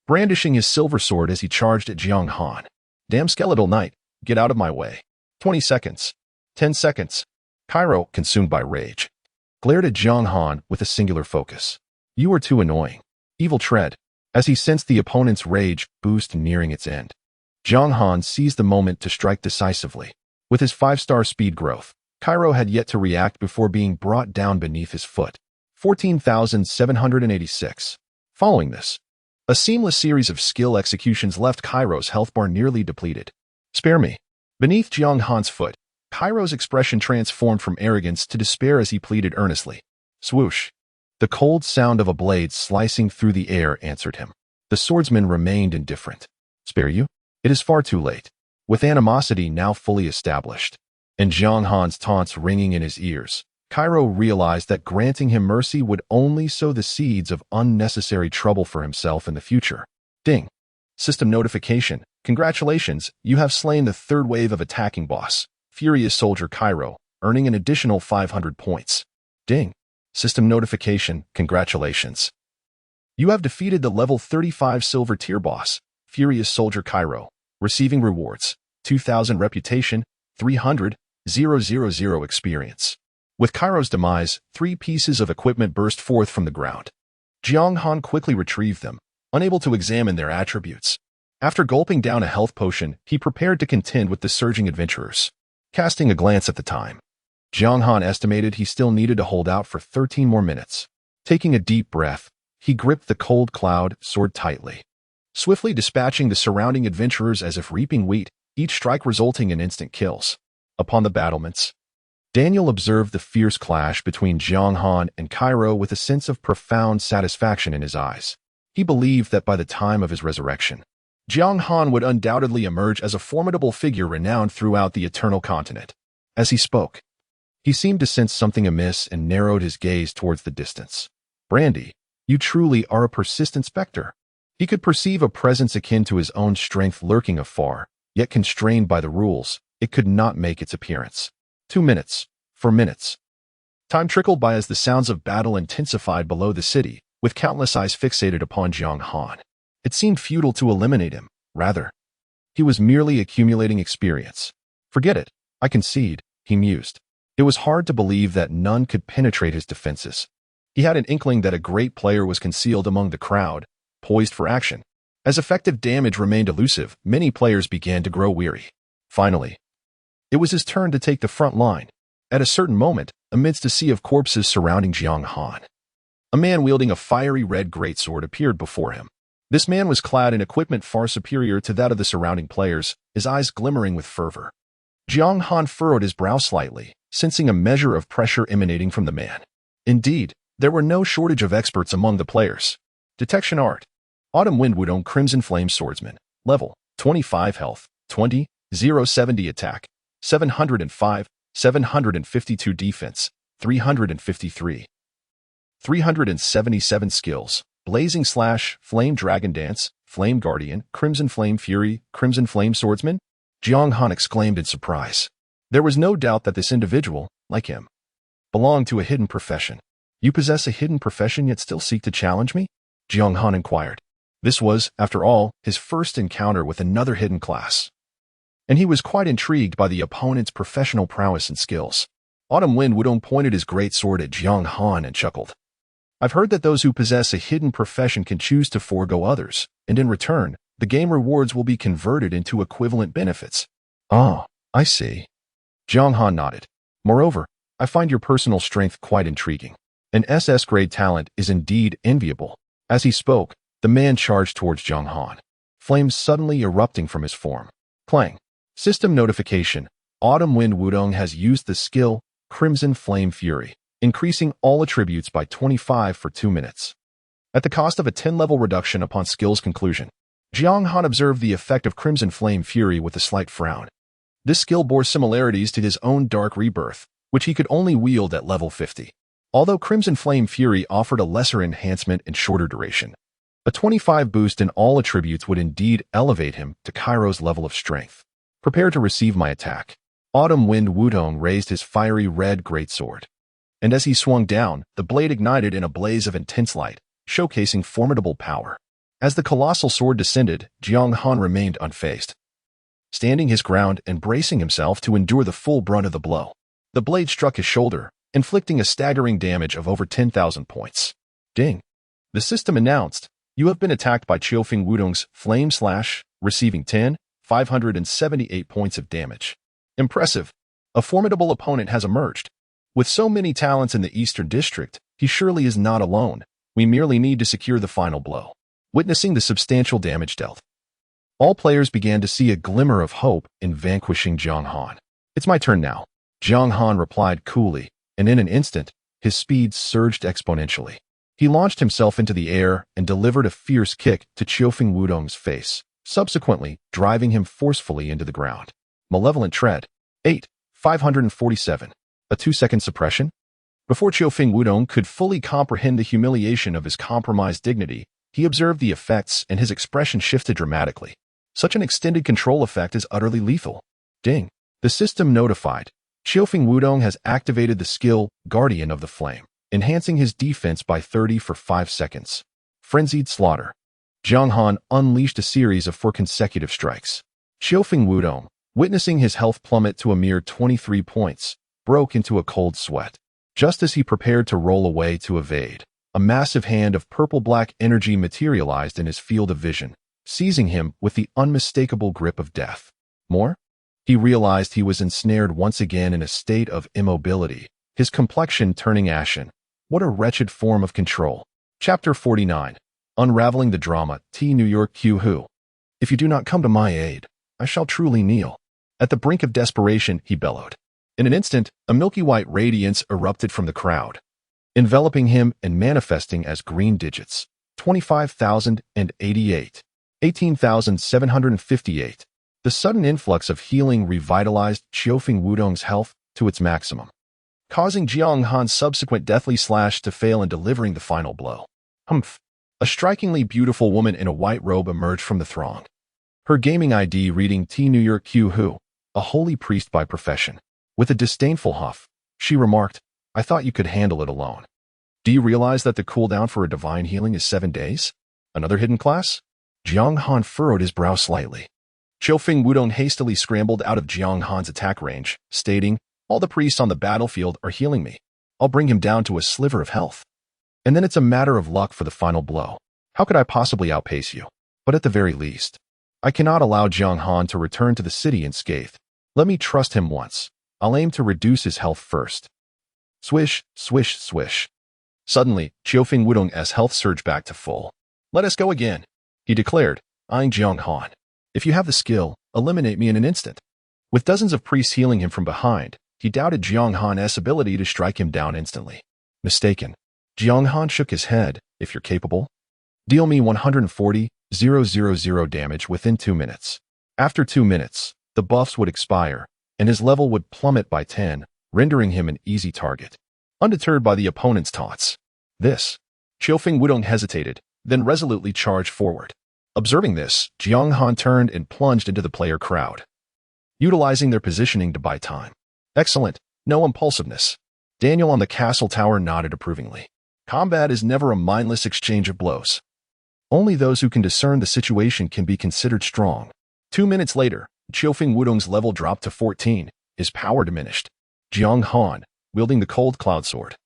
brandishing his silver sword as he charged at Jiang Han. "Damn Skeletal Knight, get out of my way." 20 seconds. 10 seconds. Cairo, consumed by rage, glared at Jiang Han with a singular focus. "You are too annoying. Evil tread." As he sensed the opponent's rage boost nearing its end, Jiang Han seized the moment to strike decisively. With his 5-star speed growth, Cairo had yet to react before being brought down beneath his foot. 14,786. Following this, a seamless series of skill executions left Cairo's health bar nearly depleted. "Spare me." Beneath Jiang Han's foot, Cairo's expression transformed from arrogance to despair as he pleaded earnestly. Swoosh. The cold sound of a blade slicing through the air answered him. The swordsman remained indifferent. "Spare you? It is far too late." With animosity now fully established, and Jiang Han's taunts ringing in his ears, Cairo realized that granting him mercy would only sow the seeds of unnecessary trouble for himself in the future. Ding. System notification. Congratulations, you have slain the third wave of attacking boss, Furious Soldier Cairo, earning an additional 500 points. Ding. System notification. Congratulations. You have defeated the level 35 silver tier boss, Furious Soldier Cairo, receiving rewards, 2,000 reputation, 300,000 experience. With Cairo's demise, 3 pieces of equipment burst forth from the ground. Jiang Han quickly retrieved them, unable to examine their attributes. After gulping down a health potion, he prepared to contend with the surging adventurers. Casting a glance at the time, Jiang Han estimated he still needed to hold out for 13 more minutes. Taking a deep breath, he gripped the cold cloud sword tightly, swiftly dispatching the surrounding adventurers as if reaping wheat, each strike resulting in instant kills. Upon the battlements, Daniel observed the fierce clash between Jiang Han and Cairo with a sense of profound satisfaction in his eyes. He believed that by the time of his resurrection, Jiang Han would undoubtedly emerge as a formidable figure renowned throughout the Eternal Continent. As he spoke, he seemed to sense something amiss and narrowed his gaze towards the distance. "Brandy, you truly are a persistent specter." He could perceive a presence akin to his own strength lurking afar, yet constrained by the rules, it could not make its appearance. 2 minutes. 4 minutes. Time trickled by as the sounds of battle intensified below the city, with countless eyes fixated upon Jiang Han. It seemed futile to eliminate him. Rather, he was merely accumulating experience. "Forget it, I concede," he mused. It was hard to believe that none could penetrate his defenses. He had an inkling that a great player was concealed among the crowd, poised for action. As effective damage remained elusive, many players began to grow weary. Finally, it was his turn to take the front line. At a certain moment, amidst a sea of corpses surrounding Jiang Han, a man wielding a fiery red greatsword appeared before him. This man was clad in equipment far superior to that of the surrounding players, his eyes glimmering with fervor. Jiang Han furrowed his brow slightly, sensing a measure of pressure emanating from the man. Indeed, there were no shortage of experts among the players. Detection Art. Autumn Wind Wudong Crimson Flame Swordsman. Level, 25 health, 20, 070 attack, 705, 752 defense, 353. 377 skills. Blazing Slash, Flame Dragon Dance, Flame Guardian, Crimson Flame Fury, Crimson Flame Swordsman? Jiang Han exclaimed in surprise. There was no doubt that this individual, like him, belonged to a hidden profession. You possess a hidden profession yet still seek to challenge me? Jiang Han inquired. This was, after all, his first encounter with another hidden class, and he was quite intrigued by the opponent's professional prowess and skills. Autumn Wind Wudong pointed his great sword at Jiang Han and chuckled. I've heard that those who possess a hidden profession can choose to forego others, and in return, the game rewards will be converted into equivalent benefits. Ah, I see. Jiang Han nodded. Moreover, I find your personal strength quite intriguing. An SS-grade talent is indeed enviable. As he spoke, the man charged towards Jiang Han, flames suddenly erupting from his form. Clang. System notification. Autumn Wind Wudong has used the skill Crimson Flame Fury, increasing all attributes by 25 for 2 minutes. At the cost of a 10-level reduction upon skill's conclusion, Jiang Han observed the effect of Crimson Flame Fury with a slight frown. This skill bore similarities to his own Dark Rebirth, which he could only wield at level 50. Although Crimson Flame Fury offered a lesser enhancement and shorter duration, a 25 boost in all attributes would indeed elevate him to Kairo's level of strength. Prepare to receive my attack. Autumn Wind Wudong raised his fiery red greatsword, and as he swung down, the blade ignited in a blaze of intense light, showcasing formidable power. As the colossal sword descended, Jiang Han remained unfazed, standing his ground and bracing himself to endure the full brunt of the blow. The blade struck his shoulder, inflicting a staggering damage of over 10,000 points. Ding! The system announced, you have been attacked by Qiufeng Wudong's Flame Slash, receiving 578 points of damage. Impressive! A formidable opponent has emerged. With so many talents in the Eastern District, he surely is not alone. We merely need to secure the final blow. Witnessing the substantial damage dealt, all players began to see a glimmer of hope in vanquishing Jiang Han. It's my turn now. Jiang Han replied coolly, and in an instant, his speed surged exponentially. He launched himself into the air and delivered a fierce kick to Qiufeng Wudong's face, subsequently driving him forcefully into the ground. Malevolent Tread. 8. 547. A 2-second suppression? Before Qiufeng Wudong could fully comprehend the humiliation of his compromised dignity, he observed the effects and his expression shifted dramatically. Such an extended control effect is utterly lethal. Ding. The system notified. Qiufeng Wudong has activated the skill Guardian of the Flame, enhancing his defense by 30 for 5 seconds. Frenzied Slaughter. Jiang Han unleashed a series of 4 consecutive strikes. Qiufeng Wudong, witnessing his health plummet to a mere 23 points, broke into a cold sweat. Just as he prepared to roll away to evade, a massive hand of purple-black energy materialized in his field of vision, seizing him with the unmistakable grip of death. More? He realized he was ensnared once again in a state of immobility, his complexion turning ashen. What a wretched form of control. Chapter 49. Unraveling the Drama, T. New York Q. Who? If you do not come to my aid, I shall truly kneel. At the brink of desperation, he bellowed. In an instant, a milky white radiance erupted from the crowd, enveloping him and manifesting as green digits. 25,088. 18,758. The sudden influx of healing revitalized Qiufeng Wudong's health to its maximum, causing Jiang Han's subsequent deathly slash to fail in delivering the final blow. Humph! A strikingly beautiful woman in a white robe emerged from the throng, her gaming ID reading T. New York Q. Who? A holy priest by profession. With a disdainful huff, she remarked, I thought you could handle it alone. Do you realize that the cooldown for a divine healing is 7 days? Another hidden class? Jiang Han furrowed his brow slightly. Qiufeng Wudong hastily scrambled out of Jiang Han's attack range, stating, All the priests on the battlefield are healing me. I'll bring him down to a sliver of health. And then it's a matter of luck for the final blow. How could I possibly outpace you? But at the very least, I cannot allow Jiang Han to return to the city unscathed. Let me trust him once. I'll aim to reduce his health first. Swish, swish, swish. Suddenly, Qiufeng Wudong's health surged back to full. Let us go again, he declared, eyeing Jiang Han. If you have the skill, eliminate me in an instant. With dozens of priests healing him from behind, he doubted Jiang Han's ability to strike him down instantly. Mistaken. Jiang Han shook his head. If you're capable, deal me 140,000 damage within 2 minutes. After 2 minutes, the buffs would expire, and his level would plummet by 10, rendering him an easy target. Undeterred by the opponent's taunts. Qiufeng Wudong hesitated, then resolutely charged forward. Observing this, Jiang Han turned and plunged into the player crowd, utilizing their positioning to buy time. Excellent, no impulsiveness. Daniel on the castle tower nodded approvingly. Combat is never a mindless exchange of blows. Only those who can discern the situation can be considered strong. 2 minutes later, Qiufeng Wudong's level dropped to 14, his power diminished. Jiang Han, wielding the cold cloud sword,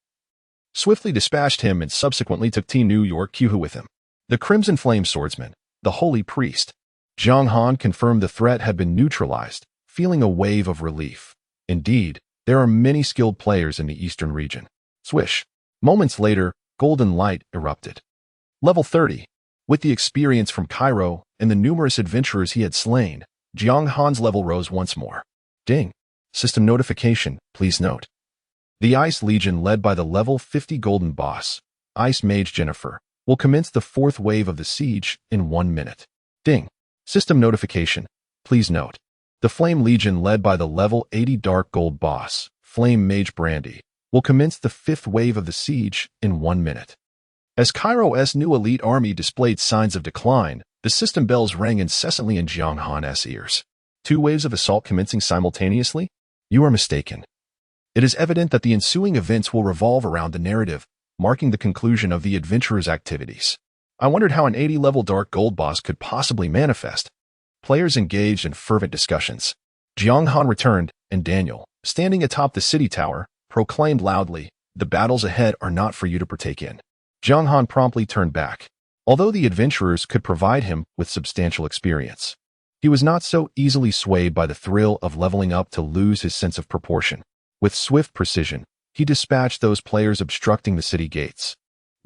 swiftly dispatched him and subsequently took Team New York Qiuhu with him. The Crimson Flame Swordsman, the Holy Priest. Jiang Han confirmed the threat had been neutralized, feeling a wave of relief. Indeed, there are many skilled players in the eastern region. Swish. Moments later, golden light erupted. Level 30. With the experience from Cairo and the numerous adventurers he had slain, Jiang Han's level rose once more. Ding. System notification, please note. The Ice Legion led by the level 50 golden boss, Ice Mage Jennifer, will commence the 4th wave of the siege in 1 minute. Ding. System notification, please note. The Flame Legion led by the level 80 dark gold boss, Flame Mage Brandy, will commence the 5th wave of the siege in 1 minute. As Cairo's new elite army displayed signs of decline, the system bells rang incessantly in Jiang Han's ears. 2 waves of assault commencing simultaneously? You are mistaken. It is evident that the ensuing events will revolve around the narrative, marking the conclusion of the adventurer's activities. I wondered how an 80-level dark gold boss could possibly manifest. Players engaged in fervent discussions. Jiang Han returned, and Daniel, standing atop the city tower, proclaimed loudly, "The battles ahead are not for you to partake in." Jiang Han promptly turned back. Although the adventurers could provide him with substantial experience, he was not so easily swayed by the thrill of leveling up to lose his sense of proportion. With swift precision, he dispatched those players obstructing the city gates,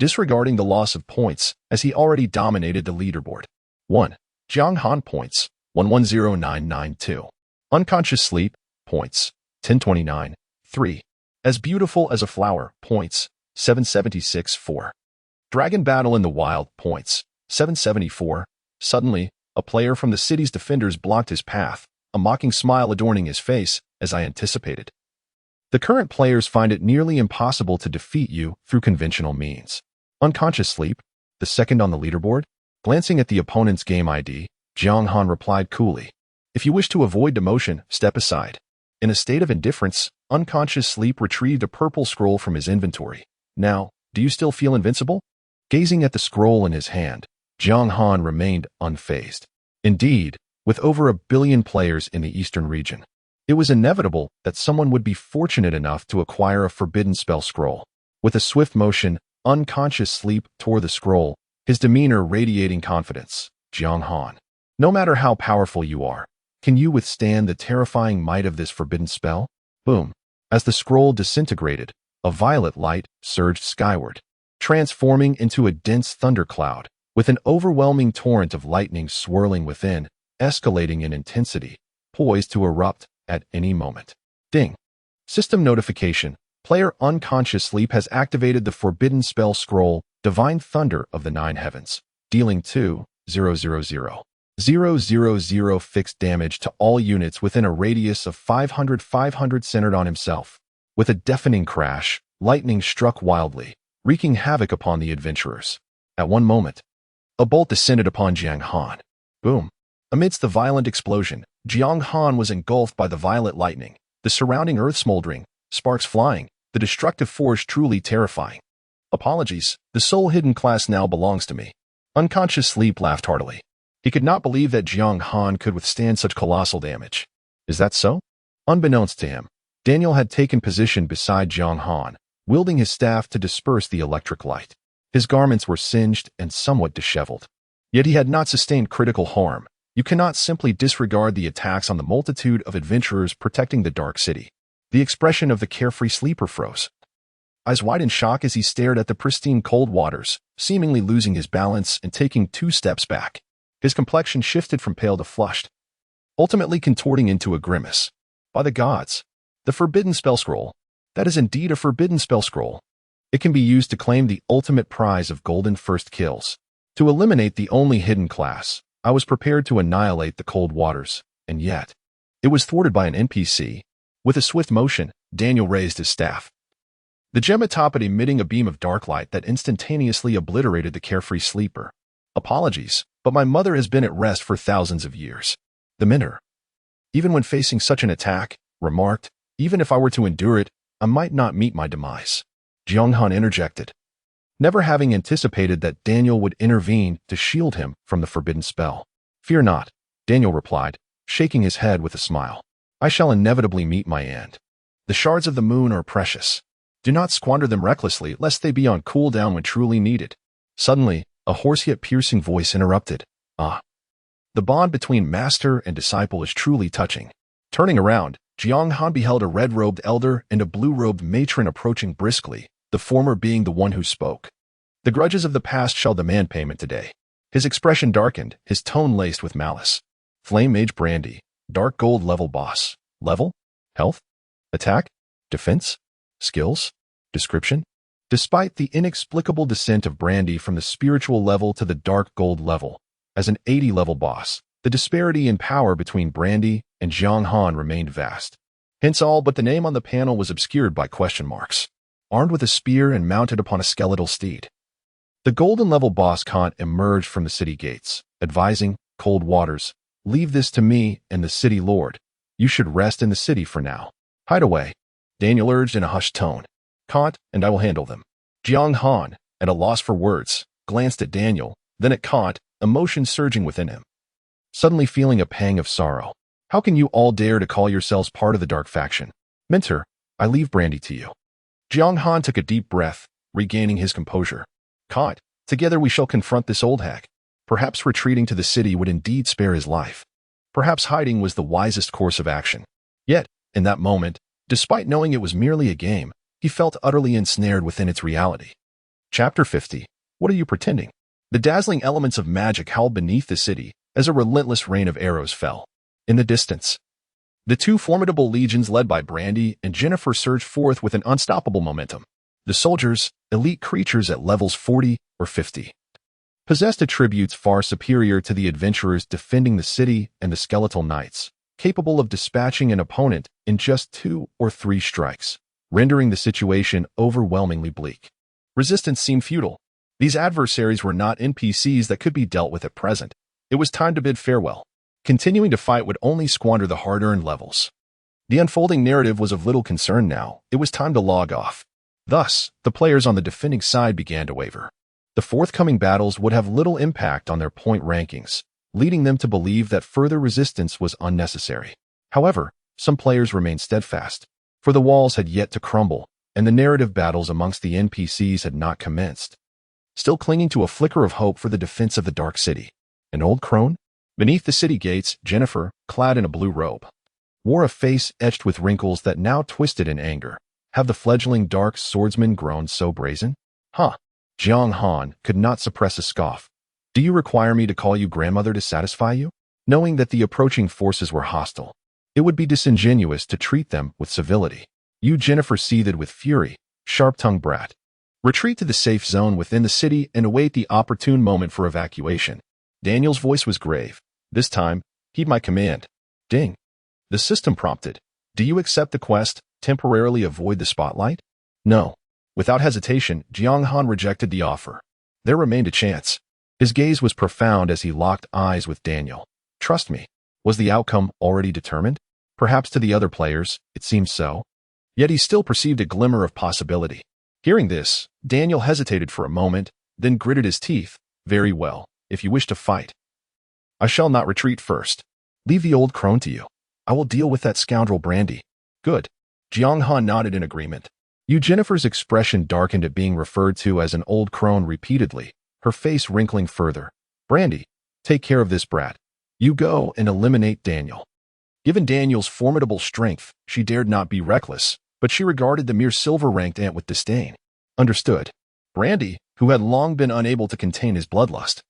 disregarding the loss of points as he already dominated the leaderboard. 1. Jiang Han points, 110992. Unconscious sleep, points, 1029. 3. As beautiful as a flower, points, 776. 4. Dragon battle in the wild, points, 774. Suddenly, a player from the city's defenders blocked his path, a mocking smile adorning his face, as I anticipated. The current players find it nearly impossible to defeat you through conventional means. Unconscious sleep, the second on the leaderboard? Glancing at the opponent's game ID, Jiang Han replied coolly, "If you wish to avoid demotion, step aside." In a state of indifference, unconscious sleep retrieved a purple scroll from his inventory. Now, do you still feel invincible? Gazing at the scroll in his hand, Jiang Han remained unfazed. Indeed, with over 1 billion players in the eastern region, it was inevitable that someone would be fortunate enough to acquire a forbidden spell scroll. With a swift motion, unconscious sleep tore the scroll, his demeanor radiating confidence. Jiang Han, no matter how powerful you are, can you withstand the terrifying might of this forbidden spell? Boom. As the scroll disintegrated, a violet light surged skyward, transforming into a dense thundercloud, with an overwhelming torrent of lightning swirling within, escalating in intensity, poised to erupt at any moment. Ding. System notification. Player unconscious sleep has activated the forbidden spell scroll, Divine Thunder of the Nine Heavens, dealing 2,000 fixed damage to all units within a radius of 500 centered on himself. With a deafening crash, lightning struck wildly, wreaking havoc upon the adventurers. At one moment, a bolt descended upon Jiang Han. Boom. Amidst the violent explosion, Jiang Han was engulfed by the violet lightning, the surrounding earth smoldering, sparks flying, the destructive force truly terrifying. Apologies, the soul hidden class now belongs to me. Unconscious sleep laughed heartily. He could not believe that Jiang Han could withstand such colossal damage. Is that so? Unbeknownst to him, Daniel had taken position beside Jiang Han, wielding his staff to disperse the electric light. His garments were singed and somewhat disheveled. Yet he had not sustained critical harm. You cannot simply disregard the attacks on the multitude of adventurers protecting the Dark City. The expression of the carefree sleeper froze, eyes wide in shock as he stared at the pristine cold waters, seemingly losing his balance and taking 2 steps back. His complexion shifted from pale to flushed, ultimately contorting into a grimace. By the gods! The forbidden spell scroll. That is indeed a forbidden spell scroll. It can be used to claim the ultimate prize of golden first kills. To eliminate the only hidden class, I was prepared to annihilate the cold waters, and yet, it was thwarted by an NPC. With a swift motion, Daniel raised his staff. The gem atop it emitting a beam of dark light that instantaneously obliterated the carefree sleeper. Apologies, but my mother has been at rest for thousands of years. The Minter, even when facing such an attack, remarked, even if I were to endure it, I might not meet my demise. Jiang Han interjected, never having anticipated that Daniel would intervene to shield him from the forbidden spell. Fear not, Daniel replied, shaking his head with a smile. I shall inevitably meet my end. The shards of the moon are precious. Do not squander them recklessly, lest they be on cooldown when truly needed. Suddenly, a hoarse yet piercing voice interrupted. Ah. The bond between master and disciple is truly touching. Turning around, Jiang Han beheld a red-robed elder and a blue-robed matron approaching briskly, the former being the one who spoke. The grudges of the past shall demand payment today. His expression darkened, his tone laced with malice. Flame Mage Brandy, Dark Gold level boss. Level? Health? Attack? Defense? Skills? Description? Despite the inexplicable descent of Brandy from the spiritual level to the Dark Gold level, as an 80-level boss, the disparity in power between Brandy and Jiang Han remained vast. Hence all but the name on the panel was obscured by question marks. Armed with a spear and mounted upon a skeletal steed, the golden-level boss Kant emerged from the city gates, advising, Cold Waters, leave this to me and the city lord. You should rest in the city for now. Hide away, Daniel urged in a hushed tone. Kant and I will handle them. Jiang Han, at a loss for words, glanced at Daniel, then at Kant, emotion surging within him. Suddenly feeling a pang of sorrow. How can you all dare to call yourselves part of the dark faction? Mentor, I leave Brandy to you. Jiang Han took a deep breath, regaining his composure. Kant, together we shall confront this old hag. Perhaps retreating to the city would indeed spare his life. Perhaps hiding was the wisest course of action. Yet, in that moment, despite knowing it was merely a game, he felt utterly ensnared within its reality. Chapter 50. What are you pretending? The dazzling elements of magic howled beneath the city as a relentless rain of arrows fell. In the distance, the 2 formidable legions led by Brandy and Jennifer surged forth with an unstoppable momentum. The soldiers, elite creatures at levels 40 or 50, possessed attributes far superior to the adventurers defending the city and the skeletal knights, capable of dispatching an opponent in just 2 or 3 strikes, rendering the situation overwhelmingly bleak. Resistance seemed futile. These adversaries were not NPCs that could be dealt with at present. It was time to bid farewell. Continuing to fight would only squander the hard-earned levels. The unfolding narrative was of little concern now. It was time to log off. Thus, the players on the defending side began to waver. The forthcoming battles would have little impact on their point rankings, leading them to believe that further resistance was unnecessary. However, some players remained steadfast, for the walls had yet to crumble, and the narrative battles amongst the NPCs had not commenced. Still clinging to a flicker of hope for the defense of the Dark City, an old crone? Beneath the city gates, Jennifer, clad in a blue robe, wore a face etched with wrinkles that now twisted in anger. Have the fledgling dark swordsmen grown so brazen? Huh. Jiang Han could not suppress a scoff. Do you require me to call you grandmother to satisfy you? Knowing that the approaching forces were hostile, it would be disingenuous to treat them with civility. You, Jennifer, seethed with fury, sharp-tongued brat. Retreat to the safe zone within the city and await the opportune moment for evacuation. Daniel's voice was grave. This time, heed my command. Ding. The system prompted. Do you accept the quest, temporarily avoid the spotlight? No. Without hesitation, Jiang Han rejected the offer. There remained a chance. His gaze was profound as he locked eyes with Daniel. Trust me. Was the outcome already determined? Perhaps to the other players, it seemed so. Yet he still perceived a glimmer of possibility. Hearing this, Daniel hesitated for a moment, then gritted his teeth. Very well, if you wish to fight. I shall not retreat first. Leave the old crone to you. I will deal with that scoundrel Brandy. Good. Jiang Han nodded in agreement. Jennifer's expression darkened at being referred to as an old crone repeatedly, her face wrinkling further. Brandy, take care of this brat. You go and eliminate Daniel. Given Daniel's formidable strength, she dared not be reckless, but she regarded the mere silver-ranked ant with disdain. Understood. Brandy, who had long been unable to contain his bloodlust,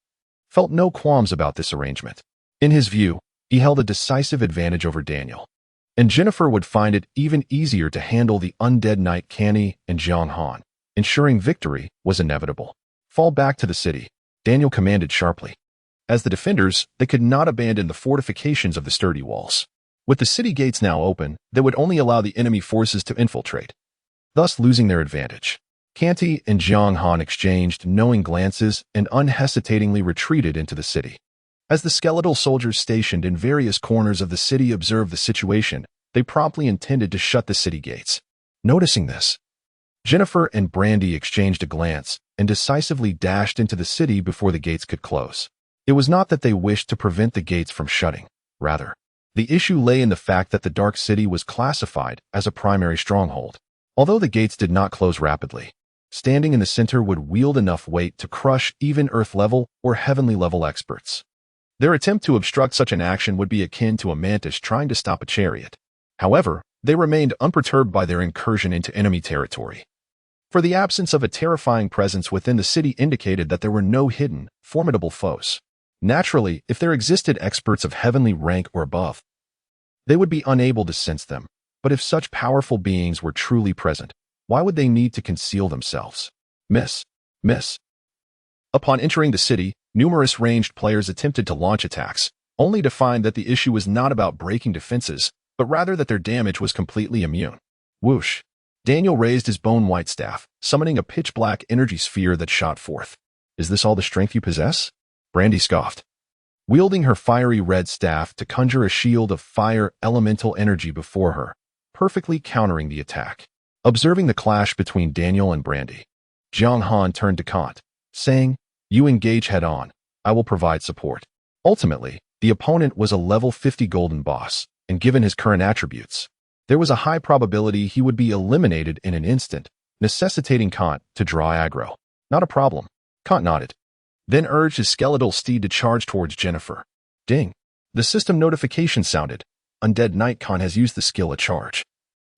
felt no qualms about this arrangement. In his view, he held a decisive advantage over Daniel, and Jennifer would find it even easier to handle the undead knight Canny and Jiang Han. Ensuring victory was inevitable. Fall back to the city, Daniel commanded sharply. As the defenders, they could not abandon the fortifications of the sturdy walls. With the city gates now open, they would only allow the enemy forces to infiltrate, thus losing their advantage. Canty and Jiang Han exchanged knowing glances and unhesitatingly retreated into the city. As the skeletal soldiers stationed in various corners of the city observed the situation, they promptly intended to shut the city gates. Noticing this, Jennifer and Brandy exchanged a glance and decisively dashed into the city before the gates could close. It was not that they wished to prevent the gates from shutting. Rather, the issue lay in the fact that the Dark City was classified as a primary stronghold. Although the gates did not close rapidly, standing in the center would wield enough weight to crush even Earth-level or heavenly-level experts. Their attempt to obstruct such an action would be akin to a mantis trying to stop a chariot. However, they remained unperturbed by their incursion into enemy territory. For the absence of a terrifying presence within the city indicated that there were no hidden, formidable foes. Naturally, if there existed experts of heavenly rank or above, they would be unable to sense them. But if such powerful beings were truly present, why would they need to conceal themselves? Miss. Upon entering the city, numerous ranged players attempted to launch attacks, only to find that the issue was not about breaking defenses, but rather that their damage was completely immune. Whoosh. Daniel raised his bone-white staff, summoning a pitch-black energy sphere that shot forth. Is this all the strength you possess? Brandy scoffed, wielding her fiery red staff to conjure a shield of fire elemental energy before her, perfectly countering the attack. Observing the clash between Daniel and Brandy, Jiang Han turned to Kant, saying, You engage head-on, I will provide support. Ultimately, the opponent was a level 50 golden boss, and given his current attributes, there was a high probability he would be eliminated in an instant, necessitating Kant to draw aggro. Not a problem. Kant nodded, then urged his skeletal steed to charge towards Jennifer. Ding. The system notification sounded. Undead Knight Khan has used the skill at charge.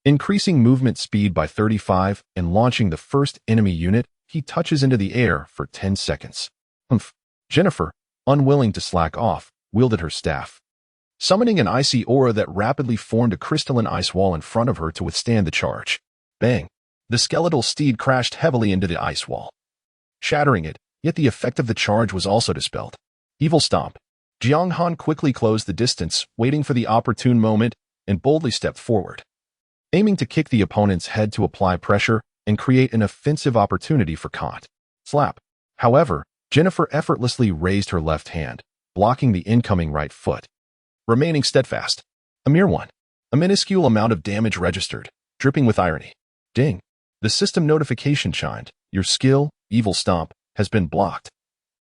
Increasing movement speed by 35 and launching the first enemy unit, he touches into the air for 10 seconds. Humph. Jennifer, unwilling to slack off, wielded her staff, summoning an icy aura that rapidly formed a crystalline ice wall in front of her to withstand the charge. Bang. The skeletal steed crashed heavily into the ice wall, shattering it. Yet the effect of the charge was also dispelled. Evil Stomp. Jiang Han quickly closed the distance, waiting for the opportune moment, and boldly stepped forward, aiming to kick the opponent's head to apply pressure and create an offensive opportunity for Kant. Slap. However, Jennifer effortlessly raised her left hand, blocking the incoming right foot, remaining steadfast. A mere one. A minuscule amount of damage registered, dripping with irony. Ding. The system notification chimed. Your skill, Evil Stomp, has been blocked,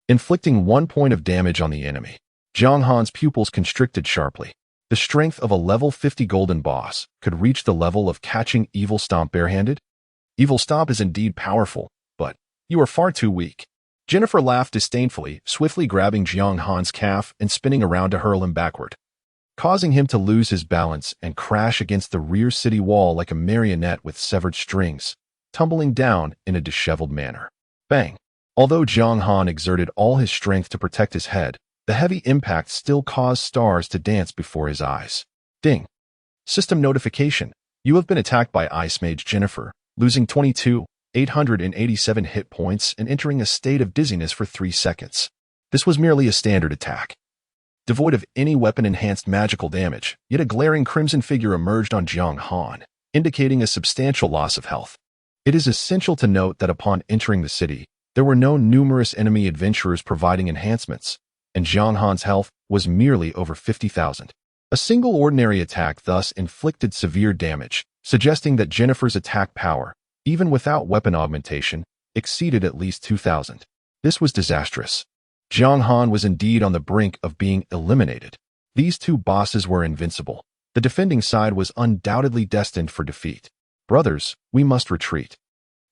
inflicting 1 point of damage on the enemy. Jiang Han's pupils constricted sharply. The strength of a level 50 golden boss could reach the level of catching Evil Stomp barehanded? Evil Stomp is indeed powerful, but you are far too weak. Jennifer laughed disdainfully, swiftly grabbing Jiang Han's calf and spinning around to hurl him backward, causing him to lose his balance and crash against the rear city wall like a marionette with severed strings, tumbling down in a disheveled manner. Bang. Although Jiang Han exerted all his strength to protect his head, the heavy impact still caused stars to dance before his eyes. Ding. System notification. You have been attacked by Ice Mage Jennifer, losing 22,887 hit points and entering a state of dizziness for 3 seconds. This was merely a standard attack, devoid of any weapon-enhanced magical damage, yet a glaring crimson figure emerged on Jiang Han, indicating a substantial loss of health. It is essential to note that upon entering the city, there were no numerous enemy adventurers providing enhancements, and Jiang Han's health was merely over 50,000. A single ordinary attack thus inflicted severe damage, suggesting that Jennifer's attack power, even without weapon augmentation, exceeded at least 2,000. This was disastrous. Jiang Han was indeed on the brink of being eliminated. These two bosses were invincible, The defending side was undoubtedly destined for defeat. Brothers, we must retreat.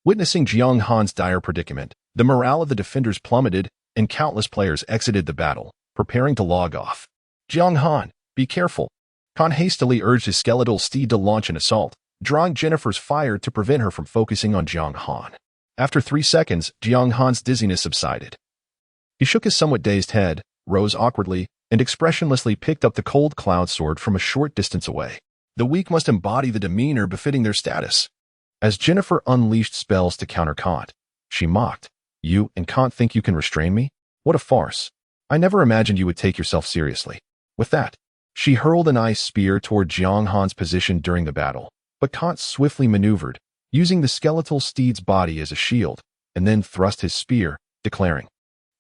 Witnessing Jiang Han's dire predicament, the morale of the defenders plummeted, and countless players exited the battle, preparing to log off. Jiang Han, be careful. Khan hastily urged his skeletal steed to launch an assault, drawing Jennifer's fire to prevent her from focusing on Jiang Han. After 3 seconds, Jiang Han's dizziness subsided. He shook his somewhat dazed head, rose awkwardly, and expressionlessly picked up the cold cloud sword from a short distance away. The weak must embody the demeanor befitting their status. As Jennifer unleashed spells to counter Kant, she mocked, "You and Kant think you can restrain me? What a farce. I never imagined you would take yourself seriously." With that, she hurled an ice spear toward Jiang Han's position during the battle, but Kant swiftly maneuvered, using the skeletal steed's body as a shield, and then thrust his spear, declaring,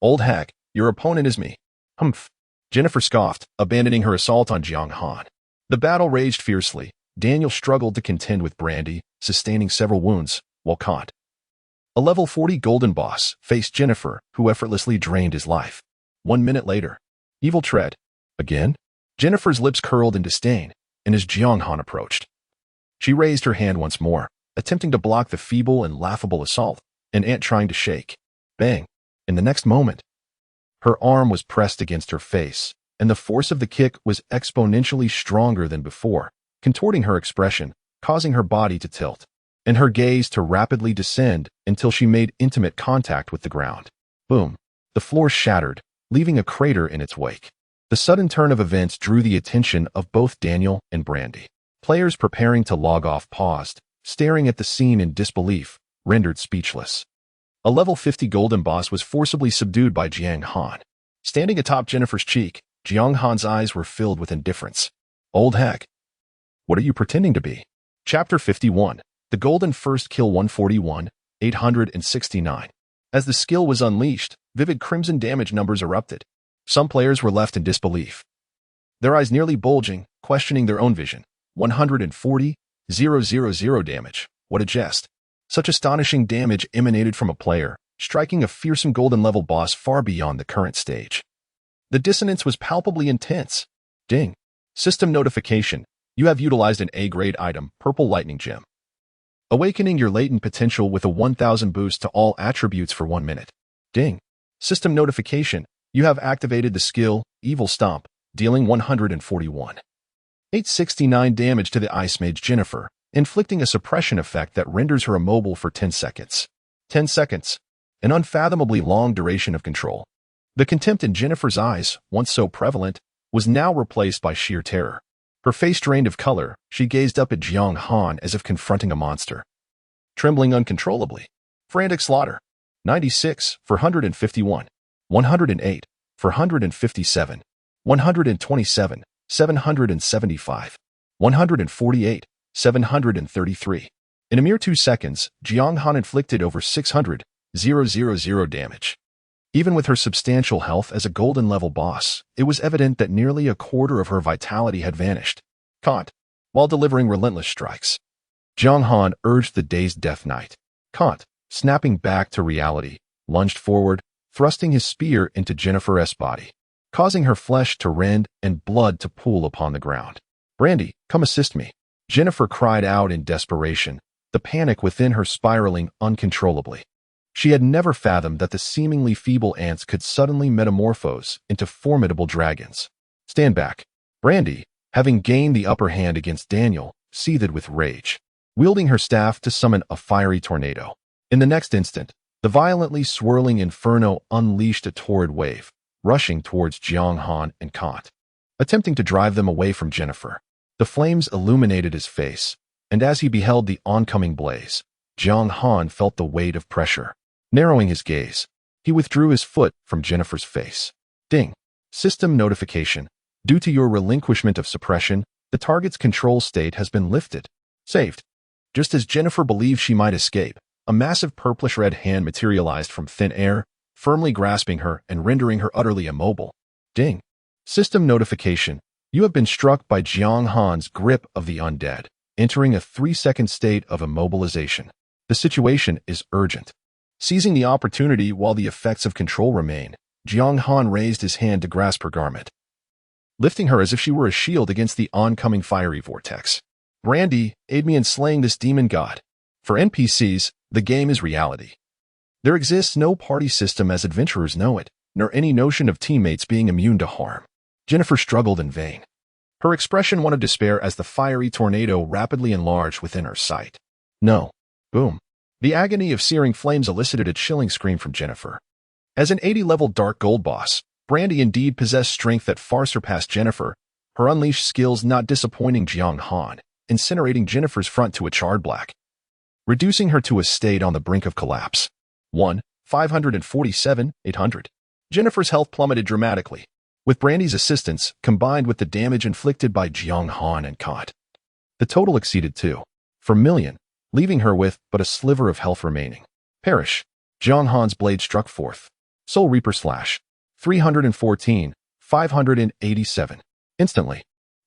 "Old hag, your opponent is me." Humph. Jennifer scoffed, abandoning her assault on Jiang Han. The battle raged fiercely. Daniel struggled to contend with Brandy, sustaining several wounds, while Kant, a level 40 golden boss, faced Jennifer, who effortlessly drained his life. 1 minute later, evil tread. Again? Jennifer's lips curled in disdain, and as Jiang Han approached, she raised her hand once more, attempting to block the feeble and laughable assault, an ant trying to shake. Bang! In the next moment, her arm was pressed against her face, and the force of the kick was exponentially stronger than before, contorting her expression, causing her body to tilt, and her gaze to rapidly descend until she made intimate contact with the ground. Boom! The floor shattered, leaving a crater in its wake. The sudden turn of events drew the attention of both Daniel and Brandy. Players preparing to log off paused, staring at the scene in disbelief, rendered speechless. A level 50 golden boss was forcibly subdued by Jiang Han. Standing atop Jennifer's cheek, Jiang Han's eyes were filled with indifference. Old hag, what are you pretending to be? Chapter 51. The Golden First Kill 141, 869. As the skill was unleashed, vivid crimson damage numbers erupted. Some players were left in disbelief, their eyes nearly bulging, questioning their own vision. 140,000 damage. What a jest. Such astonishing damage emanated from a player, striking a fearsome golden-level boss far beyond the current stage. The dissonance was palpably intense. Ding. System notification. You have utilized an A-grade item, Purple Lightning Gem. Awakening your latent potential with a 1000 boost to all attributes for 1 minute. Ding. System notification. You have activated the skill, Evil Stomp, dealing 141,869 damage to the Ice Mage Jennifer, inflicting a suppression effect that renders her immobile for 10 seconds. 10 seconds. An unfathomably long duration of control. The contempt in Jennifer's eyes, once so prevalent, was now replaced by sheer terror. Her face drained of color, she gazed up at Jiang Han as if confronting a monster. Trembling uncontrollably. Frantic slaughter. 96 for 151. 108 for 157. 127, 775. 148, 733. In a mere 2 seconds, Jiang Han inflicted over 600,000 damage. Even with her substantial health as a golden-level boss, it was evident that nearly a quarter of her vitality had vanished. Kant, while delivering relentless strikes. Jiang Han urged the dazed Death Knight. Kant, snapping back to reality, lunged forward, thrusting his spear into Jennifer's body, causing her flesh to rend and blood to pool upon the ground. Brandy, come assist me. Jennifer cried out in desperation, the panic within her spiraling uncontrollably. She had never fathomed that the seemingly feeble ants could suddenly metamorphose into formidable dragons. Stand back. Brandy, having gained the upper hand against Daniel, seethed with rage, wielding her staff to summon a fiery tornado. In the next instant, the violently swirling inferno unleashed a torrid wave, rushing towards Jiang Han and Kant, attempting to drive them away from Jennifer. The flames illuminated his face, and as he beheld the oncoming blaze, Jiang Han felt the weight of pressure. Narrowing his gaze, he withdrew his foot from Jennifer's face. Ding. System notification. Due to your relinquishment of suppression, the target's control state has been lifted. Saved. Just as Jennifer believed she might escape, a massive purplish-red hand materialized from thin air, firmly grasping her and rendering her utterly immobile. Ding. System notification. You have been struck by Jiang Han's grip of the undead, entering a 3-second state of immobilization. The situation is urgent. Seizing the opportunity while the effects of control remain, Jiang Han raised his hand to grasp her garment. lifting her as if she were a shield against the oncoming fiery vortex. Brandy, aid me in slaying this demon god. For NPCs, the game is reality. There exists no party system as adventurers know it, nor any notion of teammates being immune to harm. Jennifer struggled in vain. Her expression one of despair as the fiery tornado rapidly enlarged within her sight. No. Boom. The agony of searing flames elicited a chilling scream from Jennifer. As an 80-level dark gold boss, Brandy indeed possessed strength that far surpassed Jennifer, her unleashed skills not disappointing Jiang Han, incinerating Jennifer's front to a charred black, reducing her to a state on the brink of collapse. 547, 800. Jennifer's health plummeted dramatically, with Brandy's assistance combined with the damage inflicted by Jiang Han and Kot. The total exceeded 2.4 million, leaving her with but a sliver of health remaining. Perish. Jiang Han's blade struck forth. Soul Reaper slash. 314, 587. Instantly,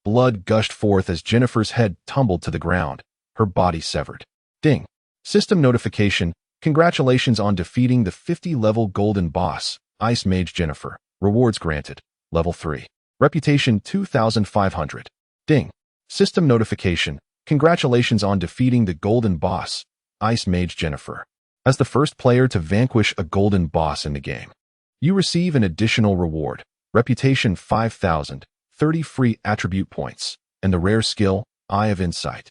blood gushed forth as Jennifer's head tumbled to the ground, her body severed. Ding. System notification. Congratulations on defeating the 50-level golden boss, Ice Mage Jennifer. Rewards granted. Level 3. Reputation 2500. Ding. System notification. Congratulations on defeating the golden boss, Ice Mage Jennifer. As the first player to vanquish a golden boss in the game, you receive an additional reward, Reputation 5000, 30 free attribute points, and the rare skill, Eye of Insight.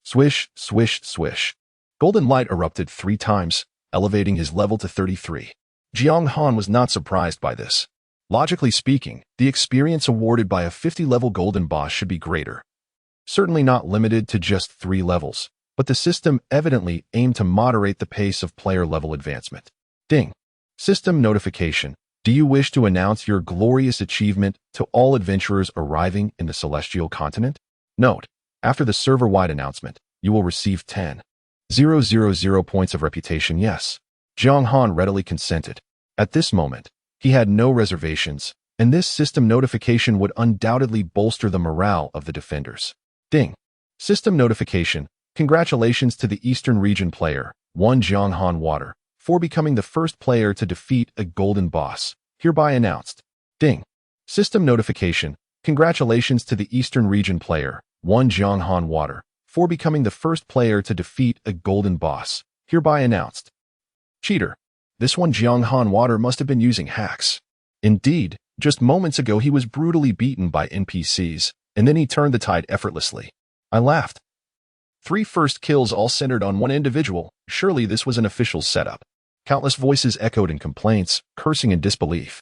Swish, swish, swish. Golden light erupted 3 times, elevating his level to 33. Jiang Han was not surprised by this. Logically speaking, the experience awarded by a 50-level golden boss should be greater. Certainly not limited to just 3 levels, but the system evidently aimed to moderate the pace of player level advancement. Ding. System notification. Do you wish to announce your glorious achievement to all adventurers arriving in the Celestial Continent? Note, after the server-wide announcement, you will receive 10,000 points of reputation. Yes. Jiang Han readily consented. At this moment, he had no reservations, and this system notification would undoubtedly bolster the morale of the defenders. Ding. System notification. Congratulations to the Eastern Region player, Jiang Han Water, for becoming the first player to defeat a golden boss. Hereby announced. Ding. System notification. Congratulations to the Eastern Region player, Jiang Han Water, for becoming the first player to defeat a golden boss. Hereby announced. Cheater. This Jiang Han Water must have been using hacks. Indeed, just moments ago he was brutally beaten by NPCs, and then he turned the tide effortlessly. I laughed. 3 first kills all centered on one individual. Surely this was an official setup. Countless voices echoed in complaints, cursing in disbelief.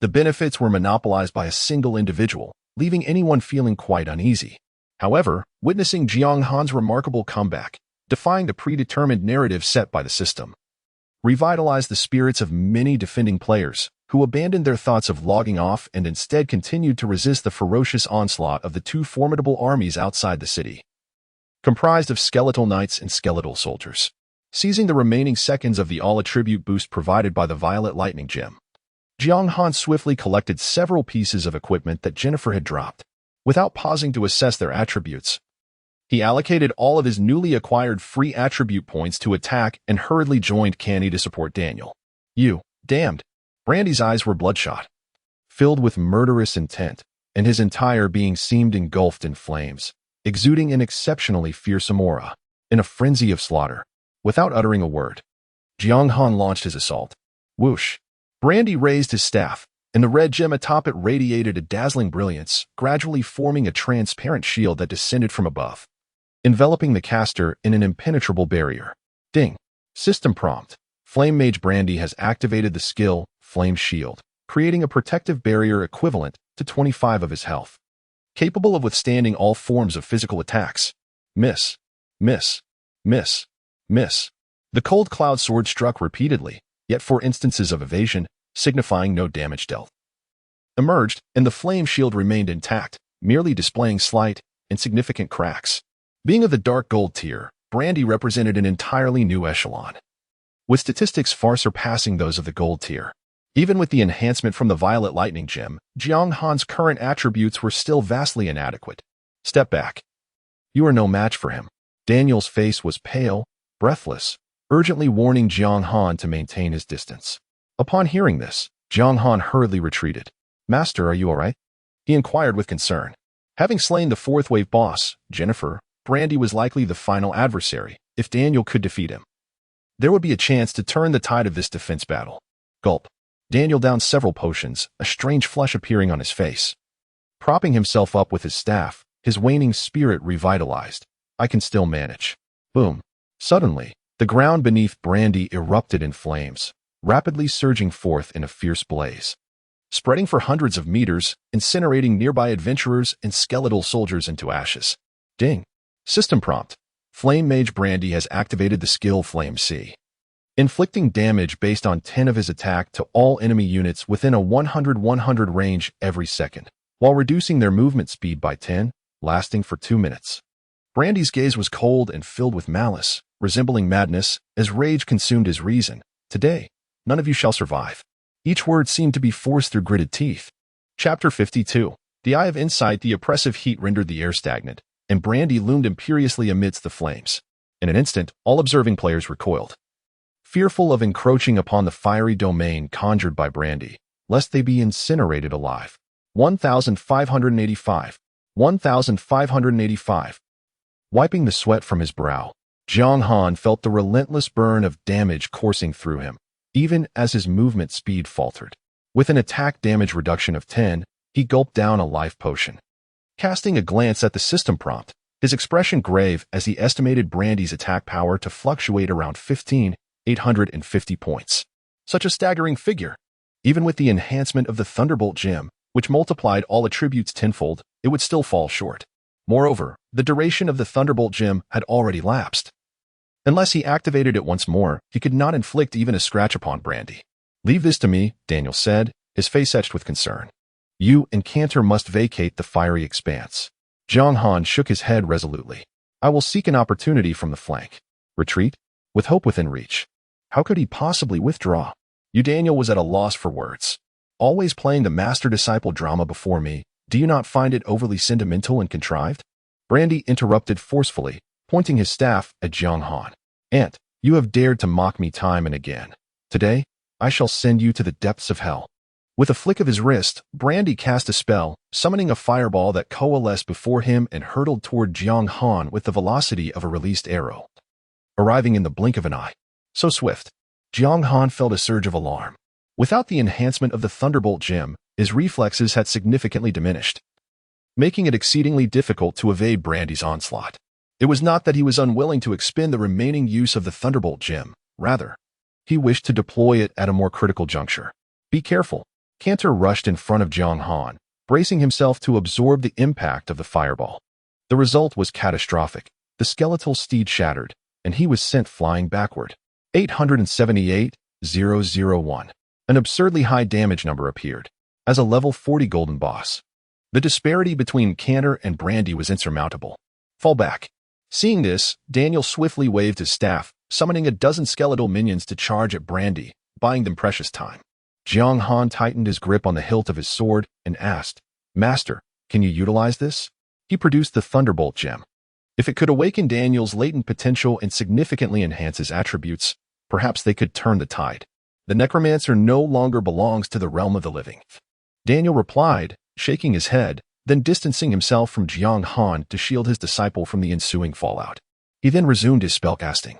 The benefits were monopolized by a single individual, leaving anyone feeling quite uneasy. However, witnessing Jiang Han's remarkable comeback, defying the predetermined narrative set by the system, revitalized the spirits of many defending players, who abandoned their thoughts of logging off and instead continued to resist the ferocious onslaught of the 2 formidable armies outside the city, comprised of skeletal knights and skeletal soldiers. Seizing the remaining seconds of the all-attribute boost provided by the Violet Lightning Gem, Jiang Han swiftly collected several pieces of equipment that Jennifer had dropped. Without pausing to assess their attributes, he allocated all of his newly acquired free attribute points to attack and hurriedly joined Canny to support Daniel. You, damned. Brandy's eyes were bloodshot, filled with murderous intent, and his entire being seemed engulfed in flames, exuding an exceptionally fearsome aura. In a frenzy of slaughter, without uttering a word, Jiang Han launched his assault. Whoosh! Brandy raised his staff, and the red gem atop it radiated a dazzling brilliance, gradually forming a transparent shield that descended from above, enveloping the caster in an impenetrable barrier. Ding. System prompt. Flame Mage Brandy has activated the skill, Flame Shield, creating a protective barrier equivalent to 25 of his health, capable of withstanding all forms of physical attacks. Miss. Miss. Miss. Miss. The cold cloud sword struck repeatedly, yet 4 instances of evasion, signifying no damage dealt, emerged, and the flame shield remained intact, merely displaying slight, insignificant cracks. Being of the dark gold tier, Brandy represented an entirely new echelon, with statistics far surpassing those of the gold tier. Even with the enhancement from the Violet Lightning Gem, Jiang Han's current attributes were still vastly inadequate. Step back. You are no match for him. Daniel's face was pale, breathless, urgently warning Jiang Han to maintain his distance. Upon hearing this, Jiang Han hurriedly retreated. Master, are you all right? he inquired with concern. Having slain the fourth wave boss, Jennifer, Brandy was likely the final adversary. If Daniel could defeat him, there would be a chance to turn the tide of this defense battle. Gulp. Daniel downed several potions, a strange flush appearing on his face. Propping himself up with his staff, his waning spirit revitalized. I can still manage. Boom. Suddenly, the ground beneath Brandy erupted in flames, rapidly surging forth in a fierce blaze, spreading for hundreds of meters, incinerating nearby adventurers and skeletal soldiers into ashes. Ding. System prompt. Flame Mage Brandy has activated the skill Flame C, inflicting damage based on 10 of his attack to all enemy units within a 100-100 range every second, while reducing their movement speed by 10, lasting for 2 minutes. Brandy's gaze was cold and filled with malice, resembling madness, as rage consumed his reason. Today, none of you shall survive. Each word seemed to be forced through gritted teeth. Chapter 52. The Eye of Insight. The oppressive heat rendered the air stagnant, and Brandy loomed imperiously amidst the flames. In an instant, all observing players recoiled, fearful of encroaching upon the fiery domain conjured by Brandy, lest they be incinerated alive. 1585. 1585. Wiping the sweat from his brow, Jiang Han felt the relentless burn of damage coursing through him, even as his movement speed faltered. With an attack damage reduction of 10, he gulped down a life potion. Casting a glance at the system prompt, his expression grave as he estimated Brandy's attack power to fluctuate around 15,850 points. Such a staggering figure. Even with the enhancement of the Thunderbolt gem, which multiplied all attributes tenfold, it would still fall short. Moreover, the duration of the Thunderbolt gem had already lapsed. Unless he activated it once more, he could not inflict even a scratch upon Brandy. Leave this to me, Daniel said, his face etched with concern. You and Cantor must vacate the fiery expanse. Jiang Han shook his head resolutely. I will seek an opportunity from the flank. Retreat? With hope within reach. How could he possibly withdraw? Daniel was at a loss for words. Always playing the master-disciple drama before me, do you not find it overly sentimental and contrived? Brandy interrupted forcefully, pointing his staff at Jiang Han. Aunt, you have dared to mock me time and again. Today, I shall send you to the depths of hell. With a flick of his wrist, Brandy cast a spell, summoning a fireball that coalesced before him and hurtled toward Jiang Han with the velocity of a released arrow, arriving in the blink of an eye. So swift, Jiang Han felt a surge of alarm. Without the enhancement of the Thunderbolt gem, his reflexes had significantly diminished, making it exceedingly difficult to evade Brandy's onslaught. It was not that he was unwilling to expend the remaining use of the Thunderbolt gem. Rather, he wished to deploy it at a more critical juncture. Be careful. Cantor rushed in front of Jiang Han, bracing himself to absorb the impact of the fireball. The result was catastrophic. The skeletal steed shattered, and he was sent flying backward. 878,001. An absurdly high damage number appeared. As a level 40 golden boss, the disparity between Cantor and Brandy was insurmountable. Fall back. Seeing this, Daniel swiftly waved his staff, summoning a dozen skeletal minions to charge at Brandy, buying them precious time. Jiang Han tightened his grip on the hilt of his sword and asked, Master, can you utilize this? He produced the Thunderbolt gem. If it could awaken Daniel's latent potential and significantly enhance his attributes, perhaps they could turn the tide. The necromancer no longer belongs to the realm of the living. Daniel replied, shaking his head, then distancing himself from Jiang Han to shield his disciple from the ensuing fallout. He then resumed his spellcasting,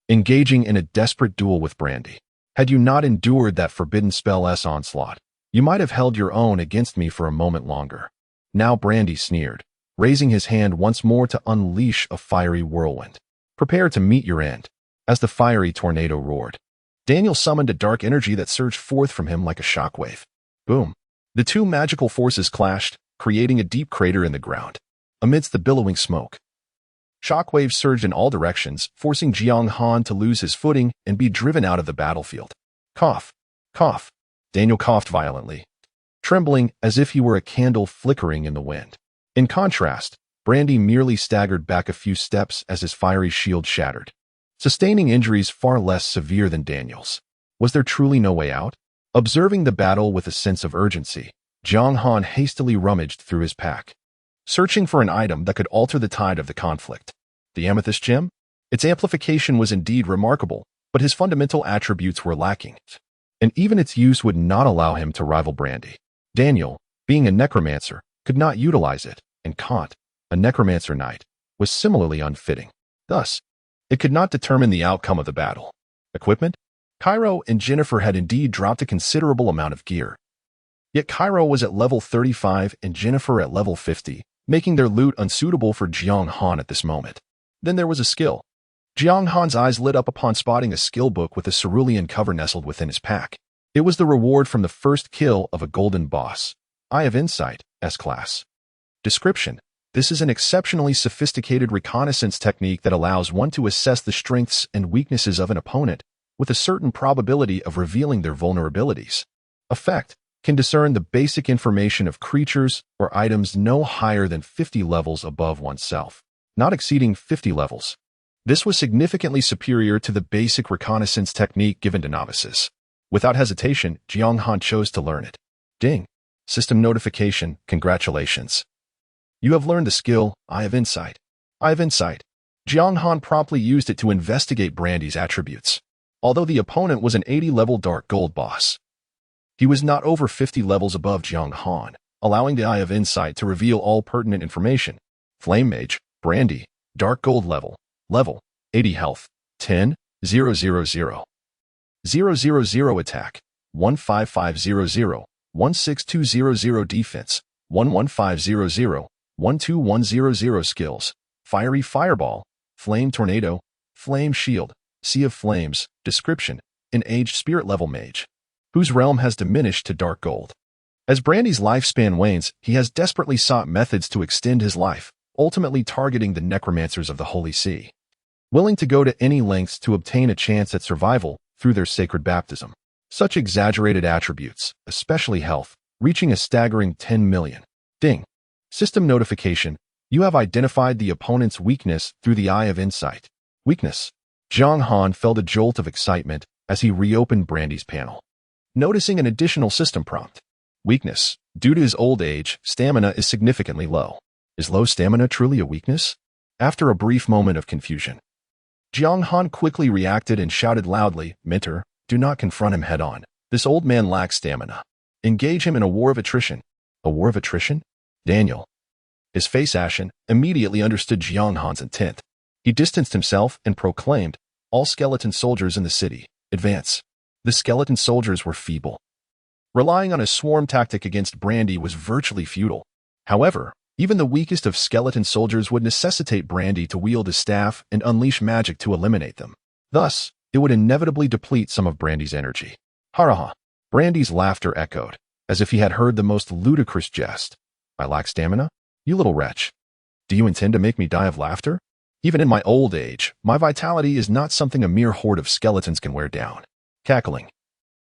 engaging in a desperate duel with Brandy. Had you not endured that forbidden spell's onslaught, you might have held your own against me for a moment longer. Now Brandy sneered, raising his hand once more to unleash a fiery whirlwind. Prepare to meet your end. As the fiery tornado roared, Daniel summoned a dark energy that surged forth from him like a shockwave. Boom. The two magical forces clashed, creating a deep crater in the ground. Amidst the billowing smoke, shockwaves surged in all directions, forcing Jiang Han to lose his footing and be driven out of the battlefield. Cough. Cough. Daniel coughed violently, trembling as if he were a candle flickering in the wind. In contrast, Brandy merely staggered back a few steps as his fiery shield shattered, sustaining injuries far less severe than Daniel's. Was there truly no way out? Observing the battle with a sense of urgency, Jiang Han hastily rummaged through his pack, searching for an item that could alter the tide of the conflict. The amethyst gem? Its amplification was indeed remarkable, but his fundamental attributes were lacking, and even its use would not allow him to rival Brandy. Daniel, being a necromancer, could not utilize it, and Kant, a necromancer knight, was similarly unfitting. Thus, it could not determine the outcome of the battle. Equipment? Cairo and Jennifer had indeed dropped a considerable amount of gear. Yet Cairo was at level 35 and Jennifer at level 50, making their loot unsuitable for Jiang Han at this moment. Then there was a skill. Jiang Han's eyes lit up upon spotting a skill book with a cerulean cover nestled within his pack. It was the reward from the first kill of a golden boss. Eye of Insight, S-Class. Description: this is an exceptionally sophisticated reconnaissance technique that allows one to assess the strengths and weaknesses of an opponent with a certain probability of revealing their vulnerabilities. Effect: can discern the basic information of creatures or items no higher than 50 levels above oneself, not exceeding 50 levels. This was significantly superior to the basic reconnaissance technique given to novices. Without hesitation, Jiang Han chose to learn it. Ding. System notification, congratulations. You have learned the skill, Eye of Insight. Eye of Insight. Jiang Han promptly used it to investigate Brandy's attributes. Although the opponent was an 80-level Dark Gold boss, he was not over 50 levels above Jiang Han, allowing the Eye of Insight to reveal all pertinent information. Flame Mage, Brandy, Dark Gold level, 80 health, 10, 000. 000 attack, 15500, 16200 defense, 11500, 12100 skills, Fiery Fireball, Flame Tornado, Flame Shield, Sea of Flames. Description: an aged spirit level mage, whose realm has diminished to Dark Gold. As Brandy's lifespan wanes, he has desperately sought methods to extend his life, ultimately targeting the necromancers of the Holy See, willing to go to any lengths to obtain a chance at survival through their sacred baptism. Such exaggerated attributes, especially health, reaching a staggering 10 million. Ding. System notification: you have identified the opponent's weakness through the Eye of Insight. Weakness. Jiang Han felt a jolt of excitement as he reopened Brandy's panel, noticing an additional system prompt. Weakness. Due to his old age, stamina is significantly low. Is low stamina truly a weakness? After a brief moment of confusion, Jiang Han quickly reacted and shouted loudly, Mentor, do not confront him head-on. This old man lacks stamina. Engage him in a war of attrition. A war of attrition? Daniel, his face ashen, immediately understood Jiang Han's intent. He distanced himself and proclaimed, all skeleton soldiers in the city, advance. The skeleton soldiers were feeble. Relying on a swarm tactic against Brandy was virtually futile. However, even the weakest of skeleton soldiers would necessitate Brandy to wield a staff and unleash magic to eliminate them. Thus, it would inevitably deplete some of Brandy's energy. Haraha! Brandy's laughter echoed, as if he had heard the most ludicrous jest. I lack stamina? You little wretch. Do you intend to make me die of laughter? Even in my old age, my vitality is not something a mere horde of skeletons can wear down. Cackling.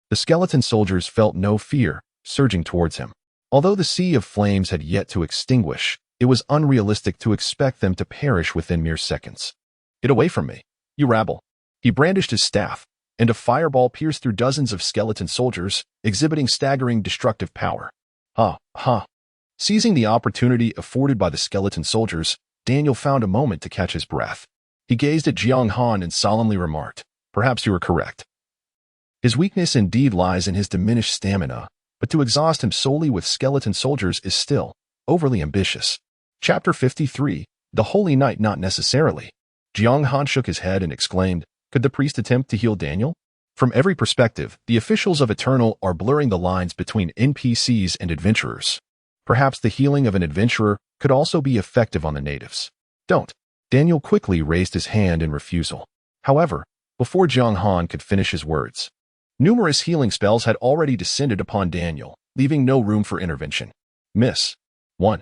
The skeleton soldiers felt no fear, surging towards him. Although the sea of flames had yet to extinguish, it was unrealistic to expect them to perish within mere seconds. Get away from me, you rabble. He brandished his staff, and a fireball pierced through dozens of skeleton soldiers, exhibiting staggering destructive power. Ha, ha. Seizing the opportunity afforded by the skeleton soldiers, Daniel found a moment to catch his breath. He gazed at Jiang Han and solemnly remarked, perhaps you are correct. His weakness indeed lies in his diminished stamina, but to exhaust him solely with skeleton soldiers is still overly ambitious. Chapter 53, The Holy Knight Not Necessarily. Jiang Han shook his head and exclaimed, could the priest attempt to heal Daniel? From every perspective, the officials of Eternal are blurring the lines between NPCs and adventurers. Perhaps the healing of an adventurer could also be effective on the natives. Don't. Daniel quickly raised his hand in refusal. However, before Jiang Han could finish his words, numerous healing spells had already descended upon Daniel, leaving no room for intervention. Miss. 1.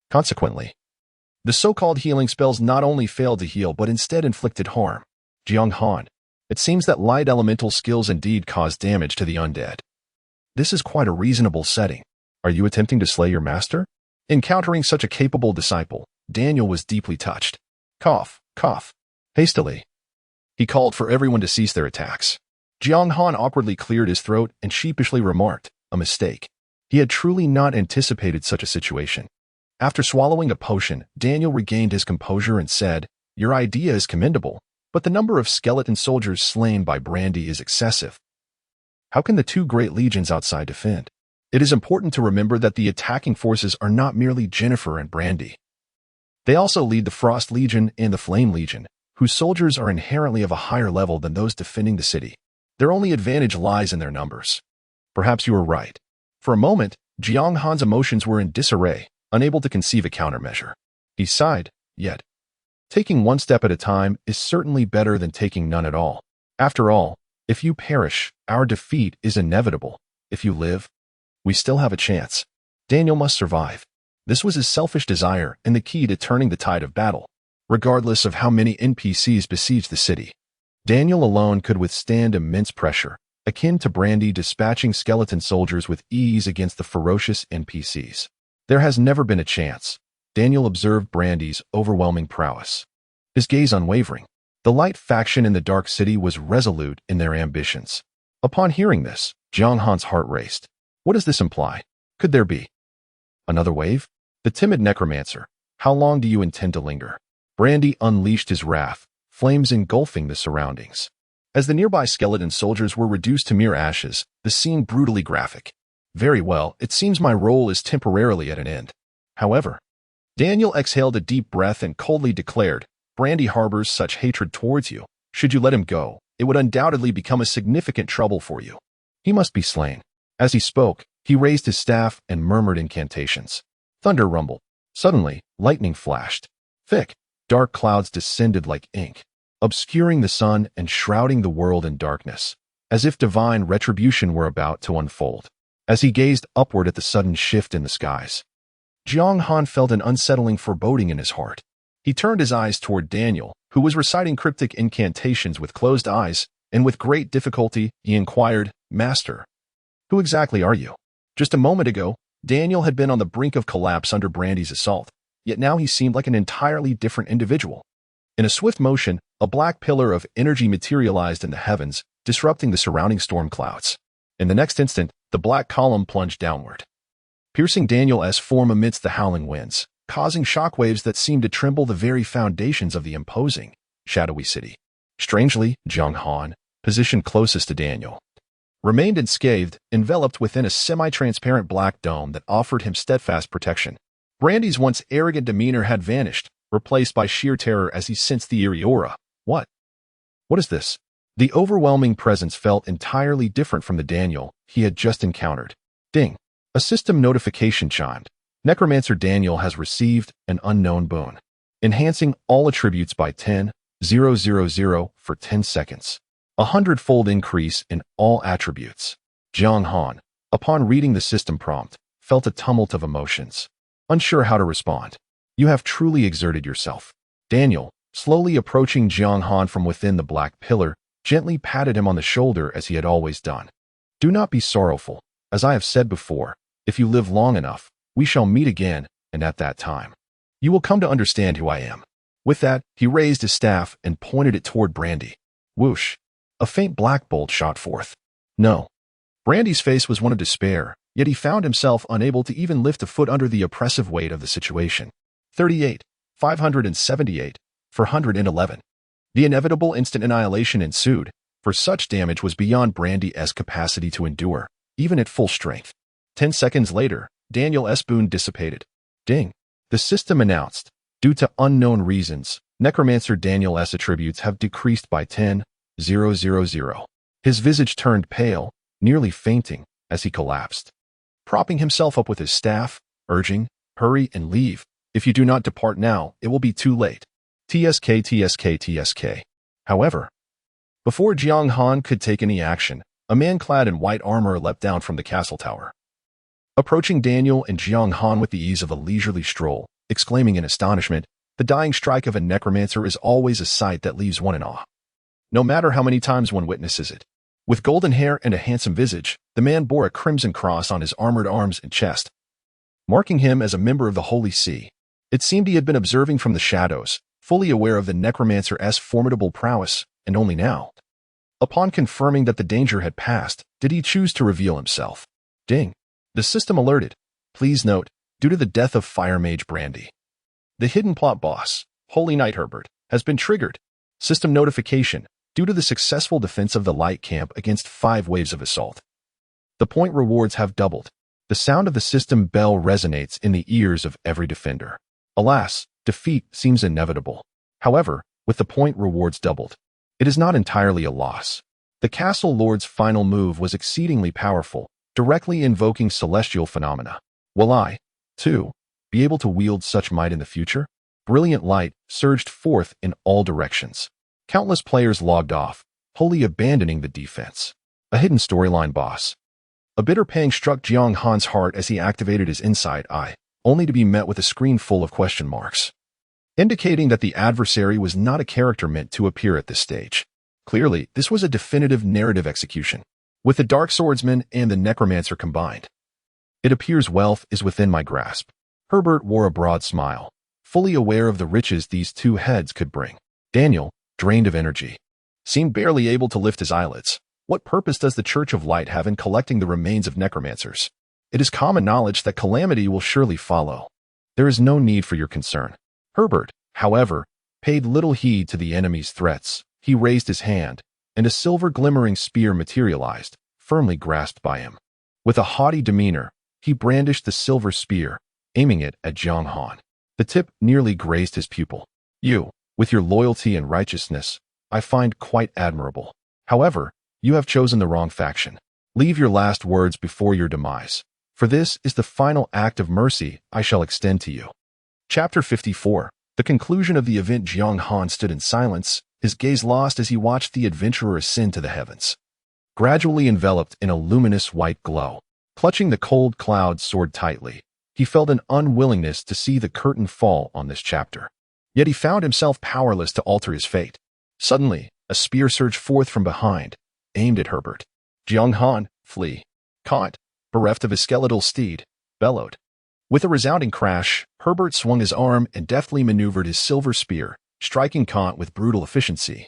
Consequently, the so-called healing spells not only failed to heal but instead inflicted harm. Jiang Han, it seems that light elemental skills indeed cause damage to the undead. This is quite a reasonable setting. Are you attempting to slay your master? Encountering such a capable disciple, Daniel was deeply touched. Cough, cough. Hastily, he called for everyone to cease their attacks. Jiang Han awkwardly cleared his throat and sheepishly remarked, a mistake. He had truly not anticipated such a situation. After swallowing a potion, Daniel regained his composure and said, your idea is commendable, but the number of skeleton soldiers slain by Brandy is excessive. How can the two great legions outside defend? It is important to remember that the attacking forces are not merely Jennifer and Brandy. They also lead the Frost Legion and the Flame Legion, whose soldiers are inherently of a higher level than those defending the city. Their only advantage lies in their numbers. Perhaps you are right. For a moment, Jiang Han's emotions were in disarray, unable to conceive a countermeasure. He sighed, yet, taking one step at a time is certainly better than taking none at all. After all, if you perish, our defeat is inevitable. If you live, we still have a chance. Daniel must survive. This was his selfish desire and the key to turning the tide of battle. Regardless of how many NPCs besieged the city, Daniel alone could withstand immense pressure, akin to Brandy dispatching skeleton soldiers with ease against the ferocious NPCs. There has never been a chance. Daniel observed Brandy's overwhelming prowess, his gaze unwavering. The light faction in the Dark City was resolute in their ambitions. Upon hearing this, Jiang Han's heart raced. What does this imply? Could there be another wave? The timid necromancer, how long do you intend to linger? Brandy unleashed his wrath, flames engulfing the surroundings. As the nearby skeleton soldiers were reduced to mere ashes, the scene brutally graphic. Very well, it seems my role is temporarily at an end. However, Daniel exhaled a deep breath and coldly declared, Brandy harbors such hatred towards you. Should you let him go, it would undoubtedly become a significant trouble for you. He must be slain. As he spoke, he raised his staff and murmured incantations. Thunder rumbled. Suddenly, lightning flashed. Thick, dark clouds descended like ink, obscuring the sun and shrouding the world in darkness, as if divine retribution were about to unfold. As he gazed upward at the sudden shift in the skies, Jiang Han felt an unsettling foreboding in his heart. He turned his eyes toward Daniel, who was reciting cryptic incantations with closed eyes, and with great difficulty, he inquired, Master, who exactly are you? Just a moment ago, Daniel had been on the brink of collapse under Brandy's assault, yet now he seemed like an entirely different individual. In a swift motion, a black pillar of energy materialized in the heavens, disrupting the surrounding storm clouds. In the next instant, the black column plunged downward, piercing Daniel's form amidst the howling winds, causing shockwaves that seemed to tremble the very foundations of the imposing, shadowy city. Strangely, Jiang Han, positioned closest to Daniel, remained unscathed, enveloped within a semi-transparent black dome that offered him steadfast protection. Brandy's once arrogant demeanor had vanished, replaced by sheer terror as he sensed the eerie aura. What is this? The overwhelming presence felt entirely different from the Daniel he had just encountered. Ding! A system notification chimed. Necromancer Daniel has received an unknown boon, enhancing all attributes by 10,000 for 10 seconds. 100-fold increase in all attributes. Jiang Han, upon reading the system prompt, felt a tumult of emotions, unsure how to respond. You have truly exerted yourself. Daniel, slowly approaching Jiang Han from within the black pillar, gently patted him on the shoulder as he had always done. Do not be sorrowful. As I have said before, if you live long enough, we shall meet again, and at that time, you will come to understand who I am. With that, he raised his staff and pointed it toward Brandy. Whoosh! A faint black bolt shot forth. No. Brandy's face was one of despair, yet he found himself unable to even lift a foot under the oppressive weight of the situation. 38, 578, for 111. The inevitable instant annihilation ensued, for such damage was beyond Brandy's capacity to endure, even at full strength. 10 seconds later, Daniel's boon dissipated. Ding! The system announced, due to unknown reasons, Necromancer Daniel's attributes have decreased by 10,000. His visage turned pale, nearly fainting, as he collapsed, propping himself up with his staff, urging, hurry and leave. If you do not depart now, it will be too late. TSK. However, before Jiang Han could take any action, a man clad in white armor leapt down from the castle tower, approaching Daniel and Jiang Han with the ease of a leisurely stroll, exclaiming in astonishment, the dying strike of a necromancer is always a sight that leaves one in awe, no matter how many times one witnesses it. With golden hair and a handsome visage, the man bore a crimson cross on his armored arms and chest, marking him as a member of the Holy See. It seemed he had been observing from the shadows, fully aware of the necromancer's formidable prowess, and only now, upon confirming that the danger had passed, did he choose to reveal himself. Ding! The system alerted. Please note, due to the death of Fire Mage Brandy, the hidden plot boss, Holy Knight Herbert, has been triggered. System notification, due to the successful defense of the light camp against 5 waves of assault. The point rewards have doubled. The sound of the system bell resonates in the ears of every defender. Alas, defeat seems inevitable. However, with the point rewards doubled, it is not entirely a loss. The Castle Lord's final move was exceedingly powerful, directly invoking celestial phenomena. Will I, too, be able to wield such might in the future? Brilliant light surged forth in all directions. Countless players logged off, wholly abandoning the defense. A hidden storyline boss. A bitter pang struck Jiang Han's heart as he activated his inside eye, only to be met with a screen full of question marks, indicating that the adversary was not a character meant to appear at this stage. Clearly, this was a definitive narrative execution, with the Dark Swordsman and the Necromancer combined. It appears wealth is within my grasp. Herbert wore a broad smile, fully aware of the riches these two heads could bring. Daniel, drained of energy, seemed barely able to lift his eyelids. What purpose does the Church of Light have in collecting the remains of necromancers? It is common knowledge that calamity will surely follow. There is no need for your concern. Herbert, however, paid little heed to the enemy's threats. He raised his hand, and a silver glimmering spear materialized, firmly grasped by him. With a haughty demeanor, he brandished the silver spear, aiming it at Jiang Han. The tip nearly grazed his pupil. You, with your loyalty and righteousness, I find quite admirable. However, you have chosen the wrong faction. Leave your last words before your demise, for this is the final act of mercy I shall extend to you. Chapter 54. The conclusion of the event. Jiang Han stood in silence, his gaze lost as he watched the adventurer ascend to the heavens. Gradually enveloped in a luminous white glow, clutching the cold cloud sword tightly, he felt an unwillingness to see the curtain fall on this chapter. Yet he found himself powerless to alter his fate. Suddenly, a spear surged forth from behind, aimed at Herbert. Jiang Han, flee. Kant, bereft of his skeletal steed, bellowed. With a resounding crash, Herbert swung his arm and deftly maneuvered his silver spear, striking Kant with brutal efficiency,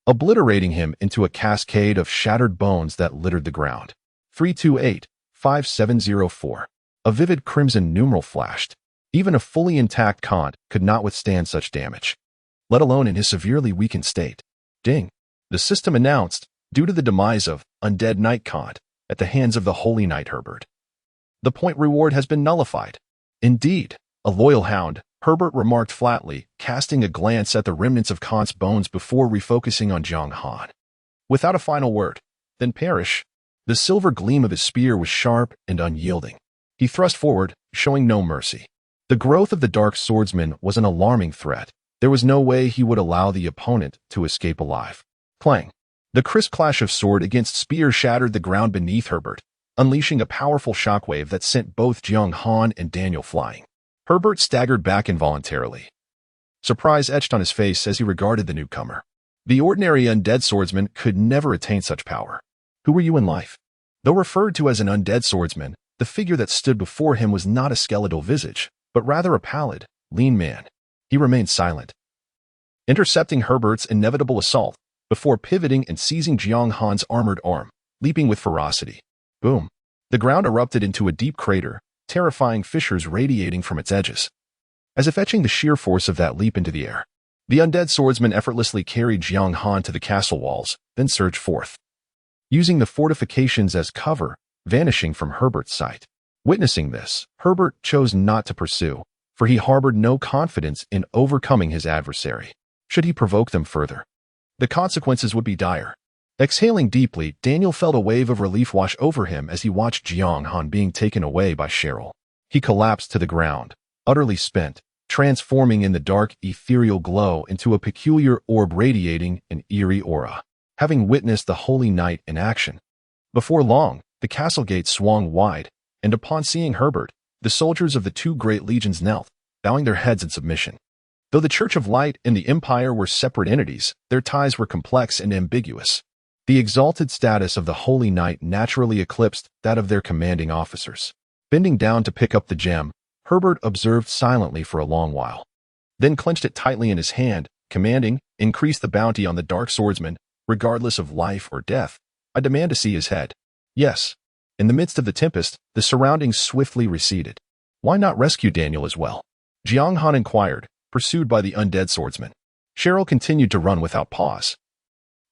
obliterating him into a cascade of shattered bones that littered the ground. 328-5704. A vivid crimson numeral flashed. Even a fully intact Kant could not withstand such damage, let alone in his severely weakened state. Ding! The system announced, due to the demise of Undead Knight Kant at the hands of the Holy Knight Herbert, the point reward has been nullified. Indeed, a loyal hound, Herbert remarked flatly, casting a glance at the remnants of Kant's bones before refocusing on Jiang Han. Without a final word, then perish. The silver gleam of his spear was sharp and unyielding. He thrust forward, showing no mercy. The growth of the Dark Swordsman was an alarming threat. There was no way he would allow the opponent to escape alive. Clang! The crisp clash of sword against spear shattered the ground beneath Herbert, unleashing a powerful shockwave that sent both Jiang Han and Daniel flying. Herbert staggered back involuntarily, surprise etched on his face as he regarded the newcomer. The ordinary undead swordsman could never attain such power. Who were you in life? Though referred to as an undead swordsman, the figure that stood before him was not a skeletal visage, but rather a pallid, lean man. He remained silent, intercepting Herbert's inevitable assault before pivoting and seizing Jiang Han's armored arm, leaping with ferocity. Boom! The ground erupted into a deep crater, terrifying fissures radiating from its edges, as if etching the sheer force of that leap into the air. The undead swordsman effortlessly carried Jiang Han to the castle walls, then surged forth, using the fortifications as cover, vanishing from Herbert's sight. Witnessing this, Herbert chose not to pursue, for he harbored no confidence in overcoming his adversary. Should he provoke them further, the consequences would be dire. Exhaling deeply, Daniel felt a wave of relief wash over him as he watched Jiang Han being taken away by Cheryl. He collapsed to the ground, utterly spent, transforming in the dark, ethereal glow into a peculiar orb radiating an eerie aura. Having witnessed the Holy Knight in action, before long, the castle gates swung wide, and upon seeing Herbert, the soldiers of the two great legions knelt, bowing their heads in submission. Though the Church of Light and the Empire were separate entities, their ties were complex and ambiguous. The exalted status of the Holy Knight naturally eclipsed that of their commanding officers. Bending down to pick up the gem, Herbert observed silently for a long while, then clenched it tightly in his hand, commanding, "Increase the bounty on the Dark Swordsman, regardless of life or death. I demand to see his head." Yes. In the midst of the tempest, the surroundings swiftly receded. Why not rescue Daniel as well? Jiang Han inquired, pursued by the undead swordsman. Cheryl continued to run without pause,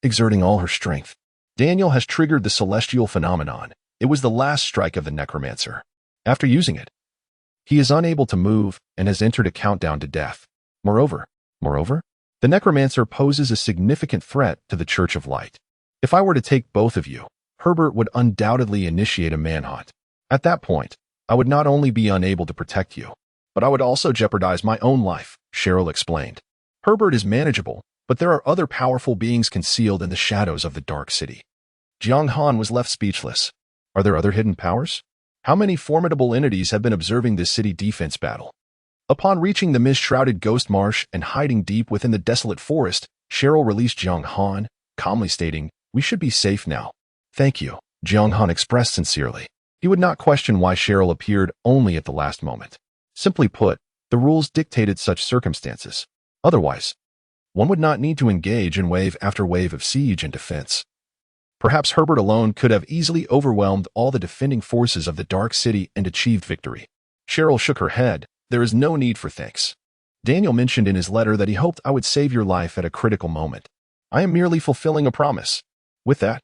exerting all her strength. Daniel has triggered the celestial phenomenon. It was the last strike of the necromancer. After using it, he is unable to move and has entered a countdown to death. Moreover, the necromancer poses a significant threat to the Church of Light. If I were to take both of you, Herbert would undoubtedly initiate a manhunt. At that point, I would not only be unable to protect you, but I would also jeopardize my own life, Cheryl explained. Herbert is manageable, but there are other powerful beings concealed in the shadows of the Dark City. Jiang Han was left speechless. Are there other hidden powers? How many formidable entities have been observing this city defense battle? Upon reaching the mist-shrouded ghost marsh and hiding deep within the desolate forest, Cheryl released Jiang Han, calmly stating, "We should be safe now." "Thank you," Jiang Han expressed sincerely. He would not question why Cheryl appeared only at the last moment. Simply put, the rules dictated such circumstances. Otherwise, one would not need to engage in wave after wave of siege and defense. Perhaps Herbert alone could have easily overwhelmed all the defending forces of the Dark City and achieved victory. Cheryl shook her head. "There is no need for thanks. Daniel mentioned in his letter that he hoped I would save your life at a critical moment. I am merely fulfilling a promise." With that,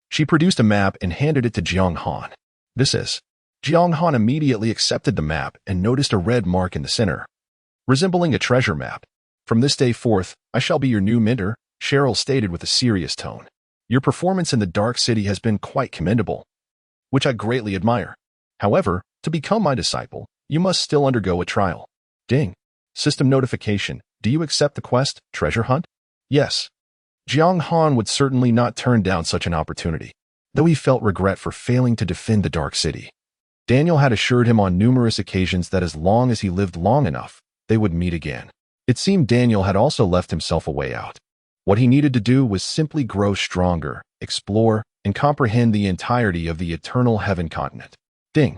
she produced a map and handed it to Jiang Han. "This is." Jiang Han immediately accepted the map and noticed a red mark in the center, resembling a treasure map. "From this day forth, I shall be your new mentor," Cheryl stated with a serious tone. "Your performance in the Dark City has been quite commendable, which I greatly admire. However, to become my disciple, you must still undergo a trial." Ding. System notification. "Do you accept the quest, treasure hunt?" "Yes." Jiang Han would certainly not turn down such an opportunity, though he felt regret for failing to defend the Dark City. Daniel had assured him on numerous occasions that as long as he lived long enough, they would meet again. It seemed Daniel had also left himself a way out. What he needed to do was simply grow stronger, explore, and comprehend the entirety of the Eternal Heaven continent. Ding.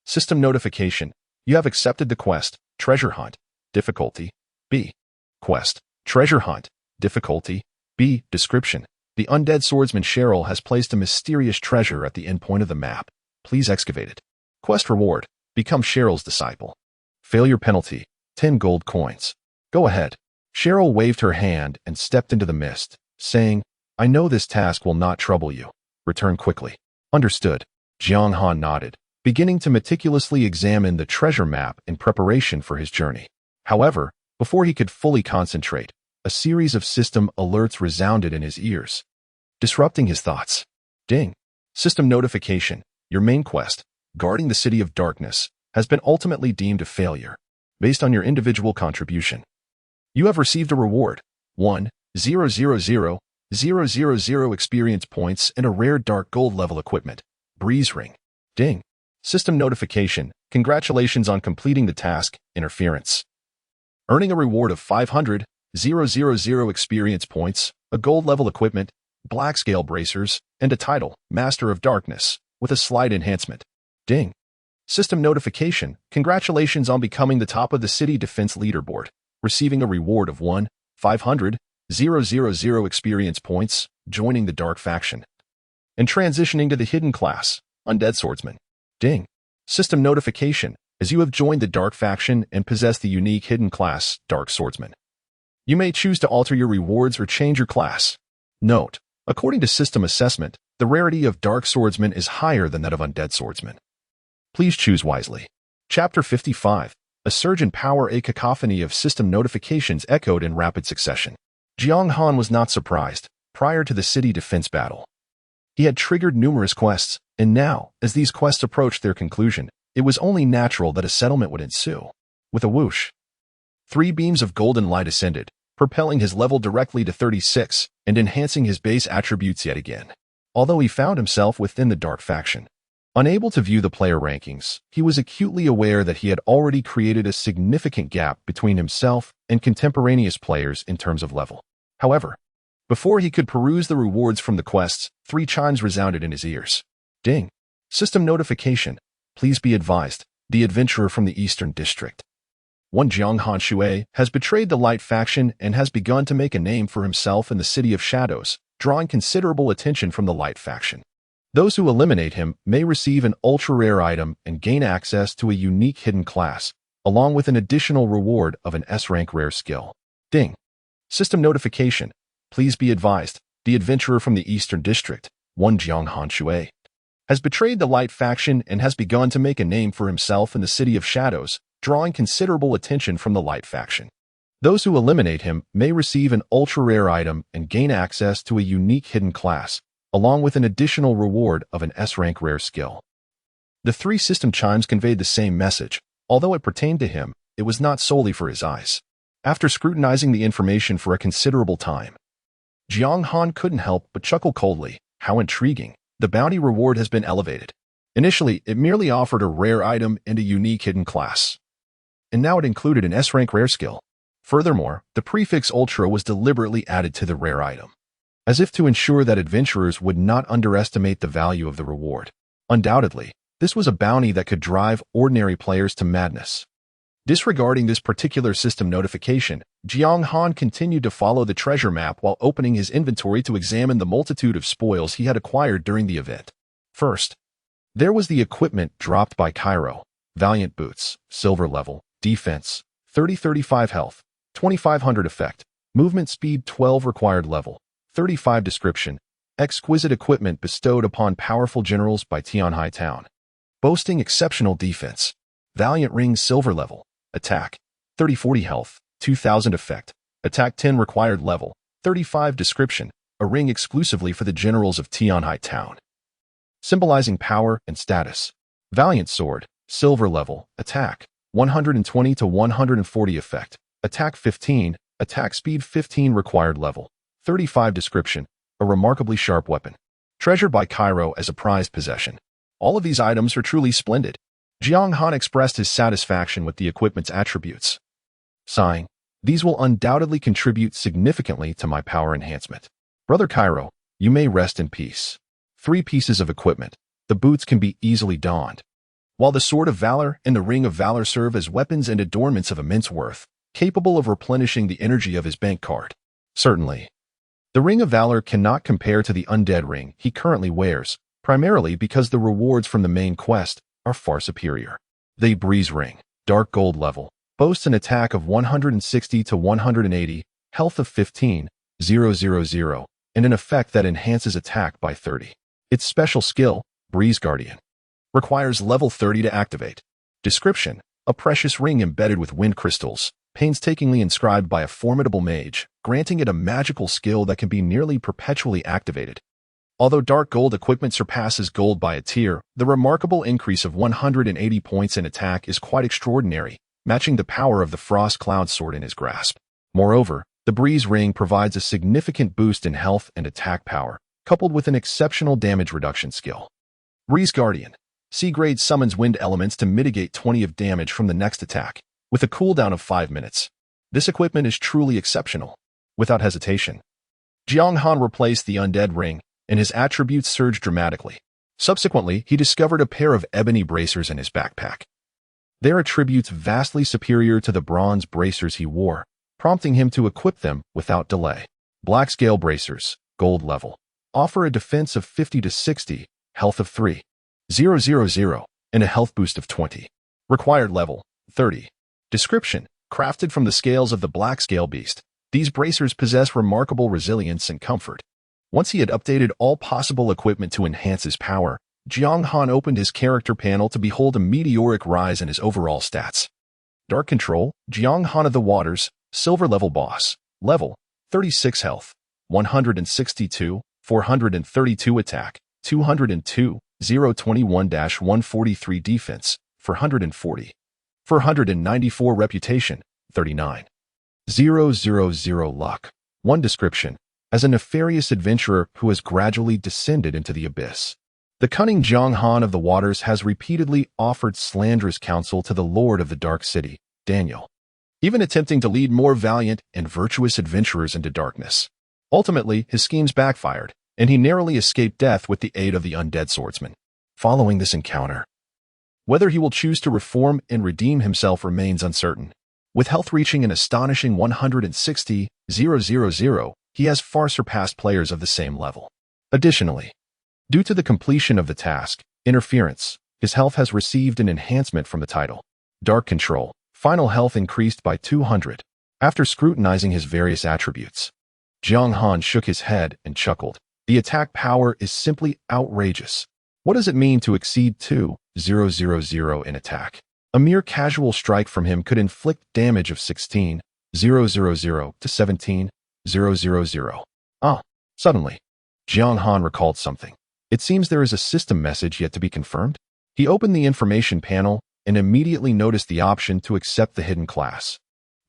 System notification. You have accepted the quest, treasure hunt, difficulty, B. Quest, treasure hunt, difficulty, B. Description. The undead swordsman Cheryl has placed a mysterious treasure at the endpoint of the map. Please excavate it. Quest reward. Become Cheryl's disciple. Failure penalty. 10 gold coins. Go ahead. Cheryl waved her hand and stepped into the mist, saying, "I know this task will not trouble you. Return quickly." Understood. Jiang Han nodded, beginning to meticulously examine the treasure map in preparation for his journey. However, before he could fully concentrate, a series of system alerts resounded in his ears, disrupting his thoughts. Ding. System notification. Your main quest, guarding the City of Darkness, has been ultimately deemed a failure, based on your individual contribution. You have received a reward, 1,000,000 experience points and a rare dark gold level equipment, Breeze Ring. Ding. System notification. Congratulations on completing the task, Interference. Earning a reward of 500,000 experience points, a gold level equipment, black scale bracers, and a title, Master of Darkness, with a slight enhancement. Ding. System notification. Congratulations on becoming the top of the city defense leaderboard, receiving a reward of 1,500,000 experience points, joining the Dark Faction, and transitioning to the hidden class, Undead Swordsman. Ding. System notification. As you have joined the Dark Faction and possess the unique hidden class, Dark Swordsman, you may choose to alter your rewards or change your class. Note, according to system assessment, the rarity of Dark Swordsman is higher than that of Undead Swordsman. Please choose wisely. Chapter 55. A surge in power. A cacophony of system notifications echoed in rapid succession. Jiang Han was not surprised. Prior to the city defense battle, he had triggered numerous quests, and now, as these quests approached their conclusion, it was only natural that a settlement would ensue. With a whoosh, 3 beams of golden light ascended, propelling his level directly to 36 and enhancing his base attributes yet again. Although he found himself within the Dark Faction, unable to view the player rankings, he was acutely aware that he had already created a significant gap between himself and contemporaneous players in terms of level. However, before he could peruse the rewards from the quests, 3 chimes resounded in his ears. Ding. System notification. Please be advised, the adventurer from the Eastern District, one Jiang Han Shui, has betrayed the Light Faction and has begun to make a name for himself in the City of Shadows, drawing considerable attention from the Light Faction. Those who eliminate him may receive an ultra-rare item and gain access to a unique hidden class, along with an additional reward of an S-rank rare skill. Ding. System notification. Please be advised, the adventurer from the Eastern District, one Jiang Han Shui, has betrayed the Light faction and has begun to make a name for himself in the City of Shadows, drawing considerable attention from the Light faction. Those who eliminate him may receive an ultra-rare item and gain access to a unique hidden class, along with an additional reward of an S-rank rare skill. The 3 system chimes conveyed the same message. Although it pertained to him, it was not solely for his eyes. After scrutinizing the information for a considerable time, Jiang Han couldn't help but chuckle coldly. How intriguing. The bounty reward has been elevated. Initially, it merely offered a rare item and a unique hidden class. And now it included an S-rank rare skill. Furthermore, the prefix Ultra was deliberately added to the rare item, as if to ensure that adventurers would not underestimate the value of the reward. Undoubtedly, this was a bounty that could drive ordinary players to madness. Disregarding this particular system notification, Jiang Han continued to follow the treasure map while opening his inventory to examine the multitude of spoils he had acquired during the event. First, there was the equipment dropped by Cairo. Valiant boots, silver level, defense, 30-35 health, 2500 effect, movement speed 12 required level, 35 description, exquisite equipment bestowed upon powerful generals by Tianhai Town. Boasting exceptional defense. Valiant ring silver level, attack, 30-40 health, 2000 effect, attack 10 required level, 35 description, a ring exclusively for the generals of Tianhai Town. Symbolizing power and status. Valiant sword, silver level, attack, 120 to 140 effect, attack 15, attack speed 15 required level, 35 description, a remarkably sharp weapon. Treasured by Cairo as a prized possession. All of these items are truly splendid. Jiang Han expressed his satisfaction with the equipment's attributes. Sighing, these will undoubtedly contribute significantly to my power enhancement. Brother Cairo, you may rest in peace. 3 pieces of equipment. The boots can be easily donned, while the Sword of Valor and the Ring of Valor serve as weapons and adornments of immense worth, capable of replenishing the energy of his bank card. Certainly, the Ring of Valor cannot compare to the undead ring he currently wears, primarily because the rewards from the main quest are far superior. The Breeze Ring, dark gold level, boasts an attack of 160 to 180, health of 15,000, and an effect that enhances attack by 30. Its special skill, Breeze Guardian, requires level 30 to activate. Description, a precious ring embedded with wind crystals, painstakingly inscribed by a formidable mage, granting it a magical skill that can be nearly perpetually activated. Although dark gold equipment surpasses gold by a tier, the remarkable increase of 180 points in attack is quite extraordinary, matching the power of the Frost Cloud sword in his grasp. Moreover, the Breeze Ring provides a significant boost in health and attack power, coupled with an exceptional damage reduction skill. Breeze Guardian. C-grade summons wind elements to mitigate 20 of damage from the next attack, with a cooldown of 5 minutes. This equipment is truly exceptional. Without hesitation, Jiang Han replaced the undead ring, and his attributes surged dramatically. Subsequently, he discovered a pair of ebony bracers in his backpack. Their attributes vastly superior to the bronze bracers he wore, prompting him to equip them without delay. Black scale bracers, gold level, offer a defense of 50 to 60, health of 3,000, and a health boost of 20. Required level, 30. Description, crafted from the scales of the black scale beast, these bracers possess remarkable resilience and comfort. Once he had updated all possible equipment to enhance his power, Jiang Han opened his character panel to behold a meteoric rise in his overall stats. Dark Control, Jiang Han of the Waters, Silver Level Boss, Level, 36 Health, 162, 432 Attack, 202, 021-143 Defense, 440. 494 Reputation, 39. 000 Luck. 1 Description. As a nefarious adventurer who has gradually descended into the abyss. The cunning Jiang Han of the Waters has repeatedly offered slanderous counsel to the Lord of the Dark City, Daniel, even attempting to lead more valiant and virtuous adventurers into darkness. Ultimately, his schemes backfired, and he narrowly escaped death with the aid of the undead swordsman. Following this encounter, whether he will choose to reform and redeem himself remains uncertain. With health reaching an astonishing 160,000, he has far surpassed players of the same level. Additionally, due to the completion of the task, Interference, his health has received an enhancement from the title. Dark Control, final health increased by 200. After scrutinizing his various attributes, Jiang Han shook his head and chuckled. The attack power is simply outrageous. What does it mean to exceed 2,000 in attack? A mere casual strike from him could inflict damage of 16,000 to 17,000. Suddenly, Jiang Han recalled something. It seems there is a system message yet to be confirmed. He opened the information panel and immediately noticed the option to accept the hidden class.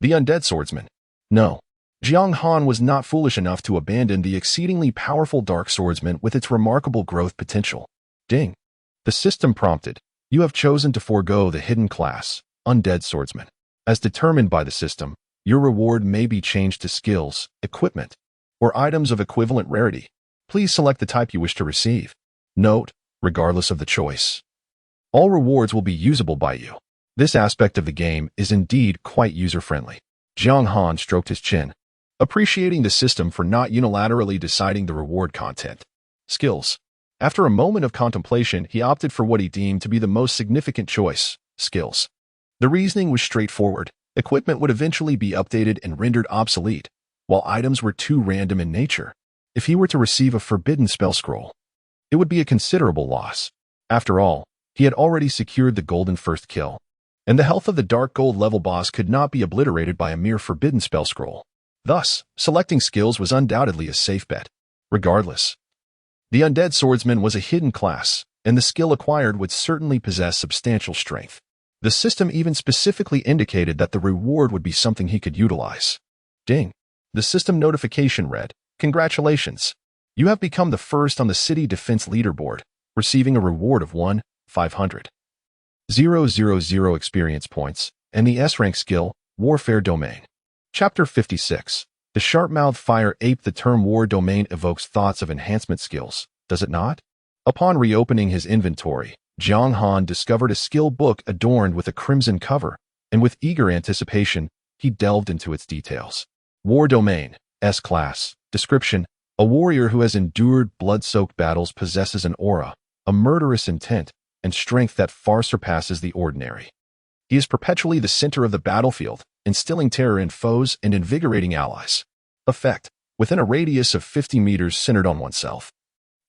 The Undead Swordsman. No. Jiang Han was not foolish enough to abandon the exceedingly powerful Dark Swordsman with its remarkable growth potential. Ding. The system prompted, "You have chosen to forego the hidden class, Undead Swordsman. As determined by the system, your reward may be changed to skills, equipment, or items of equivalent rarity. Please select the type you wish to receive. Note, regardless of the choice, all rewards will be usable by you." This aspect of the game is indeed quite user-friendly. Jiang Han stroked his chin, appreciating the system for not unilaterally deciding the reward content. Skills. After a moment of contemplation, he opted for what he deemed to be the most significant choice: skills. The reasoning was straightforward. Equipment would eventually be updated and rendered obsolete, while items were too random in nature. If he were to receive a forbidden spell scroll, it would be a considerable loss. After all, he had already secured the golden first kill, and the health of the dark gold level boss could not be obliterated by a mere forbidden spell scroll. Thus, selecting skills was undoubtedly a safe bet. Regardless, the Undead Swordsman was a hidden class, and the skill acquired would certainly possess substantial strength. The system even specifically indicated that the reward would be something he could utilize. Ding. The system notification read, "Congratulations. You have become the first on the City Defense Leaderboard, receiving a reward of 1,500 experience points, and the S-rank skill, Warfare Domain." Chapter 56. The sharp-mouthed fire ape. The term War Domain evokes thoughts of enhancement skills, does it not? Upon reopening his inventory, Jiang Han discovered a skill book adorned with a crimson cover, and with eager anticipation, he delved into its details. War Domain, S-Class. Description: a warrior who has endured blood-soaked battles possesses an aura, a murderous intent, and strength that far surpasses the ordinary. He is perpetually the center of the battlefield, instilling terror in foes and invigorating allies. Effect: within a radius of 50 meters centered on oneself,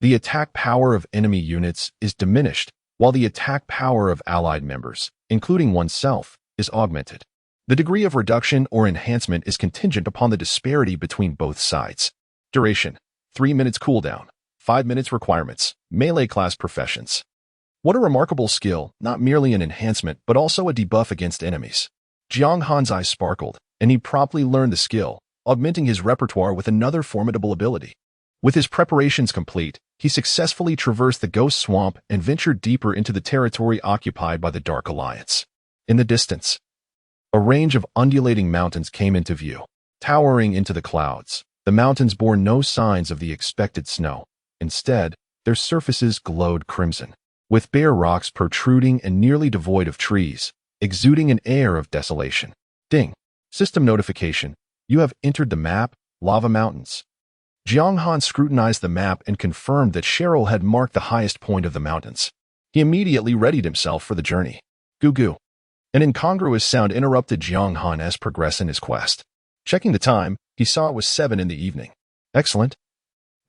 the attack power of enemy units is diminished, while the attack power of allied members, including oneself, is augmented. The degree of reduction or enhancement is contingent upon the disparity between both sides. Duration: 3 minutes cooldown, 5 minutes requirements, melee class professions. What a remarkable skill, not merely an enhancement, but also a debuff against enemies. Jiang Han's eyes sparkled, and he promptly learned the skill, augmenting his repertoire with another formidable ability. With his preparations complete, he successfully traversed the Ghost Swamp and ventured deeper into the territory occupied by the Dark Alliance. In the distance, a range of undulating mountains came into view. Towering into the clouds, the mountains bore no signs of the expected snow. Instead, their surfaces glowed crimson, with bare rocks protruding and nearly devoid of trees, exuding an air of desolation. Ding. System notification: you have entered the map, Lava Mountains. Jiang Han scrutinized the map and confirmed that Cheryl had marked the highest point of the mountains. He immediately readied himself for the journey. Goo goo. An incongruous sound interrupted Jiang Han's progress in his quest. Checking the time, he saw it was 7 in the evening. Excellent.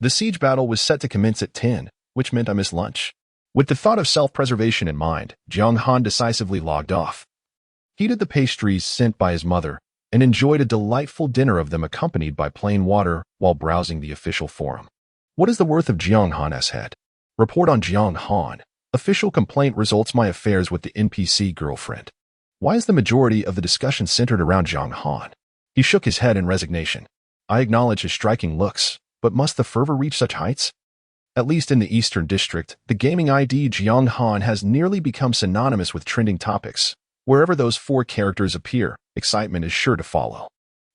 The siege battle was set to commence at 10, which meant I missed lunch. With the thought of self-preservation in mind, Jiang Han decisively logged off. He heated the pastries sent by his mother and enjoyed a delightful dinner of them accompanied by plain water while browsing the official forum. What is the worth of Jiang Han's head? Report on Jiang Han. Official complaint results my affairs with the NPC girlfriend. Why is the majority of the discussion centered around Jiang Han? He shook his head in resignation. I acknowledge his striking looks, but must the fervor reach such heights? At least in the Eastern District, the gaming ID Jiang Han has nearly become synonymous with trending topics. Wherever those 4 characters appear, excitement is sure to follow.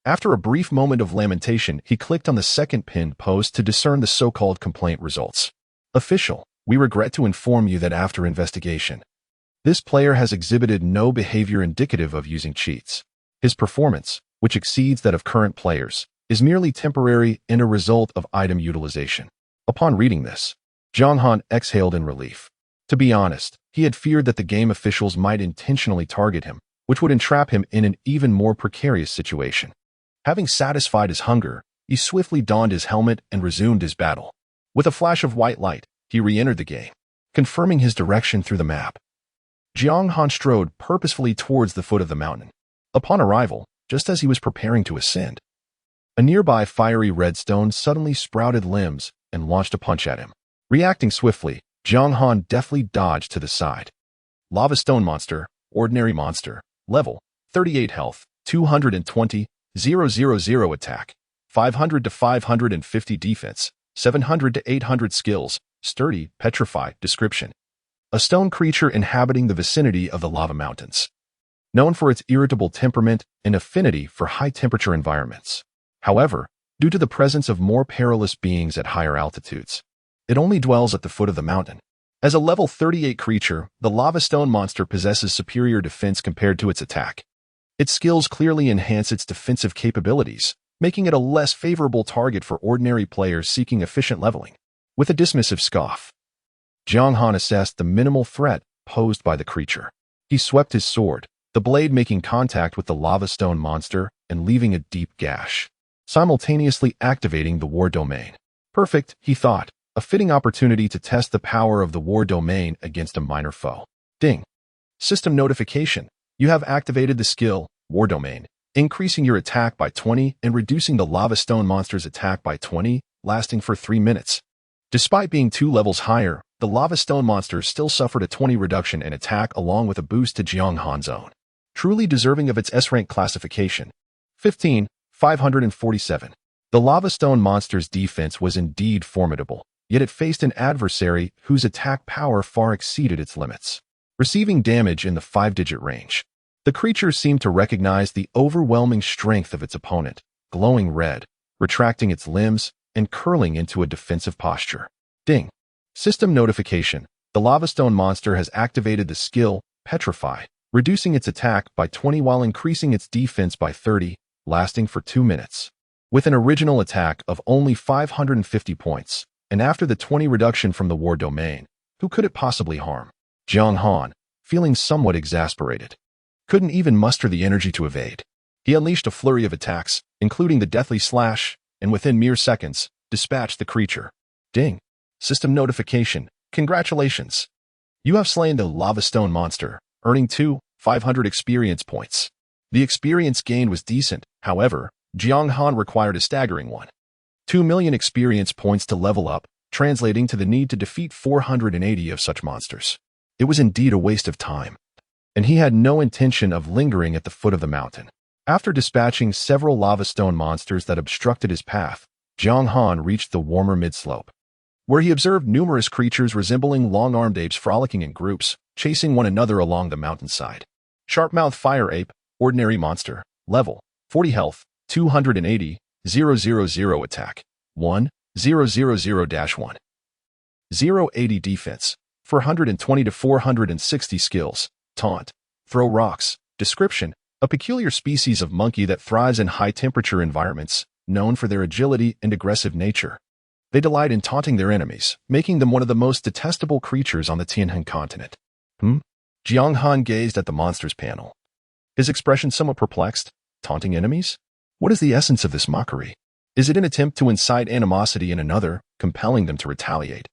After a brief moment of lamentation, he clicked on the second pinned post to discern the so-called complaint results. Official, we regret to inform you that after investigation, this player has exhibited no behavior indicative of using cheats. His performance, which exceeds that of current players, is merely temporary and a result of item utilization. Upon reading this, Jiang Han exhaled in relief. To be honest, he had feared that the game officials might intentionally target him, which would entrap him in an even more precarious situation. Having satisfied his hunger, he swiftly donned his helmet and resumed his battle. With a flash of white light, he re-entered the game. confirming his direction through the map. Jiang Han strode purposefully towards the foot of the mountain. Upon arrival, just as he was preparing to ascend, a nearby fiery red stone suddenly sprouted limbs and launched a punch at him. Reacting swiftly, Jiang Han deftly dodged to the side. Lava Stone Monster, Ordinary Monster, Level, 38 Health, 220, 000 Attack, 500 to 550 Defense, 700 to 800 Skills, Sturdy, Petrify, Description. A stone creature inhabiting the vicinity of the lava mountains. Known for its irritable temperament and affinity for high-temperature environments. However, due to the presence of more perilous beings at higher altitudes, it only dwells at the foot of the mountain. As a level 38 creature, the Lava Stone Monster possesses superior defense compared to its attack. Its skills clearly enhance its defensive capabilities, making it a less favorable target for ordinary players seeking efficient leveling. With a dismissive scoff, Jiang Han assessed the minimal threat posed by the creature. He swept his sword, the blade making contact with the Lava Stone Monster and leaving a deep gash, simultaneously activating the War Domain. Perfect, he thought, a fitting opportunity to test the power of the War Domain against a minor foe. Ding. System notification. You have activated the skill, War Domain, increasing your attack by 20 and reducing the Lava Stone Monster's attack by 20, lasting for 3 minutes. Despite being 2 levels higher, the Lava Stone Monster still suffered a 20 reduction in attack along with a boost to Jiang Han's own. Truly deserving of its S-rank classification. 15, 547. The Lava Stone Monster's defense was indeed formidable, yet it faced an adversary whose attack power far exceeded its limits. Receiving damage in the 5-digit range, the creature seemed to recognize the overwhelming strength of its opponent, glowing red, retracting its limbs, and curling into a defensive posture. Ding. System notification. The Lava Stone Monster has activated the skill, Petrify, reducing its attack by 20 while increasing its defense by 30, lasting for 2 minutes. With an original attack of only 550 points, and after the 20 reduction from the War Domain, who could it possibly harm? Jiang Han, feeling somewhat exasperated, couldn't even muster the energy to evade. He unleashed a flurry of attacks, including the Deathly Slash, and within mere seconds, dispatched the creature. Ding. System notification. Congratulations. You have slain the Lava Stone Monster, earning 500 experience points. The experience gained was decent, however, Jiang Han required a staggering 2 million experience points to level up, translating to the need to defeat 480 of such monsters. It was indeed a waste of time, and he had no intention of lingering at the foot of the mountain. After dispatching several lava stone monsters that obstructed his path, Jiang Han reached the warmer mid-slope, where he observed numerous creatures resembling long-armed apes frolicking in groups, chasing one another along the mountainside. Sharp-mouthed fire ape, ordinary monster, level, 40 health, 280, 000 attack, 1, 000-1. 080 defense, 420 to 460 skills, taunt, throw rocks, description, a peculiar species of monkey that thrives in high-temperature environments, known for their agility and aggressive nature. They delight in taunting their enemies, making them one of the most detestable creatures on the Tianhan continent. Jiang Han gazed at the monsters panel, his expression somewhat perplexed. Taunting enemies? What is the essence of this mockery? Is it an attempt to incite animosity in another, compelling them to retaliate?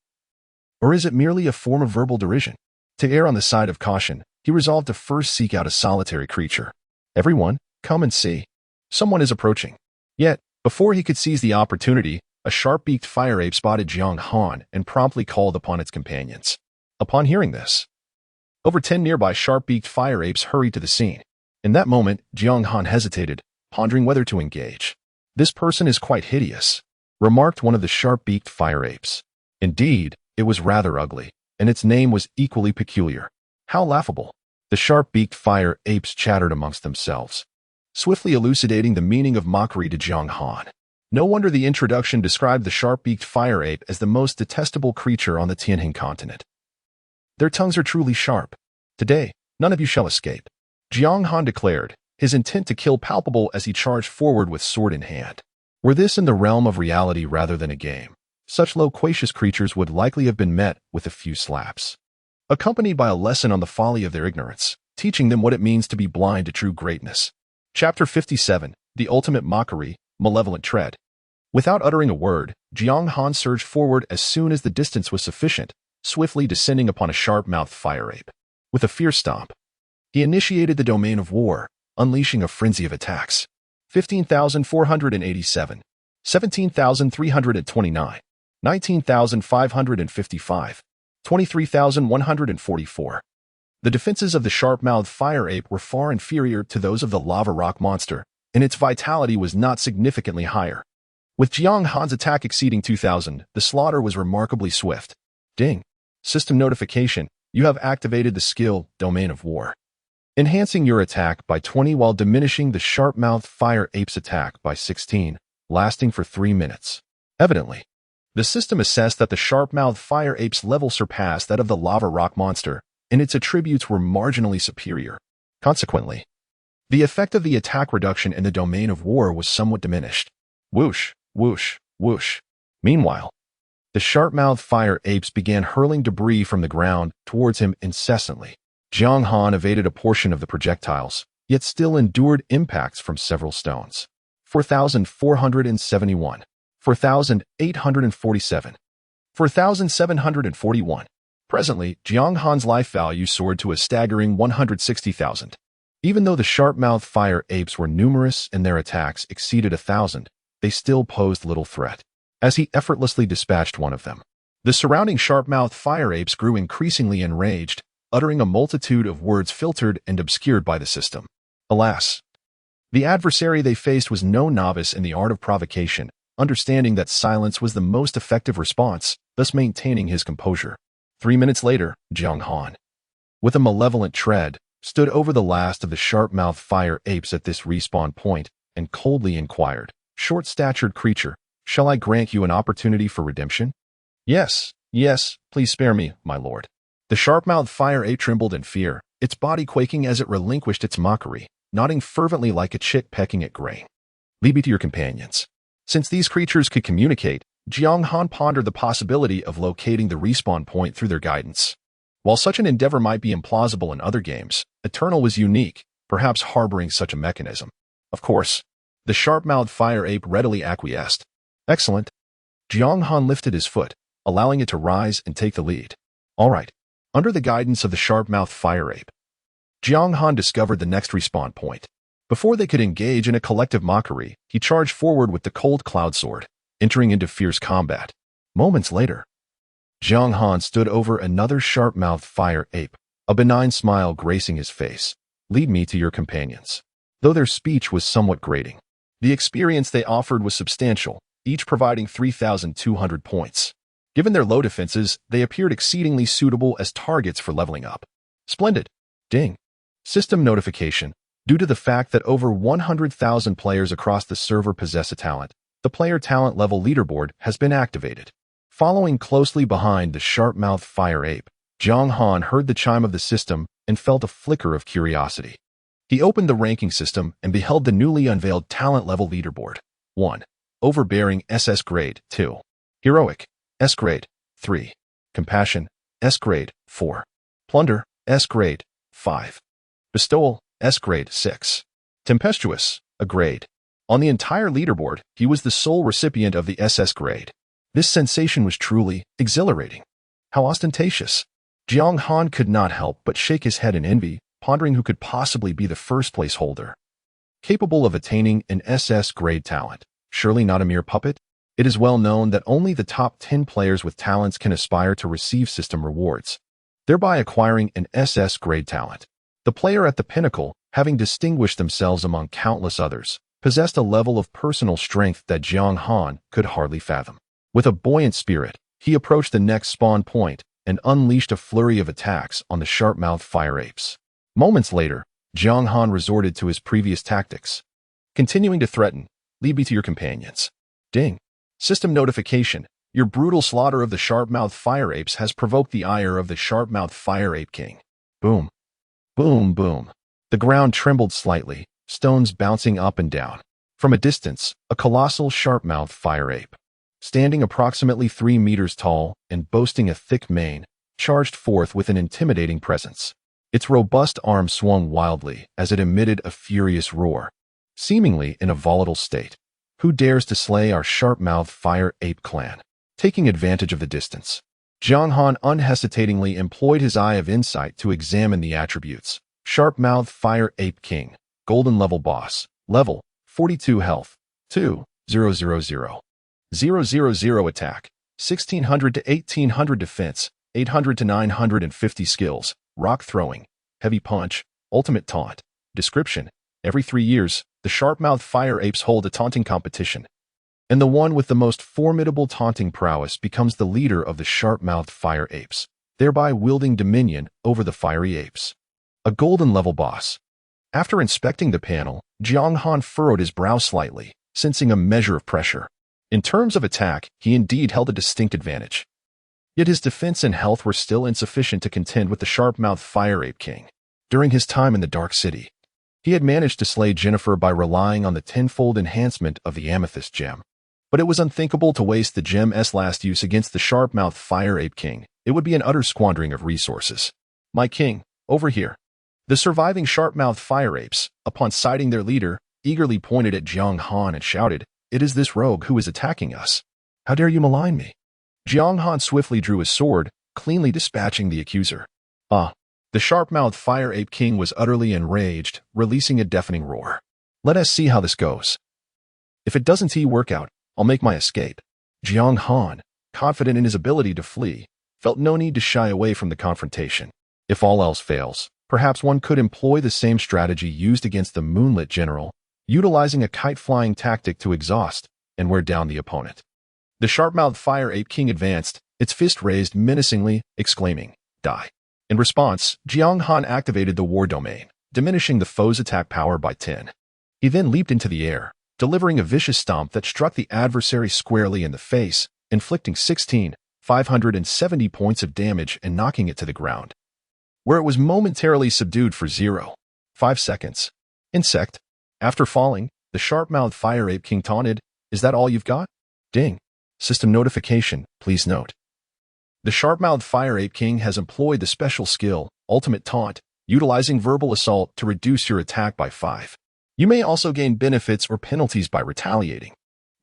Or is it merely a form of verbal derision? To err on the side of caution, he resolved to first seek out a solitary creature. Everyone, come and see. Someone is approaching. Yet, before he could seize the opportunity, a sharp-beaked fire ape spotted Jiang Han and promptly called upon its companions. Upon hearing this, over 10 nearby sharp-beaked fire apes hurried to the scene. In that moment, Jiang Han hesitated, pondering whether to engage. This person is quite hideous, remarked one of the sharp-beaked fire apes. Indeed, it was rather ugly, and its name was equally peculiar. How laughable. The sharp-beaked fire apes chattered amongst themselves, swiftly elucidating the meaning of mockery to Jiang Han. No wonder the introduction described the sharp-beaked fire ape as the most detestable creature on the Tianhan continent. Their tongues are truly sharp. Today, none of you shall escape, Jiang Han declared, his intent to kill palpable as he charged forward with sword in hand. Were this in the realm of reality rather than a game, such loquacious creatures would likely have been met with a few slaps, accompanied by a lesson on the folly of their ignorance, teaching them what it means to be blind to true greatness. Chapter 57, The Ultimate Mockery, Malevolent Tread. Without uttering a word, Jiang Han surged forward as soon as the distance was sufficient, swiftly descending upon a sharp-mouthed fire ape. With a fierce stomp, he initiated the domain of war, unleashing a frenzy of attacks. 15,487, 17,329, 19,555, 23,144. The defenses of the sharp-mouthed fire ape were far inferior to those of the lava rock monster, and its vitality was not significantly higher. With Jiang Han's attack exceeding 2,000, the slaughter was remarkably swift. Ding. System notification. You have activated the skill, Domain of War, enhancing your attack by 20 while diminishing the sharp-mouthed fire ape's attack by 16, lasting for 3 minutes. Evidently, the system assessed that the sharp-mouthed fire ape's level surpassed that of the lava rock monster, and its attributes were marginally superior. Consequently, the effect of the attack reduction in the Domain of War was somewhat diminished. Whoosh, whoosh, whoosh. Meanwhile, the sharp-mouthed fire apes began hurling debris from the ground towards him incessantly. Jiang Han evaded a portion of the projectiles, yet still endured impacts from several stones. 4,471, 4,847, 4,741. Presently, Jiang Han's life value soared to a staggering 160,000. Even though the sharp-mouthed fire apes were numerous and their attacks exceeded 1,000, they still posed little threat. As he effortlessly dispatched one of them, the surrounding sharp-mouthed fire apes grew increasingly enraged, uttering a multitude of words filtered and obscured by the system. Alas, the adversary they faced was no novice in the art of provocation, understanding that silence was the most effective response, thus maintaining his composure. 3 minutes later, Jiang Han, with a malevolent tread, stood over the last of the sharp-mouthed fire apes at this respawn point and coldly inquired, "Short-statured creature, shall I grant you an opportunity for redemption?" "Yes, yes, please spare me, my lord." The sharp-mouthed fire ape trembled in fear, its body quaking as it relinquished its mockery, nodding fervently like a chick pecking at grain. "Lead me to your companions." Since these creatures could communicate, Jiang Han pondered the possibility of locating the respawn point through their guidance. While such an endeavor might be implausible in other games, Eternal was unique, perhaps harboring such a mechanism. Of course, the sharp-mouthed fire ape readily acquiesced. "Excellent." Jiang Han lifted his foot, allowing it to rise and take the lead. All right. Under the guidance of the sharp-mouthed fire ape, Jiang Han discovered the next respawn point. Before they could engage in a collective mockery, he charged forward with the cold cloud sword, entering into fierce combat. Moments later, Jiang Han stood over another sharp-mouthed fire ape, a benign smile gracing his face. "Lead me to your companions." Though their speech was somewhat grating, the experience they offered was substantial, each providing 3,200 points. Given their low defenses, they appeared exceedingly suitable as targets for leveling up. Splendid. Ding. System notification. Due to the fact that over 100,000 players across the server possess a talent, the player talent level leaderboard has been activated. Following closely behind the sharp-mouthed fire ape, Jiang Han heard the chime of the system and felt a flicker of curiosity. He opened the ranking system and beheld the newly unveiled talent level leaderboard. 1. Overbearing SS grade 2. Heroic S grade 3. Compassion S grade 4. Plunder S grade 5. Bestowal S grade 6. Tempestuous a grade. On the entire leaderboard, he was the sole recipient of the SS grade. This sensation was truly exhilarating. How ostentatious. Jiang Han could not help but shake his head in envy, pondering who could possibly be the first-place holder. Capable of attaining an SS grade talent, surely not a mere puppet? It is well known that only the top 10 players with talents can aspire to receive system rewards, thereby acquiring an SS grade talent. The player at the pinnacle, having distinguished themselves among countless others, possessed a level of personal strength that Jiang Han could hardly fathom. With a buoyant spirit, he approached the next spawn point and unleashed a flurry of attacks on the sharp-mouthed fire apes. Moments later, Jiang Han resorted to his previous tactics. Continuing to threaten, "Lead me to your companions." Ding. System notification. Your brutal slaughter of the sharp-mouthed fire apes has provoked the ire of the sharp-mouthed fire ape king. Boom. Boom, boom. The ground trembled slightly, stones bouncing up and down. From a distance, a colossal sharp-mouthed fire ape, standing approximately 3 meters tall and boasting a thick mane, charged forth with an intimidating presence. Its robust arm swung wildly as it emitted a furious roar, seemingly in a volatile state. Who dares to slay our sharp-mouthed fire ape clan? Taking advantage of the distance, Jiang Han unhesitatingly employed his eye of insight to examine the attributes. Sharp-mouthed Fire Ape King, Golden Level Boss, Level, 42 Health, 2, 000. 000 Attack, 1600 to 1800 Defense, 800 to 950 Skills, Rock Throwing, Heavy Punch, Ultimate Taunt. Description: every 3 years, the sharp-mouthed fire apes hold a taunting competition, and the one with the most formidable taunting prowess becomes the leader of the sharp-mouthed fire apes, thereby wielding dominion over the fiery apes. A golden level boss. After inspecting the panel, Jiang Han furrowed his brow slightly, sensing a measure of pressure. In terms of attack, he indeed held a distinct advantage. Yet his defense and health were still insufficient to contend with the sharp-mouthed Fire Ape King. During his time in the Dark City, he had managed to slay Jennifer by relying on the tenfold enhancement of the Amethyst Gem. But it was unthinkable to waste the gem's last use against the sharp-mouthed Fire Ape King. It would be an utter squandering of resources. "My king, over here." The surviving sharp-mouthed fire apes, upon sighting their leader, eagerly pointed at Jiang Han and shouted, "It is this rogue who is attacking us. How dare you malign me?" Jiang Han swiftly drew his sword, cleanly dispatching the accuser. "Ah!" The sharp-mouthed Fire Ape King was utterly enraged, releasing a deafening roar. "Let us see how this goes. If it doesn't work out, I'll make my escape." Jiang Han, confident in his ability to flee, felt no need to shy away from the confrontation. If all else fails, perhaps one could employ the same strategy used against the Moonlit General, utilizing a kite-flying tactic to exhaust and wear down the opponent. The sharp-mouthed Fire Ape King advanced, its fist raised menacingly, exclaiming, "Die." In response, Jiang Han activated the War Domain, diminishing the foe's attack power by 10. He then leaped into the air, delivering a vicious stomp that struck the adversary squarely in the face, inflicting 16,570 points of damage and knocking it to the ground, where it was momentarily subdued for 0.5 seconds. Insect. After falling, the sharp-mouthed Fire Ape King taunted, "Is that all you've got?" Ding. System notification, please note. The sharp-mouthed Fire Ape King has employed the special skill, Ultimate Taunt, utilizing verbal assault to reduce your attack by 5. You may also gain benefits or penalties by retaliating.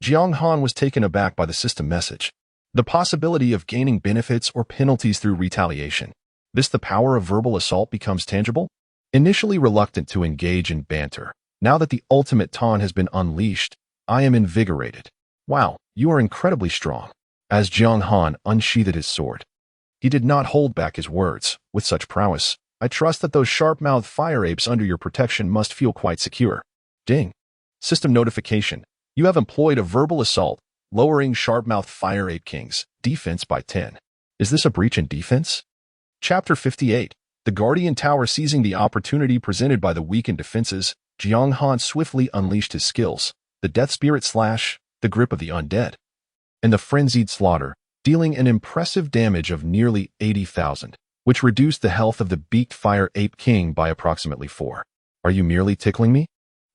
Jiang Han was taken aback by the system message. The possibility of gaining benefits or penalties through retaliation. The power of verbal assault becomes tangible? Initially reluctant to engage in banter, now that the ultimate taunt has been unleashed, I am invigorated. "Wow, you are incredibly strong." As Jiang Han unsheathed his sword, he did not hold back his words. "With such prowess, I trust that those sharp-mouthed fire apes under your protection must feel quite secure." Ding. System notification. You have employed a verbal assault, lowering sharp-mouthed Fire Ape King's defense by 10. Is this a breach in defense? Chapter 58. The Guardian Tower. Seizing the opportunity presented by the weakened defenses, Jiang Han swiftly unleashed his skills, the Death Spirit Slash, the Grip of the Undead, and the Frenzied Slaughter, dealing an impressive damage of nearly 80,000, which reduced the health of the Beaked Fire Ape King by approximately 4. "Are you merely tickling me?"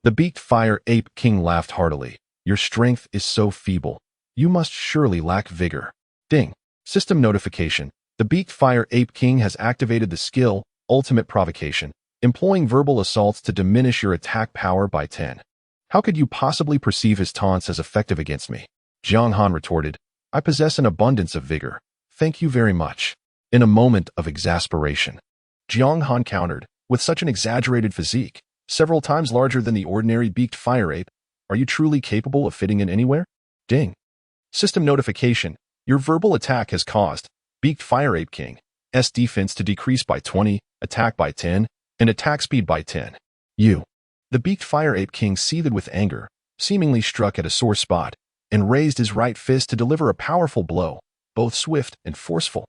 The Beaked Fire Ape King laughed heartily. "Your strength is so feeble. You must surely lack vigor." Ding. System notification. The Beaked Fire Ape King has activated the skill, Ultimate Provocation, employing verbal assaults to diminish your attack power by 10. "How could you possibly perceive his taunts as effective against me?" Jiang Han retorted, "I possess an abundance of vigor. Thank you very much." In a moment of exasperation, Jiang Han countered, "With such an exaggerated physique, several times larger than the ordinary beaked fire ape, are you truly capable of fitting in anywhere?" Ding. System notification. Your verbal attack has caused Beaked Fire Ape King's defense to decrease by 20, attack by 10, and attack speed by 10. You. The Beaked Fire Ape King seethed with anger, seemingly struck at a sore spot, and raised his right fist to deliver a powerful blow, both swift and forceful.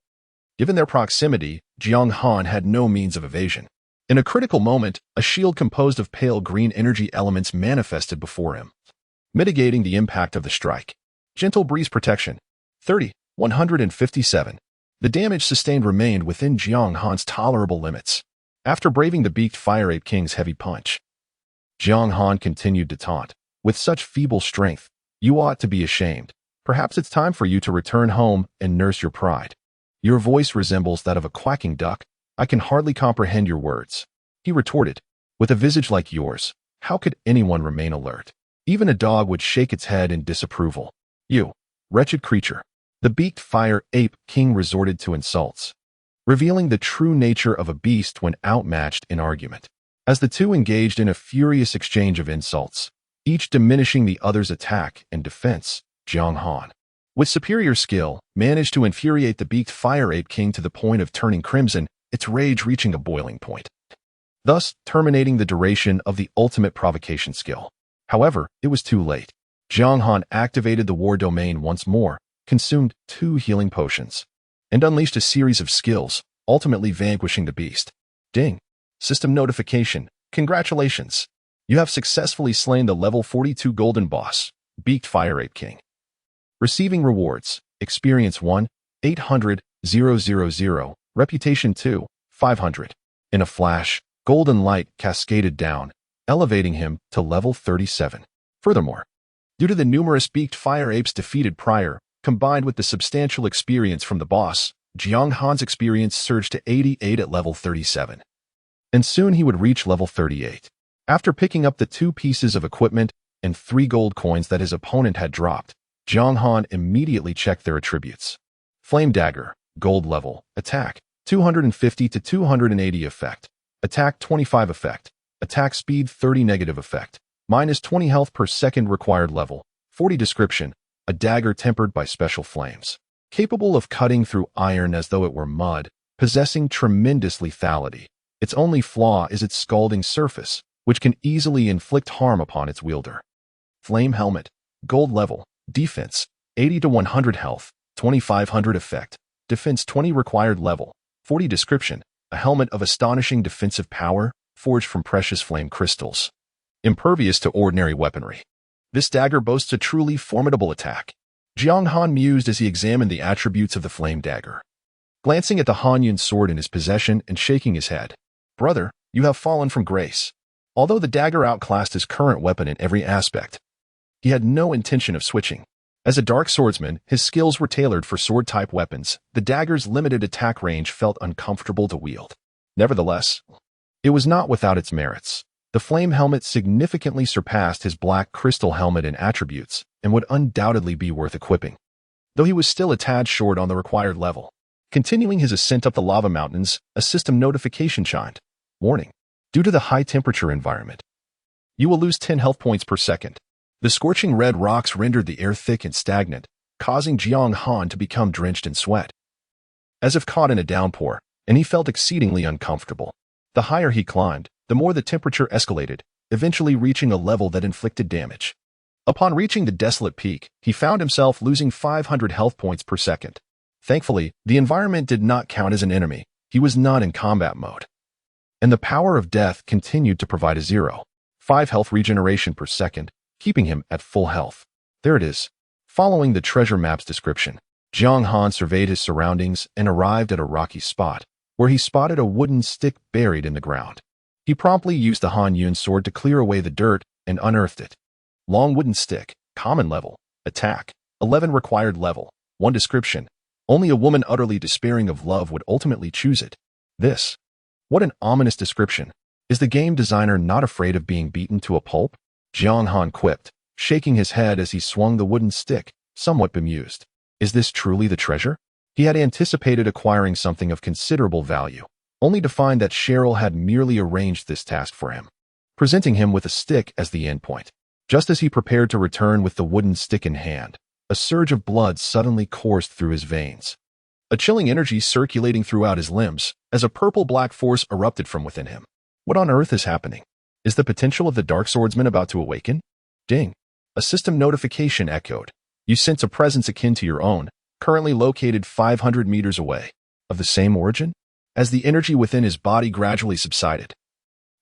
Given their proximity, Jiang Han had no means of evasion. In a critical moment, a shield composed of pale green energy elements manifested before him, mitigating the impact of the strike. Gentle Breeze Protection. 157. The damage sustained remained within Jiang Han's tolerable limits. After braving the Beaked Fire Ape King's heavy punch, Jiang Han continued to taunt, "With such feeble strength, you ought to be ashamed. Perhaps it's time for you to return home and nurse your pride. Your voice resembles that of a quacking duck. I can hardly comprehend your words." He retorted, "With a visage like yours, how could anyone remain alert? Even a dog would shake its head in disapproval. You, wretched creature." The beaked fire ape king resorted to insults, revealing the true nature of a beast when outmatched in argument. As the two engaged in a furious exchange of insults, each diminishing the other's attack and defense, Jiang Han, with superior skill, managed to infuriate the beaked fire ape king to the point of turning crimson, its rage reaching a boiling point, thus terminating the duration of the ultimate provocation skill. However, it was too late. Jiang Han activated the war domain once more, consumed 2 healing potions, and unleashed a series of skills, ultimately vanquishing the beast. Ding! System notification. Congratulations! You have successfully slain the level 42 golden boss, Beaked Fire Ape King. Receiving rewards. Experience 1, 800, 000, Reputation 2, 500. In a flash, golden light cascaded down, elevating him to level 37. Furthermore, due to the numerous beaked fire apes defeated prior, combined with the substantial experience from the boss, Jiang Han's experience surged to 88 at level 37. And soon he would reach level 38. After picking up the 2 pieces of equipment and 3 gold coins that his opponent had dropped, Jiang Han immediately checked their attributes. Flame Dagger, gold level, attack, 250 to 280 effect, attack 25 effect, attack speed 30 negative effect, minus 20 health per second required level, 40 description, a dagger tempered by special flames, capable of cutting through iron as though it were mud, possessing tremendous lethality. Its only flaw is its scalding surface, which can easily inflict harm upon its wielder. Flame Helmet, gold level, defense, 80 to 100 health, 2500 effect, defense 20 required level, 40 description, a helmet of astonishing defensive power, forged from precious flame crystals. Impervious to ordinary weaponry. This dagger boasts a truly formidable attack. Jiang Han mused as he examined the attributes of the flame dagger, glancing at the Hanyun sword in his possession and shaking his head. Brother, you have fallen from grace. Although the dagger outclassed his current weapon in every aspect, he had no intention of switching. As a dark swordsman, his skills were tailored for sword-type weapons. The dagger's limited attack range felt uncomfortable to wield. Nevertheless, it was not without its merits. The flame helmet significantly surpassed his black crystal helmet in attributes and would undoubtedly be worth equipping, though he was still a tad short on the required level. Continuing his ascent up the lava mountains, a system notification chimed. Warning. Due to the high-temperature environment, you will lose 10 health points per second. The scorching red rocks rendered the air thick and stagnant, causing Jiang Han to become drenched in sweat, as if caught in a downpour, and he felt exceedingly uncomfortable. The higher he climbed, the more the temperature escalated, eventually reaching a level that inflicted damage. Upon reaching the desolate peak, he found himself losing 500 health points per second. Thankfully, the environment did not count as an enemy. He was not in combat mode, and the power of death continued to provide a 0.5 health regeneration per second, keeping him at full health. There it is. Following the treasure map's description, Jiang Han surveyed his surroundings and arrived at a rocky spot, where he spotted a wooden stick buried in the ground. He promptly used the Hanyun sword to clear away the dirt and unearthed it. Long wooden stick, common level, attack, 11 required level, 1 description. Only a woman utterly despairing of love would ultimately choose it. This. What an ominous description. Is the game designer not afraid of being beaten to a pulp? Jiang Han quipped, shaking his head as he swung the wooden stick, somewhat bemused. Is this truly the treasure? He had anticipated acquiring something of considerable value, only to find that Cheryl had merely arranged this task for him, presenting him with a stick as the endpoint. Just as he prepared to return with the wooden stick in hand, a surge of blood suddenly coursed through his veins, a chilling energy circulating throughout his limbs as a purple-black force erupted from within him. What on earth is happening? Is the potential of the Dark Swordsman about to awaken? Ding! A system notification echoed. You sense a presence akin to your own, currently located 500 meters away. Of the same origin? As the energy within his body gradually subsided,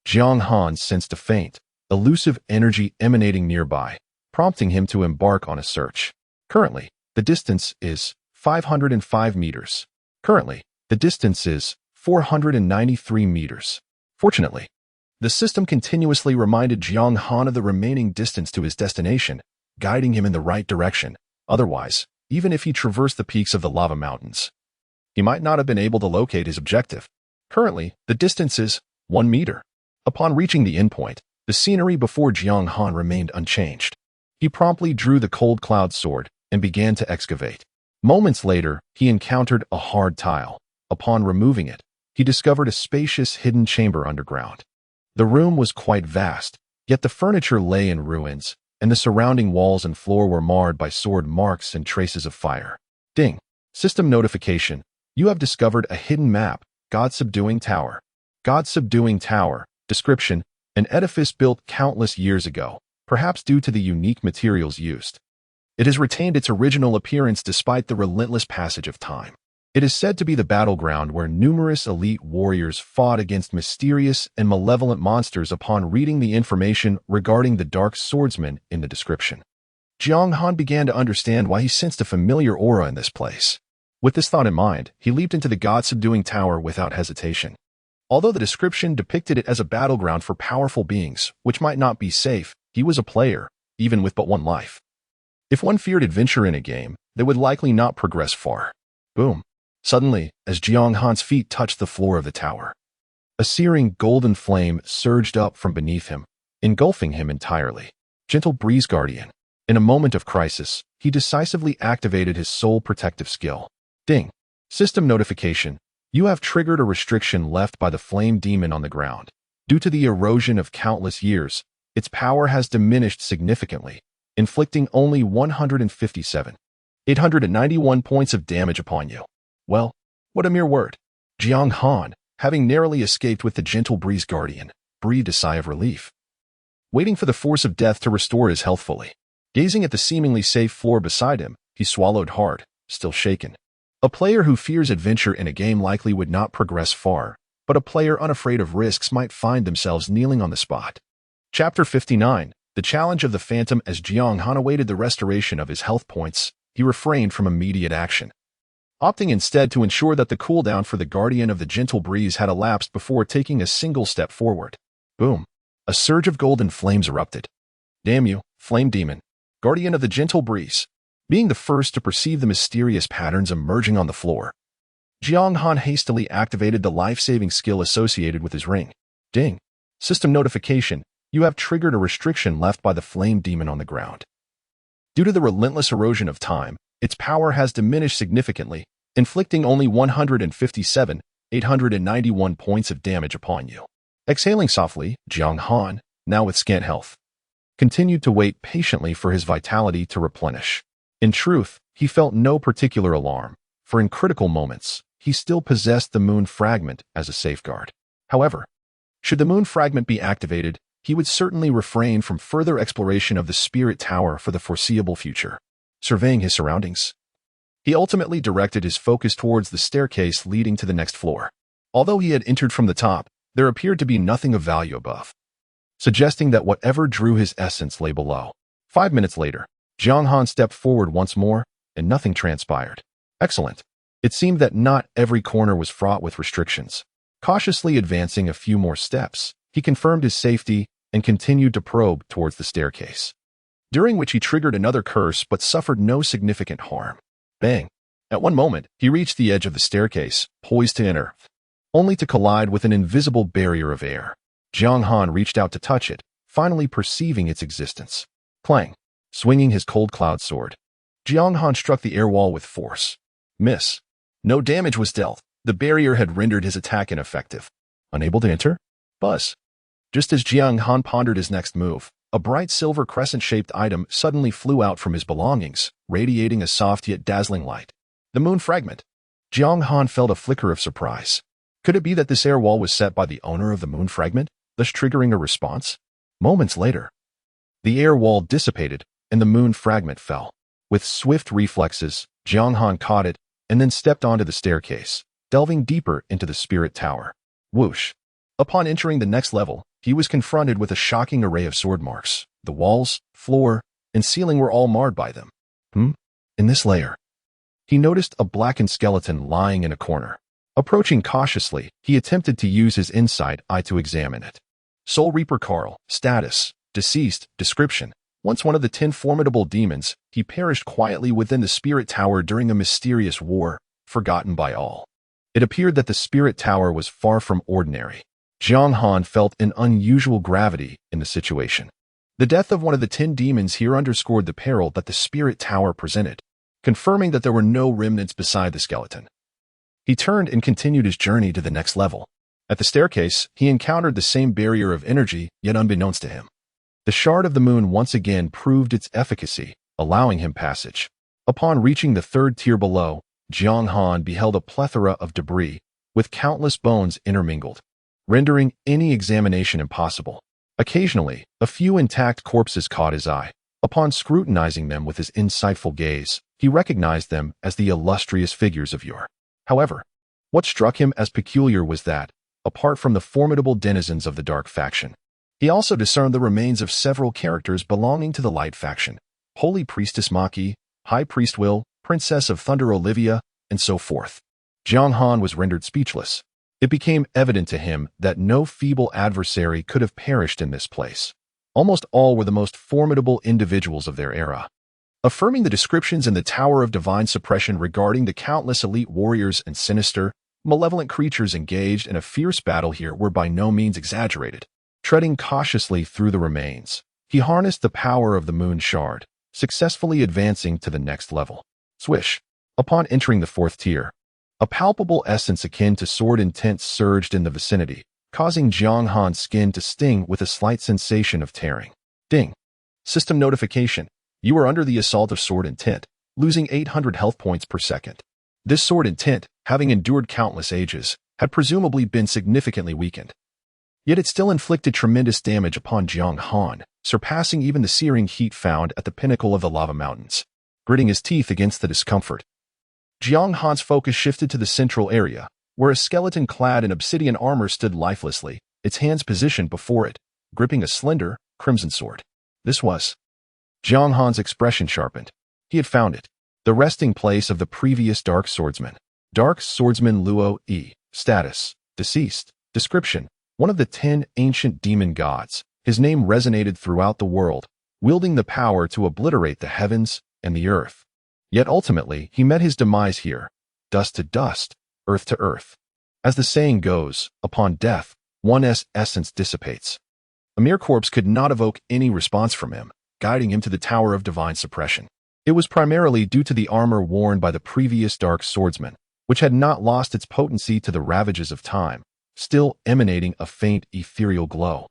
Jiang Han sensed a faint, elusive energy emanating nearby, prompting him to embark on a search. Currently, the distance is 505 meters. Currently, the distance is 493 meters. Fortunately, the system continuously reminded Jiang Han of the remaining distance to his destination, guiding him in the right direction. Otherwise, even if he traversed the peaks of the lava mountains, he might not have been able to locate his objective. Currently, the distance is 1 meter. Upon reaching the endpoint, the scenery before Jiang Han remained unchanged. He promptly drew the cold cloud sword and began to excavate. Moments later, he encountered a hard tile. Upon removing it, he discovered a spacious hidden chamber underground. The room was quite vast, yet the furniture lay in ruins, and the surrounding walls and floor were marred by sword marks and traces of fire. Ding! System notification. You have discovered a hidden map, God-subduing tower. God-subduing tower. Description: an edifice built countless years ago, perhaps due to the unique materials used. It has retained its original appearance despite the relentless passage of time. It is said to be the battleground where numerous elite warriors fought against mysterious and malevolent monsters upon reading the information regarding the Dark Swordsman in the description. Jiang Han began to understand why he sensed a familiar aura in this place. With this thought in mind, he leaped into the God-subduing tower without hesitation. Although the description depicted it as a battleground for powerful beings, which might not be safe, he was a player, even with but one life. If one feared adventure in a game, they would likely not progress far. Boom. Suddenly, as Jiang Han's feet touched the floor of the tower, a searing golden flame surged up from beneath him, engulfing him entirely. Gentle Breeze Guardian. In a moment of crisis, he decisively activated his soul protective skill. Ding. System notification. You have triggered a restriction left by the flame demon on the ground. Due to the erosion of countless years, its power has diminished significantly, inflicting only 157,891 points of damage upon you. Well, what a mere word. Jiang Han, having narrowly escaped with the Gentle Breeze Guardian, breathed a sigh of relief. Waiting for the force of death to restore his health fully. Gazing at the seemingly safe floor beside him, he swallowed hard, still shaken. A player who fears adventure in a game likely would not progress far, but a player unafraid of risks might find themselves kneeling on the spot. Chapter 59. The Challenge of the Phantom. As Jiang Han awaited the restoration of his health points, he refrained from immediate action, opting instead to ensure that the cooldown for the Guardian of the Gentle Breeze had elapsed before taking a single step forward. Boom. A surge of golden flames erupted. Damn you, Flame Demon, Guardian of the Gentle Breeze. Being the first to perceive the mysterious patterns emerging on the floor, Jiang Han hastily activated the life-saving skill associated with his ring. Ding. System notification. You have triggered a restriction left by the flame demon on the ground. Due to the relentless erosion of time, its power has diminished significantly, inflicting only 157,891 points of damage upon you. Exhaling softly, Jiang Han, now with scant health, continued to wait patiently for his vitality to replenish. In truth, he felt no particular alarm, for in critical moments, he still possessed the moon fragment as a safeguard. However, should the moon fragment be activated, he would certainly refrain from further exploration of the spirit tower for the foreseeable future. Surveying his surroundings, he ultimately directed his focus towards the staircase leading to the next floor. Although he had entered from the top, there appeared to be nothing of value above, suggesting that whatever drew his essence lay below. 5 minutes later, Jiang Han stepped forward once more, and nothing transpired. Excellent. It seemed that not every corner was fraught with restrictions. Cautiously advancing a few more steps, he confirmed his safety and continued to probe towards the staircase, during which he triggered another curse but suffered no significant harm. Bang! At one moment, he reached the edge of the staircase, poised to enter, only to collide with an invisible barrier of air. Jiang Han reached out to touch it, finally perceiving its existence. Clang! Swinging his cold cloud sword, Jiang Han struck the air wall with force. Miss. No damage was dealt. The barrier had rendered his attack ineffective. Unable to enter? Buzz. Just as Jiang Han pondered his next move, a bright silver crescent-shaped item suddenly flew out from his belongings, radiating a soft yet dazzling light. The moon fragment. Jiang Han felt a flicker of surprise. Could it be that this air wall was set by the owner of the moon fragment, thus triggering a response? Moments later, the air wall dissipated, and the moon fragment fell. With swift reflexes, Jiang Han caught it and then stepped onto the staircase, delving deeper into the spirit tower. Whoosh! Upon entering the next level, he was confronted with a shocking array of sword marks. The walls, floor, and ceiling were all marred by them. In this layer, he noticed a blackened skeleton lying in a corner. Approaching cautiously, he attempted to use his insight eye to examine it. Soul Reaper Carl, status, deceased, description. Once one of the 10 formidable demons, he perished quietly within the spirit tower during a mysterious war, forgotten by all. It appeared that the spirit tower was far from ordinary. Jiang Han felt an unusual gravity in the situation. The death of one of the 10 demons here underscored the peril that the spirit tower presented. confirming that there were no remnants beside the skeleton. He turned and continued his journey to the next level. At the staircase, he encountered the same barrier of energy, yet unbeknownst to him. The shard of the moon once again proved its efficacy, allowing him passage. Upon reaching the third tier below, Jiang Han beheld a plethora of debris, with countless bones intermingled, rendering any examination impossible. Occasionally, a few intact corpses caught his eye. Upon scrutinizing them with his insightful gaze, he recognized them as the illustrious figures of yore. However, what struck him as peculiar was that, apart from the formidable denizens of the Dark faction, he also discerned the remains of several characters belonging to the Light faction: Holy Priestess Maki, High Priest Will, Princess of Thunder Olivia, and so forth. Jiang Han was rendered speechless. It became evident to him that no feeble adversary could have perished in this place. Almost all were the most formidable individuals of their era. Affirming the descriptions in the Tower of Divine Suppression regarding the countless elite warriors and sinister, malevolent creatures engaged in a fierce battle here were by no means exaggerated. Treading cautiously through the remains, he harnessed the power of the moon shard, successfully advancing to the next level. Swish! Upon entering the fourth tier, a palpable essence akin to sword intent surged in the vicinity, causing Jiang Han's skin to sting with a slight sensation of tearing. Ding! System notification. You are under the assault of sword intent, losing 800 health points per second. This sword intent, having endured countless ages, had presumably been significantly weakened. Yet it still inflicted tremendous damage upon Jiang Han, surpassing even the searing heat found at the pinnacle of the lava mountains. Gritting his teeth against the discomfort, Jiang Han's focus shifted to the central area, where a skeleton clad in obsidian armor stood lifelessly, its hands positioned before it, gripping a slender, crimson sword. This was... Jiang Han's expression sharpened. He had found it. The resting place of the previous Dark Swordsman. Dark Swordsman Luo Yi. Status: deceased. Description: one of the 10 ancient demon gods. His name resonated throughout the world, wielding the power to obliterate the heavens and the earth. Yet ultimately, he met his demise here. Dust to dust, earth to earth. As the saying goes, upon death, one's essence dissipates. A mere corpse could not evoke any response from him, guiding him to the Tower of Divine Suppression. It was primarily due to the armor worn by the previous Dark Swordsman, which had not lost its potency to the ravages of time, still emanating a faint ethereal glow,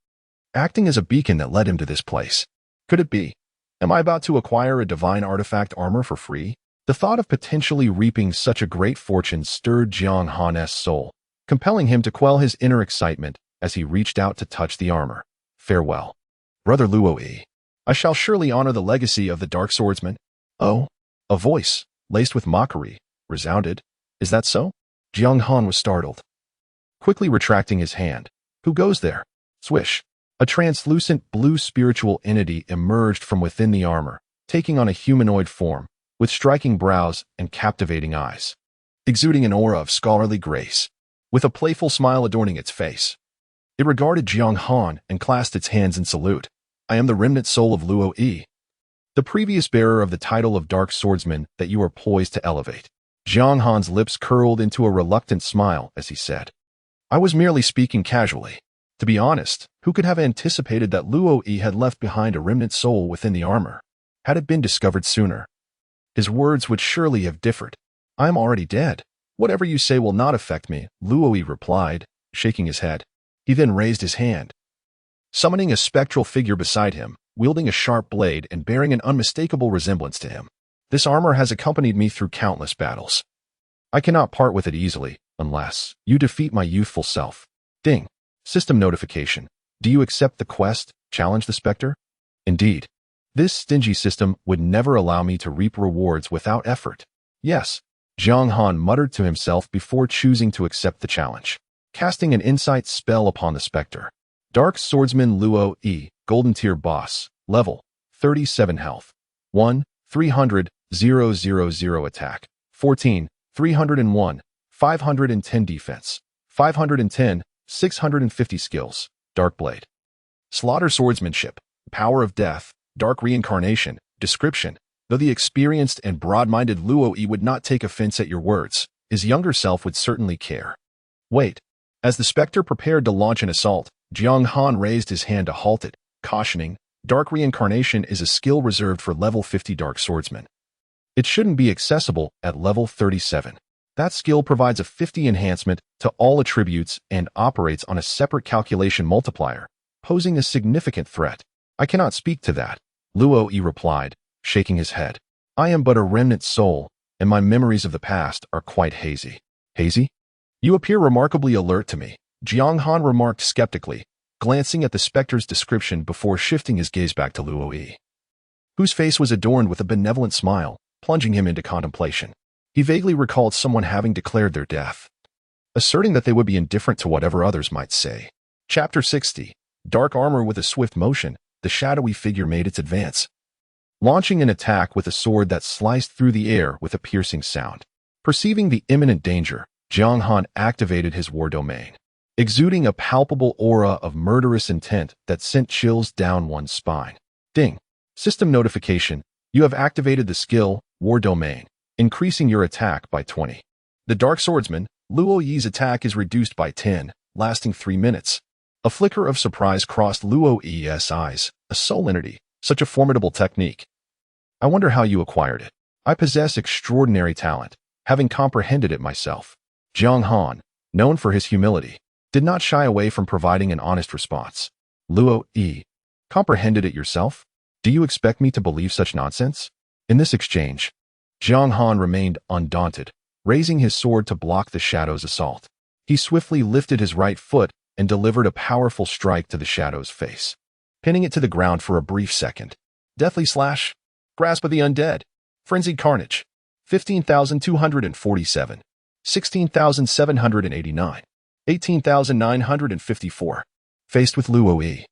acting as a beacon that led him to this place. Could it be? Am I about to acquire a divine artifact armor for free? The thought of potentially reaping such a great fortune stirred Jiang Han's soul, compelling him to quell his inner excitement as he reached out to touch the armor. Farewell, Brother Luo Yi. I shall surely honor the legacy of the Dark Swordsman. Oh, a voice, laced with mockery, resounded. Is that so? Jiang Han was startled. Quickly retracting his hand. Who goes there? Swish. A translucent blue spiritual entity emerged from within the armor, taking on a humanoid form, with striking brows and captivating eyes, exuding an aura of scholarly grace, with a playful smile adorning its face. It regarded Jiang Han and clasped its hands in salute. I am the remnant soul of Luo Yi, the previous bearer of the title of Dark Swordsman that you are poised to elevate. Jiang Han's lips curled into a reluctant smile as he said, I was merely speaking casually. To be honest, who could have anticipated that Luo Yi had left behind a remnant soul within the armor? Had it been discovered sooner, his words would surely have differed. I am already dead. Whatever you say will not affect me, Luo Yi replied, shaking his head. He then raised his hand, summoning a spectral figure beside him, wielding a sharp blade and bearing an unmistakable resemblance to him. This armor has accompanied me through countless battles. I cannot part with it easily, unless you defeat my youthful self. Ding. System notification. Do you accept the quest? Challenge the specter? Indeed. This stingy system would never allow me to reap rewards without effort. Yes. Jiang Han muttered to himself before choosing to accept the challenge, casting an insight spell upon the specter. Dark Swordsman Luo Yi, Golden Tier Boss, Level, 37 Health, 1, 300, 000 Attack, 14, 301, 510 Defense, 510, 650 Skills, Dark Blade. Slaughter Swordsmanship, Power of Death, Dark Reincarnation, Description. Though the experienced and broad-minded Luo Yi would not take offense at your words, his younger self would certainly care. Wait. As the specter prepared to launch an assault, Jiang Han raised his hand to halt it, cautioning, Dark Reincarnation is a skill reserved for level 50 Dark Swordsmen. It shouldn't be accessible at level 37. That skill provides a 50 enhancement to all attributes and operates on a separate calculation multiplier, posing a significant threat. I cannot speak to that, Luo Yi replied, shaking his head. I am but a remnant soul, and my memories of the past are quite hazy. Hazy? You appear remarkably alert to me, Jiang Han remarked skeptically, glancing at the specter's description before shifting his gaze back to Luo Yi, whose face was adorned with a benevolent smile, plunging him into contemplation. He vaguely recalled someone having declared their death, asserting that they would be indifferent to whatever others might say. Chapter 60. Dark armor. With a swift motion, the shadowy figure made its advance, launching an attack with a sword that sliced through the air with a piercing sound. Perceiving the imminent danger, Jiang Han activated his war domain, exuding a palpable aura of murderous intent that sent chills down one's spine. Ding. System notification. You have activated the skill, War Domain, increasing your attack by 20. The Dark Swordsman, Luo Yi's attack is reduced by 10, lasting 3 minutes. A flicker of surprise crossed Luo Yi's eyes. A soul entity, such a formidable technique. I wonder how you acquired it. I possess extraordinary talent, having comprehended it myself. Jiang Han, known for his humility, did not shy away from providing an honest response. Luo Yi, comprehended it yourself? Do you expect me to believe such nonsense? In this exchange, Jiang Han remained undaunted, raising his sword to block the Shadow's assault. He swiftly lifted his right foot and delivered a powerful strike to the Shadow's face, pinning it to the ground for a brief second. Deathly slash, grasp of the undead, frenzied carnage, 15,247, 16,789, 18,954. Faced with Luo Yi,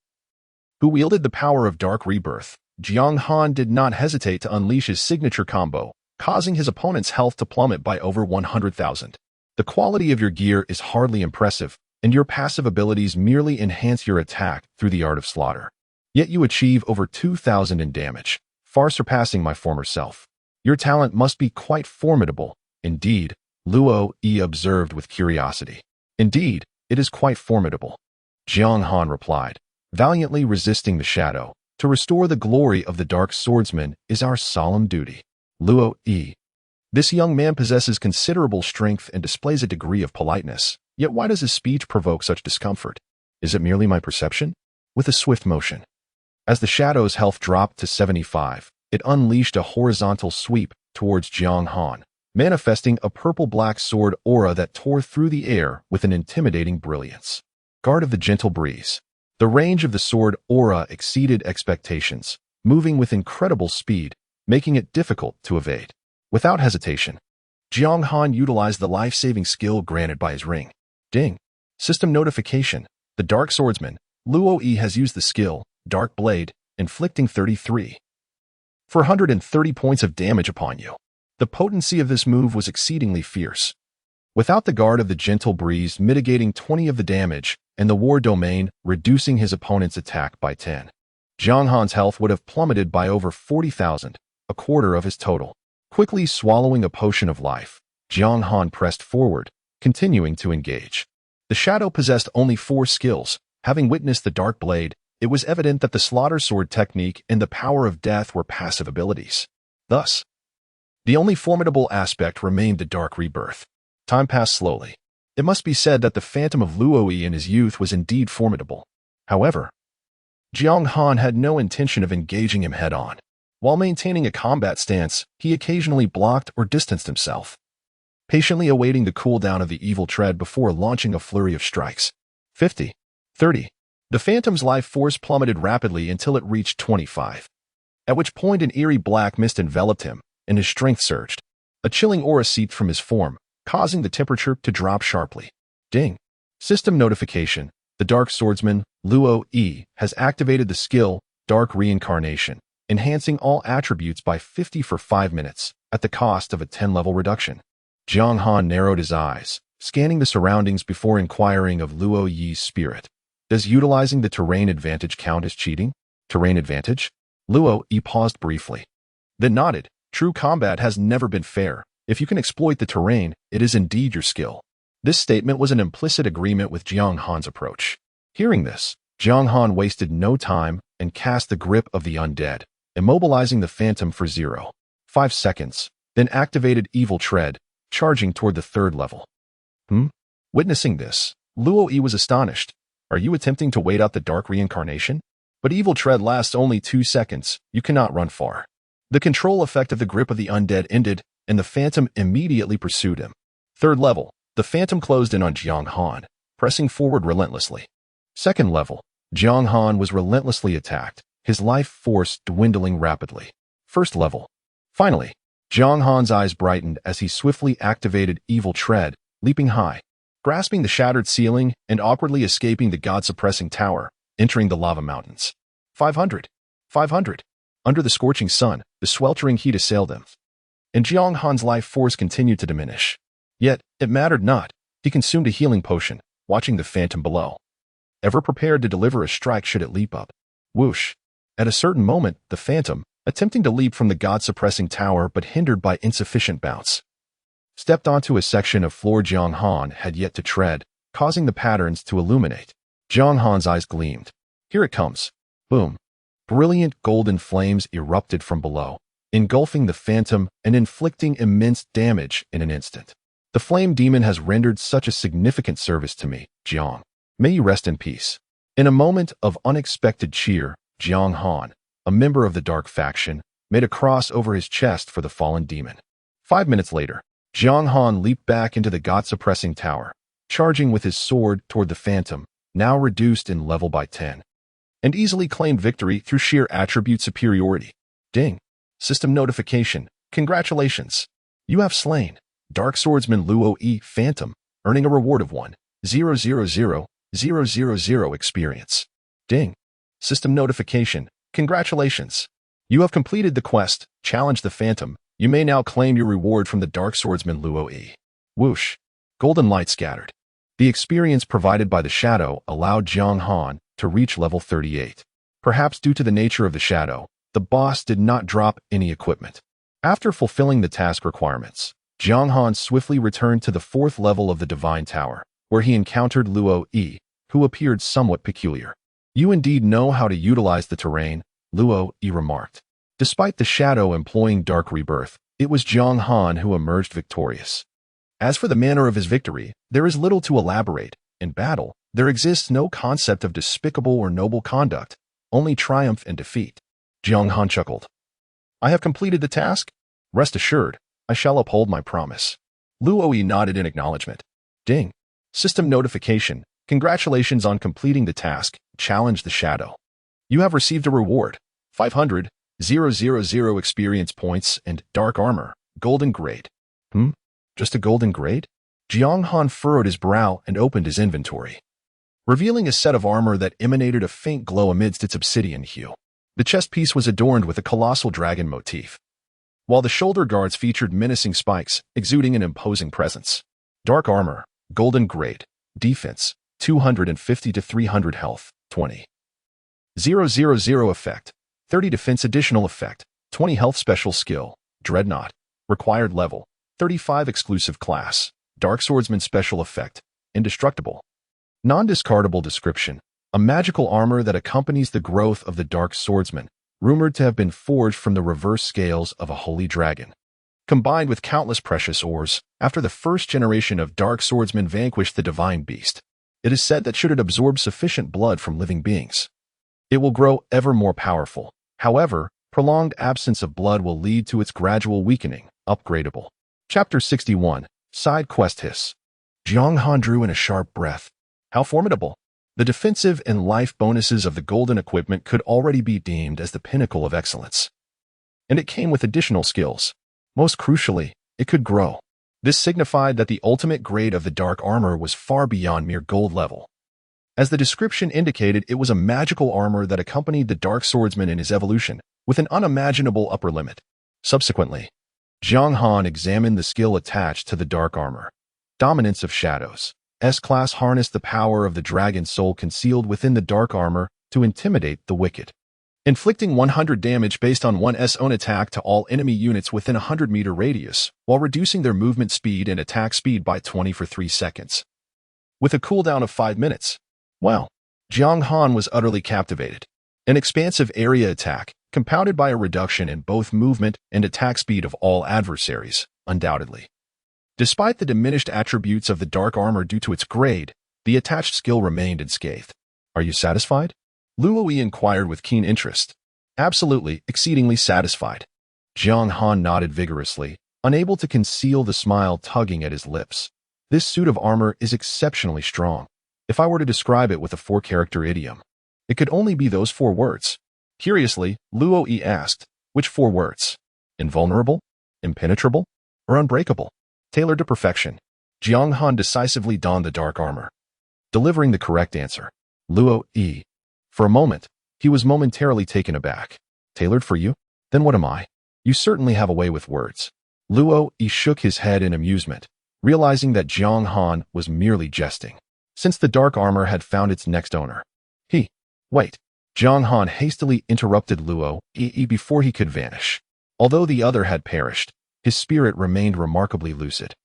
who wielded the power of Dark Rebirth, Jiang Han did not hesitate to unleash his signature combo, causing his opponent's health to plummet by over 100,000. The quality of your gear is hardly impressive, and your passive abilities merely enhance your attack through the art of slaughter. Yet you achieve over 2,000 in damage, far surpassing my former self. Your talent must be quite formidable. Indeed, Luo Yi observed with curiosity. Indeed, it is quite formidable, Jiang Han replied, valiantly resisting the shadow. To restore the glory of the Dark Swordsman is our solemn duty. Luo Yi. This young man possesses considerable strength and displays a degree of politeness. Yet why does his speech provoke such discomfort? Is it merely my perception? With a swift motion, as the shadow's health dropped to 75, it unleashed a horizontal sweep towards Jiang Han, manifesting a purple-black sword aura that tore through the air with an intimidating brilliance. Guard of the gentle breeze. The range of the sword aura exceeded expectations, moving with incredible speed, making it difficult to evade. Without hesitation, Jiang Han utilized the life-saving skill granted by his ring. Ding. System notification. The Dark Swordsman, Luo Yi, has used the skill, Dark Blade, inflicting 430 points of damage upon you. The potency of this move was exceedingly fierce. Without the Guard of the Gentle Breeze mitigating 20 of the damage, and the War Domain reducing his opponent's attack by 10, Jiang Han's health would have plummeted by over 40,000, a quarter of his total. Quickly swallowing a potion of life, Jiang Han pressed forward, continuing to engage. The shadow possessed only 4 skills. Having witnessed the Dark Blade, it was evident that the Slaughter Sword technique and the Power of Death were passive abilities. Thus, the only formidable aspect remained the Dark Rebirth. Time passed slowly. It must be said that the Phantom of Luo Yi in his youth was indeed formidable. However, Jiang Han had no intention of engaging him head-on. While maintaining a combat stance, he occasionally blocked or distanced himself, patiently awaiting the cooldown of the evil tread before launching a flurry of strikes. 50. 30. The Phantom's life force plummeted rapidly until it reached 25, at which point an eerie black mist enveloped him, and his strength surged. A chilling aura seeped from his form, causing the temperature to drop sharply. Ding. System notification. The Dark Swordsman, Luo Yi, has activated the skill, Dark Reincarnation, enhancing all attributes by 50 for 5 minutes, at the cost of a 10-level reduction. Jiang Han narrowed his eyes, scanning the surroundings before inquiring of Luo Yi's spirit. Does utilizing the terrain advantage count as cheating? Terrain advantage? Luo Yi paused briefly, then nodded. True combat has never been fair. If you can exploit the terrain, it is indeed your skill. This statement was an implicit agreement with Jiang Han's approach. Hearing this, Jiang Han wasted no time and cast the Grip of the Undead, immobilizing the Phantom for 0.5 seconds. then activated Evil Tread, charging toward the third level. Witnessing this, Luo Yi was astonished. Are you attempting to wait out the dark reincarnation? But Evil Tread lasts only 2 seconds. You cannot run far. The control effect of the grip of the undead ended, and the phantom immediately pursued him. Third level, the phantom closed in on Jiang Han, pressing forward relentlessly. Second level, Jiang Han was relentlessly attacked, his life force dwindling rapidly. First level. Finally, Jiang Han's eyes brightened as he swiftly activated Evil Tread, leaping high, grasping the shattered ceiling and awkwardly escaping the god-suppressing tower, entering the lava mountains. 500. 500. Under the scorching sun, the sweltering heat assailed him, and Jiang Han's life force continued to diminish. Yet, it mattered not. He consumed a healing potion, watching the phantom below, ever prepared to deliver a strike should it leap up. Whoosh. At a certain moment, the phantom, attempting to leap from the god-suppressing tower but hindered by insufficient bounce, stepped onto a section of floor Jiang Han had yet to tread, causing the patterns to illuminate. Jiang Han's eyes gleamed. Here it comes. Boom. Brilliant golden flames erupted from below, engulfing the phantom and inflicting immense damage in an instant. The flame demon has rendered such a significant service to me, Jiang. May you rest in peace. In a moment of unexpected cheer, Jiang Han, a member of the Dark Faction, made a cross over his chest for the fallen demon. 5 minutes later, Jiang Han leaped back into the god-suppressing tower, charging with his sword toward the phantom, now reduced in level by 10, and easily claimed victory through sheer attribute superiority. Ding. System notification. Congratulations. You have slain Dark Swordsman Luo Yi Phantom, earning a reward of 1,000,000 experience. Ding. System notification. Congratulations. You have completed the quest, Challenge the Phantom. You may now claim your reward from the Dark Swordsman Luo Yi. Whoosh. Golden light scattered. The experience provided by the shadow allowed Jiang Han to reach level 38. Perhaps due to the nature of the shadow, the boss did not drop any equipment. After fulfilling the task requirements, Jiang Han swiftly returned to the 4th level of the Divine Tower, where he encountered Luo Yi, who appeared somewhat peculiar. You indeed know how to utilize the terrain, Luo Yi remarked. Despite the shadow employing Dark Rebirth, it was Jiang Han who emerged victorious. As for the manner of his victory, there is little to elaborate. In battle, there exists no concept of despicable or noble conduct, only triumph and defeat. Jiang Han chuckled. I have completed the task? Rest assured, I shall uphold my promise. Luo Yi nodded in acknowledgement. Ding. System notification. Congratulations on completing the task, Challenge the Shadow. You have received a reward, 500,000 experience points and dark armor, golden grade. Just a golden grade? Jiang Han furrowed his brow and opened his inventory, revealing a set of armor that emanated a faint glow amidst its obsidian hue. The chest piece was adorned with a colossal dragon motif, while the shoulder guards featured menacing spikes, exuding an imposing presence. Dark armor, golden grade, defense, 250 to 300 health, 20. 000 effect, 30 defense additional effect, 20 health special skill, Dreadnought, required level, 35 exclusive class, Dark Swordsman special effect, indestructible. Non-discardable description, a magical armor that accompanies the growth of the Dark Swordsman, rumored to have been forged from the reverse scales of a holy dragon. Combined with countless precious ores, after the first generation of Dark Swordsmen vanquished the divine beast, it is said that should it absorb sufficient blood from living beings, it will grow ever more powerful. However, prolonged absence of blood will lead to its gradual weakening, upgradable. Chapter 61, Side Quest Hiss. Jiang Han drew in a sharp breath. How formidable! The defensive and life bonuses of the golden equipment could already be deemed as the pinnacle of excellence. And it came with additional skills. Most crucially, it could grow. This signified that the ultimate grade of the dark armor was far beyond mere gold level. As the description indicated, it was a magical armor that accompanied the Dark Swordsman in his evolution, with an unimaginable upper limit. Subsequently, Jiang Han examined the skill attached to the dark armor. Dominance of Shadows. S-Class harnessed the power of the dragon soul concealed within the dark armor to intimidate the wicked, inflicting 100 damage based on one's own attack to all enemy units within a 100-meter radius, while reducing their movement speed and attack speed by 20 for 3 seconds. With a cooldown of 5 minutes. Wow. Jiang Han was utterly captivated. An expansive area attack, compounded by a reduction in both movement and attack speed of all adversaries, undoubtedly. Despite the diminished attributes of the dark armor due to its grade, the attached skill remained unscathed. Are you satisfied? Luo Yi inquired with keen interest. Absolutely, exceedingly satisfied. Jiang Han nodded vigorously, unable to conceal the smile tugging at his lips. This suit of armor is exceptionally strong. If I were to describe it with a 4-character idiom, it could only be those 4 words. Curiously, Luo Yi asked, which 4 words? Invulnerable? Impenetrable? Or unbreakable? Tailored to perfection. Jiang Han decisively donned the dark armor, delivering the correct answer. Luo Yi. For a moment, he was momentarily taken aback. Tailored for you? Then what am I? You certainly have a way with words. Luo Yi shook his head in amusement, realizing that Jiang Han was merely jesting, since the dark armor had found its next owner. Wait. Jiang Han hastily interrupted Luo Yi before he could vanish. Although the other had perished, his spirit remained remarkably lucid.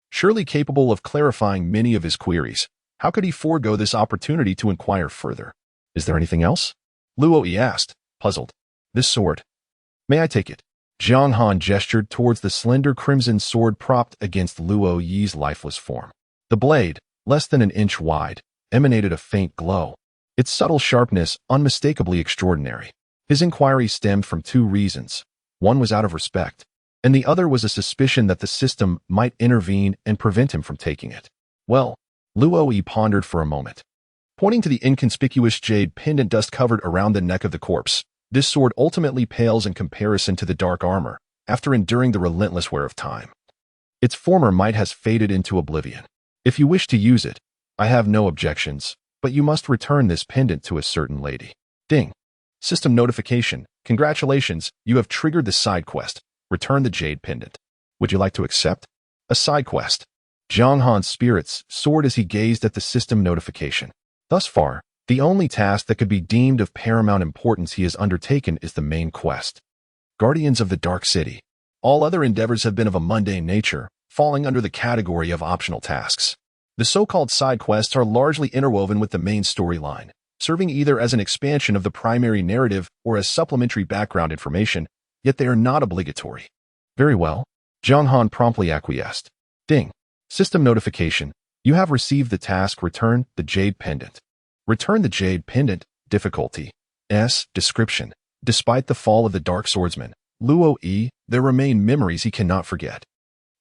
Surely capable of clarifying many of his queries, how could he forego this opportunity to inquire further? Is there anything else? Luo Yi asked, puzzled. This sword. May I take it? Jiang Han gestured towards the slender crimson sword propped against Luo Yi's lifeless form. The blade, less than an inch wide, emanated a faint glow, its subtle sharpness unmistakably extraordinary. His inquiry stemmed from 2 reasons. One was out of respect, and the other was a suspicion that the system might intervene and prevent him from taking it. Well, Luo Yi pondered for a moment. Pointing to the inconspicuous jade pendant dust covered around the neck of the corpse, this sword ultimately pales in comparison to the dark armor, after enduring the relentless wear of time. Its former might has faded into oblivion. If you wish to use it, I have no objections, but you must return this pendant to a certain lady. Ding. System notification. Congratulations, you have triggered the side quest. Return the jade pendant. Would you like to accept? A side quest. Jiang Han's spirits soared as he gazed at the system notification. Thus far, the only task that could be deemed of paramount importance he has undertaken is the main quest. Guardians of the Dark City. All other endeavors have been of a mundane nature, falling under the category of optional tasks. The so-called side quests are largely interwoven with the main storyline, serving either as an expansion of the primary narrative or as supplementary background information, yet they are not obligatory. Very well. Jiang Han promptly acquiesced. Ding. System notification. You have received the task Return the Jade Pendant. Return the Jade Pendant. Difficulty. S. Description. Despite the fall of the Dark Swordsman, Luo Yi, there remain memories he cannot forget.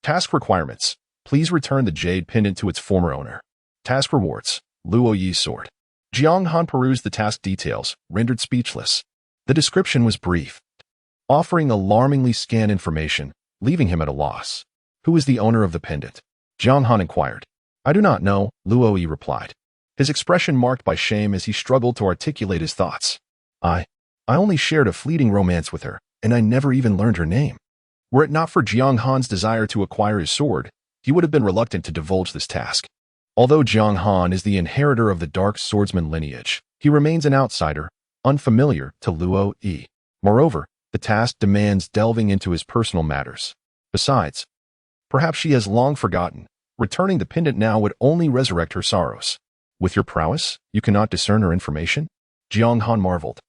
Task requirements. Please return the Jade Pendant to its former owner. Task rewards. Luo Yi's sword. Jiang Han perused the task details, rendered speechless. The description was brief, offering alarmingly scant information, leaving him at a loss. Who is the owner of the pendant? Jiang Han inquired. I do not know, Luo Yi replied, his expression marked by shame as he struggled to articulate his thoughts. I only shared a fleeting romance with her, and I never even learned her name. Were it not for Jiang Han's desire to acquire his sword, he would have been reluctant to divulge this task. Although Jiang Han is the inheritor of the Dark Swordsman lineage, he remains an outsider, unfamiliar to Luo Yi. Moreover, the task demands delving into his personal matters. Besides, perhaps she has long forgotten. Returning the pendant now would only resurrect her sorrows. With your prowess, you cannot discern her information? Jiang Han marveled.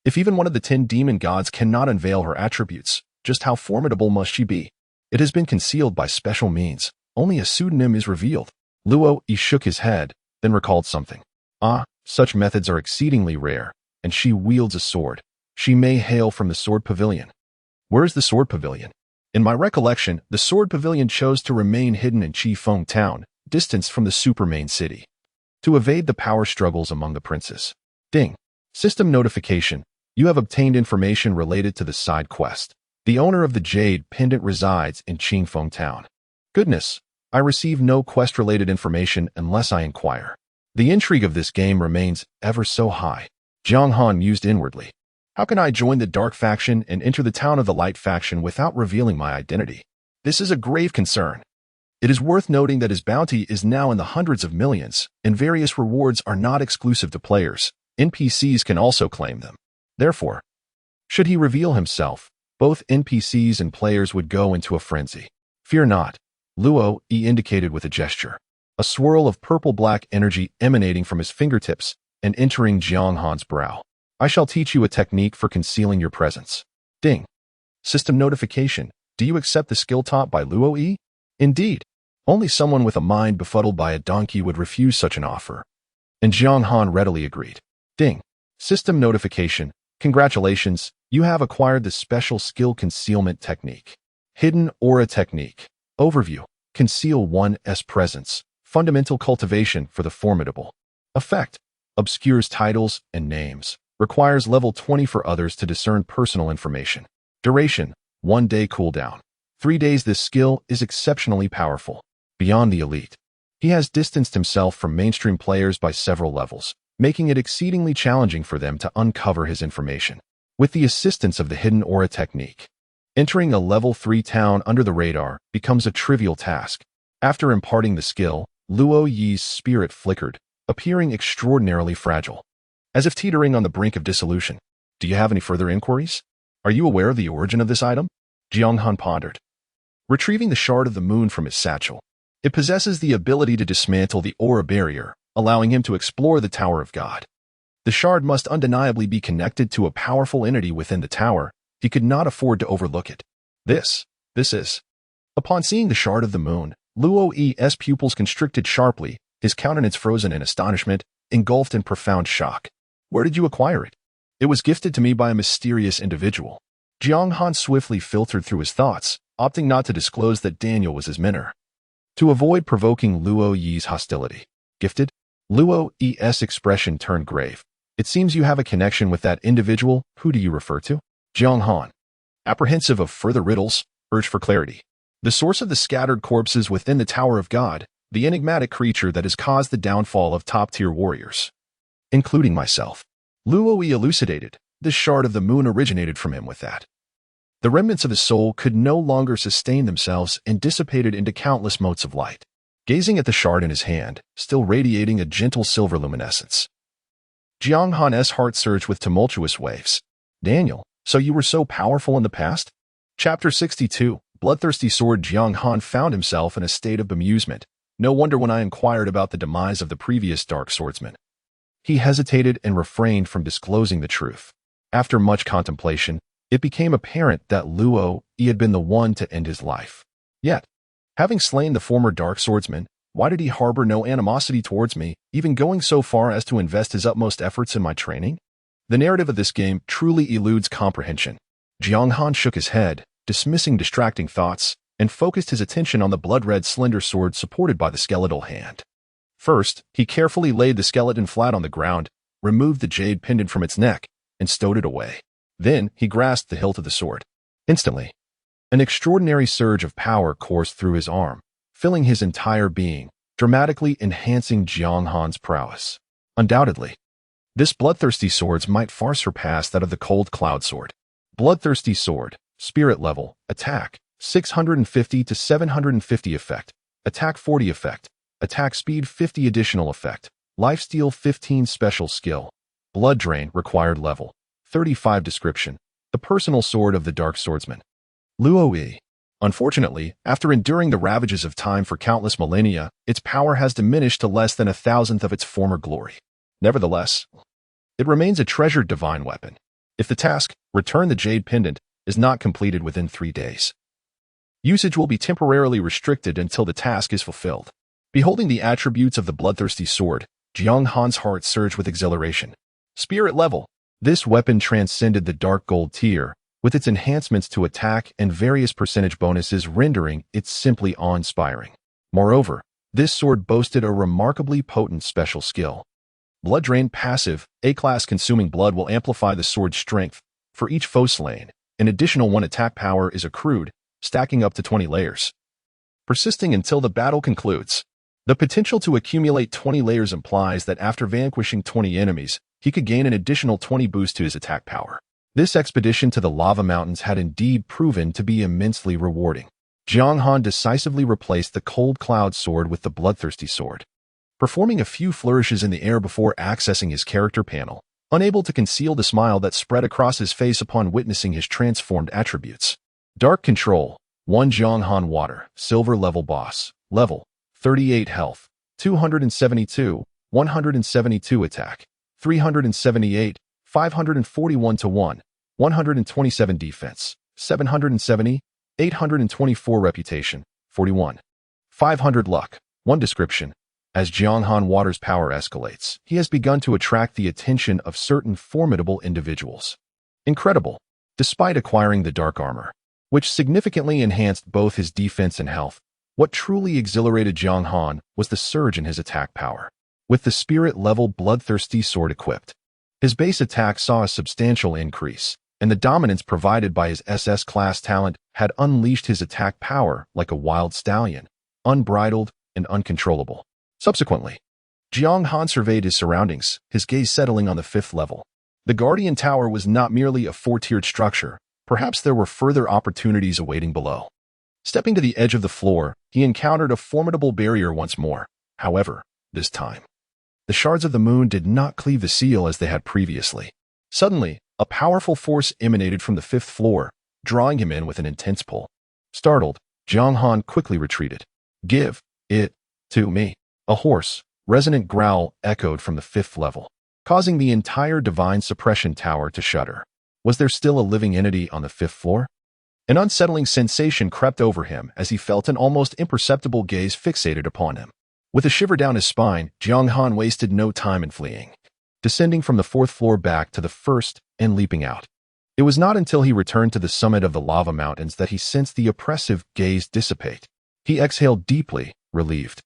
If even one of the 10 demon gods cannot unveil her attributes, just how formidable must she be? It has been concealed by special means. Only a pseudonym is revealed. Luo Yi shook his head, then recalled something. Such methods are exceedingly rare, and she wields a sword. She may hail from the Sword Pavilion. Where is the Sword Pavilion? In my recollection, the Sword Pavilion chose to remain hidden in Qifeng Town, distanced from the supermain city, to evade the power struggles among the princes. Ding. System notification. You have obtained information related to the side quest. The owner of the Jade Pendant resides in Qifeng Town. Goodness, I receive no quest-related information unless I inquire. The intrigue of this game remains ever so high. Jiang Han mused inwardly. How can I join the Dark faction and enter the Town of the Light faction without revealing my identity? This is a grave concern. It is worth noting that his bounty is now in the hundreds of millions, and various rewards are not exclusive to players. NPCs can also claim them. Therefore, should he reveal himself, both NPCs and players would go into a frenzy. Fear not, Luo Yi indicated with a gesture. A swirl of purple-black energy emanating from his fingertips and entering Jiang Han's brow. I shall teach you a technique for concealing your presence. Ding. System notification. Do you accept the skill taught by Luo Yi? Indeed. Only someone with a mind befuddled by a donkey would refuse such an offer. And Jiang Han readily agreed. Ding. System notification. Congratulations, you have acquired the special skill concealment technique. Hidden Aura Technique. Overview. Conceal one's presence. Fundamental cultivation for the formidable. Effect. Obscures titles and names. Requires level 20 for others to discern personal information. Duration. 1 day cooldown. 3 days. This skill is exceptionally powerful. Beyond the elite. He has distanced himself from mainstream players by several levels, making it exceedingly challenging for them to uncover his information. With the assistance of the Hidden Aura Technique, entering a level 3 town under the radar becomes a trivial task. After imparting the skill, Luo Yi's spirit flickered, appearing extraordinarily fragile, as if teetering on the brink of dissolution. Do you have any further inquiries? Are you aware of the origin of this item? Jiang Han pondered. Retrieving the shard of the moon from his satchel, it possesses the ability to dismantle the aura barrier, allowing him to explore the Tower of God. The shard must undeniably be connected to a powerful entity within the tower. He could not afford to overlook it. This is. Upon seeing the shard of the moon, Luo Yi's pupils constricted sharply, his countenance frozen in astonishment, engulfed in profound shock. Where did you acquire it? It was gifted to me by a mysterious individual. Jiang Han swiftly filtered through his thoughts, opting not to disclose that Daniel was his mentor. To avoid provoking Luo Yi's hostility. Gifted? Luo Yi's expression turned grave. It seems you have a connection with that individual. Who do you refer to? Jiang Han, apprehensive of further riddles, urged for clarity. The source of the scattered corpses within the Tower of God, the enigmatic creature that has caused the downfall of top-tier warriors. Including myself. Luo Yi elucidated. This shard of the moon originated from him with that. The remnants of his soul could no longer sustain themselves and dissipated into countless motes of light. Gazing at the shard in his hand, still radiating a gentle silver luminescence. Jiang Han's heart surged with tumultuous waves. Daniel, so you were so powerful in the past? Chapter 62, Bloodthirsty Sword. Jiang Han found himself in a state of bemusement. No wonder when I inquired about the demise of the previous dark swordsman. He hesitated and refrained from disclosing the truth. After much contemplation, it became apparent that Luo Yi had been the one to end his life. Yet, having slain the former dark swordsman, why did he harbor no animosity towards me, even going so far as to invest his utmost efforts in my training? The narrative of this game truly eludes comprehension. Jiang Han shook his head, dismissing distracting thoughts, and focused his attention on the blood-red slender sword supported by the skeletal hand. First, he carefully laid the skeleton flat on the ground, removed the jade pendant from its neck, and stowed it away. Then, he grasped the hilt of the sword. Instantly, an extraordinary surge of power coursed through his arm, filling his entire being, dramatically enhancing Jiang Han's prowess. Undoubtedly, this bloodthirsty sword might far surpass that of the cold cloud sword. Bloodthirsty sword, spirit level, attack, 650 to 750 effect, attack 40 effect, attack speed 50 additional effect, lifesteal 15 special skill, blood drain required level, 35 description, the personal sword of the dark swordsman. Luo Yi. Unfortunately, after enduring the ravages of time for countless millennia, its power has diminished to less than 1,000th of its former glory. Nevertheless, it remains a treasured divine weapon. If the task, return the jade pendant, is not completed within 3 days, usage will be temporarily restricted until the task is fulfilled. Beholding the attributes of the bloodthirsty sword, Jiang Han's heart surged with exhilaration. Spirit level. This weapon transcended the dark gold tier, with its enhancements to attack and various percentage bonuses rendering it simply awe-inspiring. Moreover, this sword boasted a remarkably potent special skill. Blood Drain passive, A-class consuming blood will amplify the sword's strength. For each foe slain, an additional 1 attack power is accrued, stacking up to 20 layers. Persisting until the battle concludes. The potential to accumulate 20 layers implies that after vanquishing 20 enemies, he could gain an additional 20 boost to his attack power. This expedition to the lava mountains had indeed proven to be immensely rewarding. Jiang Han decisively replaced the cold cloud sword with the bloodthirsty sword, performing a few flourishes in the air before accessing his character panel, unable to conceal the smile that spread across his face upon witnessing his transformed attributes. Dark Control, 1 Jiang Han Water, Silver Level Boss, Level, 38 Health, 272, 172 Attack, 378, 541 to 1, 127 defense, 770, 824 reputation, 41. 500 luck. 1 description. As Jianghan Water's power escalates, he has begun to attract the attention of certain formidable individuals. Incredible. Despite acquiring the dark armor, which significantly enhanced both his defense and health, what truly exhilarated Jianghan was the surge in his attack power. With the spirit-level bloodthirsty sword equipped, his base attack saw a substantial increase, and the dominance provided by his SS-class talent had unleashed his attack power like a wild stallion, unbridled and uncontrollable. Subsequently, Jianghan surveyed his surroundings, his gaze settling on the 5th level. The Guardian Tower was not merely a 4-tiered structure. Perhaps there were further opportunities awaiting below. Stepping to the edge of the floor, he encountered a formidable barrier once more. However, this time, the shards of the moon did not cleave the seal as they had previously. Suddenly, a powerful force emanated from the 5th floor, drawing him in with an intense pull. Startled, Jianghan quickly retreated. "Give it to me." A hoarse, resonant growl echoed from the 5th level, causing the entire divine suppression tower to shudder. Was there still a living entity on the 5th floor? An unsettling sensation crept over him as he felt an almost imperceptible gaze fixated upon him. With a shiver down his spine, Jianghan wasted no time in fleeing, descending from the 4th floor back to the 1st and leaping out. It was not until he returned to the summit of the lava mountains that he sensed the oppressive gaze dissipate. He exhaled deeply, relieved,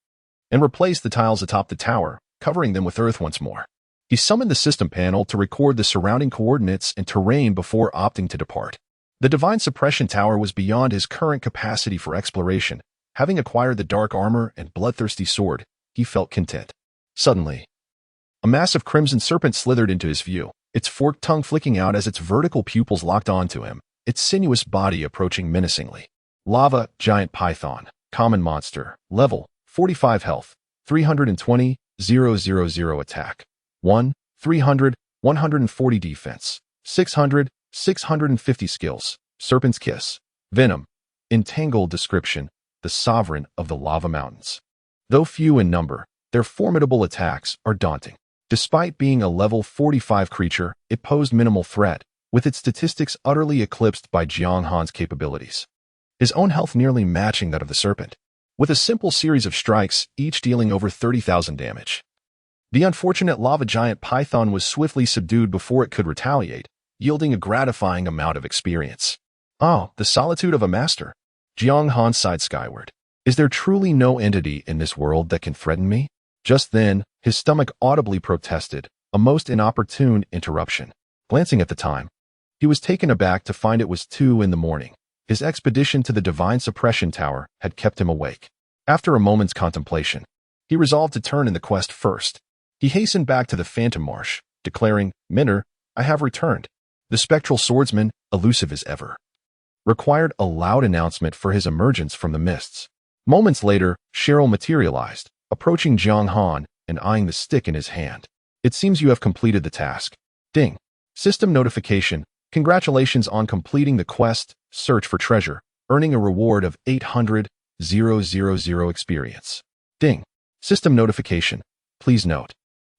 and replaced the tiles atop the tower, covering them with earth once more. He summoned the system panel to record the surrounding coordinates and terrain before opting to depart. The divine suppression tower was beyond his current capacity for exploration. Having acquired the dark armor and bloodthirsty sword, he felt content. Suddenly, a massive crimson serpent slithered into his view, its forked tongue flicking out as its vertical pupils locked onto him, its sinuous body approaching menacingly. Lava Giant Python, Common Monster, Level 45 Health, 320, 000 Attack, 1, 300, 140 Defense, 600, 650 Skills, Serpent's Kiss, Venom, Entangled Description, the Sovereign of the Lava Mountains. Though few in number, their formidable attacks are daunting. Despite being a level 45 creature, it posed minimal threat, with its statistics utterly eclipsed by Jianghan's capabilities. His own health nearly matching that of the serpent, with a simple series of strikes, each dealing over 30,000 damage. The unfortunate lava giant python was swiftly subdued before it could retaliate, yielding a gratifying amount of experience. Oh, the solitude of a master. Jianghan sighed skyward. Is there truly no entity in this world that can threaten me? Just then, his stomach audibly protested, a most inopportune interruption. Glancing at the time, he was taken aback to find it was 2 in the morning. His expedition to the divine suppression tower had kept him awake. After a moment's contemplation, he resolved to turn in the quest first. He hastened back to the Phantom Marsh, declaring, "Minner, I have returned." The spectral swordsman, elusive as ever, required a loud announcement for his emergence from the mists. Moments later, Cheryl materialized, approaching Jianghan and eyeing the stick in his hand. "It seems you have completed the task." Ding. System notification. Congratulations on completing the quest, search for treasure, earning a reward of 800,000 experience. Ding. System notification. Please note,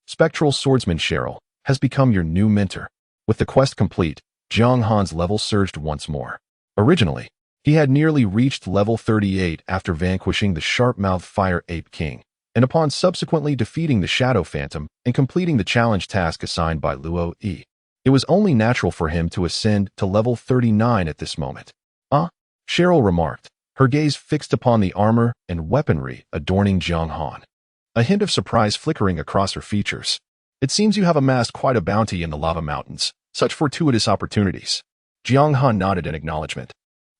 Spectral Swordsman Cheryl has become your new mentor. With the quest complete, Jianghan's level surged once more. Originally, he had nearly reached level 38 after vanquishing the sharp-mouthed Fire Ape King, and upon subsequently defeating the Shadow Phantom and completing the challenge task assigned by Luo Yi. It was only natural for him to ascend to level 39 at this moment. Cheryl remarked, her gaze fixed upon the armor and weaponry adorning Jianghan, a hint of surprise flickering across her features. "It seems you have amassed quite a bounty in the lava mountains. Such fortuitous opportunities." Jianghan nodded in acknowledgement.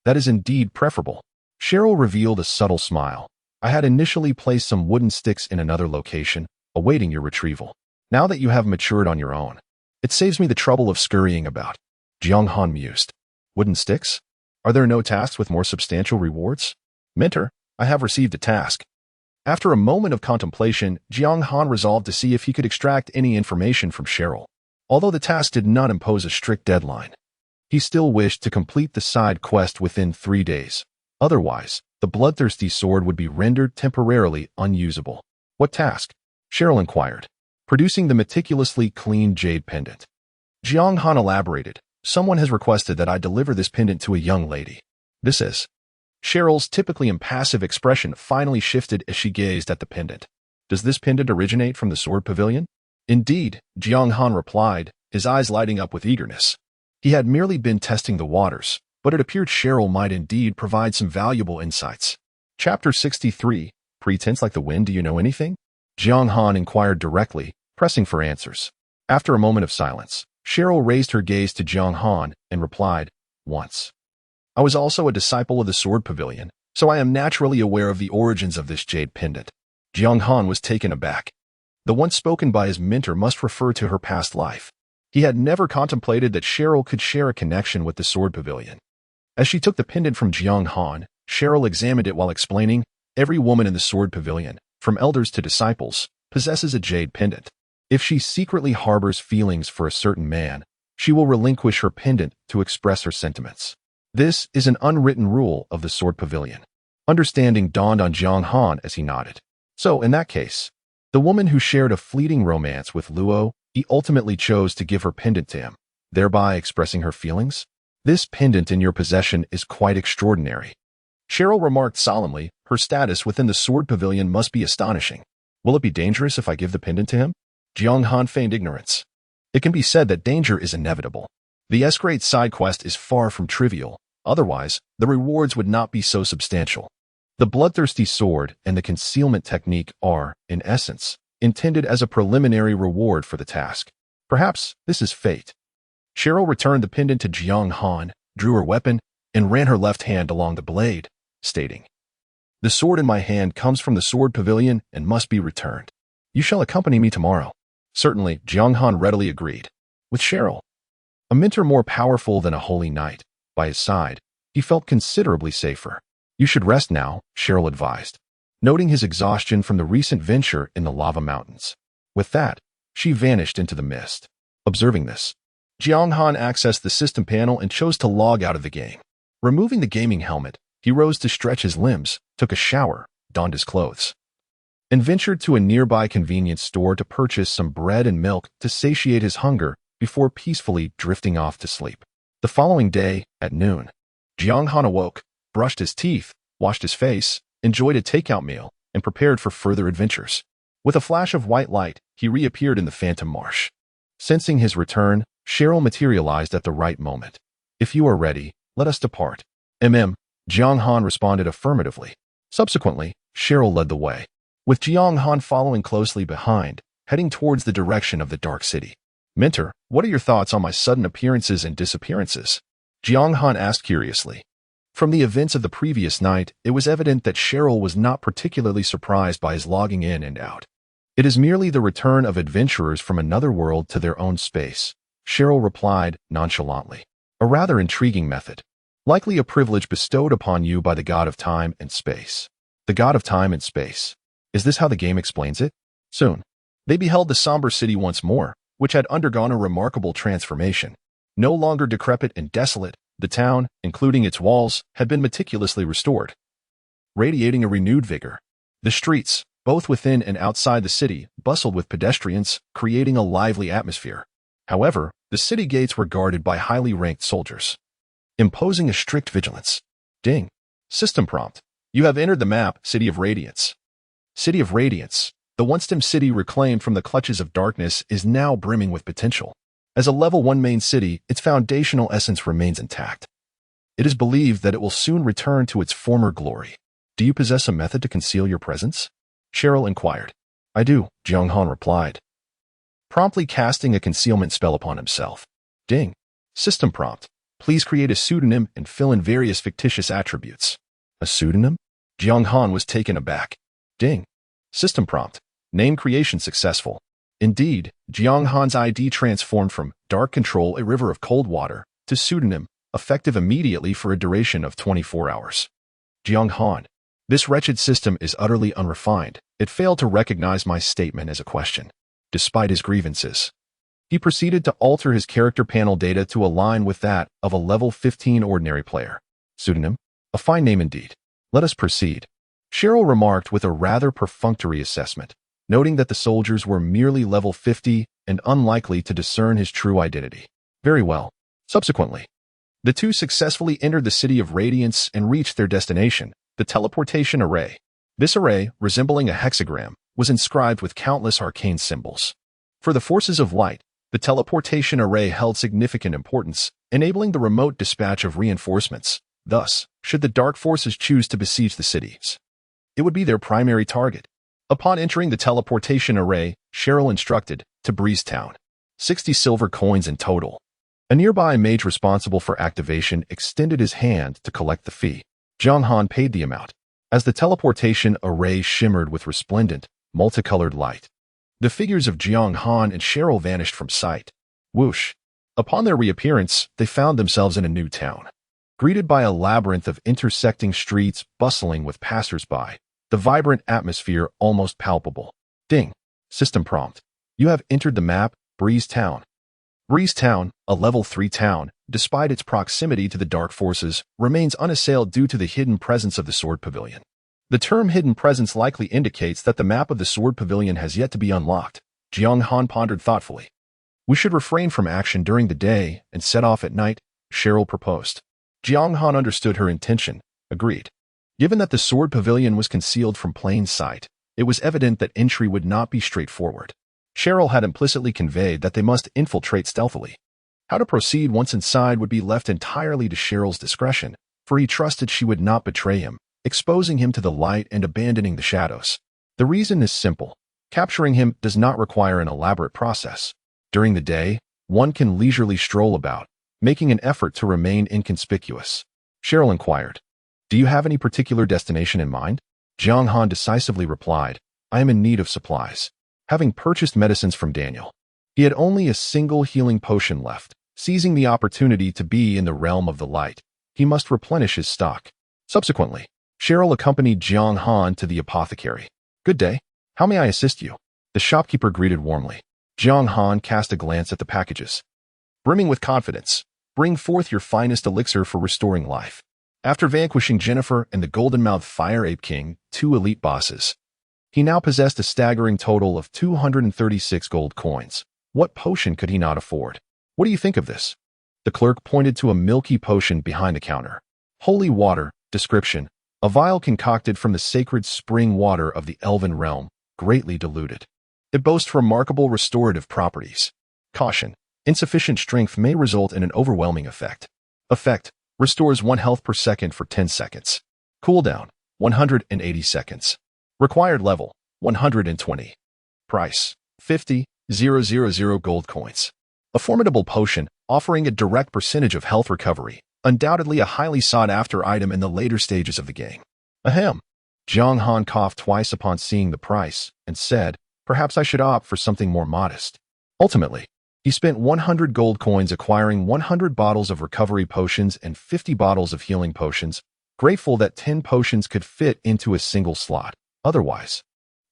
"That is indeed preferable." Cheryl revealed a subtle smile. "I had initially placed some wooden sticks in another location, awaiting your retrieval. Now that you have matured on your own, it saves me the trouble of scurrying about." Jianghan mused. "Wooden sticks? Are there no tasks with more substantial rewards?" "Mentor, I have received a task." After a moment of contemplation, Jianghan resolved to see if he could extract any information from Cheryl. Although the task did not impose a strict deadline, he still wished to complete the side quest within 3 days. Otherwise, the bloodthirsty sword would be rendered temporarily unusable. "What task?" Cheryl inquired. "Producing the meticulously cleaned jade pendant." Jiang Han elaborated. Someone has requested that I deliver this pendant to a young lady. This is. Cheryl's typically impassive expression finally shifted as she gazed at the pendant. Does this pendant originate from the Sword Pavilion? Indeed, Jiang Han replied, his eyes lighting up with eagerness. He had merely been testing the waters, but it appeared Cheryl might indeed provide some valuable insights. Chapter 63, Pretense Like the Wind, Do You Know Anything? Jiang Han inquired directly, pressing for answers. After a moment of silence, Cheryl raised her gaze to Jiang Han and replied, Once. I was also a disciple of the Sword Pavilion, so I am naturally aware of the origins of this jade pendant. Jiang Han was taken aback. The one spoken by his mentor must refer to her past life. He had never contemplated that Cheryl could share a connection with the Sword Pavilion. As she took the pendant from Jiang Han, Cheryl examined it while explaining, every woman in the Sword Pavilion, from elders to disciples, possesses a jade pendant. If she secretly harbors feelings for a certain man, she will relinquish her pendant to express her sentiments. This is an unwritten rule of the Sword Pavilion. Understanding dawned on Jiang Han as he nodded. So, in that case, the woman who shared a fleeting romance with Luo, he ultimately chose to give her pendant to him, thereby expressing her feelings? This pendant in your possession is quite extraordinary. Cheryl remarked solemnly, her status within the Sword Pavilion must be astonishing. Will it be dangerous if I give the pendant to him? Jiang Han feigned ignorance. It can be said that danger is inevitable. The S-grade side quest is far from trivial, otherwise, the rewards would not be so substantial. The bloodthirsty sword and the concealment technique are, in essence, intended as a preliminary reward for the task. Perhaps this is fate. Cheryl returned the pendant to Jiang Han, drew her weapon, and ran her left hand along the blade, stating, The sword in my hand comes from the Sword Pavilion and must be returned. You shall accompany me tomorrow. Certainly, Jiang Han readily agreed. With Cheryl, a mentor more powerful than a holy knight, by his side, he felt considerably safer. You should rest now, Cheryl advised, noting his exhaustion from the recent venture in the lava mountains. With that, she vanished into the mist. Observing this, Jiang Han accessed the system panel and chose to log out of the game. Removing the gaming helmet, he rose to stretch his limbs, took a shower, donned his clothes, and ventured to a nearby convenience store to purchase some bread and milk to satiate his hunger before peacefully drifting off to sleep. The following day, at noon, Jiang Han awoke, brushed his teeth, washed his face, enjoyed a takeout meal, and prepared for further adventures. With a flash of white light, he reappeared in the Phantom Marsh. Sensing his return, Cheryl materialized at the right moment. If you are ready, let us depart. Jiang Han responded affirmatively. Subsequently, Cheryl led the way, with Jiang Han following closely behind, heading towards the direction of the Dark City. Mentor, what are your thoughts on my sudden appearances and disappearances? Jiang Han asked curiously. From the events of the previous night, it was evident that Cheryl was not particularly surprised by his logging in and out. It is merely the return of adventurers from another world to their own space, Cheryl replied nonchalantly. A rather intriguing method. Likely a privilege bestowed upon you by the god of time and space. The god of time and space. Is this how the game explains it? Soon, they beheld the somber city once more, which had undergone a remarkable transformation. No longer decrepit and desolate, the town, including its walls, had been meticulously restored, radiating a renewed vigor. The streets, both within and outside the city, bustled with pedestrians, creating a lively atmosphere. However, the city gates were guarded by highly ranked soldiers, imposing a strict vigilance. Ding. System prompt. You have entered the map, City of Radiance. City of Radiance, the once-dim city reclaimed from the clutches of darkness, is now brimming with potential. As a level 1 main city, its foundational essence remains intact. It is believed that it will soon return to its former glory. Do you possess a method to conceal your presence? Cheryl inquired. I do, Jiang Han replied, promptly casting a concealment spell upon himself. Ding. System prompt. Please create a pseudonym and fill in various fictitious attributes. A pseudonym? Jiang Han was taken aback. Ding. System prompt. Name creation successful. Indeed, Jiang Han's ID transformed from Dark Control, a river of cold water, to pseudonym, effective immediately for a duration of 24 hours. Jiang Han. This wretched system is utterly unrefined. It failed to recognize my statement as a question. Despite his grievances, he proceeded to alter his character panel data to align with that of a level 15 ordinary player. Pseudonym? A fine name indeed. Let us proceed. Cheryl remarked with a rather perfunctory assessment. noting that the soldiers were merely level 50 and unlikely to discern his true identity. Very well. Subsequently, the two successfully entered the City of Radiance and reached their destination, the teleportation array. This array, resembling a hexagram, was inscribed with countless arcane symbols. For the forces of light, the teleportation array held significant importance, enabling the remote dispatch of reinforcements. Thus, should the dark forces choose to besiege the cities, it would be their primary target. Upon entering the teleportation array, Cheryl instructed, to Breeze Town. 60 silver coins in total. A nearby mage responsible for activation extended his hand to collect the fee. Jiang Han paid the amount. As the teleportation array shimmered with resplendent, multicolored light, the figures of Jiang Han and Cheryl vanished from sight. Whoosh! Upon their reappearance, they found themselves in a new town. Greeted by a labyrinth of intersecting streets bustling with passers-by, the vibrant atmosphere almost palpable. Ding! System prompt. You have entered the map, Breeze Town. Breeze Town, a level 3 town, despite its proximity to the dark forces, remains unassailed due to the hidden presence of the Sword Pavilion. The term hidden presence likely indicates that the map of the Sword Pavilion has yet to be unlocked. Jiang Han pondered thoughtfully. We should refrain from action during the day and set off at night, Cheryl proposed. Jiang Han understood her intention, agreed. Given that the Sword Pavilion was concealed from plain sight, it was evident that entry would not be straightforward. Cheryl had implicitly conveyed that they must infiltrate stealthily. How to proceed once inside would be left entirely to Cheryl's discretion, for he trusted she would not betray him, exposing him to the light and abandoning the shadows. The reason is simple. Capturing him does not require an elaborate process. During the day, one can leisurely stroll about, making an effort to remain inconspicuous. Cheryl inquired, "Do you have any particular destination in mind?" Jiang Han decisively replied, "I am in need of supplies." Having purchased medicines from Daniel, he had only a single healing potion left. Seizing the opportunity to be in the realm of the light, he must replenish his stock. Subsequently, Cheryl accompanied Jiang Han to the apothecary. "Good day. How may I assist you?" The shopkeeper greeted warmly. Jiang Han cast a glance at the packages. Brimming with confidence, "Bring forth your finest elixir for restoring life." After vanquishing Jennifer and the Golden-Mouthed Fire Ape King, 2 elite bosses, he now possessed a staggering total of 236 gold coins. What potion could he not afford? "What do you think of this?" The clerk pointed to a milky potion behind the counter. "Holy water." Description: a vial concocted from the sacred spring water of the Elven realm, greatly diluted. It boasts remarkable restorative properties. Caution: insufficient strength may result in an overwhelming effect. Effect: restores 1 health per second for 10 seconds. Cooldown: 180 seconds. Required level: 120. Price: 50,000 gold coins. A formidable potion, offering a direct percentage of health recovery, undoubtedly a highly sought-after item in the later stages of the game. Ahem. Jiang Han coughed twice upon seeing the price, and said, "Perhaps I should opt for something more modest." Ultimately, he spent 100 gold coins acquiring 100 bottles of recovery potions and 50 bottles of healing potions, grateful that 10 potions could fit into a single slot. Otherwise,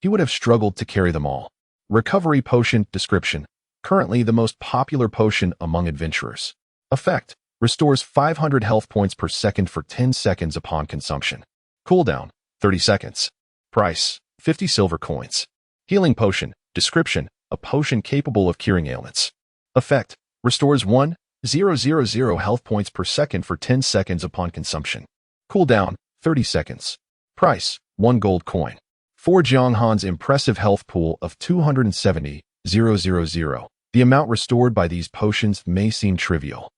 he would have struggled to carry them all. Recovery potion description: currently the most popular potion among adventurers. Effect: restores 500 health points per second for 10 seconds upon consumption. Cooldown: 30 seconds. Price: 50 silver coins. Healing potion description: a potion capable of curing ailments. Effect: restores 1,000 health points per second for 10 seconds upon consumption. Cooldown: 30 seconds. Price: 1 gold coin. For Jiang Han's impressive health pool of 270,000, the amount restored by these potions may seem trivial.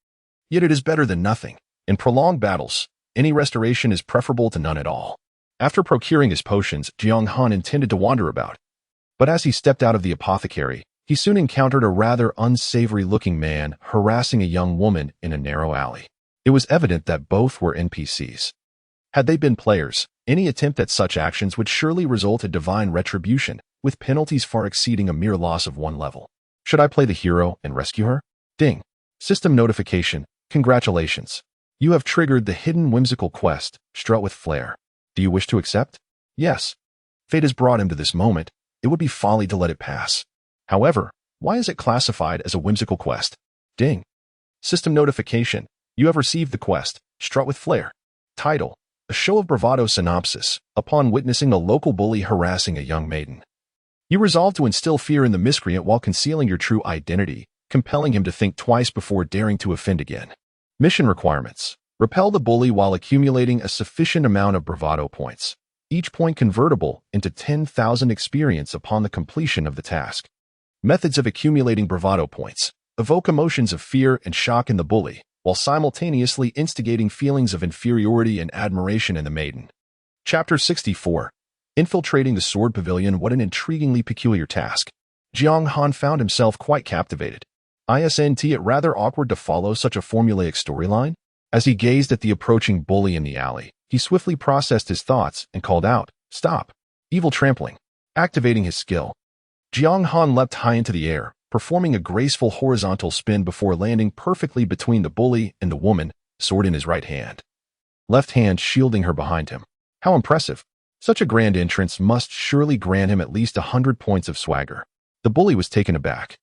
Yet it is better than nothing. In prolonged battles, any restoration is preferable to none at all. After procuring his potions, Jiang Han intended to wander about. But as he stepped out of the apothecary, he soon encountered a rather unsavory-looking man harassing a young woman in a narrow alley. It was evident that both were NPCs. Had they been players, any attempt at such actions would surely result in divine retribution, with penalties far exceeding a mere loss of 1 level. Should I play the hero and rescue her? Ding. System notification. Congratulations. You have triggered the hidden whimsical quest, Strut with Flair. Do you wish to accept? Yes. Fate has brought him to this moment. It would be folly to let it pass. However, why is it classified as a whimsical quest? Ding. System notification. You have received the quest, Strut with Flair. Title: a show of bravado synopsis, upon witnessing a local bully harassing a young maiden. You resolve to instill fear in the miscreant while concealing your true identity, compelling him to think twice before daring to offend again. Mission requirements. Repel the bully while accumulating a sufficient amount of bravado points, each point convertible into 10,000 experience upon the completion of the task. Methods of accumulating bravado points. Evoke emotions of fear and shock in the bully, while simultaneously instigating feelings of inferiority and admiration in the maiden. Chapter 64. Infiltrating the Sword Pavilion. What an intriguingly peculiar task. Jiang Han found himself quite captivated. Isn't it rather awkward to follow such a formulaic storyline? As he gazed at the approaching bully in the alley, he swiftly processed his thoughts and called out, "Stop! Evil trampling!" Activating his skill, Jiang Han leapt high into the air, performing a graceful horizontal spin before landing perfectly between the bully and the woman, sword in his right hand, left hand shielding her behind him. How impressive! Such a grand entrance must surely grant him at least 100 points of swagger. The bully was taken aback.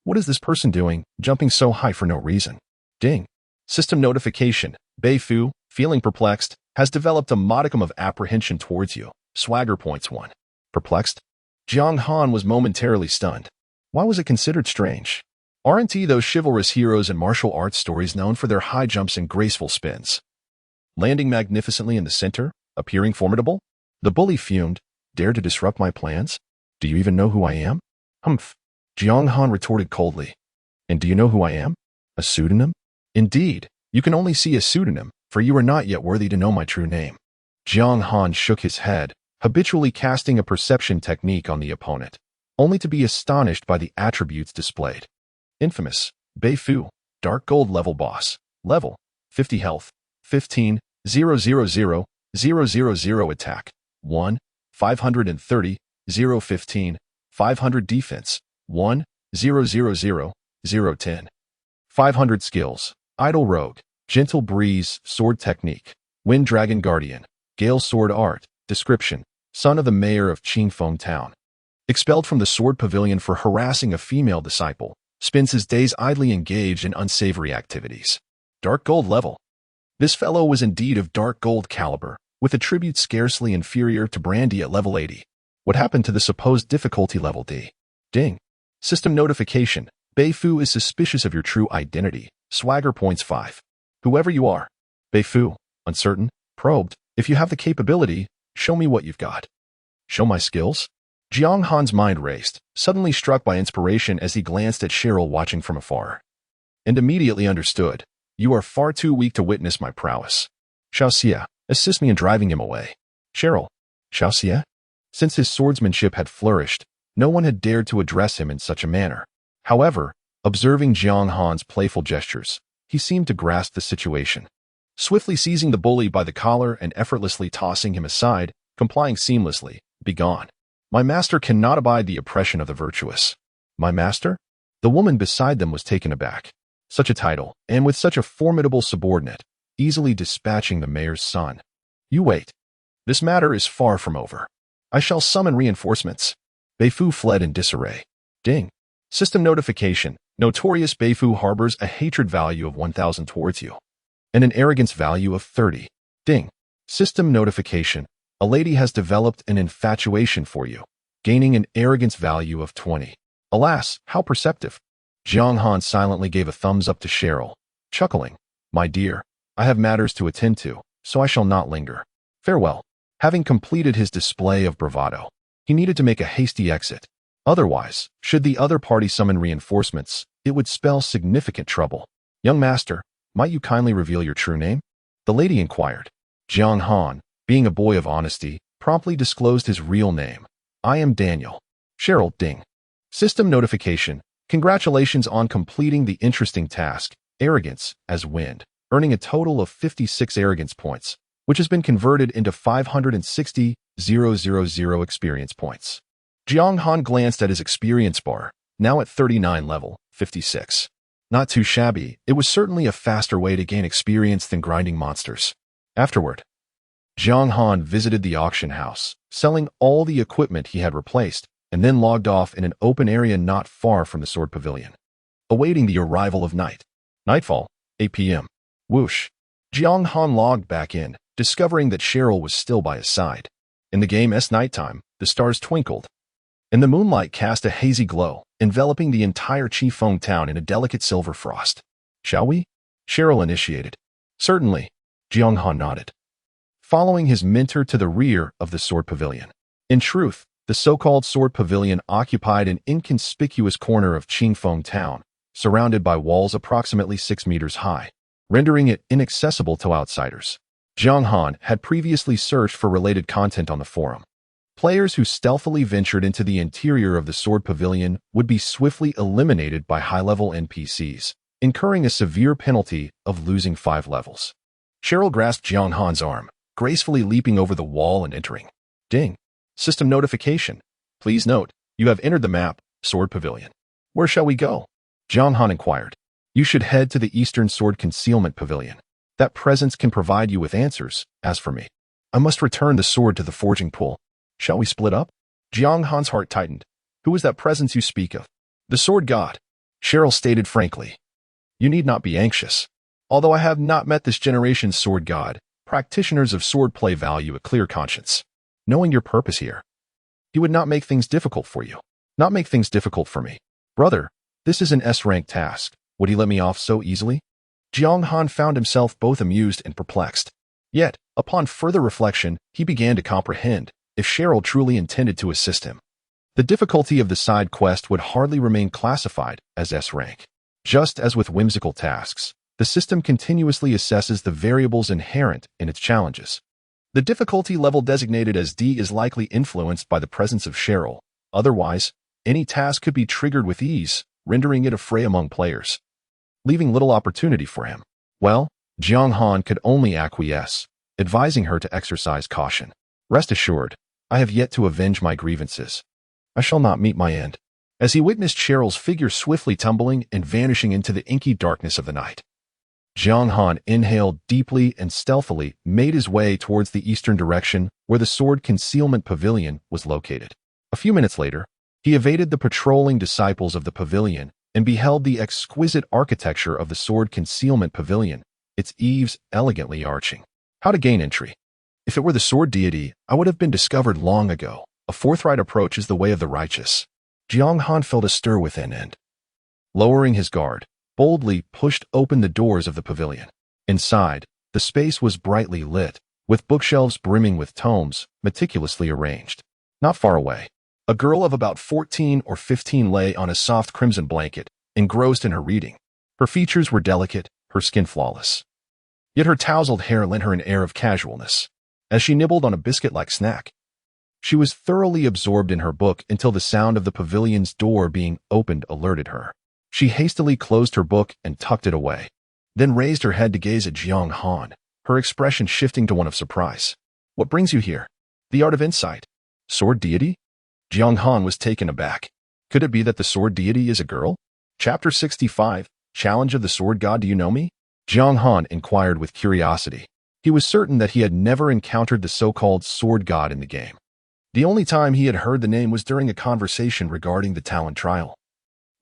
What is this person doing, jumping so high for no reason? Ding. System notification. Bei Fu, feeling perplexed, has developed a modicum of apprehension towards you. Swagger points 1. Perplexed? Jiang Han was momentarily stunned. Why was it considered strange? Aren't those chivalrous heroes in martial arts stories known for their high jumps and graceful spins? Landing magnificently in the center, appearing formidable? The bully fumed. Dare to disrupt my plans? Do you even know who I am? Humph. Jiang Han retorted coldly. And do you know who I am? A pseudonym? Indeed, you can only see a pseudonym, for you are not yet worthy to know my true name. Jiang Han shook his head, habitually casting a perception technique on the opponent, only to be astonished by the attributes displayed. Infamous, Bei Fu, Dark Gold level boss, level, 50 health, 15, 000, 000 attack, 1, 530, 015, 500 defense, 1, 000, 010. 500 skills, Idle Rogue, Gentle Breeze, Sword Technique, Wind Dragon Guardian, Gale Sword Art, Description, son of the mayor of Qingfeng Town. Expelled from the Sword Pavilion for harassing a female disciple, spends his days idly engaged in unsavory activities. Dark Gold level. This fellow was indeed of Dark Gold caliber, with attributes scarcely inferior to Brandy at level 80. What happened to the supposed difficulty level D? Ding. System notification. Bei Fu is suspicious of your true identity. Swagger points 5. Whoever you are. Bei Fu, uncertain, probed. If you have the capability, show me what you've got. Show my skills? Jiang Han's mind raced, suddenly struck by inspiration as he glanced at Cheryl watching from afar. And immediately understood. You are far too weak to witness my prowess. Xiaoxia, assist me in driving him away. Cheryl. Xiaoxia? Since his swordsmanship had flourished, no one had dared to address him in such a manner. However, observing Jiang Han's playful gestures, he seemed to grasp the situation. Swiftly seizing the bully by the collar and effortlessly tossing him aside, complying seamlessly, "Begone. My master cannot abide the oppression of the virtuous." My master? The woman beside them was taken aback. Such a title, and with such a formidable subordinate, easily dispatching the mayor's son. You wait. This matter is far from over. I shall summon reinforcements. Bei Fu fled in disarray. Ding. System notification. Notorious Bei Fu harbors a hatred value of 1,000 towards you, and an arrogance value of 30. Ding. System notification. A lady has developed an infatuation for you, gaining an arrogance value of 20. Alas, how perceptive. Jiang Han silently gave a thumbs up to Cheryl, chuckling. My dear, I have matters to attend to, so I shall not linger. Farewell. Having completed his display of bravado, he needed to make a hasty exit. Otherwise, should the other party summon reinforcements, it would spell significant trouble. Young master, might you kindly reveal your true name? The lady inquired. Jiang Han, being a boy of honesty, promptly disclosed his real name. I am Daniel. Cheryl. Ding. System notification. Congratulations on completing the interesting task, Arrogance, as Wind, earning a total of 56 arrogance points, which has been converted into 560,000 experience points. Jiang Han glanced at his experience bar, now at 39 level, 56. Not too shabby, it was certainly a faster way to gain experience than grinding monsters. Afterward, Jiang Han visited the auction house, selling all the equipment he had replaced, and then logged off in an open area not far from the Sword Pavilion, awaiting the arrival of night. Nightfall, 8 p.m. Whoosh. Jiang Han logged back in, discovering that Cheryl was still by his side. In the game's nighttime, the stars twinkled. and the moonlight cast a hazy glow, enveloping the entire Qifeng town in a delicate silver frost. "Shall we?" Cheryl initiated. "Certainly," Jianghan nodded, following his mentor to the rear of the sword pavilion. In truth, the so-called sword pavilion occupied an inconspicuous corner of Qifeng town, surrounded by walls approximately 6 meters high, rendering it inaccessible to outsiders. Jianghan had previously searched for related content on the forum. Players who stealthily ventured into the interior of the sword pavilion would be swiftly eliminated by high-level NPCs, incurring a severe penalty of losing 5 levels. Cheryl grasped Jianghan's arm, gracefully leaping over the wall and entering. Ding. System notification. Please note, you have entered the map, Sword Pavilion. Where shall we go? Jianghan inquired. You should head to the Eastern Sword Concealment Pavilion. That presence can provide you with answers. As for me, I must return the sword to the forging pool. Shall we split up? Jianghan's heart tightened. Who is that presence you speak of? The sword god. Cheryl stated frankly. You need not be anxious. Although I have not met this generation's sword god, practitioners of swordplay value a clear conscience. Knowing your purpose here, he would not make things difficult for you. Not make things difficult for me. Brother, this is an S-rank task. Would he let me off so easily? Jianghan found himself both amused and perplexed. Yet, upon further reflection, he began to comprehend if Cheryl truly intended to assist him. The difficulty of the side quest would hardly remain classified as S-rank. Just as with whimsical tasks, the system continuously assesses the variables inherent in its challenges. The difficulty level designated as D is likely influenced by the presence of Cheryl. Otherwise, any task could be triggered with ease, rendering it a fray among players, leaving little opportunity for him. Well, Jianghan could only acquiesce, advising her to exercise caution. Rest assured, I have yet to avenge my grievances. I shall not meet my end. As he witnessed Cheryl's figure swiftly tumbling and vanishing into the inky darkness of the night, Jianghan inhaled deeply and stealthily made his way towards the eastern direction where the sword concealment pavilion was located. A few minutes later, he evaded the patrolling disciples of the pavilion and beheld the exquisite architecture of the sword concealment pavilion, its eaves elegantly arching. How to gain entry? If it were the sword deity, I would have been discovered long ago. A forthright approach is the way of the righteous. Jianghan felt a stir within and, lowering his guard, boldly pushed open the doors of the pavilion. Inside, the space was brightly lit, with bookshelves brimming with tomes, meticulously arranged. Not far away, a girl of about 14 or 15 lay on a soft crimson blanket, engrossed in her reading. Her features were delicate, her skin flawless. Yet her tousled hair lent her an air of casualness. As she nibbled on a biscuit-like snack, she was thoroughly absorbed in her book until the sound of the pavilion's door being opened alerted her. She hastily closed her book and tucked it away, then raised her head to gaze at Jianghan, her expression shifting to one of surprise. What brings you here? The art of insight. Sword deity? Jianghan was taken aback. Could it be that the sword deity is a girl? Chapter 65, Challenge of the Sword God. Do you know me? Jianghan inquired with curiosity. He was certain that he had never encountered the so-called sword god in the game. The only time he had heard the name was during a conversation regarding the talent trial,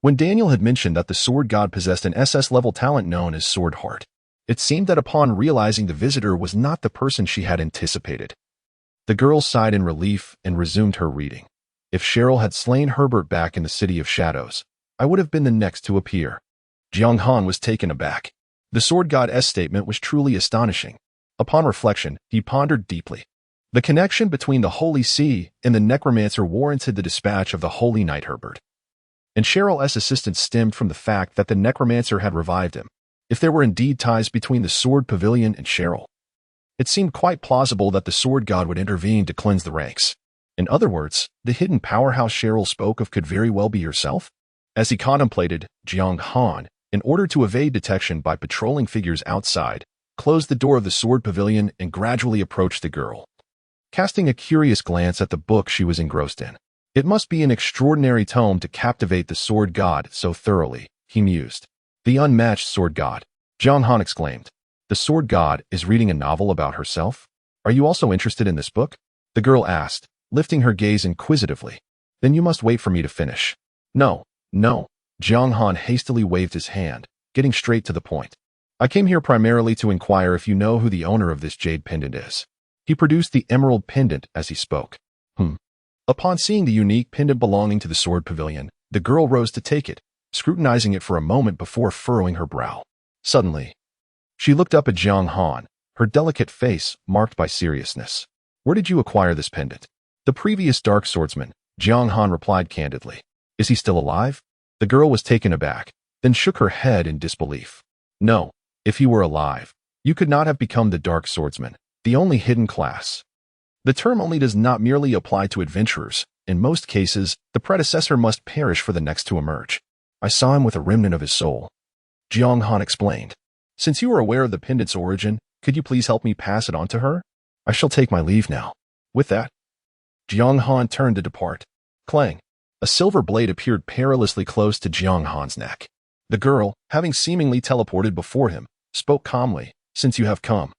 when Daniel had mentioned that the sword god possessed an SS-level talent known as Sword Heart. It seemed that upon realizing the visitor was not the person she had anticipated, the girl sighed in relief and resumed her reading. If Cheryl had slain Herbert back in the City of Shadows, I would have been the next to appear. Jianghan was taken aback. The sword god's statement was truly astonishing. Upon reflection, he pondered deeply. The connection between the Holy See and the necromancer warranted the dispatch of the Holy Knight Herbert, and Cheryl's assistance stemmed from the fact that the necromancer had revived him. If there were indeed ties between the sword pavilion and Cheryl, it seemed quite plausible that the sword god would intervene to cleanse the ranks. In other words, the hidden powerhouse Cheryl spoke of could very well be herself. As he contemplated, Jianghan, in order to evade detection by patrolling figures outside, closed the door of the sword pavilion and gradually approached the girl, casting a curious glance at the book she was engrossed in. It must be an extraordinary tome to captivate the sword god so thoroughly, he mused. The unmatched sword god, Jianghan exclaimed. The sword god is reading a novel about herself? Are you also interested in this book? The girl asked, lifting her gaze inquisitively. Then you must wait for me to finish. No. Jianghan hastily waved his hand, getting straight to the point. I came here primarily to inquire if you know who the owner of this jade pendant is. He produced the emerald pendant as he spoke. Upon seeing the unique pendant belonging to the sword pavilion, the girl rose to take it, scrutinizing it for a moment before furrowing her brow. Suddenly, she looked up at Jiang Han, her delicate face marked by seriousness. Where did you acquire this pendant? The previous dark swordsman, Jiang Han replied candidly. Is he still alive? The girl was taken aback, then shook her head in disbelief. No, if he were alive, you could not have become the dark swordsman, the only hidden class. The term only does not merely apply to adventurers. In most cases, the predecessor must perish for the next to emerge. I saw him with a remnant of his soul. Jiang Han explained. Since you are aware of the pendant's origin, could you please help me pass it on to her? I shall take my leave now. With that, Jiang Han turned to depart. Clang! A silver blade appeared perilously close to Jiang Han's neck. The girl, having seemingly teleported before him, spoke calmly. Since you have come,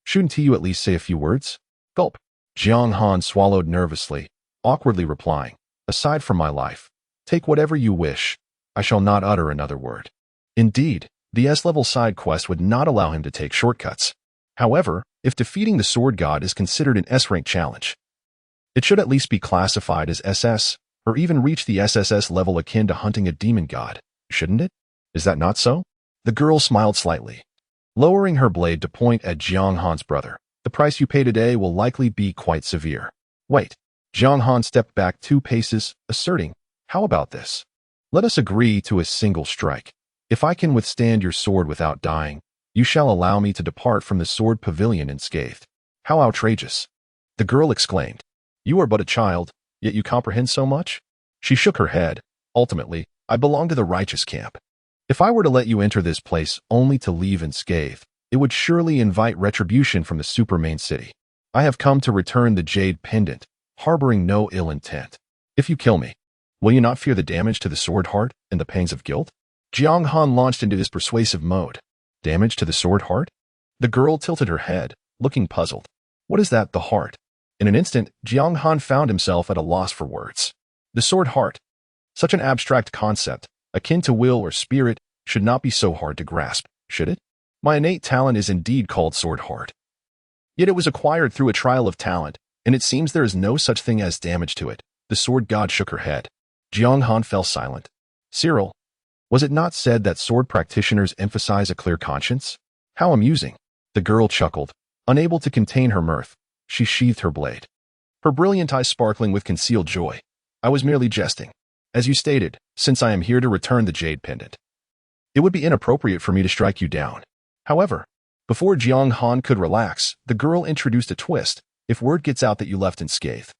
shouldn't you at least say a few words? Gulp. Jiang Han swallowed nervously, awkwardly replying, aside from my life, take whatever you wish. I shall not utter another word. Indeed, the S-level side quest would not allow him to take shortcuts. However, if defeating the sword god is considered an S-rank challenge, it should at least be classified as SS, or even reach the SSS level akin to hunting a demon god, shouldn't it? Is that not so? The girl smiled slightly, lowering her blade to point at Jiang Han's brother. The price you pay today will likely be quite severe. Wait. Jiang Han stepped back 2 paces, asserting, how about this? Let us agree to a single strike. If I can withstand your sword without dying, you shall allow me to depart from the sword pavilion unscathed. How outrageous! The girl exclaimed. You are but a child, yet you comprehend so much? She shook her head. Ultimately, I belong to the righteous camp. If I were to let you enter this place only to leave unscathed, it would surely invite retribution from the supermain city. I have come to return the jade pendant, harboring no ill intent. If you kill me, will you not fear the damage to the sword heart and the pangs of guilt? Jiang Han launched into his persuasive mode. Damage to the sword heart? The girl tilted her head, looking puzzled. What is that, the heart? In an instant, Jiang Han found himself at a loss for words. The sword heart. Such an abstract concept, akin to will or spirit, should not be so hard to grasp, should it? My innate talent is indeed called sword heart. Yet it was acquired through a trial of talent, and it seems there is no such thing as damage to it. The sword god shook her head. Jiang Han fell silent. Cyril, was it not said that sword practitioners emphasize a clear conscience? How amusing. The girl chuckled. Unable to contain her mirth, she sheathed her blade, her brilliant eyes sparkling with concealed joy. I was merely jesting. As you stated, since I am here to return the jade pendant, it would be inappropriate for me to strike you down. However, before Jiang Han could relax, the girl introduced a twist. If word gets out that you left unscathed,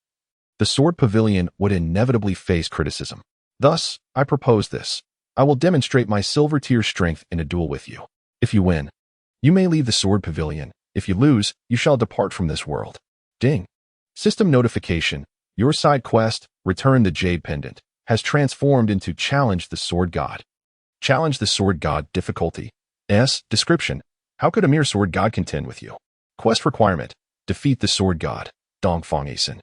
the sword pavilion would inevitably face criticism. Thus, I propose this. I will demonstrate my silver tier strength in a duel with you. If you win, you may leave the sword pavilion. If you lose, you shall depart from this world. Ding. System notification. Your side quest, Return the Jade Pendant, has transformed into Challenge the Sword God. Challenge the Sword God difficulty. S. Description. How could a mere sword god contend with you? Quest requirement. Defeat the sword god, Dongfang Asen,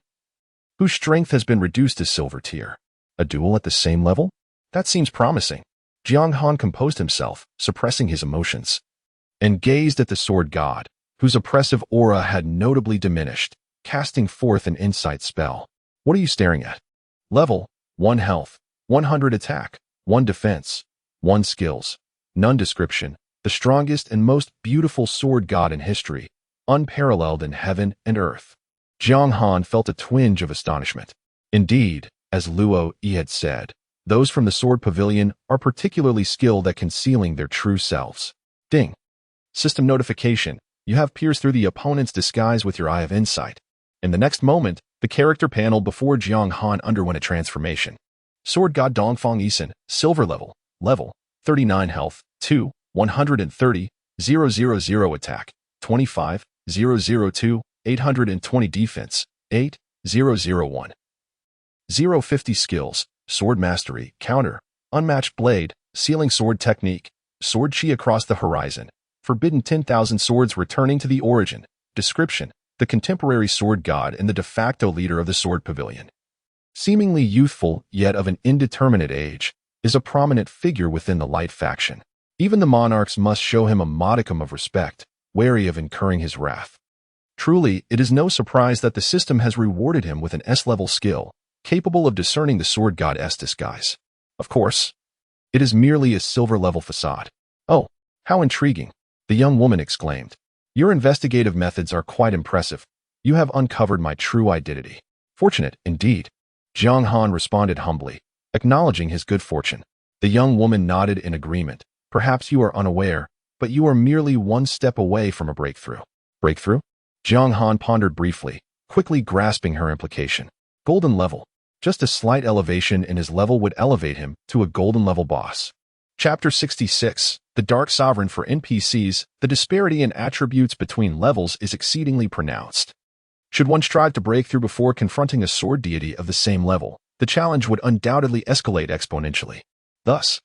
whose strength has been reduced to silver tier. A duel at the same level? That seems promising. Jiang Han composed himself, suppressing his emotions, and gazed at the sword god, whose oppressive aura had notably diminished, casting forth an insight spell. What are you staring at? Level, 1 health, 100 attack, 1 defense, 1 skills, none description, the strongest and most beautiful sword god in history, unparalleled in heaven and earth. Jiang Han felt a twinge of astonishment. Indeed, as Luo Yi had said, those from the sword pavilion are particularly skilled at concealing their true selves. Ding. System notification. You have pierced through the opponent's disguise with your eye of insight. In the next moment, the character panel before Jiang Han underwent a transformation. Sword God Dongfang Asen, silver level, 39 health, 2, 130, 000 attack, 25, 002, 820 defense, 8, 001. 050 skills, sword mastery, counter, unmatched blade, sealing sword technique, sword chi across the horizon, forbidden 10,000 swords returning to the origin, description, the contemporary sword god and the de facto leader of the sword pavilion. Seemingly youthful, yet of an indeterminate age, is a prominent figure within the light faction. Even the monarchs must show him a modicum of respect, wary of incurring his wrath. Truly, it is no surprise that the system has rewarded him with an S-level skill, capable of discerning the sword god's disguise. Of course, it is merely a silver-level facade. Oh, how intriguing, the young woman exclaimed. Your investigative methods are quite impressive. You have uncovered my true identity. Fortunate, indeed. Jiang Han responded humbly, acknowledging his good fortune. The young woman nodded in agreement. Perhaps you are unaware, but you are merely one step away from a breakthrough. Breakthrough? Jiang Han pondered briefly, quickly grasping her implication. Golden level. Just a slight elevation in his level would elevate him to a golden level boss. Chapter 66. The Dark Sovereign. For NPCs, the disparity in attributes between levels is exceedingly pronounced. Should one strive to break through before confronting a sword deity of the same level, the challenge would undoubtedly escalate exponentially. Thus,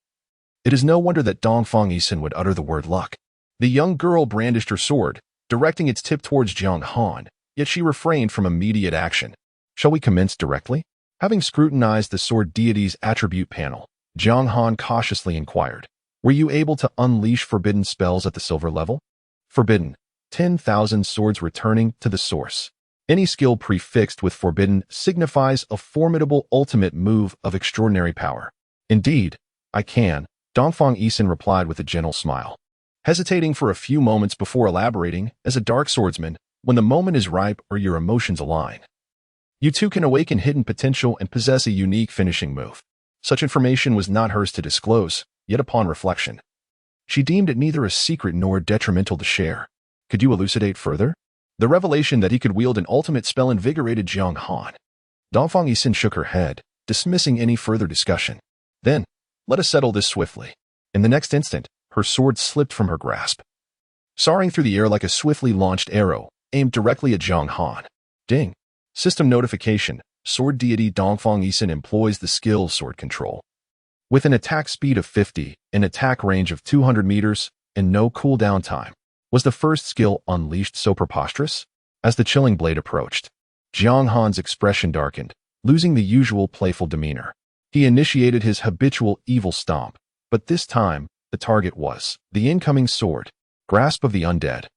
it is no wonder that Dongfang Yisun would utter the word luck. The young girl brandished her sword, directing its tip towards Jiang Han, yet she refrained from immediate action. Shall we commence directly? Having scrutinized the sword deity's attribute panel, Jiang Han cautiously inquired, were you able to unleash forbidden spells at the silver level? Forbidden. 10,000 swords returning to the source. Any skill prefixed with forbidden signifies a formidable ultimate move of extraordinary power. Indeed, I can, Dongfang Yisun replied with a gentle smile. Hesitating for a few moments before elaborating, as a dark swordsman, when the moment is ripe or your emotions align, you too can awaken hidden potential and possess a unique finishing move. Such information was not hers to disclose, yet upon reflection, she deemed it neither a secret nor detrimental to share. Could you elucidate further? The revelation that he could wield an ultimate spell invigorated Jiang Han. Dongfang Yisun shook her head, dismissing any further discussion. Then, let us settle this swiftly. In the next instant, her sword slipped from her grasp, soaring through the air like a swiftly launched arrow, aimed directly at Jiang Han. Ding. System notification. Sword deity Dongfang Yisun employs the skill Sword Control. With an attack speed of 50, an attack range of 200 meters, and no cooldown time. Was the first skill unleashed so preposterous? As the chilling blade approached, Jiang Han's expression darkened, losing the usual playful demeanor. He initiated his habitual evil stomp, but this time, the target was the incoming sword, grasp of the undead.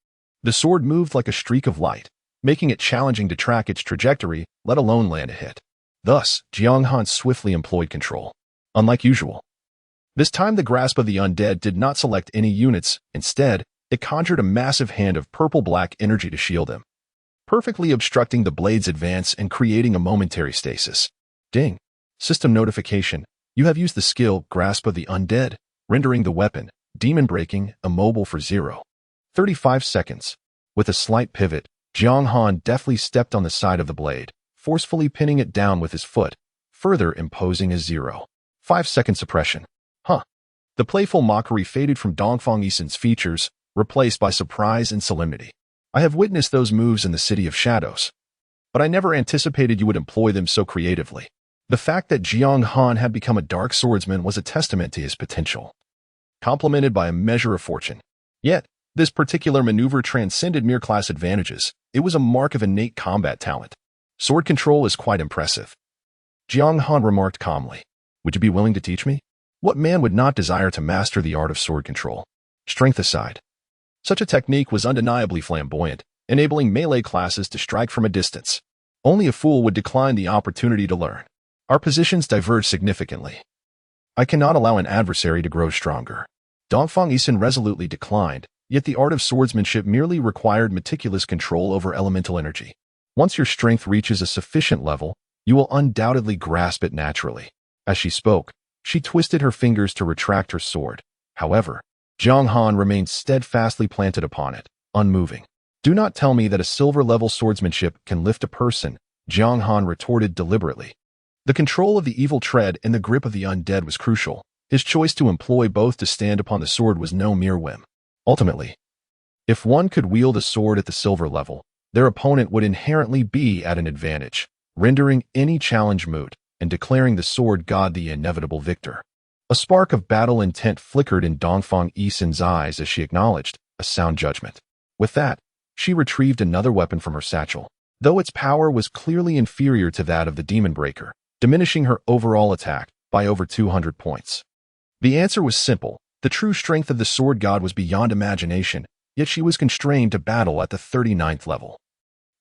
The sword moved like a streak of light, making it challenging to track its trajectory, let alone land a hit. Thus, Jiang Han swiftly employed control. Unlike usual, this time the grasp of the undead did not select any units. Instead, it conjured a massive hand of purple-black energy to shield him, perfectly obstructing the blade's advance and creating a momentary stasis. Ding. System notification. You have used the skill Grasp of the Undead, rendering the weapon, demon breaking, immobile for 0.35 seconds. With a slight pivot, Jiang Han deftly stepped on the side of the blade, forcefully pinning it down with his foot, further imposing a 0.5-second suppression. Huh. The playful mockery faded from Dongfang Yisun's features, replaced by surprise and solemnity. I have witnessed those moves in the City of Shadows, but I never anticipated you would employ them so creatively. The fact that Jiang Han had become a dark swordsman was a testament to his potential, complemented by a measure of fortune. Yet, this particular maneuver transcended mere class advantages. It was a mark of innate combat talent. Sword control is quite impressive, Jiang Han remarked calmly. Would you be willing to teach me? What man would not desire to master the art of sword control? Strength aside, such a technique was undeniably flamboyant, enabling melee classes to strike from a distance. Only a fool would decline the opportunity to learn. Our positions diverge significantly. I cannot allow an adversary to grow stronger. Dongfang Yisun resolutely declined, yet the art of swordsmanship merely required meticulous control over elemental energy. Once your strength reaches a sufficient level, you will undoubtedly grasp it naturally. As she spoke, she twisted her fingers to retract her sword. However, Jiang Han remained steadfastly planted upon it, unmoving. Do not tell me that a silver-level swordsmanship can lift a person, Jiang Han retorted deliberately. The control of the evil tread and the grip of the undead was crucial. His choice to employ both to stand upon the sword was no mere whim. Ultimately, if one could wield a sword at the silver level, their opponent would inherently be at an advantage, rendering any challenge moot and declaring the sword god the inevitable victor. A spark of battle intent flickered in Dongfang Yisun's eyes as she acknowledged a sound judgment. With that, she retrieved another weapon from her satchel, though its power was clearly inferior to that of the Demon Breaker, diminishing her overall attack by over 200 points. The answer was simple. The true strength of the sword god was beyond imagination, yet she was constrained to battle at the 39th level,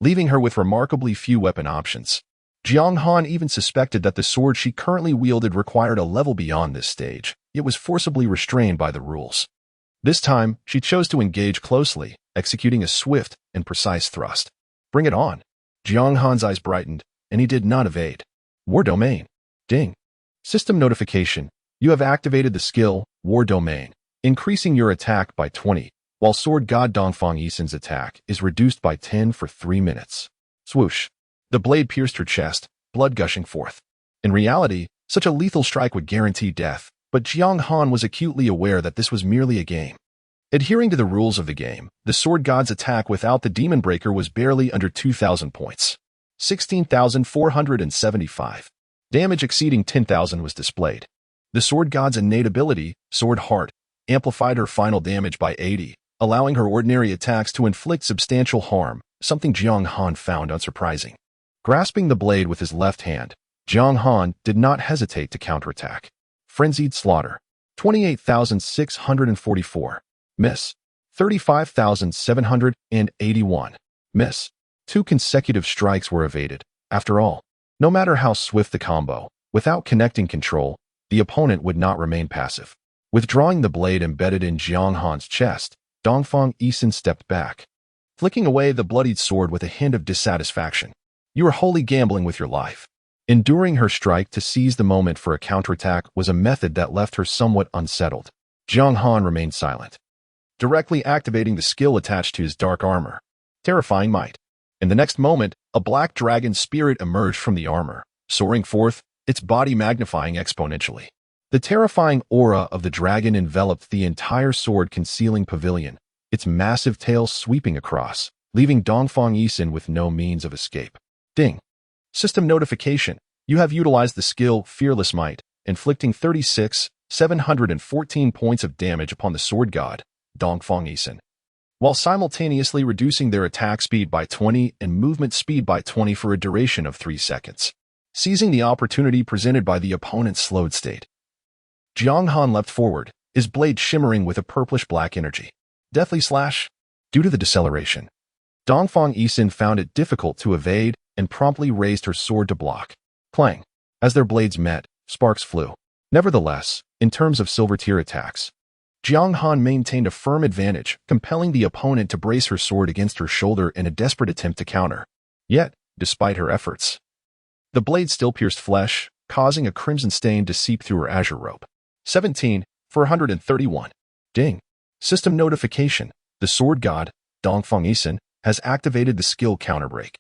leaving her with remarkably few weapon options. Jiang Han even suspected that the sword she currently wielded required a level beyond this stage, yet was forcibly restrained by the rules. This time, she chose to engage closely, executing a swift and precise thrust. Bring it on. Jiang Han's eyes brightened, and he did not evade. War Domain. Ding. System notification. You have activated the skill, War Domain, increasing your attack by 20, while Sword God Dongfang Yisun's attack is reduced by 10 for 3 minutes. Swoosh. The blade pierced her chest, blood gushing forth. In reality, such a lethal strike would guarantee death, but Jiang Han was acutely aware that this was merely a game. Adhering to the rules of the game, the Sword God's attack without the Demon Breaker was barely under 2,000 points. 16,475. Damage exceeding 10,000 was displayed. The Sword God's innate ability, Sword Heart, amplified her final damage by 80, allowing her ordinary attacks to inflict substantial harm, something Jiang Han found unsurprising. Grasping the blade with his left hand, Jiang Han did not hesitate to counterattack. Frenzied Slaughter. 28,644. Miss. 35,781. Miss. 2 consecutive strikes were evaded. After all, no matter how swift the combo, without connecting control, the opponent would not remain passive. Withdrawing the blade embedded in Jiang Han's chest, Dongfang Yisun stepped back, flicking away the bloodied sword with a hint of dissatisfaction. You are wholly gambling with your life. Enduring her strike to seize the moment for a counterattack was a method that left her somewhat unsettled. Jiang Han remained silent, directly activating the skill attached to his dark armor. Terrifying Might. In the next moment, a black dragon spirit emerged from the armor, soaring forth, its body magnifying exponentially. The terrifying aura of the dragon enveloped the entire sword-concealing pavilion, its massive tail sweeping across, leaving Dongfang Yisun with no means of escape. Ding. System notification. You have utilized the skill Fearless Might, inflicting 36,714 points of damage upon the sword god, Dongfang Yisun, while simultaneously reducing their attack speed by 20 and movement speed by 20 for a duration of 3 seconds. Seizing the opportunity presented by the opponent's slowed state, Jiang Han leapt forward, his blade shimmering with a purplish-black energy. Deathly Slash. Due to the deceleration, Dongfang Yisun found it difficult to evade and promptly raised her sword to block. Clang. As their blades met, sparks flew. Nevertheless, in terms of silver tier attacks, Jiang Han maintained a firm advantage, compelling the opponent to brace her sword against her shoulder in a desperate attempt to counter. Yet, despite her efforts, the blade still pierced flesh, causing a crimson stain to seep through her azure robe. 17,431. Ding. System notification. The sword god, Dongfang Yisun, has activated the skill Counterbreak,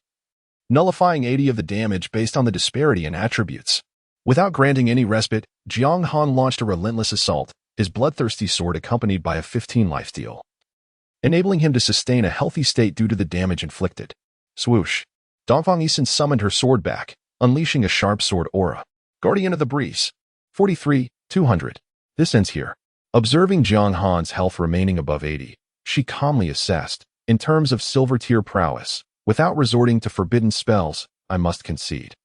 nullifying 80 of the damage based on the disparity in attributes. Without granting any respite, Jiang Han launched a relentless assault, his bloodthirsty sword accompanied by a 15 lifesteal, enabling him to sustain a healthy state due to the damage inflicted. Swoosh. Dongfang Yisun summoned her sword back, unleashing a sharp sword aura. Guardian of the Breeze. 43,200. This ends here. Observing Jiang Han's health remaining above 80, she calmly assessed, in terms of silver tier prowess, without resorting to forbidden spells, I must concede.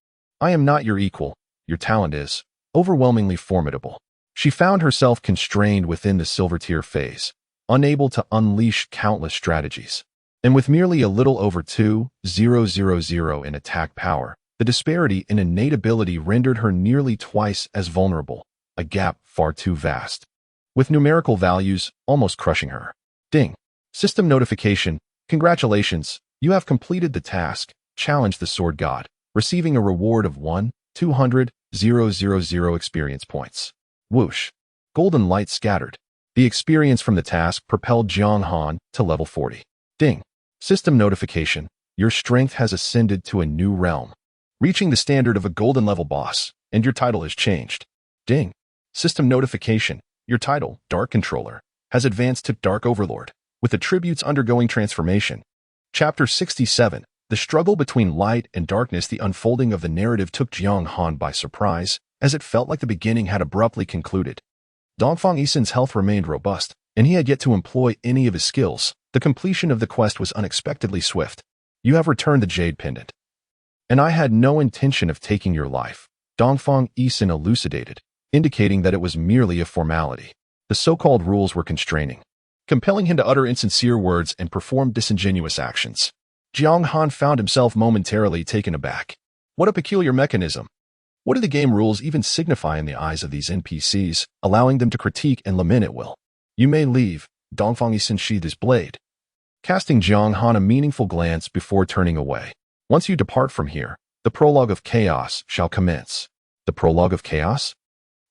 I am not your equal. Your talent is overwhelmingly formidable. She found herself constrained within the silver tier phase, unable to unleash countless strategies. And with merely a little over 2,000 in attack power, the disparity in innate ability rendered her nearly twice as vulnerable, a gap far too vast, with numerical values almost crushing her. Ding. System notification. Congratulations, you have completed the task, challenge the sword god, receiving a reward of 1,200,000 experience points. Whoosh. Golden light scattered. The experience from the task propelled Jiang Han to level 40. Ding. System notification. Your strength has ascended to a new realm, reaching the standard of a golden level boss, and your title has changed. Ding. System notification. Your title, Dark Controller, has advanced to Dark Overlord, with attributes undergoing transformation. Chapter 67. The struggle between light and darkness. The unfolding of the narrative took Jiang Han by surprise, as it felt like the beginning had abruptly concluded. Dongfang Yisun's health remained robust, and he had yet to employ any of his skills. The completion of the quest was unexpectedly swift. You have returned the Jade Pendant, and I had no intention of taking your life, Dongfang Yisun elucidated, indicating that it was merely a formality. The so-called rules were constraining, compelling him to utter insincere words and perform disingenuous actions. Jiang Han found himself momentarily taken aback. What a peculiar mechanism. What do the game rules even signify in the eyes of these NPCs, allowing them to critique and lament at will? You may leave, Dongfang Yisin sheathed his blade, casting Jiang Han a meaningful glance before turning away. Once you depart from here, the prologue of chaos shall commence. The prologue of chaos?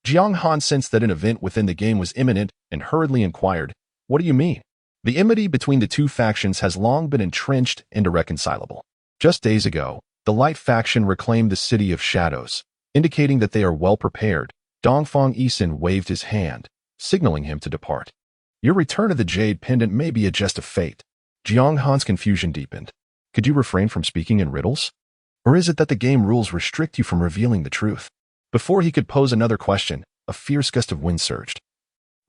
Jiang Han sensed that an event within the game was imminent and hurriedly inquired, "What do you mean?" The enmity between the two factions has long been entrenched and irreconcilable. Just days ago, the Light faction reclaimed the City of Shadows, indicating that they are well prepared. Dongfang Yisin waved his hand, signaling him to depart. Your return of the Jade Pendant may be a jest of fate. Jiang Han's confusion deepened. Could you refrain from speaking in riddles? Or is it that the game rules restrict you from revealing the truth? Before he could pose another question, a fierce gust of wind surged,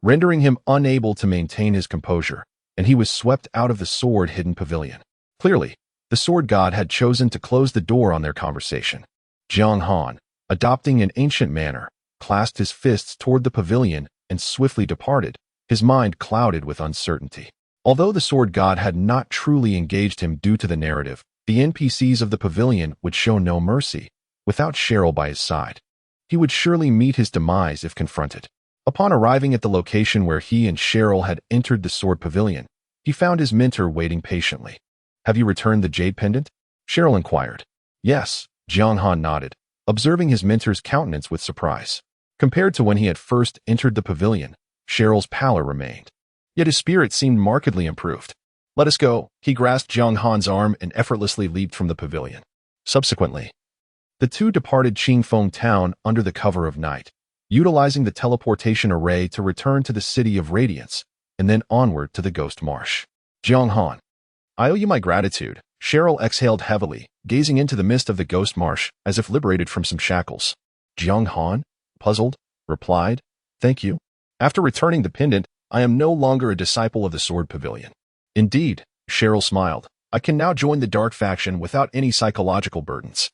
rendering him unable to maintain his composure, and he was swept out of the sword-hidden pavilion. Clearly, the sword god had chosen to close the door on their conversation. Jiang Han, adopting an ancient manner, clasped his fists toward the pavilion and swiftly departed, his mind clouded with uncertainty. Although the sword god had not truly engaged him due to the narrative, the NPCs of the pavilion would show no mercy. Without Cheryl by his side, he would surely meet his demise if confronted. Upon arriving at the location where he and Cheryl had entered the sword pavilion, he found his mentor waiting patiently. Have you returned the Jade Pendant? Cheryl inquired. Yes, Jiang Han nodded, observing his mentor's countenance with surprise. Compared to when he had first entered the pavilion, Cheryl's pallor remained. Yet his spirit seemed markedly improved. Let us go. He grasped Jiang Han's arm and effortlessly leaped from the pavilion. Subsequently, the two departed Qingfeng town under the cover of night, utilizing the teleportation array to return to the City of Radiance, and then onward to the Ghost Marsh. Jiang Han, I owe you my gratitude. Cheryl exhaled heavily, gazing into the mist of the Ghost Marsh as if liberated from some shackles. Jiang Han, puzzled, replied, Thank you. After returning the pendant, I am no longer a disciple of the Sword Pavilion. Indeed, Cheryl smiled. I can now join the Dark faction without any psychological burdens.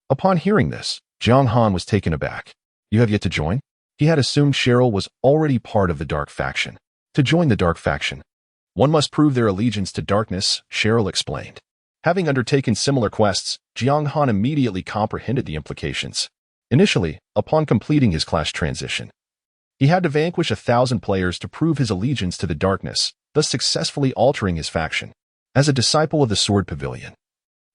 Upon hearing this, Jiang Han was taken aback. You have yet to join? He had assumed Cheryl was already part of the Dark faction. To join the Dark faction, one must prove their allegiance to darkness, Cheryl explained. Having undertaken similar quests, Jiang Han immediately comprehended the implications. Initially, upon completing his class transition, he had to vanquish 1,000 players to prove his allegiance to the darkness, thus successfully altering his faction. As a disciple of the Sword Pavilion,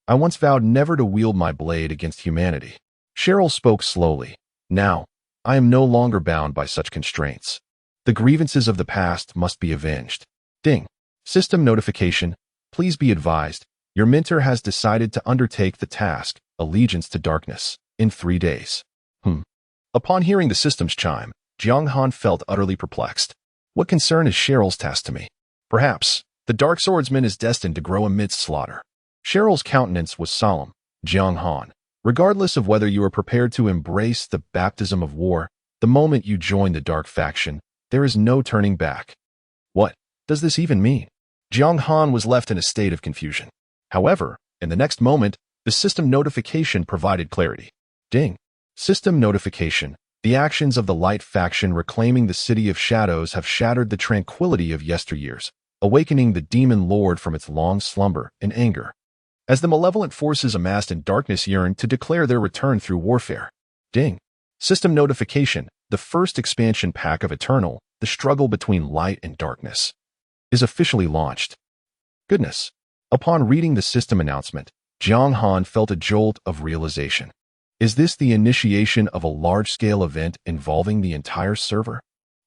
I once vowed never to wield my blade against humanity. Cheryl spoke slowly. Now, I am no longer bound by such constraints. The grievances of the past must be avenged. Ding. System notification. Please be advised, your mentor has decided to undertake the task, Allegiance to Darkness, in 3 days. Upon hearing the system's chime, Jiang Han felt utterly perplexed. What concern is Cheryl's task to me? Perhaps, the Dark Swordsman is destined to grow amidst slaughter. Cheryl's countenance was solemn. Jiang Han, regardless of whether you are prepared to embrace the baptism of war, the moment you join the Dark faction, there is no turning back. What does this even mean? Jiang Han was left in a state of confusion. However, in the next moment, the system notification provided clarity. Ding. System notification. The actions of the Light faction reclaiming the City of Shadows have shattered the tranquility of yesteryears, awakening the Demon Lord from its long slumber and anger. As the malevolent forces amassed in darkness yearn to declare their return through warfare. Ding. System notification. The first expansion pack of Eternal, the struggle between light and darkness, is officially launched. Goodness. Upon reading the system announcement, Jiang Han felt a jolt of realization. Is this the initiation of a large-scale event involving the entire server?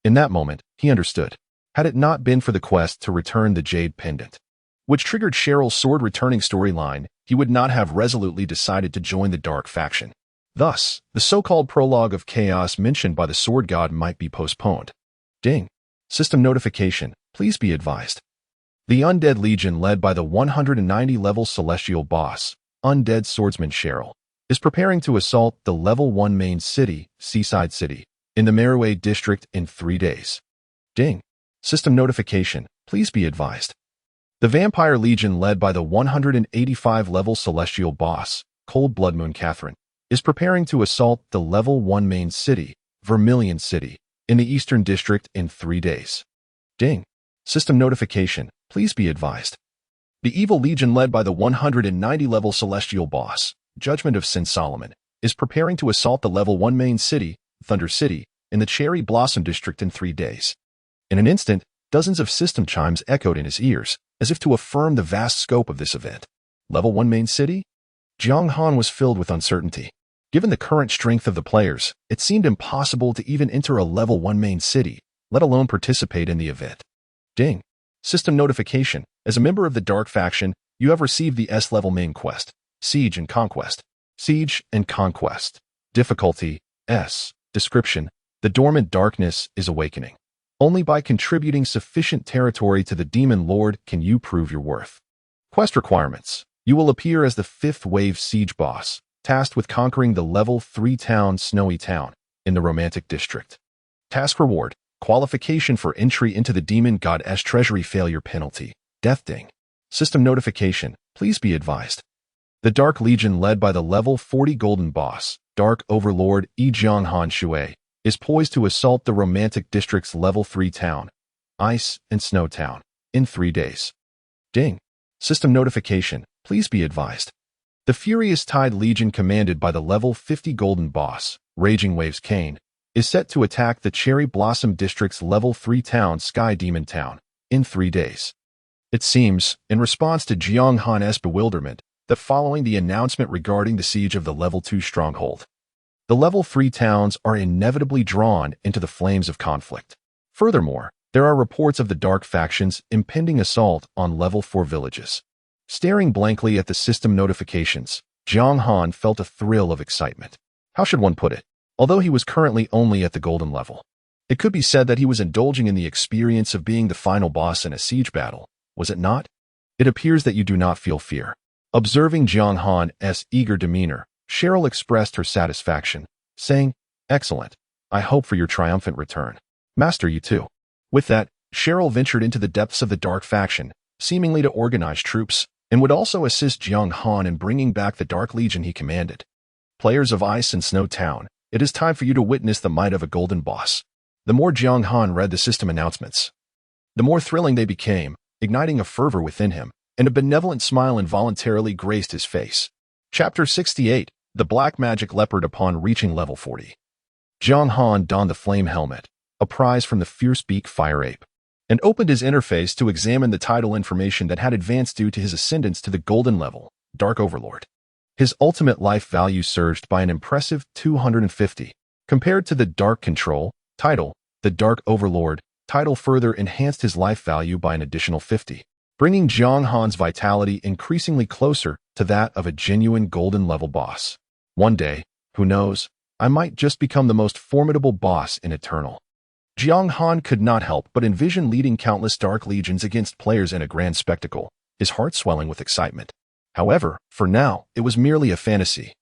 In that moment, he understood. Had it not been for the quest to return the Jade Pendant, which triggered Cheryl's sword-returning storyline, he would not have resolutely decided to join the Dark faction. Thus, the so-called prologue of chaos mentioned by the Sword God might be postponed. Ding. System notification. Please be advised. The Undead Legion led by the 190-level celestial boss, Undead Swordsman Cheryl, is preparing to assault the Level 1 main city, Seaside City, in the Merué district in 3 days. Ding. System notification. Please be advised. The Vampire Legion led by the 185-level celestial boss, Cold Blood Moon Catherine, is preparing to assault the Level 1 main city, Vermilion City, in the Eastern District in 3 days. Ding. System notification. Please be advised. The Evil Legion led by the 190-level celestial boss, Judgment of Sin Solomon, is preparing to assault the level 1 main city, Thunder City, in the Cherry Blossom District in 3 days. In an instant, dozens of system chimes echoed in his ears, as if to affirm the vast scope of this event. Level 1 main city? Jiang Han was filled with uncertainty. Given the current strength of the players, it seemed impossible to even enter a level 1 main city, let alone participate in the event. Ding. System notification. As a member of the Dark Faction, you have received the S-level main quest, Siege and Conquest. Siege and Conquest. Difficulty, S. Description. The dormant darkness is awakening. Only by contributing sufficient territory to the Demon Lord can you prove your worth. Quest requirements. You will appear as the 5th wave siege boss, tasked with conquering the level 3 town Snowy Town in the Romantic District. Task reward. Qualification for entry into the Demon God's Treasury failure penalty. Death Ding. System notification. Please be advised. The Dark Legion led by the level 40 Golden Boss, Dark Overlord Jiang Han Shui, is poised to assault the Romantic District's level 3 town, Ice and Snow Town, in 3 days. Ding. System notification. Please be advised. The Furious Tide Legion commanded by the level 50 Golden Boss, Raging Waves Kane, is set to attack the Cherry Blossom District's level 3 town Sky Demon Town in 3 days. It seems, in response to Jiang Han's bewilderment, that following the announcement regarding the siege of the level 2 stronghold, the level 3 towns are inevitably drawn into the flames of conflict. Furthermore, there are reports of the Dark Faction's impending assault on level 4 villages. Staring blankly at the system notifications, Jiang Han felt a thrill of excitement. How should one put it? Although he was currently only at the golden level, it could be said that he was indulging in the experience of being the final boss in a siege battle, was it not? It appears that you do not feel fear. Observing Jiang Han's eager demeanor, Cheryl expressed her satisfaction, saying, "Excellent. I hope for your triumphant return. Master, you too." With that, Cheryl ventured into the depths of the Dark Faction, seemingly to organize troops, and would also assist Jiang Han in bringing back the Dark Legion he commanded. Players of Ice and Snow Town, it is time for you to witness the might of a golden boss. The more Jiang Han read the system announcements, the more thrilling they became, igniting a fervor within him, and a benevolent smile involuntarily graced his face. Chapter 68. The Black Magic Leopard upon reaching level 40. Jiang Han donned the flame helmet, a prize from the fierce beak fire ape, and opened his interface to examine the title information that had advanced due to his ascendance to the golden level, Dark Overlord. His ultimate life value surged by an impressive 250. Compared to the Dark Control title, the Dark Overlord title further enhanced his life value by an additional 50, bringing Jiang Han's vitality increasingly closer to that of a genuine golden level boss. One day, who knows, I might just become the most formidable boss in Eternal. Jiang Han could not help but envision leading countless Dark Legions against players in a grand spectacle, his heart swelling with excitement. However, for now, it was merely a fantasy,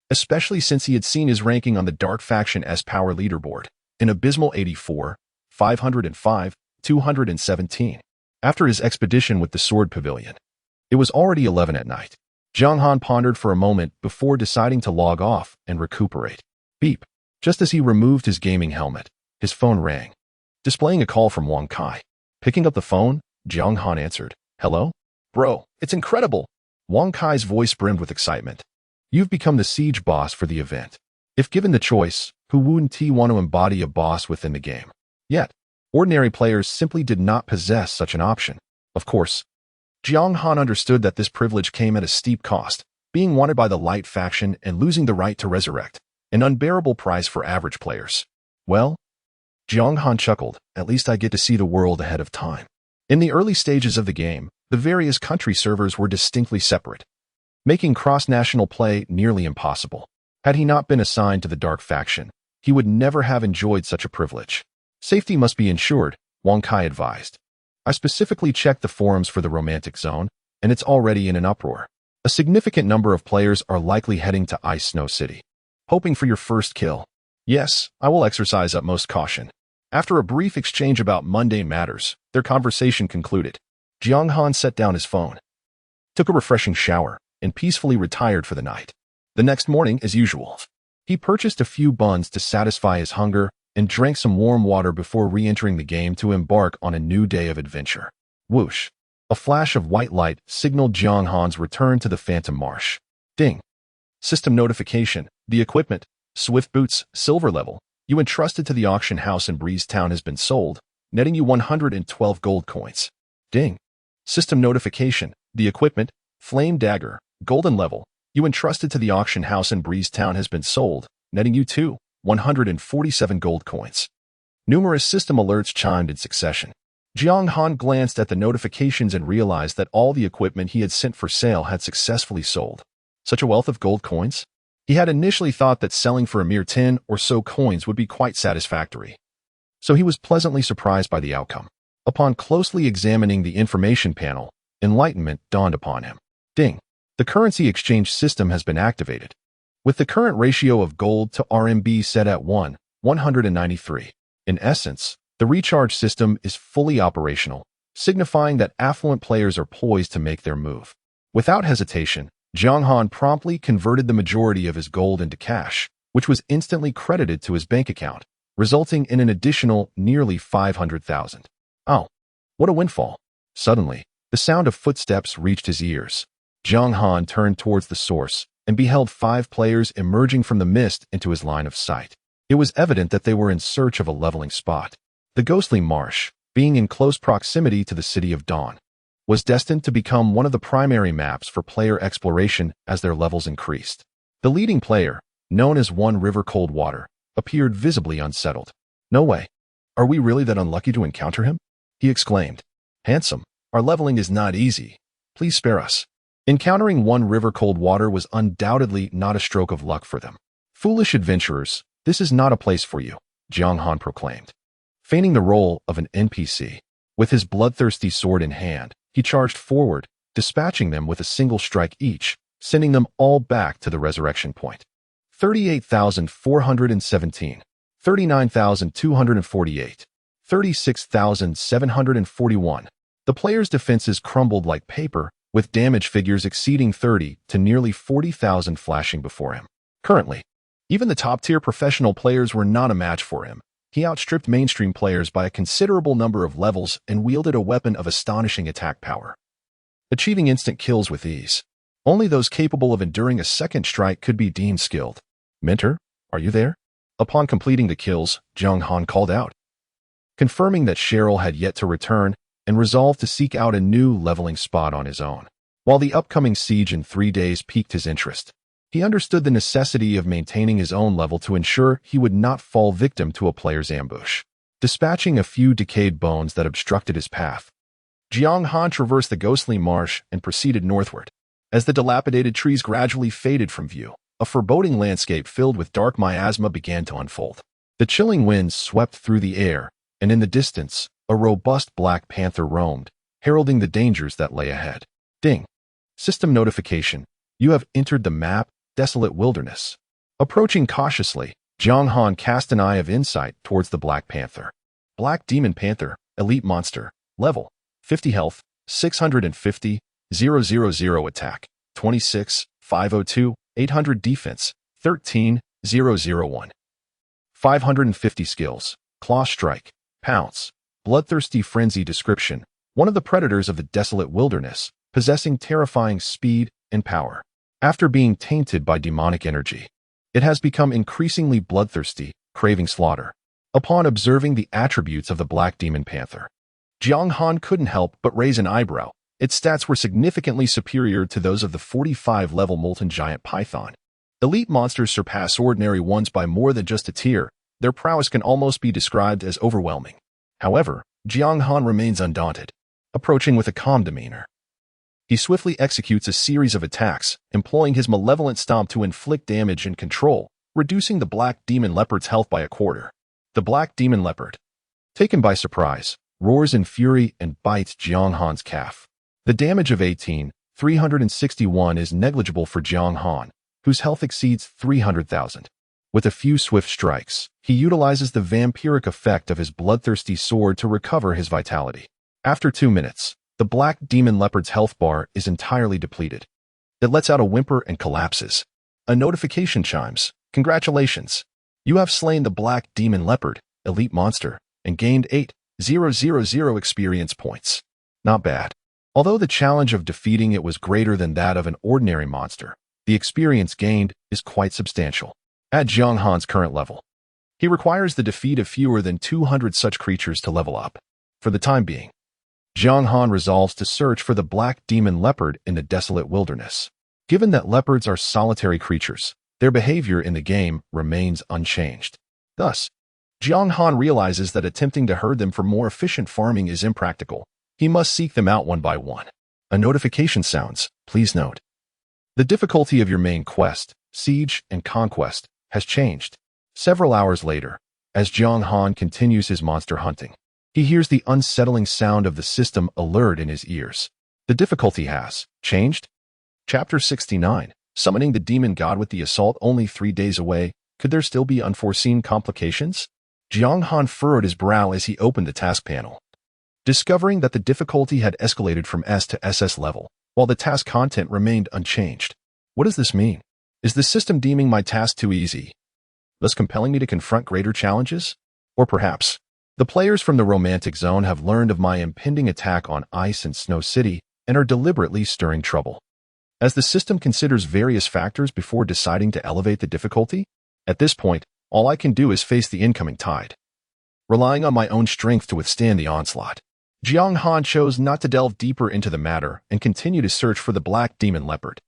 especially since he had seen his ranking on the Dark Faction's power leaderboard, an abysmal 84, 505, 217. After his expedition with the Sword Pavilion, it was already 11 at night. Jiang Han pondered for a moment before deciding to log off and recuperate. Beep. Just as he removed his gaming helmet, his phone rang, displaying a call from Wang Kai. Picking up the phone, Jiang Han answered, "Hello? Bro, it's incredible." Wang Kai's voice brimmed with excitement. "You've become the siege boss for the event. If given the choice, who wouldn't want to embody a boss within the game? Yet, ordinary players simply did not possess such an option. Of course, Jiang Han understood that this privilege came at a steep cost, being wanted by the Light Faction and losing the right to resurrect, an unbearable price for average players. Well, Jiang Han chuckled, at least I get to see the world ahead of time. In the early stages of the game, the various country servers were distinctly separate, making cross-national play nearly impossible. Had he not been assigned to the Dark Faction, he would never have enjoyed such a privilege. Safety must be ensured, Wang Kai advised. I specifically checked the forums for the Romantic Zone, and it's already in an uproar. A significant number of players are likely heading to Ice Snow City, hoping for your first kill. Yes, I will exercise utmost caution. After a brief exchange about mundane matters, their conversation concluded. Jiang Han set down his phone, took a refreshing shower, and peacefully retired for the night. The next morning, as usual, he purchased a few buns to satisfy his hunger and drank some warm water before re-entering the game to embark on a new day of adventure. Whoosh! A flash of white light signaled Jiang Han's return to the Phantom Marsh. Ding! System notification. The equipment, Swift Boots, silver level, you entrusted to the auction house in Breeze Town has been sold, netting you 112 gold coins. Ding. System notification. The equipment, Flame Dagger, golden level, you entrusted to the auction house in Breeze Town has been sold, netting you 147 gold coins. Numerous system alerts chimed in succession. Jiang Han glanced at the notifications and realized that all the equipment he had sent for sale had successfully sold. Such a wealth of gold coins? He had initially thought that selling for a mere 10 or so coins would be quite satisfactory. So he was pleasantly surprised by the outcome. Upon closely examining the information panel, enlightenment dawned upon him. Ding. The currency exchange system has been activated. With the current ratio of gold to RMB set at 193. In essence, the recharge system is fully operational, signifying that affluent players are poised to make their move. Without hesitation, Jiang Han promptly converted the majority of his gold into cash, which was instantly credited to his bank account, resulting in an additional nearly 500,000. Oh, what a windfall. Suddenly, the sound of footsteps reached his ears. Jiang Han turned towards the source and beheld 5 players emerging from the mist into his line of sight. It was evident that they were in search of a leveling spot. The ghostly marsh, being in close proximity to the City of Dawn, was destined to become one of the primary maps for player exploration as their levels increased. The leading player, known as One River Coldwater, appeared visibly unsettled. "No way. Are we really that unlucky to encounter him?" he exclaimed. "Handsome, our leveling is not easy. Please spare us." Encountering One River Coldwater was undoubtedly not a stroke of luck for them. "Foolish adventurers, this is not a place for you," Jiang Han proclaimed. Feigning the role of an NPC, with his bloodthirsty sword in hand, he charged forward, dispatching them with a single strike each, sending them all back to the resurrection point. 38,417, 39,248, 36,741. The players' defenses crumbled like paper, with damage figures exceeding 30 to nearly 40,000 flashing before him. Currently, even the top-tier professional players were not a match for him. He outstripped mainstream players by a considerable number of levels and wielded a weapon of astonishing attack power, achieving instant kills with ease. Only those capable of enduring a second strike could be deemed skilled. "Mentor, are you there?" Upon completing the kills, Jiang Han called out, confirming that Cheryl had yet to return and resolved to seek out a new leveling spot on his own. While the upcoming siege in 3 days piqued his interest, he understood the necessity of maintaining his own level to ensure he would not fall victim to a player's ambush. Dispatching a few decayed bones that obstructed his path, Jiang Han traversed the ghostly marsh and proceeded northward. As the dilapidated trees gradually faded from view, a foreboding landscape filled with dark miasma began to unfold. The chilling winds swept through the air, and in the distance, a robust black panther roamed, heralding the dangers that lay ahead. Ding. System notification. You have entered the map, Desolate Wilderness. Approaching cautiously, Jiang Han cast an eye of insight towards the Black Panther. Black Demon Panther, Elite Monster, Level, 50 Health, 650, 000 Attack, 26, 502, 800 Defense, 13, 001. 550 Skills, Claw Strike, Pounce, Bloodthirsty Frenzy. Description: one of the predators of the Desolate Wilderness, possessing terrifying speed and power. After being tainted by demonic energy, it has become increasingly bloodthirsty, craving slaughter. Upon observing the attributes of the Black Demon Panther, Jiang Han couldn't help but raise an eyebrow. Its stats were significantly superior to those of the 45-level Molten Giant Python. Elite monsters surpass ordinary ones by more than just a tier. Their prowess can almost be described as overwhelming. However, Jiang Han remains undaunted, approaching with a calm demeanor. He swiftly executes a series of attacks, employing his malevolent stomp to inflict damage and control, reducing the Black Demon Leopard's health by a quarter. The Black Demon Leopard, taken by surprise, roars in fury and bites Jiang Han's calf. The damage of 18,361 is negligible for Jiang Han, whose health exceeds 300,000. With a few swift strikes, he utilizes the vampiric effect of his bloodthirsty sword to recover his vitality. After 2 minutes, the Black Demon Leopard's health bar is entirely depleted. It lets out a whimper and collapses. A notification chimes. Congratulations! You have slain the Black Demon Leopard, Elite Monster, and gained 8,000 experience points. Not bad. Although the challenge of defeating it was greater than that of an ordinary monster, The experience gained is quite substantial. At Jiang Han's current level, he requires the defeat of fewer than 200 such creatures to level up. For the time being, Jiang Han resolves to search for the black demon leopard in the desolate wilderness. Given that leopards are solitary creatures, their behavior in the game remains unchanged. Thus, Jiang Han realizes that attempting to herd them for more efficient farming is impractical. He must seek them out one by one. A notification sounds. Please note, the difficulty of your main quest, Siege and Conquest, has changed. Several hours later, as Jiang Han continues his monster hunting, he hears the unsettling sound of the system alert in his ears. The difficulty has changed. Chapter 69. Summoning the demon god with the assault only 3 days away. Could there still be unforeseen complications? Jiang Han furrowed his brow as he opened the task panel, discovering that the difficulty had escalated from S to SS level, while the task content remained unchanged. What does this mean? Is the system deeming my task too easy, thus compelling me to confront greater challenges? Or perhaps, the players from the Romantic Zone have learned of my impending attack on Ice and Snow City and are deliberately stirring trouble. As the system considers various factors before deciding to elevate the difficulty, at this point, all I can do is face the incoming tide. Relying on my own strength to withstand the onslaught, Jiang Han chose not to delve deeper into the matter and continue to search for the black demon leopard.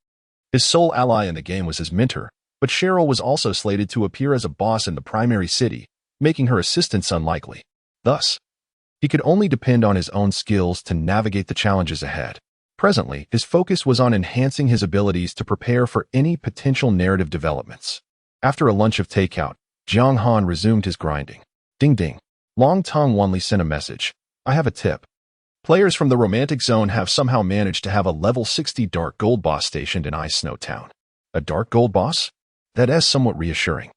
His sole ally in the game was his mentor, but Cheryl was also slated to appear as a boss in the primary city, making her assistance unlikely. Thus, he could only depend on his own skills to navigate the challenges ahead. Presently, his focus was on enhancing his abilities to prepare for any potential narrative developments. After a lunch of takeout, Jiang Han resumed his grinding. Ding ding. Long Tongue Wanli sent a message. I have a tip. Players from the Romantic Zone have somehow managed to have a level 60 Dark Gold boss stationed in Ice Snow Town. A Dark Gold boss? That is somewhat reassuring.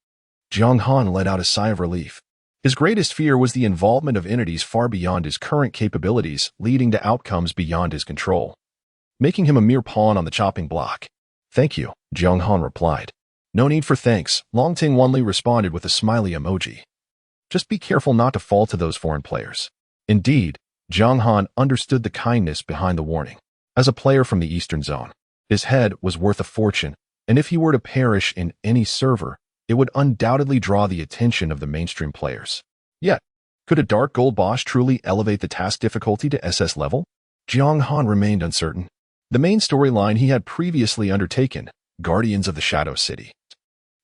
Jiang Han let out a sigh of relief. His greatest fear was the involvement of entities far beyond his current capabilities, leading to outcomes beyond his control, making him a mere pawn on the chopping block. Thank you, Jiang Han replied. No need for thanks, Long Ting Wanli responded with a smiley emoji. Just be careful not to fall to those foreign players. Indeed, Jiang Han understood the kindness behind the warning. As a player from the Eastern Zone, his head was worth a fortune, and if he were to perish in any server, it would undoubtedly draw the attention of the mainstream players. Yet, could a Dark Gold boss truly elevate the task difficulty to SS level? Jiang Han remained uncertain. The main storyline he had previously undertaken, Guardians of the Shadow City,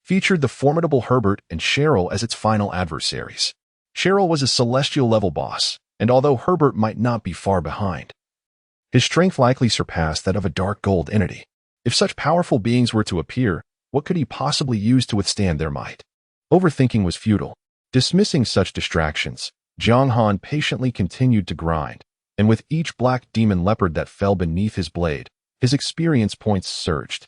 featured the formidable Herbert and Cheryl as its final adversaries. Cheryl was a celestial level boss, and although Herbert might not be far behind, his strength likely surpassed that of a Dark Gold entity. If such powerful beings were to appear, what could he possibly use to withstand their might? Overthinking was futile. Dismissing such distractions, Jiang Han patiently continued to grind, and with each black demon leopard that fell beneath his blade, his experience points surged.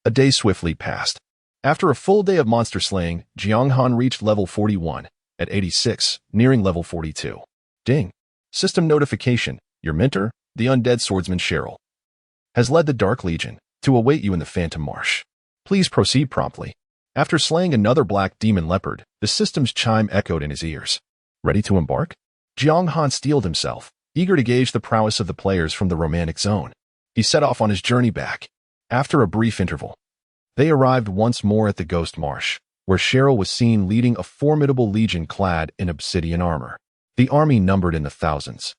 A day swiftly passed. After a full day of monster slaying, Jiang Han reached level 41, at 86, nearing level 42. Ding. System notification. Your mentor, the undead swordsman Cheryl, has led the Dark Legion to await you in the Phantom Marsh. Please proceed promptly. After slaying another black demon leopard, the system's chime echoed in his ears. Ready to embark? Jiang Han steeled himself, eager to gauge the prowess of the players from the Romantic Zone. He set off on his journey back. After a brief interval, they arrived once more at the Ghost Marsh, where Cheryl was seen leading a formidable legion clad in obsidian armor. The army numbered in the thousands.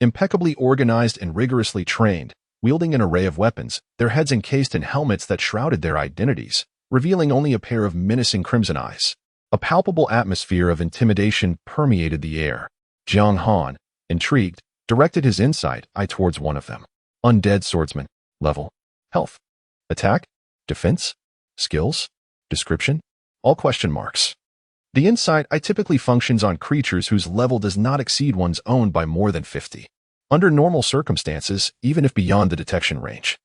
Impeccably organized and rigorously trained, wielding an array of weapons, their heads encased in helmets that shrouded their identities, revealing only a pair of menacing crimson eyes. A palpable atmosphere of intimidation permeated the air. Jiang Han, intrigued, directed his insight eye towards one of them. Undead swordsman. Level. Health. Attack. Defense. Skills. Description. All question marks. The insight eye typically functions on creatures whose level does not exceed one's own by more than 50. Under normal circumstances, even if beyond the detection range,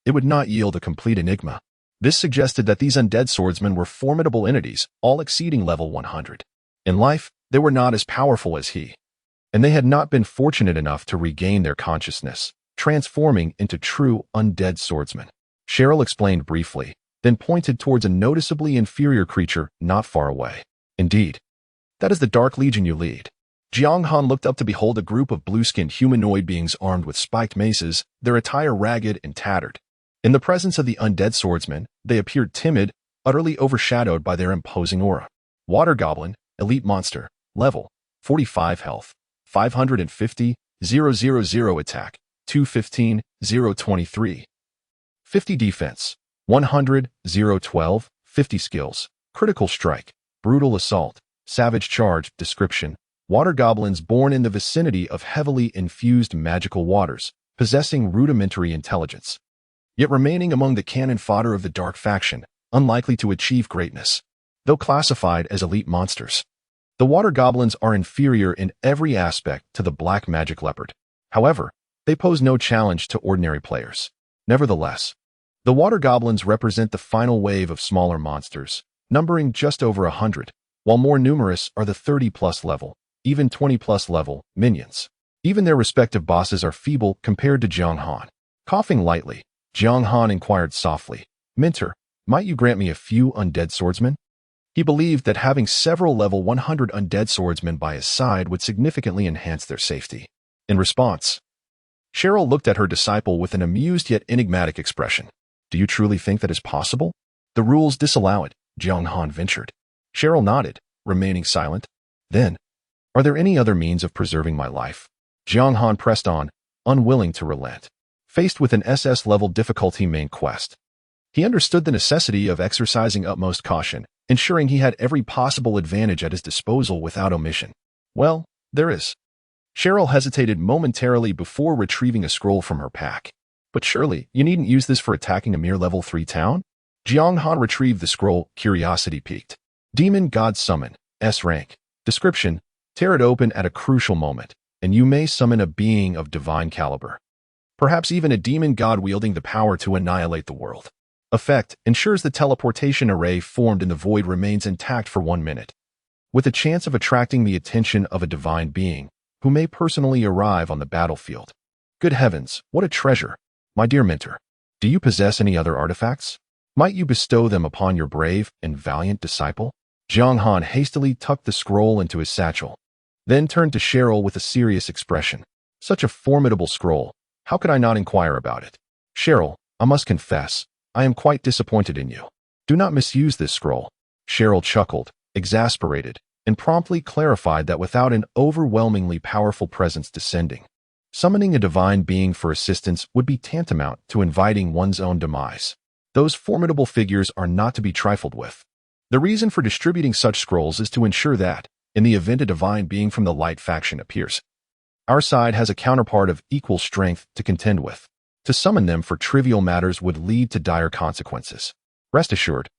it would not yield a complete enigma. This suggested that these undead swordsmen were formidable entities, all exceeding level 100. In life, they were not as powerful as he, and they had not been fortunate enough to regain their consciousness, transforming into true undead swordsmen. Cheryl explained briefly, then pointed towards a noticeably inferior creature not far away. Indeed, that is the Dark Legion you lead. Jiang Han looked up to behold a group of blue-skinned humanoid beings armed with spiked maces, their attire ragged and tattered. In the presence of the undead swordsman, they appeared timid, utterly overshadowed by their imposing aura. Water Goblin, Elite Monster, Level, 45 Health, 550, 000 Attack, 215, 023. 50 Defense, 100, 012, 50 Skills, Critical Strike, Brutal Assault, Savage Charge. Description: Water goblins born in the vicinity of heavily infused magical waters, possessing rudimentary intelligence, yet remaining among the cannon fodder of the dark faction, unlikely to achieve greatness. Though classified as elite monsters, the water goblins are inferior in every aspect to the black magic leopard. However, they pose no challenge to ordinary players. Nevertheless, the water goblins represent the final wave of smaller monsters, numbering just over 100, while more numerous are the 30-plus level, even 20-plus level, minions. Even their respective bosses are feeble compared to Jiang Han. Coughing lightly, Jiang Han inquired softly, "Minter, might you grant me a few undead swordsmen?" He believed that having several level 100 undead swordsmen by his side would significantly enhance their safety. In response, Cheryl looked at her disciple with an amused yet enigmatic expression. "Do you truly think that is possible?" "The rules disallow it," Jiang Han ventured. Cheryl nodded, remaining silent. "Then, are there any other means of preserving my life?" Jiang Han pressed on, unwilling to relent. Faced with an SS-level difficulty main quest, he understood the necessity of exercising utmost caution, ensuring he had every possible advantage at his disposal without omission. "Well, there is." Cheryl hesitated momentarily before retrieving a scroll from her pack. "But surely, you needn't use this for attacking a mere level 3 town?" Jiang Han retrieved the scroll, curiosity piqued. Demon God Summon, S rank. Description: tear it open at a crucial moment, and you may summon a being of divine caliber. Perhaps even a demon god wielding the power to annihilate the world. Effect: ensures the teleportation array formed in the void remains intact for 1 minute, with a chance of attracting the attention of a divine being, who may personally arrive on the battlefield. Good heavens, what a treasure! My dear Minter, do you possess any other artifacts? Might you bestow them upon your brave and valiant disciple? Jiang Han hastily tucked the scroll into his satchel, then turned to Cheryl with a serious expression. "Such a formidable scroll. How could I not inquire about it? Cheryl, I must confess, I am quite disappointed in you. Do not misuse this scroll." Cheryl chuckled, exasperated, and promptly clarified that without an overwhelmingly powerful presence descending, summoning a divine being for assistance would be tantamount to inviting one's own demise. Those formidable figures are not to be trifled with. The reason for distributing such scrolls is to ensure that, in the event a divine being from the light faction appears, our side has a counterpart of equal strength to contend with. To summon them for trivial matters would lead to dire consequences. Rest assured,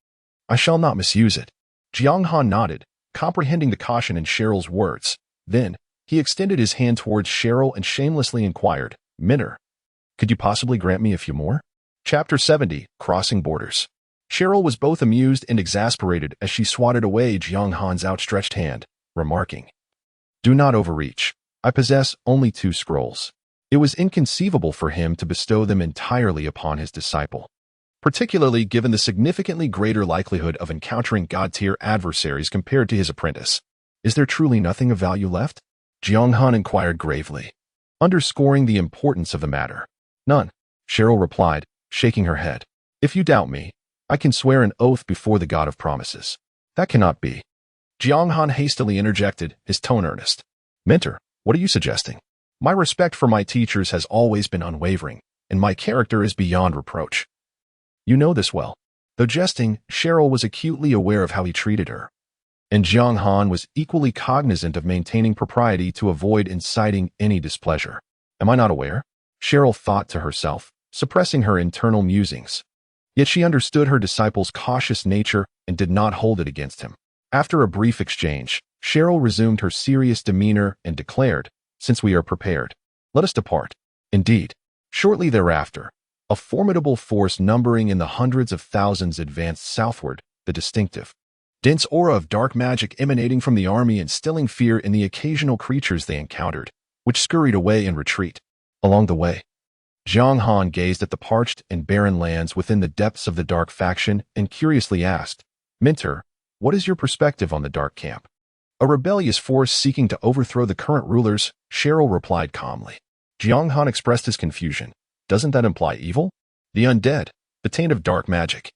I shall not misuse it." Jiang Han nodded, comprehending the caution in Cheryl's words. Then, he extended his hand towards Cheryl and shamelessly inquired, "Minter, could you possibly grant me a few more?" Chapter 70, Crossing Borders. Cheryl was both amused and exasperated as she swatted away Jiang Han's outstretched hand, remarking, "Do not overreach. I possess only 2 scrolls." It was inconceivable for him to bestow them entirely upon his disciple, particularly given the significantly greater likelihood of encountering god-tier adversaries compared to his apprentice. "Is there truly nothing of value left?" Jiang Han inquired gravely, underscoring the importance of the matter. "None," Cheryl replied, shaking her head. "If you doubt me, I can swear an oath before the God of Promises." "That cannot be." Jiang Han hastily interjected, his tone earnest. "Minter, what are you suggesting? My respect for my teachers has always been unwavering, and my character is beyond reproach. You know this well." Though jesting, Cheryl was acutely aware of how he treated her, and Jiang Han was equally cognizant of maintaining propriety to avoid inciting any displeasure. "Am I not aware?" Cheryl thought to herself, suppressing her internal musings. Yet she understood her disciple's cautious nature and did not hold it against him. After a brief exchange, Cheryl resumed her serious demeanor and declared, "Since we are prepared, let us depart." Indeed, shortly thereafter, a formidable force numbering in the hundreds of thousands advanced southward, the distinctive, dense aura of dark magic emanating from the army instilling fear in the occasional creatures they encountered, which scurried away in retreat. Along the way, Jiang Han gazed at the parched and barren lands within the depths of the dark faction and curiously asked, "Minter, what is your perspective on the dark camp?" "A rebellious force seeking to overthrow the current rulers," Cheryl replied calmly. Jiang Han expressed his confusion. "Doesn't that imply evil?" The undead, the taint of dark magic.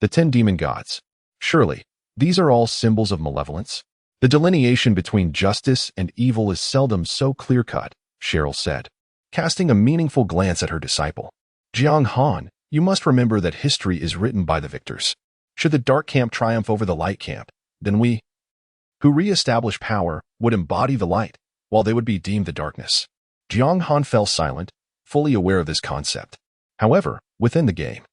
The 10 demon gods. Surely, these are all symbols of malevolence? The delineation between justice and evil is seldom so clear-cut, Cheryl said, casting a meaningful glance at her disciple. Jiang Han, you must remember that history is written by the victors. Should the dark camp triumph over the light camp, then we, who re-establish power, would embody the light, while they would be deemed the darkness. Jiang Han fell silent, fully aware of this concept. However, within the game,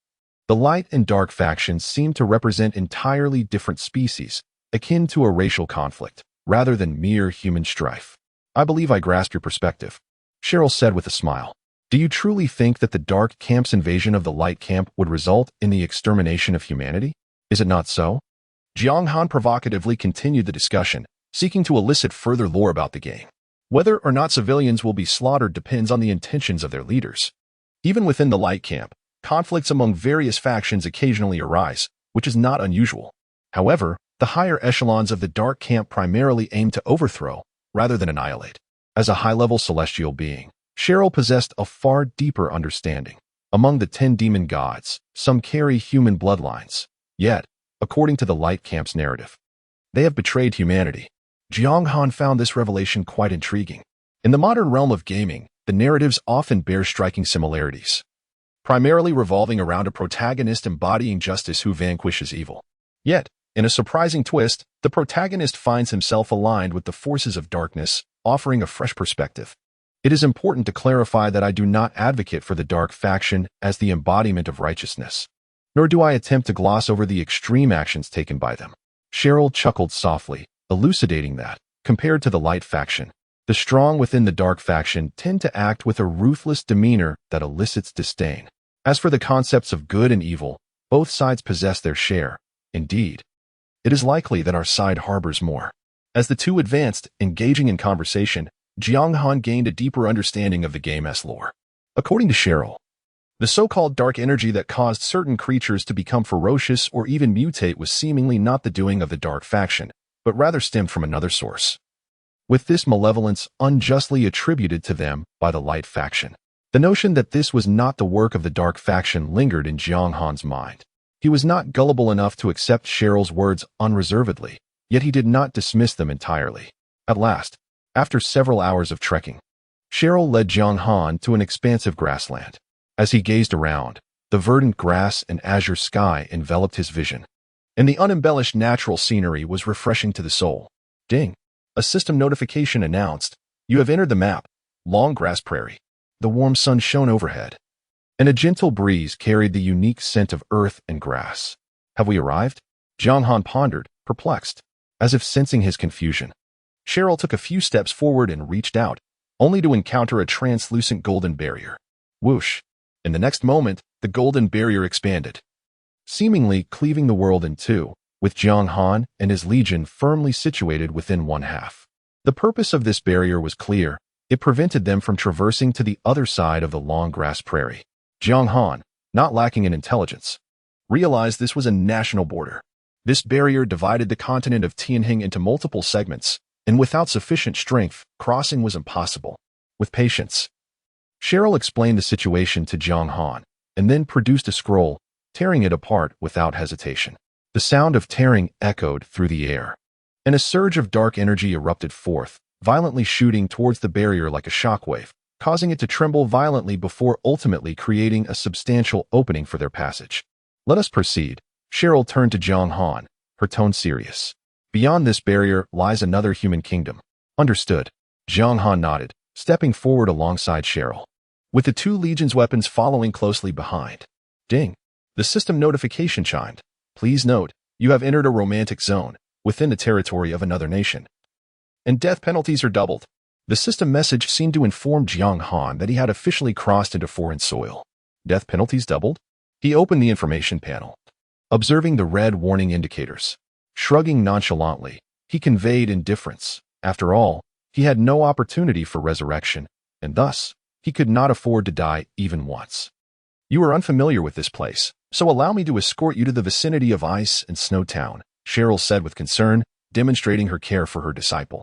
the light and dark factions seem to represent entirely different species, akin to a racial conflict, rather than mere human strife. I believe I grasp your perspective, Cheryl said with a smile. Do you truly think that the dark camp's invasion of the light camp would result in the extermination of humanity? Is it not so? Jiang Han provocatively continued the discussion, seeking to elicit further lore about the game. Whether or not civilians will be slaughtered depends on the intentions of their leaders. Even within the light camp, conflicts among various factions occasionally arise, which is not unusual. However, the higher echelons of the dark camp primarily aim to overthrow, rather than annihilate. As a high-level celestial being, Cheryl possessed a far deeper understanding. Among the 10 demon gods, some carry human bloodlines. Yet, according to the light camp's narrative, they have betrayed humanity. Jiang Han found this revelation quite intriguing. In the modern realm of gaming, the narratives often bear striking similarities, primarily revolving around a protagonist embodying justice who vanquishes evil. Yet, in a surprising twist, the protagonist finds himself aligned with the forces of darkness, offering a fresh perspective. It is important to clarify that I do not advocate for the dark faction as the embodiment of righteousness, nor do I attempt to gloss over the extreme actions taken by them. Cheryl chuckled softly, elucidating that, compared to the light faction, the strong within the dark faction tend to act with a ruthless demeanor that elicits disdain. As for the concepts of good and evil, both sides possess their share. Indeed, it is likely that our side harbors more. As the two advanced, engaging in conversation, Jiang Han gained a deeper understanding of the game's lore. According to Cheryl, the so-called dark energy that caused certain creatures to become ferocious or even mutate was seemingly not the doing of the dark faction, but rather stemmed from another source, with this malevolence unjustly attributed to them by the light faction. The notion that this was not the work of the dark faction lingered in Jiang Han's mind. He was not gullible enough to accept Cheryl's words unreservedly, yet he did not dismiss them entirely. At last, after several hours of trekking, Cheryl led Jiang Han to an expansive grassland. As he gazed around, the verdant grass and azure sky enveloped his vision, and the unembellished natural scenery was refreshing to the soul. Ding! A system notification announced, "You have entered the map, Long Grass Prairie." The warm sun shone overhead, and a gentle breeze carried the unique scent of earth and grass. Have we arrived? Jiang Han pondered, perplexed, as if sensing his confusion. Cheryl took a few steps forward and reached out, only to encounter a translucent golden barrier. Whoosh! In the next moment, the golden barrier expanded, seemingly cleaving the world in two, with Jiang Han and his legion firmly situated within one half. The purpose of this barrier was clear. It prevented them from traversing to the other side of the long grass prairie. Jiang Han, not lacking in intelligence, realized this was a national border. This barrier divided the continent of Tianhing into multiple segments, and without sufficient strength, crossing was impossible. With patience, Cheryl explained the situation to Jiang Han, and then produced a scroll, tearing it apart without hesitation. The sound of tearing echoed through the air, and a surge of dark energy erupted forth, violently shooting towards the barrier like a shockwave, causing it to tremble violently before ultimately creating a substantial opening for their passage. Let us proceed. Cheryl turned to Jiang Han, her tone serious. Beyond this barrier lies another human kingdom. Understood. Jiang Han nodded, stepping forward alongside Cheryl, with the two legions' weapons following closely behind. Ding! The system notification chimed. Please note, you have entered a romantic zone, within the territory of another nation, and death penalties are doubled. The system message seemed to inform Jiang Han that he had officially crossed into foreign soil. Death penalties doubled? He opened the information panel, observing the red warning indicators. Shrugging nonchalantly, he conveyed indifference. After all, he had no opportunity for resurrection, and thus, he could not afford to die even once. You are unfamiliar with this place, so allow me to escort you to the vicinity of Ice and Snow Town, Cheryl said with concern, demonstrating her care for her disciple.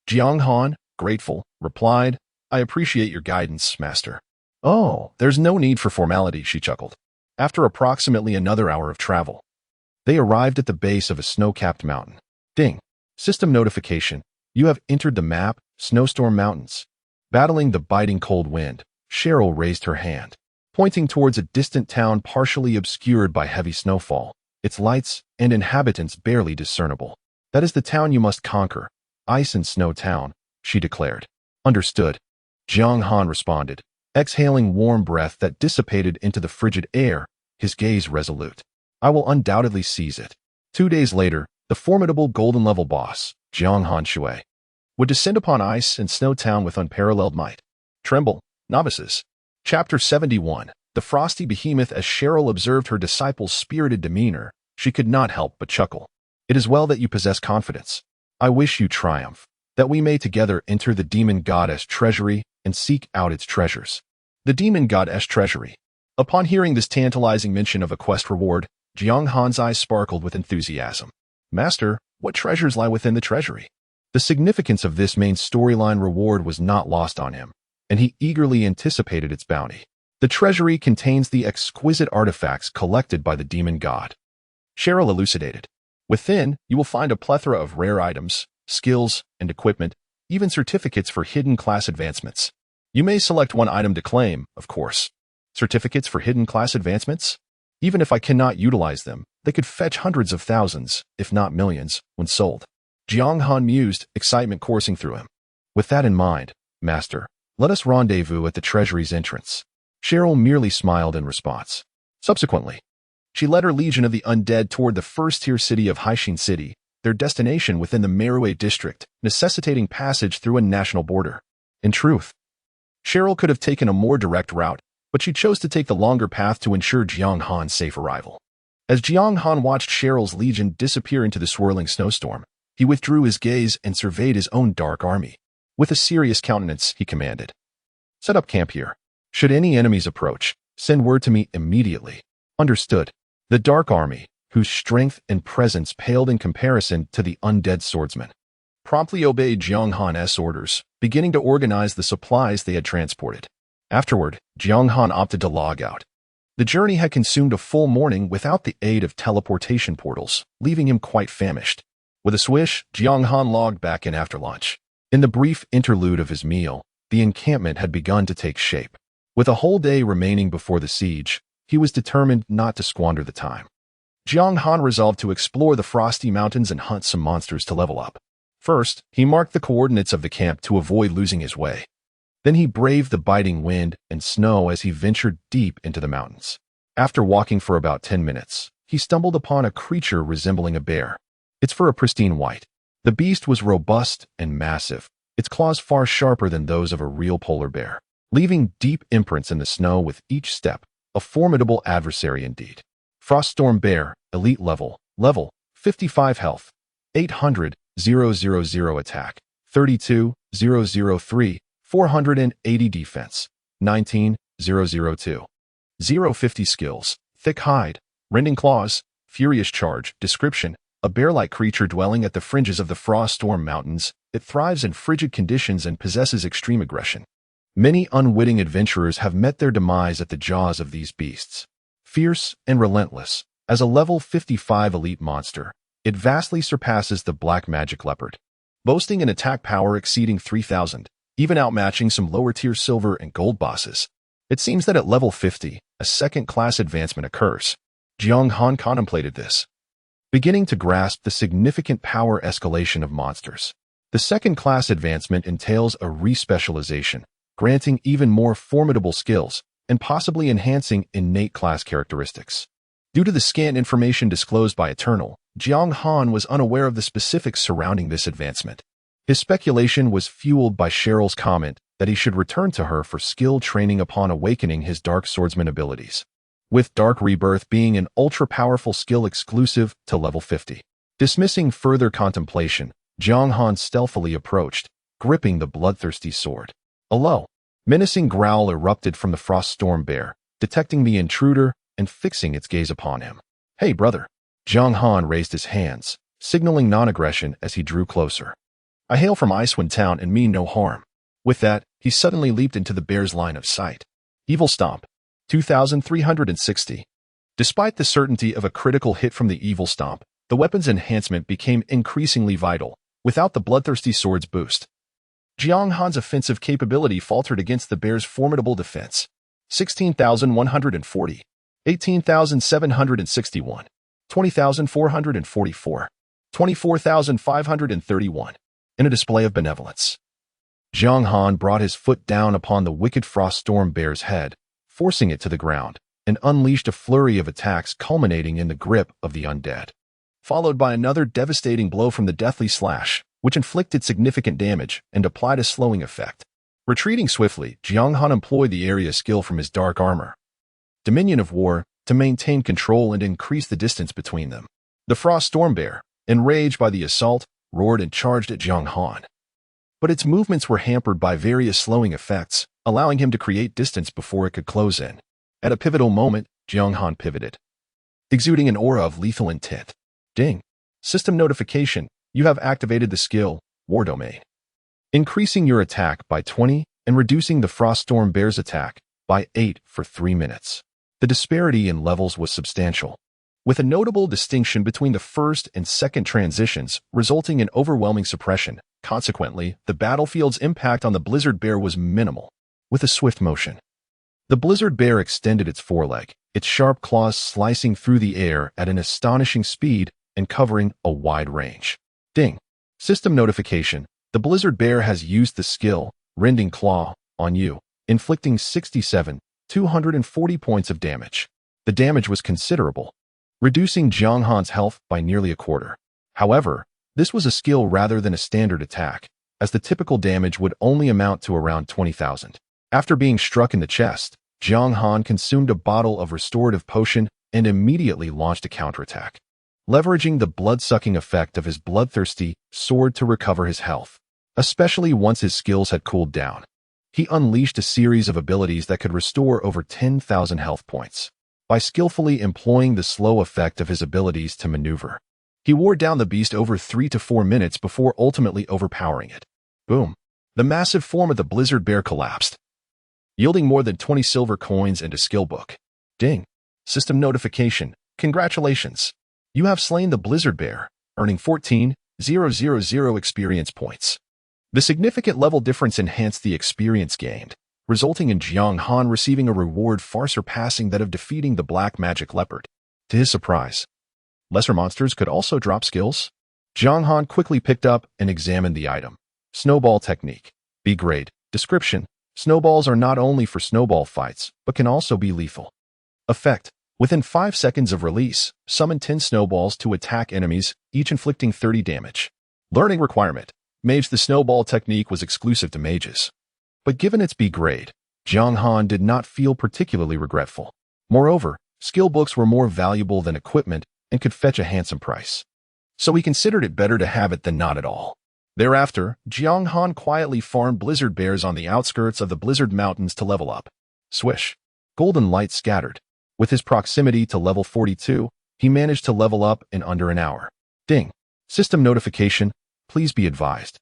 Jiang Han, grateful, replied, I appreciate your guidance, Master. Oh, there's no need for formality, she chuckled. After approximately another hour of travel, they arrived at the base of a snow-capped mountain. Ding. System notification. You have entered the map, Snowstorm Mountains. Battling the biting cold wind, Cheryl raised her hand, pointing towards a distant town partially obscured by heavy snowfall, its lights and inhabitants barely discernible. That is the town you must conquer. Ice and Snow Town, she declared. Understood. Jiang Han responded, exhaling warm breath that dissipated into the frigid air, his gaze resolute. I will undoubtedly seize it. 2 days later, the formidable golden-level boss, Jiang Han Shui, would descend upon Ice and Snow Town with unparalleled might. Tremble, novices. Chapter 71. The frosty behemoth. As Cheryl observed her disciple's spirited demeanor, she could not help but chuckle. It is well that you possess confidence. I wish you triumph, that we may together enter the demon goddess treasury and seek out its treasures. The demon goddess treasury. Upon hearing this tantalizing mention of a quest reward, Jiang Han's eyes sparkled with enthusiasm. Master, what treasures lie within the treasury? The significance of this main storyline reward was not lost on him, and he eagerly anticipated its bounty. The treasury contains the exquisite artifacts collected by the demon god. Cheryl elucidated. Within, you will find a plethora of rare items, skills, and equipment, even certificates for hidden class advancements. You may select one item to claim, of course. Certificates for hidden class advancements? Even if I cannot utilize them, they could fetch hundreds of thousands, if not millions, when sold. Jiang Han mused, excitement coursing through him. With that in mind, Master, let us rendezvous at the treasury's entrance. Cheryl merely smiled in response. Subsequently, she led her legion of the undead toward the first-tier city of Haishin City, their destination within the Merue district, necessitating passage through a national border. In truth, Cheryl could have taken a more direct route, but she chose to take the longer path to ensure Jiang Han's safe arrival. As Jiang Han watched Cheryl's legion disappear into the swirling snowstorm, he withdrew his gaze and surveyed his own dark army. With a serious countenance, he commanded, "Set up camp here. Should any enemies approach, send word to me immediately." Understood. The dark army, whose strength and presence paled in comparison to the undead swordsmen, promptly obeyed Jiang Han's orders, beginning to organize the supplies they had transported. Afterward, Jiang Han opted to log out. The journey had consumed a full morning without the aid of teleportation portals, leaving him quite famished. With a swish, Jiang Han logged back in after lunch. In the brief interlude of his meal, the encampment had begun to take shape. With a whole day remaining before the siege, he was determined not to squander the time. Jiang Han resolved to explore the frosty mountains and hunt some monsters to level up. First, he marked the coordinates of the camp to avoid losing his way. Then he braved the biting wind and snow as he ventured deep into the mountains. After walking for about 10 minutes, he stumbled upon a creature resembling a bear. Its fur a pristine white. The beast was robust and massive, its claws far sharper than those of a real polar bear, leaving deep imprints in the snow with each step. A formidable adversary indeed. Froststorm Bear, Elite Level, 55 Health, 800,000 Attack, 32,003, 480 Defense, 19,002. 050 Skills, Thick Hide, Rending Claws, Furious Charge. Description: a bear-like creature dwelling at the fringes of the Froststorm Mountains. It thrives in frigid conditions and possesses extreme aggression. Many unwitting adventurers have met their demise at the jaws of these beasts. Fierce and relentless, as a level 55 elite monster, it vastly surpasses the black magic leopard, boasting an attack power exceeding 3,000, even outmatching some lower-tier silver and gold bosses. It seems that at level 50, a second-class advancement occurs. Jiang Han contemplated this, beginning to grasp the significant power escalation of monsters. The second-class advancement entails a respecialization, granting even more formidable skills, and possibly enhancing innate class characteristics. Due to the scant information disclosed by Eternal, Jiang Han was unaware of the specifics surrounding this advancement. His speculation was fueled by Cheryl's comment that he should return to her for skill training upon awakening his Dark Swordsman abilities, with Dark Rebirth being an ultra-powerful skill exclusive to level 50. Dismissing further contemplation, Jiang Han stealthily approached, gripping the bloodthirsty sword. A low, menacing growl erupted from the Froststorm Bear, detecting the intruder and fixing its gaze upon him. "Hey, brother." Jiang Han raised his hands, signaling non-aggression as he drew closer. "I hail from Icewind Town and mean no harm." With that, he suddenly leaped into the bear's line of sight. Evil Stomp, 2,360. Despite the certainty of a critical hit from the Evil Stomp, the weapon's enhancement became increasingly vital, without the bloodthirsty sword's boost. Jiang Han's offensive capability faltered against the bear's formidable defense. 16,140, 18,761, 20,444, 24,531. In a display of benevolence, Jiang Han brought his foot down upon the wicked Frost Storm bear's head, forcing it to the ground, and unleashed a flurry of attacks culminating in the grip of the undead. Followed by another devastating blow from the Deathly Slash, which inflicted significant damage and applied a slowing effect. Retreating swiftly, Jiang Han employed the area skill from his dark armor, Dominion of War, to maintain control and increase the distance between them. The Frost Storm bear, enraged by the assault, roared and charged at Jiang Han. But its movements were hampered by various slowing effects, allowing him to create distance before it could close in. At a pivotal moment, Jiang Han pivoted, exuding an aura of lethal intent. Ding. System notification. You have activated the skill, War Domain, increasing your attack by 20 and reducing the Frost Storm bear's attack by 8 for 3 minutes. The disparity in levels was substantial, with a notable distinction between the first and second transitions, resulting in overwhelming suppression. Consequently, the battlefield's impact on the Blizzard Bear was minimal. With a swift motion, the Blizzard Bear extended its foreleg, its sharp claws slicing through the air at an astonishing speed and covering a wide range. Ding. System notification. The Blizzard Bear has used the skill, Rending Claw, on you, inflicting 240 points of damage. The damage was considerable, reducing Jiang Han's health by nearly a quarter. However, this was a skill rather than a standard attack, as the typical damage would only amount to around 20,000. After being struck in the chest, Jiang Han consumed a bottle of restorative potion and immediately launched a counterattack, leveraging the blood-sucking effect of his bloodthirsty sword to recover his health, especially once his skills had cooled down. He unleashed a series of abilities that could restore over 10,000 health points. By skillfully employing the slow effect of his abilities to maneuver, he wore down the beast over 3 to 4 minutes before ultimately overpowering it. Boom. The massive form of the Blizzard Bear collapsed, yielding more than 20 silver coins and a skill book. Ding. System notification. Congratulations. You have slain the Blizzard Bear, earning 14,000 experience points. The significant level difference enhanced the experience gained, resulting in Jiang Han receiving a reward far surpassing that of defeating the Black Magic Leopard. To his surprise, lesser monsters could also drop skills. Jiang Han quickly picked up and examined the item. Snowball Technique. B grade. Description. Snowballs are not only for snowball fights, but can also be lethal. Effect. Within 5 seconds of release, summon 10 snowballs to attack enemies, each inflicting 30 damage. Learning requirement. Mage. The snowball technique was exclusive to mages. But given its B grade, Jiang Han did not feel particularly regretful. Moreover, skill books were more valuable than equipment and could fetch a handsome price. So he considered it better to have it than not at all. Thereafter, Jiang Han quietly farmed Blizzard Bears on the outskirts of the Blizzard Mountains to level up. Swish. Golden light scattered. With his proximity to level 42, he managed to level up in under an hour. Ding. System notification. Please be advised.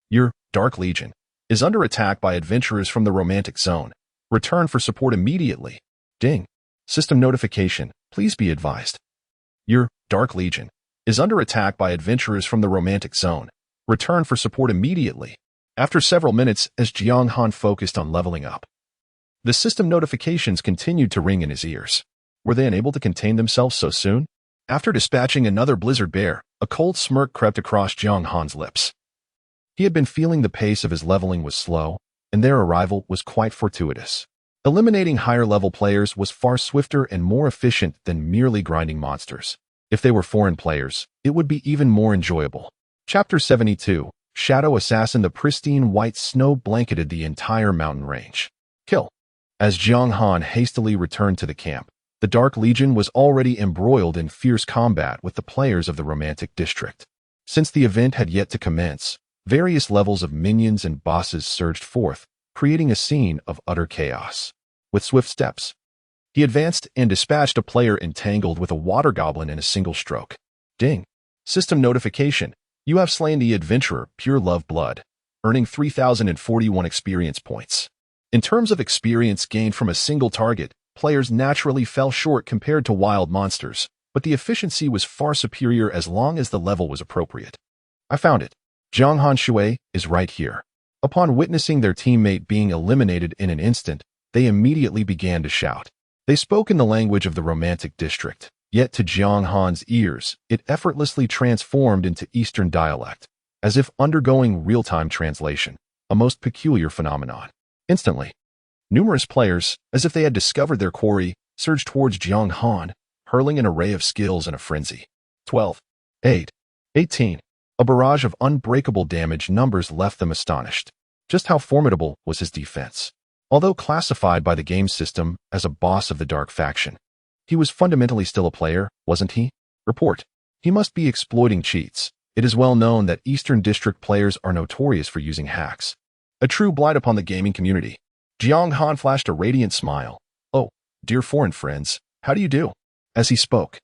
Your Dark Legion is under attack by adventurers from the Romantic Zone. Return for support immediately. Ding. System notification. Please be advised. Your Dark Legion is under attack by adventurers from the Romantic Zone. Return for support immediately. After several minutes, as Jiang Han focused on leveling up, the system notifications continued to ring in his ears. Were they unable to contain themselves so soon? After dispatching another Blizzard Bear, a cold smirk crept across Jiang Han's lips. He had been feeling the pace of his leveling was slow, and their arrival was quite fortuitous. Eliminating higher-level players was far swifter and more efficient than merely grinding monsters. If they were foreign players, it would be even more enjoyable. Chapter 72. Shadow Assassin. The pristine white snow blanketed the entire mountain range. Kill. As Jiang Han hastily returned to the camp, the Dark Legion was already embroiled in fierce combat with the players of the Romantic District. Since the event had yet to commence, various levels of minions and bosses surged forth, creating a scene of utter chaos. With swift steps, he advanced and dispatched a player entangled with a water goblin in a single stroke. Ding. System notification. You have slain the adventurer Pure Love Blood, earning 3,041 experience points. In terms of experience gained from a single target, players naturally fell short compared to wild monsters, but the efficiency was far superior as long as the level was appropriate. I found it. Jiang Han Shui is right here. Upon witnessing their teammate being eliminated in an instant, they immediately began to shout. They spoke in the language of the Romantic District, yet to Jiang Han's ears, it effortlessly transformed into Eastern dialect, as if undergoing real-time translation, a most peculiar phenomenon. Instantly, numerous players, as if they had discovered their quarry, surged towards Jiang Han, hurling an array of skills in a frenzy. 12, 8, 18. A barrage of unbreakable damage numbers left them astonished. Just how formidable was his defense? Although classified by the game system as a boss of the Dark Faction, he was fundamentally still a player, wasn't he? Report. He must be exploiting cheats. It is well known that Eastern District players are notorious for using hacks. A true blight upon the gaming community. Jiang Han flashed a radiant smile. Oh, dear foreign friends, how do you do? As he spoke,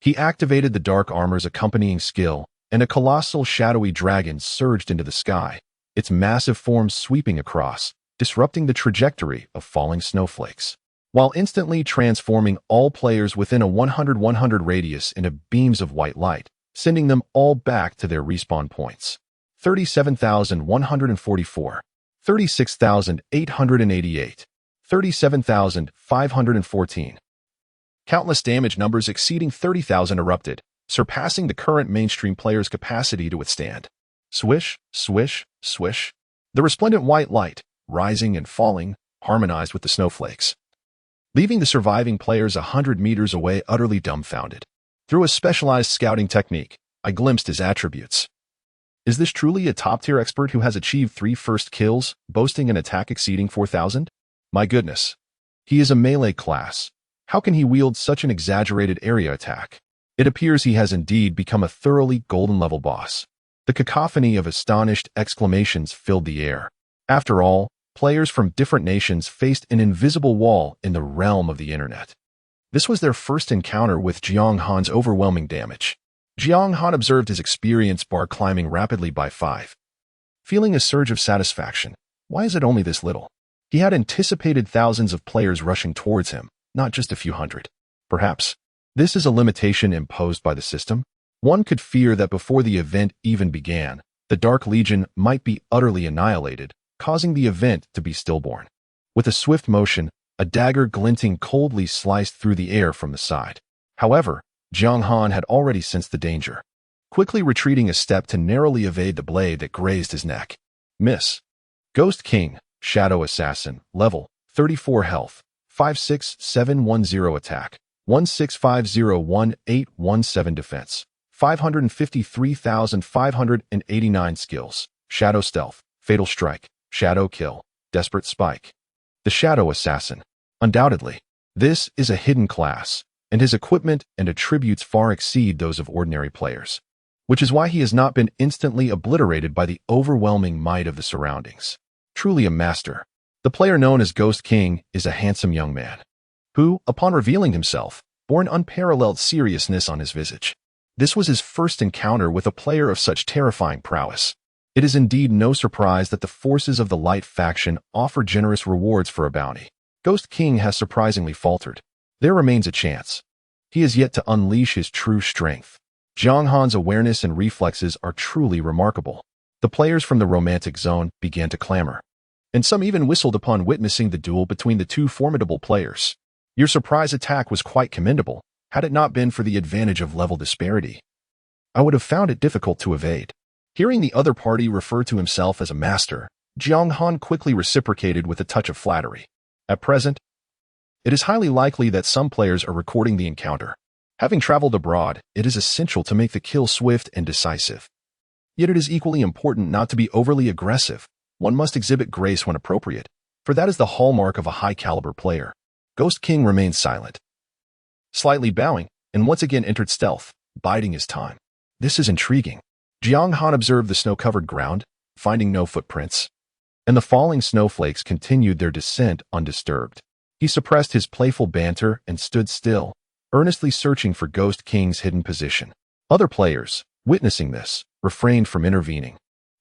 he activated the Dark Armor's accompanying skill, and a colossal shadowy dragon surged into the sky, its massive form sweeping across, disrupting the trajectory of falling snowflakes, while instantly transforming all players within a 100-100 radius into beams of white light, sending them all back to their respawn points. 37,144, 36,888, 37,514. Countless damage numbers exceeding 30,000 erupted, surpassing the current mainstream player's capacity to withstand. Swish, swish, swish. The resplendent white light, rising and falling, harmonized with the snowflakes, leaving the surviving players 100 meters away utterly dumbfounded. Through a specialized scouting technique, I glimpsed his attributes. Is this truly a top-tier expert who has achieved 3 first kills, boasting an attack exceeding 4,000? My goodness. He is a melee class. How can he wield such an exaggerated area attack? It appears he has indeed become a thoroughly golden-level boss. The cacophony of astonished exclamations filled the air. After all, players from different nations faced an invisible wall in the realm of the internet. This was their first encounter with Jiang Han's overwhelming damage. Jiang Han observed his experience bar climbing rapidly by 5. Feeling a surge of satisfaction. Why is it only this little? He had anticipated thousands of players rushing towards him, not just a few hundred. Perhaps this is a limitation imposed by the system? One could fear that before the event even began, the Dark Legion might be utterly annihilated, causing the event to be stillborn. With a swift motion, a dagger glinting coldly sliced through the air from the side. However, Jiang Han had already sensed the danger, quickly retreating a step to narrowly evade the blade that grazed his neck. Miss. Ghost King, Shadow Assassin, level, 34 health, 56710 attack, 16501817 defense, 553,589 skills, Shadow Stealth, Fatal Strike, Shadow Kill, Desperate Spike. The Shadow Assassin. Undoubtedly, this is a hidden class, and his equipment and attributes far exceed those of ordinary players, which is why he has not been instantly obliterated by the overwhelming might of the surroundings. Truly a master. The player known as Ghost King is a handsome young man, who, upon revealing himself, bore an unparalleled seriousness on his visage. This was his first encounter with a player of such terrifying prowess. It is indeed no surprise that the forces of the Light faction offer generous rewards for a bounty. Ghost King has surprisingly faltered. There remains a chance. He is yet to unleash his true strength. Jiang Han's awareness and reflexes are truly remarkable. The players from the Romantic Zone began to clamor, and some even whistled upon witnessing the duel between the two formidable players. Your surprise attack was quite commendable, had it not been for the advantage of level disparity. I would have found it difficult to evade. Hearing the other party refer to himself as a master, Jiang Han quickly reciprocated with a touch of flattery. At present, it is highly likely that some players are recording the encounter. Having traveled abroad, it is essential to make the kill swift and decisive. Yet it is equally important not to be overly aggressive. One must exhibit grace when appropriate, for that is the hallmark of a high-caliber player. Ghost King remained silent, slightly bowing, and once again entered stealth, biding his time. This is intriguing. Jiang Han observed the snow-covered ground, finding no footprints, and the falling snowflakes continued their descent undisturbed. He suppressed his playful banter and stood still, earnestly searching for Ghost King's hidden position. Other players, witnessing this, refrained from intervening,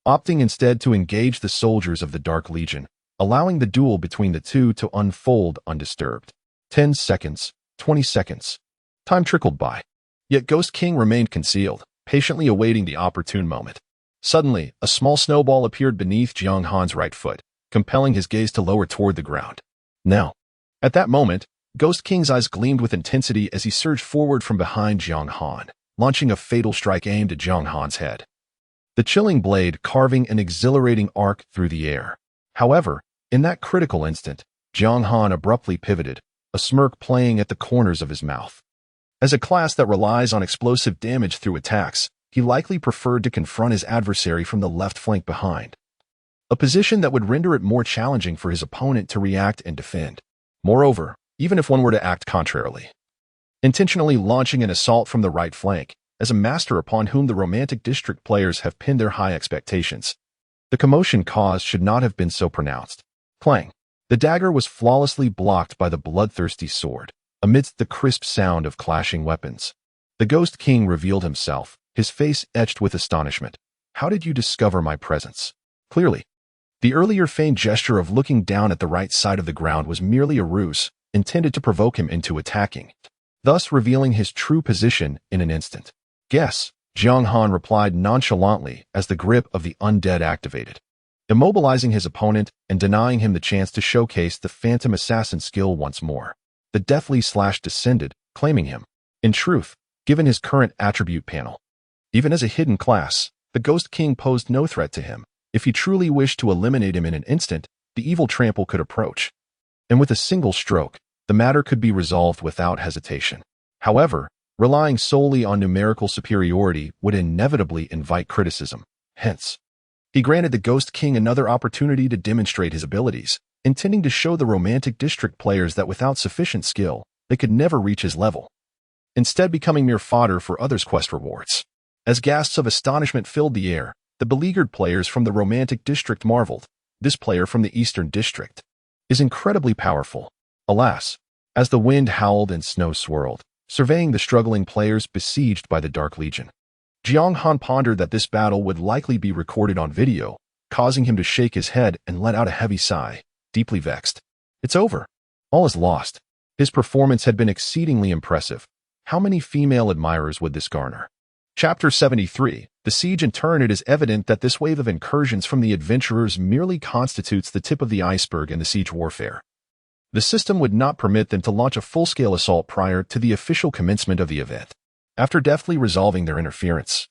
opting instead to engage the soldiers of the Dark Legion, allowing the duel between the two to unfold undisturbed. 10 seconds, 20 seconds. Time trickled by. Yet Ghost King remained concealed, patiently awaiting the opportune moment. Suddenly, a small snowball appeared beneath Jiang Han's right foot, compelling his gaze to lower toward the ground. Now, at that moment, Ghost King's eyes gleamed with intensity as he surged forward from behind Jiang Han, launching a fatal strike aimed at Jiang Han's head. The chilling blade carving an exhilarating arc through the air. However, in that critical instant, Jiang Han abruptly pivoted, a smirk playing at the corners of his mouth. As a class that relies on explosive damage through attacks, he likely preferred to confront his adversary from the left flank behind, a position that would render it more challenging for his opponent to react and defend. Moreover, even if one were to act contrarily, intentionally launching an assault from the right flank, as a master upon whom the Romantic District players have pinned their high expectations, the commotion caused should not have been so pronounced. Clang! The dagger was flawlessly blocked by the bloodthirsty sword, amidst the crisp sound of clashing weapons. The Ghost King revealed himself, his face etched with astonishment. How did you discover my presence? Clearly, the earlier feigned gesture of looking down at the right side of the ground was merely a ruse, intended to provoke him into attacking, thus revealing his true position in an instant. Guess, Jiang Han replied nonchalantly as the grip of the undead activated, immobilizing his opponent and denying him the chance to showcase the Phantom Assassin skill once more. The deathly slash descended, claiming him. In truth, given his current attribute panel, even as a hidden class, the Ghost King posed no threat to him. If he truly wished to eliminate him in an instant, the evil trample could approach, and with a single stroke, the matter could be resolved without hesitation. However, relying solely on numerical superiority would inevitably invite criticism. Hence, he granted the Ghost King another opportunity to demonstrate his abilities, intending to show the Romantic District players that without sufficient skill, they could never reach his level, instead becoming mere fodder for others' quest rewards. As gasps of astonishment filled the air, the beleaguered players from the Romantic District marveled. This player from the Eastern District is incredibly powerful. Alas, as the wind howled and snow swirled, surveying the struggling players besieged by the Dark Legion, Jiang Han pondered that this battle would likely be recorded on video, causing him to shake his head and let out a heavy sigh, deeply vexed. It's over. All is lost. His performance had been exceedingly impressive. How many female admirers would this garner? Chapter 73. The Siege. In turn, it is evident that this wave of incursions from the adventurers merely constitutes the tip of the iceberg in the siege warfare. The system would not permit them to launch a full-scale assault prior to the official commencement of the event. After deftly resolving their interference,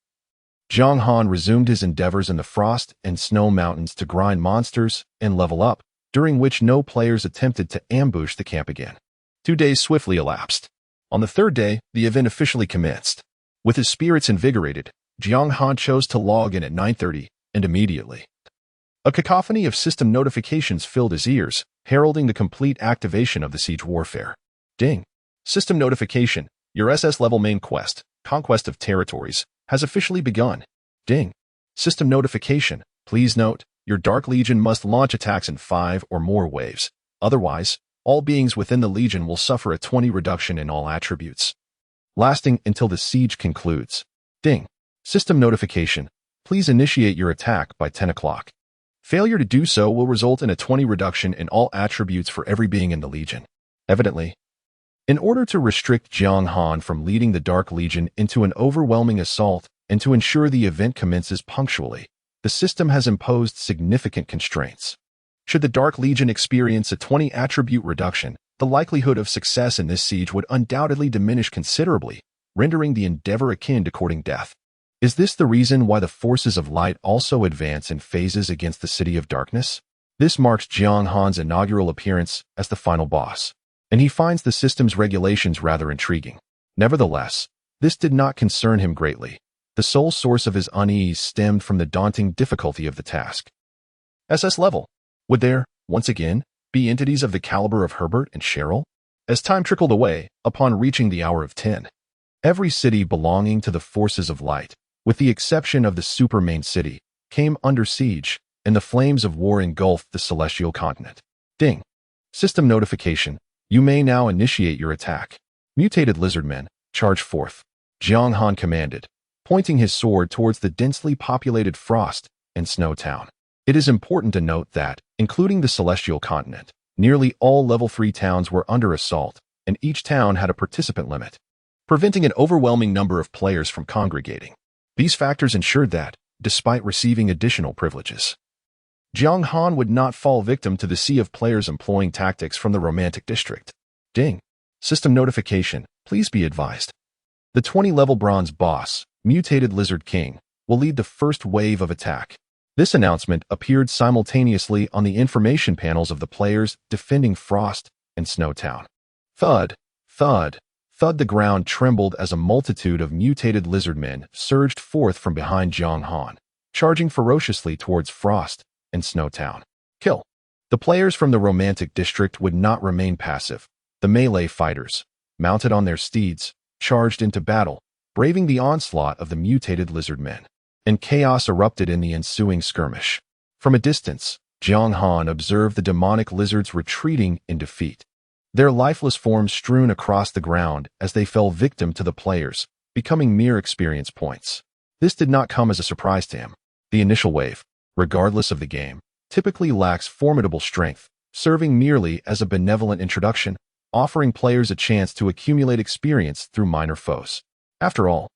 Jiang Han resumed his endeavors in the frost and snow mountains to grind monsters and level up, during which no players attempted to ambush the camp again. 2 days swiftly elapsed. On the third day, the event officially commenced. With his spirits invigorated, Jiang Han chose to log in at 9:30, and immediately, a cacophony of system notifications filled his ears, heralding the complete activation of the siege warfare. Ding! System notification. Your SS-level main quest, Conquest of Territories, has officially begun. Ding! System notification. Please note, your Dark Legion must launch attacks in 5 or more waves. Otherwise, all beings within the Legion will suffer a 20 reduction in all attributes, lasting until the siege concludes. Ding! System notification. Please initiate your attack by 10 o'clock. Failure to do so will result in a 20 reduction in all attributes for every being in the Legion. Evidently, in order to restrict Jiang Han from leading the Dark Legion into an overwhelming assault and to ensure the event commences punctually, the system has imposed significant constraints. Should the Dark Legion experience a 20 attribute reduction, the likelihood of success in this siege would undoubtedly diminish considerably, rendering the endeavor akin to courting death. Is this the reason why the forces of light also advance in phases against the City of Darkness? This marks Jiang Han's inaugural appearance as the final boss, and he finds the system's regulations rather intriguing. Nevertheless, this did not concern him greatly. The sole source of his unease stemmed from the daunting difficulty of the task. SS level. Would there, once again, be entities of the caliber of Herbert and Cheryl? As time trickled away, upon reaching the hour of 10, every city belonging to the forces of light, with the exception of the super main city, came under siege, and the flames of war engulfed the celestial continent. Ding! System notification. You may now initiate your attack. Mutated lizardmen, charge forth. Jiang Han commanded, pointing his sword towards the densely populated Frost and Snow Town. It is important to note that, including the Celestial Continent, nearly all level 3 towns were under assault, and each town had a participant limit, preventing an overwhelming number of players from congregating. These factors ensured that, despite receiving additional privileges, Jiang Han would not fall victim to the sea of players employing tactics from the Romantic District. Ding. System notification. Please be advised. The 20-level bronze boss, Mutated Lizard King, will lead the first wave of attack. This announcement appeared simultaneously on the information panels of the players defending Frost and Snowtown. Thud, thud, thud. The ground trembled as a multitude of mutated lizard men surged forth from behind Jiang Han, charging ferociously towards Frost and Snowtown. Kill. The players from the Romantic District would not remain passive. The melee fighters, mounted on their steeds, charged into battle, braving the onslaught of the mutated lizard men, and chaos erupted in the ensuing skirmish. From a distance, Jiang Han observed the demonic lizards retreating in defeat, their lifeless forms strewn across the ground as they fell victim to the players, becoming mere experience points. This did not come as a surprise to him. The initial wave, regardless of the game, typically lacks formidable strength, serving merely as a benevolent introduction, offering players a chance to accumulate experience through minor foes. After all,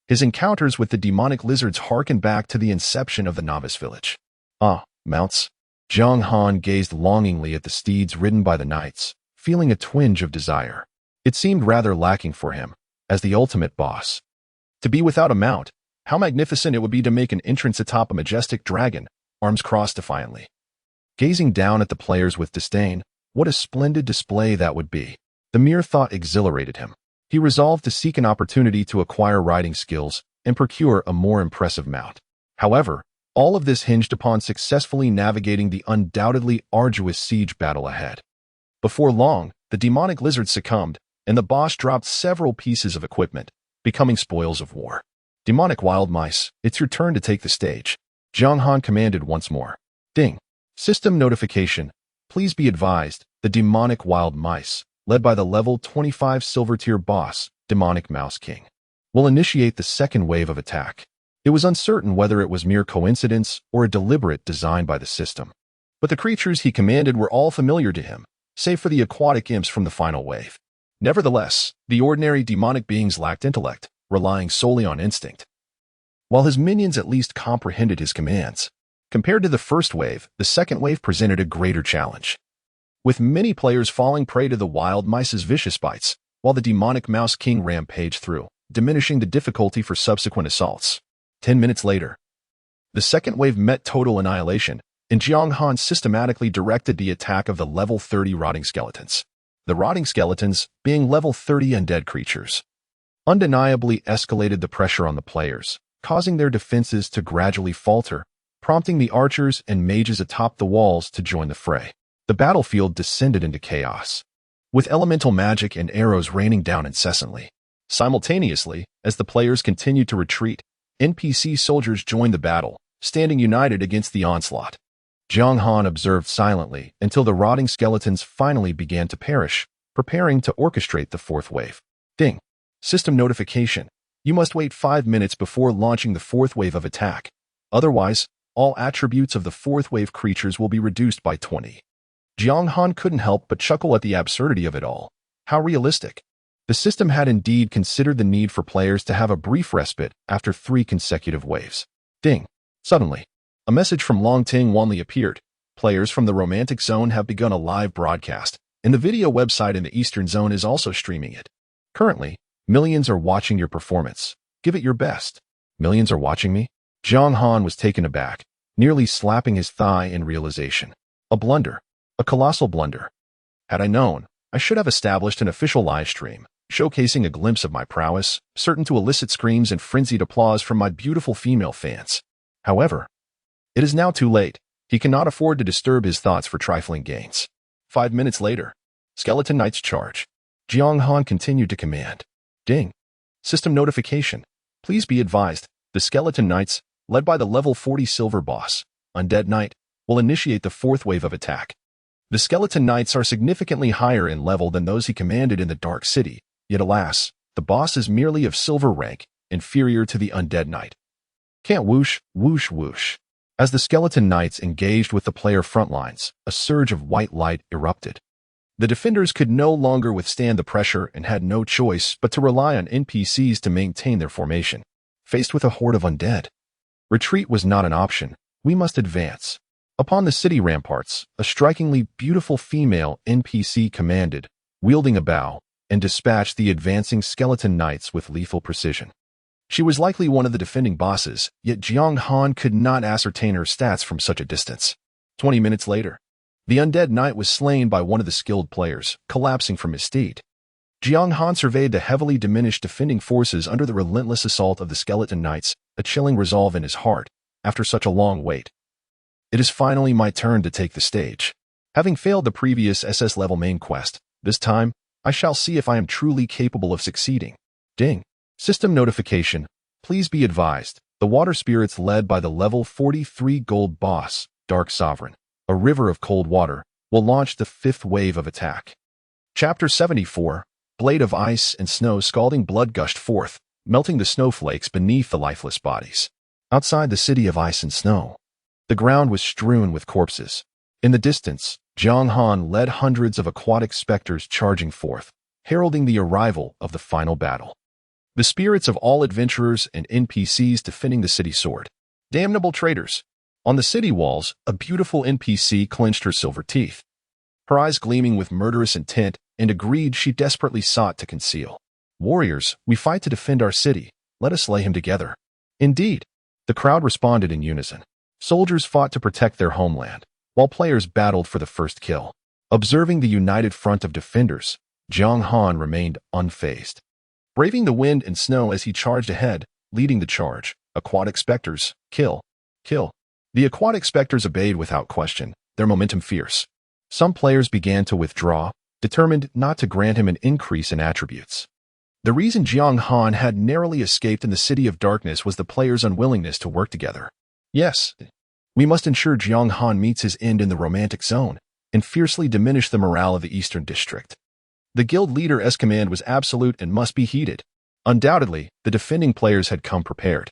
his encounters with the demonic lizards harken back to the inception of the novice village. Mounts. Jiang Han gazed longingly at the steeds ridden by the knights, feeling a twinge of desire. It seemed rather lacking for him, as the ultimate boss. To be without a mount, how magnificent it would be to make an entrance atop a majestic dragon, arms crossed defiantly. Gazing down at the players with disdain, what a splendid display that would be. The mere thought exhilarated him. He resolved to seek an opportunity to acquire riding skills and procure a more impressive mount. However, all of this hinged upon successfully navigating the undoubtedly arduous siege battle ahead. Before long, the demonic lizard succumbed, and the boss dropped several pieces of equipment, becoming spoils of war. Demonic wild mice, it's your turn to take the stage. Jiang Han commanded once more. Ding. System notification. Please be advised, the demonic wild mice, led by the level 25 silver tier boss, Demonic Mouse King, will initiate the second wave of attack. It was uncertain whether it was mere coincidence or a deliberate design by the system, but the creatures he commanded were all familiar to him, save for the aquatic imps from the final wave. Nevertheless, the ordinary demonic beings lacked intellect, relying solely on instinct, while his minions at least comprehended his commands. Compared to the first wave, the second wave presented a greater challenge, with many players falling prey to the wild mice's vicious bites, while the demonic mouse king rampaged through, diminishing the difficulty for subsequent assaults. 10 minutes later, the second wave met total annihilation, and Jiang Han systematically directed the attack of the level 30 rotting skeletons. The rotting skeletons, being level 30 undead creatures, undeniably escalated the pressure on the players, causing their defenses to gradually falter, prompting the archers and mages atop the walls to join the fray. The battlefield descended into chaos, with elemental magic and arrows raining down incessantly. Simultaneously, as the players continued to retreat, NPC soldiers joined the battle, standing united against the onslaught. Jiang Han observed silently until the rotting skeletons finally began to perish, preparing to orchestrate the fourth wave. Ding. System notification. You must wait 5 minutes before launching the fourth wave of attack. Otherwise, all attributes of the fourth wave creatures will be reduced by 20. Jiang Han couldn't help but chuckle at the absurdity of it all. How realistic. The system had indeed considered the need for players to have a brief respite after 3 consecutive waves. Ding. Suddenly, a message from Long Ting Wanli appeared. Players from the Romantic Zone have begun a live broadcast, and the video website in the Eastern Zone is also streaming it. Currently, millions are watching your performance. Give it your best. Millions are watching me? Jiang Han was taken aback, nearly slapping his thigh in realization. A blunder. A colossal blunder. Had I known, I should have established an official live stream, showcasing a glimpse of my prowess, certain to elicit screams and frenzied applause from my beautiful female fans. However, it is now too late. He cannot afford to disturb his thoughts for trifling gains. 5 minutes later, Skeleton Knights charge. Jiang Han continued to command. Ding. System notification. Please be advised, the Skeleton Knights, led by the level 40 silver boss, Undead Knight, will initiate the fourth wave of attack. The Skeleton Knights are significantly higher in level than those he commanded in the Dark City, yet alas, the boss is merely of silver rank, inferior to the Undead Knight. Can't whoosh, whoosh, whoosh. As the skeleton knights engaged with the player front lines, a surge of white light erupted. The defenders could no longer withstand the pressure and had no choice but to rely on NPCs to maintain their formation. Faced with a horde of undead, retreat was not an option. We must advance. Upon the city ramparts, a strikingly beautiful female NPC commanded, wielding a bow, and dispatched the advancing skeleton knights with lethal precision. She was likely one of the defending bosses, yet Jiang Han could not ascertain her stats from such a distance. 20 minutes later, the undead knight was slain by one of the skilled players, collapsing from his steed. Jiang Han surveyed the heavily diminished defending forces under the relentless assault of the skeleton knights, a chilling resolve in his heart. After such a long wait, it is finally my turn to take the stage. Having failed the previous SS-level main quest, this time, I shall see if I am truly capable of succeeding. Ding. System notification. Please be advised, the water spirits led by the level 43 gold boss, Dark Sovereign, a river of cold water, will launch the 5th wave of attack. Chapter 74. Blade of ice and snow. Scalding blood gushed forth, melting the snowflakes beneath the lifeless bodies. Outside the city of ice and snow, the ground was strewn with corpses. In the distance, Jiang Han led hundreds of aquatic specters charging forth, heralding the arrival of the final battle. The spirits of all adventurers and NPCs defending the city soared. Damnable traitors! On the city walls, a beautiful NPC clenched her silver teeth, her eyes gleaming with murderous intent and a greed she desperately sought to conceal. Warriors, we fight to defend our city. Let us slay him together. Indeed, the crowd responded in unison. Soldiers fought to protect their homeland, while players battled for the first kill. Observing the united front of defenders, Jiang Han remained unfazed. Braving the wind and snow as he charged ahead, leading the charge, aquatic specters, kill, kill. The aquatic specters obeyed without question, their momentum fierce. Some players began to withdraw, determined not to grant him an increase in attributes. The reason Jiang Han had narrowly escaped in the City of Darkness was the players' unwillingness to work together. Yes, we must ensure Jiang Han meets his end in the romantic zone, and fiercely diminish the morale of the Eastern District. The guild leader's command was absolute and must be heeded. Undoubtedly, the defending players had come prepared.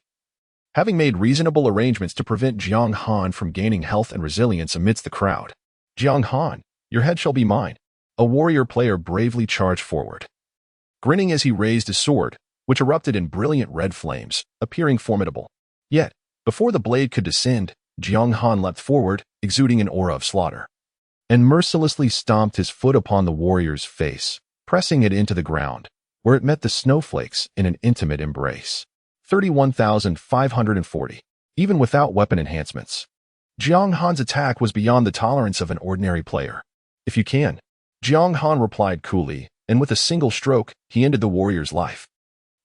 Having made reasonable arrangements to prevent Jiang Han from gaining health and resilience amidst the crowd, Jiang Han, your head shall be mine. A warrior player bravely charged forward, grinning as he raised his sword, which erupted in brilliant red flames, appearing formidable. Yet, before the blade could descend, Jiang Han leapt forward, exuding an aura of slaughter, and mercilessly stomped his foot upon the warrior's face, pressing it into the ground, where it met the snowflakes in an intimate embrace. 31,540. Even without weapon enhancements, Jiang Han's attack was beyond the tolerance of an ordinary player. If you can, Jiang Han replied coolly, and with a single stroke, he ended the warrior's life.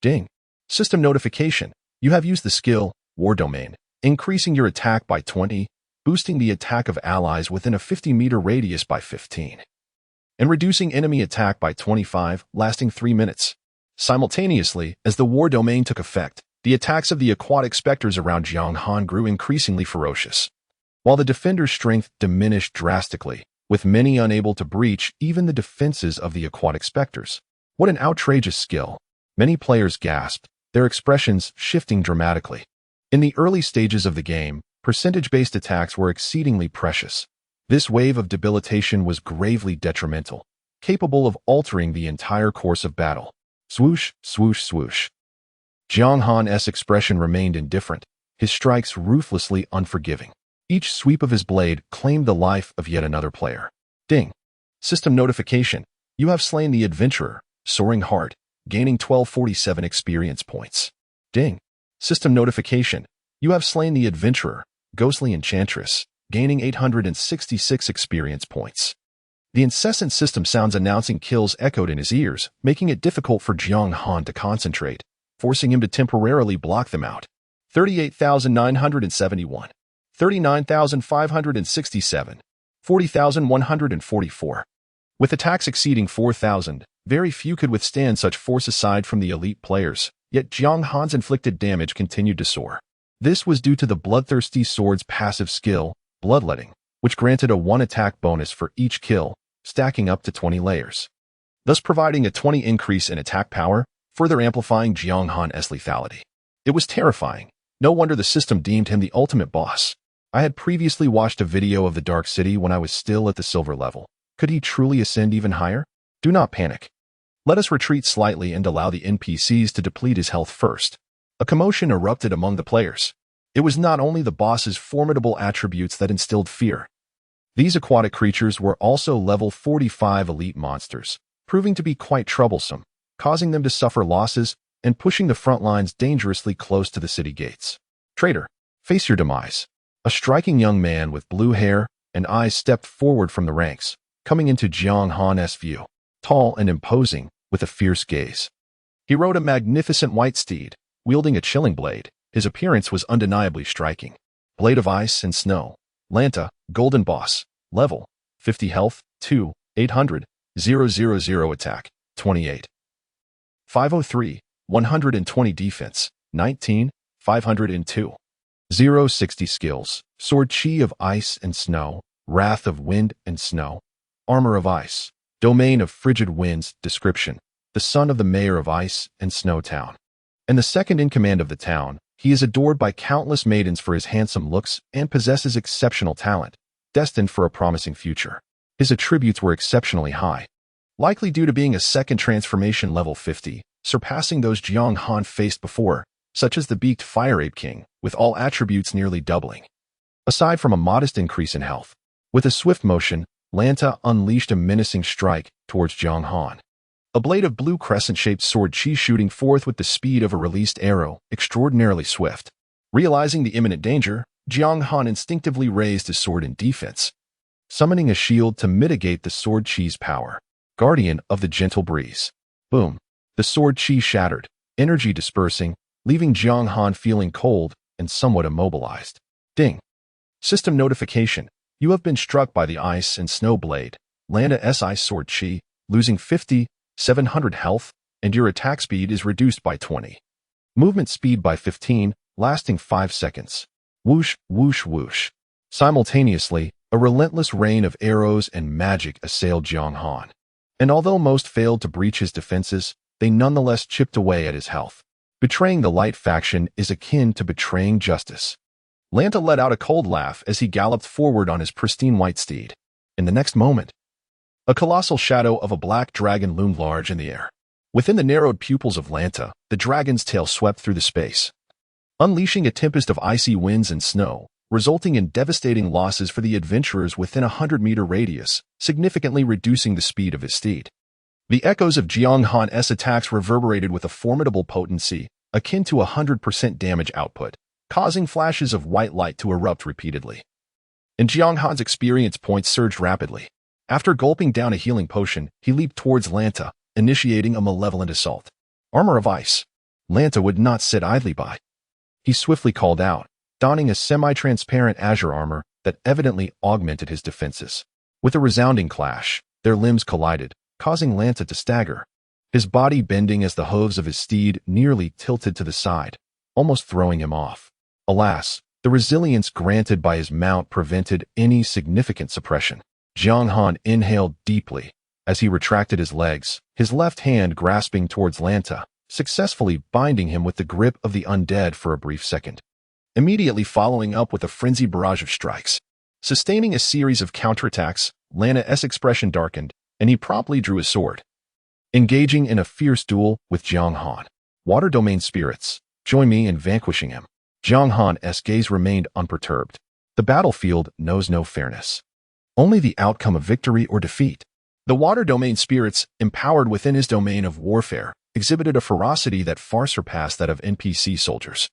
Ding. System notification. You have used the skill, War Domain, increasing your attack by 20, boosting the attack of allies within a 50-meter radius by 15, and reducing enemy attack by 25, lasting 3 minutes. Simultaneously, as the War Domain took effect, the attacks of the aquatic specters around Jiang Han grew increasingly ferocious, while the defender's strength diminished drastically, with many unable to breach even the defenses of the aquatic specters. What an outrageous skill! Many players gasped, their expressions shifting dramatically. In the early stages of the game, percentage-based attacks were exceedingly precious. This wave of debilitation was gravely detrimental, capable of altering the entire course of battle. Swoosh, swoosh, swoosh. Jiang Han's expression remained indifferent, his strikes ruthlessly unforgiving. Each sweep of his blade claimed the life of yet another player. Ding. System notification. You have slain the adventurer, Soaring Heart, gaining 1247 experience points. Ding. System notification. You have slain the adventurer, Ghostly Enchantress, gaining 866 experience points. The incessant system sounds announcing kills echoed in his ears, making it difficult for Jiang Han to concentrate, forcing him to temporarily block them out. 38,971. 39,567. 40,144. With attacks exceeding 4,000, very few could withstand such force aside from the elite players, yet Jiang Han's inflicted damage continued to soar. This was due to the bloodthirsty sword's passive skill, Bloodletting, which granted a 1 attack bonus for each kill, stacking up to 20 layers, thus providing a 20 increase in attack power, further amplifying Jiang Han's lethality. It was terrifying. No wonder the system deemed him the ultimate boss. I had previously watched a video of the Dark City when I was still at the silver level. Could he truly ascend even higher? Do not panic. Let us retreat slightly and allow the NPCs to deplete his health first. A commotion erupted among the players. It was not only the boss's formidable attributes that instilled fear. These aquatic creatures were also level 45 elite monsters, proving to be quite troublesome, causing them to suffer losses and pushing the front lines dangerously close to the city gates. Traitor, face your demise. A striking young man with blue hair and eyes stepped forward from the ranks, coming into Jiang Han's view, tall and imposing, with a fierce gaze. He rode a magnificent white steed, wielding a chilling blade. His appearance was undeniably striking. Blade of ice and snow. Lanta, golden boss. Level, 50 health, 2, 800, 000 attack, 28. 503, 120 defense, 19, 502. 060 skills. Sword chi of ice and snow. Wrath of wind and snow. Armor of ice. Domain of frigid winds. Description. The son of the mayor of Ice and Snow Town. And the second in command of the town, he is adored by countless maidens for his handsome looks and possesses exceptional talent, destined for a promising future. His attributes were exceptionally high, likely due to being a second transformation level 50, surpassing those Jiang Han faced before, such as the beaked Fire Ape King, with all attributes nearly doubling. Aside from a modest increase in health, with a swift motion, Lanta unleashed a menacing strike towards Jiang Han. A blade of blue crescent-shaped sword chi shooting forth with the speed of a released arrow, extraordinarily swift. Realizing the imminent danger, Jiang Han instinctively raised his sword in defense, summoning a shield to mitigate the sword chi's power. Guardian of the gentle breeze. Boom. The sword chi shattered, energy dispersing, leaving Jiang Han feeling cold and somewhat immobilized. Ding. System notification. You have been struck by the ice and snow blade. Lanta SI sword chi, losing 700 health, and your attack speed is reduced by 20. Movement speed by 15, lasting 5 seconds. Whoosh, whoosh, whoosh. Simultaneously, a relentless rain of arrows and magic assailed Jiang Han. And although most failed to breach his defenses, they nonetheless chipped away at his health. Betraying the light faction is akin to betraying justice. Lanta let out a cold laugh as he galloped forward on his pristine white steed. In the next moment, a colossal shadow of a black dragon loomed large in the air. Within the narrowed pupils of Lanta, the dragon's tail swept through the space, unleashing a tempest of icy winds and snow, resulting in devastating losses for the adventurers within a 100-meter radius, significantly reducing the speed of his steed. The echoes of Jiang Han's attacks reverberated with a formidable potency, akin to 100% damage output, causing flashes of white light to erupt repeatedly. And Jiang Han's experience points surged rapidly. After gulping down a healing potion, he leaped towards Lanta, initiating a malevolent assault. Armor of ice. Lanta would not sit idly by. He swiftly called out, donning a semi-transparent azure armor that evidently augmented his defenses. With a resounding clash, their limbs collided, causing Lanta to stagger, his body bending as the hooves of his steed nearly tilted to the side, almost throwing him off. Alas, the resilience granted by his mount prevented any significant suppression. Jiang Han inhaled deeply as he retracted his legs, his left hand grasping towards Lanta, successfully binding him with the grip of the undead for a brief second. Immediately following up with a frenzied barrage of strikes. Sustaining a series of counterattacks, Lanta's expression darkened, and he promptly drew his sword, engaging in a fierce duel with Jiang Han. Water domain spirits, join me in vanquishing him. Jiang Han's gaze remained unperturbed. The battlefield knows no fairness, only the outcome of victory or defeat. The water domain spirits, empowered within his domain of warfare, exhibited a ferocity that far surpassed that of NPC soldiers,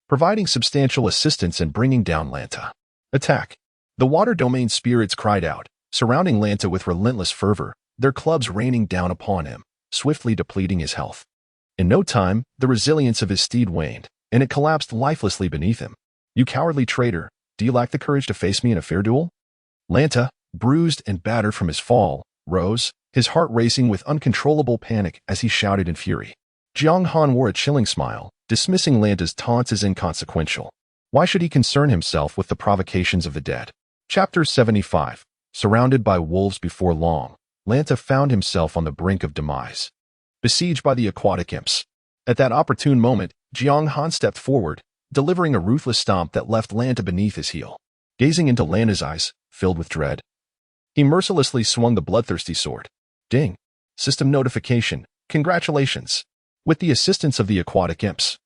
providing substantial assistance in bringing down Lanta. Attack! The water domain spirits cried out, surrounding Lanta with relentless fervor, their clubs raining down upon him, swiftly depleting his health. In no time, the resilience of his steed waned, and it collapsed lifelessly beneath him. You cowardly traitor, do you lack the courage to face me in a fair duel? Lanta, bruised and battered from his fall, rose, his heart racing with uncontrollable panic as he shouted in fury. Jiang Han wore a chilling smile, dismissing Lanta's taunts as inconsequential. Why should he concern himself with the provocations of the dead? Chapter 75. Surrounded by wolves before long, Lanta found himself on the brink of demise, besieged by the aquatic imps. At that opportune moment, Jiang Han stepped forward, delivering a ruthless stomp that left Lanta beneath his heel. gazing into Lanta's eyes, filled with dread. He mercilessly swung the bloodthirsty sword. Ding. System notification. Congratulations. With the assistance of the aquatic imps,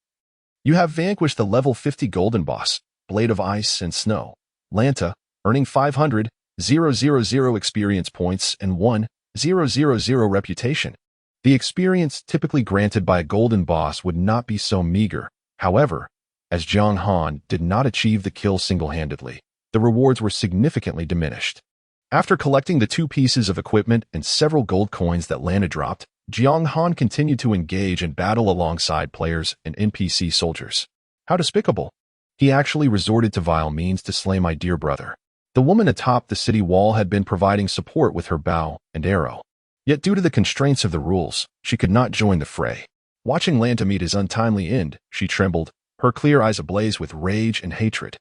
you have vanquished the level 50 golden boss, Blade of Ice and Snow, Lanta, earning 500,000 experience points and 1,000 reputation. The experience typically granted by a golden boss would not be so meager. However, as Jiang Han did not achieve the kill single-handedly, the rewards were significantly diminished. After collecting the 2 pieces of equipment and several gold coins that Lanta dropped, Jiang Han continued to engage in battle alongside players and NPC soldiers. How despicable! He actually resorted to vile means to slay my dear brother. The woman atop the city wall had been providing support with her bow and arrow. Yet due to the constraints of the rules, she could not join the fray. Watching Lanta meet his untimely end, she trembled, her clear eyes ablaze with rage and hatred.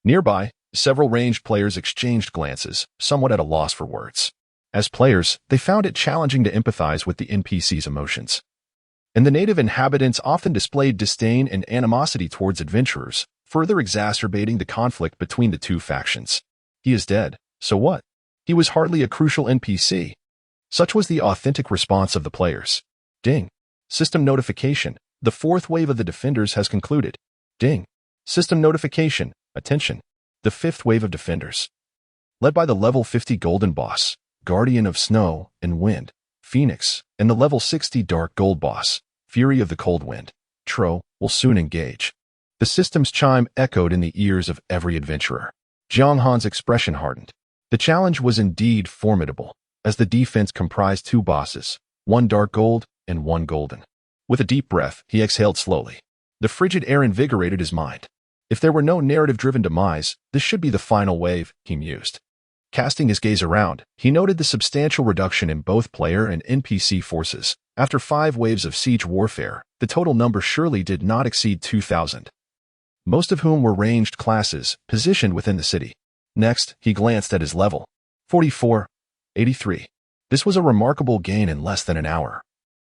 Nearby, several ranged players exchanged glances, somewhat at a loss for words. As players, they found it challenging to empathize with the NPC's emotions. And the native inhabitants often displayed disdain and animosity towards adventurers, further exacerbating the conflict between the 2 factions. He is dead, so what? He was hardly a crucial NPC. Such was the authentic response of the players. Ding. System notification. The 4th wave of the defenders has concluded. Ding. System notification. Attention. The 5th wave of defenders, led by the level 50 golden boss, Guardian of Snow and Wind, Phoenix, and the level 60 dark gold boss, Fury of the Cold Wind, Tro, will soon engage. The system's chime echoed in the ears of every adventurer. Jiang Han's expression hardened. The challenge was indeed formidable, as the defense comprised 2 bosses, 1 dark gold and 1 golden. With a deep breath, he exhaled slowly. The frigid air invigorated his mind. If there were no narrative-driven demise, this should be the final wave, he mused. Casting his gaze around, he noted the substantial reduction in both player and NPC forces. After 5 waves of siege warfare, the total number surely did not exceed 2,000. Most of whom were ranged classes, positioned within the city. Next, he glanced at his level. 44, 83. This was a remarkable gain in less than an hour,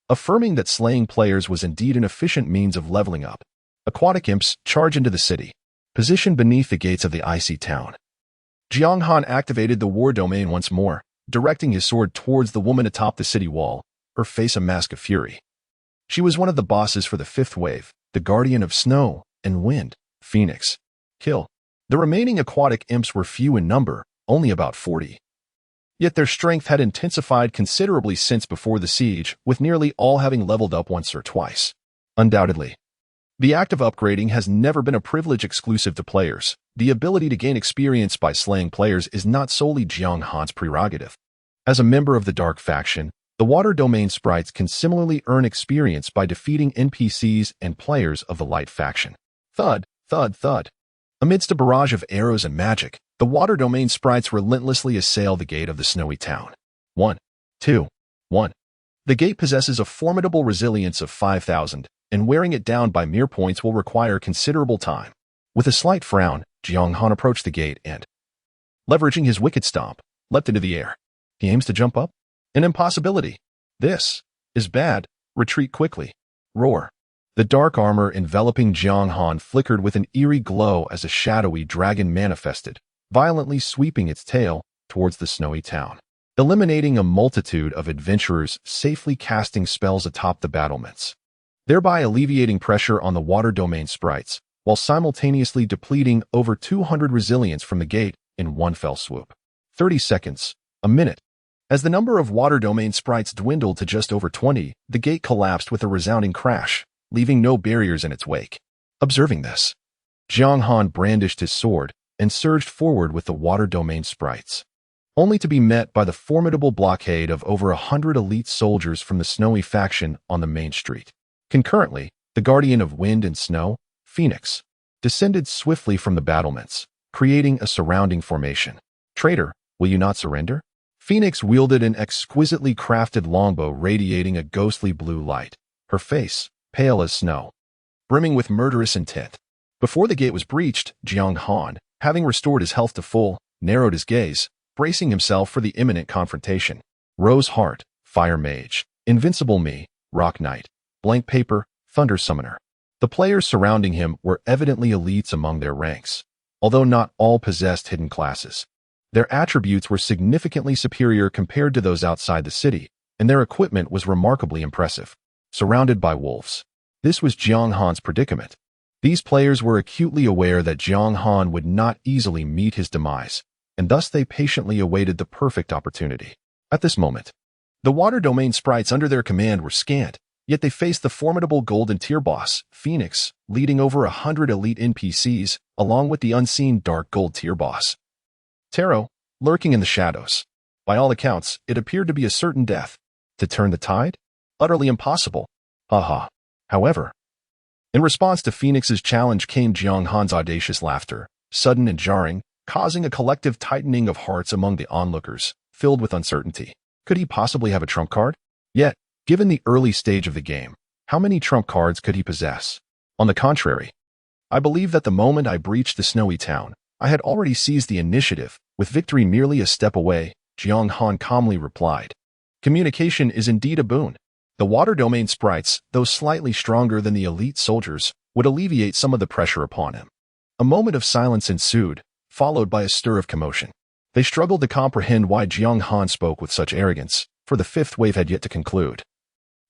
affirming that slaying players was indeed an efficient means of leveling up. Aquatic imps charge into the city, positioned beneath the gates of the icy town. Jiang Han activated the war domain once more, directing his sword towards the woman atop the city wall, her face a mask of fury. She was one of the bosses for the 5th wave, the Guardian of Snow and Wind, Phoenix. Kill. The remaining aquatic imps were few in number, only about 40. Yet their strength had intensified considerably since before the siege, with nearly all having leveled up once or twice. Undoubtedly, the act of upgrading has never been a privilege exclusive to players. The ability to gain experience by slaying players is not solely Jiang Han's prerogative. As a member of the Dark Faction, the Water Domain sprites can similarly earn experience by defeating NPCs and players of the Light Faction. Thud, thud, thud. Amidst a barrage of arrows and magic, the Water Domain sprites relentlessly assail the gate of the snowy town. 1, 2, 1. The gate possesses a formidable resilience of 5,000, and wearing it down by mere points will require considerable time. With a slight frown, Jiang Han approached the gate and, leveraging his wicked stomp, leapt into the air. He aims to jump up? An impossibility. This is bad. Retreat quickly. Roar. The dark armor enveloping Jiang Han flickered with an eerie glow as a shadowy dragon manifested, violently sweeping its tail towards the snowy town, eliminating a multitude of adventurers safely casting spells atop the battlements, thereby alleviating pressure on the Water Domain sprites, while simultaneously depleting over 200 resilience from the gate in one fell swoop. 30 seconds, a minute. As the number of Water Domain sprites dwindled to just over 20, the gate collapsed with a resounding crash, leaving no barriers in its wake. Observing this, Jiang Han brandished his sword and surged forward with the Water Domain sprites, only to be met by the formidable blockade of over 100 elite soldiers from the Snowy faction on the main street. Concurrently, the Guardian of Wind and Snow, Phoenix, descended swiftly from the battlements, creating a surrounding formation. Traitor, will you not surrender? Phoenix wielded an exquisitely crafted longbow radiating a ghostly blue light, her face pale as snow, brimming with murderous intent. Before the gate was breached, Jiang Han, having restored his health to full, narrowed his gaze, bracing himself for the imminent confrontation. Rose Heart, Fire Mage, Invincible Me, Rock Knight, Blank Paper, Thunder Summoner. The players surrounding him were evidently elites among their ranks. although not all possessed hidden classes. Their attributes were significantly superior compared to those outside the city, and their equipment was remarkably impressive. Surrounded by wolves. This was Jiang Han's predicament. These players were acutely aware that Jiang Han would not easily meet his demise, and thus they patiently awaited the perfect opportunity. At this moment, the water domain sprites under their command were scant, yet they faced the formidable golden tier boss, Phoenix, leading over 100 elite NPCs, along with the unseen dark gold tier boss, Taro, lurking in the shadows. By all accounts, it appeared to be a certain death. To turn the tide? Utterly impossible. Haha. However, in response to Phoenix's challenge came Jiang Han's audacious laughter, sudden and jarring, causing a collective tightening of hearts among the onlookers, filled with uncertainty. Could he possibly have a trump card? Yet, given the early stage of the game, how many trump cards could he possess? On the contrary, I believe that the moment I breached the snowy town, I had already seized the initiative, with victory merely a step away, Jiang Han calmly replied. Communication is indeed a boon. The water domain sprites, though slightly stronger than the elite soldiers, would alleviate some of the pressure upon him. A moment of silence ensued, followed by a stir of commotion. They struggled to comprehend why Jiang Han spoke with such arrogance, for the fifth wave had yet to conclude.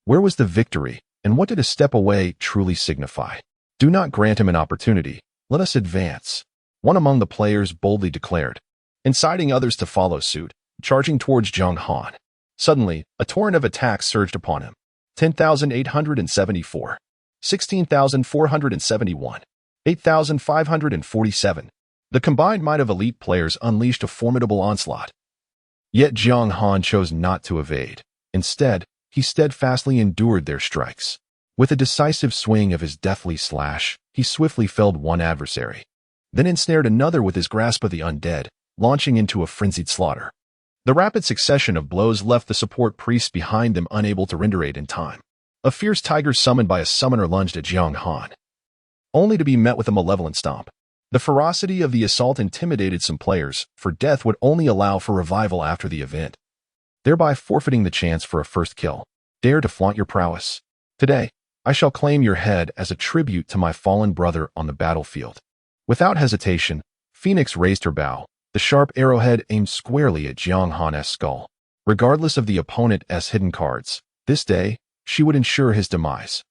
Where was the victory, and what did a step away truly signify? Do not grant him an opportunity. Let us advance. One among the players boldly declared, inciting others to follow suit, charging towards Jiang Han. Suddenly, a torrent of attacks surged upon him. 10,874, 16,471, 8,547. The combined might of elite players unleashed a formidable onslaught. Yet Jiang Han chose not to evade. Instead, he steadfastly endured their strikes. With a decisive swing of his deathly slash, he swiftly felled one adversary, then ensnared another with his grasp of the undead, launching into a frenzied slaughter. The rapid succession of blows left the support priests behind them unable to render aid in time. A fierce tiger summoned by a summoner lunged at Jiang Han, only to be met with a malevolent stomp. The ferocity of the assault intimidated some players, for death would only allow for revival after the event, thereby forfeiting the chance for a first kill. Dare to flaunt your prowess. Today, I shall claim your head as a tribute to my fallen brother on the battlefield. Without hesitation, Phoenix raised her bow, the sharp arrowhead aimed squarely at Jiang Han's skull. Regardless of the opponent's hidden cards, this day, she would ensure his demise.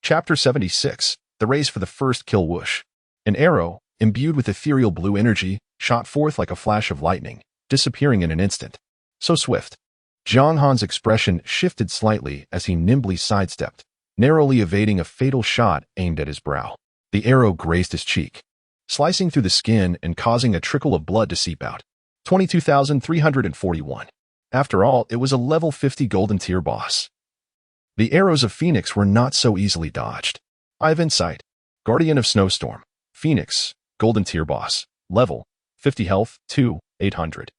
Chapter 76, The Race for the First Kill. Whoosh. An arrow, imbued with ethereal blue energy, shot forth like a flash of lightning, disappearing in an instant. So swift. Jiang Han's expression shifted slightly as he nimbly sidestepped, narrowly evading a fatal shot aimed at his brow. The arrow grazed his cheek, slicing through the skin and causing a trickle of blood to seep out. 22,341. After all, it was a level 50 golden tier boss. The arrows of Phoenix were not so easily dodged. I have insight. Guardian of Snowstorm. Phoenix, golden tier boss. Level, 50 health, 2, 800.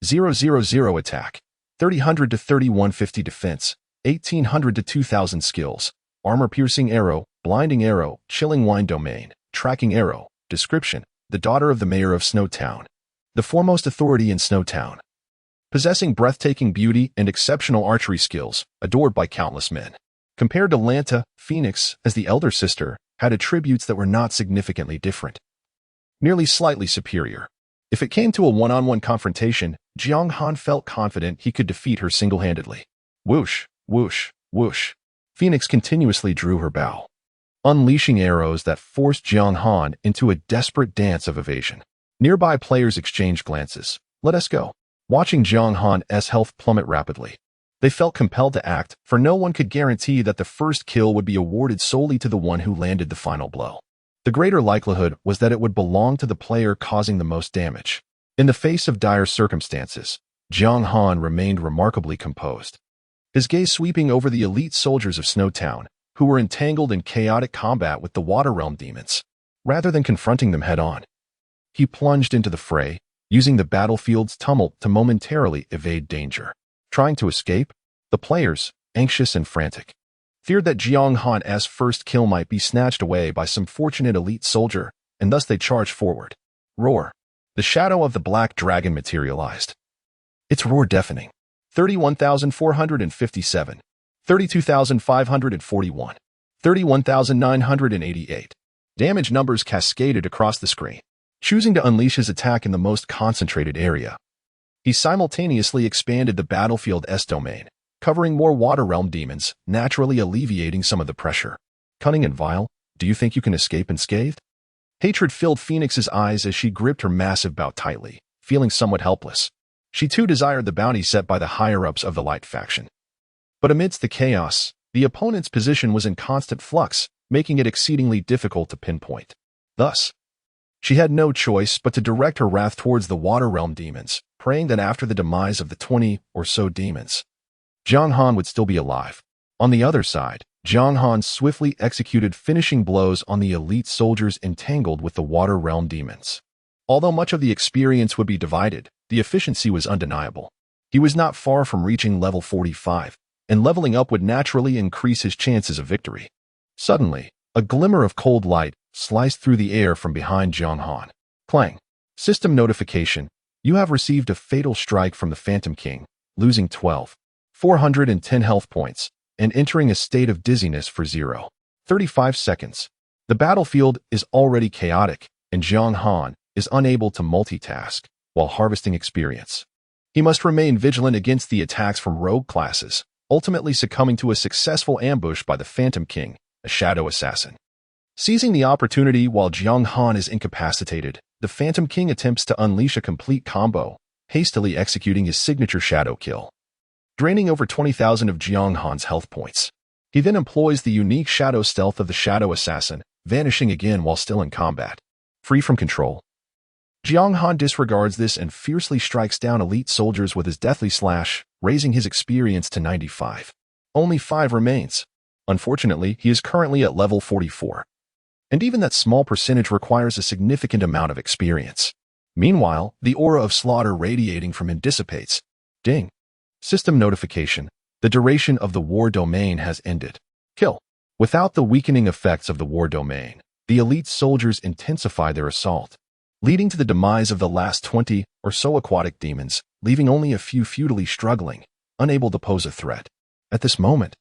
000 attack. 3000 to 3150 defense. 1800 to 2000 skills. Armor-piercing arrow, blinding arrow, chilling wind domain, tracking arrow. Description: the daughter of the mayor of Snowtown, the foremost authority in Snowtown, possessing breathtaking beauty and exceptional archery skills, adored by countless men. Compared to Lanta, Phoenix, as the elder sister, had attributes that were not significantly different, merely slightly superior. If it came to a one-on-one confrontation, Jiang Han felt confident he could defeat her single-handedly. Whoosh, whoosh, whoosh. Phoenix continuously drew her bow, unleashing arrows that forced Jiang Han into a desperate dance of evasion. Nearby players exchanged glances. Let us go. Watching Jiang Han's health plummet rapidly, they felt compelled to act, for no one could guarantee that the first kill would be awarded solely to the one who landed the final blow. The greater likelihood was that it would belong to the player causing the most damage. In the face of dire circumstances, Jiang Han remained remarkably composed, his gaze sweeping over the elite soldiers of Snowtown, who were entangled in chaotic combat with the Water Realm demons. Rather than confronting them head-on, he plunged into the fray, using the battlefield's tumult to momentarily evade danger. Trying to escape, the players, anxious and frantic, feared that Jiang Han's first kill might be snatched away by some fortunate elite soldier, and thus they charged forward. Roar. The shadow of the black dragon materialized, its roar deafening. 31,457. 32,541, 31,988. Damage numbers cascaded across the screen. choosing to unleash his attack in the most concentrated area. He simultaneously expanded the battlefield's domain, covering more Water Realm demons, naturally alleviating some of the pressure. Cunning and vile, do you think you can escape unscathed? Hatred filled Phoenix's eyes as she gripped her massive bout tightly, feeling somewhat helpless. She too desired the bounty set by the higher-ups of the Light faction. But amidst the chaos, the opponent's position was in constant flux, making it exceedingly difficult to pinpoint. Thus, she had no choice but to direct her wrath towards the Water Realm demons, praying that after the demise of the 20 or so demons, Jiang Han would still be alive. On the other side, Jiang Han swiftly executed finishing blows on the elite soldiers entangled with the Water Realm demons. Although much of the experience would be divided, the efficiency was undeniable. He was not far from reaching level 45, and leveling up would naturally increase his chances of victory. Suddenly, a glimmer of cold light sliced through the air from behind Jiang Han. Clang. System notification. You have received a fatal strike from the Phantom King, losing 12,410 health points, and entering a state of dizziness for 0.35 seconds. The battlefield is already chaotic, and Jiang Han is unable to multitask while harvesting experience. He must remain vigilant against the attacks from rogue classes, ultimately succumbing to a successful ambush by the Phantom King, a shadow assassin. Seizing the opportunity while Jiang Han is incapacitated, the Phantom King attempts to unleash a complete combo, hastily executing his signature shadow kill, draining over 20,000 of Jiang Han's health points. He then employs the unique shadow stealth of the shadow assassin, vanishing again while still in combat. Free from control, Jiang Han disregards this and fiercely strikes down elite soldiers with his deathly slash, raising his experience to 95. Only 5 remains. Unfortunately, he is currently at level 44. And even that small percentage requires a significant amount of experience. Meanwhile, the aura of slaughter radiating from him dissipates. Ding. System notification. The duration of the war domain has ended. Kill. Without the weakening effects of the war domain, the elite soldiers intensify their assault, leading to the demise of the last 20 or so aquatic demons, leaving only a few futilely struggling, unable to pose a threat. At this moment,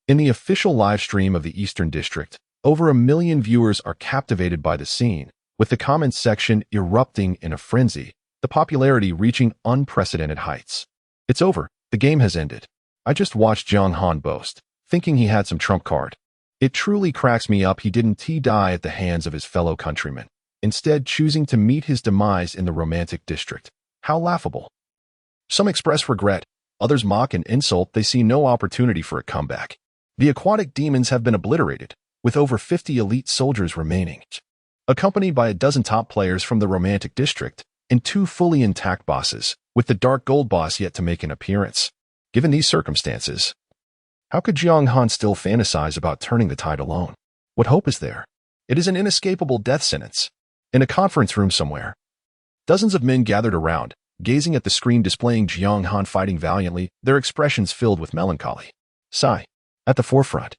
in the official live stream of the Eastern District, over 1 million viewers are captivated by the scene, with the comments section erupting in a frenzy, the popularity reaching unprecedented heights. It's over. The game has ended. I just watched Jiang Han boast, thinking he had some trump card. It truly cracks me up he didn't die at the hands of his fellow countrymen, instead choosing to meet his demise in the romantic district. How laughable. Some express regret, others mock and insult they see no opportunity for a comeback. The aquatic demons have been obliterated, with over 50 elite soldiers remaining, accompanied by a dozen top players from the romantic district, and 2 fully intact bosses, with the Dark Gold boss yet to make an appearance. Given these circumstances, how could Jiang Han still fantasize about turning the tide alone? What hope is there? It is an inescapable death sentence. In a conference room somewhere, dozens of men gathered around, gazing at the screen displaying Jiang Han fighting valiantly, their expressions filled with melancholy. Sigh. At the forefront,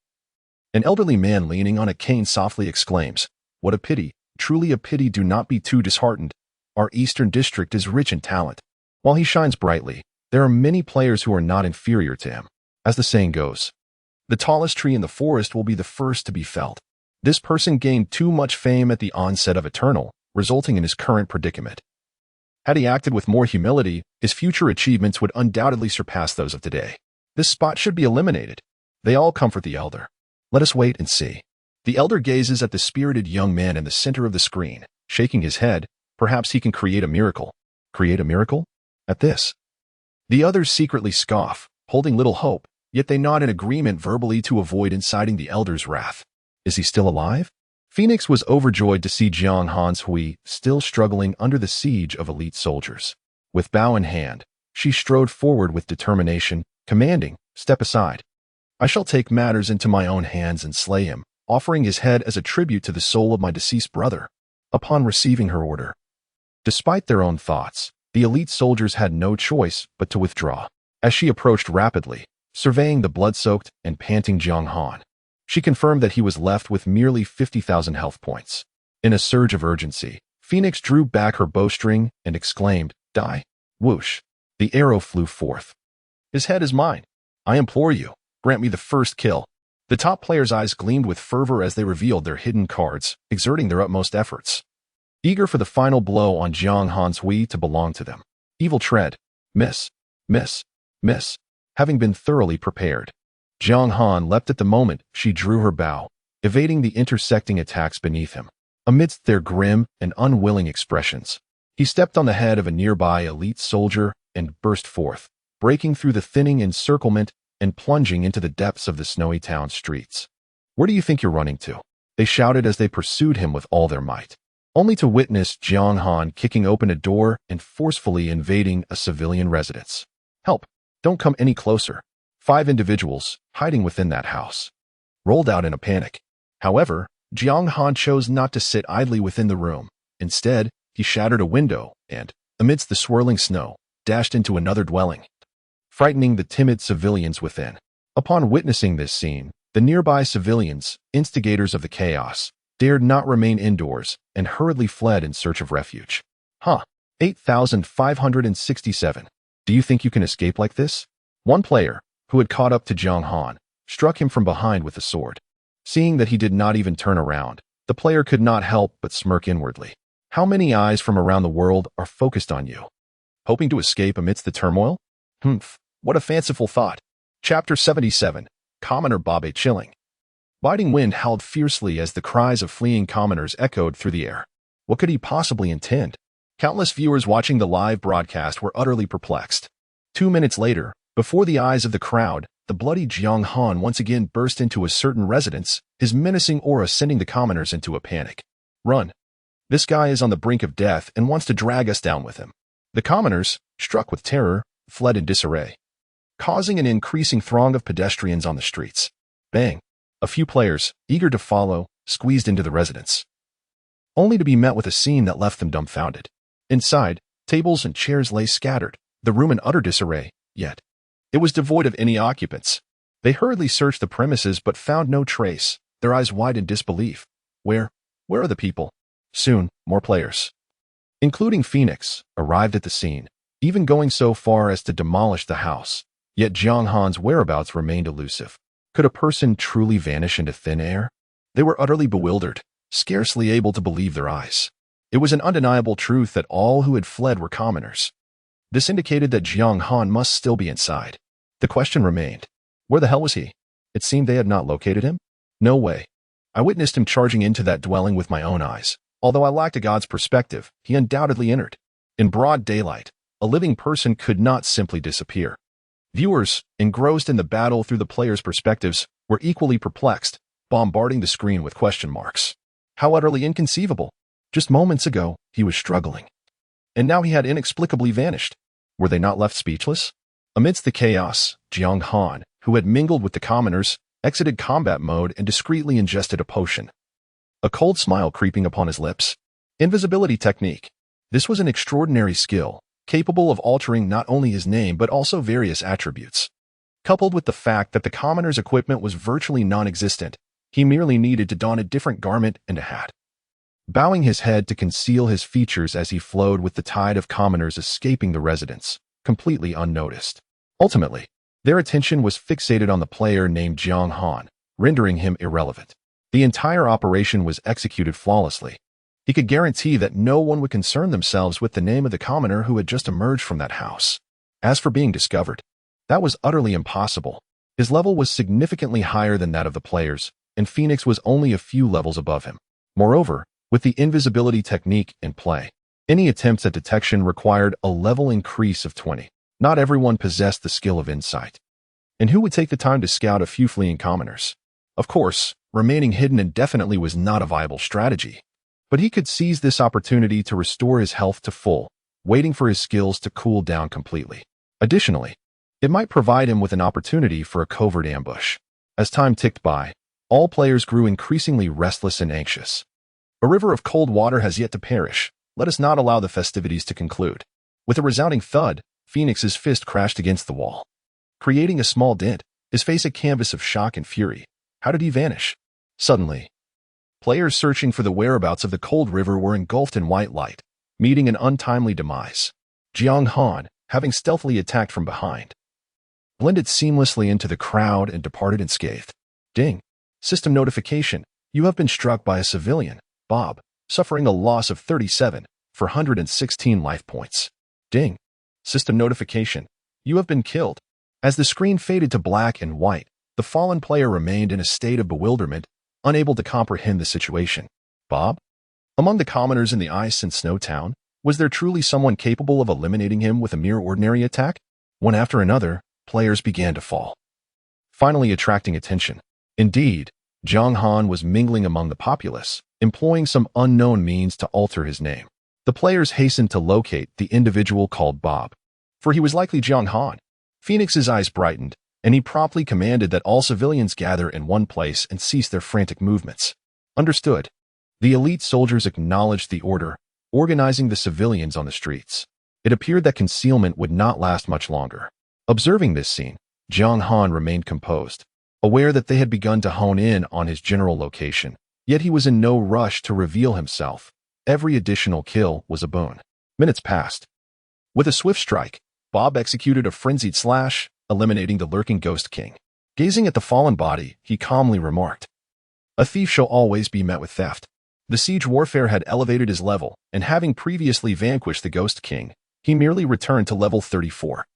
an elderly man leaning on a cane softly exclaims, "What a pity, truly a pity, do not be too disheartened. Our Eastern District is rich in talent. While he shines brightly, there are many players who are not inferior to him. As the saying goes, the tallest tree in the forest will be the first to be felled." This person gained too much fame at the onset of Eternal, resulting in his current predicament. Had he acted with more humility, his future achievements would undoubtedly surpass those of today. This spot should be eliminated. They all comfort the elder. Let us wait and see. The elder gazes at the spirited young man in the center of the screen, shaking his head. Perhaps he can create a miracle. Create a miracle? At this, the others secretly scoff, holding little hope, yet they nod in agreement verbally to avoid inciting the elder's wrath. Is he still alive? Phoenix was overjoyed to see Jiang Han's Hui still struggling under the siege of elite soldiers. With bow in hand, she strode forward with determination, commanding, "Step aside. I shall take matters into my own hands and slay him, offering his head as a tribute to the soul of my deceased brother." Upon receiving her order, despite their own thoughts, the elite soldiers had no choice but to withdraw. As she approached rapidly, surveying the blood-soaked and panting Jiang Han, she confirmed that he was left with merely 50,000 health points. In a surge of urgency, Phoenix drew back her bowstring and exclaimed, "Die!" Whoosh! The arrow flew forth. "His head is mine. I implore you, grant me the first kill." The top players' eyes gleamed with fervor as they revealed their hidden cards, exerting their utmost efforts. eager for the final blow on Jiang Han's Hui to belong to them. Evil tread. Miss. Miss. Miss. Having been thoroughly prepared, Jiang Han leapt at the moment she drew her bow, evading the intersecting attacks beneath him. Amidst their grim and unwilling expressions, he stepped on the head of a nearby elite soldier and burst forth, breaking through the thinning encirclement and plunging into the depths of the snowy town streets. "Where do you think you're running to?" they shouted as they pursued him with all their might, only to witness Jiang Han kicking open a door and forcefully invading a civilian residence. "Help! Don't come any closer." 5 individuals, hiding within that house, rolled out in a panic. However, Jiang Han chose not to sit idly within the room. Instead, he shattered a window and, amidst the swirling snow, dashed into another dwelling, frightening the timid civilians within. Upon witnessing this scene, the nearby civilians, instigators of the chaos, dared not remain indoors and hurriedly fled in search of refuge. 8,567. Do you think you can escape like this? One player, who had caught up to Jiang Han, struck him from behind with a sword. Seeing that he did not even turn around, the player could not help but smirk inwardly. How many eyes from around the world are focused on you? Hoping to escape amidst the turmoil? What a fanciful thought. Chapter 77. Commoner Babe Chilling. Biting wind howled fiercely as the cries of fleeing commoners echoed through the air. What could he possibly intend? Countless viewers watching the live broadcast were utterly perplexed. 2 minutes later, before the eyes of the crowd, the bloody Jiang Han once again burst into a certain residence, his menacing aura sending the commoners into a panic. "Run! This guy is on the brink of death and wants to drag us down with him." The commoners, struck with terror, fled in disarray, causing an increasing throng of pedestrians on the streets. Bang! A few players, eager to follow, squeezed into the residence, only to be met with a scene that left them dumbfounded. Inside, tables and chairs lay scattered, the room in utter disarray, yet it was devoid of any occupants. They hurriedly searched the premises but found no trace, their eyes wide in disbelief. Where are the people? Soon, more players, including Phoenix, arrived at the scene, even going so far as to demolish the house. Yet Jiang Han's whereabouts remained elusive. Could a person truly vanish into thin air? They were utterly bewildered, scarcely able to believe their eyes. It was an undeniable truth that all who had fled were commoners. This indicated that Jiang Han must still be inside. The question remained, where the hell was he? It seemed they had not located him. No way. I witnessed him charging into that dwelling with my own eyes. Although I lacked a god's perspective, he undoubtedly entered. In broad daylight, a living person could not simply disappear. Viewers, engrossed in the battle through the players' perspectives, were equally perplexed, bombarding the screen with question marks. How utterly inconceivable. Just moments ago, he was struggling, and now he had inexplicably vanished. Were they not left speechless? Amidst the chaos, Jiang Han, who had mingled with the commoners, exited combat mode and discreetly ingested a potion, a cold smile creeping upon his lips. Invisibility technique. This was an extraordinary skill, capable of altering not only his name but also various attributes. Coupled with the fact that the commoner's equipment was virtually non-existent, he merely needed to don a different garment and a hat, bowing his head to conceal his features as he flowed with the tide of commoners escaping the residence, completely unnoticed. Ultimately, their attention was fixated on the player named Jiang Han, rendering him irrelevant. The entire operation was executed flawlessly. He could guarantee that no one would concern themselves with the name of the commoner who had just emerged from that house. As for being discovered, that was utterly impossible. His level was significantly higher than that of the players, and Phoenix was only a few levels above him. Moreover, with the invisibility technique in play, any attempts at detection required a level increase of 20. Not everyone possessed the skill of insight. And who would take the time to scout a few fleeing commoners? Of course, remaining hidden indefinitely was not a viable strategy. But he could seize this opportunity to restore his health to full, waiting for his skills to cool down completely. Additionally, it might provide him with an opportunity for a covert ambush. As time ticked by, all players grew increasingly restless and anxious. A river of cold water has yet to perish. Let us not allow the festivities to conclude. With a resounding thud, Phoenix's fist crashed against the wall, creating a small dent, his face a canvas of shock and fury. How did he vanish? Suddenly, players searching for the whereabouts of the cold river were engulfed in white light, meeting an untimely demise. Jiang Han, having stealthily attacked from behind, blended seamlessly into the crowd and departed unscathed. Ding. System notification. You have been struck by a civilian, Bob. suffering a loss of 37 for 116 life points. Ding. System notification. You have been killed. As the screen faded to black and white, the fallen player remained in a state of bewilderment, unable to comprehend the situation. Bob? Among the commoners in the ice and snow town, was there truly someone capable of eliminating him with a mere ordinary attack? One after another, players began to fall, finally attracting attention. Indeed, Jiang Han was mingling among the populace, employing some unknown means to alter his name. The players hastened to locate the individual called Bob, for he was likely Jiang Han. Phoenix's eyes brightened, and he promptly commanded that all civilians gather in one place and cease their frantic movements. Understood. The elite soldiers acknowledged the order, organizing the civilians on the streets. It appeared that concealment would not last much longer. Observing this scene, Jiang Han remained composed, aware that they had begun to hone in on his general location, yet he was in no rush to reveal himself. Every additional kill was a boon. Minutes passed. With a swift strike, Bob executed a frenzied slash, eliminating the lurking Ghost King. Gazing at the fallen body, he calmly remarked, "A thief shall always be met with theft." The siege warfare had elevated his level, and having previously vanquished the Ghost King, he merely returned to level 34.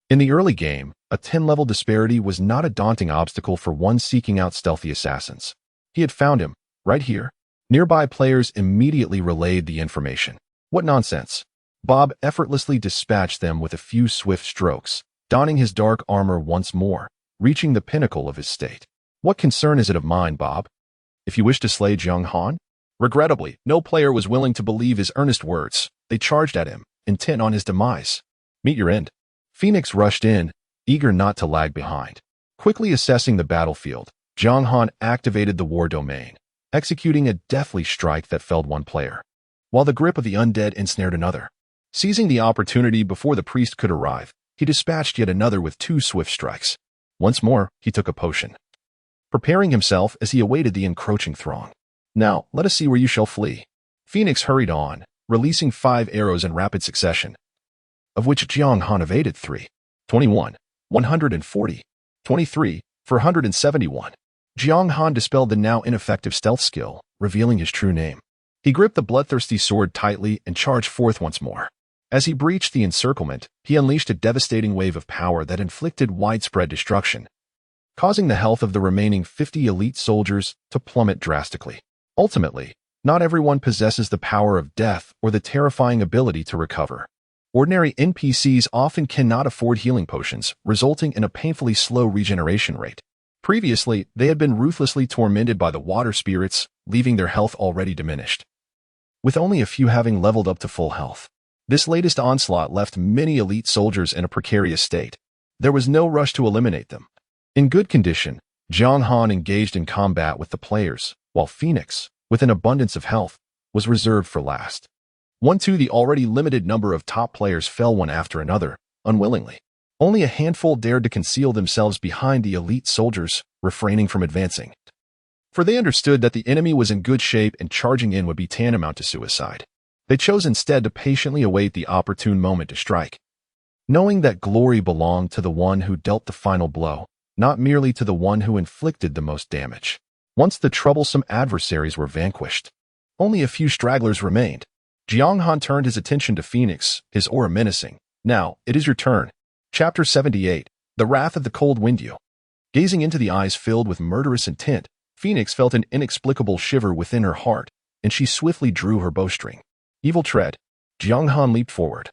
In the early game, a 10-level disparity was not a daunting obstacle for one seeking out stealthy assassins. He had found him, right here. Nearby players immediately relayed the information. What nonsense! Bob effortlessly dispatched them with a few swift strokes, donning his dark armor once more, reaching the pinnacle of his state. What concern is it of mine, Bob? If you wish to slay Jiang Han? Regrettably, no player was willing to believe his earnest words. They charged at him, intent on his demise. Meet your end. Phoenix rushed in, eager not to lag behind. Quickly assessing the battlefield, Jiang Han activated the war domain, executing a deathly strike that felled one player, while the grip of the undead ensnared another. Seizing the opportunity before the priest could arrive, he dispatched yet another with 2 swift strikes. Once more, he took a potion, preparing himself as he awaited the encroaching throng. Now, let us see where you shall flee. Phoenix hurried on, releasing 5 arrows in rapid succession, of which Jiang Han evaded 3. 21, 140, 23, for 171. Jiang Han dispelled the now ineffective stealth skill, revealing his true name. He gripped the bloodthirsty sword tightly and charged forth once more. As he breached the encirclement, he unleashed a devastating wave of power that inflicted widespread destruction, causing the health of the remaining 50 elite soldiers to plummet drastically. Ultimately, not everyone possesses the power of death or the terrifying ability to recover. Ordinary NPCs often cannot afford healing potions, resulting in a painfully slow regeneration rate. Previously, they had been ruthlessly tormented by the water spirits, leaving their health already diminished, with only a few having leveled up to full health. This latest onslaught left many elite soldiers in a precarious state. There was no rush to eliminate them. In good condition, Jiang Han engaged in combat with the players, while Phoenix, with an abundance of health, was reserved for last. The already limited number of top players fell one after another, unwillingly. Only a handful dared to conceal themselves behind the elite soldiers, refraining from advancing, for they understood that the enemy was in good shape and charging in would be tantamount to suicide. They chose instead to patiently await the opportune moment to strike, knowing that glory belonged to the one who dealt the final blow, not merely to the one who inflicted the most damage. Once the troublesome adversaries were vanquished, only a few stragglers remained. Jiang Han turned his attention to Phoenix, his aura menacing. Now, it is your turn. Chapter 78, The Wrath of the Cold Windu. Gazing into the eyes filled with murderous intent, Phoenix felt an inexplicable shiver within her heart, and she swiftly drew her bowstring. Evil tread. Jiang Han leaped forward,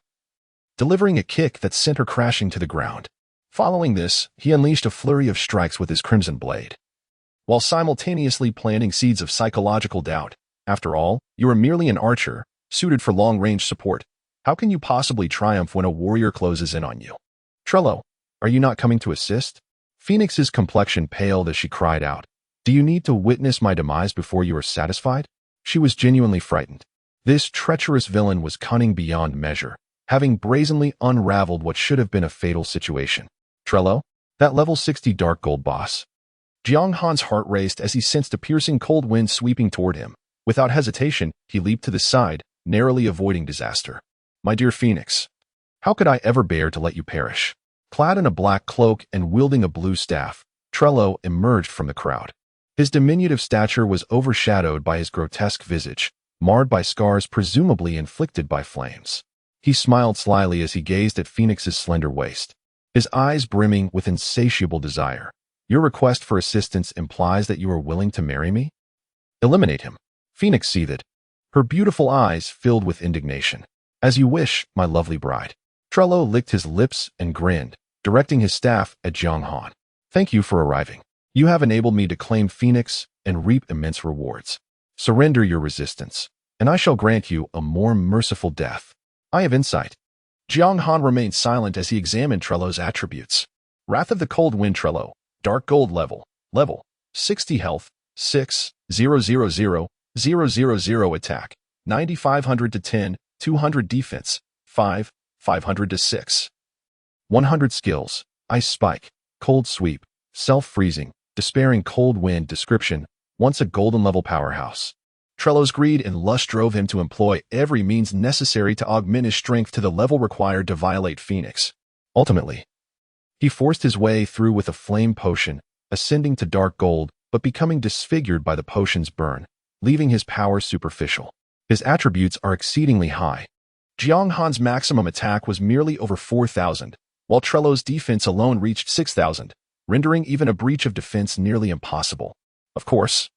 delivering a kick that sent her crashing to the ground. Following this, he unleashed a flurry of strikes with his crimson blade, while simultaneously planting seeds of psychological doubt. After all, you are merely an archer, suited for long-range support. How can you possibly triumph when a warrior closes in on you? Trello, are you not coming to assist? Phoenix's complexion paled as she cried out. Do you need to witness my demise before you are satisfied? She was genuinely frightened. This treacherous villain was cunning beyond measure, having brazenly unraveled what should have been a fatal situation. Trello, that level 60 dark gold boss. Jiang Han's heart raced as he sensed a piercing cold wind sweeping toward him. Without hesitation, he leaped to the side, narrowly avoiding disaster. My dear Phoenix, how could I ever bear to let you perish? Clad in a black cloak and wielding a blue staff, Trello emerged from the crowd. His diminutive stature was overshadowed by his grotesque visage, marred by scars presumably inflicted by flames. He smiled slyly as he gazed at Phoenix's slender waist, his eyes brimming with insatiable desire. Your request for assistance implies that you are willing to marry me? Eliminate him. Phoenix seethed, her beautiful eyes filled with indignation. As you wish, my lovely bride. Trello licked his lips and grinned, directing his staff at Jiang Han. Thank you for arriving. You have enabled me to claim Phoenix and reap immense rewards. Surrender your resistance, and I shall grant you a more merciful death. I have insight. Jiang Han remained silent as he examined Trello's attributes. Wrath of the Cold Wind Trello, Dark Gold level, 60 health, 6,000,000 attack, 9,500 to 10, 200 defense, 500 to 6. 100 skills, Ice Spike, Cold Sweep, Self-Freezing, Despairing Cold Wind. Description: once a golden level powerhouse. Trello's greed and lust drove him to employ every means necessary to augment his strength to the level required to violate Phoenix. Ultimately, he forced his way through with a flame potion, ascending to dark gold, but becoming disfigured by the potion's burn, leaving his power superficial. His attributes are exceedingly high. Jiang Han's maximum attack was merely over 4,000, while Trello's defense alone reached 6,000, rendering even a breach of defense nearly impossible. Of course,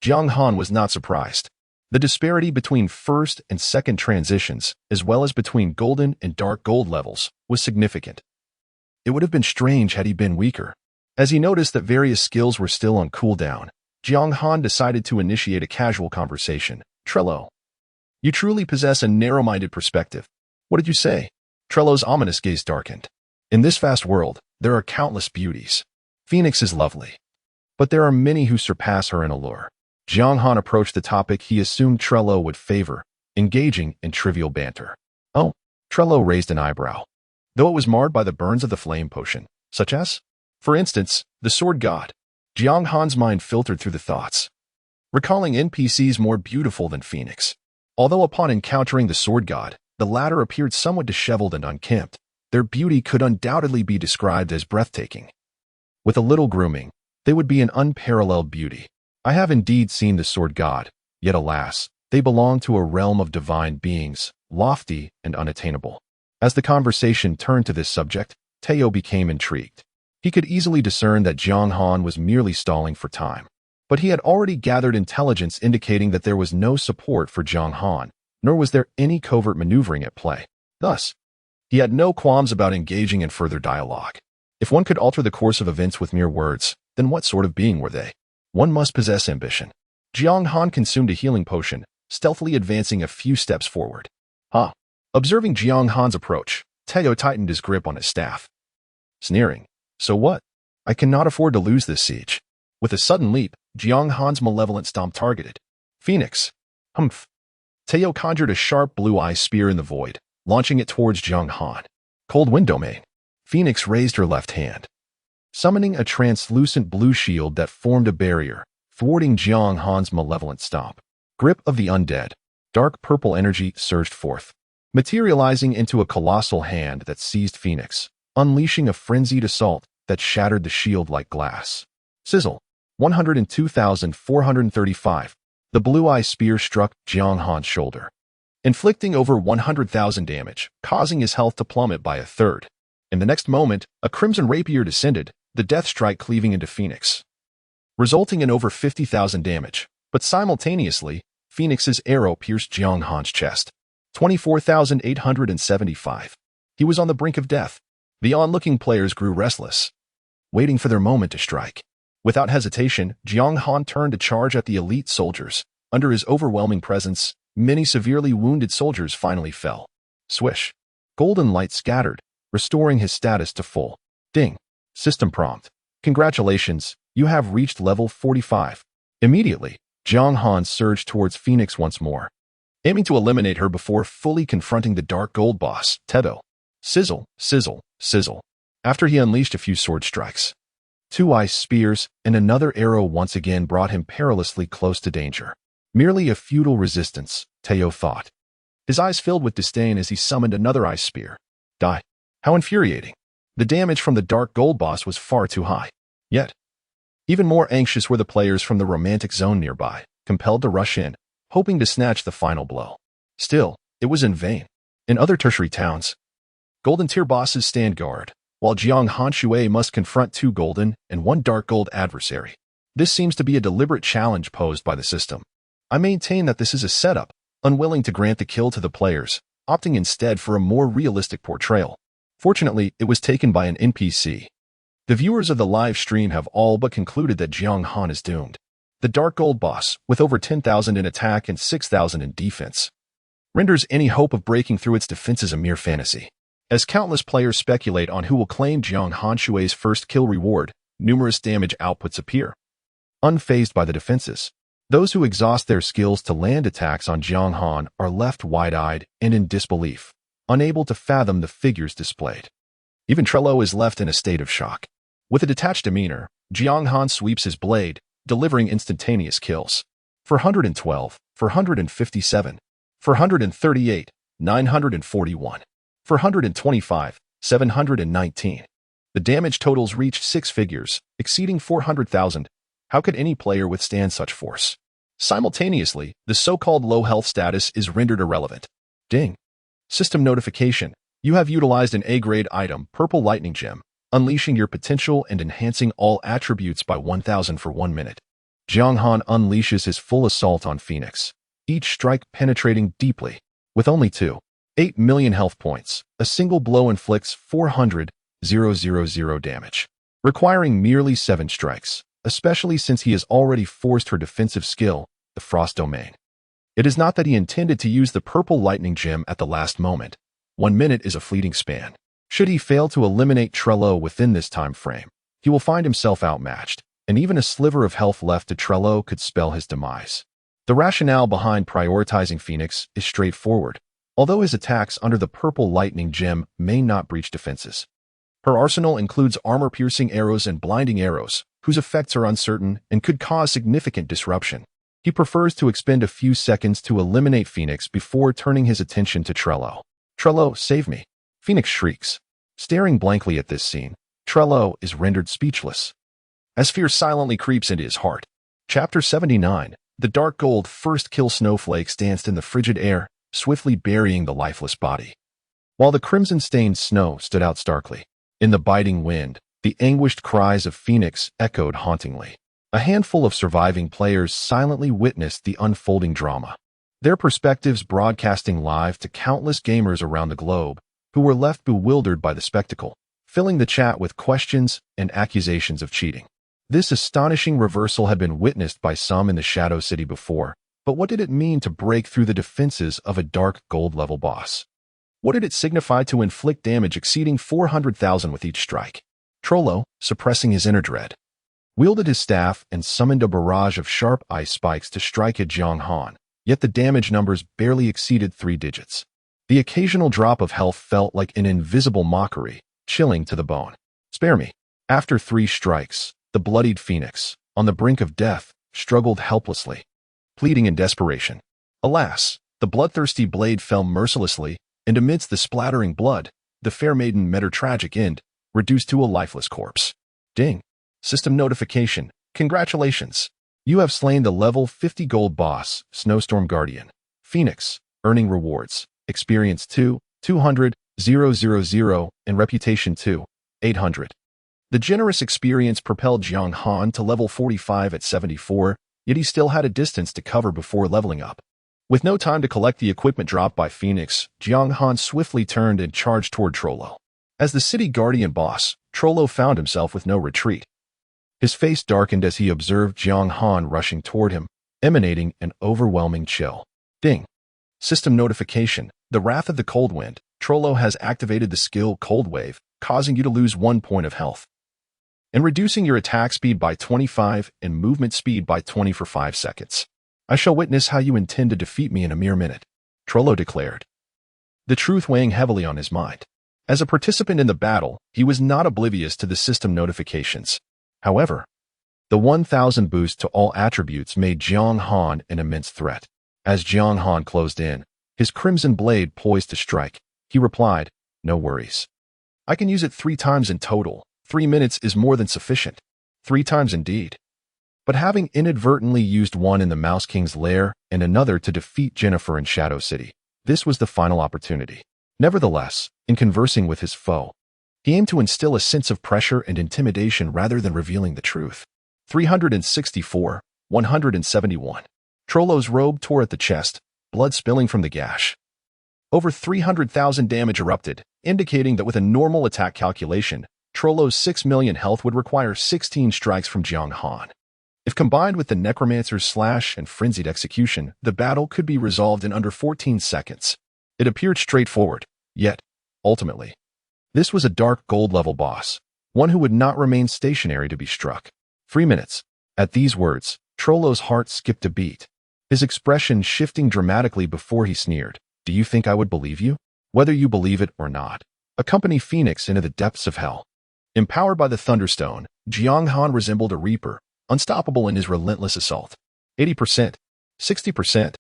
Jiang Han was not surprised. The disparity between first and second transitions, as well as between golden and dark gold levels, was significant. It would have been strange had he been weaker. As he noticed that various skills were still on cooldown, Jiang Han decided to initiate a casual conversation. Trello, you truly possess a narrow-minded perspective. What did you say? Trello's ominous gaze darkened. In this vast world, there are countless beauties. Phoenix is lovely, but there are many who surpass her in allure. Jiang Han approached the topic he assumed Trello would favor, engaging in trivial banter. Oh, Trello raised an eyebrow, though it was marred by the burns of the flame potion, such as, for instance, the Sword God. Jiang Han's mind filtered through the thoughts, recalling NPCs more beautiful than Phoenix. Although upon encountering the Sword God, the latter appeared somewhat disheveled and unkempt, their beauty could undoubtedly be described as breathtaking. With a little grooming, they would be an unparalleled beauty. I have indeed seen the Sword God, yet alas, they belong to a realm of divine beings, lofty and unattainable. As the conversation turned to this subject, Teo became intrigued. He could easily discern that Jiang Han was merely stalling for time, but he had already gathered intelligence indicating that there was no support for Jiang Han, nor was there any covert maneuvering at play. Thus, he had no qualms about engaging in further dialogue. If one could alter the course of events with mere words, then what sort of being were they? One must possess ambition. Jiang Han consumed a healing potion, stealthily advancing a few steps forward. Observing Jiang Han's approach, Teo tightened his grip on his staff. Sneering, so what? I cannot afford to lose this siege. With a sudden leap, Jiang Han's malevolent stomp targeted Phoenix. Humph. Teo conjured a sharp blue-eye spear in the void, launching it towards Jiang Han. Cold Wind Domain. Phoenix raised her left hand, summoning a translucent blue shield that formed a barrier, thwarting Jiang Han's malevolent stomp. Grip of the Undead. Dark purple energy surged forth, materializing into a colossal hand that seized Phoenix, unleashing a frenzied assault that shattered the shield like glass. Sizzle. 102,435. The blue-eye spear struck Jiang Han's shoulder, inflicting over 100,000 damage, causing his health to plummet by a third. In the next moment, a crimson rapier descended, the death strike cleaving into Phoenix, resulting in over 50,000 damage. But simultaneously, Phoenix's arrow pierced Jiang Han's chest. 24,875. He was on the brink of death. The onlooking players grew restless, waiting for their moment to strike. Without hesitation, Jiang Han turned to charge at the elite soldiers. Under his overwhelming presence, many severely wounded soldiers finally fell. Swish. Golden light scattered, restoring his status to full. Ding. System prompt. Congratulations, you have reached level 45. Immediately, Jiang Han surged towards Phoenix once more, aiming to eliminate her before fully confronting the dark gold boss, Teo. Sizzle, sizzle, sizzle. After he unleashed a few sword strikes, 2 ice spears, and another arrow once again brought him perilously close to danger. Merely a futile resistance, Teo thought. His eyes filled with disdain as he summoned another ice spear. Die. How infuriating. The damage from the dark gold boss was far too high. Yet, even more anxious were the players from the romantic zone nearby, compelled to rush in, hoping to snatch the final blow. Still, it was in vain. In other tertiary towns, golden tier bosses stand guard, while Jiang Hanshui must confront 2 golden and 1 dark gold adversary. This seems to be a deliberate challenge posed by the system. I maintain that this is a setup, unwilling to grant the kill to the players, opting instead for a more realistic portrayal. Fortunately, it was taken by an NPC. The viewers of the live stream have all but concluded that Jiang Han is doomed. The Dark Gold boss, with over 10,000 in attack and 6,000 in defense, renders any hope of breaking through its defenses a mere fantasy. As countless players speculate on who will claim Jiang Hanshui's first kill reward, numerous damage outputs appear. Unfazed by the defenses, those who exhaust their skills to land attacks on Jiang Han are left wide-eyed and in disbelief, unable to fathom the figures displayed. Even Trello is left in a state of shock. With a detached demeanor, Jiang Han sweeps his blade, delivering instantaneous kills. 412, 457, 438, 941, 425, 719. The damage totals reached 6 figures, exceeding 400,000. How could any player withstand such force? Simultaneously, the so-called low health status is rendered irrelevant. Ding. System notification. You have utilized an A-grade item, Purple Lightning Gem, unleashing your potential and enhancing all attributes by 1,000 for 1 minute. Jiang Han unleashes his full assault on Phoenix, each strike penetrating deeply. With only 8 million health points, a single blow inflicts 400,000 damage, requiring merely 7 strikes, especially since he has already forced her defensive skill, the Frost Domain. It is not that he intended to use the Purple Lightning Gem at the last moment. 1 minute is a fleeting span. Should he fail to eliminate Trello within this time frame, he will find himself outmatched, and even a sliver of health left to Trello could spell his demise. The rationale behind prioritizing Phoenix is straightforward, although his attacks under the Purple Lightning Gem may not breach defenses. Her arsenal includes armor-piercing arrows and blinding arrows, whose effects are uncertain and could cause significant disruption. He prefers to expend a few seconds to eliminate Phoenix before turning his attention to Trello. Trello, save me. Phoenix shrieks. Staring blankly at this scene, Trello is rendered speechless, as fear silently creeps into his heart. Chapter 79. The dark gold first kill snowflakes danced in the frigid air, swiftly burying the lifeless body, while the crimson-stained snow stood out starkly. In the biting wind, the anguished cries of Phoenix echoed hauntingly. A handful of surviving players silently witnessed the unfolding drama, their perspectives broadcasting live to countless gamers around the globe who were left bewildered by the spectacle, filling the chat with questions and accusations of cheating. This astonishing reversal had been witnessed by some in the Shadow City before, but what did it mean to break through the defenses of a dark gold level boss? What did it signify to inflict damage exceeding 400,000 with each strike? Trollo, suppressing his inner dread, wielded his staff and summoned a barrage of sharp ice spikes to strike at Jiang Han, yet the damage numbers barely exceeded 3 digits. The occasional drop of health felt like an invisible mockery, chilling to the bone. Spare me. After 3 strikes, the bloodied Phoenix, on the brink of death, struggled helplessly, pleading in desperation. Alas, the bloodthirsty blade fell mercilessly, and amidst the splattering blood, the fair maiden met her tragic end, reduced to a lifeless corpse. Ding. System notification. Congratulations. You have slain the level 50 gold boss, Snowstorm Guardian. Phoenix, earning rewards. Experience 200,000, and Reputation 800. The generous experience propelled Jiang Han to level 45 at 74, yet he still had a distance to cover before leveling up. With no time to collect the equipment dropped by Phoenix, Jiang Han swiftly turned and charged toward Trollo. As the city guardian boss, Trollo found himself with no retreat. His face darkened as he observed Jiang Han rushing toward him, emanating an overwhelming chill. Ding. System notification. The Wrath of the Cold Wind. Trollo has activated the skill Cold Wave, causing you to lose 1 point of health, and reducing your attack speed by 25 and movement speed by 20 for 5 seconds. I shall witness how you intend to defeat me in a mere minute, Trollo declared, the truth weighing heavily on his mind. As a participant in the battle, he was not oblivious to the system notifications. However, the 1,000 boost to all attributes made Jiang Han an immense threat. As Jiang Han closed in, his crimson blade poised to strike, he replied, "No worries. I can use it 3 times in total. 3 minutes is more than sufficient." 3 times indeed. but having inadvertently used one in the Mouse King's lair and another to defeat Jennifer in Shadow City. This was the final opportunity. Nevertheless, in conversing with his foe, he aimed to instill a sense of pressure and intimidation rather than revealing the truth. 364, 171. Trollo's robe tore at the chest, blood spilling from the gash. Over 300,000 damage erupted, indicating that with a normal attack calculation, Trollo's 6 million health would require 16 strikes from Jiang Han. If combined with the Necromancer's slash and frenzied execution, the battle could be resolved in under 14 seconds. It appeared straightforward, yet, ultimately, this was a dark gold-level boss, one who would not remain stationary to be struck. 3 minutes. At these words, Trollo's heart skipped a beat, his expression shifting dramatically before he sneered. Do you think I would believe you? Whether you believe it or not, accompany Phoenix into the depths of hell. Empowered by the Thunderstone, Jiang Han resembled a reaper, unstoppable in his relentless assault. 80%, 60%.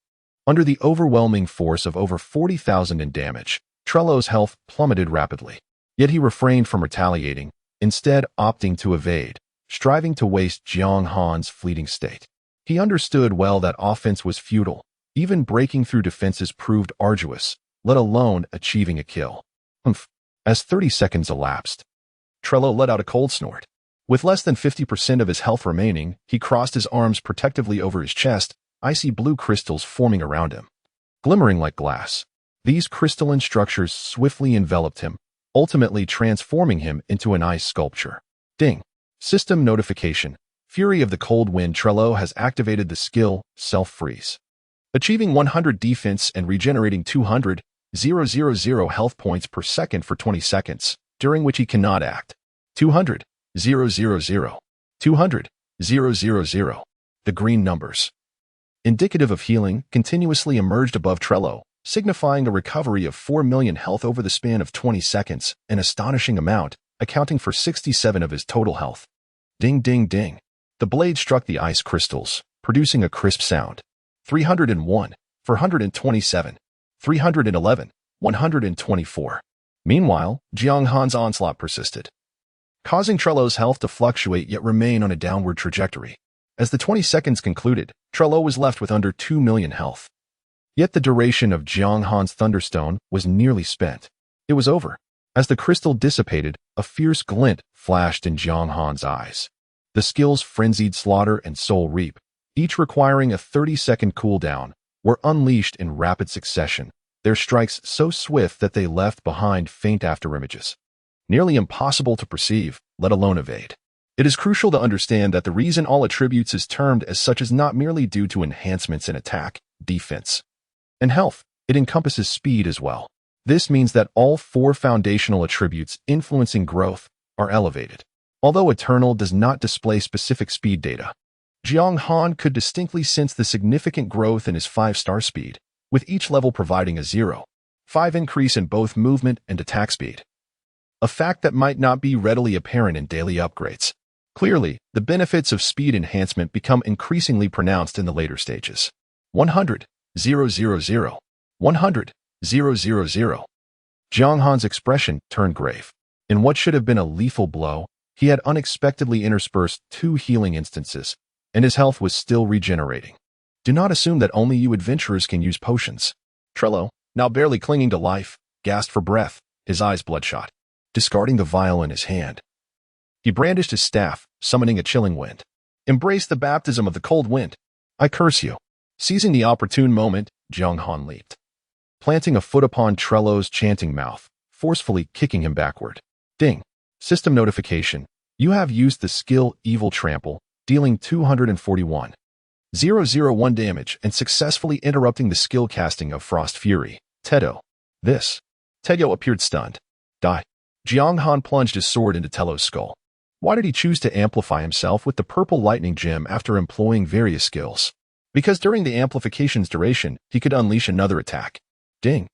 Under the overwhelming force of over 40,000 in damage, Trollo's health plummeted rapidly. Yet he refrained from retaliating, instead opting to evade, striving to waste Jiang Han's fleeting state. He understood well that offense was futile. Even breaking through defenses proved arduous, let alone achieving a kill. As 30 seconds elapsed, Trollo let out a cold snort. With less than 50% of his health remaining, he crossed his arms protectively over his chest, icy blue crystals forming around him. Glimmering like glass, these crystalline structures swiftly enveloped him, ultimately transforming him into an ice sculpture. Ding. System notification. Fury of the Cold Wind. Trollo has activated the skill Self-Freeze. Achieving 100 defense and regenerating 200,000 health points per second for 20 seconds, during which he cannot act. 200,000. 200,000. The green numbers, indicative of healing, continuously emerged above Trollo, signifying a recovery of 4 million health over the span of 20 seconds, an astonishing amount, accounting for 67 of his total health. Ding ding ding. The blade struck the ice crystals, producing a crisp sound. 301, 427, 311, 124. Meanwhile, Jiang Han's onslaught persisted, causing Trollo's health to fluctuate yet remain on a downward trajectory. As the 20 seconds concluded, Trollo was left with under 2 million health. Yet the duration of Jiang Han's Thunderstone was nearly spent. It was over. As the crystal dissipated, a fierce glint flashed in Jiang Han's eyes. The skills Frenzied Slaughter and Soul Reap, each requiring a 30-second cooldown, were unleashed in rapid succession, their strikes so swift that they left behind faint afterimages, nearly impossible to perceive, let alone evade. It is crucial to understand that the reason all attributes is termed as such is not merely due to enhancements in attack, defense, and health. It encompasses speed as well. This means that all 4 foundational attributes influencing growth are elevated. Although Eternal does not display specific speed data, Jiang Han could distinctly sense the significant growth in his 5-star speed, with each level providing a 0.5 increase in both movement and attack speed. A fact that might not be readily apparent in daily upgrades. Clearly, the benefits of speed enhancement become increasingly pronounced in the later stages. 100,000. 100,000. Jiang Han's expression turned grave. In what should have been a lethal blow, he had unexpectedly interspersed 2 healing instances, and his health was still regenerating. Do not assume that only you adventurers can use potions. Trollo, now barely clinging to life, gasped for breath, his eyes bloodshot. Discarding the vial in his hand, he brandished his staff, summoning a chilling wind. Embrace the baptism of the cold wind. I curse you. Seizing the opportune moment, Jiang Han leaped, planting a foot upon Trollo's chanting mouth, forcefully kicking him backward. Ding. System notification. You have used the skill Evil Trample, dealing 241,001 damage and successfully interrupting the skill casting of Frost Fury. Tedo. Tedo appeared stunned. Die. Jiang Han plunged his sword into Tello's skull. Why did he choose to amplify himself with the purple lightning gem after employing various skills? Because during the amplification's duration, he could unleash another attack. Ding.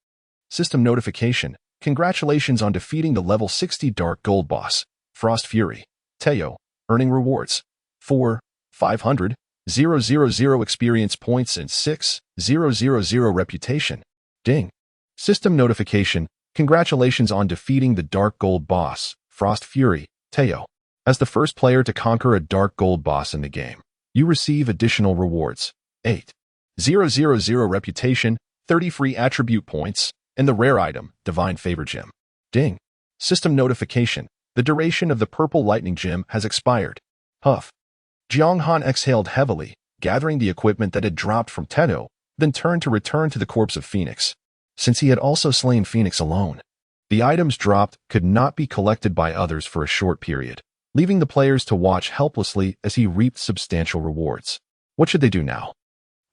System notification. Congratulations on defeating the level 60 Dark Gold boss, Frost Fury. Teo, earning rewards. 4,500,000 experience points and 6,000 reputation. Ding. System notification. Congratulations on defeating the Dark Gold boss, Frost Fury. Teo. As the first player to conquer a Dark Gold boss in the game, You receive additional rewards. 8,000 reputation, 30 free attribute points, and the rare item, Divine Favor Gem. Ding. System notification. The duration of the purple lightning gem has expired. Huff. Jiang Han exhaled heavily, gathering the equipment that had dropped from Tenno, then turned to return to the corpse of Phoenix. Since he had also slain Phoenix alone, the items dropped could not be collected by others for a short period, leaving the players to watch helplessly as he reaped substantial rewards. What should they do now?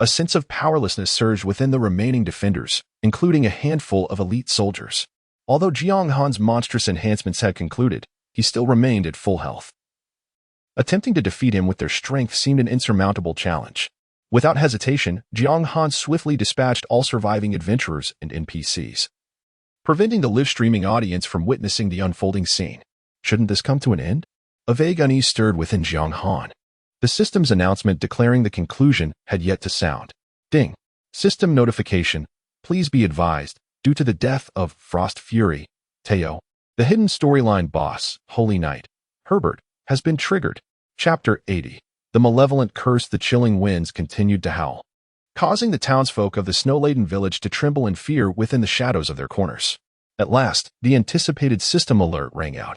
A sense of powerlessness surged within the remaining defenders, including a handful of elite soldiers. Although Jiang Han's monstrous enhancements had concluded, he still remained at full health. Attempting to defeat him with their strength seemed an insurmountable challenge. Without hesitation, Jiang Han swiftly dispatched all surviving adventurers and NPCs, preventing the live-streaming audience from witnessing the unfolding scene. Shouldn't this come to an end? A vague unease stirred within Jiang Han. The system's announcement declaring the conclusion had yet to sound. Ding. System notification. Please be advised, due to the death of Frost Fury, Teo, the hidden storyline boss, Holy Knight, Herbert, has been triggered. Chapter 80. The malevolent curse. The chilling winds continued to howl, causing the townsfolk of the snow-laden village to tremble in fear within the shadows of their corners. At last, the anticipated system alert rang out,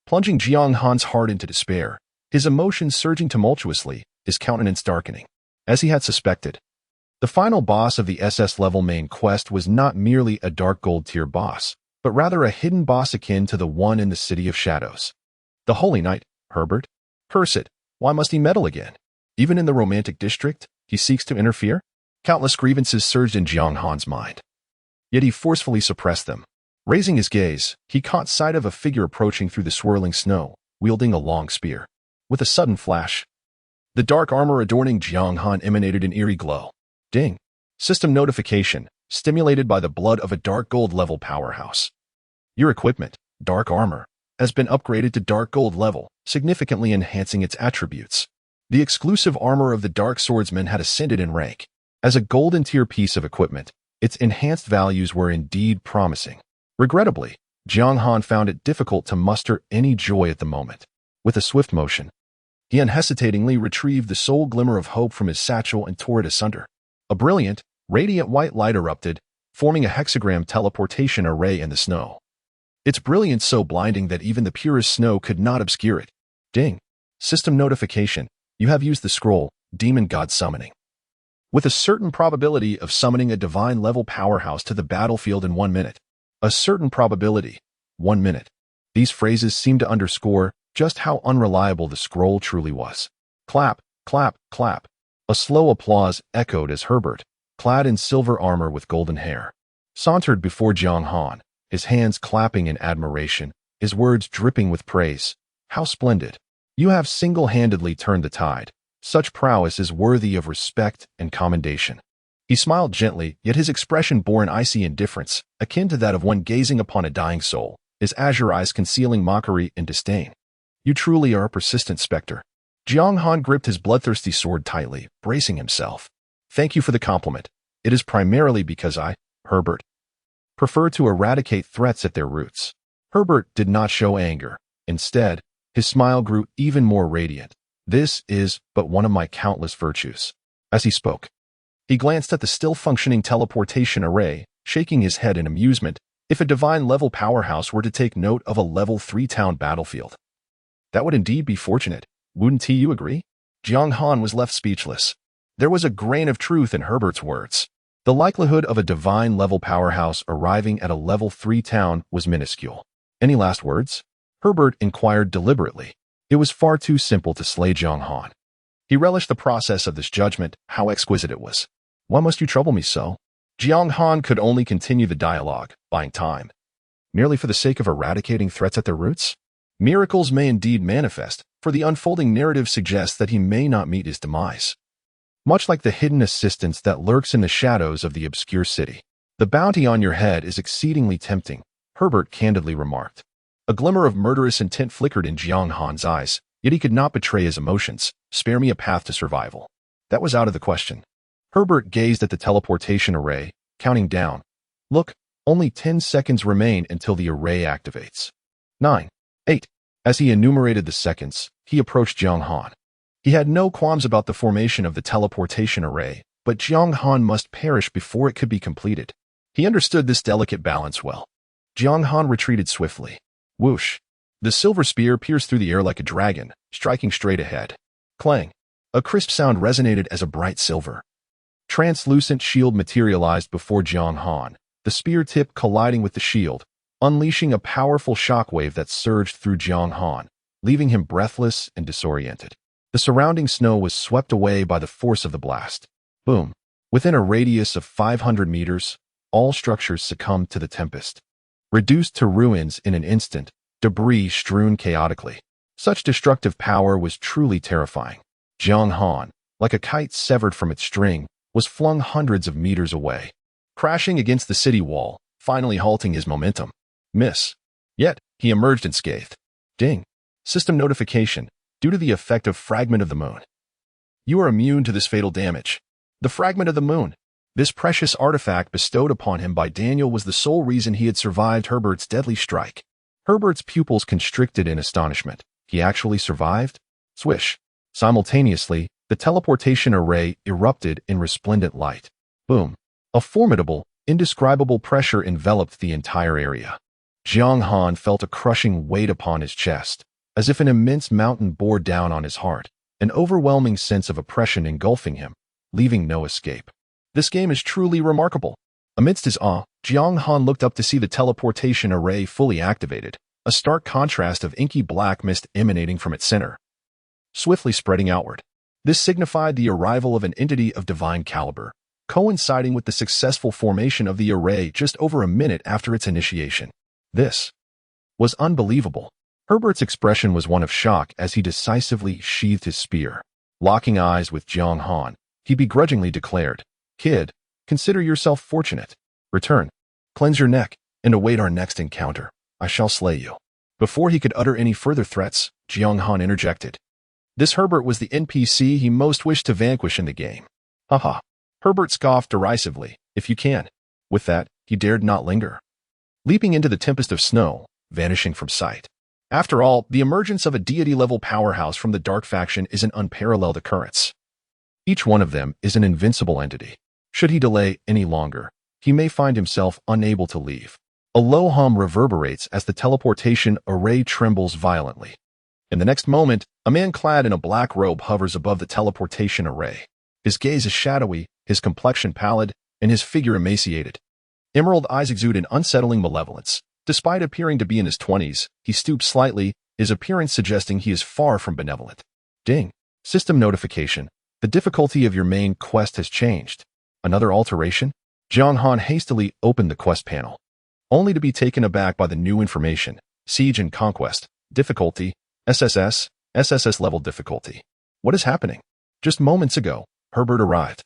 plunging Jiang Han's heart into despair, his emotions surging tumultuously, his countenance darkening. As he had suspected, the final boss of the SS-level main quest was not merely a Dark Gold tier boss, but rather a hidden boss akin to the one in the City of Shadows. The Holy Knight, Herbert? Curse it, why must he meddle again? Even in the romantic district, he seeks to interfere? Countless grievances surged in Jiang Han's mind. Yet he forcefully suppressed them. Raising his gaze, he caught sight of a figure approaching through the swirling snow, wielding a long spear. With a sudden flash, the dark armor adorning Jiang Han emanated an eerie glow. Ding. System notification, stimulated by the blood of a Dark Gold level powerhouse. Your equipment, Dark Armor, has been upgraded to Dark Gold level, significantly enhancing its attributes. The exclusive armor of the Dark Swordsman had ascended in rank. As a golden tier piece of equipment, its enhanced values were indeed promising. Regrettably, Jiang Han found it difficult to muster any joy at the moment. With a swift motion, he unhesitatingly retrieved the sole glimmer of hope from his satchel and tore it asunder. A brilliant, radiant white light erupted, forming a hexagram teleportation array in the snow. Its brilliance so blinding that even the purest snow could not obscure it. Ding. System notification. You have used the scroll, Demon God Summoning. With a certain probability of summoning a divine-level powerhouse to the battlefield in 1 minute. A certain probability. 1 minute. These phrases seem to underscore just how unreliable the scroll truly was. Clap, clap, clap. A slow applause echoed as Herbert, clad in silver armor with golden hair, sauntered before Jiang Han, his hands clapping in admiration, his words dripping with praise. How splendid. You have single-handedly turned the tide. Such prowess is worthy of respect and commendation. He smiled gently, yet his expression bore an icy indifference, akin to that of one gazing upon a dying soul, his azure eyes concealing mockery and disdain. You truly are a persistent specter. Jiang Han gripped his bloodthirsty sword tightly, bracing himself. Thank you for the compliment. It is primarily because I, Herbert, prefer to eradicate threats at their roots. Herbert did not show anger. Instead, his smile grew even more radiant. This is but one of my countless virtues. As he spoke, he glanced at the still-functioning teleportation array, shaking his head in amusement. If a divine-level powerhouse were to take note of a level 3 town battlefield, that would indeed be fortunate. Wouldn't you agree? Jiang Han was left speechless. There was a grain of truth in Herbert's words. The likelihood of a divine-level powerhouse arriving at a level 3 town was minuscule. Any last words? Herbert inquired deliberately. It was far too simple to slay Jiang Han. He relished the process of this judgment, how exquisite it was. Why must you trouble me so? Jiang Han could only continue the dialogue, buying time. Merely for the sake of eradicating threats at their roots? Miracles may indeed manifest, for the unfolding narrative suggests that he may not meet his demise. Much like the hidden assistance that lurks in the shadows of the obscure city. The bounty on your head is exceedingly tempting, Herbert candidly remarked. A glimmer of murderous intent flickered in Jiang Han's eyes, yet he could not betray his emotions. Spare me a path to survival. That was out of the question. Herbert gazed at the teleportation array, counting down. Look, only 10 seconds remain until the array activates. 9, 8. As he enumerated the seconds, he approached Jiang Han. He had no qualms about the formation of the teleportation array, but Jiang Han must perish before it could be completed. He understood this delicate balance well. Jiang Han retreated swiftly. Whoosh! The silver spear pierced through the air like a dragon, striking straight ahead. Clang! A crisp sound resonated as a bright silver. Translucent shield materialized before Jiang Han, the spear tip colliding with the shield, unleashing a powerful shockwave that surged through Jiang Han, leaving him breathless and disoriented. The surrounding snow was swept away by the force of the blast. Boom! Within a radius of 500 meters, all structures succumbed to the tempest. Reduced to ruins in an instant, debris strewn chaotically. Such destructive power was truly terrifying. Jiang Han, like a kite severed from its string, was flung hundreds of meters away, crashing against the city wall, finally halting his momentum. Miss. Yet, he emerged unscathed. Ding. System notification. Due to the effect of Fragment of the Moon. You are immune to this fatal damage. The Fragment of the Moon. This precious artifact bestowed upon him by Daniel was the sole reason he had survived Herbert's deadly strike. Herbert's pupils constricted in astonishment. He actually survived? Swish. Simultaneously, the teleportation array erupted in resplendent light. Boom. A formidable, indescribable pressure enveloped the entire area. Jiang Han felt a crushing weight upon his chest, as if an immense mountain bore down on his heart, an overwhelming sense of oppression engulfing him, leaving no escape. This game is truly remarkable. Amidst his awe, Jiang Han looked up to see the teleportation array fully activated, a stark contrast of inky black mist emanating from its center, swiftly spreading outward. This signified the arrival of an entity of divine caliber, coinciding with the successful formation of the array just over a minute after its initiation. This was unbelievable. Herbert's expression was one of shock as he decisively sheathed his spear. Locking eyes with Jiang Han, he begrudgingly declared, "Kid, consider yourself fortunate. Return, cleanse your neck, and await our next encounter. I shall slay you." Before he could utter any further threats, Jiang Han interjected. This Herbert was the NPC he most wished to vanquish in the game. Haha. Herbert scoffed derisively, "If you can." With that, he dared not linger. Leaping into the tempest of snow, vanishing from sight. After all, the emergence of a deity-level powerhouse from the Dark Faction is an unparalleled occurrence. Each one of them is an invincible entity. Should he delay any longer, he may find himself unable to leave. A low hum reverberates as the teleportation array trembles violently. In the next moment, a man clad in a black robe hovers above the teleportation array. His gaze is shadowy, his complexion pallid, and his figure emaciated. Emerald eyes exude an unsettling malevolence. Despite appearing to be in his 20s, he stoops slightly, his appearance suggesting he is far from benevolent. Ding. System notification. The difficulty of your main quest has changed. Another alteration? Jiang Han hastily opened the quest panel, only to be taken aback by the new information. Siege and Conquest. Difficulty. SSS level difficulty. What is happening? Just moments ago, Herbert arrived,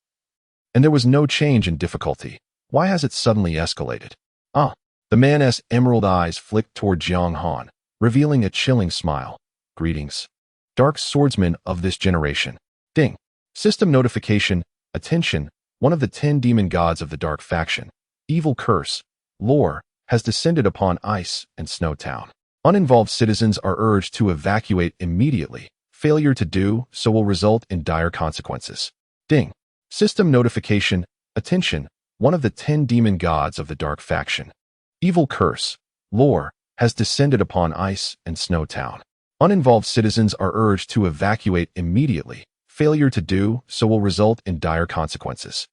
and there was no change in difficulty. Why has it suddenly escalated? The man's emerald eyes flicked toward Jiang Han, revealing a chilling smile. Greetings, dark swordsman of this generation. Ding. System notification. Attention, one of the 10 demon gods of the Dark Faction, evil curse, lore, has descended upon Ice and Snow Town. Uninvolved citizens are urged to evacuate immediately. Failure to do so will result in dire consequences. Ding. System notification. Attention, one of the 10 demon gods of the Dark Faction, evil curse, lore, has descended upon Ice and Snow Town. Uninvolved citizens are urged to evacuate immediately. Failure to do so will result in dire consequences.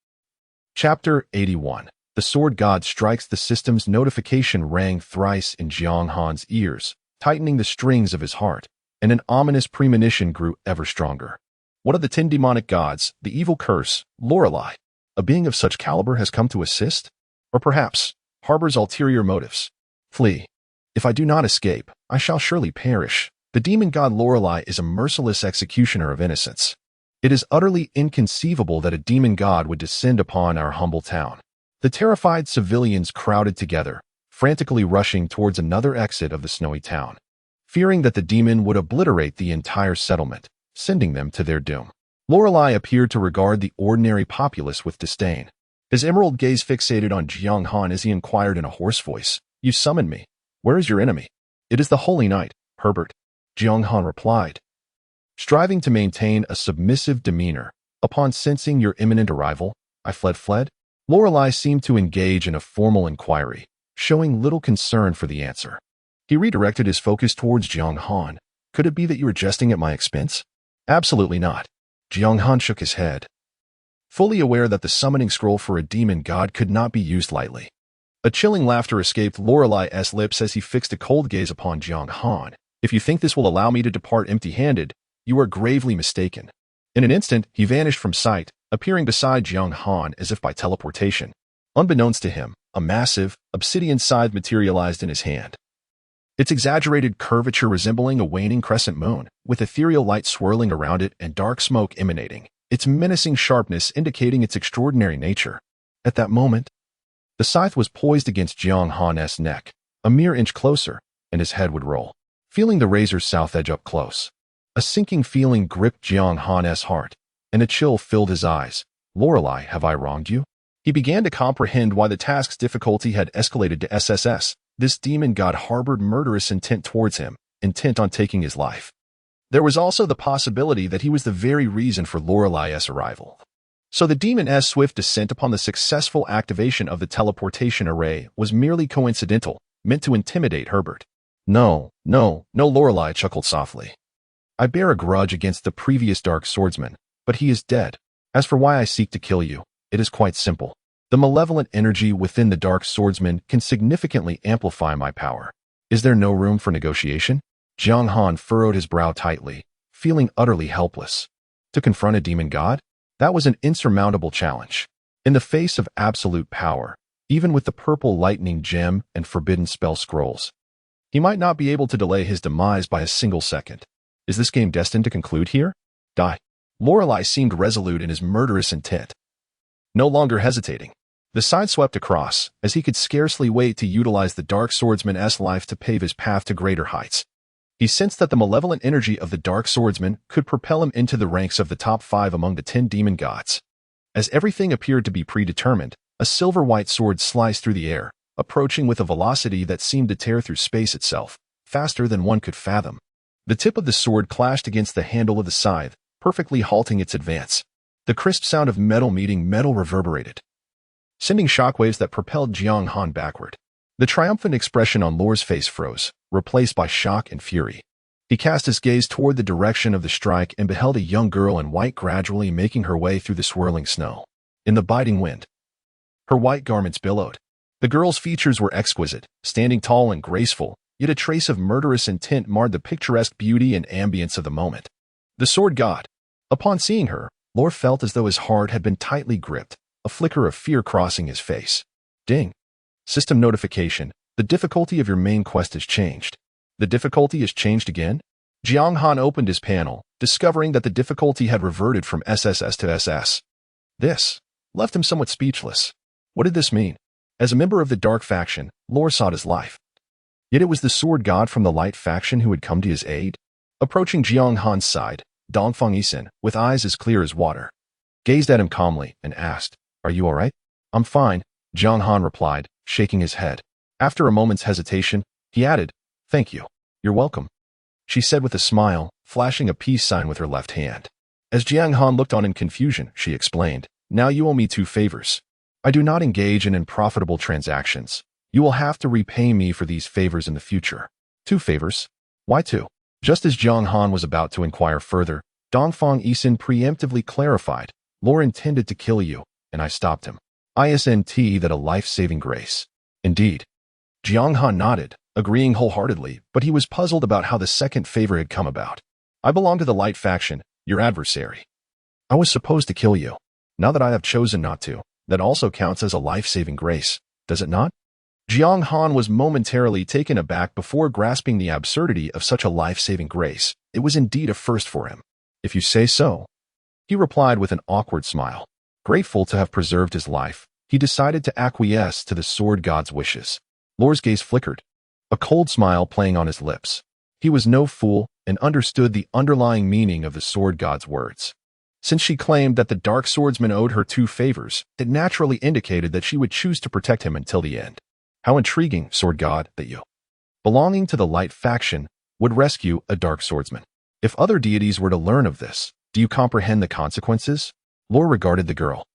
Chapter 81. The Sword God Strikes. The system's notification rang thrice in Jiang Han's ears, tightening the strings of his heart, and an ominous premonition grew ever stronger. One of the 10 demonic gods, the evil curse, Lorelei, a being of such caliber, has come to assist? Or perhaps harbors ulterior motives. Flee. If I do not escape, I shall surely perish. The demon god Lorelei is a merciless executioner of innocents. It is utterly inconceivable that a demon god would descend upon our humble town. The terrified civilians crowded together, frantically rushing towards another exit of the snowy town, fearing that the demon would obliterate the entire settlement, sending them to their doom. Lorelei appeared to regard the ordinary populace with disdain. His emerald gaze fixated on Jiang Han as he inquired in a hoarse voice, "You summoned me. Where is your enemy?" "It is the Holy Knight, Herbert," Jiang Han replied. striving to maintain a submissive demeanor. Upon sensing your imminent arrival, I fled. Lorelei seemed to engage in a formal inquiry, showing little concern for the answer. He redirected his focus towards Jiang Han. Could it be that you were jesting at my expense? Absolutely not. Jiang Han shook his head, fully aware that the summoning scroll for a demon god could not be used lightly. A chilling laughter escaped Lorelei's lips as he fixed a cold gaze upon Jiang Han. If you think this will allow me to depart empty-handed, you are gravely mistaken. In an instant, he vanished from sight, appearing beside Jiang Han as if by teleportation. Unbeknownst to him, a massive, obsidian scythe materialized in his hand. Its exaggerated curvature resembling a waning crescent moon, with ethereal light swirling around it and dark smoke emanating, its menacing sharpness indicating its extraordinary nature. At that moment, the scythe was poised against Jiang Han's neck, a mere inch closer, and his head would roll. Feeling the razor's south edge up close, a sinking feeling gripped Jiang Han's heart, and a chill filled his eyes. Lorelei, have I wronged you? He began to comprehend why the task's difficulty had escalated to SSS. This demon god harbored murderous intent towards him, intent on taking his life. There was also the possibility that he was the very reason for Lorelei's arrival. So the demon's swift descent upon the successful activation of the teleportation array was merely coincidental, meant to intimidate Herbert. No, Lorelei chuckled softly. I bear a grudge against the previous Dark Swordsman, but he is dead. As for why I seek to kill you, it is quite simple. The malevolent energy within the Dark Swordsman can significantly amplify my power. Is there no room for negotiation? Jiang Han furrowed his brow tightly, feeling utterly helpless. To confront a demon god? That was an insurmountable challenge. In the face of absolute power, even with the purple lightning gem and forbidden spell scrolls, he might not be able to delay his demise by a single second. Is this game destined to conclude here? Die. Lorelei seemed resolute in his murderous intent. No longer hesitating, the scythe swept across, as he could scarcely wait to utilize the Dark Swordsman's life to pave his path to greater heights. He sensed that the malevolent energy of the Dark Swordsman could propel him into the ranks of the top 5 among the 10 demon gods. As everything appeared to be predetermined, a silver-white sword sliced through the air, approaching with a velocity that seemed to tear through space itself, faster than one could fathom. The tip of the sword clashed against the handle of the scythe, perfectly halting its advance. The crisp sound of metal meeting metal reverberated, sending shockwaves that propelled Jiang Han backward. The triumphant expression on Lore's face froze, replaced by shock and fury. He cast his gaze toward the direction of the strike and beheld a young girl in white gradually making her way through the swirling snow. In the biting wind, her white garments billowed. The girl's features were exquisite, standing tall and graceful, yet a trace of murderous intent marred the picturesque beauty and ambience of the moment. The sword god. Upon seeing her, Lore felt as though his heart had been tightly gripped, a flicker of fear crossing his face. Ding. System notification. The difficulty of your main quest has changed. The difficulty has changed again? Jiang Han opened his panel, discovering that the difficulty had reverted from SSS to SS. This left him somewhat speechless. What did this mean? As a member of the Dark faction, Lore sought his life. Yet it was the sword god from the Light faction who had come to his aid. Approaching Jiang Han's side, Dongfang Yisin, with eyes as clear as water, gazed at him calmly and asked, "Are you all right?" "I'm fine," Jiang Han replied, shaking his head. After a moment's hesitation, he added, "Thank you." "You're welcome," she said with a smile, flashing a peace sign with her left hand. As Jiang Han looked on in confusion, she explained, "Now you owe me 2 favors. I do not engage in unprofitable transactions. You will have to repay me for these favors in the future." 2 favors? Why 2? Just as Jiang Han was about to inquire further, Dongfang Yisin preemptively clarified, "Lore intended to kill you, and I stopped him. ISNT that a life-saving grace." Indeed. Jiang Han nodded, agreeing wholeheartedly, but he was puzzled about how the second favor had come about. "I belong to the Light faction, your adversary. I was supposed to kill you. Now that I have chosen not to, that also counts as a life-saving grace, does it not?" Jiang Han was momentarily taken aback before grasping the absurdity of such a life-saving grace. It was indeed a first for him. "If you say so," he replied with an awkward smile. Grateful to have preserved his life, he decided to acquiesce to the sword god's wishes. Lore's gaze flickered, a cold smile playing on his lips. He was no fool and understood the underlying meaning of the sword god's words. Since she claimed that the Dark Swordsman owed her 2 favors, it naturally indicated that she would choose to protect him until the end. How intriguing, sword god, that you, belonging to the Light faction, would rescue a Dark Swordsman. If other deities were to learn of this, do you comprehend the consequences? Lore regarded the girl,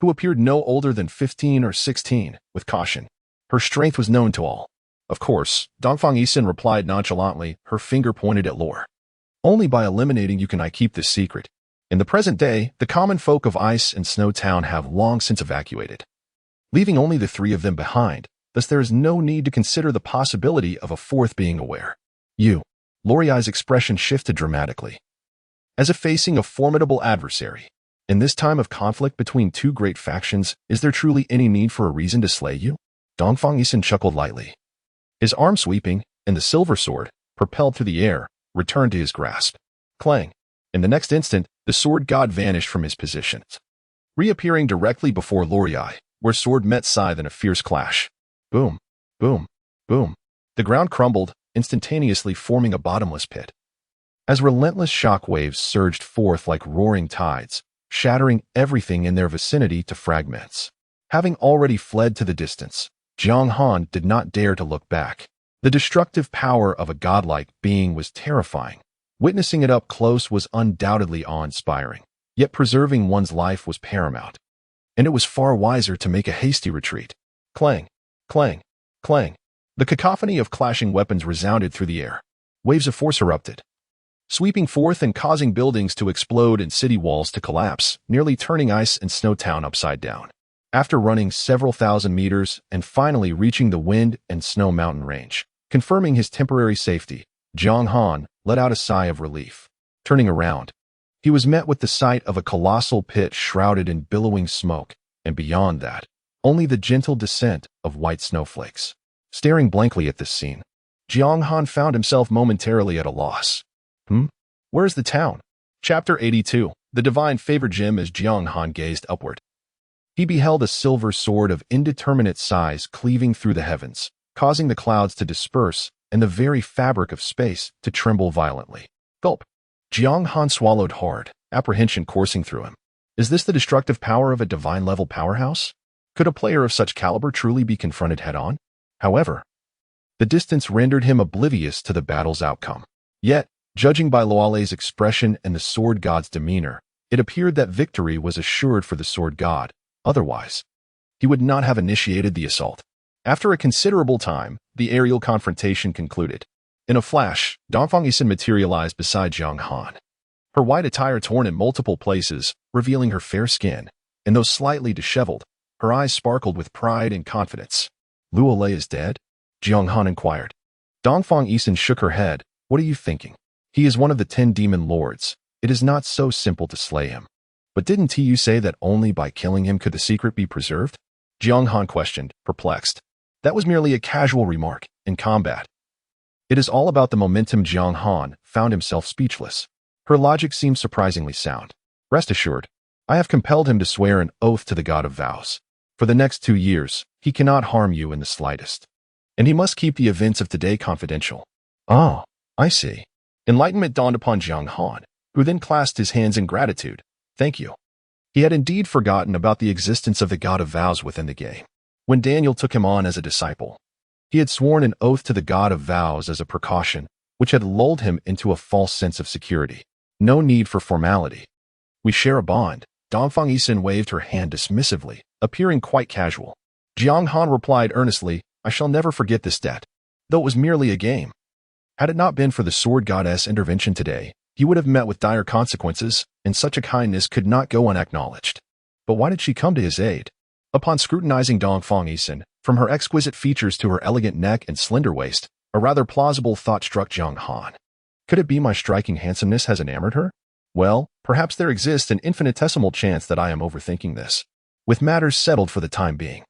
who appeared no older than 15 or 16, with caution. Her strength was known to all. Of course, Dongfang Yisun replied nonchalantly, her finger pointed at Lore. Only by eliminating you can I keep this secret. In the present day, the common folk of Ice and Snow Town have long since evacuated, leaving only the three of them behind, thus there is no need to consider the possibility of a fourth being aware. You. Lorelai's expression shifted dramatically, as if facing a formidable adversary. In this time of conflict between two great factions, is there truly any need for a reason to slay you? Dongfang Yisun chuckled lightly. His arm sweeping, and the silver sword, propelled through the air, returned to his grasp. Clang. In the next instant, the sword god vanished from his position, reappearing directly before Lorelai, where sword met scythe in a fierce clash. Boom, boom, boom. The ground crumbled, instantaneously forming a bottomless pit, as relentless shock waves surged forth like roaring tides, shattering everything in their vicinity to fragments. Having already fled to the distance, Jiang Han did not dare to look back. The destructive power of a godlike being was terrifying. Witnessing it up close was undoubtedly awe-inspiring, yet preserving one's life was paramount, and it was far wiser to make a hasty retreat. Clang, clang, clang. The cacophony of clashing weapons resounded through the air. Waves of force erupted, sweeping forth and causing buildings to explode and city walls to collapse, nearly turning Ice and Snow Town upside down. After running several thousand meters and finally reaching the Wind and Snow Mountain range, confirming his temporary safety, Jiang Han let out a sigh of relief. Turning around, he was met with the sight of a colossal pit shrouded in billowing smoke, and beyond that, only the gentle descent of white snowflakes. Staring blankly at this scene, Jiang Han found himself momentarily at a loss. Where's the town? Chapter 82. The Divine Favor Gem. As Jiang Han gazed upward, he beheld a silver sword of indeterminate size cleaving through the heavens, causing the clouds to disperse and the very fabric of space to tremble violently. Gulp. Jiang Han swallowed hard, apprehension coursing through him. Is this the destructive power of a divine-level powerhouse? Could a player of such caliber truly be confronted head-on? However, the distance rendered him oblivious to the battle's outcome. Yet, judging by Lorelai's expression and the sword god's demeanor, it appeared that victory was assured for the sword god. Otherwise, he would not have initiated the assault. After a considerable time, the aerial confrontation concluded. In a flash, Dongfang Yisun materialized beside Jiang Han, her white attire torn in multiple places, revealing her fair skin, and though slightly disheveled, her eyes sparkled with pride and confidence. Lorelai is dead? Jiang Han inquired. Dongfang Yisun shook her head. What are you thinking? He is one of the 10 demon lords. It is not so simple to slay him. But didn't you say that only by killing him could the secret be preserved? Jiang Han questioned, perplexed. That was merely a casual remark. In combat, it is all about the momentum. Jiang Han found himself speechless. Her logic seemed surprisingly sound. Rest assured, I have compelled him to swear an oath to the god of vows. For the next 2 years, he cannot harm you in the slightest. And he must keep the events of today confidential. Oh, I see. Enlightenment dawned upon Jiang Han, who then clasped his hands in gratitude. Thank you. He had indeed forgotten about the existence of the god of vows within the game. When Daniel took him on as a disciple, he had sworn an oath to the god of vows as a precaution, which had lulled him into a false sense of security. No need for formality. We share a bond. Dongfang Yisun waved her hand dismissively, appearing quite casual. Jiang Han replied earnestly, I shall never forget this debt, though it was merely a game. Had it not been for the sword goddess' intervention today, he would have met with dire consequences, and such a kindness could not go unacknowledged. But why did she come to his aid? Upon scrutinizing Dongfang Yisun, from her exquisite features to her elegant neck and slender waist, a rather plausible thought struck Jiang Han. Could it be my striking handsomeness has enamored her? Well, perhaps there exists an infinitesimal chance that I am overthinking this. With matters settled for the time being,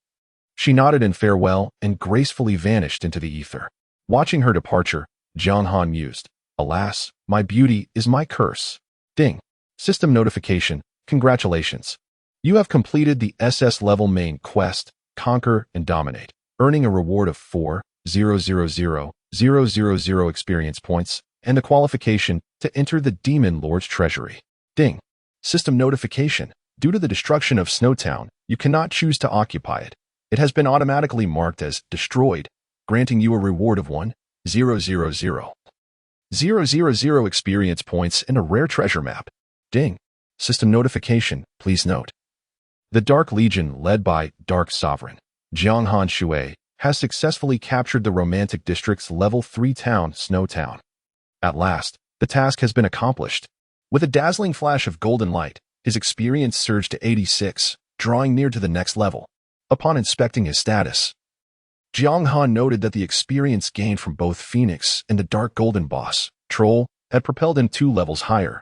she nodded in farewell and gracefully vanished into the ether. Watching her departure, Jiang Han mused, Alas, my beauty is my curse. Ding. System notification. Congratulations. You have completed the SS level main quest, Conquer and Dominate, earning a reward of 4,000,000 experience points and the qualification to enter the Demon Lord's treasury. Ding. System notification. Due to the destruction of Snowtown, you cannot choose to occupy it. It has been automatically marked as destroyed, granting you a reward of 1,000. 000 experience points and a rare treasure map. Ding. System notification, please note. The Dark Legion, led by Dark Sovereign Jianghan Shui, has successfully captured the Romantic District's Level 3 town, Snow Town. At last, the task has been accomplished. With a dazzling flash of golden light, his experience surged to 86, drawing near to the next level. Upon inspecting his status, Jianghan noted that the experience gained from both Phoenix and the Dark Golden Boss, Troll, had propelled him 2 levels higher.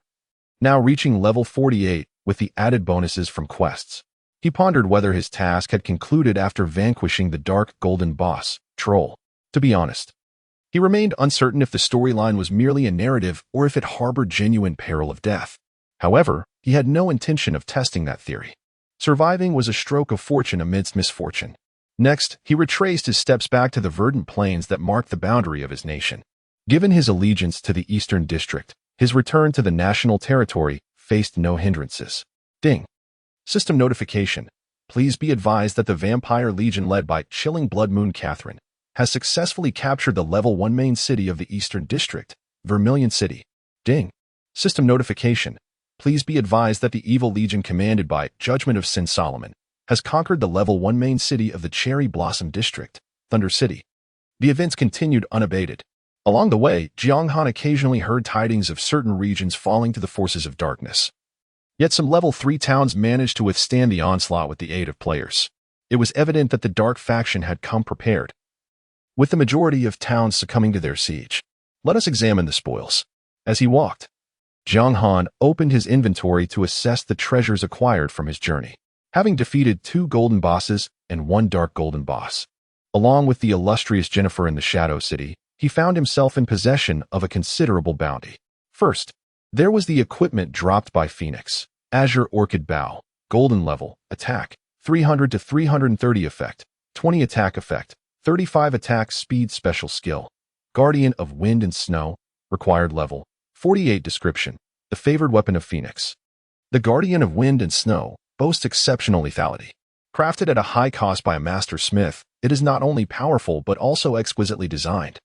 Now reaching level 48 with the added bonuses from quests, he pondered whether his task had concluded after vanquishing the Dark Golden Boss, Troll. To be honest, he remained uncertain if the storyline was merely a narrative or if it harbored genuine peril of death. However, he had no intention of testing that theory. Surviving was a stroke of fortune amidst misfortune. Next, he retraced his steps back to the verdant plains that marked the boundary of his nation. Given his allegiance to the Eastern District, his return to the national territory faced no hindrances. Ding. System notification. Please be advised that the Vampire Legion led by Chilling Blood Moon Catherine has successfully captured the Level 1 main city of the Eastern District, Vermilion City. Ding. System notification. Please be advised that the Evil Legion commanded by Judgment of Sin Solomon has conquered the Level 1 main city of the Cherry Blossom District, Thunder City. The events continued unabated. Along the way, Jianghan occasionally heard tidings of certain regions falling to the forces of darkness. Yet some Level 3 towns managed to withstand the onslaught with the aid of players. It was evident that the Dark faction had come prepared, with the majority of towns succumbing to their siege. Let us examine the spoils. As he walked, Jianghan opened his inventory to assess the treasures acquired from his journey. Having defeated 2 golden bosses and 1 dark golden boss, along with the illustrious Jennifer in the Shadow City, he found himself in possession of a considerable bounty. First, there was the equipment dropped by Phoenix. Azure Orchid Bow, Golden Level, Attack, 300 to 330 Effect, 20 Attack Effect, 35 Attack Speed Special Skill. Guardian of Wind and Snow, Required Level, 48 Description, the favored weapon of Phoenix. The Guardian of Wind and Snow boasts exceptional lethality. Crafted at a high cost by a master smith, it is not only powerful but also exquisitely designed.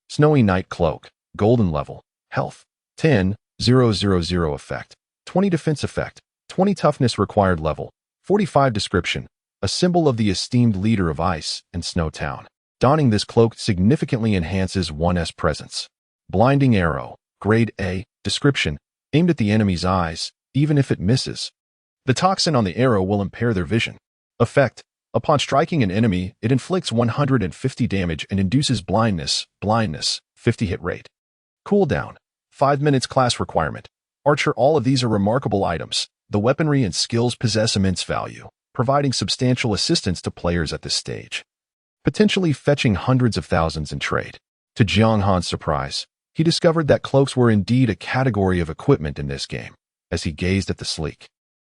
Snowy Night Cloak, Golden Level, Health, 10, 000 Effect, 20 Defense Effect, 20 Toughness Required Level, 45 Description, a symbol of the esteemed leader of Ice and Snow Town. Donning this cloak significantly enhances one's presence. Blinding Arrow, Grade A, Description, aimed at the enemy's eyes, even if it misses. The toxin on the arrow will impair their vision. Effect. Upon striking an enemy, it inflicts 150 damage and induces blindness, 50 hit rate. Cooldown. 5 minutes class requirement. Archer. All of these are remarkable items. The weaponry and skills possess immense value, providing substantial assistance to players at this stage, potentially fetching hundreds of thousands in trade. To Jianghan's surprise, he discovered that cloaks were indeed a category of equipment in this game. As he gazed at the sleek,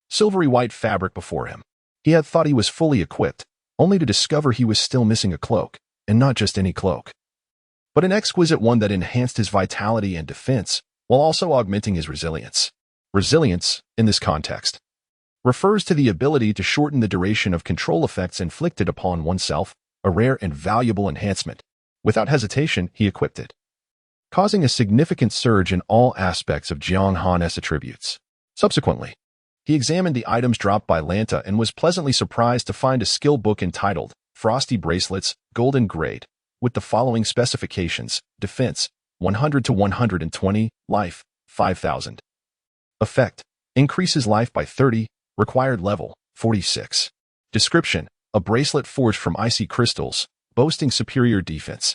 silvery white fabric before him, he had thought he was fully equipped, only to discover he was still missing a cloak, and not just any cloak, but an exquisite one that enhanced his vitality and defense while also augmenting his resilience. Resilience, in this context, refers to the ability to shorten the duration of control effects inflicted upon oneself, a rare and valuable enhancement. Without hesitation, he equipped it, causing a significant surge in all aspects of Jianghan's attributes. Subsequently, he examined the items dropped by Lanta and was pleasantly surprised to find a skill book entitled Frosty Bracelets, Golden Grade, with the following specifications: Defense, 100 to 120, Life, 5,000. Effect, increases life by 30, required level, 46. Description, a bracelet forged from icy crystals, boasting superior defense.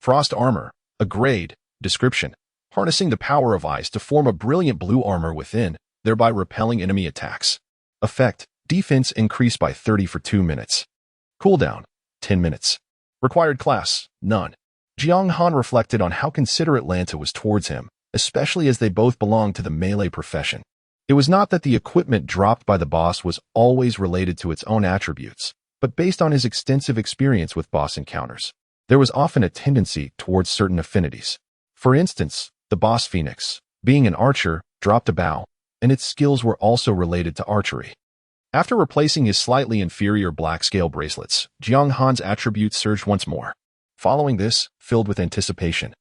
Frost Armor, a grade. Description, harnessing the power of ice to form a brilliant blue armor within, thereby repelling enemy attacks. Effect, defense increased by 30 for 2 minutes. Cooldown, 10 minutes. Required class, none. Jianghan reflected on how considerate Lanta was towards him, especially as they both belonged to the melee profession. It was not that the equipment dropped by the boss was always related to its own attributes, but based on his extensive experience with boss encounters, there was often a tendency towards certain affinities. For instance, the boss Phoenix, being an archer, dropped a bow, and its skills were also related to archery. After replacing his slightly inferior black scale bracelets, Jianghan's attributes surged once more. Following this, filled with anticipation,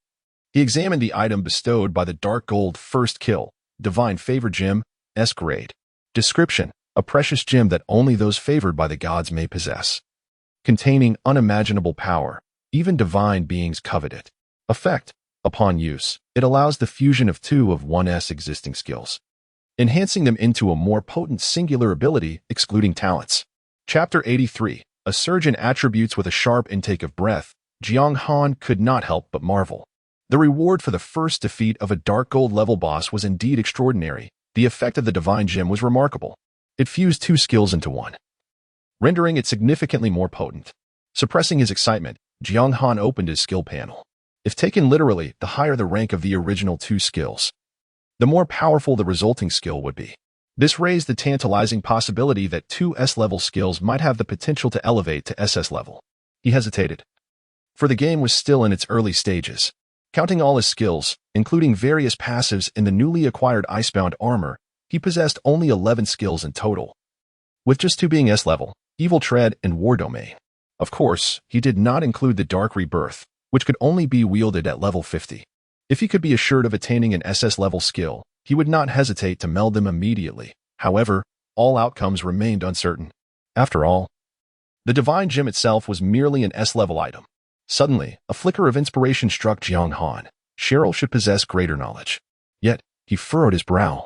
He examined the item bestowed by the Dark Gold First Kill, Divine Favor Gem, S grade. Description: a precious gem that only those favored by the gods may possess. Containing unimaginable power, even divine beings covet it. Effect: upon use, it allows the fusion of two of one's existing skills, enhancing them into a more potent singular ability, excluding talents. Chapter 83. A surge in attributes with a sharp intake of breath. Jiang Han could not help but marvel. The reward for the first defeat of a Dark Gold level boss was indeed extraordinary. The effect of the Divine Gem was remarkable. It fused two skills into one, rendering it significantly more potent. Suppressing his excitement, Jiang Han opened his skill panel. If taken literally, the higher the rank of the original two skills, the more powerful the resulting skill would be. This raised the tantalizing possibility that two S-level skills might have the potential to elevate to SS level. He hesitated, for the game was still in its early stages. Counting all his skills, including various passives in the newly acquired Icebound armor, he possessed only 11 skills in total, with just 2 being S-level, Evil Tread and War Domain. Of course, he did not include the Dark Rebirth, which could only be wielded at level 50. If he could be assured of attaining an SS-level skill, he would not hesitate to meld them immediately. However, all outcomes remained uncertain. After all, the Divine Gem itself was merely an S-level item. Suddenly, a flicker of inspiration struck Jiang Han. Cheryl should possess greater knowledge. Yet, he furrowed his brow,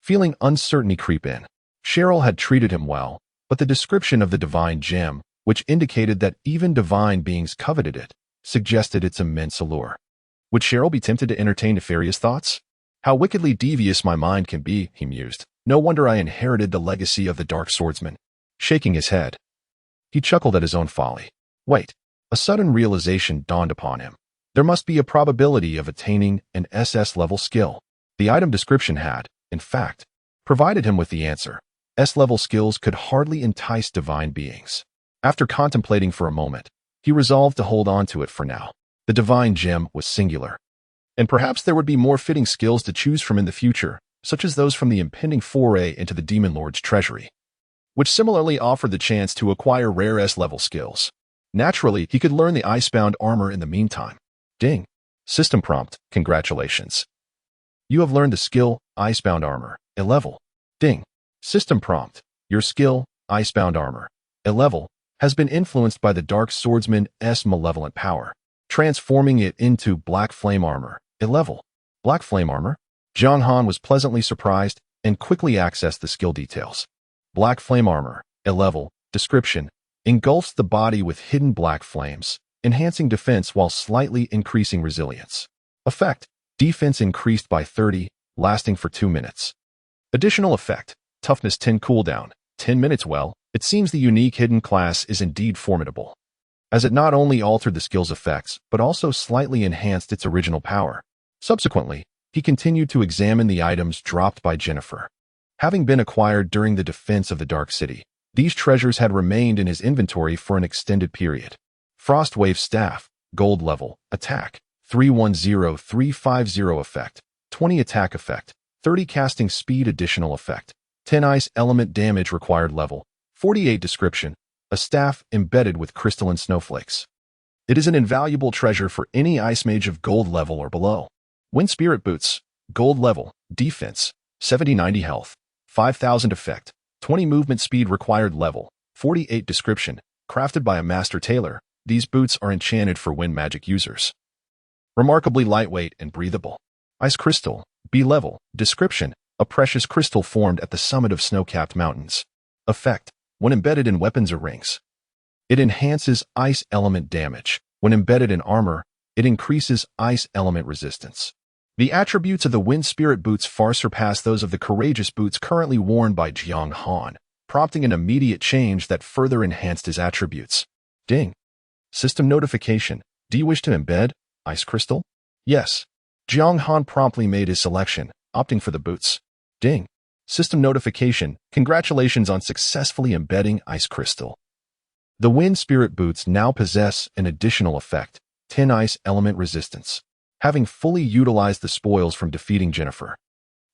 feeling uncertainty creep in. Cheryl had treated him well, but the description of the Divine Gem, which indicated that even divine beings coveted it, suggested its immense allure. Would Cheryl be tempted to entertain nefarious thoughts? How wickedly devious my mind can be, he mused. No wonder I inherited the legacy of the Dark Swordsman. Shaking his head, he chuckled at his own folly. Wait. A sudden realization dawned upon him. There must be a probability of attaining an SS-level skill. The item description had, in fact, provided him with the answer. S-level skills could hardly entice divine beings. After contemplating for a moment, he resolved to hold on to it for now. The Divine Gem was singular, and perhaps there would be more fitting skills to choose from in the future, such as those from the impending foray into the Demon Lord's treasury, which similarly offered the chance to acquire rare S-level skills. Naturally, he could learn the Icebound armor in the meantime. Ding. System prompt. Congratulations. You have learned the skill, Icebound armor, a level. Ding. System prompt. Your skill, Icebound armor, a level, has been influenced by the Dark Swordsman's malevolent power, transforming it into Black Flame armor, a level. Black Flame armor? Jiang Han was pleasantly surprised and quickly accessed the skill details. Black Flame armor, a level. Description: engulfs the body with hidden black flames, enhancing defense while slightly increasing resilience. Effect: defense increased by 30, lasting for 2 minutes. Additional effect: toughness 10 cooldown, 10 minutes. Well, it seems the unique hidden class is indeed formidable, as it not only altered the skill's effects, but also slightly enhanced its original power. Subsequently, he continued to examine the items dropped by Jennifer. Having been acquired during the defense of the Dark City, these treasures had remained in his inventory for an extended period. Frostwave Staff, Gold level, Attack, 310-350 effect, 20 attack effect, 30 casting speed additional effect, 10 ice element damage required level, 48 description, a staff embedded with crystalline snowflakes. It is an invaluable treasure for any ice mage of gold level or below. Wind Spirit Boots, Gold level, defense, 70-90 health, 5000 effect, 20 movement speed required level, 48 description, crafted by a master tailor. These boots are enchanted for wind magic users. Remarkably lightweight and breathable. Ice Crystal, B level, description, a precious crystal formed at the summit of snow-capped mountains. Effect: when embedded in weapons or rings, it enhances ice element damage. When embedded in armor, it increases ice element resistance. The attributes of the Wind Spirit Boots far surpass those of the courageous boots currently worn by Jiang Han, prompting an immediate change that further enhanced his attributes. Ding. System notification. Do you wish to embed Ice Crystal? Yes. Jiang Han promptly made his selection, opting for the boots. Ding. System notification. Congratulations on successfully embedding Ice Crystal. The Wind Spirit Boots now possess an additional effect, 10 ice element resistance. Having fully utilized the spoils from defeating Jennifer,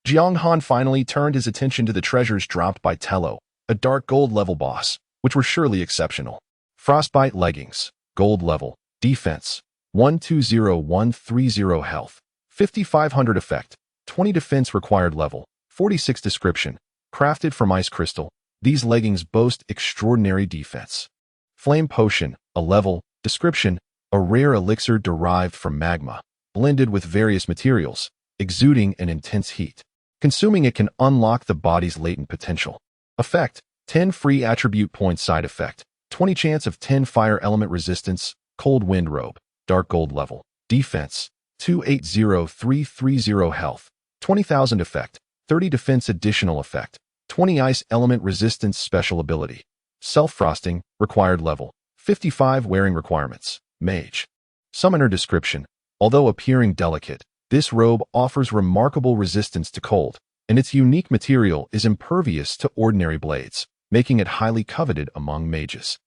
Jiang Han finally turned his attention to the treasures dropped by Tello, a dark gold level boss, which were surely exceptional. Frostbite Leggings, Gold level, defense, 120130 health, 5500 effect, 20 defense required level, 46 description. Crafted from ice crystal, these leggings boast extraordinary defense. Flame potion, a level, description, a rare elixir derived from magma, blended with various materials, exuding an intense heat. Consuming it can unlock the body's latent potential. Effect, 10 free attribute points. Side effect, 20 chance of 10 fire element resistance, cold wind robe, dark gold level. Defense, 280330 health, 20,000 effect, 30 defense additional effect, 20 ice element resistance special ability. Self-frosting, required level, 55 wearing requirements. Mage. Summoner description, although appearing delicate, this robe offers remarkable resistance to cold, and its unique material is impervious to ordinary blades, making it highly coveted among mages.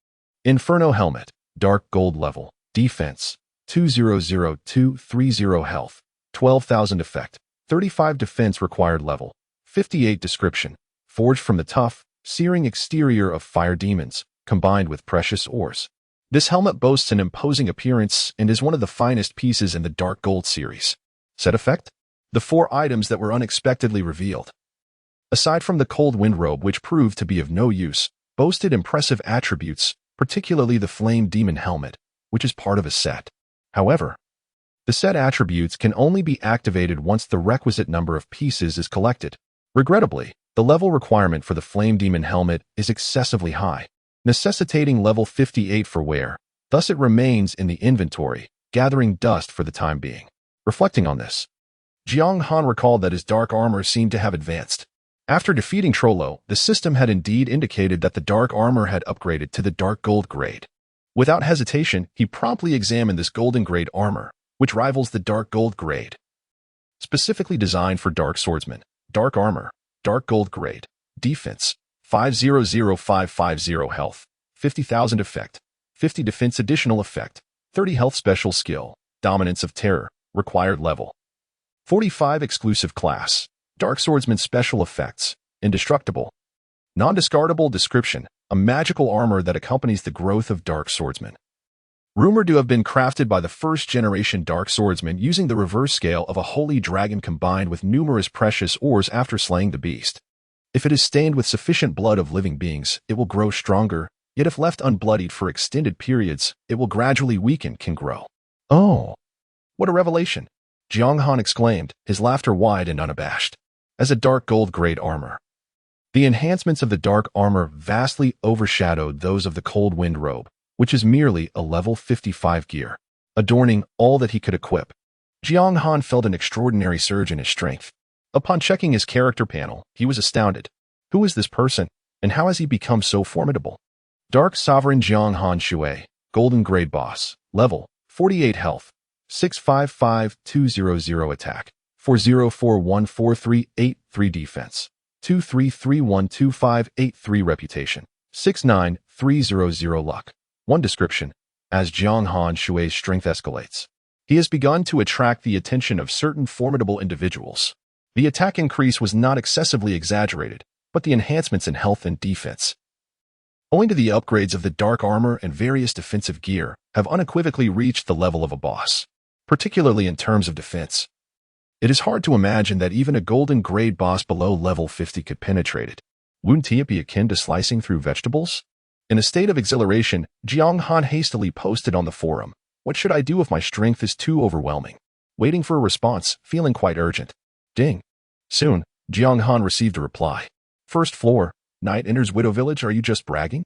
Inferno helmet, dark gold level, defense, 200230 health, 12,000 effect, 35 defense required level, 58 description, forged from the tough, searing exterior of fire demons, combined with precious ores. This helmet boasts an imposing appearance and is one of the finest pieces in the dark gold series. Set effect? The 4 items that were unexpectedly revealed. Aside from the cold wind robe, which proved to be of no use, boasted impressive attributes, particularly the flame demon helmet, which is part of a set. However, the set attributes can only be activated once the requisite number of pieces is collected. Regrettably, the level requirement for the flame demon helmet is excessively high, necessitating level 58 for wear. Thus it remains in the inventory, gathering dust for the time being. Reflecting on this, Jiang Han recalled that his dark armor seemed to have advanced. After defeating Trollo, the system had indeed indicated that the dark armor had upgraded to the dark gold grade. Without hesitation, he promptly examined this golden grade armor, which rivals the dark gold grade. Specifically designed for dark swordsmen, dark armor, dark gold grade, defense, 500550 health, 50,000 effect, 50 defense additional effect, 30 health special skill, dominance of terror, required level. 45 exclusive class, dark swordsman special effects, indestructible. Non-discardable description, a magical armor that accompanies the growth of dark swordsmen. Rumored to have been crafted by the first-generation dark swordsman using the reverse scale of a holy dragon combined with numerous precious ores after slaying the beast. If it is stained with sufficient blood of living beings, it will grow stronger, yet if left unbloodied for extended periods, it will gradually weaken can grow. Oh, what a revelation! Jiang Han exclaimed, his laughter wide and unabashed. As a dark gold grade armor. The enhancements of the dark armor vastly overshadowed those of the cold wind robe, which is merely a level 55 gear, adorning all that he could equip. Jiang Han felt an extraordinary surge in his strength. Upon checking his character panel, he was astounded. Who is this person, and how has he become so formidable? Dark Sovereign Jiang Han Shui, Golden Grade Boss, level, 48 health, 655200 attack, 40414383 defense, 23312583 reputation, 69300 luck. 1 description. As Jiang Han Shui's strength escalates, he has begun to attract the attention of certain formidable individuals. The attack increase was not excessively exaggerated, but the enhancements in health and defense, owing to the upgrades of the dark armor and various defensive gear, have unequivocally reached the level of a boss, particularly in terms of defense. It is hard to imagine that even a golden grade boss below level 50 could penetrate it. Wouldn't it be akin to slicing through vegetables? In a state of exhilaration, Jiang Han hastily posted on the forum, "What should I do if my strength is too overwhelming?" Waiting for a response, feeling quite urgent. Ding. Soon, Jiang Han received a reply. "First floor, Knight enters Widow Village, are you just bragging?"